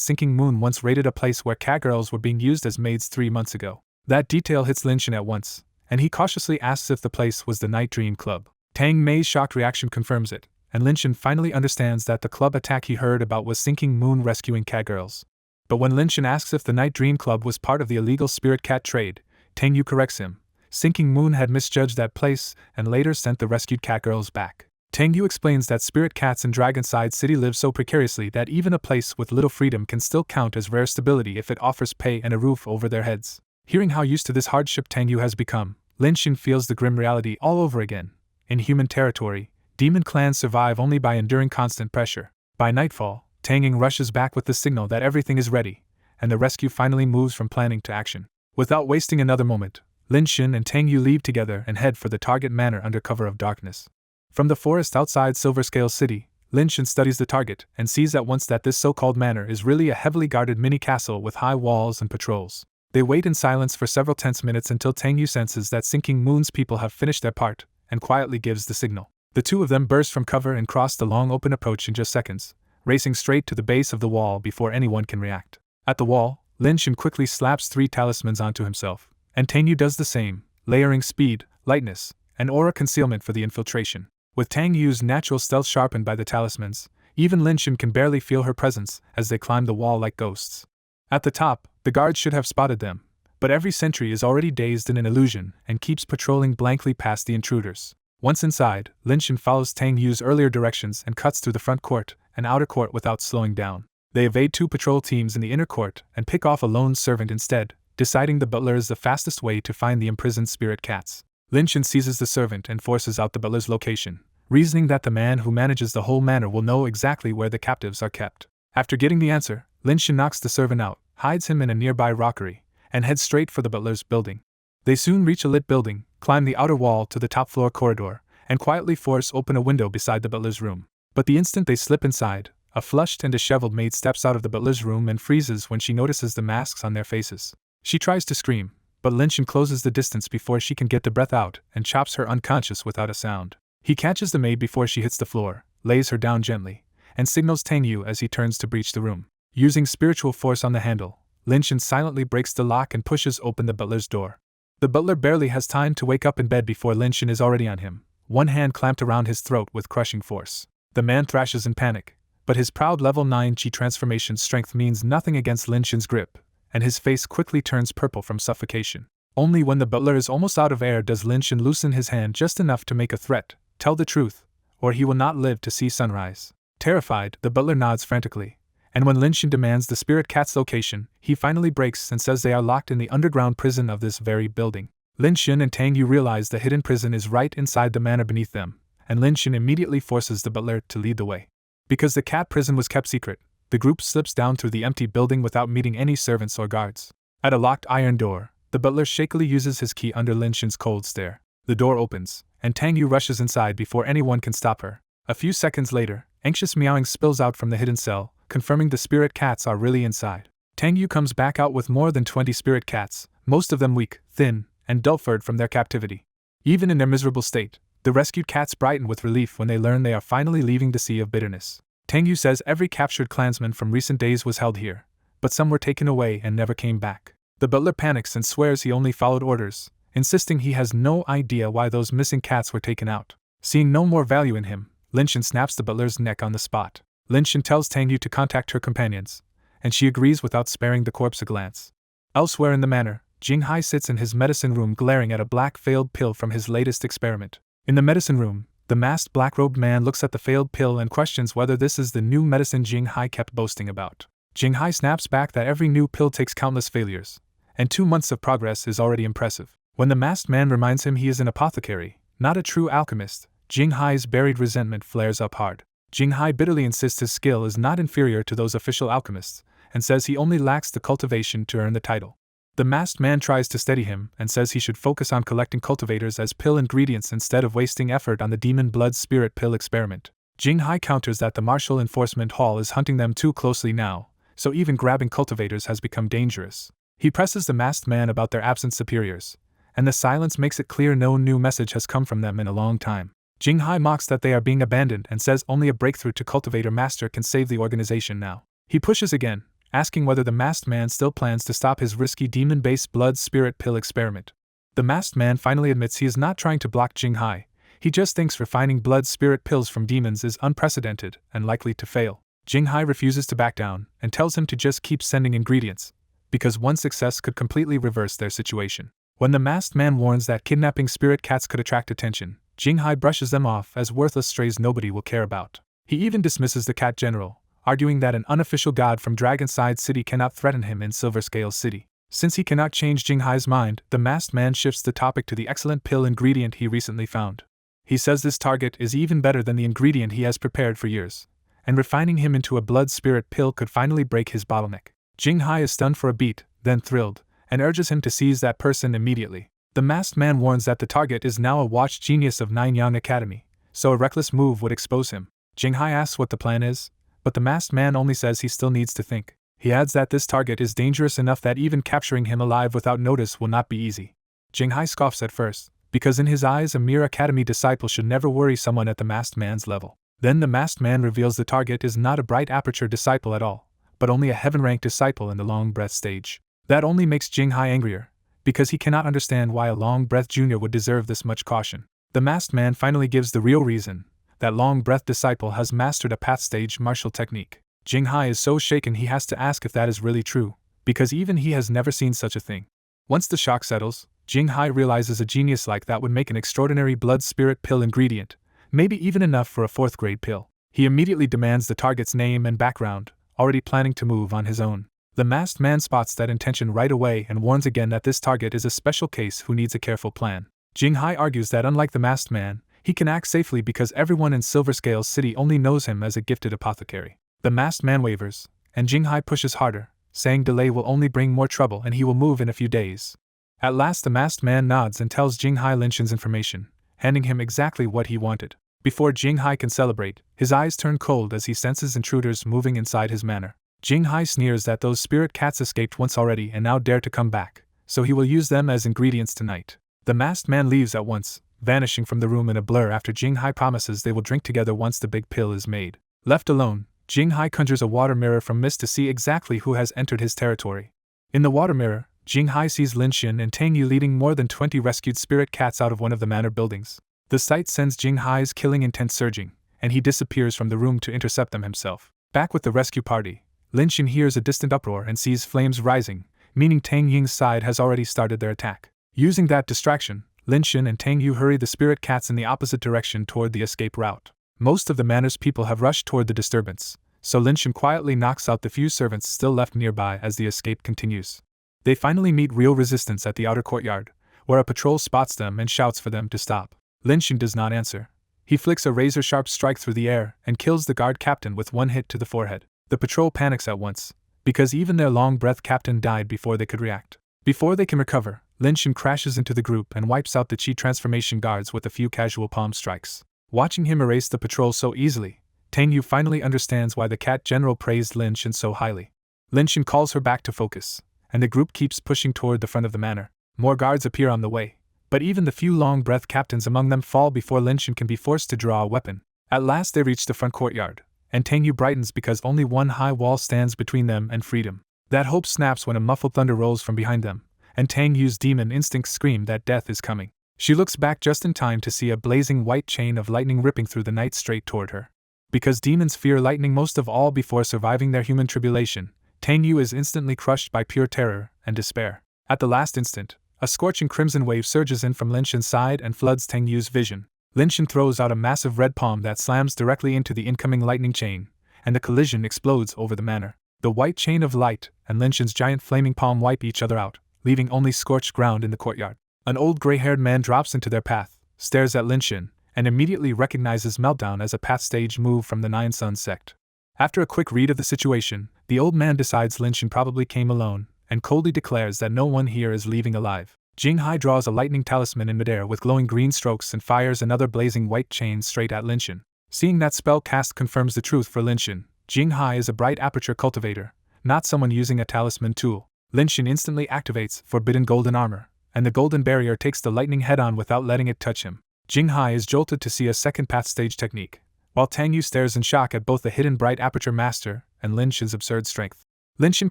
Sinking Moon once raided a place where cat girls were being used as maids 3 months ago. That detail hits Linshin at once, and he cautiously asks if the place was the Night Dream Club. Tang Mei's shocked reaction confirms it, and Linshin finally understands that the club attack he heard about was Sinking Moon rescuing cat girls. But when Linshin asks if the Night Dream Club was part of the illegal spirit cat trade, Tang Yu corrects him: Sinking Moon had misjudged that place and later sent the rescued cat girls back. Tang Yu explains that spirit cats in Dragonside City live so precariously that even a place with little freedom can still count as rare stability if it offers pay and a roof over their heads. Hearing how used to this hardship Tang Yu has become, Linshin feels the grim reality all over again. In human territory, demon clans survive only by enduring constant pressure. By nightfall, Tang Ying rushes back with the signal that everything is ready, and the rescue finally moves from planning to action. Without wasting another moment, Linshin and Tang Yu leave together and head for the target manor under cover of darkness. From the forest outside Silverscale City, Linshin studies the target and sees at once that this so-called manor is really a heavily guarded mini-castle with high walls and patrols. They wait in silence for several tense minutes until Tang Yu senses that Sinking Moon's people have finished their part, and quietly gives the signal. The two of them burst from cover and cross the long open approach in just seconds, racing straight to the base of the wall before anyone can react. At the wall, Linshin quickly slaps 3 talismans onto himself, and Tang Yu does the same, layering speed, lightness, and aura concealment for the infiltration. With Tang Yu's natural stealth sharpened by the talismans, even Linshin can barely feel her presence as they climb the wall like ghosts. At the top, the guards should have spotted them, but every sentry is already dazed in an illusion and keeps patrolling blankly past the intruders. Once inside, Linshin follows Tang Yu's earlier directions and cuts through the front court and outer court without slowing down. They evade 2 patrol teams in the inner court and pick off a lone servant instead, deciding the butler is the fastest way to find the imprisoned spirit cats. Lin Shin seizes the servant and forces out the butler's location, reasoning that the man who manages the whole manor will know exactly where the captives are kept. After getting the answer, Lin Shin knocks the servant out, hides him in a nearby rockery, and heads straight for the butler's building. They soon reach a lit building, climb the outer wall to the top floor corridor, and quietly force open a window beside the butler's room. But the instant they slip inside, a flushed and disheveled maid steps out of the butler's room and freezes when she notices the masks on their faces. She tries to scream, but Lin Shin closes the distance before she can get the breath out and chops her unconscious without a sound. He catches the maid before she hits the floor, lays her down gently, and signals Tang Yu as he turns to breach the room. Using spiritual force on the handle, Lin Shin silently breaks the lock and pushes open the butler's door. The butler barely has time to wake up in bed before Lin Shin is already on him, one hand clamped around his throat with crushing force. The man thrashes in panic, but his proud level 9 Chi transformation strength means nothing against Lin Shin's grip, and his face quickly turns purple from suffocation. Only when the butler is almost out of air does Lin Shin loosen his hand just enough to make a threat: tell the truth, or he will not live to see sunrise. Terrified, the butler nods frantically, and when Lin Shin demands the spirit cat's location, he finally breaks and says they are locked in the underground prison of this very building. Lin Shin and Tang Yu realize the hidden prison is right inside the manor beneath them, and Lin Shin immediately forces the butler to lead the way. Because the cat prison was kept secret, the group slips down through the empty building without meeting any servants or guards. At a locked iron door, the butler shakily uses his key under Lin Shin's cold stare. The door opens, and Tang Yu rushes inside before anyone can stop her. A few seconds later, anxious meowing spills out from the hidden cell, confirming the spirit cats are really inside. Tang Yu comes back out with more than 20 spirit cats, most of them weak, thin, and dull-furred from their captivity. Even in their miserable state, the rescued cats brighten with relief when they learn they are finally leaving the Sea of Bitterness. Tang Yu says every captured clansman from recent days was held here, but some were taken away and never came back. The butler panics and swears he only followed orders, insisting he has no idea why those missing cats were taken out. Seeing no more value in him, Lin Shin snaps the butler's neck on the spot. Lin Shin tells Tang Yu to contact her companions, and she agrees without sparing the corpse a glance. Elsewhere in the manor, Jing Hai sits in his medicine room glaring at a black failed pill from his latest experiment. In the medicine room, the masked black-robed man looks at the failed pill and questions whether this is the new medicine Jing Hai kept boasting about. Jing Hai snaps back that every new pill takes countless failures, and 2 months of progress is already impressive. When the masked man reminds him he is an apothecary, not a true alchemist, Jing Hai's buried resentment flares up hard. Jing Hai bitterly insists his skill is not inferior to those official alchemists, and says he only lacks the cultivation to earn the title. The masked man tries to steady him and says he should focus on collecting cultivators as pill ingredients instead of wasting effort on the demon blood spirit pill experiment. Jing Hai counters that the Martial Enforcement Hall is hunting them too closely now, so even grabbing cultivators has become dangerous. He presses the masked man about their absent superiors, and the silence makes it clear no new message has come from them in a long time. Jing Hai mocks that they are being abandoned and says only a breakthrough to cultivator master can save the organization now. He pushes again, asking whether the masked man still plans to stop his risky demon-based blood spirit pill experiment. The masked man finally admits he is not trying to block Jing Hai, he just thinks refining blood spirit pills from demons is unprecedented and likely to fail. Jing Hai refuses to back down and tells him to just keep sending ingredients, because one success could completely reverse their situation. When the masked man warns that kidnapping spirit cats could attract attention, Jing Hai brushes them off as worthless strays nobody will care about. He even dismisses the cat general, arguing that an unofficial god from Dragonside City cannot threaten him in Silverscale City. Since he cannot change Jing Hai's mind, the masked man shifts the topic to the excellent pill ingredient he recently found. He says this target is even better than the ingredient he has prepared for years, and refining him into a blood spirit pill could finally break his bottleneck. Jing Hai is stunned for a beat, then thrilled, and urges him to seize that person immediately. The masked man warns that the target is now a watch genius of Nanyang Academy, so a reckless move would expose him. Jing Hai asks what the plan is, but the masked man only says he still needs to think. He adds that this target is dangerous enough that even capturing him alive without notice will not be easy. Jing Hai scoffs at first, because in his eyes a mere academy disciple should never worry someone at the masked man's level. Then the masked man reveals the target is not a bright aperture disciple at all, but only a heaven-ranked disciple in the long breath stage. That only makes Jing Hai angrier, because he cannot understand why a long breath junior would deserve this much caution. The masked man finally gives the real reason: that long breath disciple has mastered a path stage martial technique. Jing Hai is so shaken he has to ask if that is really true, because even he has never seen such a thing. Once the shock settles, Jing Hai realizes a genius like that would make an extraordinary blood spirit pill ingredient, maybe even enough for a 4th grade pill. He immediately demands the target's name and background, already planning to move on his own. The masked man spots that intention right away and warns again that this target is a special case who needs a careful plan. Jinghai argues that unlike the masked man, he can act safely because everyone in Silver Scales City only knows him as a gifted apothecary. The masked man wavers, and Jinghai pushes harder, saying delay will only bring more trouble and he will move in a few days. At last the masked man nods and tells Jinghai Lin Shin's information, handing him exactly what he wanted. Before Jinghai can celebrate, his eyes turn cold as he senses intruders moving inside his manor. Jinghai sneers that those spirit cats escaped once already and now dare to come back, so he will use them as ingredients tonight. The masked man leaves at once, vanishing from the room in a blur after Jinghai promises they will drink together once the big pill is made. Left alone, Jinghai conjures a water mirror from mist to see exactly who has entered his territory. In the water mirror, Jinghai sees Lin Shin and Tang Yu leading more than 20 rescued spirit cats out of one of the manor buildings. The sight sends Jinghai's killing intent surging, and he disappears from the room to intercept them himself. Back with the rescue party, Lin Shin hears a distant uproar and sees flames rising, meaning Tang Ying's side has already started their attack. Using that distraction, Lin Shin and Tang Yu hurry the spirit cats in the opposite direction toward the escape route. Most of the manor's people have rushed toward the disturbance, so Lin Shin quietly knocks out the few servants still left nearby as the escape continues. They finally meet real resistance at the outer courtyard, where a patrol spots them and shouts for them to stop. Lin Shin does not answer. He flicks a razor-sharp strike through the air and kills the guard captain with one hit to the forehead. The patrol panics at once, because even their long-breath captain died before they could react. Before they can recover, Lin Shin crashes into the group and wipes out the Chi transformation guards with a few casual palm strikes. Watching him erase the patrol so easily, Tang Yu finally understands why the cat general praised Lin Shin so highly. Lin Shin calls her back to focus, and the group keeps pushing toward the front of the manor. More guards appear on the way, but even the few long-breath captains among them fall before Lin Shin can be forced to draw a weapon. At last they reach the front courtyard, and Tang Yu brightens because only one high wall stands between them and freedom. That hope snaps when a muffled thunder rolls from behind them, and Tang Yu's demon instincts scream that death is coming. She looks back just in time to see a blazing white chain of lightning ripping through the night straight toward her. Because demons fear lightning most of all before surviving their human tribulation, Tang Yu is instantly crushed by pure terror and despair. At the last instant, a scorching crimson wave surges in from Lin Shin's side and floods Tang Yu's vision. Lin Shin throws out a massive red palm that slams directly into the incoming lightning chain, and the collision explodes over the manor. The white chain of light and Lin Shin's giant flaming palm wipe each other out, leaving only scorched ground in the courtyard. An old gray-haired man drops into their path, stares at Lin Shin, and immediately recognizes Meltdown as a past stage move from the Nine Suns sect. After a quick read of the situation, the old man decides Lin Shin probably came alone, and coldly declares that no one here is leaving alive. Jinghai draws a lightning talisman in midair with glowing green strokes and fires another blazing white chain straight at Lin Shin. Seeing that spell cast confirms the truth for Lin Shin, Jinghai is a bright aperture cultivator, not someone using a talisman tool. Lin Shin instantly activates Forbidden Golden Armor, and the golden barrier takes the lightning head-on without letting it touch him. Jinghai is jolted to see a second path stage technique, while Tang Yu stares in shock at both the hidden bright aperture master and Lin Shin's absurd strength. Lin Shin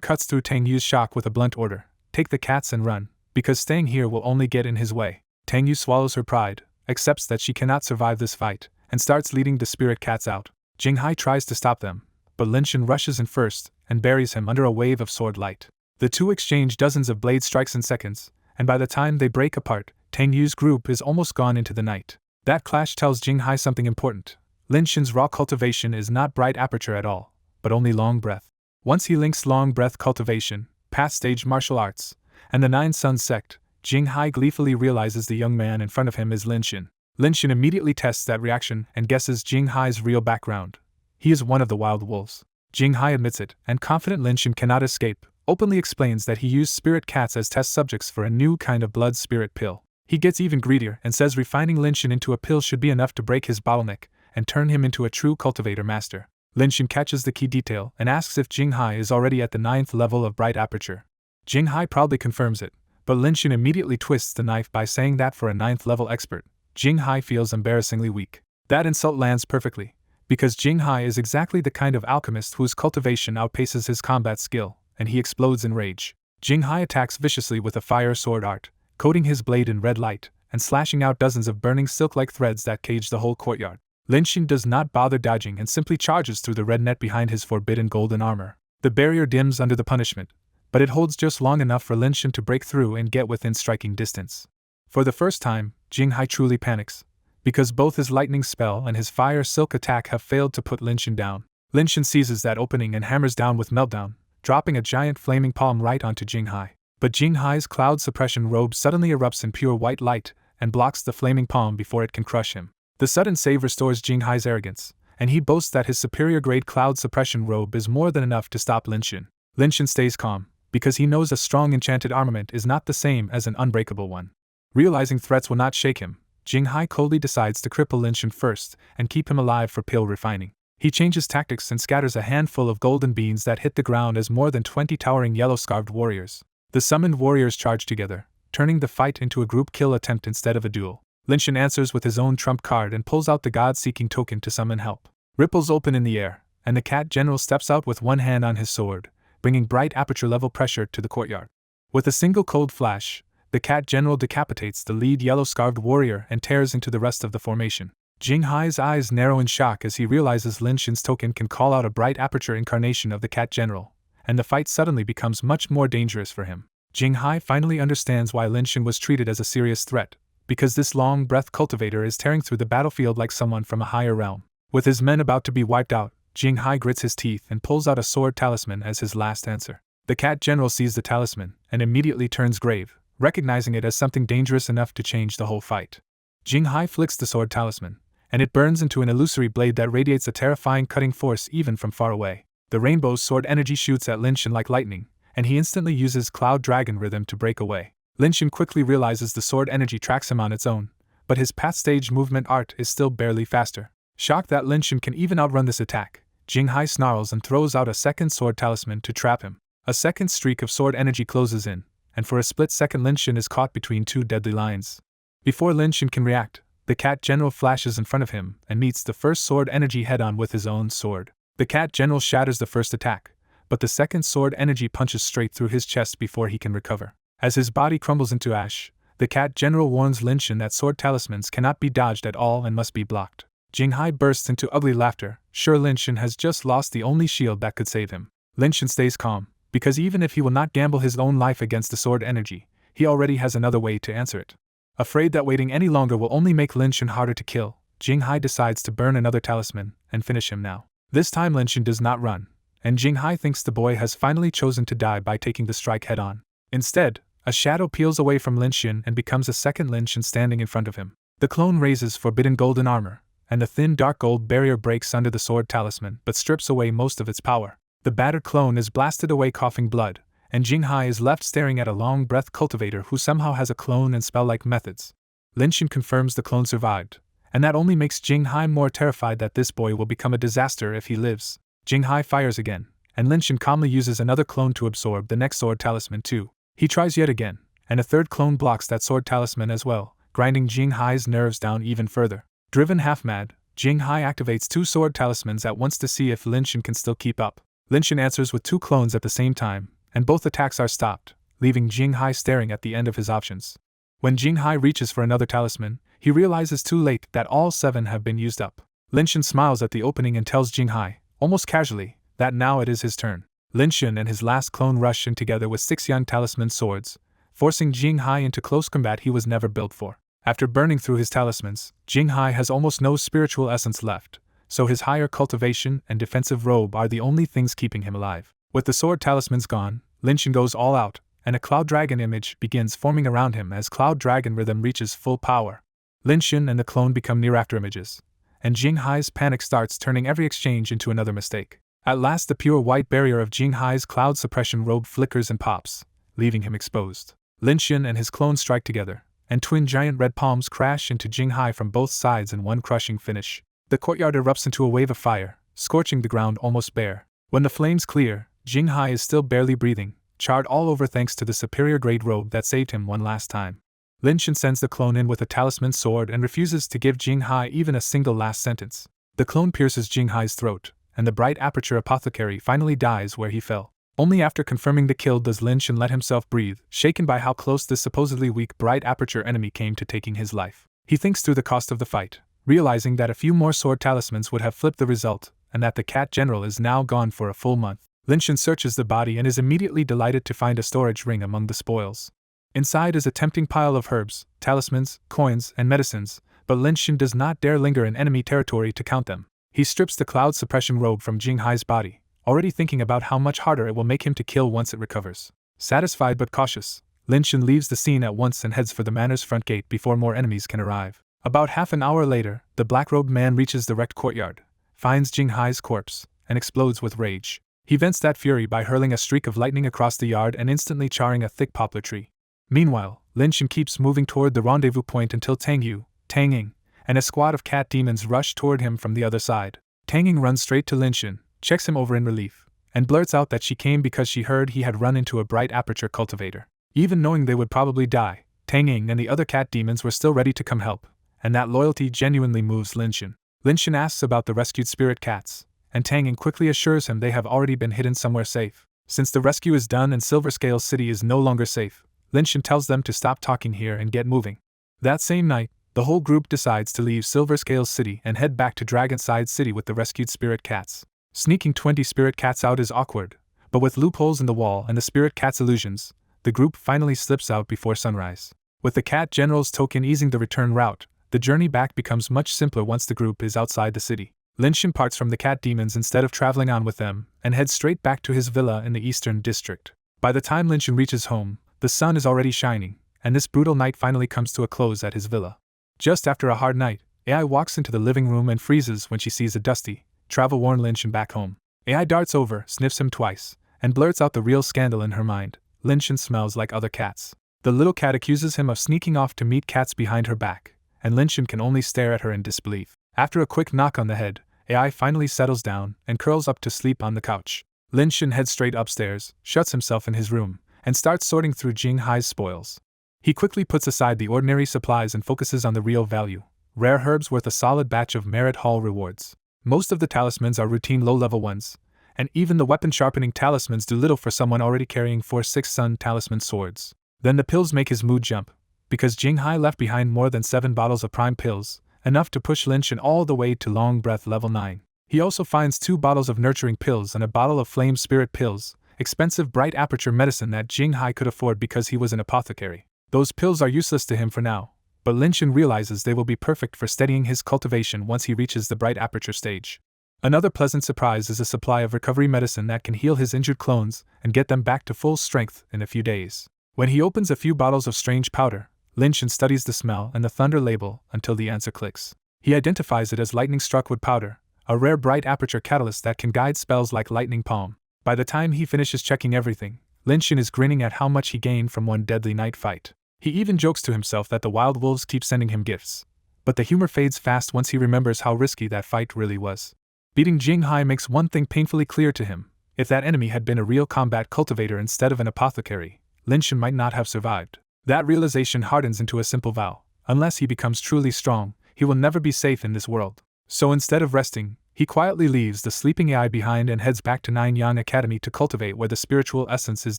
cuts through Tang Yu's shock with a blunt order: take the cats and run, because staying here will only get in his way. Tang Yu swallows her pride, accepts that she cannot survive this fight, and starts leading the spirit cats out. Jinghai tries to stop them, but Lin Shin rushes in first and buries him under a wave of sword light. The two exchange dozens of blade strikes in seconds, and by the time they break apart, Tang Yu's group is almost gone into the night. That clash tells Jinghai something important. Lin Shin's raw cultivation is not bright aperture at all, but only long breath. Once he links long breath cultivation, past stage martial arts, and the Nine Suns sect, Jinghai gleefully realizes the young man in front of him is Lin Shin. Lin Shin immediately tests that reaction and guesses Jinghai's real background. He is one of the wild wolves. Jinghai admits it, and confident Lin Shin cannot escape, openly explains that he used spirit cats as test subjects for a new kind of blood spirit pill. He gets even greedier and says refining Lin Shin into a pill should be enough to break his bottleneck and turn him into a true cultivator master. Lin Shin catches the key detail and asks if Jinghai is already at the 9th level of bright aperture. Jinghai proudly confirms it, but Lin Shin immediately twists the knife by saying that for a 9th level expert, Jinghai feels embarrassingly weak. That insult lands perfectly, because Jinghai is exactly the kind of alchemist whose cultivation outpaces his combat skill, and he explodes in rage. Jinghai attacks viciously with a fire sword art, coating his blade in red light, and slashing out dozens of burning silk-like threads that cage the whole courtyard. Lin Shin does not bother dodging and simply charges through the red net behind his forbidden golden armor. The barrier dims under the punishment, but it holds just long enough for Lin Shin to break through and get within striking distance. For the first time, Jinghai truly panics, because both his lightning spell and his fire silk attack have failed to put Lin Shin down. Lin Shin seizes that opening and hammers down with meltdown, dropping a giant flaming palm right onto Jinghai. But Jinghai's cloud suppression robe suddenly erupts in pure white light and blocks the flaming palm before it can crush him. The sudden save restores Jinghai's arrogance, and he boasts that his superior-grade cloud suppression robe is more than enough to stop Lin Shin. Lin Shin stays calm, because he knows a strong enchanted armament is not the same as an unbreakable one. Realizing threats will not shake him, Jinghai coldly decides to cripple Lin Shin first and keep him alive for pill refining. He changes tactics and scatters a handful of golden beans that hit the ground as more than 20 towering yellow-scarved warriors. The summoned warriors charge together, turning the fight into a group kill attempt instead of a duel. Lin Shin answers with his own trump card and pulls out the god-seeking token to summon help. Ripples open in the air, and the cat general steps out with one hand on his sword, bringing bright aperture-level pressure to the courtyard. With a single cold flash, the cat general decapitates the lead yellow-scarved warrior and tears into the rest of the formation. Jinghai's eyes narrow in shock as he realizes Lin Shin's token can call out a bright aperture incarnation of the cat general, and the fight suddenly becomes much more dangerous for him. Jinghai finally understands why Lin Shin was treated as a serious threat, because this long-breath cultivator is tearing through the battlefield like someone from a higher realm. With his men about to be wiped out, Jinghai grits his teeth and pulls out a sword talisman as his last answer. The cat general sees the talisman and immediately turns grave, recognizing it as something dangerous enough to change the whole fight. Jinghai flicks the sword talisman, and it burns into an illusory blade that radiates a terrifying cutting force even from far away. The rainbow's sword energy shoots at Lin Shin like lightning, and he instantly uses Cloud Dragon Rhythm to break away. Lin Shin quickly realizes the sword energy tracks him on its own, but his path stage movement art is still barely faster. Shocked that Lin Shin can even outrun this attack, Jinghai snarls and throws out a second sword talisman to trap him. A second streak of sword energy closes in, and for a split second Lin Shin is caught between two deadly lines. Before Lin Shin can react, the cat general flashes in front of him and meets the first sword energy head-on with his own sword. The cat general shatters the first attack, but the second sword energy punches straight through his chest before he can recover. As his body crumbles into ash, the cat general warns Lin Shin that sword talismans cannot be dodged at all and must be blocked. Jinghai bursts into ugly laughter, sure Lin Shin has just lost the only shield that could save him. Lin Shin stays calm, because even if he will not gamble his own life against the sword energy, he already has another way to answer it. Afraid that waiting any longer will only make Lin Shin harder to kill, Jinghai decides to burn another talisman and finish him now. This time Lin Shin does not run, and Jinghai thinks the boy has finally chosen to die by taking the strike head-on. Instead, a shadow peels away from Lin Shin and becomes a second Lin Shin standing in front of him. The clone raises forbidden golden armor, and the thin dark gold barrier breaks under the sword talisman but strips away most of its power. The battered clone is blasted away coughing blood, and Jinghai is left staring at a long-breath cultivator who somehow has a clone and spell-like methods. Lin Shin confirms the clone survived, and that only makes Jinghai more terrified that this boy will become a disaster if he lives. Jinghai fires again, and Lin Shin calmly uses another clone to absorb the next sword talisman too. He tries yet again, and a third clone blocks that sword talisman as well, grinding Jinghai's nerves down even further. Driven half-mad, Jinghai activates two sword talismans at once to see if Lin Shin can still keep up. Lin Shin answers with two clones at the same time, and both attacks are stopped, leaving Jinghai staring at the end of his options. When Jinghai reaches for another talisman, he realizes too late that all 7 have been used up. Lin Shin smiles at the opening and tells Jinghai, almost casually, that now it is his turn. Lin Shin and his last clone rush in together with 6 young talisman swords, forcing Jinghai into close combat he was never built for. After burning through his talismans, Jinghai has almost no spiritual essence left, so his higher cultivation and defensive robe are the only things keeping him alive. With the sword talismans gone, Lin Shin goes all out, and a Cloud Dragon image begins forming around him as Cloud Dragon Rhythm reaches full power. Lin Shin and the clone become near-after images, and Jinghai's panic starts turning every exchange into another mistake. At last the pure white barrier of Jinghai's cloud suppression robe flickers and pops, leaving him exposed. Lin Shin and his clone strike together, and twin giant red palms crash into Jinghai from both sides in one crushing finish. The courtyard erupts into a wave of fire, scorching the ground almost bare. When the flames clear, Jinghai is still barely breathing, charred all over thanks to the superior grade robe that saved him one last time. Lin Shin sends the clone in with a talisman sword and refuses to give Jinghai even a single last sentence. The clone pierces Jinghai's throat, and the bright aperture apothecary finally dies where he fell. Only after confirming the kill does Lin Shin let himself breathe, shaken by how close this supposedly weak bright aperture enemy came to taking his life. He thinks through the cost of the fight, realizing that a few more sword talismans would have flipped the result, and that the cat general is now gone for a full month. Lin Shin searches the body and is immediately delighted to find a storage ring among the spoils. Inside is a tempting pile of herbs, talismans, coins, and medicines, but Lin Shin does not dare linger in enemy territory to count them. He strips the cloud suppression robe from Jinghai's body, already thinking about how much harder it will make him to kill once it recovers. Satisfied but cautious, Lin Shen leaves the scene at once and heads for the manor's front gate before more enemies can arrive. About half an hour later, the black-robed man reaches the wrecked courtyard, finds Jinghai's corpse, and explodes with rage. He vents that fury by hurling a streak of lightning across the yard and instantly charring a thick poplar tree. Meanwhile, Lin Shen keeps moving toward the rendezvous point until Tang Yu, Tang Ying, and a squad of cat demons rush toward him from the other side. Tang Ying runs straight to Lin Shen, checks him over in relief, and blurts out that she came because she heard he had run into a bright aperture cultivator. Even knowing they would probably die, Tang Ying and the other cat demons were still ready to come help, and that loyalty genuinely moves Lin Shen. Lin Shen asks about the rescued spirit cats, and Tang Ying quickly assures him they have already been hidden somewhere safe. Since the rescue is done and Silver Scale City is no longer safe, Lin Shen tells them to stop talking here and get moving. That same night, the whole group decides to leave Silver Scale City and head back to Dragonside City with the rescued spirit cats. Sneaking 20 spirit cats out is awkward, but with loopholes in the wall and the spirit cats' illusions, the group finally slips out before sunrise. With the cat general's token easing the return route, the journey back becomes much simpler once the group is outside the city. Lin Shen parts from the cat demons instead of traveling on with them, and heads straight back to his villa in the eastern district. By the time Lin Shen reaches home, the sun is already shining, and this brutal night finally comes to a close at his villa. Just after a hard night, AI walks into the living room and freezes when she sees a dusty, travel-worn Lin Shen back home. AI darts over, sniffs him twice, and blurts out the real scandal in her mind. Lin Shen smells like other cats. The little cat accuses him of sneaking off to meet cats behind her back, and Lin Shen can only stare at her in disbelief. After a quick knock on the head, AI finally settles down and curls up to sleep on the couch. Lin Shen heads straight upstairs, shuts himself in his room, and starts sorting through Jinghai's spoils. He quickly puts aside the ordinary supplies and focuses on the real value, rare herbs worth a solid batch of Merit Hall rewards. Most of the talismans are routine low-level ones, and even the weapon-sharpening talismans do little for someone already carrying 4 6-sun talisman swords. Then the pills make his mood jump, because Jinghai left behind more than 7 bottles of prime pills, enough to push Lin Shen all the way to Long Breath level 9. He also finds 2 bottles of nurturing pills and a bottle of flame spirit pills, expensive bright aperture medicine that Jinghai could afford because he was an apothecary. Those pills are useless to him for now, but Lin Shen realizes they will be perfect for steadying his cultivation once he reaches the bright aperture stage. Another pleasant surprise is a supply of recovery medicine that can heal his injured clones and get them back to full strength in a few days. When he opens a few bottles of strange powder, Lin Shen studies the smell and the thunder label until the answer clicks. He identifies it as lightning struck wood powder, a rare bright aperture catalyst that can guide spells like lightning palm. By the time he finishes checking everything, Lin Shen is grinning at how much he gained from one deadly night fight. He even jokes to himself that the wild wolves keep sending him gifts, but the humor fades fast once he remembers how risky that fight really was. Beating Jinghai makes one thing painfully clear to him: if that enemy had been a real combat cultivator instead of an apothecary, Lin Shen might not have survived. That realization hardens into a simple vow: unless he becomes truly strong, he will never be safe in this world. So instead of resting, he quietly leaves the sleeping AI behind and heads back to Nine Yang Academy to cultivate where the spiritual essence is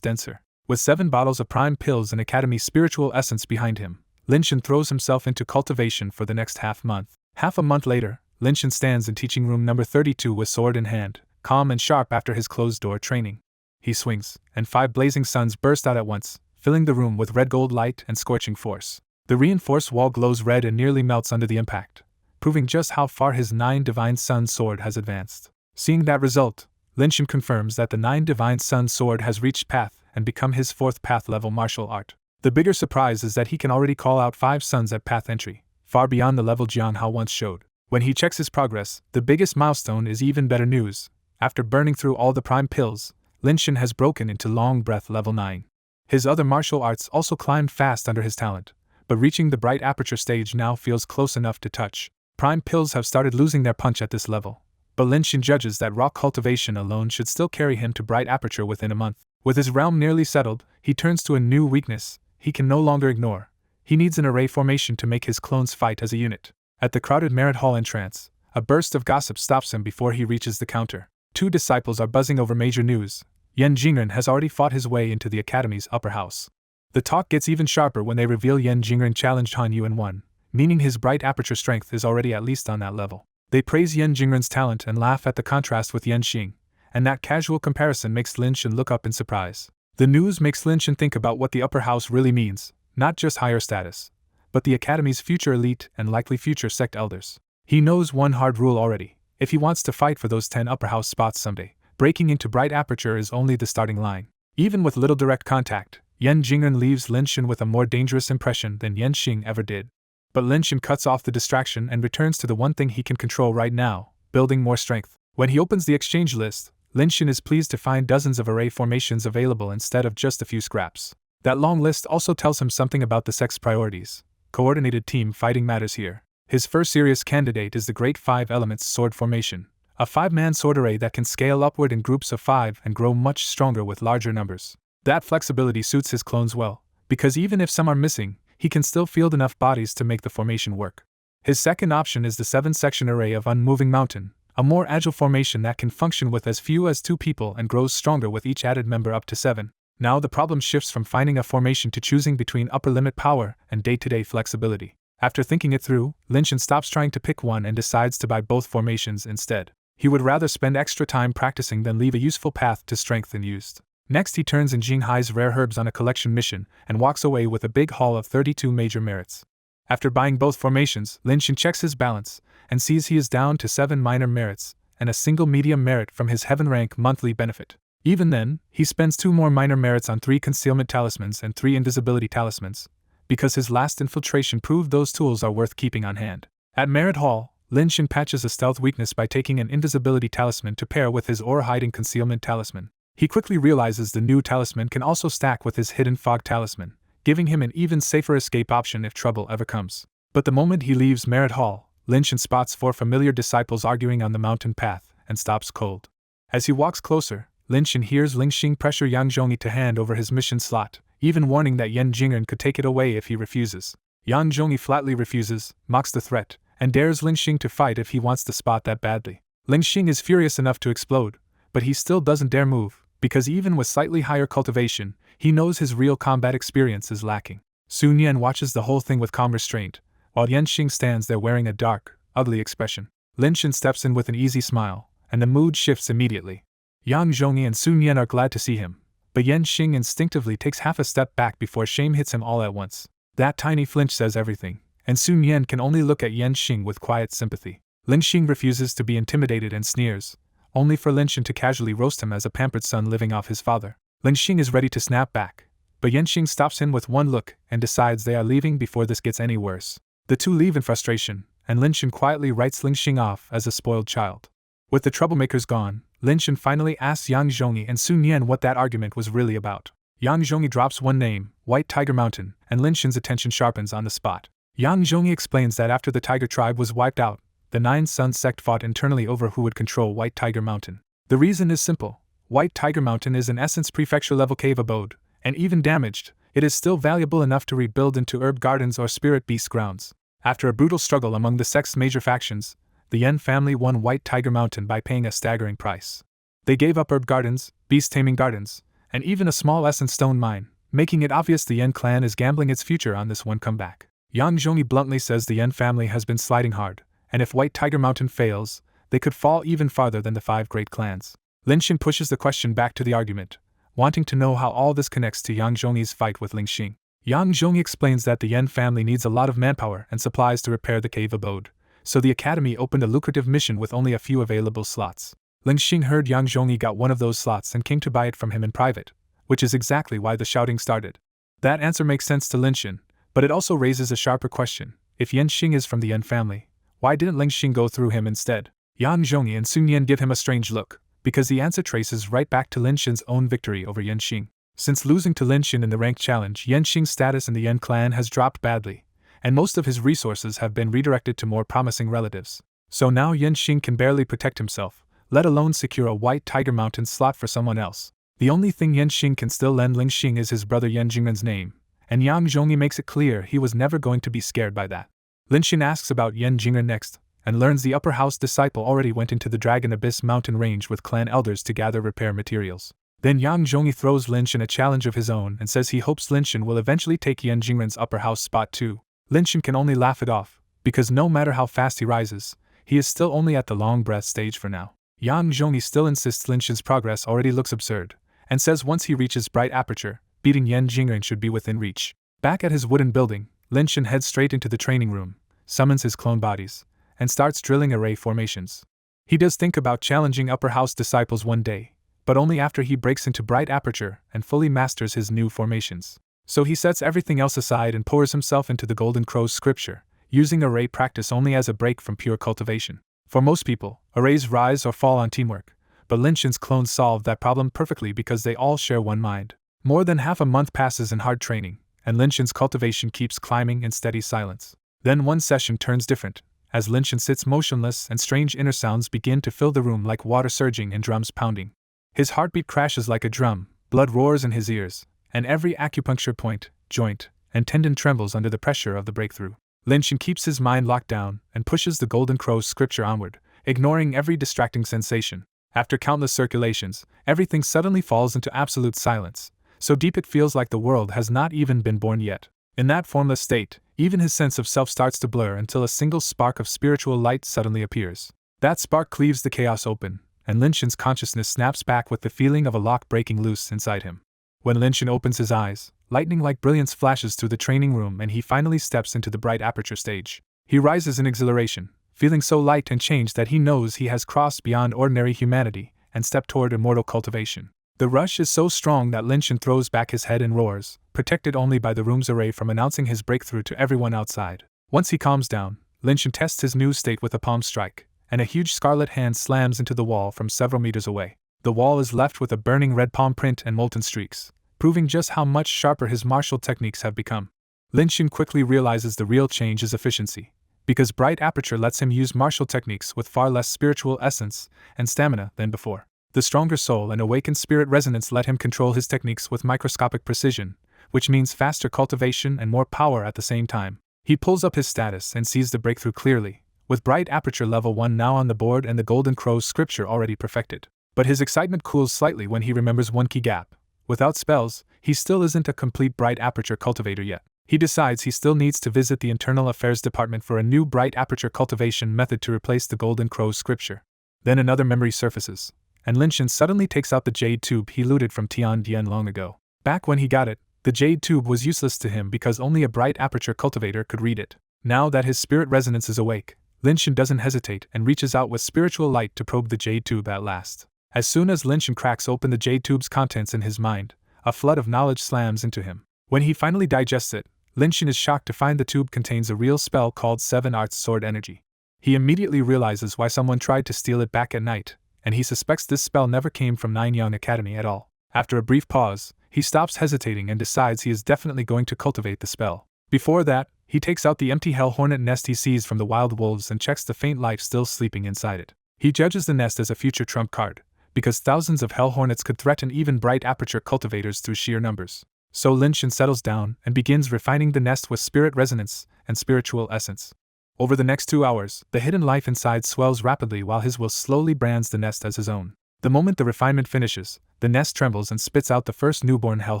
denser. With 7 bottles of prime pills and Academy spiritual essence behind him, Lin Shen throws himself into cultivation for the next half-month. Half a month later, Lin Shen stands in teaching room number 32 with sword in hand, calm and sharp after his closed-door training. He swings, and 5 blazing suns burst out at once, filling the room with red-gold light and scorching force. The reinforced wall glows red and nearly melts under the impact, proving just how far his 9 Divine Sun sword has advanced. Seeing that result, Lin Shen confirms that the 9 Divine Sun sword has reached Path and become his 4th Path level martial art. The bigger surprise is that he can already call out 5 suns at Path entry, far beyond the level Jiang Hao once showed. When he checks his progress, the biggest milestone is even better news. After burning through all the prime pills, Lin Shen has broken into Long Breath level 9. His other martial arts also climbed fast under his talent, but reaching the bright aperture stage now feels close enough to touch. Prime pills have started losing their punch at this level, but Lin Shen judges that raw cultivation alone should still carry him to bright aperture within a month. With his realm nearly settled, he turns to a new weakness he can no longer ignore. He needs an array formation to make his clones fight as a unit. At the crowded Merit Hall entrance, a burst of gossip stops him before he reaches the counter. 2 disciples are buzzing over major news. Yan Jingren has already fought his way into the Academy's upper house. The talk gets even sharper when they reveal Yan Jingren challenged Han Yu and won, meaning his bright aperture strength is already at least on that level. They praise Yan Jingren's talent and laugh at the contrast with Yan Xing, and that casual comparison makes Lin Shen look up in surprise. The news makes Lin Shen think about what the upper house really means, not just higher status, but the Academy's future elite and likely future sect elders. He knows one hard rule already: if he wants to fight for those 10 upper house spots someday. Breaking into Bright Aperture is only the starting line. Even with little direct contact, Yan Jingren leaves Lin Shin with a more dangerous impression than Yan Xing ever did. But Lin Shin cuts off the distraction and returns to the one thing he can control right now, building more strength. When he opens the exchange list, Lin Shin is pleased to find dozens of array formations available instead of just a few scraps. That long list also tells him something about the sex priorities. Coordinated team fighting matters here. His first serious candidate is the Great Five Elements Sword Formation, a 5-man sword array that can scale upward in groups of 5 and grow much stronger with larger numbers. That flexibility suits his clones well, because even if some are missing, he can still field enough bodies to make the formation work. His second option is the 7-section array of Unmoving Mountain, a more agile formation that can function with as few as 2 people and grows stronger with each added member up to 7. Now the problem shifts from finding a formation to choosing between upper limit power and day-to-day flexibility. After thinking it through, Lin Shin stops trying to pick one and decides to buy both formations instead. He would rather spend extra time practicing than leave a useful path to strength unused. Next he turns in Jinghai's rare herbs on a collection mission and walks away with a big haul of 32 major merits. After buying both formations, Lin Shin checks his balance and sees he is down to 7 minor merits and a single medium merit from his heaven rank monthly benefit. Even then, he spends 2 more minor merits on 3 concealment talismans and 3 invisibility talismans, because his last infiltration proved those tools are worth keeping on hand. At Merit Hall, Lin Shin patches a stealth weakness by taking an invisibility talisman to pair with his aura hiding concealment talisman. He quickly realizes the new talisman can also stack with his hidden fog talisman, giving him an even safer escape option if trouble ever comes. But the moment he leaves Merit Hall, Lin Shin spots 4 familiar disciples arguing on the mountain path and stops cold. As he walks closer, Lin Shin hears Ling Xing pressure Yang Zhongyi to hand over his mission slot, even warning that Yan Jingren could take it away if he refuses. Yang Zhongyi flatly refuses, mocks the threat, and dares Ling Xing to fight if he wants the spot that badly. Ling Xing is furious enough to explode, but he still doesn't dare move, because even with slightly higher cultivation, he knows his real combat experience is lacking. Sun Yan watches the whole thing with calm restraint, while Yan Xing stands there wearing a dark, ugly expression. Lin Shin steps in with an easy smile, and the mood shifts immediately. Yang Zhongyi and Sun Yan are glad to see him, but Yan Xing instinctively takes half a step back before shame hits him all at once. That tiny flinch says everything, and Sun Yan can only look at Yan Xing with quiet sympathy. Lin Xing refuses to be intimidated and sneers, only for Lin Shin to casually roast him as a pampered son living off his father. Lin Xing is ready to snap back, but Yan Xing stops him with one look and decides they are leaving before this gets any worse. The two leave in frustration, and Lin Shin quietly writes Ling Xing off as a spoiled child. With the troublemakers gone, Lin Shin finally asks Yang Zhongyi and Sun Yan what that argument was really about. Yang Zhongyi drops one name, White Tiger Mountain, and Lin Shin's attention sharpens on the spot. Yang Zhongyi explains that after the Tiger tribe was wiped out, the 9 Suns sect fought internally over who would control White Tiger Mountain. The reason is simple. White Tiger Mountain is in essence prefecture-level cave abode, and even damaged, it is still valuable enough to rebuild into herb gardens or spirit beast grounds. After a brutal struggle among the sect's major factions, the Yen family won White Tiger Mountain by paying a staggering price. They gave up herb gardens, beast-taming gardens, and even a small essence stone mine, making it obvious the Yen clan is gambling its future on this one comeback. Yang Zhongyi bluntly says the Yen family has been sliding hard, and if White Tiger Mountain fails, they could fall even farther than the 5 great clans. Lin Shin pushes the question back to the argument, wanting to know how all this connects to Yang Zhongyi's fight with Ling Xing. Yang Zhongyi explains that the Yen family needs a lot of manpower and supplies to repair the cave abode, so the academy opened a lucrative mission with only a few available slots. Ling Xing heard Yang Zhongyi got one of those slots and came to buy it from him in private, which is exactly why the shouting started. That answer makes sense to Lin Shin, but it also raises a sharper question. If Yan Xing is from the Yen family, why didn't Ling Xing go through him instead? Yang Zhongyi and Sun Yan give him a strange look, because the answer traces right back to Lin Shin's own victory over Yan Xing. Since losing to Lin Shin in the ranked challenge, Yan Xing's status in the Yen clan has dropped badly, and most of his resources have been redirected to more promising relatives. So now Yan Xing can barely protect himself, let alone secure a White Tiger Mountain slot for someone else. The only thing Yan Xing can still lend Ling Xing is his brother Yan Jingren's name, and Yang Zhongyi makes it clear he was never going to be scared by that. Lin Shin asks about Yan Jingren next, and learns the upper house disciple already went into the Dragon Abyss mountain range with clan elders to gather repair materials. Then Yang Zhongyi throws Lin Shin a challenge of his own and says he hopes Lin Shin will eventually take Yan Jingren's upper house spot too. Lin Shin can only laugh it off, because no matter how fast he rises, he is still only at the long breath stage for now. Yang Zhongyi still insists Lin Shin's progress already looks absurd, and says once he reaches Bright Aperture, beating Yan Jingren should be within reach. Back at his wooden building, Lin Shin heads straight into the training room, summons his clone bodies, and starts drilling array formations. He does think about challenging upper house disciples one day, but only after he breaks into Bright Aperture and fully masters his new formations. So he sets everything else aside and pours himself into the Golden Crow's scripture, using array practice only as a break from pure cultivation. For most people, arrays rise or fall on teamwork, but Lin Shin's clones solve that problem perfectly because they all share one mind. More than half a month passes in hard training, and Lin Shin's cultivation keeps climbing in steady silence. Then one session turns different, as Lin Shin sits motionless and strange inner sounds begin to fill the room like water surging and drums pounding. His heartbeat crashes like a drum, blood roars in his ears, and every acupuncture point, joint, and tendon trembles under the pressure of the breakthrough. Lin Shin keeps his mind locked down and pushes the Golden Crow's scripture onward, ignoring every distracting sensation. After countless circulations, everything suddenly falls into absolute silence, so deep it feels like the world has not even been born yet. In that formless state, even his sense of self starts to blur until a single spark of spiritual light suddenly appears. That spark cleaves the chaos open, and Lin Shin's consciousness snaps back with the feeling of a lock breaking loose inside him. When Lin Shin opens his eyes, lightning-like brilliance flashes through the training room and he finally steps into the Bright Aperture stage. He rises in exhilaration, feeling so light and changed that he knows he has crossed beyond ordinary humanity and stepped toward immortal cultivation. The rush is so strong that Lin Shin throws back his head and roars, protected only by the room's array from announcing his breakthrough to everyone outside. Once he calms down, Lin Shin tests his new state with a palm strike, and a huge scarlet hand slams into the wall from several meters away. The wall is left with a burning red palm print and molten streaks, proving just how much sharper his martial techniques have become. Lin Shin quickly realizes the real change is efficiency, because Bright Aperture lets him use martial techniques with far less spiritual essence and stamina than before. The stronger soul and awakened spirit resonance let him control his techniques with microscopic precision, which means faster cultivation and more power at the same time. He pulls up his status and sees the breakthrough clearly, with Bright Aperture level 1 now on the board and the Golden Crow's scripture already perfected. But his excitement cools slightly when he remembers one key gap. Without spells, he still isn't a complete Bright Aperture cultivator yet. He decides he still needs to visit the Internal Affairs Department for a new Bright Aperture cultivation method to replace the Golden Crow's scripture. Then another memory surfaces, and Lin Shin suddenly takes out the jade tube he looted from Tian Dian long ago. Back when he got it, the jade tube was useless to him because only a Bright Aperture cultivator could read it. Now that his spirit resonance is awake, Lin Shin doesn't hesitate and reaches out with spiritual light to probe the jade tube at last. As soon as Lin Shin cracks open the jade tube's contents in his mind, a flood of knowledge slams into him. When he finally digests it, Lin Shin is shocked to find the tube contains a real spell called 7 Arts Sword Energy. He immediately realizes why someone tried to steal it back at night, and he suspects this spell never came from Nanyang Academy at all. After a brief pause, he stops hesitating and decides he is definitely going to cultivate the spell. Before that, he takes out the empty hell hornet nest he seized from the wild wolves and checks the faint life still sleeping inside it. He judges the nest as a future trump card, because thousands of hell hornets could threaten even Bright Aperture cultivators through sheer numbers. So Lin Shin settles down and begins refining the nest with spirit resonance and spiritual essence. Over the next 2 hours, the hidden life inside swells rapidly while his will slowly brands the nest as his own. The moment the refinement finishes, the nest trembles and spits out the first newborn hell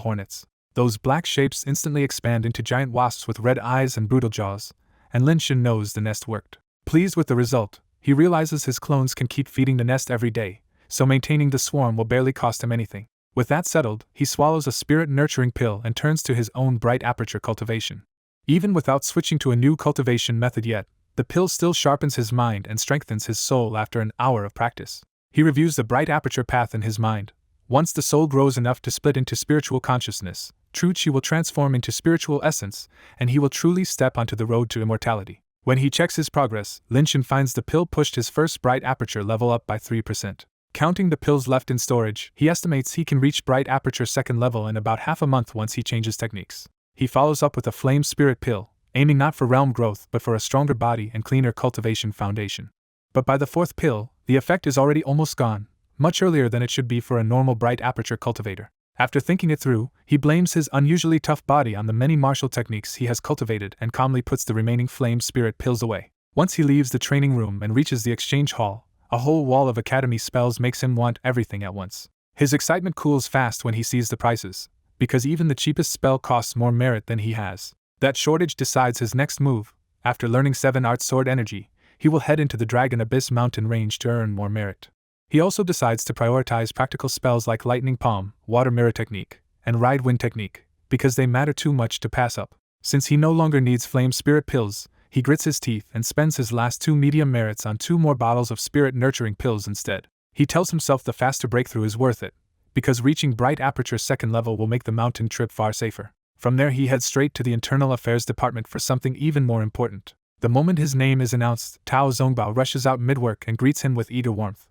hornets. Those black shapes instantly expand into giant wasps with red eyes and brutal jaws, and Lin Shin knows the nest worked. Pleased with the result, he realizes his clones can keep feeding the nest every day, so maintaining the swarm will barely cost him anything. With that settled, he swallows a spirit-nurturing pill and turns to his own Bright Aperture cultivation. Even without switching to a new cultivation method yet, the pill still sharpens his mind and strengthens his soul after an hour of practice. He reviews the Bright Aperture path in his mind. Once the soul grows enough to split into spiritual consciousness, True Chi will transform into spiritual essence, and he will truly step onto the road to immortality. When he checks his progress, Lin Shin finds the pill pushed his first Bright Aperture level up by 3%. Counting the pills left in storage, he estimates he can reach Bright Aperture second level in about half a month once he changes techniques. He follows up with a Flame Spirit pill, aiming not for realm growth but for a stronger body and cleaner cultivation foundation. But by the 4th pill, the effect is already almost gone, much earlier than it should be for a normal Bright Aperture cultivator. After thinking it through, he blames his unusually tough body on the many martial techniques he has cultivated and calmly puts the remaining Flame Spirit pills away. Once he leaves the training room and reaches the exchange hall, a whole wall of academy spells makes him want everything at once. His excitement cools fast when he sees the prices, because even the cheapest spell costs more merit than he has. That shortage decides his next move. After learning 7 Arts Sword Energy, he will head into the Dragon Abyss mountain range to earn more merit. He also decides to prioritize practical spells like Lightning Palm, Water Mirror Technique, and Ride Wind Technique, because they matter too much to pass up. Since he no longer needs Flame Spirit pills, He grits his teeth and spends his last 2 medium merits on 2 more bottles of spirit-nurturing pills instead. He tells himself the faster breakthrough is worth it, because reaching Bright Aperture's 2nd level will make the mountain trip far safer. From there he heads straight to the Internal Affairs Department for something even more important. The moment his name is announced, Tao Zongbao rushes out mid-work and greets him with eager warmth.